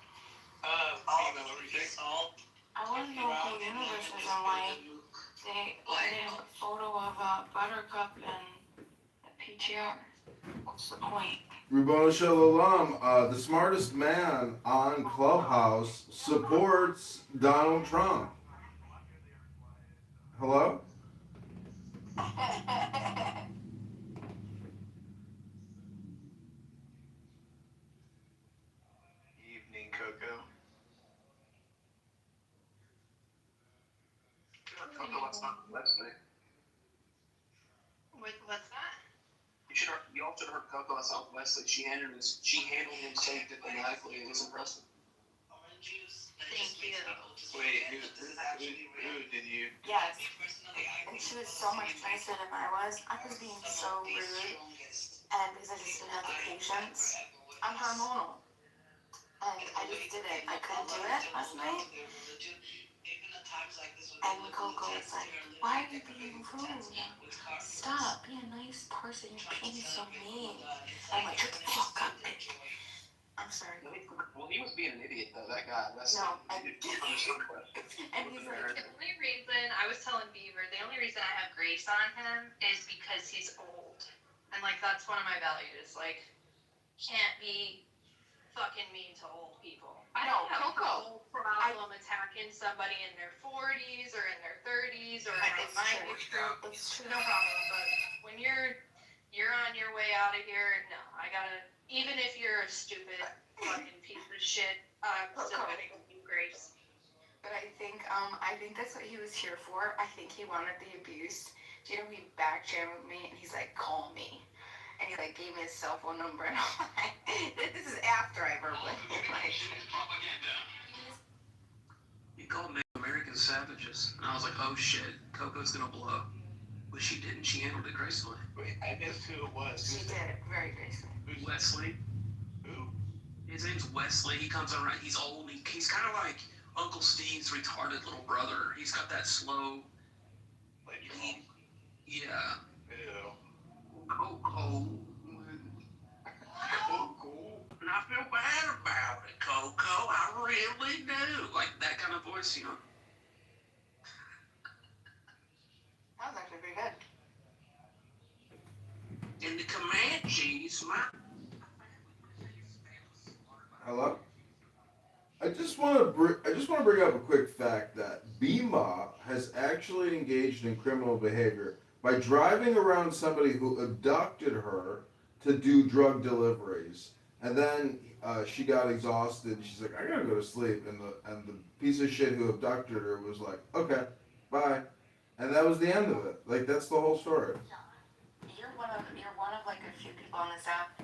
Female, what do you think? I want to know who Universe is and why they did a photo of Buttercup and the PTR. What's the point? Ribbon Shalom, the smartest man on Clubhouse supports Donald Trump. Hello? Evening, Coco. Coco, what's on the website? What's that? You all should have heard Coco on Southwest. Like, she handled him so diplomatically. It was impressive. Thank you. Wait, who did you? Yes. And she was so much nicer than I was. I was being so rude. And because I just didn't have the patience. I'm hormonal. And I just didn't. I couldn't do it last night. And Coco was like, why are you being rude? Stop, be a nice person. You're being so mean. I'm like, shut the fuck up, bitch. I'm sorry. Well, he was being an idiot, though, that guy. No, and he's like, The only reason, I was telling Beaver, the only reason I have grace on him is because he's old. And, like, that's one of my values. Like, can't be fucking mean to old people. I don't have no problem attacking somebody in their 40s or in their 30s or in my age group. No problem. But when you're on your way out of here, no, I gotta, even if you're a stupid fucking piece of shit, I'm still gonna give you grace. But I think that's what he was here for. I think he wanted the abuse. You know, he backchatted me and he's like, call me. And he like gave me his cell phone number and I'm like, this is after I verbally like, You called Native Americans savages. And I was like, oh shit, Coco's gonna blow. But she didn't. She handled it gracefully. Wait, I missed who it was. She did, very gracefully. Who's Wesley. Who? His name's Wesley. He comes around. He's old. He's kind of like Uncle Steve's retarded little brother. He's got that slow. Like Yeah. Ew. Coco. And I feel bad about it, Coco. I really do. Like that kind of voice, you know. That was actually pretty good. And the Comanches, Hello? I just want to bring up a quick fact that BMA has actually engaged in criminal behavior by driving around somebody who abducted her to do drug deliveries, and then she got exhausted. She's like, I gotta go to sleep, and the piece of shit who abducted her was like, okay, bye, and that was the end of it. Like, that's the whole story. You're one of like a few people on this app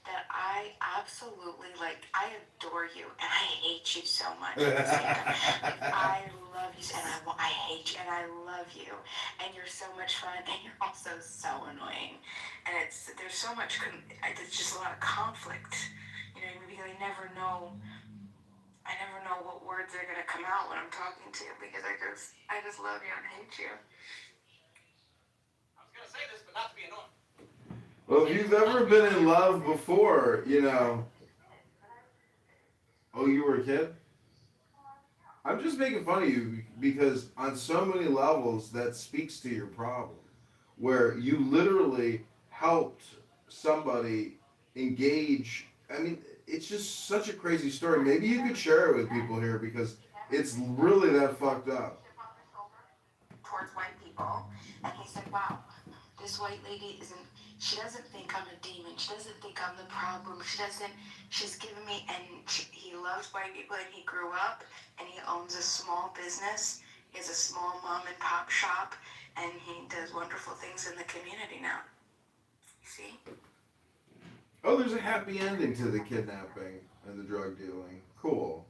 that I absolutely like. I adore you and I hate you so much. At the same time. I love you and I hate you and I love you, and you're so much fun and you're also so annoying, and there's so much there's just a lot of conflict, you know, because I never know what words are gonna come out when I'm talking to you, because I just love you and hate you. I was gonna say this, but not to be annoying. Well, if you've ever been in love before, you know. Oh, you were a kid? I'm just making fun of you because on so many levels that speaks to your problem, where you literally helped somebody engage. I mean, it's just such a crazy story. Maybe you could share it with people here because it's really that fucked up. Towards white people, and he said, wow, this white lady she doesn't think I'm a demon, she doesn't think I'm the problem, she's given me, and he loves white people, and he grew up, and he owns a small business, he has a small mom and pop shop, and he does wonderful things in the community now. You see? Oh, there's a happy ending to the kidnapping and the drug dealing. Cool.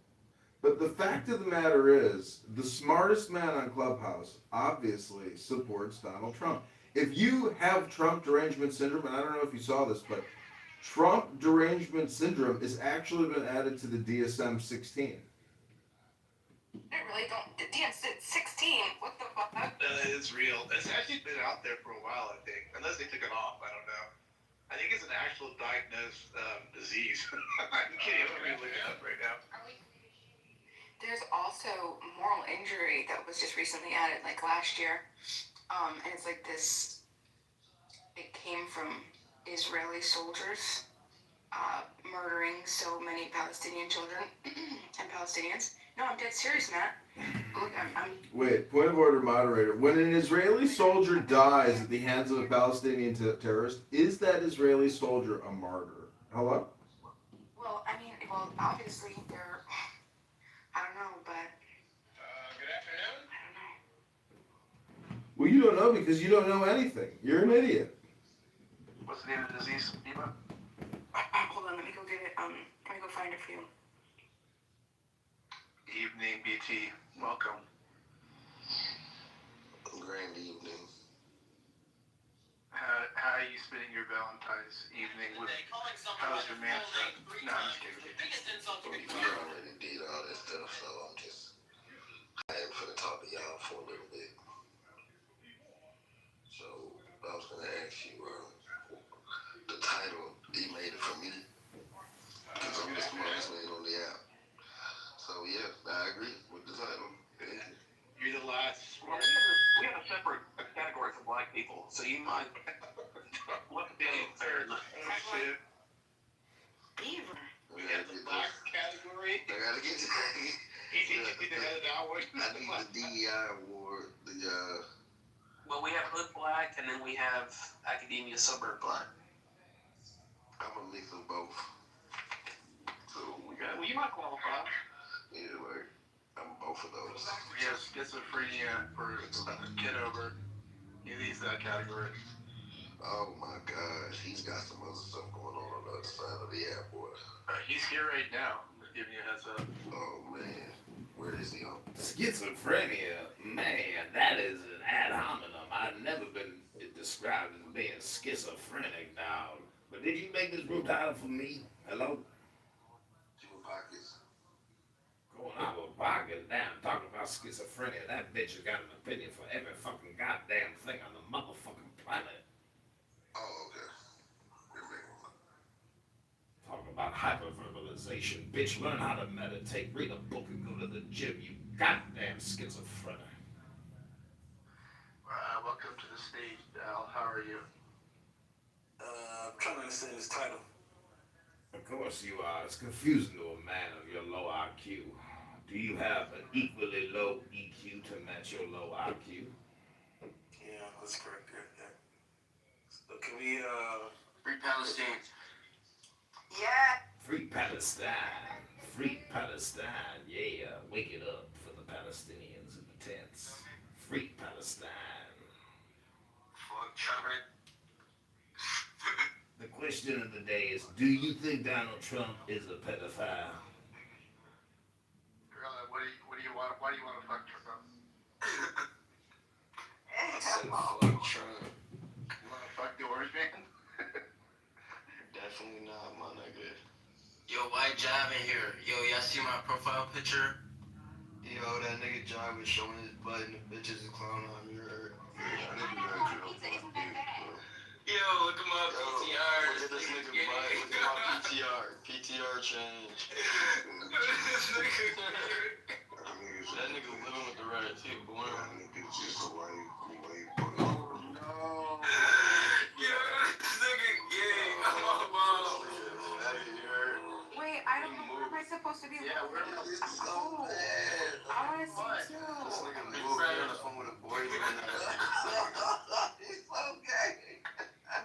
But the fact of the matter is, the smartest man on Clubhouse obviously supports Donald Trump. If you have Trump derangement syndrome, and I don't know if you saw this, but Trump derangement syndrome has actually been added to the DSM-16. I really don't. The DSM-16? What the fuck? It's real. It's actually been out there for a while, I think. Unless they took it off, I don't know. I think it's an actual diagnosed disease. I'm kidding. I'm going to look it up right now. There's also moral injury that was just recently added, like last year. And it's like this, it came from Israeli soldiers murdering so many Palestinian children and Palestinians. No, I'm dead serious, Matt. Look, Wait, point of order, moderator. When an Israeli soldier dies at the hands of a Palestinian terrorist, is that Israeli soldier a martyr? Hello? Well, obviously they're, I don't know, but. Good afternoon. I don't know. Well, you don't know because you don't know anything. You're an idiot. What's the name of the disease, Eva? Hold on, let me go get it. Let me go find it for you. Evening, BT. Welcome. Grand evening. How are you spending your Valentine's evening? How's your man? No, I'm just kidding. We already did all that stuff, so I am finna talk to y'all for a little bit. So, I was gonna ask you, the title, he made it for me, because I'm the smartest man on the app. So, yeah, I agree with the title. Yeah. You're the last smart. We have a separate category for black people, so you might look at the third. Shit. Beaver. We have the black category. I gotta get You need to head that one. I need the DEI award, Well, we have hood black, and then we have academia suburb black. I'm a mix of both. So, Well, you might qualify. yeah, like, I'm both of those. We have schizophrenia for Kitover. He's that category. Oh my gosh, he's got some other stuff going on the other side of the airport. He's here right now. I'm just giving you a heads up. Oh man. Where is the Schizophrenia, man, that is an ad hominem. I've never been described as being schizophrenic now. But did you make this room title for me? Hello? Jimmy Pockets? Going out of pocket, damn, talking about schizophrenia. That bitch has got an opinion for every fucking goddamn thing on the motherfucking planet. Oh, okay. You're making one. Talking about hyperverbalization. Bitch, learn how to meditate, read a book, and go to the gym, you goddamn schizophrenic. Welcome to the stage, Al. How are you? I'm trying to understand this title. Of course you are. It's confusing to a man of your low IQ. Do you have an equally low EQ to match your low IQ? Yeah, that's correct. Yeah. So can we, Free Palestine. Yeah. Free Palestine. Free Palestine. Yeah, wake it up for the Palestinians in the tents. Free Palestine. Fuck Trump. The question of the day is, do you think Donald Trump is a pedophile? Girl, what do you want? Why do you want to fuck Trump? I said fuck Trump. You want to fuck the orange man? Definitely not, my nigga. Yo, why Jive in here? Yo, y'all see my profile picture? Yo, that nigga John was showing his butt and the bitches is clown on me, right? Yeah, I didn't do that, Joe. Pizza isn't that bad. Yo, look at my PTR. Look at this nigga butt. Look at my PTR. PTR change. This nigga. That nigga living with the rat too, boy. That nigga just white. No. Yo, this nigga gay. Oh, Wait, I don't know. Where am I supposed to be? Yeah, where am I? This is so bad. I want to see too. This nigga moved on the phone with a boy. He's so gay. That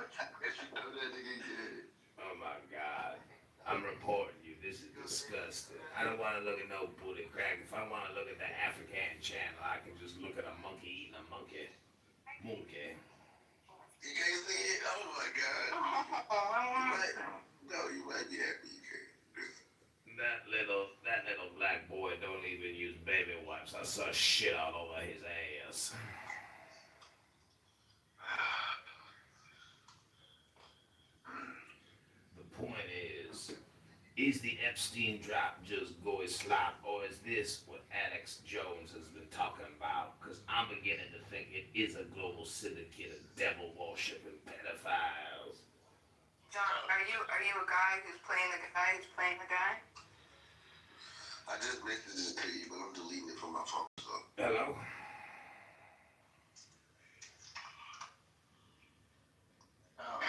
nigga gay. Oh my God. I'm reporting you. This is disgusting. I don't want to look at no booty crack. If I want to look at the African channel, I can just look at a monkey eating a monkey. Monkey. You can't see it? Oh my God. No, you might be happy you can't. That little black boy don't even use baby wipes. I saw shit all over his ass. The point is the Epstein drop just goy slop, or is this what Alex Jones has been talking about? Because I'm beginning to think it is a global syndicate of devil-worshipping pedophiles. John, are you a guy who's playing the guy who's playing the guy? I just messaged this to you, but I'm deleting it from my phone. So. Hello? Al,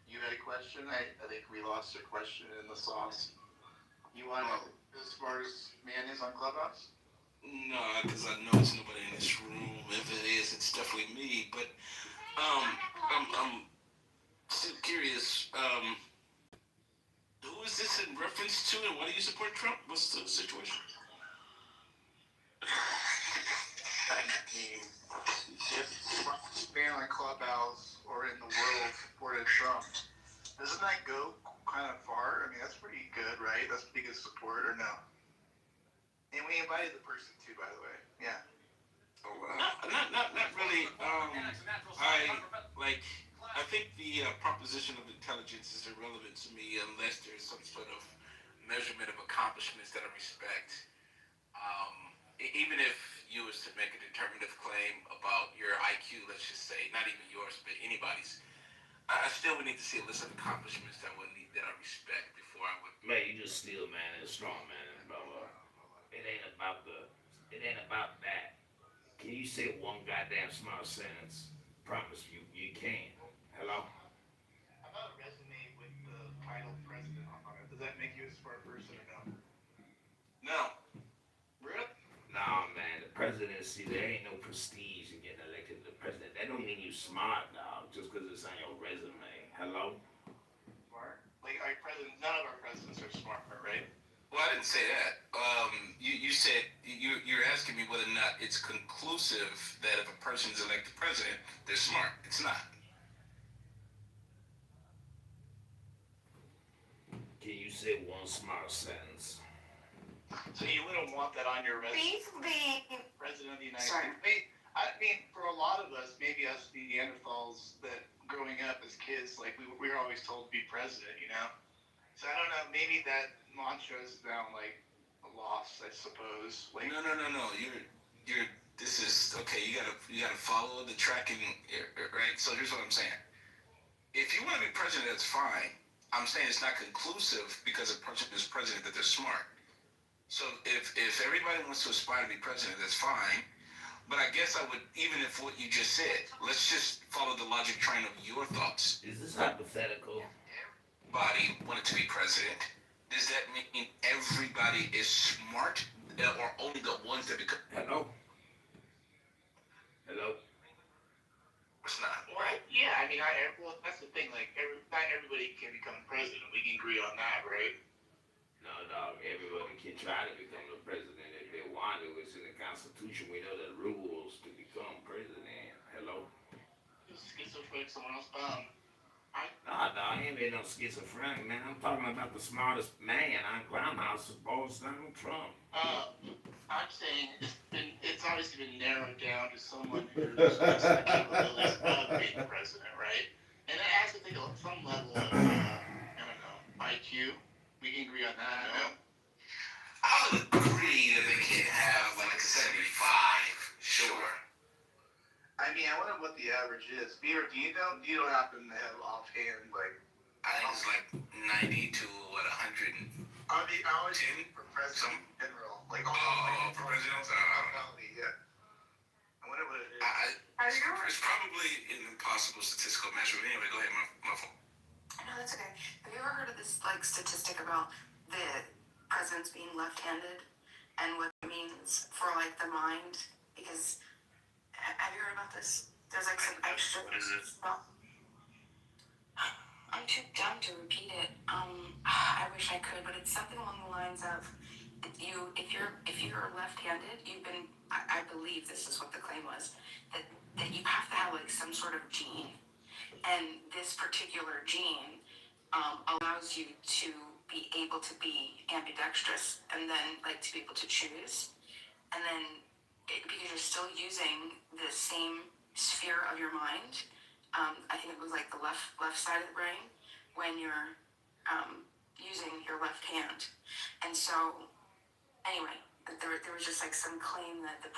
you had a question? I think we lost a question in the sauce. You want to know who the smartest man is on Clubhouse? No, because I know it's nobody in this room. If it is, it's definitely me. But I'm still curious. Who is this in reference to, and why do you support Trump? What's the situation? If man on Clubhouse or in the world supported Trump, doesn't that go kind of far? I mean, that's pretty good, right? That's pretty good support, or no? And we invited the person too, by the way. Yeah. Oh, not really. I think the proposition of intelligence is irrelevant to me unless there's some sort of measurement of accomplishments that I respect. Even if you was to make a determinative claim about your IQ, let's just say, not even yours, but anybody's, I still would need to see a list of accomplishments that I respect before I would. Man, you just steel man and strong man and blah blah. It ain't about that. Can you say one goddamn smart sentence? Promise you can. Hello? How about a resume with the title president on it? Does that make you a smart person or no? No. Really? Nah, man, the presidency, there ain't no prestige in getting elected to the president. That don't mean you smart, dog, just because it's on your resume. Hello? Smart? Like, our president, none of our presidents are smart, right? Well, I didn't say that. You said you're asking me whether or not it's conclusive that if a person is elected president, they're smart. It's not. Can you say one smart sentence? So you wouldn't want that on your resume. President of the United States. I mean, for a lot of us, maybe us Neanderthals that growing up as kids, like we were always told to be president, you know? So I don't know, maybe that mantra is now like lost, I suppose. Like, No. You're. This is okay. You gotta follow the tracking, right? So here's what I'm saying. If you want to be president, that's fine. I'm saying it's not conclusive because a person is president that they're smart. So if everybody wants to aspire to be president, that's fine. But I guess I would, even if what you just said, let's just follow the logic train of your thoughts. Is this hypothetical? Everybody wanted to be president. Does that mean everybody is smart, or only the ones that become? Hello? It's not. well, yeah, I mean, well, that's the thing. Like, not everybody can become president. We can agree on that, right? No, dog. Everybody can try to become the president if they want to. It's in the Constitution. We know the rules to become president. Hello? Schizophrenic, someone else. Nah, dog. Ain't been no schizophrenic, man. I'm talking about the smartest man on Groundhouse Boss Donald Trump. I'm saying it's obviously been narrowed down to someone who's just the capabilities of being president, right? And it has to take some level of, I don't know, IQ. We can agree on that, no? I would agree that they can have like a 75, sure. I mean, I wonder what the average is. Beaver, do you know? You don't happen to have offhand, like... I think it's like 90 to, 100. I mean, I always for president in general. Like, for president? Yeah. I wonder what it is. It's probably an impossible statistical measure. But anyway, go ahead, my phone. No, that's okay. Have you ever heard of this like statistic about the presidents being left-handed and what it means for like the mind? Because have you heard about this? There's like some extra. What is it? I'm too dumb to repeat it. I wish I could, but it's something along the lines of if you're left-handed, you've been. I believe this is what the claim was that you have to have like some sort of gene, and this particular gene allows you to be able to be ambidextrous, and then like to be able to choose, and then because you're still using the same sphere of your mind. I think it was like the left side of the brain when you're using your left hand. And so, anyway, there was just like some claim that that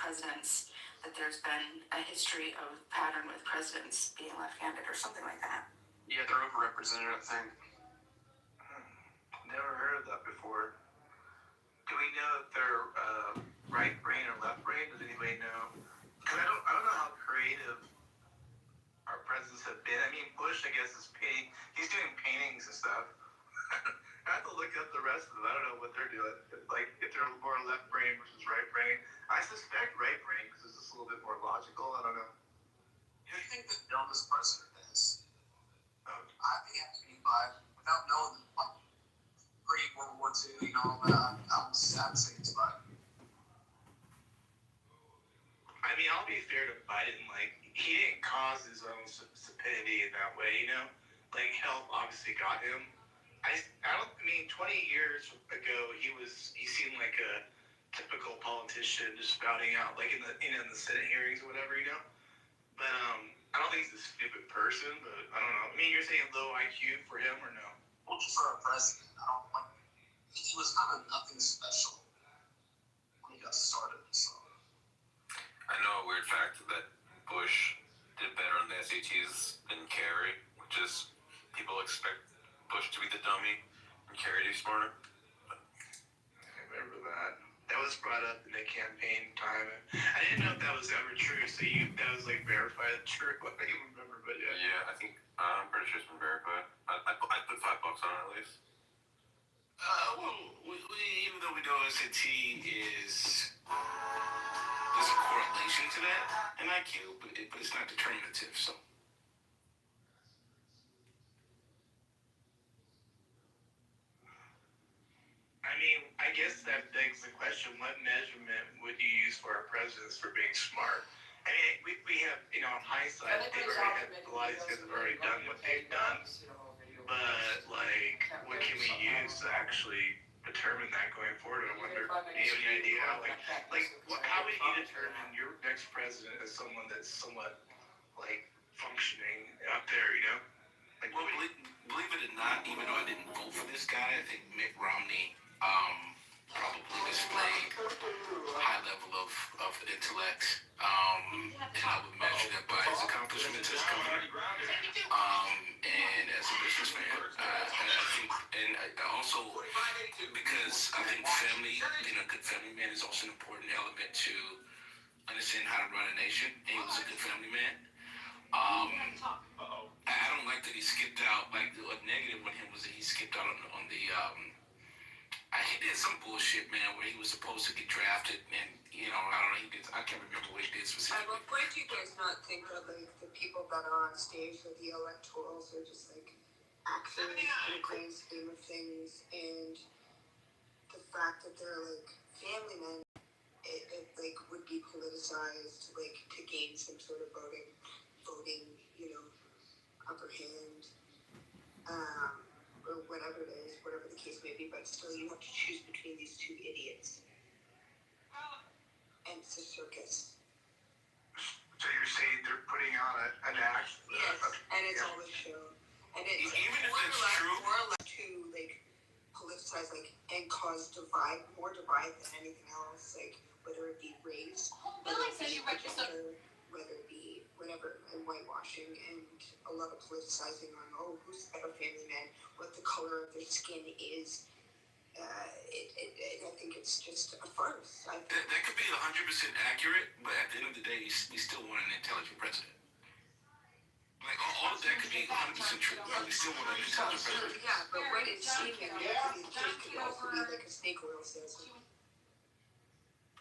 there's been a history of pattern with presidents being left-handed or something like that. Yeah, they're overrepresented, I think. Never heard of that before. Do we know if they're right brain or left brain? Does anybody know? Because I don't know how creative our presidents have been. I mean, Bush, I guess, is painting. He's doing paintings and stuff. I have to look up the rest of them. I don't know what they're doing. If they're more left brain versus right brain. I suspect right brain because it's just a little bit more logical. I don't know. You think the dumbest president is? I think it has to be five. Without knowing the pre-World War II, all that, I'm sad to say it's five. I mean, I'll be fair to Biden. Like, he didn't cause his own stupidity in that way, you know? Like, health obviously got him. I mean, 20 years ago, he seemed like a typical politician just spouting out, like in the Senate hearings or whatever, you know? But, I don't think he's a stupid person, but I don't know. I mean, you're saying low IQ for him or no? Well, just for a president, I don't like. He was kind of nothing special when he got started, so. I know a weird fact that Bush did better on the SATs than Kerry, which is people expect Bush to be the dummy and Kerry to be smarter. I remember that. That was brought up in the campaign time. I didn't know if that was ever true, so that was like verified true. I don't even remember, but yeah. Yeah, I think I'm pretty sure it's been verified. I put $5 on it at least. Well, even though we know SAT is there's a correlation to that in IQ, but it's not determinative. So. I mean, I guess that begs the question: what measurement would you use for our presidents for being smart? I mean, we have, in hindsight, a lot of these guys have already done what they've done. But, like, what can we use to actually determine that going forward. I wonder, do you have any idea how, how would you determine your next president as someone that's somewhat, functioning up there, you know? Well, believe it or not, even though I didn't vote for this guy, I think Mitt Romney probably displayed a high level of intellect. And I would measure that by his accomplishments as governor and as a businessman. I think, and also because I think family, being a good family man, is also an important element to understand how to run a nation. And he was a good family man. I don't like that he skipped out. Like, a negative with him was that he skipped out on the he did some bullshit, man, where he was supposed to get drafted, and I don't know, I can't remember what he did specifically. At what point do you guys not think that the people that are on stage for the electorals are just actors in the grand scheme of things, and the fact that they're family men, it would be politicized to gain some sort of voting upper hand, or whatever it is, whatever the case may be, but still you have to choose between these two idiots. And it's a circus. So you're saying they're putting on an act? Yes, and it's always shown. And it's even if it's true, more or less to politicize and cause more divide than anything else, whether it be race, whether it be gender, whether it be whatever, and whitewashing, and a lot of politicizing on who's a better family man, what the color of their skin is. I think it's just a farce. That could be 100% accurate, but at the end of the day, we still want an intelligent president. All of that could be 100% true, but we still want an intelligent president. Yeah, but what it's seeming could also be a snake oil salesman.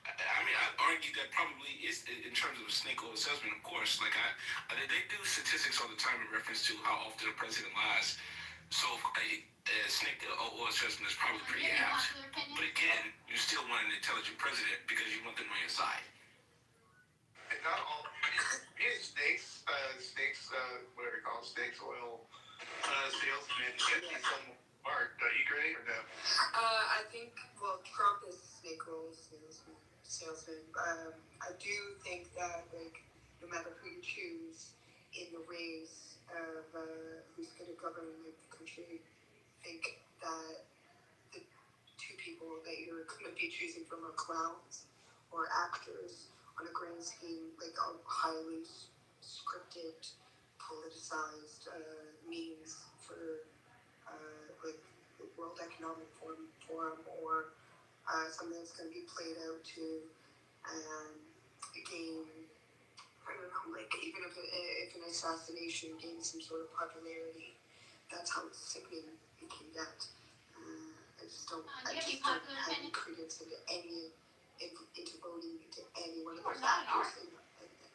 I mean, I'd argue that probably is, in terms of a snake oil salesman, of course. They do statistics all the time in reference to how often the president lies. So a snake oil salesman is probably pretty apt. But again, you still want an intelligent president because you want them on your side. And not all snakes, whatever you call them, snakes oil salesmen get some mark. Don't you agree or no? I think, Trump is snake oil salesman. I do think that no matter who you choose in the race of who's going to govern the country, I think that the two people that you're going to be choosing from are clowns or actors on a grand scheme, a highly scripted, politicized means for the World Economic Forum or something that's going to be played out to gain, I don't know, even if an assassination gains some sort of popularity, that's how sickening it can get. I just don't have any credence into voting into any one of those actors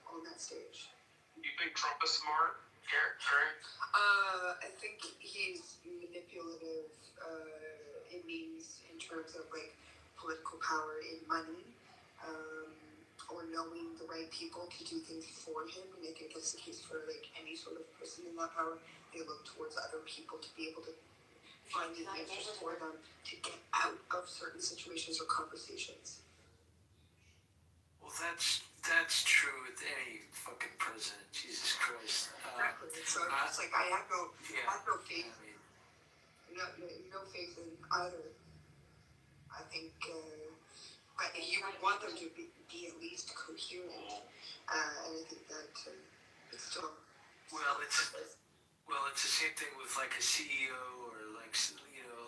on that stage. You think Trump is smart? Gary? I think he's manipulative. It means in terms of political power in money, or knowing the right people to do things for him. And I think that's the case for any sort of person in that power. They look towards other people to be able to find the answers for them to get out of certain situations or conversations. Well, that's true with any fucking president. Jesus Christ. Exactly. So it's I have no faith. No faith in either. I think, but you would want them to be at least coherent, and I think that it's still. Well, it's the same thing with a CEO or a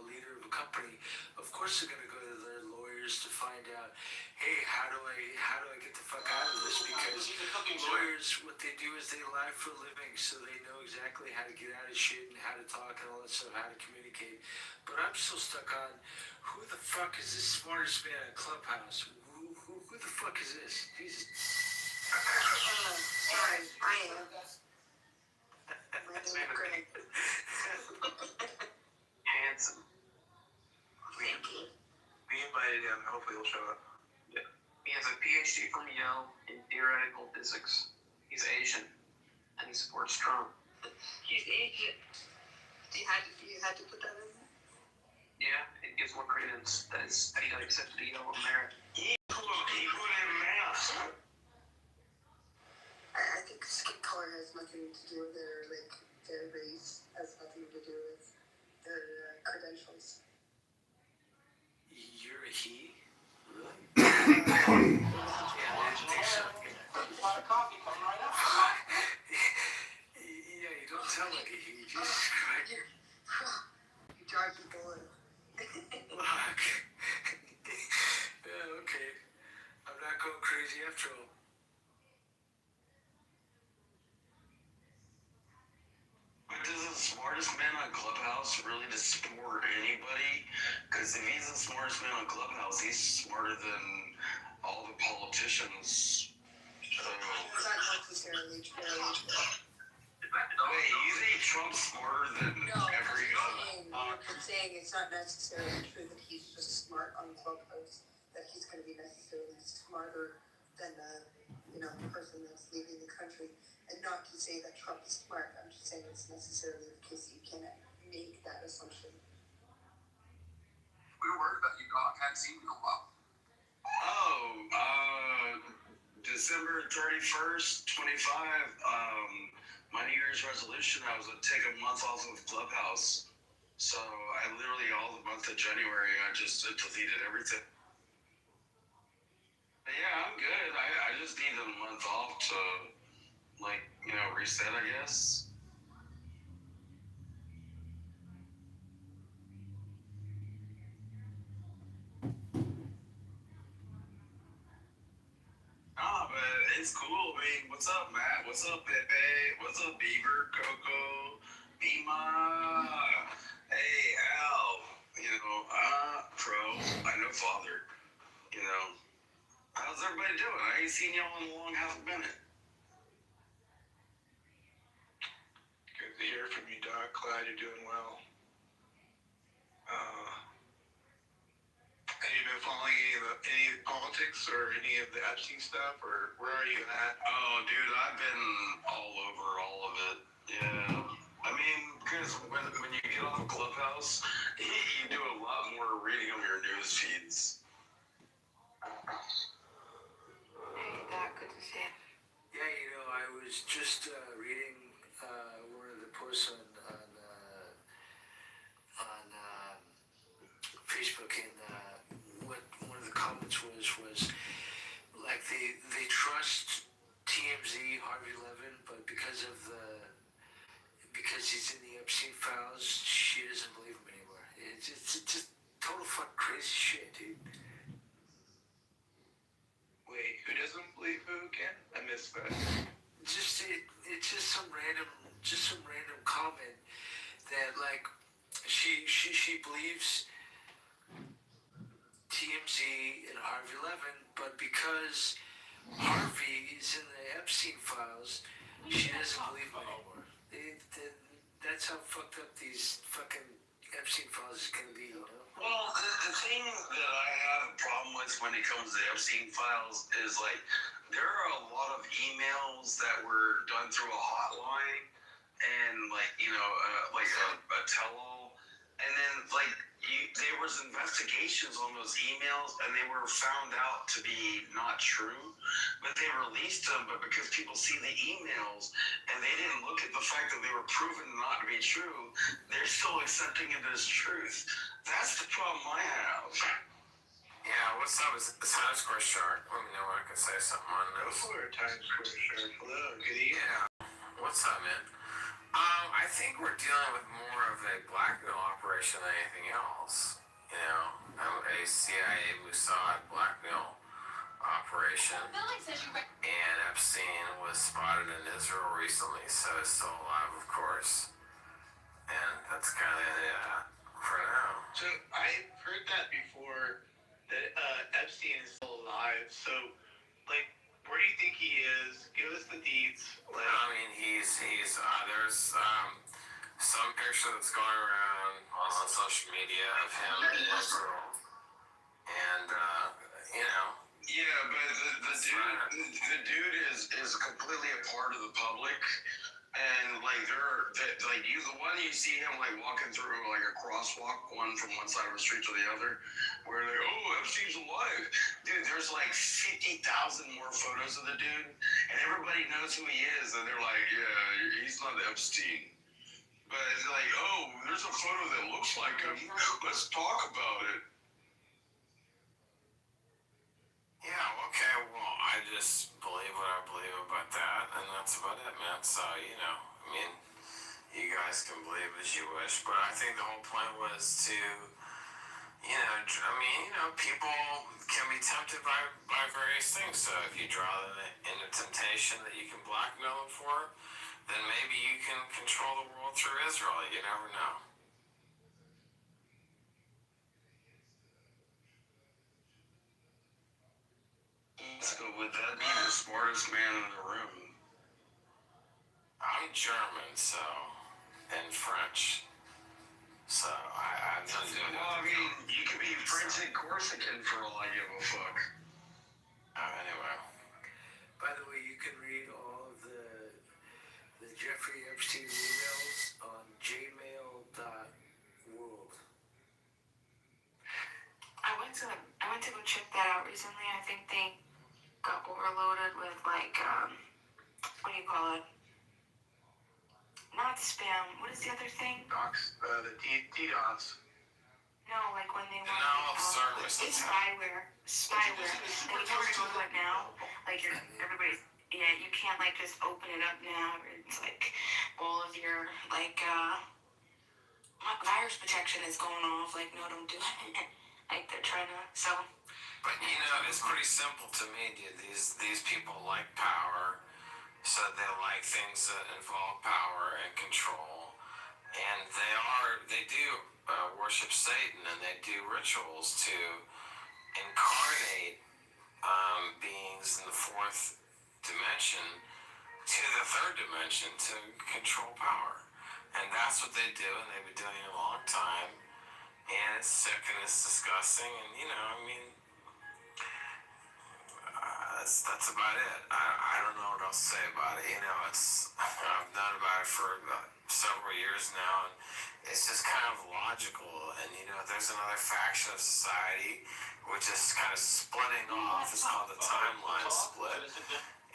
leader of a company. Of course, they're gonna go to their lawyers to find out, hey, how do I get the fuck out of this? Because lawyers, what they do is they lie for a living, so they know exactly how to get out of shit and how to talk and all that stuff, how to communicate. But I'm still stuck on who the fuck is the smartest man in Clubhouse? Who the fuck is this? Jesus. Sorry, I am. My name is Greg. Handsome. Thank you. We invited him. Hopefully he'll show up. Yeah. He has a PhD from Yale in theoretical physics. He's Asian, and he supports Trump. He's Asian. You had to put that in there? Yeah, it gives more credence that he got accepted to Yale on merit. He put in math. I think skin color has nothing to do with their race. Has nothing to do with their credentials. You're a he? Really? Coffee coming right up. Yeah, you don't sound like a he. Jesus Christ. You drive people in. Fuck. Yeah, okay. I'm not going crazy after all. But does the smartest man on Clubhouse really support anybody? Because if he's the smartest man on Clubhouse, he's smarter than all the politicians. It's not necessarily true. Wait, you think Trump's smarter than every I'm saying it's not necessarily true that he's just smart on Clubhouse. That he's going to be necessarily smarter than the person that's leaving the country. And not to say that Trump is smart. I'm just saying it's necessarily the case that you can't make that assumption. We were worried about you, Doc. Hadn't seen you in a while. December 31st, 25, my New Year's resolution, I was going to take a month off of Clubhouse. So I literally, all the month of January, I just deleted everything. But yeah, I'm good. I just need a month off to, reset, I guess. But it's cool. I mean, what's up, Matt? What's up, Pepe? What's up, Beaver, Coco, Bima? Hey, Al. Pro. I know Father. How's everybody doing? I ain't seen y'all in a long half a minute. Good to hear from you, Doc. Glad you're doing well. Have you been following any of the politics or any of the Epstein stuff, or where are you at? Oh, dude, I've been all over all of it. Yeah. I mean, because when you get off of Clubhouse, you do a lot more reading of your news feeds. Hey, Doc, good to see you. Yeah, I was just reading one of the posts on Facebook, and what one of the comments was like they trust TMZ, Harvey Levin, but because he's in the Epstein files, she doesn't believe him anymore. It's just total fucking crazy shit, dude. Wait, who doesn't believe who again? I missed that. It's just some random comment that she believes TMZ and Harvey Levin, but because Harvey is in the Epstein files, she doesn't believe him anymore. That's how fucked up these fucking Epstein files is gonna be, Well, the thing that I have a problem with when it comes to Epstein files is there are a lot of emails that were done through a hotline and a tell-all, and then there was investigations on those emails and they were found out to be not true, but they released them. But because people see the emails and they didn't look at the fact that they were proven not to be true, they're still accepting it as truth. That's the problem I have. Yeah, what's up? Is the Times Square shark? Let me know when I can say something on Go this. for it, Times Square shark. Hello, good evening. Yeah. What's up, man? I think we're dealing with more of a blackmail operation than anything else. A CIA Mossad blackmail operation. And Epstein was spotted in Israel recently, so he's still alive, of course. And that's kind of it for now. So I heard that before, that Epstein is still alive. So, where do you think he is? Give us the deeds. I mean, he's there's some picture that's going around on social media of him in Israel, and Yeah, but the dude is completely a part of the public, And like the one you see him like walking through like a crosswalk, one from one side of the street to the other, where they're Epstein's alive, dude. There's like 50,000 more photos of the dude, and everybody knows who he is, and they're like, yeah, he's not Epstein. But it's like, there's a photo that looks like him. Let's talk about it. Yeah, okay, well, I just believe what I believe about that, and that's about it, man. So, I mean, you guys can believe as you wish, but I think the whole point was to, people can be tempted by various things. So if you draw them into temptation that you can blackmail them for, then maybe you can control the world through Israel. You never know. So would that be the smartest man in the room? I'm German, and French. So I'm not doing that. Well, I mean, you could be French and Corsican for all I give a fuck. Anyway. By the way, you can read all of the Jeffrey Epstein emails on jmail.world. I went to go check that out recently. I think they got overloaded with like what do you call it? Not spam. What is the other thing? Docs, the DDoS. No, like when they want Denial of service. it's spyware. Spyware. Like if you were to go to it now, like everybody's you can't like just open it up now. It's like all of your like virus protection is going off. Like no, don't do it. Like they're trying to sell. But it's pretty simple to me, dude. These people like power, so they like things that involve power and control, and they do worship Satan, and they do rituals to incarnate beings in the fourth dimension to the third dimension to control power, and that's what they do, and they've been doing it a long time, and it's sick and it's disgusting, and that's about it. I don't know what else to say about it. I've known about it for several years now, and it's just kind of logical. And there's another faction of society which is kind of splitting off. It's called the timeline split,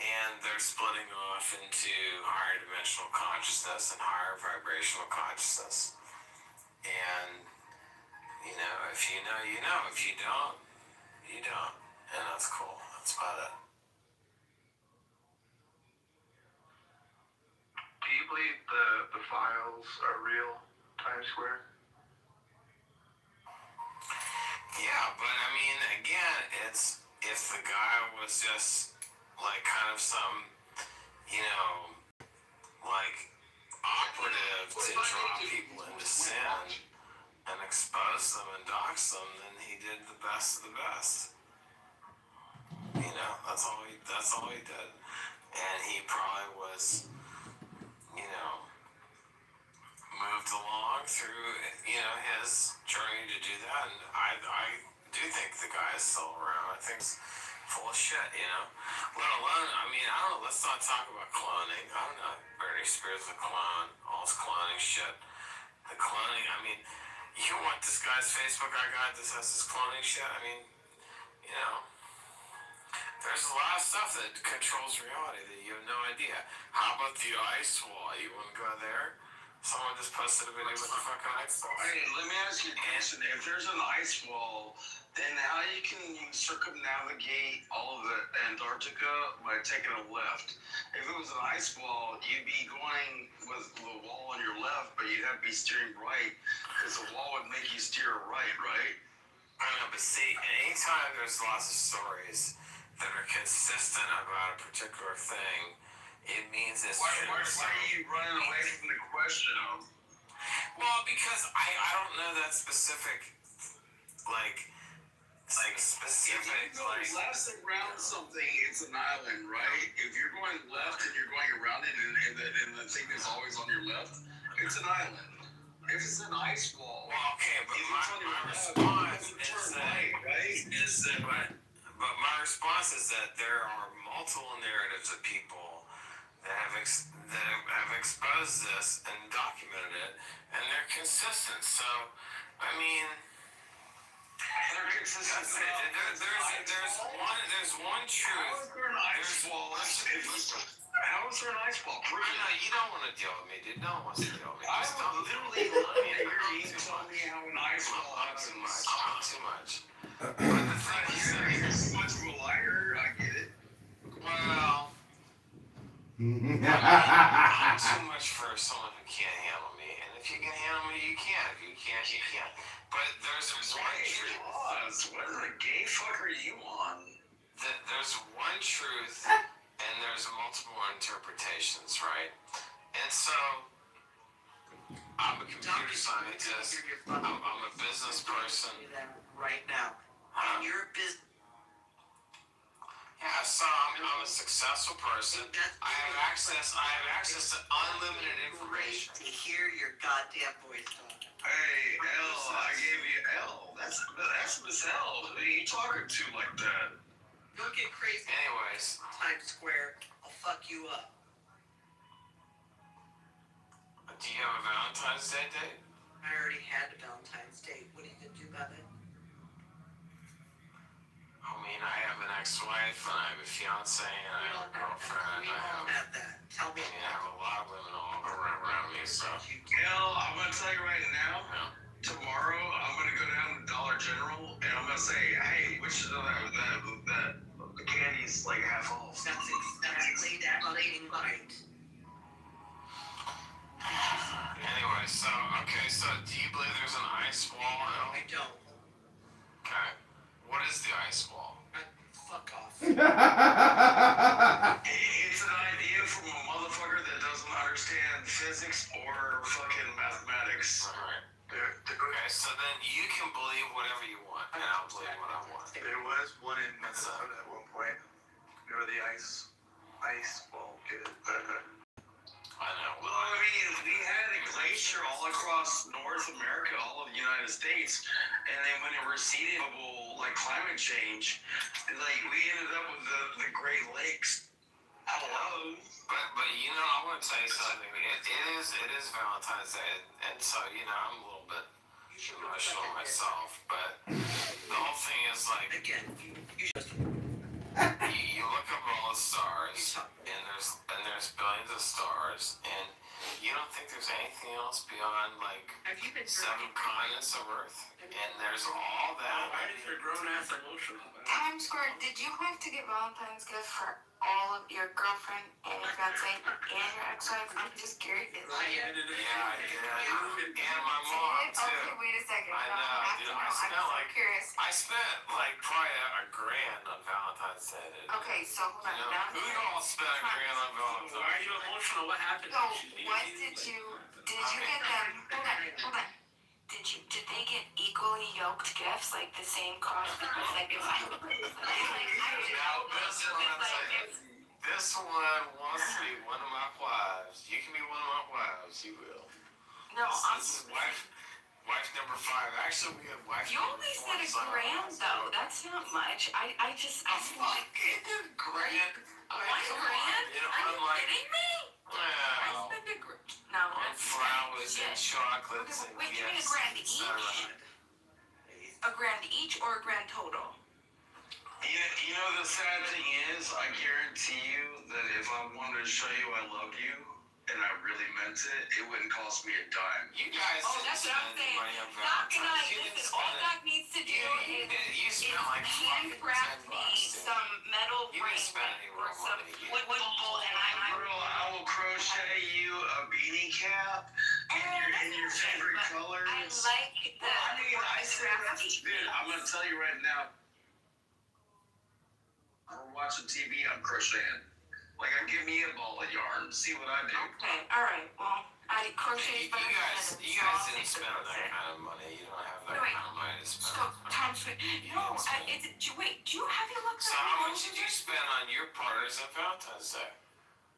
and they're splitting off into higher dimensional consciousness and higher vibrational consciousness. And if you know, you know. If you don't, you don't. And that's cool. That's about it. Do you believe the files are real, Times Square? Yeah, but I mean, again, it's if the guy was just like kind of some, like operative to draw people into sin and expose them and dox them, then he did the best of the best. That's all he did. And he probably was, moved along through, his journey to do that. And I do think the guy is still around. I think it's full of shit, Let alone, I don't know, let's not talk about cloning. I don't know, Bernie Spears a clone, all his cloning shit. The cloning, you want this guy's Facebook I got, this has his cloning shit, there's a lot of stuff that controls reality that you have no idea. How about the ice wall? You want to go there? Someone just posted a video with the fucking ice wall. Hey, let me ask you a question. If there's an ice wall, then how you can circumnavigate all of the Antarctica by taking a left? If it was an ice wall, you'd be going with the wall on your left, but you'd have to be steering right because the wall would make you steer right, right? I know, but see, anytime there's lots of stories that are consistent about a particular thing, it means it's Why are you running away from the question? Well, because I don't know that specific, specific, if you go left around something, it's an island, right? If you're going left and you're going around it and the thing is always on your left, it's an island. If it's an ice wall, well, okay, but my response is that there are multiple narratives of people that have have exposed this and documented it, and they're consistent. So, I mean, They're consistent. there's one truth. How is there an ice wall? Prove I it. know you don't want to deal with me, dude. No one wants to deal with me. I Just would don't. literally love to hear you tell me how an ice wall happens. Too much. But the thing is, You're so much of a liar. I get it. well, I'm too much for someone who can't handle me. And if you can handle me, you can. If you can't, you can't. But there's one truth. What is a gay fuck are you on? There's one truth, and there's multiple interpretations, right? And so, I'm a computer scientist. I'm a business person. Right now. And your business. Yeah, so I'm a successful person. I have access to unlimited information. To hear your goddamn voice talk. Hey, L, I gave you L. That's Miss L. Who are you talking to like that? Don't get crazy. Anyways. Times Square, I'll fuck you up. Do you have a Valentine's Day date? I already had a Valentine's date. What are you gonna do about it? I mean, I have an ex-wife, and I have a fiance, and I have a girlfriend. We all have that. Tell me. I have a lot of women all around me, so. L, I'm gonna tell you right now. Tomorrow, I'm gonna go down to Dollar General, and I'm gonna say, hey, which of the candy's like half off? That's exactly that lady right. Anyway, so do you believe there's an ice wall? No? I don't. Okay. What is the ice wall? Fuck off. It's an idea from a motherfucker that doesn't understand physics or fucking mathematics. Alright. Okay, so then you can believe whatever you want, and I'll believe what I want. There was one in Minnesota at one point. Remember the ice wall kid? I know. Well, I mean, we had a glacier all across North America, all of the United States, and then when it receded, like climate change, like we ended up with the Great Lakes. Hello. But you know, I want to tell you something. It is Valentine's Day, and so you know, I'm a little bit emotional myself. But the whole thing is like, again, you look up all the stars, and there's billions of stars, and you don't think there's anything else beyond like 7 continents of Earth, and there's all that. Why is your grown ass emotional? Times Square, did you have to get Valentine's gift for all of your girlfriend and your fiance and your ex-wife? I'm just curious. Yeah, I did. And my mom too. Okay, wait a second. I know, dude. I'm so curious. I spent like probably $1,000 on Valentine's Day. Dude. Okay, so hold on. You know, who all spent $1,000 on Valentine's Day? Why are you emotional? What happened? So, what did you get them? Hold on. Did they get equally yoked gifts, like the same cost? This one wants to be one of my wives. You can be one of my wives. You will. No, This is wife number 5. Actually, we have wife. You only said $1,000 though. That's not much. I fucking grand. $1,000? Are you kidding me? I Wow. spent $1,000. No, And flowers and chocolates and wait, give me gifts. $1,000 each? $1,000 each or $1,000 total? You know the sad thing is, I guarantee you that if I wanted to show you I love you, and I really meant it, it wouldn't cost me a dime. You guys That's what I'm saying. Doc and I, listen, all Doc needs to do is handcraft me some metal ring or some wood bowl, and Girl, I will crochet you a beanie cap in your favorite colors. I like the I said that, dude, I'm gonna tell you right now. We're watching TV, I'm crocheting. Like, give me a ball of yarn, see what I do. Okay, alright, well, I crochet You guys didn't spend that kind of money. You don't have that kind of money to spend. So, Tom, no, wait, do you have you looked So how much did you spend on your partners on Valentine's Day?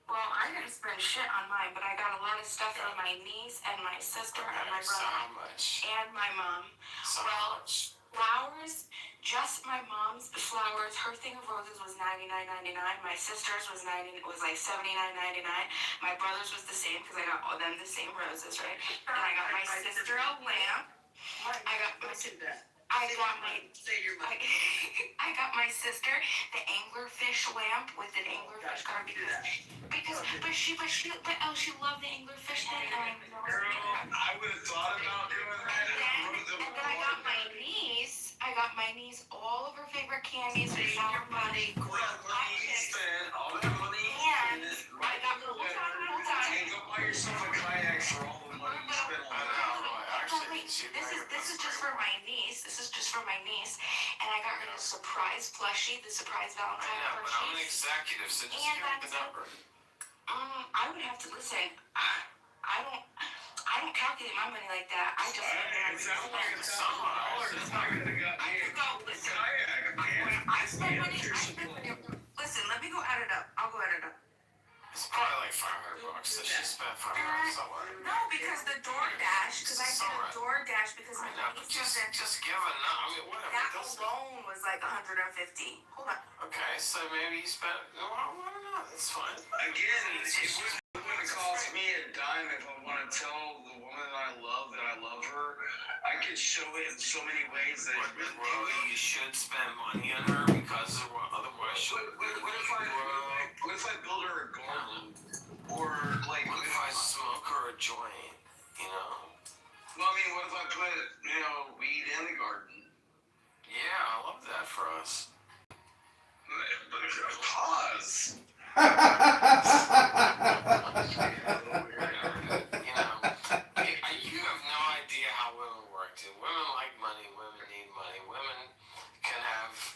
Well, I didn't spend shit on mine, but I got a lot of stuff for my niece and my sister and my So brother how much? and my mom. So how much? Flowers, just my mom's flowers. Her thing of roses was $99.99. My sister's was like $79.99. My brother's was the same because I got all them the same roses, right? And I got my sister a lamp. I got my sister. I got my sister the anglerfish lamp with an anglerfish card but she loved the anglerfish thing. And Girl, I would have thought about doing that. then I got my niece all of her favorite candies with sour money. All that money. And I got hold on. And go buy yourself a kayak for all the money you spent on that. This is just for my niece. And I got her a surprise plushie, the surprise Valentine I know, but plushie. I'm an executive, so just give me the number. I would have to listen. I don't calculate my money like that. I just It sounds like $1,000 is not gonna get me a kayak. I spend money. Listen, let me go add it up. I'll go add it up. It's probably like $500. So she spent $500 somewhere. No, because the DoorDash, because I did a DoorDash because my niece just give a no. I mean, whatever. That alone was like $150. Hold on. Okay, so maybe you spent. Why not? That's fine. Again, it wouldn't cost me a dime if I want to tell the woman that I love her. I could show it in so many ways that it really. Well, you should spend money on her because otherwise she'll. What if I build her a garden? Or like. What if I smoke her a joint? You know? Well, I mean, what if I put, weed in the garden? Yeah, I love that for us. Pause. You have no idea how women work, dude. Women like money. Women need money. Women can have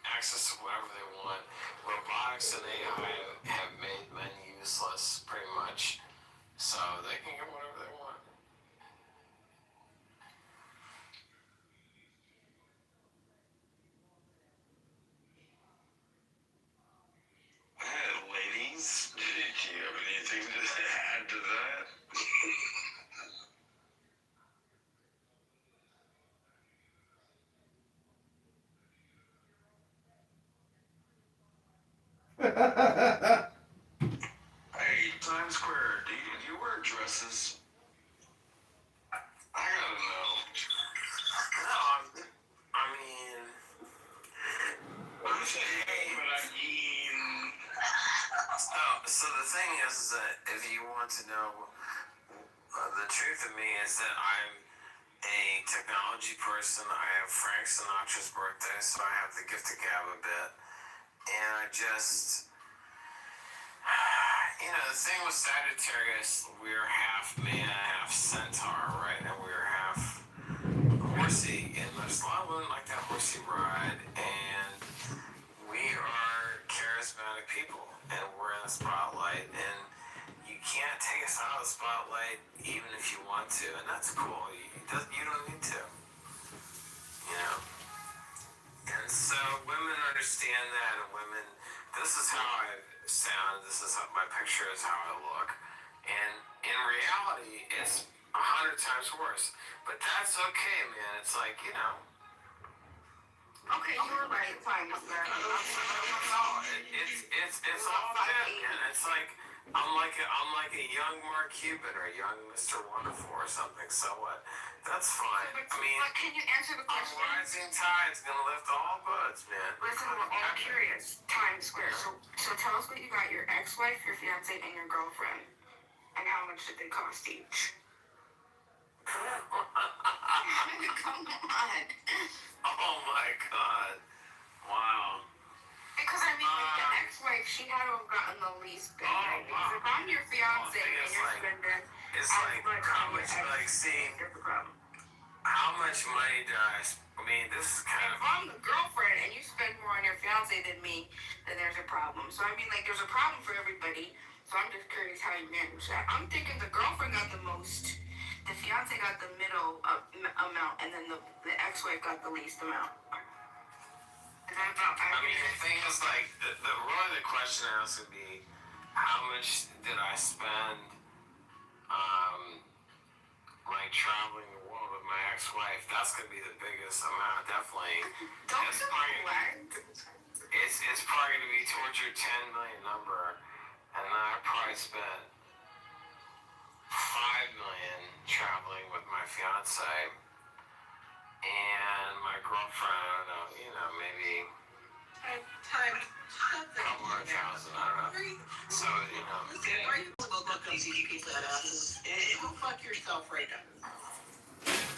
access to whatever they want. Robotics and AI have made men useless, pretty much. So they can get whatever they want. Ladies, do you have anything to add to that? Hey, Times Square, do you wear dresses? I gotta know. No, I mean. I'm saying, but I mean. So the thing is that if you want to know, the truth of me is that I'm a technology person. I have Frank Sinatra's birthday, so I have the gift of gab a bit. And I just, the thing with Sagittarius, we're half man, half centaur, right? And we're half horsey. And there's a lot of women like that horsey ride. And we are charismatic people. And we're in the spotlight. And you can't take us out of the spotlight even if you want to. And that's cool. You don't need to. And so women understand that, and women, this is how I sound, this is how my picture is, how I look. And in reality, it's 100 times worse. But that's okay, man. It's like, Okay, you were right. Fine. It's all good, man. It's like I'm like a young Mark Cuban or a young Mr. Wonderful or something. So what? That's fine. I mean, But can you answer the question? A rising tide's gonna lift all boats, man. Listen, we're all curious. Times Square. So tell us what you got your ex-wife, your fiance, and your girlfriend, and how much did they cost each? Come on. Oh my God. Wow. Because the ex-wife, she had to have gotten the least bit. Right? Because if I'm your fiance and you're spending it's like how much, how much money do I mean, this is kind of. If I'm the girlfriend and you spend more on your fiance than me, then there's a problem. So I mean, there's a problem for everybody. So I'm just curious how you manage that. I'm thinking the girlfriend got the most. The fiance got the middle amount, and then the ex-wife got the least amount. I mean, the thing is, like, the question has to be, how much did I spend, like, traveling the world with my ex-wife, that's gonna be the biggest amount, definitely. Don't It's probably, what? it's probably gonna be towards your 10 million number, and I probably spent 5 million traveling with my fiance, and my girlfriend, I don't know, maybe Time. a couple hundred thousand, I don't know. So, Listen, why are you gonna look up these people at asses? Go fuck yourself right now.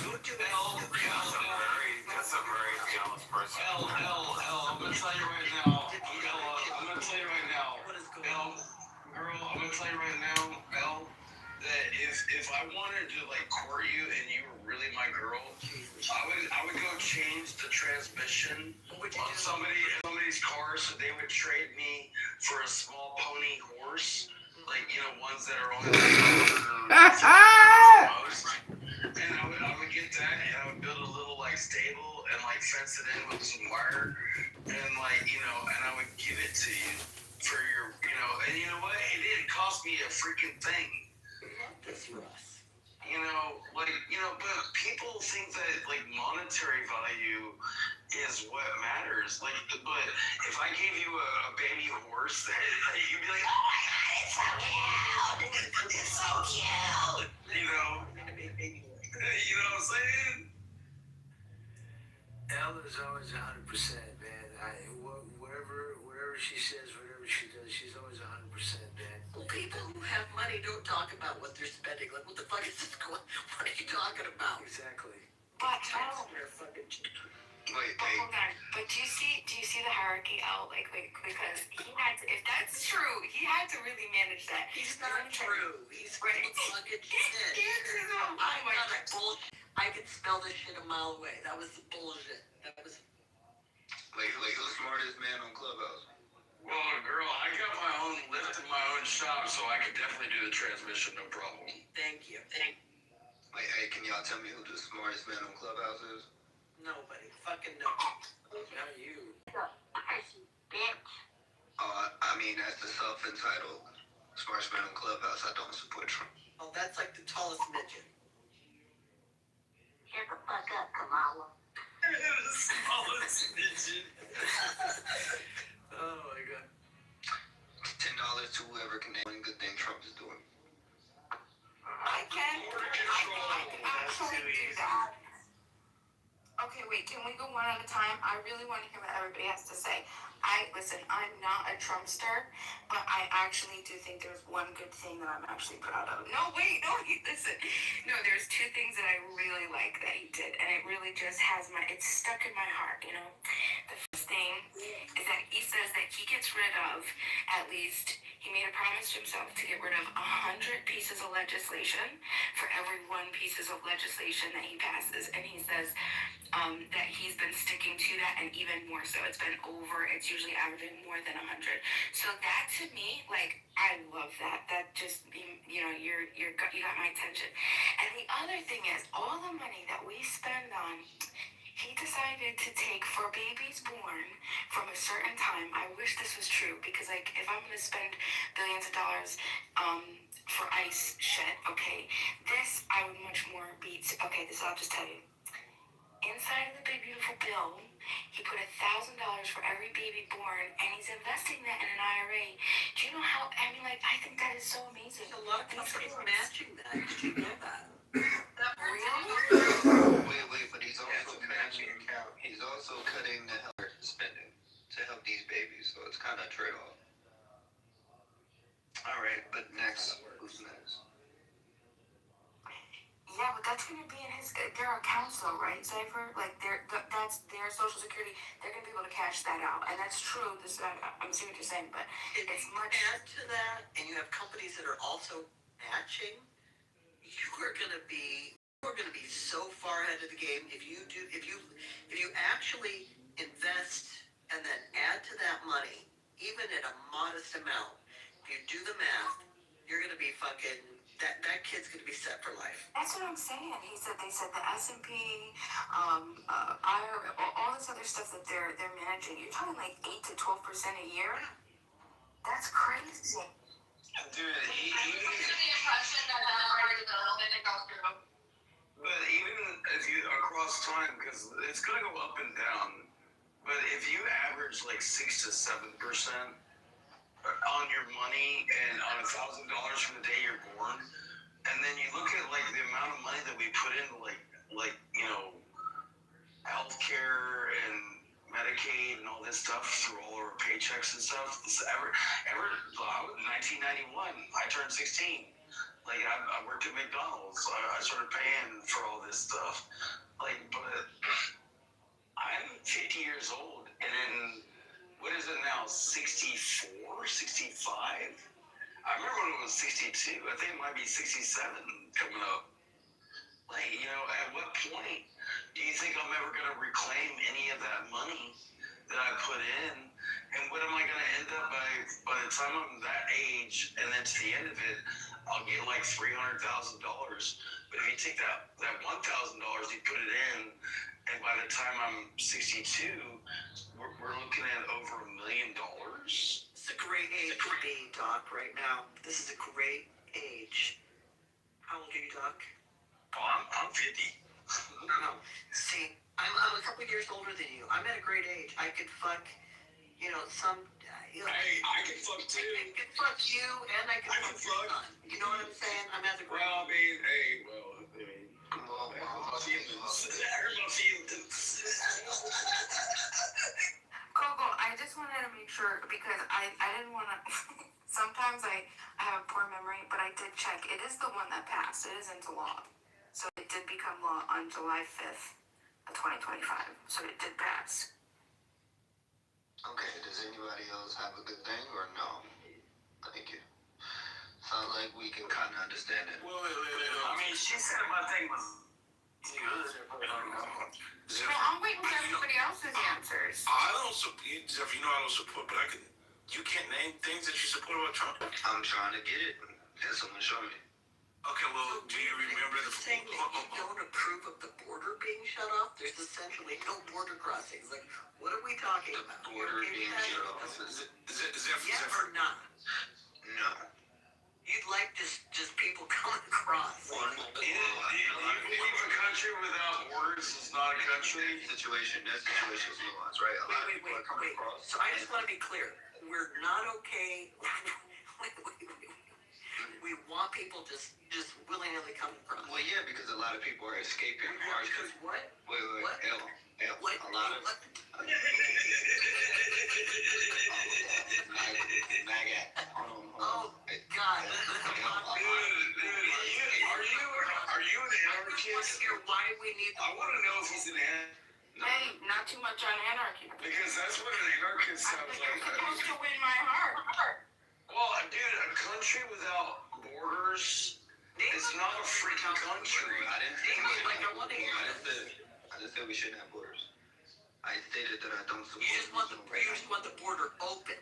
Go to that's a very jealous person. I'm gonna tell you right now. I'm gonna tell you right now. What is going on? Girl, I'm gonna tell you right now, that if I wanted to like court you and you were really my girl, I would go change the transmission on somebody's car so they would trade me for a small pony horse, like ones that are only like most. And I would get that and I would build a little like stable and like fence it in with some wire and like and I would give it to you for your and you know what? It didn't cost me a freaking thing. That's Russ. But people think that like monetary value is what matters. Like, but if I gave you a baby horse, that you'd be like, oh my god, it's so cute. You know what I'm saying? Elle is always 100%, man. Whatever she says, whatever she does, she's always 100%, man. Well, people who have money don't talk about what they're spending. Like, what the fuck is this going? What are you talking about? Exactly. But They're fucking. hold on. But do you see the hierarchy out? Like because he had to, if that's true, he had to really manage that. He's not true. He's right. fucking shit. Oh my god. Bullshit. I could smell this shit a mile away. That was the bullshit. That was. Like who's the smartest man on Clubhouse? Well, girl, I got my own lift in my own shop, so I could definitely do the transmission, no problem. Thank you. Like, hey, can y'all tell me who the smartest man on Clubhouse is? Nobody. Fucking no. Not you. Bitch. I mean, as the self-entitled smartest man on Clubhouse, I don't support Trump. Oh, that's like the tallest midget. Shut the fuck up, Kamala. The smallest midget. Oh my god. $10 to whoever can name one good thing Trump is doing. I can actually do that. Okay, wait, can we go one at a time? I really want to hear what everybody has to say. Listen, I'm not a Trumpster, but I actually do think there's one good thing that I'm actually proud of. No, wait, no, listen. No, there's two things that I really like that he did, and it really just it's stuck in my heart, The first thing is that he says that he gets rid of, at least, he made a promise to himself to get rid of 100 pieces of legislation for every one piece of legislation that he passes, and he says that he's been sticking to that, and even more so. It's usually averaging more than 100. So that to me, like, I love that. That just, you got my attention. And the other thing is, all the money that we spend on, he decided to take for babies born from a certain time. I wish this was true, because, like, if I'm going to spend billions of dollars for ICE shit, okay, this I would much more beat. Okay, this I'll just tell you. Inside of the Big Beautiful Bill, he put $1,000 for every baby born, and he's investing that in an IRA. Do you know how? I think that is so amazing. A lot of companies matching that. Did you know that? Really? Wait, but he's also matching account. He's also cutting the health spending to help these babies, so it's kind of a trade-off. All right, but next, who's next? Yeah, but that's going to be in their accounts though, right, Cypher? Like, that's their Social Security. They're going to be able to cash that out. And that's true. I'm seeing what you're saying, but it's much... Add to that, and you have companies that are also matching, you're going to be so far ahead of the game. If you actually invest and then add to that money, even at a modest amount, if you do the math, you're going to be fucking... That kid's gonna be set for life. That's what I'm saying. They said the S&P, IRA, all this other stuff that they're managing. You're talking like 8 to 12% a year. That's crazy. Dude, the impression that already the little bit it goes through. but even if across time because it's gonna go up and down. But if you average like 6 to 7% on your money and on $1,000 from the day you're born, and then you look at like the amount of money that we put into like you know healthcare and Medicaid and all this stuff through all our paychecks and stuff. This ever 1991, I turned 16. Like I worked at McDonald's. I started paying for all this stuff. Like, but I'm 50 years old, and then what is it now? 64, 65? I remember when it was 62. I think it might be 67 coming up. Like, you know, at what point do you think I'm ever going to reclaim any of that money that I put in? And what am I going to end up by the time I'm that age, and then to the end of it, I'll get like $300,000. But if you take that $1,000, you put it in, and by the time I'm 62, we're looking at over $1 million. It's a great age to be, Doc, right now. This is a great age. How old are you, Doc? Oh, I'm 50. No. See, I'm a couple years older than you. I'm at a great age. I could fuck, you know, some. You know, Hey, I can fuck too. I can fuck you, and I can fuck your son. You know what I'm saying? I'm at the great Well, I mean, hey, well, I mean, Coco, I just wanted to make sure because I didn't want to. Sometimes I have a poor memory, but I did check. It is the one that passed. It is into law. So it did become law on July 5th of 2025. So it did pass. Okay, does anybody else have a good thing or no? Thank you. Sounds like we can kind of understand it. Well, I mean, she said my thing was good. Well, I'm waiting for everybody else's answers. I don't support, Jeff, you know I don't support, but you can't name things that you support about Trump? I'm trying to get it. Can someone show me? Okay, well, do you remember the... saying that you don't approve of the border being shut off? There's essentially no border crossings. Like, what are we talking about? Border being shut off. Yes or not? No. You'd like just people coming across. You believe a country without borders is not a country? That situation is nuanced, right? A lot of people are coming across. So I just want to be clear. We're not okay. We want people just willy-nilly coming across. Well, yeah, because a lot of people are escaping. Because what? Wait, what? L. What? A lot of... Oh, God. Are you an anarchist? Why we need... I want to know if he's an anarchist. Hey, not too much on anarchy. Because that's what an anarchist sounds like. You're supposed to win my heart. Well, dude, a country without borders is not a freaking country. I didn't say we shouldn't have borders. I stated that I don't support... You just want the border open.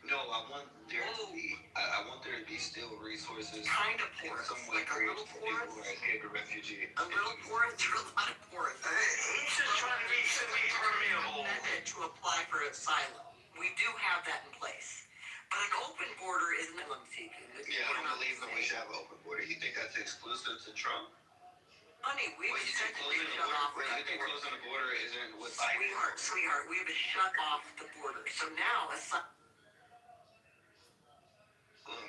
No, I want there to be... I want there to be still resources... Kind of porous. Like a little porous? People who are escaping refugee. A little porous or a lot of porous? He's just trying to be semi-permeable. To apply for asylum. We do have that in place. But an open border is asylum seeking. Yeah, I don't believe that we should have an open border. You think that's exclusive to Trump? Honey, we've essentially shut off the border. You think closing the border isn't what... Sweetheart, we have shut off the border. So now, I'm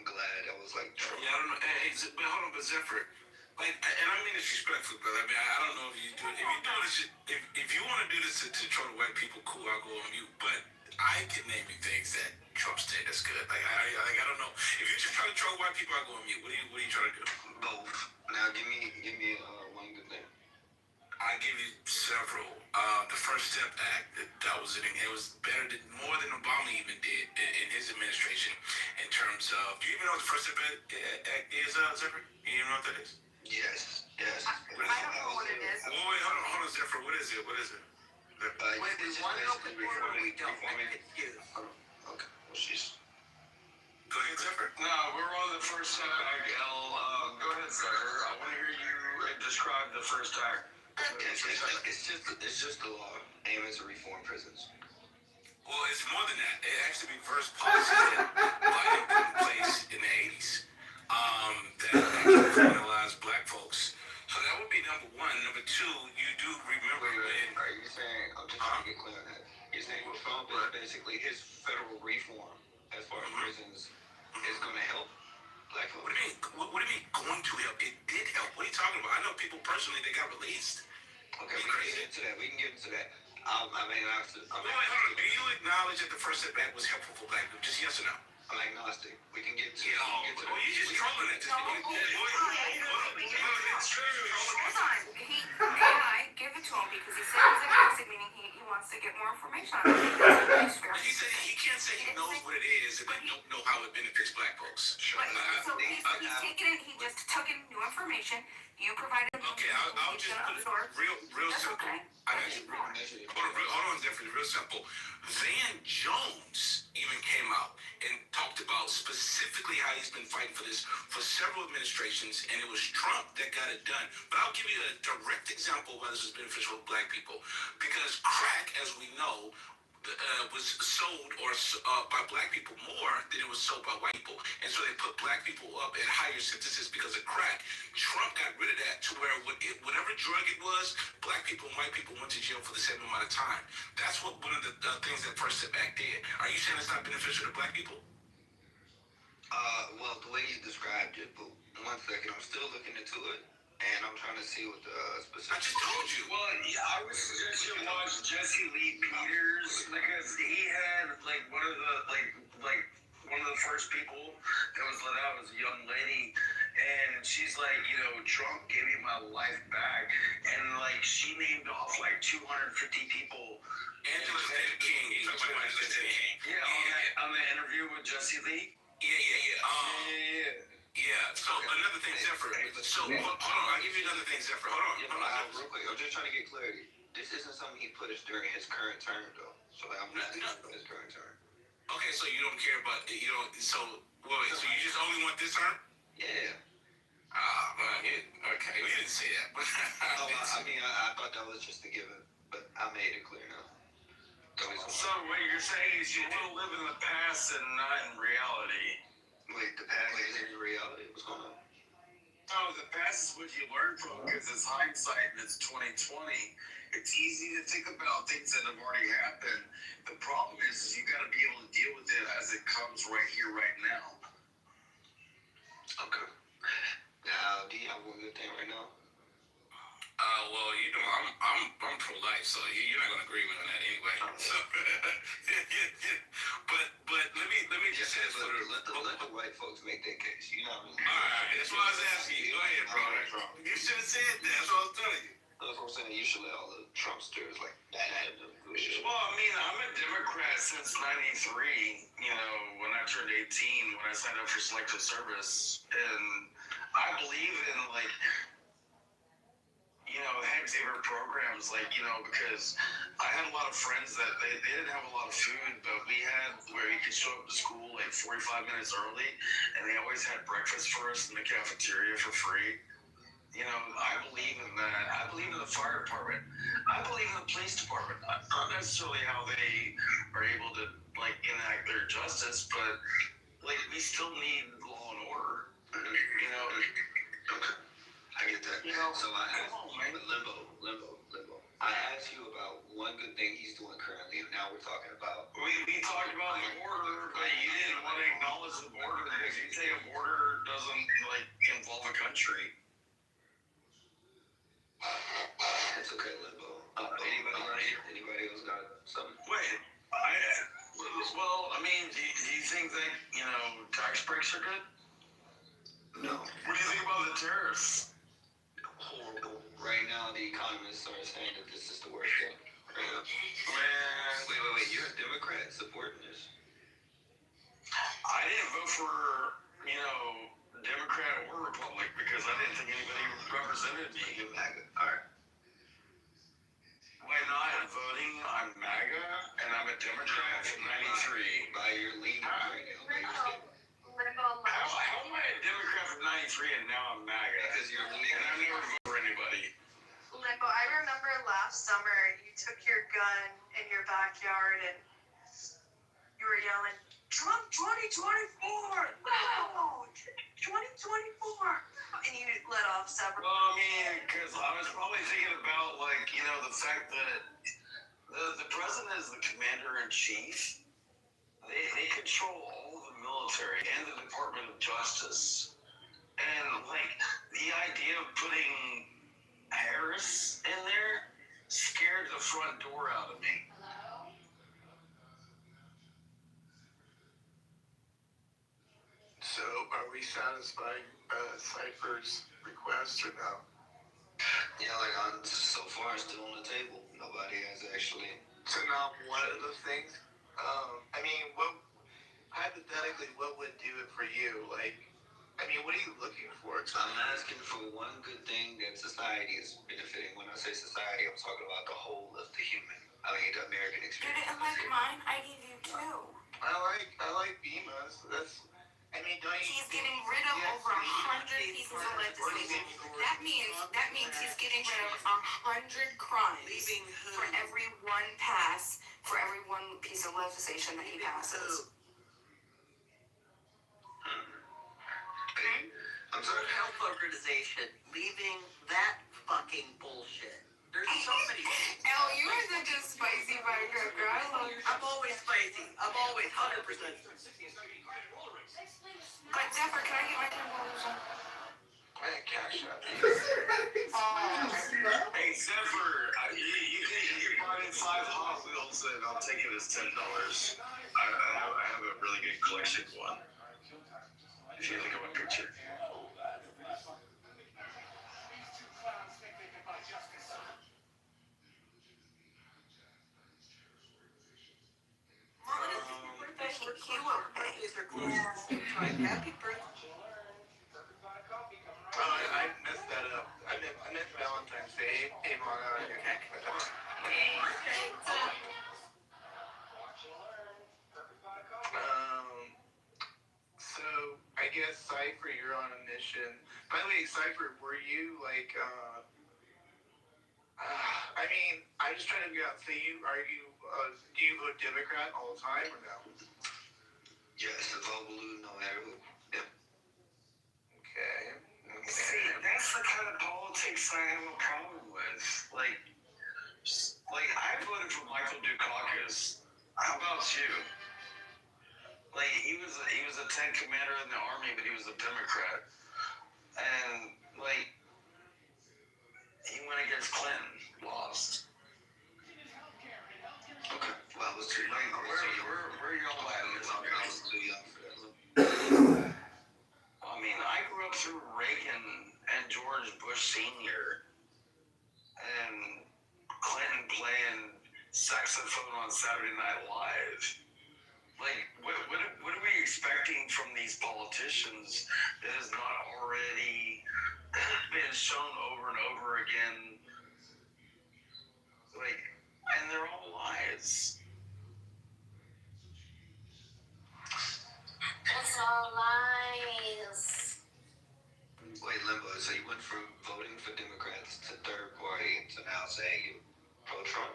glad I was like... Yeah, I don't know. Hey, but hold on, but Zephyr, like, and I mean disrespectfully, brother. I mean, I don't know if you do it. If you do this, if you want to do this to troll white people, cool, I'll go on mute. But I can name you things that Trump said that's good. Like, I don't know. If you just try to troll white people, I'll go on mute. What are you trying to do? Both. Now, give me one good thing. I give you several. The First Step Act, that was it. It was better than more than Obama even did in his administration in terms of. Do you even know what the First Step Act is, Zephyr? You even know what that is? Yes. I don't know what it is. Wait, hold on, Zephyr. What is it? wait, we want an open border or we don't? I get confused. Okay. Well, she's... Go ahead, Zephyr. No, we're on the First Step Act, L. Go ahead, Zephyr. I want to hear you describe the First Act. It's just a law aiming to reform prisons. Well, it's more than that. It actually reversed policy that Biden put in place in the 80s that actually criminalized black folks So that would be number one. Number two, you do remember when. Are you saying, I'm just trying to get clear on that. You're saying what Trump is basically his federal reform as far as prisons is going to help black folks? What do you mean? What do you mean going to help? It did help. What are you talking about? I know people personally that got released. Okay, we can get into that. We can get into that. I mean, wait, hold on. Do you acknowledge that the first setback was helpful for black people? Just yes or no? I'm agnostic. We can get to that. Well, you just trolling it. It's true. Hold on. I give it to him because he said he's agnostic, meaning he wants to get more information on it. He said he can't say he knows what it is if he don't know how it benefits black folks. So he's taken it. He just took in new information. You provided. Okay, I'll just put it real simple. Okay. I got you. Hold on, definitely real simple. Van Jones even came out and talked about specifically how he's been fighting for this for several administrations, and it was Trump that got it done. But I'll give you a direct example of why this is beneficial to black people. Because crack, as we know, was sold by black people more than it was sold by white people. And so they put black people up at higher sentences because of crack. Trump got rid of that to where whatever drug it was, black people and white people went to jail for the same amount of time. That's what one of the things that First Step Back did. Are you saying it's not beneficial to black people? Well, the way you described it, but 1 second, I'm still looking into it, and I'm trying to see what the specific. I just told you. Well, yeah, I would suggest you watch Jesse Lee Peters because he had like one of the first people that was let out was a young lady, and she's like, Trump gave me my life back, and like she named off like 250 people. Angela King. You talking about Angela King? Yeah, on the interview with Jesse Lee. Yeah. So another thing, Zephyr. So hold on. I'll give you another thing, Zephyr. Hold on. Real quick, I'm just trying to get clarity. This isn't something he put us during his current term, though. So I'm not about his current term. Okay, so you don't care about So wait. So you just only want this term? Yeah. Okay. We didn't say that. But I thought that was just a given, but I made it clear now. So what you're saying is you want to live in the past and not in reality. Wait, the past isn't reality. What's going on? No, the past is what you learn from because it's hindsight and it's 2020. It's easy to think about things that have already happened. The problem is you got to be able to deal with it as it comes right here, right now. Okay. Now, do you have one good thing right now? Well, I'm pro-life, so you're not gonna agree with me on that anyway. So, but let me just say this. Let the white folks make their case. You know what I mean? All right, that's what I was asking you. Go ahead, bro. You should have said that. That's what I was telling you. That's what I'm saying. You should let all the Trumpsters like that have them. Well, I mean, I'm a Democrat since '93. When I turned 18, when I signed up for Selective Service, and I believe in head saver programs, because I had a lot of friends that they didn't have a lot of food, but we had where you could show up to school like 45 minutes early, and they always had breakfast for us in the cafeteria for free. I believe in that. I believe in the fire department. I believe in the police department. Not necessarily how they are able to enact their justice, but we still need law and order. I get that. So I asked limbo. I asked you about one good thing he's doing currently, and now we're talking about. We talked about the border, but you didn't want to acknowledge the border because you say a border doesn't involve a country. It's okay, limbo. Anybody else got something? Wait, do you think that tax breaks are good? No. What do you think about the tariffs? Horrible. Right now, the economists are saying that this is the worst thing. Right now. Man. Wait. You're a Democrat supporting this? I didn't vote for, Democrat or Republic because I didn't think anybody represented me. You're MAGA. All right. When I'm voting, I'm MAGA, and I'm a Democrat from '93. By your leader right now. By your statement. How am I a Democrat from '93 and now I'm MAGA? Because you're a leader. And I never voted for anybody. Limbo, I remember last summer you took your gun in your backyard and you were yelling, Trump 2024! Wow! 2024! And you let off several. Well, I mean, because I was probably thinking about, like, you know, the fact that the president is the commander in chief. They control all of the military and the Department of Justice. And, like, the idea of putting Harris in there scared the front door out of me. So, are we satisfying Cypher's request or no? Yeah, like so far it's still on the table. Nobody has actually. So now one of the things, I mean, what hypothetically, what would do it for you? Like, I mean, what are you looking for? I'm asking for one good thing that society is benefiting. When I say society, I'm talking about the whole of the human. I mean, the American You experience. didn't like mine? I gave you 2. I like Bemas. That's, I mean, don't you? He's getting rid of over 100 pieces of legislation. That means he's getting rid of 100 crimes for every one pass, for every one piece of legislation that he passes. I'm sorry. Health organization leaving that fucking bullshit. There's so many. El, you are such a spicy firecracker. I love you. I'm always spicy. I'm always 100%. But Zephyr, can I get my $10? I had cash out. Hey, Zephyr, you can buy me 5 Hot Wheels and I'll take it as $10. I have a really good collection one. If you look at my picture. Happy birthday. I messed that up. I meant Valentine's Day. Hey, Mona. So I guess Cypher, you're on a mission. By the way, Cypher, were you like? I mean, I'm just trying to figure out. So do you vote Democrat all the time or no? Yes, the vote will lose no matter who. Yep. Okay. See, that's the kind of politics I have a problem with. Like I voted for Michael Dukakis. How about you? Like he was a tank commander in the army, but he was a Democrat, and like he went against Clinton, lost. Okay. Well, I was too young. Where y'all at in this? I was too young for that. I mean, I grew up through Reagan and George Bush Sr. and Clinton playing saxophone on Saturday Night Live. Like, what are we expecting from these politicians that has not already been shown over and over again? Like, and they're all lies. It's all lies. Wait, Limbo, so you went from voting for Democrats to third party to now saying you pro-Trump?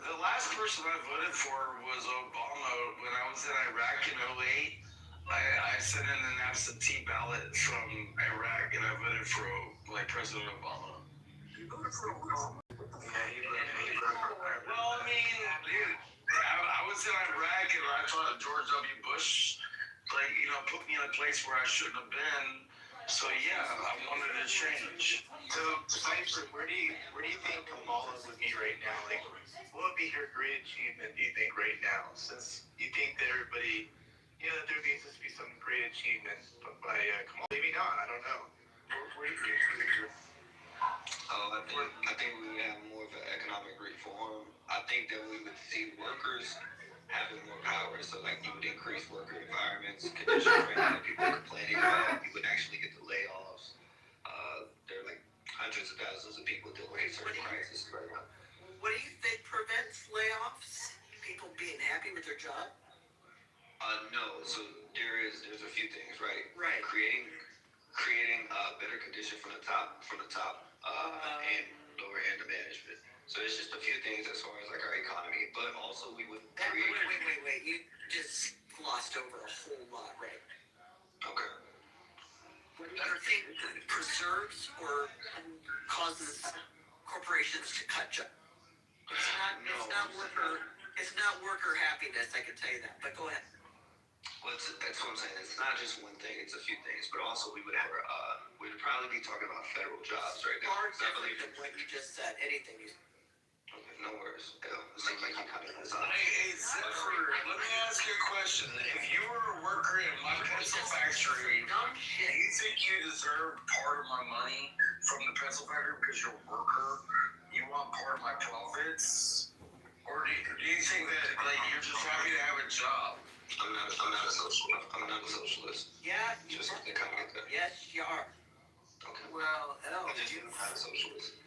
The last person I voted for was Obama when I was in Iraq in 2008. I sent in an absentee ballot from Iraq and I voted for President Obama. You voted for Obama? Yeah, he voted for Obama. Well, I mean, dude, I was in Iraq and I thought George W. Bush, put me in a place where I shouldn't have been. So yeah, I wanted to change. So, Cypher, where do you think Kamala would be right now? Like, what would be her great achievement, do you think, right now? Since you think that everybody, that there needs to be some great achievement by Kamala. Maybe not, I don't know. Where do you think? I think we would have more of an economic reform. I think that we would see workers having more power. So, you would increase worker environments, conditions that people are complaining about. You would actually get the layoffs. There are hundreds of thousands of people dealing with certain crises right now. What do you think prevents layoffs? People being happy with their job? No. So there's a few things, right? Right. Creating better condition from the top, and door and the management. So it's just a few things as far as like our economy, but also we would create. Wait. You just glossed over a whole lot, right? Okay. What do you think preserves or causes corporations to cut jobs? It's not worker happiness, I can tell you that. But go ahead. Well, that's what I'm saying. It's not just one thing; it's a few things. But also, we would probably be talking about federal jobs right now. Far different than what you just said. Anything you. Okay, no worries. It seems like you kind of designed. Hey, Zephyr, let me ask you a question. If you were a worker in my pencil factory, do you think you deserve part of my money from the pencil factory because you're a worker? You want part of my profits? Or do you think that like you're just happy to have a job? I'm not a socialist. I'm not a socialist. Yeah, just to kind of get that. Yes, you are. Okay. Well, I'm just not a socialist.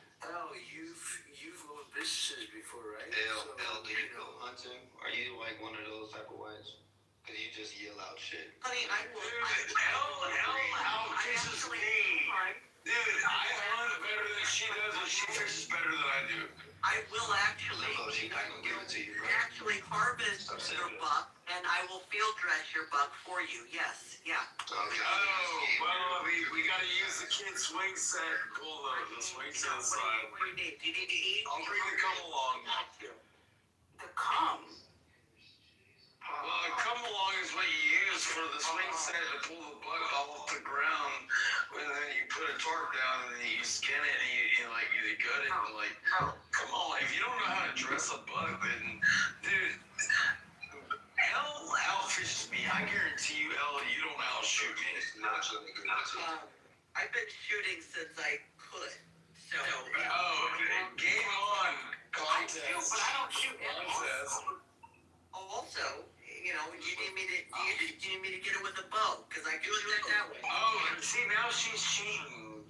You've owned businesses before, right? Do you go hunting? Are you like one of those type of wives? Because you just yell out shit. Honey, I will. Hell kisses me. Dude, I hunt better than she does, and she fishes better than I do. I will actually. No, she's not gonna give it to you, right? Actually harvest your buck, and I will field dress your buck for you. Yes, yeah. Okay. Oh, well, we gotta use the kid's swing set and pull the swing set aside. What do you need? Do you need to eat? I'll bring the come along. The cum? Well, the come along is what you use for the swing set to pull the buck off the ground. And then you put a tarp down and then you skin it and you gut it and like, come on, if you don't know how to dress a buck, then, dude, hell outfishes me. I guarantee you, you don't outshoot me. I've been shooting since I could. So. Game on contest. But I don't shoot anymore. Also, you need me to get it with a bow, because I can shoot it that way. Oh, and see, now she's cheating.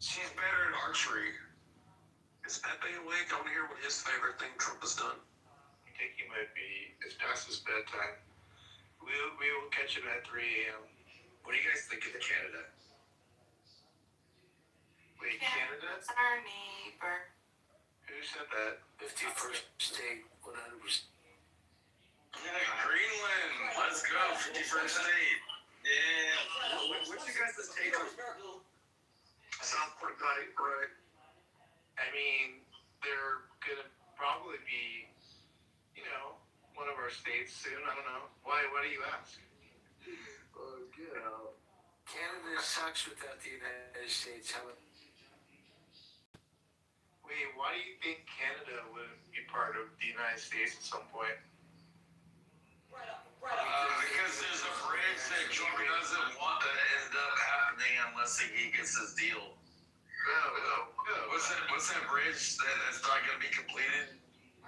She's better at archery. Is Pepe awake? I want to hear what his favorite thing Trump has done. I think he might be. It's past his bedtime. We will catch him at 3 a.m. What do you guys think of Canada? Wait, Canada? It's our neighbor. Who said that? 51st state, 100%. Yeah, Greenland. Let's go. 51st state. Yeah. What's your guys' take on South Park? Right. I mean, they're gonna probably be, one of our states soon. I don't know. Why do you ask? Well, Canada sucks without the United States. How about Wait, why do you think Canada would be part of the United States at some point? Because there's a bridge that Trump doesn't want to end up happening unless he gets his deal. What's that bridge that's not going to be completed?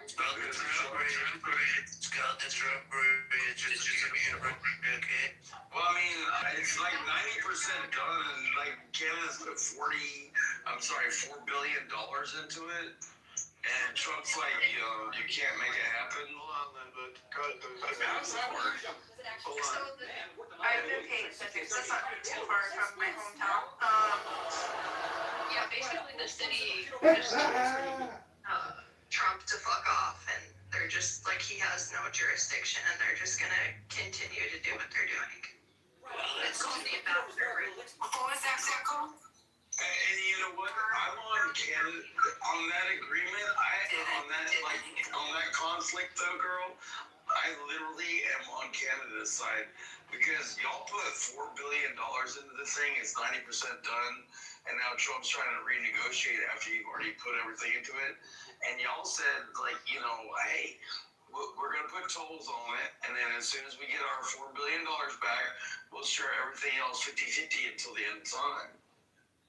It's called the Trump Bridge. It's going to be okay. Well, I mean, it's like 90% done, and like Canada's put $4 billion into it, and Trump's like, you can't make it happen. Hold on, but how's that work? I've been paying attention. That's not too far from my hometown. Yeah, basically the city just Trump to fuck off, and they're just like, he has no jurisdiction, and they're just gonna continue to do what they're doing. It's called the ambassador. What was that called? And you know what? I'm on Canada on that agreement. On that conflict though, girl. I literally am on Canada's side because y'all put $4 billion into this thing. It's 90% done, and now Trump's trying to renegotiate after you've already put everything into it. And y'all said hey, we're gonna put tolls on it, and then as soon as we get our $4 billion back, we'll share everything else 50-50 until the end of time.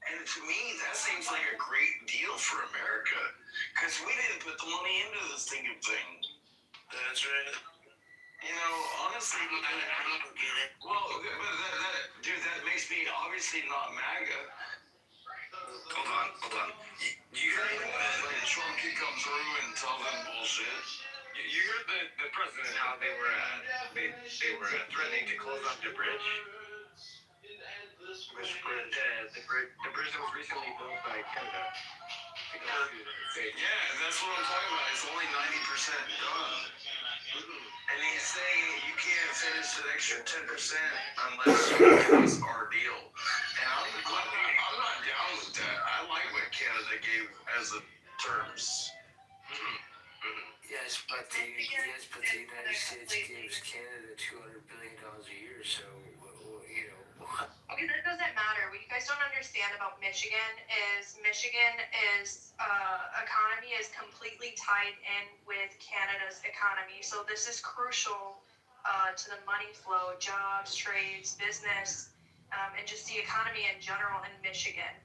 And to me, that seems like a great deal for America, because we didn't put the money into this thing. That's right. Honestly, well, but that makes me obviously not MAGA. Hold on. You heard that Trump can come through and tell them bullshit. You heard the president how they were threatening to close up the bridge. The bridge that was recently built by Canada. Yeah, that's what I'm talking about. It's only 90% done. And he's saying you can't finish the extra 10% unless you give us our deal. And I'm not down with that. I like what Canada gave as the terms. Yes, but the United States gives Canada $200 billion a year, so, you know. Okay, that doesn't matter. What you guys don't understand about Michigan is economy is completely tied in with Canada's economy. So this is crucial to the money flow, jobs, trades, business, and just the economy in general in Michigan.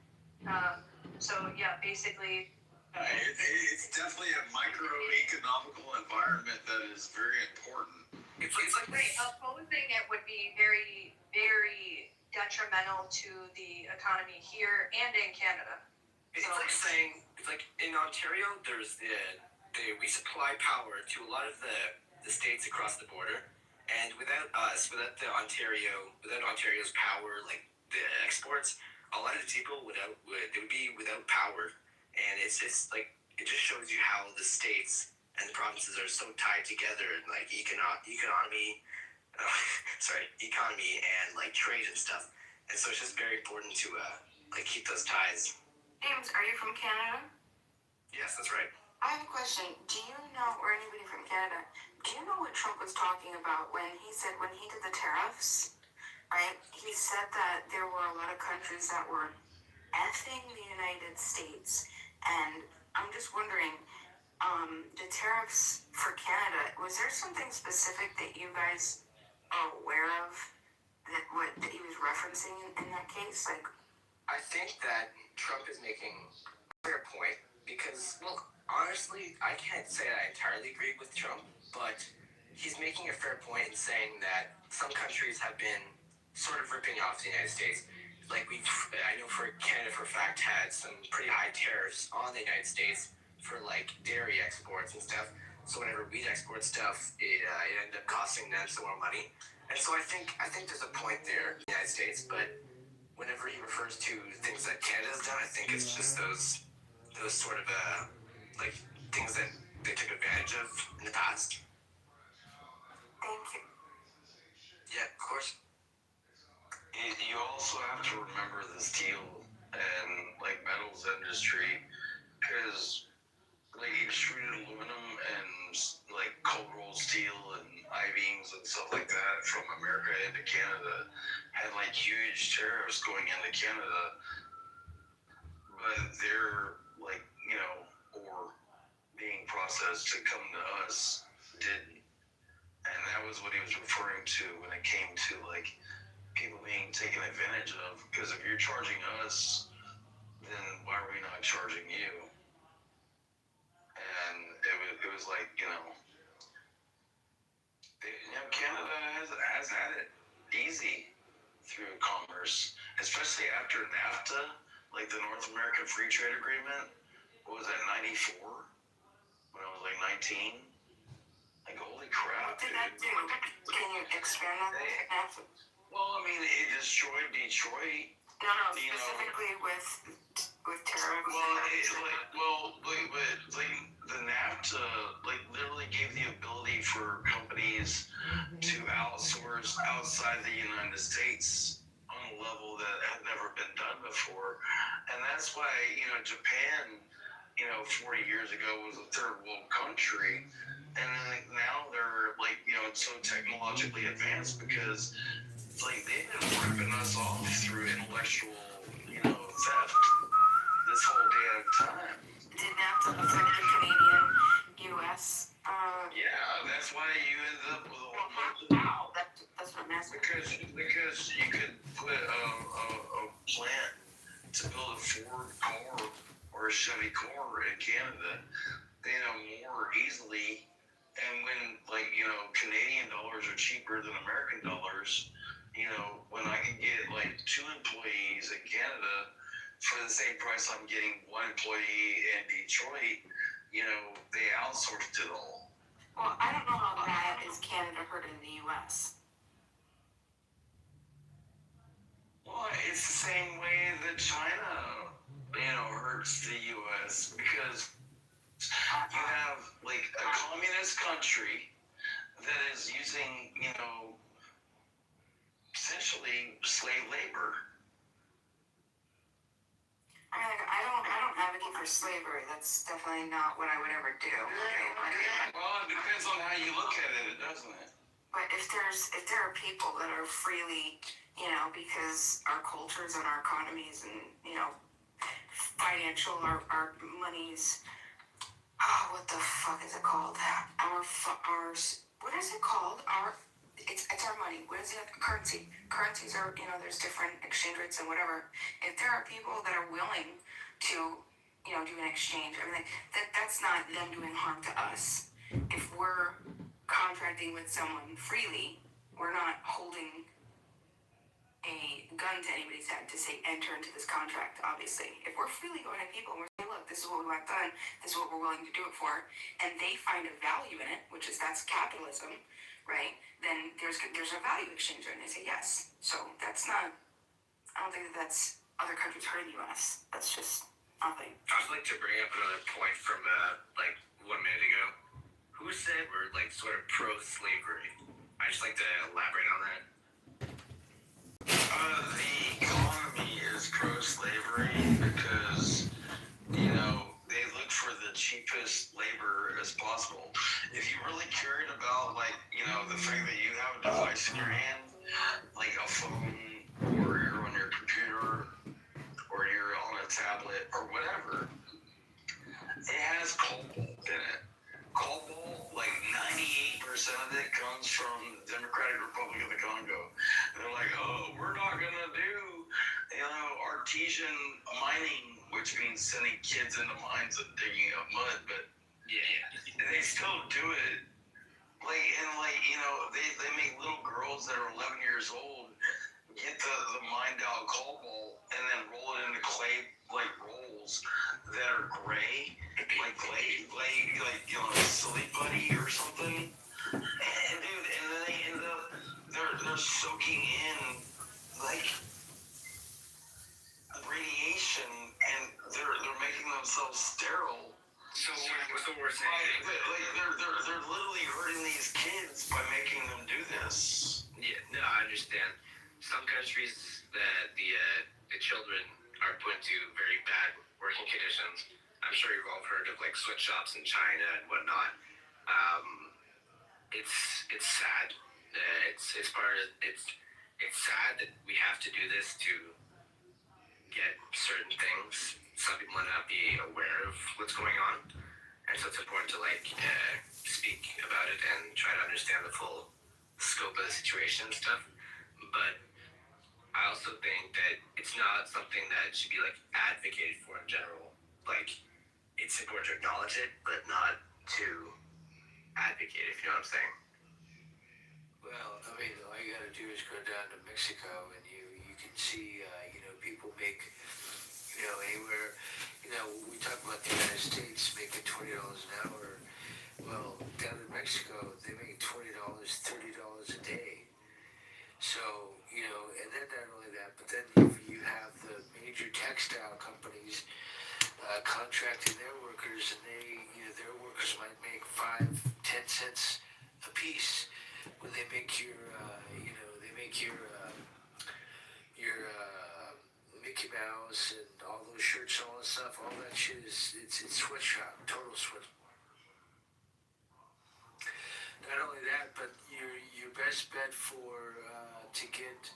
So yeah, basically. It's definitely a microeconomical environment that is very important. It's like opposing it would be very, very detrimental to the economy here and in Canada. It's like saying, it's like in Ontario, there's we supply power to a lot of the states across the border, and without Ontario's power, like the exports, a lot of the people would be without power, and it's just like it just shows you how the states and the provinces are so tied together, like economy and like trade and stuff, and so it's just very important to like keep those ties. James, are you from Canada? Yes, that's right. I have a question. Do you know, or anybody from Canada, do you know what Trump was talking about when he did the tariffs, right? He said that there were a lot of countries that were effing the United States, and I'm just wondering, the tariffs for Canada, was there something specific that you guys are aware of that he was referencing in that case? Like, I think that Trump is making a fair point because, well, honestly, I can't say I entirely agree with Trump, but he's making a fair point in saying that some countries have been sort of ripping off the United States. Like I know for Canada for a fact had some pretty high tariffs on the United States for like dairy exports and stuff. So whenever we'd export stuff, it ended up costing them some more money. And so I think there's a point there in the United States, but whenever he refers to things that Canada's done, I think it's just those sort of like things that they took advantage of in the past. Thank you. Yeah, of course. You also have to remember the steel and like metals industry, because like extruded aluminum and like cold rolled steel and I-beams and stuff like that from America into Canada had like huge tariffs going into Canada, but they're like, or being processed to come to us didn't. And that was what he was referring to when it came to like people being taken advantage of, because if you're charging us, then why are we not charging you? And it was like, Canada has had it easy through commerce, especially after NAFTA, like the North American Free Trade Agreement. What was that, 94? When I was like 19? Like, holy crap, What did that do? Can you expand on that? Well, I mean, it destroyed Detroit. No, specifically with tariffs. The NAFTA literally gave the ability for companies to outsource outside the United States on a level that had never been done before, and that's why Japan, 40 years ago was a third world country, and then now they're so technologically advanced because they've been ripping us off through intellectual theft this whole damn time. Did NAFTA affect the Canadian U.S.? Yeah, that's why you ended up with a whole bunch of... Wow, that's what I'm asking. Because you could put a plant to build a Ford car or a Chevy car in Canada, more easily. And when, Canadian dollars are cheaper than American dollars, when I can get, 2 employees in Canada for the same price I'm getting 1 employee in Detroit, they outsourced it all. Well, I don't know how bad is Canada hurting the U.S. Well, Well, it's the same way that China, hurts the U.S. because you have like a communist country that is using, essentially slave labor. I mean, like, I don't advocate for slavery. That's definitely not what I would ever do. Right? Well, it depends on how you look at it, doesn't it? But if there are people that are freely, because our cultures and our economies and financial our monies, what the fuck is it called? Our what is it called? It's our money. What is it? Currency. Currencies are, there's different exchange rates and whatever. If there are people that are willing to, do an exchange, everything, that's not them doing harm to us. If we're contracting with someone freely, we're not holding a gun to anybody's head to say enter into this contract, obviously. If we're freely going to people and we're saying, look, this is what we want done, this is what we're willing to do it for, and they find a value in it, that's capitalism, right? Then there's a value exchange there, and they say yes. So that's not, I don't think that's other countries hurting the U.S. That's just nothing. I'd like to bring up another point from 1 minute ago. Who said we're sort of pro-slavery? I'd just like to elaborate on that. The economy is pro-slavery because, they look for the cheapest labor as possible. If you really cared about, the fact that you have a device in your hand, like a phone, or you're on your computer, or you're on a tablet, or whatever, it has cobalt in it. Cobalt, 98% of it comes from the Democratic Republic of the Congo. They're like, oh, we're not gonna do, artesian mining, which means sending kids into mines and digging up mud, but they still do it. They make little girls that are 11 years old get the mined out cobalt and then roll it into clay rolls that are gray, like clay, Silly Buddy or something. And dude, and then they end up they're soaking in radiation, and they're making themselves sterile. So what's the worst thing? They're literally hurting these kids by making them do this. Yeah, no, I understand. Some countries that the children are put into very bad working conditions. I'm sure you've all heard of sweatshops in China and whatnot. It's sad. It's sad that we have to do this to get certain things. Some people might not be aware of what's going on, and so it's important to speak about it and try to understand the full scope of the situation and stuff. But I also think that it's not something that should be advocated for in general. It's important to acknowledge it, but not to advocate, if you know what I'm saying. Well, I mean, all you gotta do is go down to Mexico and you can see, people make, anywhere, we talk about the United States making $20 an hour. Well, down in Mexico, they make $20, $30 a day. So, and then not only that, but then you have the major textile companies contracting their workers, and their workers might make 5-10 cents a piece when they make your Mickey Mouse and all those shirts and all that stuff. All that shit it's sweatshop, total sweat. Not only that, but your best bet for to get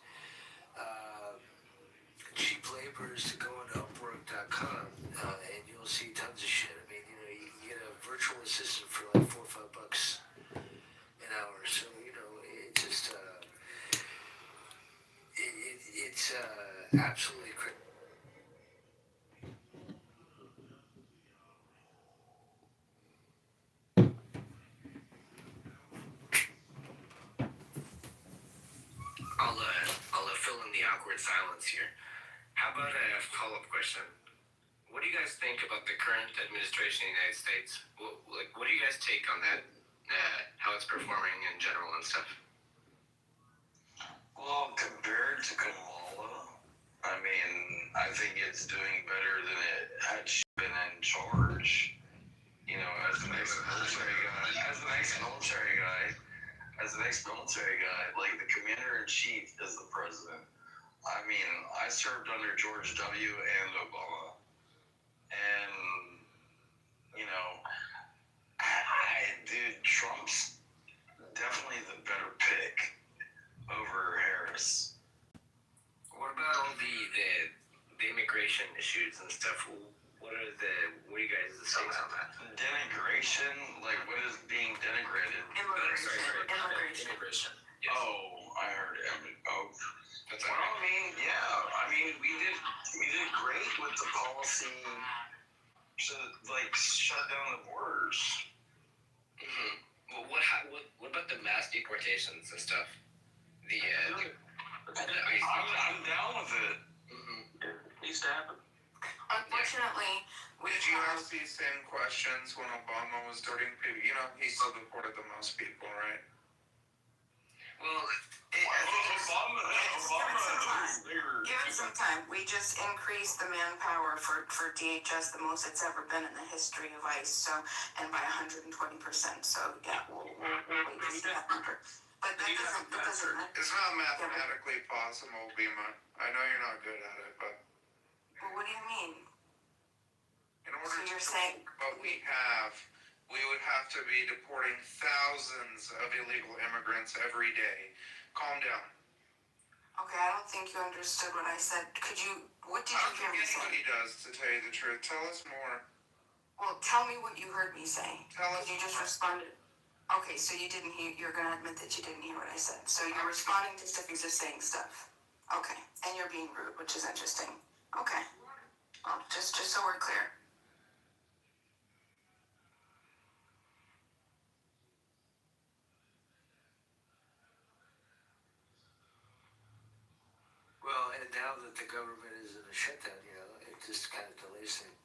cheap laborers to go on Upwork.com, and you'll see tons of shit. I mean, you can get a virtual assistant for $4 or $5 an hour. So it just it's absolutely crazy. I'll fill in the awkward silence here. How about a follow-up question? What do you guys think about the current administration in the United States? What do you guys take on that? How it's performing in general and stuff? Well, compared to Kamala, I mean, I think it's doing better than it had been in charge. You know, as an ex-military guy, like the commander-in-chief is the president. I mean, I served under George W. and Obama. And, you know, dude, Trump's definitely the better pick over Harris. What about all the immigration issues and stuff? What are you guys' thoughts on that? Denigration? Like, what is being denigrated? Immigration. Yes. Oh, I heard that's well, I mean, yeah. I mean, we did great with the policy to, like, shut down the borders. Mm-hmm. Well, what about the mass deportations and stuff? I'm down with it. Mm-hmm. It needs to happen. Unfortunately, Did you ask these same questions when Obama was doing people? You know, he still deported the most people, right? Well, give it some time. We just increased the manpower for DHS the most it's ever been in the history of ICE. So, and by 120%. So yeah, we'll wait to see that number. But that doesn't matter. It's not mathematically possible, Bima. I know you're not good at it, but. Well, what do you mean? In order to saying what we would have to be deporting thousands of illegal immigrants every day. Calm down. Okay, I don't think you understood what I said. What did you hear me say? Anybody does, to tell you the truth. Tell us more. Well, tell me what you heard me say. Tell us. You just responded. Okay, so you didn't hear, you're going to admit that you didn't hear what I said. So you're responding to stuff, you're just saying stuff. Okay, and you're being rude, which is interesting. Okay, well, just so we're clear. Well, and now that the government is in a shutdown, you know, it just kind of delays things.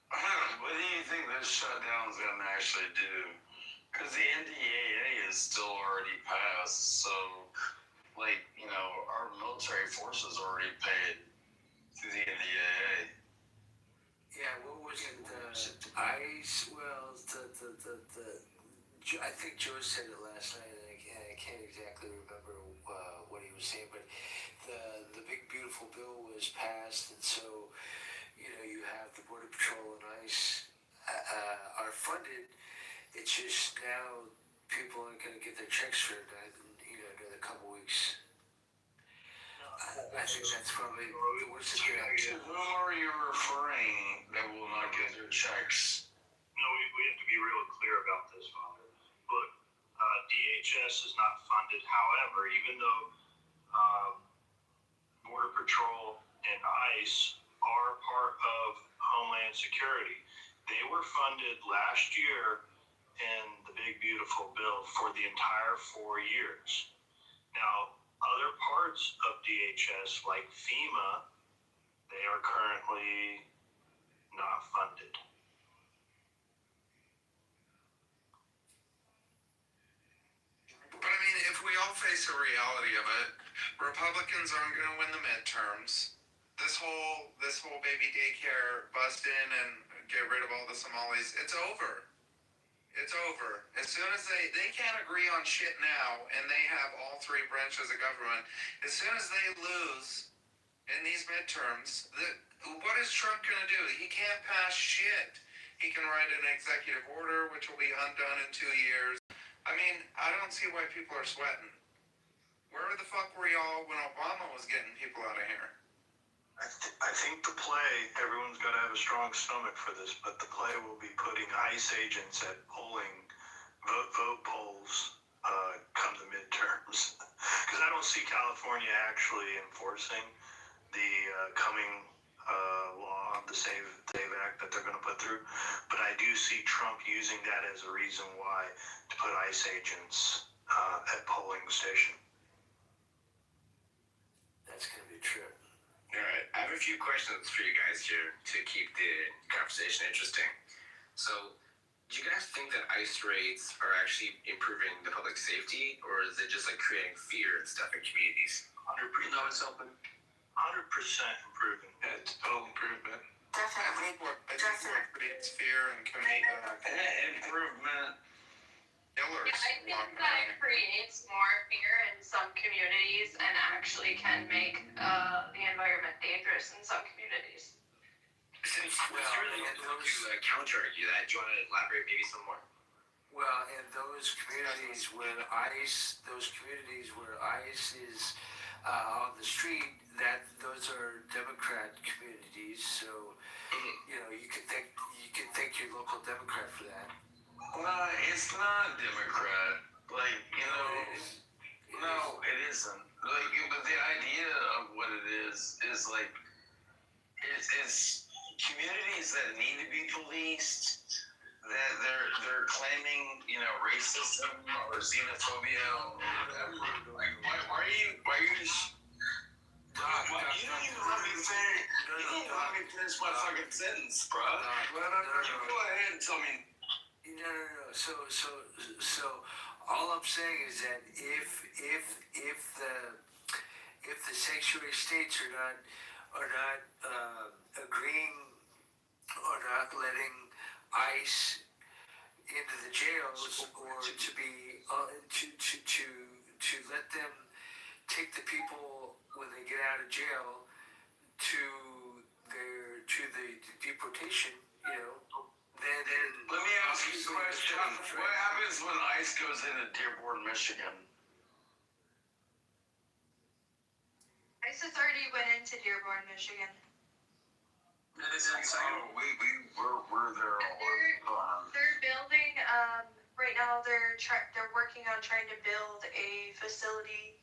What do you think this shutdown is going to actually do? Because the NDAA is still already passed, so, like, you know, our military forces already paid through the NDAA. Yeah, what was it? ICE? Well, I think George said it last night, and I can't exactly remember what he was saying, but the big beautiful bill was passed, and so, you know, you have the Border Patrol and ICE are funded. It's just now people aren't going to get their checks for another couple weeks. I think that's probably the worst thing. To whom are you referring that will not get their checks? No, we have to be real clear about this, Father. Look, DHS is not funded. However, even though Border Patrol and ICE are part of Homeland Security, they were funded last year in the big beautiful bill for the entire 4 years. Now, other parts of DHS, like FEMA, they are currently not funded. But I mean, if we all face the reality of it, Republicans aren't going to win the midterms. This whole baby daycare bust in and get rid of all the Somalis, it's over. It's over. As soon as they can't agree on shit now, and they have all three branches of government, as soon as they lose in these midterms, what is Trump going to do? He can't pass shit. He can write an executive order, which will be undone in 2 years. I mean, I don't see why people are sweating. Where the fuck were y'all when Obama was getting people out of here? I think the play, everyone's got to have a strong stomach for this, but the play will be putting ICE agents at vote polls come the midterms. Because I don't see California actually enforcing the coming law, the Save Act that they're going to put through. But I do see Trump using that as a reason why to put ICE agents at polling station. That's going to be true. All right, I have a few questions for you guys here to keep the conversation interesting. So, do you guys think that ICE raids are actually improving the public safety, or is it just like creating fear and stuff in communities? 100%. No, it's helping. 100% improving. It's total improvement. Definitely. I think what creates fear and improvement. killers. I think that it creates more fear in some communities and actually can make the environment dangerous in some communities. Since you're the one to counter-argue that, do you want to elaborate maybe some more? Well, in those communities where ICE is on the street, those are Democrat communities. So, you can thank your local Democrat for that. It's not Democrat. No, it isn't. But the idea of what it is like, it's communities that need to be policed. That they're claiming, racism or xenophobia or whatever. Like, why are you? You don't even let me finish. You don't even let me finish my fucking sentence, bro. You go ahead and tell me. No. So all I'm saying is that if the sanctuary states are not agreeing or not letting ICE into the jails, or to be to let them take the people when they get out of jail to the deportation, then Let me ask you a question. What happens when ICE goes into Dearborn, Michigan? ICE has already went into Dearborn, Michigan. We're there all They're building, right now they're working on trying to build a facility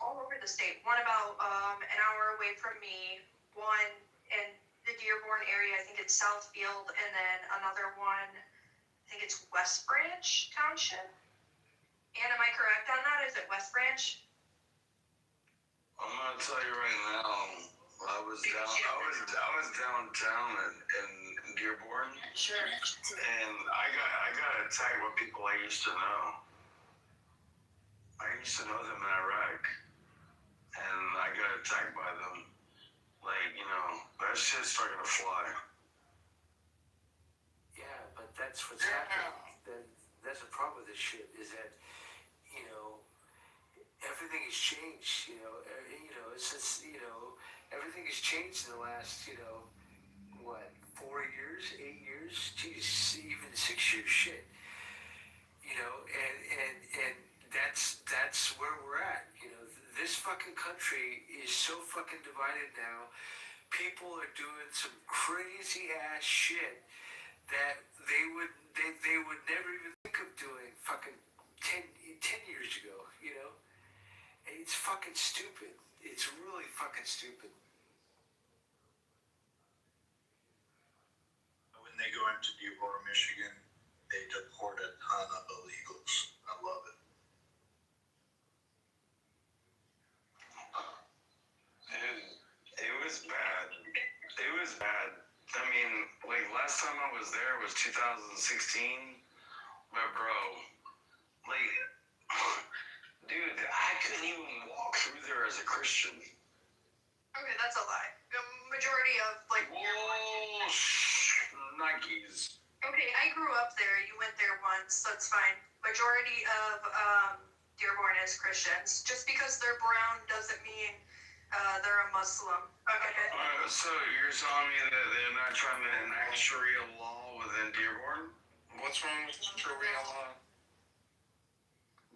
all over the state. One about an hour away from me, one in the Dearborn area, I think it's Southfield, and then another one, I think it's West Branch Township. And am I correct on that? Is it West Branch? I'm gonna tell you right now. I was downtown in Dearborn. Sure. And I got attacked by people I used to know. I used to know them in Iraq, and I got attacked by them. That shit's starting to fly. yeah, but that's what's happening. That's the problem with this shit, is that everything has changed. It's just everything has changed in the last 4 years, 8 years, geez, even 6 years, shit. And that's where we're at. This fucking country is so fucking divided now. People are doing some crazy ass shit that they would never even think of doing fucking 10 years ago. It's fucking stupid. It's really fucking stupid. When they go into Dearborn, Michigan, they deport a ton of illegals. I love it. It was bad. It was bad. I mean, last time I was there was 2016. But bro, dude, I couldn't even walk through there as a Christian. Okay, that's a lie. The majority of Nikes. Okay, I grew up there. You went there once. That's fine. Majority of Dearborn is Christians. Just because they're brown doesn't mean they're a Muslim. Okay. So you're telling me that they're not trying to enact Sharia law within Dearborn? What's wrong with Sharia law?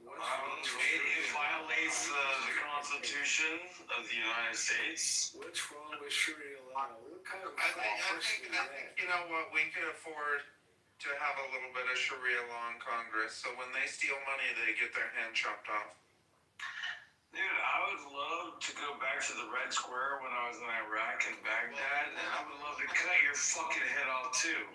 It violates the Constitution of the United States. What's wrong with Sharia law? What kind of I think you know what, we could afford to have a little bit of Sharia law in Congress, so when they steal money, they get their hand chopped off. Dude, I would love to go back to the Red Square when I was in Iraq and Baghdad, and I would love to cut your fucking head off too.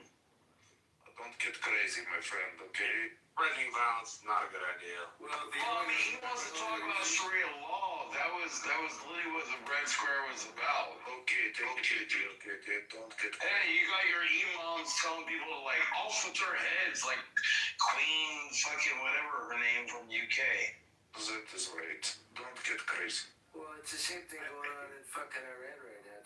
Don't get crazy, my friend, okay? Spreading violence is not a good idea. Well, he wants to talk about Sharia law. That was literally what the Red Square was about. Okay, don't get Hey, you got your imams telling people to off with their heads, like Queen fucking whatever her name from UK. That is right. Don't get crazy. Well, it's the same thing going on in fucking Iran right now.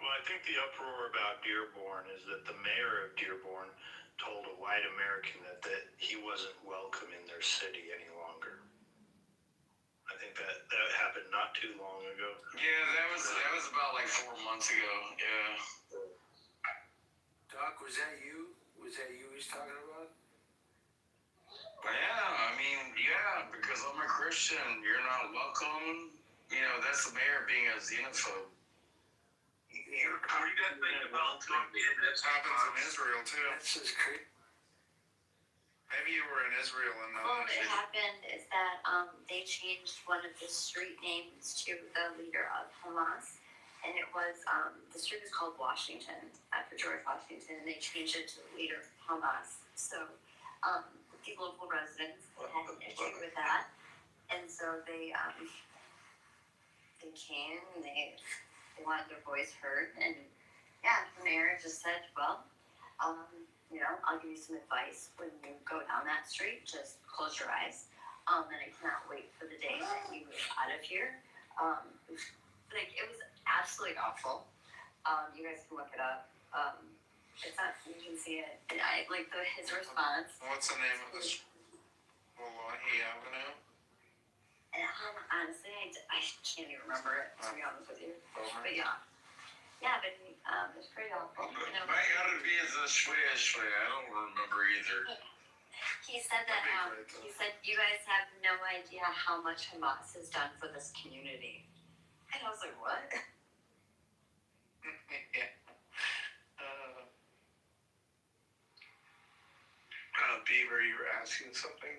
Well, I think the uproar about Dearborn is that the mayor of Dearborn told a white American that he wasn't welcome in their city any longer. I think that happened not too long ago. Yeah, that was about like 4 months ago. Yeah. Doc, was that you? Was that you he's talking about? Yeah, I mean, yeah, because I'm a Christian. You're not welcome. You know, that's the mayor being a xenophobe. What do you guys think about Trump being this Happens in Israel too. That's just crazy. Maybe you were in Israel and Well, what happened is that they changed one of the street names to the leader of Hamas, and it was the street was called Washington after George Washington, and they changed it to the leader of Hamas. So the local residents had an issue with that, and so they came and they wanted their voice heard, and yeah, the mayor just said, well, you know, I'll give you some advice when you go down that street. Just close your eyes. And I cannot wait for the day that you move out of here. Like, it was absolutely awful. You guys can look it up. It's not, you can see it. And I like his response. What's the name of this? Wallahi Avenue? And honestly, I can't even remember it, to be honest with you. But yeah. Yeah, but it's pretty awful. You know, My Arabic is a shway. I don't remember either. he said that he said you guys have no idea how much Hamas has done for this community. And I was like, what? Beaver, you were asking something?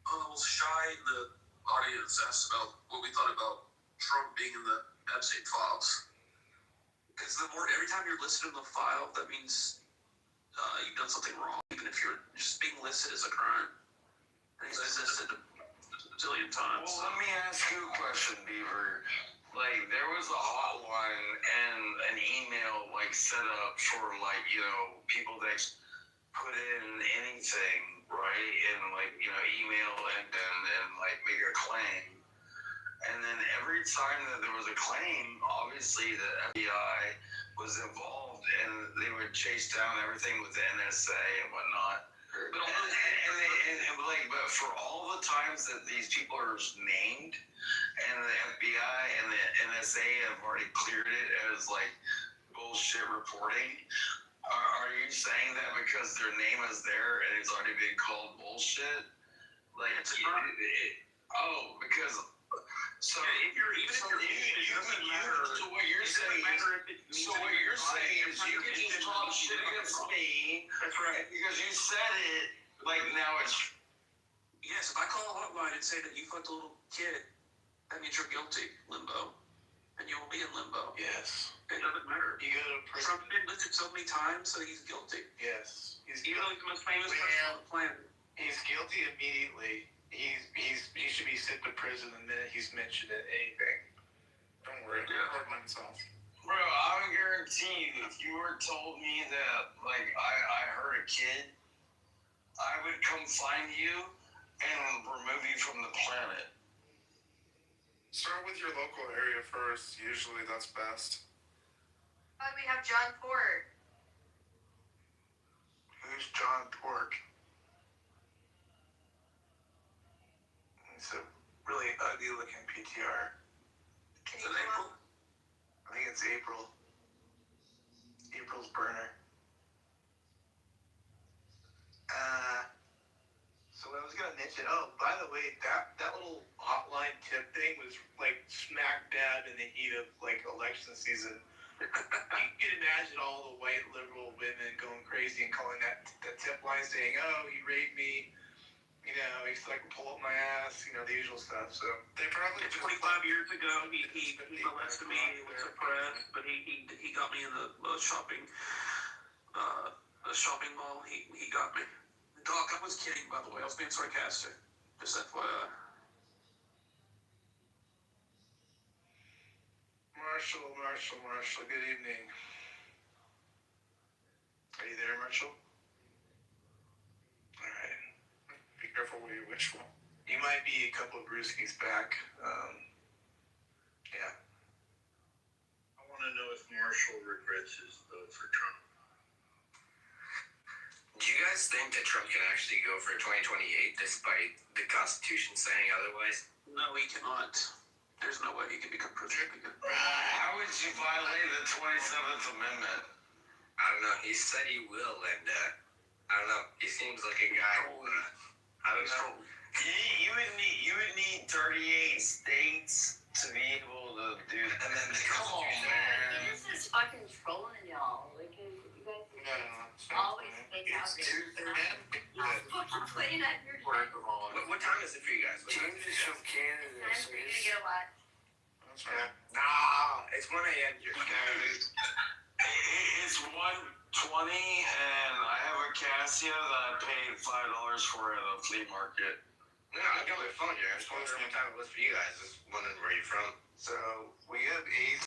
Well, Shy in the audience asked about what we thought about Trump being in the Epstein files. Because every time you're listed in the file, that means you've done something wrong, even if you're just being listed as a crime. And he's listed a zillion times. Well, let me ask you a question, Beaver. Like, there was a hotline and an email, like, set up for, like, you know, people that put in anything, right? And, like, you know, email and like, make a claim. And then every time that there was a claim, obviously the FBI was involved and they would chase down everything with the NSA and whatnot. But for all the times that these people are named and the FBI and the NSA have already cleared it as like bullshit reporting, are you saying that because their name is there and it's already been called bullshit? Like, because so if you're even if you're it doesn't matter. So what you're saying is you can just talk shit against me. That's right. Because you said it. Like now it's. Yes, if I call a hotline and say that you fucked a little kid, that means you're guilty. Limbo. And you will be in limbo. Yes. It doesn't matter. You go to prison. Trump's been listed so many times, so he's guilty. Yes. Even though he's the most famous person on the planet. He's guilty immediately. He should be sent to prison the minute he's mentioned anything. Don't worry. Bro, I would guarantee you, if you were told me that, like, I hurt a kid, I would come find you and remove you from the planet. Start with your local area first. Usually that's best. Oh, we have John Ford. Who's John Pork? It's a really ugly looking PTR. Can Is it April? I think it's April. April's burner. So I was gonna mention, by the way, that little hotline tip thing was like smack dab in the heat of like election season. You can imagine all the white liberal women going crazy and calling that tip line saying, "Oh, he raped me. You know, he's like pull up my ass. You know, the usual stuff." So they probably 25 years ago, he molested me. He was suppressed, but he got me in the shopping mall. He got me. Doc, I was kidding, by the way. I was being sarcastic. Just FYI. Marshall, good evening. Are you there, Marshall? Alright. Be careful what you wish for. He might be a couple of brewskis back. Yeah. I want to know if Marshall regrets his vote for Trump. Do you guys think that Trump can actually go for 2028 despite the Constitution saying otherwise? No, he cannot. There's no way he can become president. How would you violate the 27th Amendment? I don't know. He said he will, and I don't know. He seems like a guy who, I don't know. You would need 38 states to be able to do that. And then the Constitution. He just is fucking trolling y'all. Like, you guys always make out fucking playing at your What time is it for you guys? James is from Canada. Time for you to get a what? That's right. Nah, it's 1 a.m. You're It's 1:20, and I have a Casio that I paid $5 for at a flea market. No, I got my phone here. I was wondering what time it was for you guys. I was wondering where you're from. So we have 8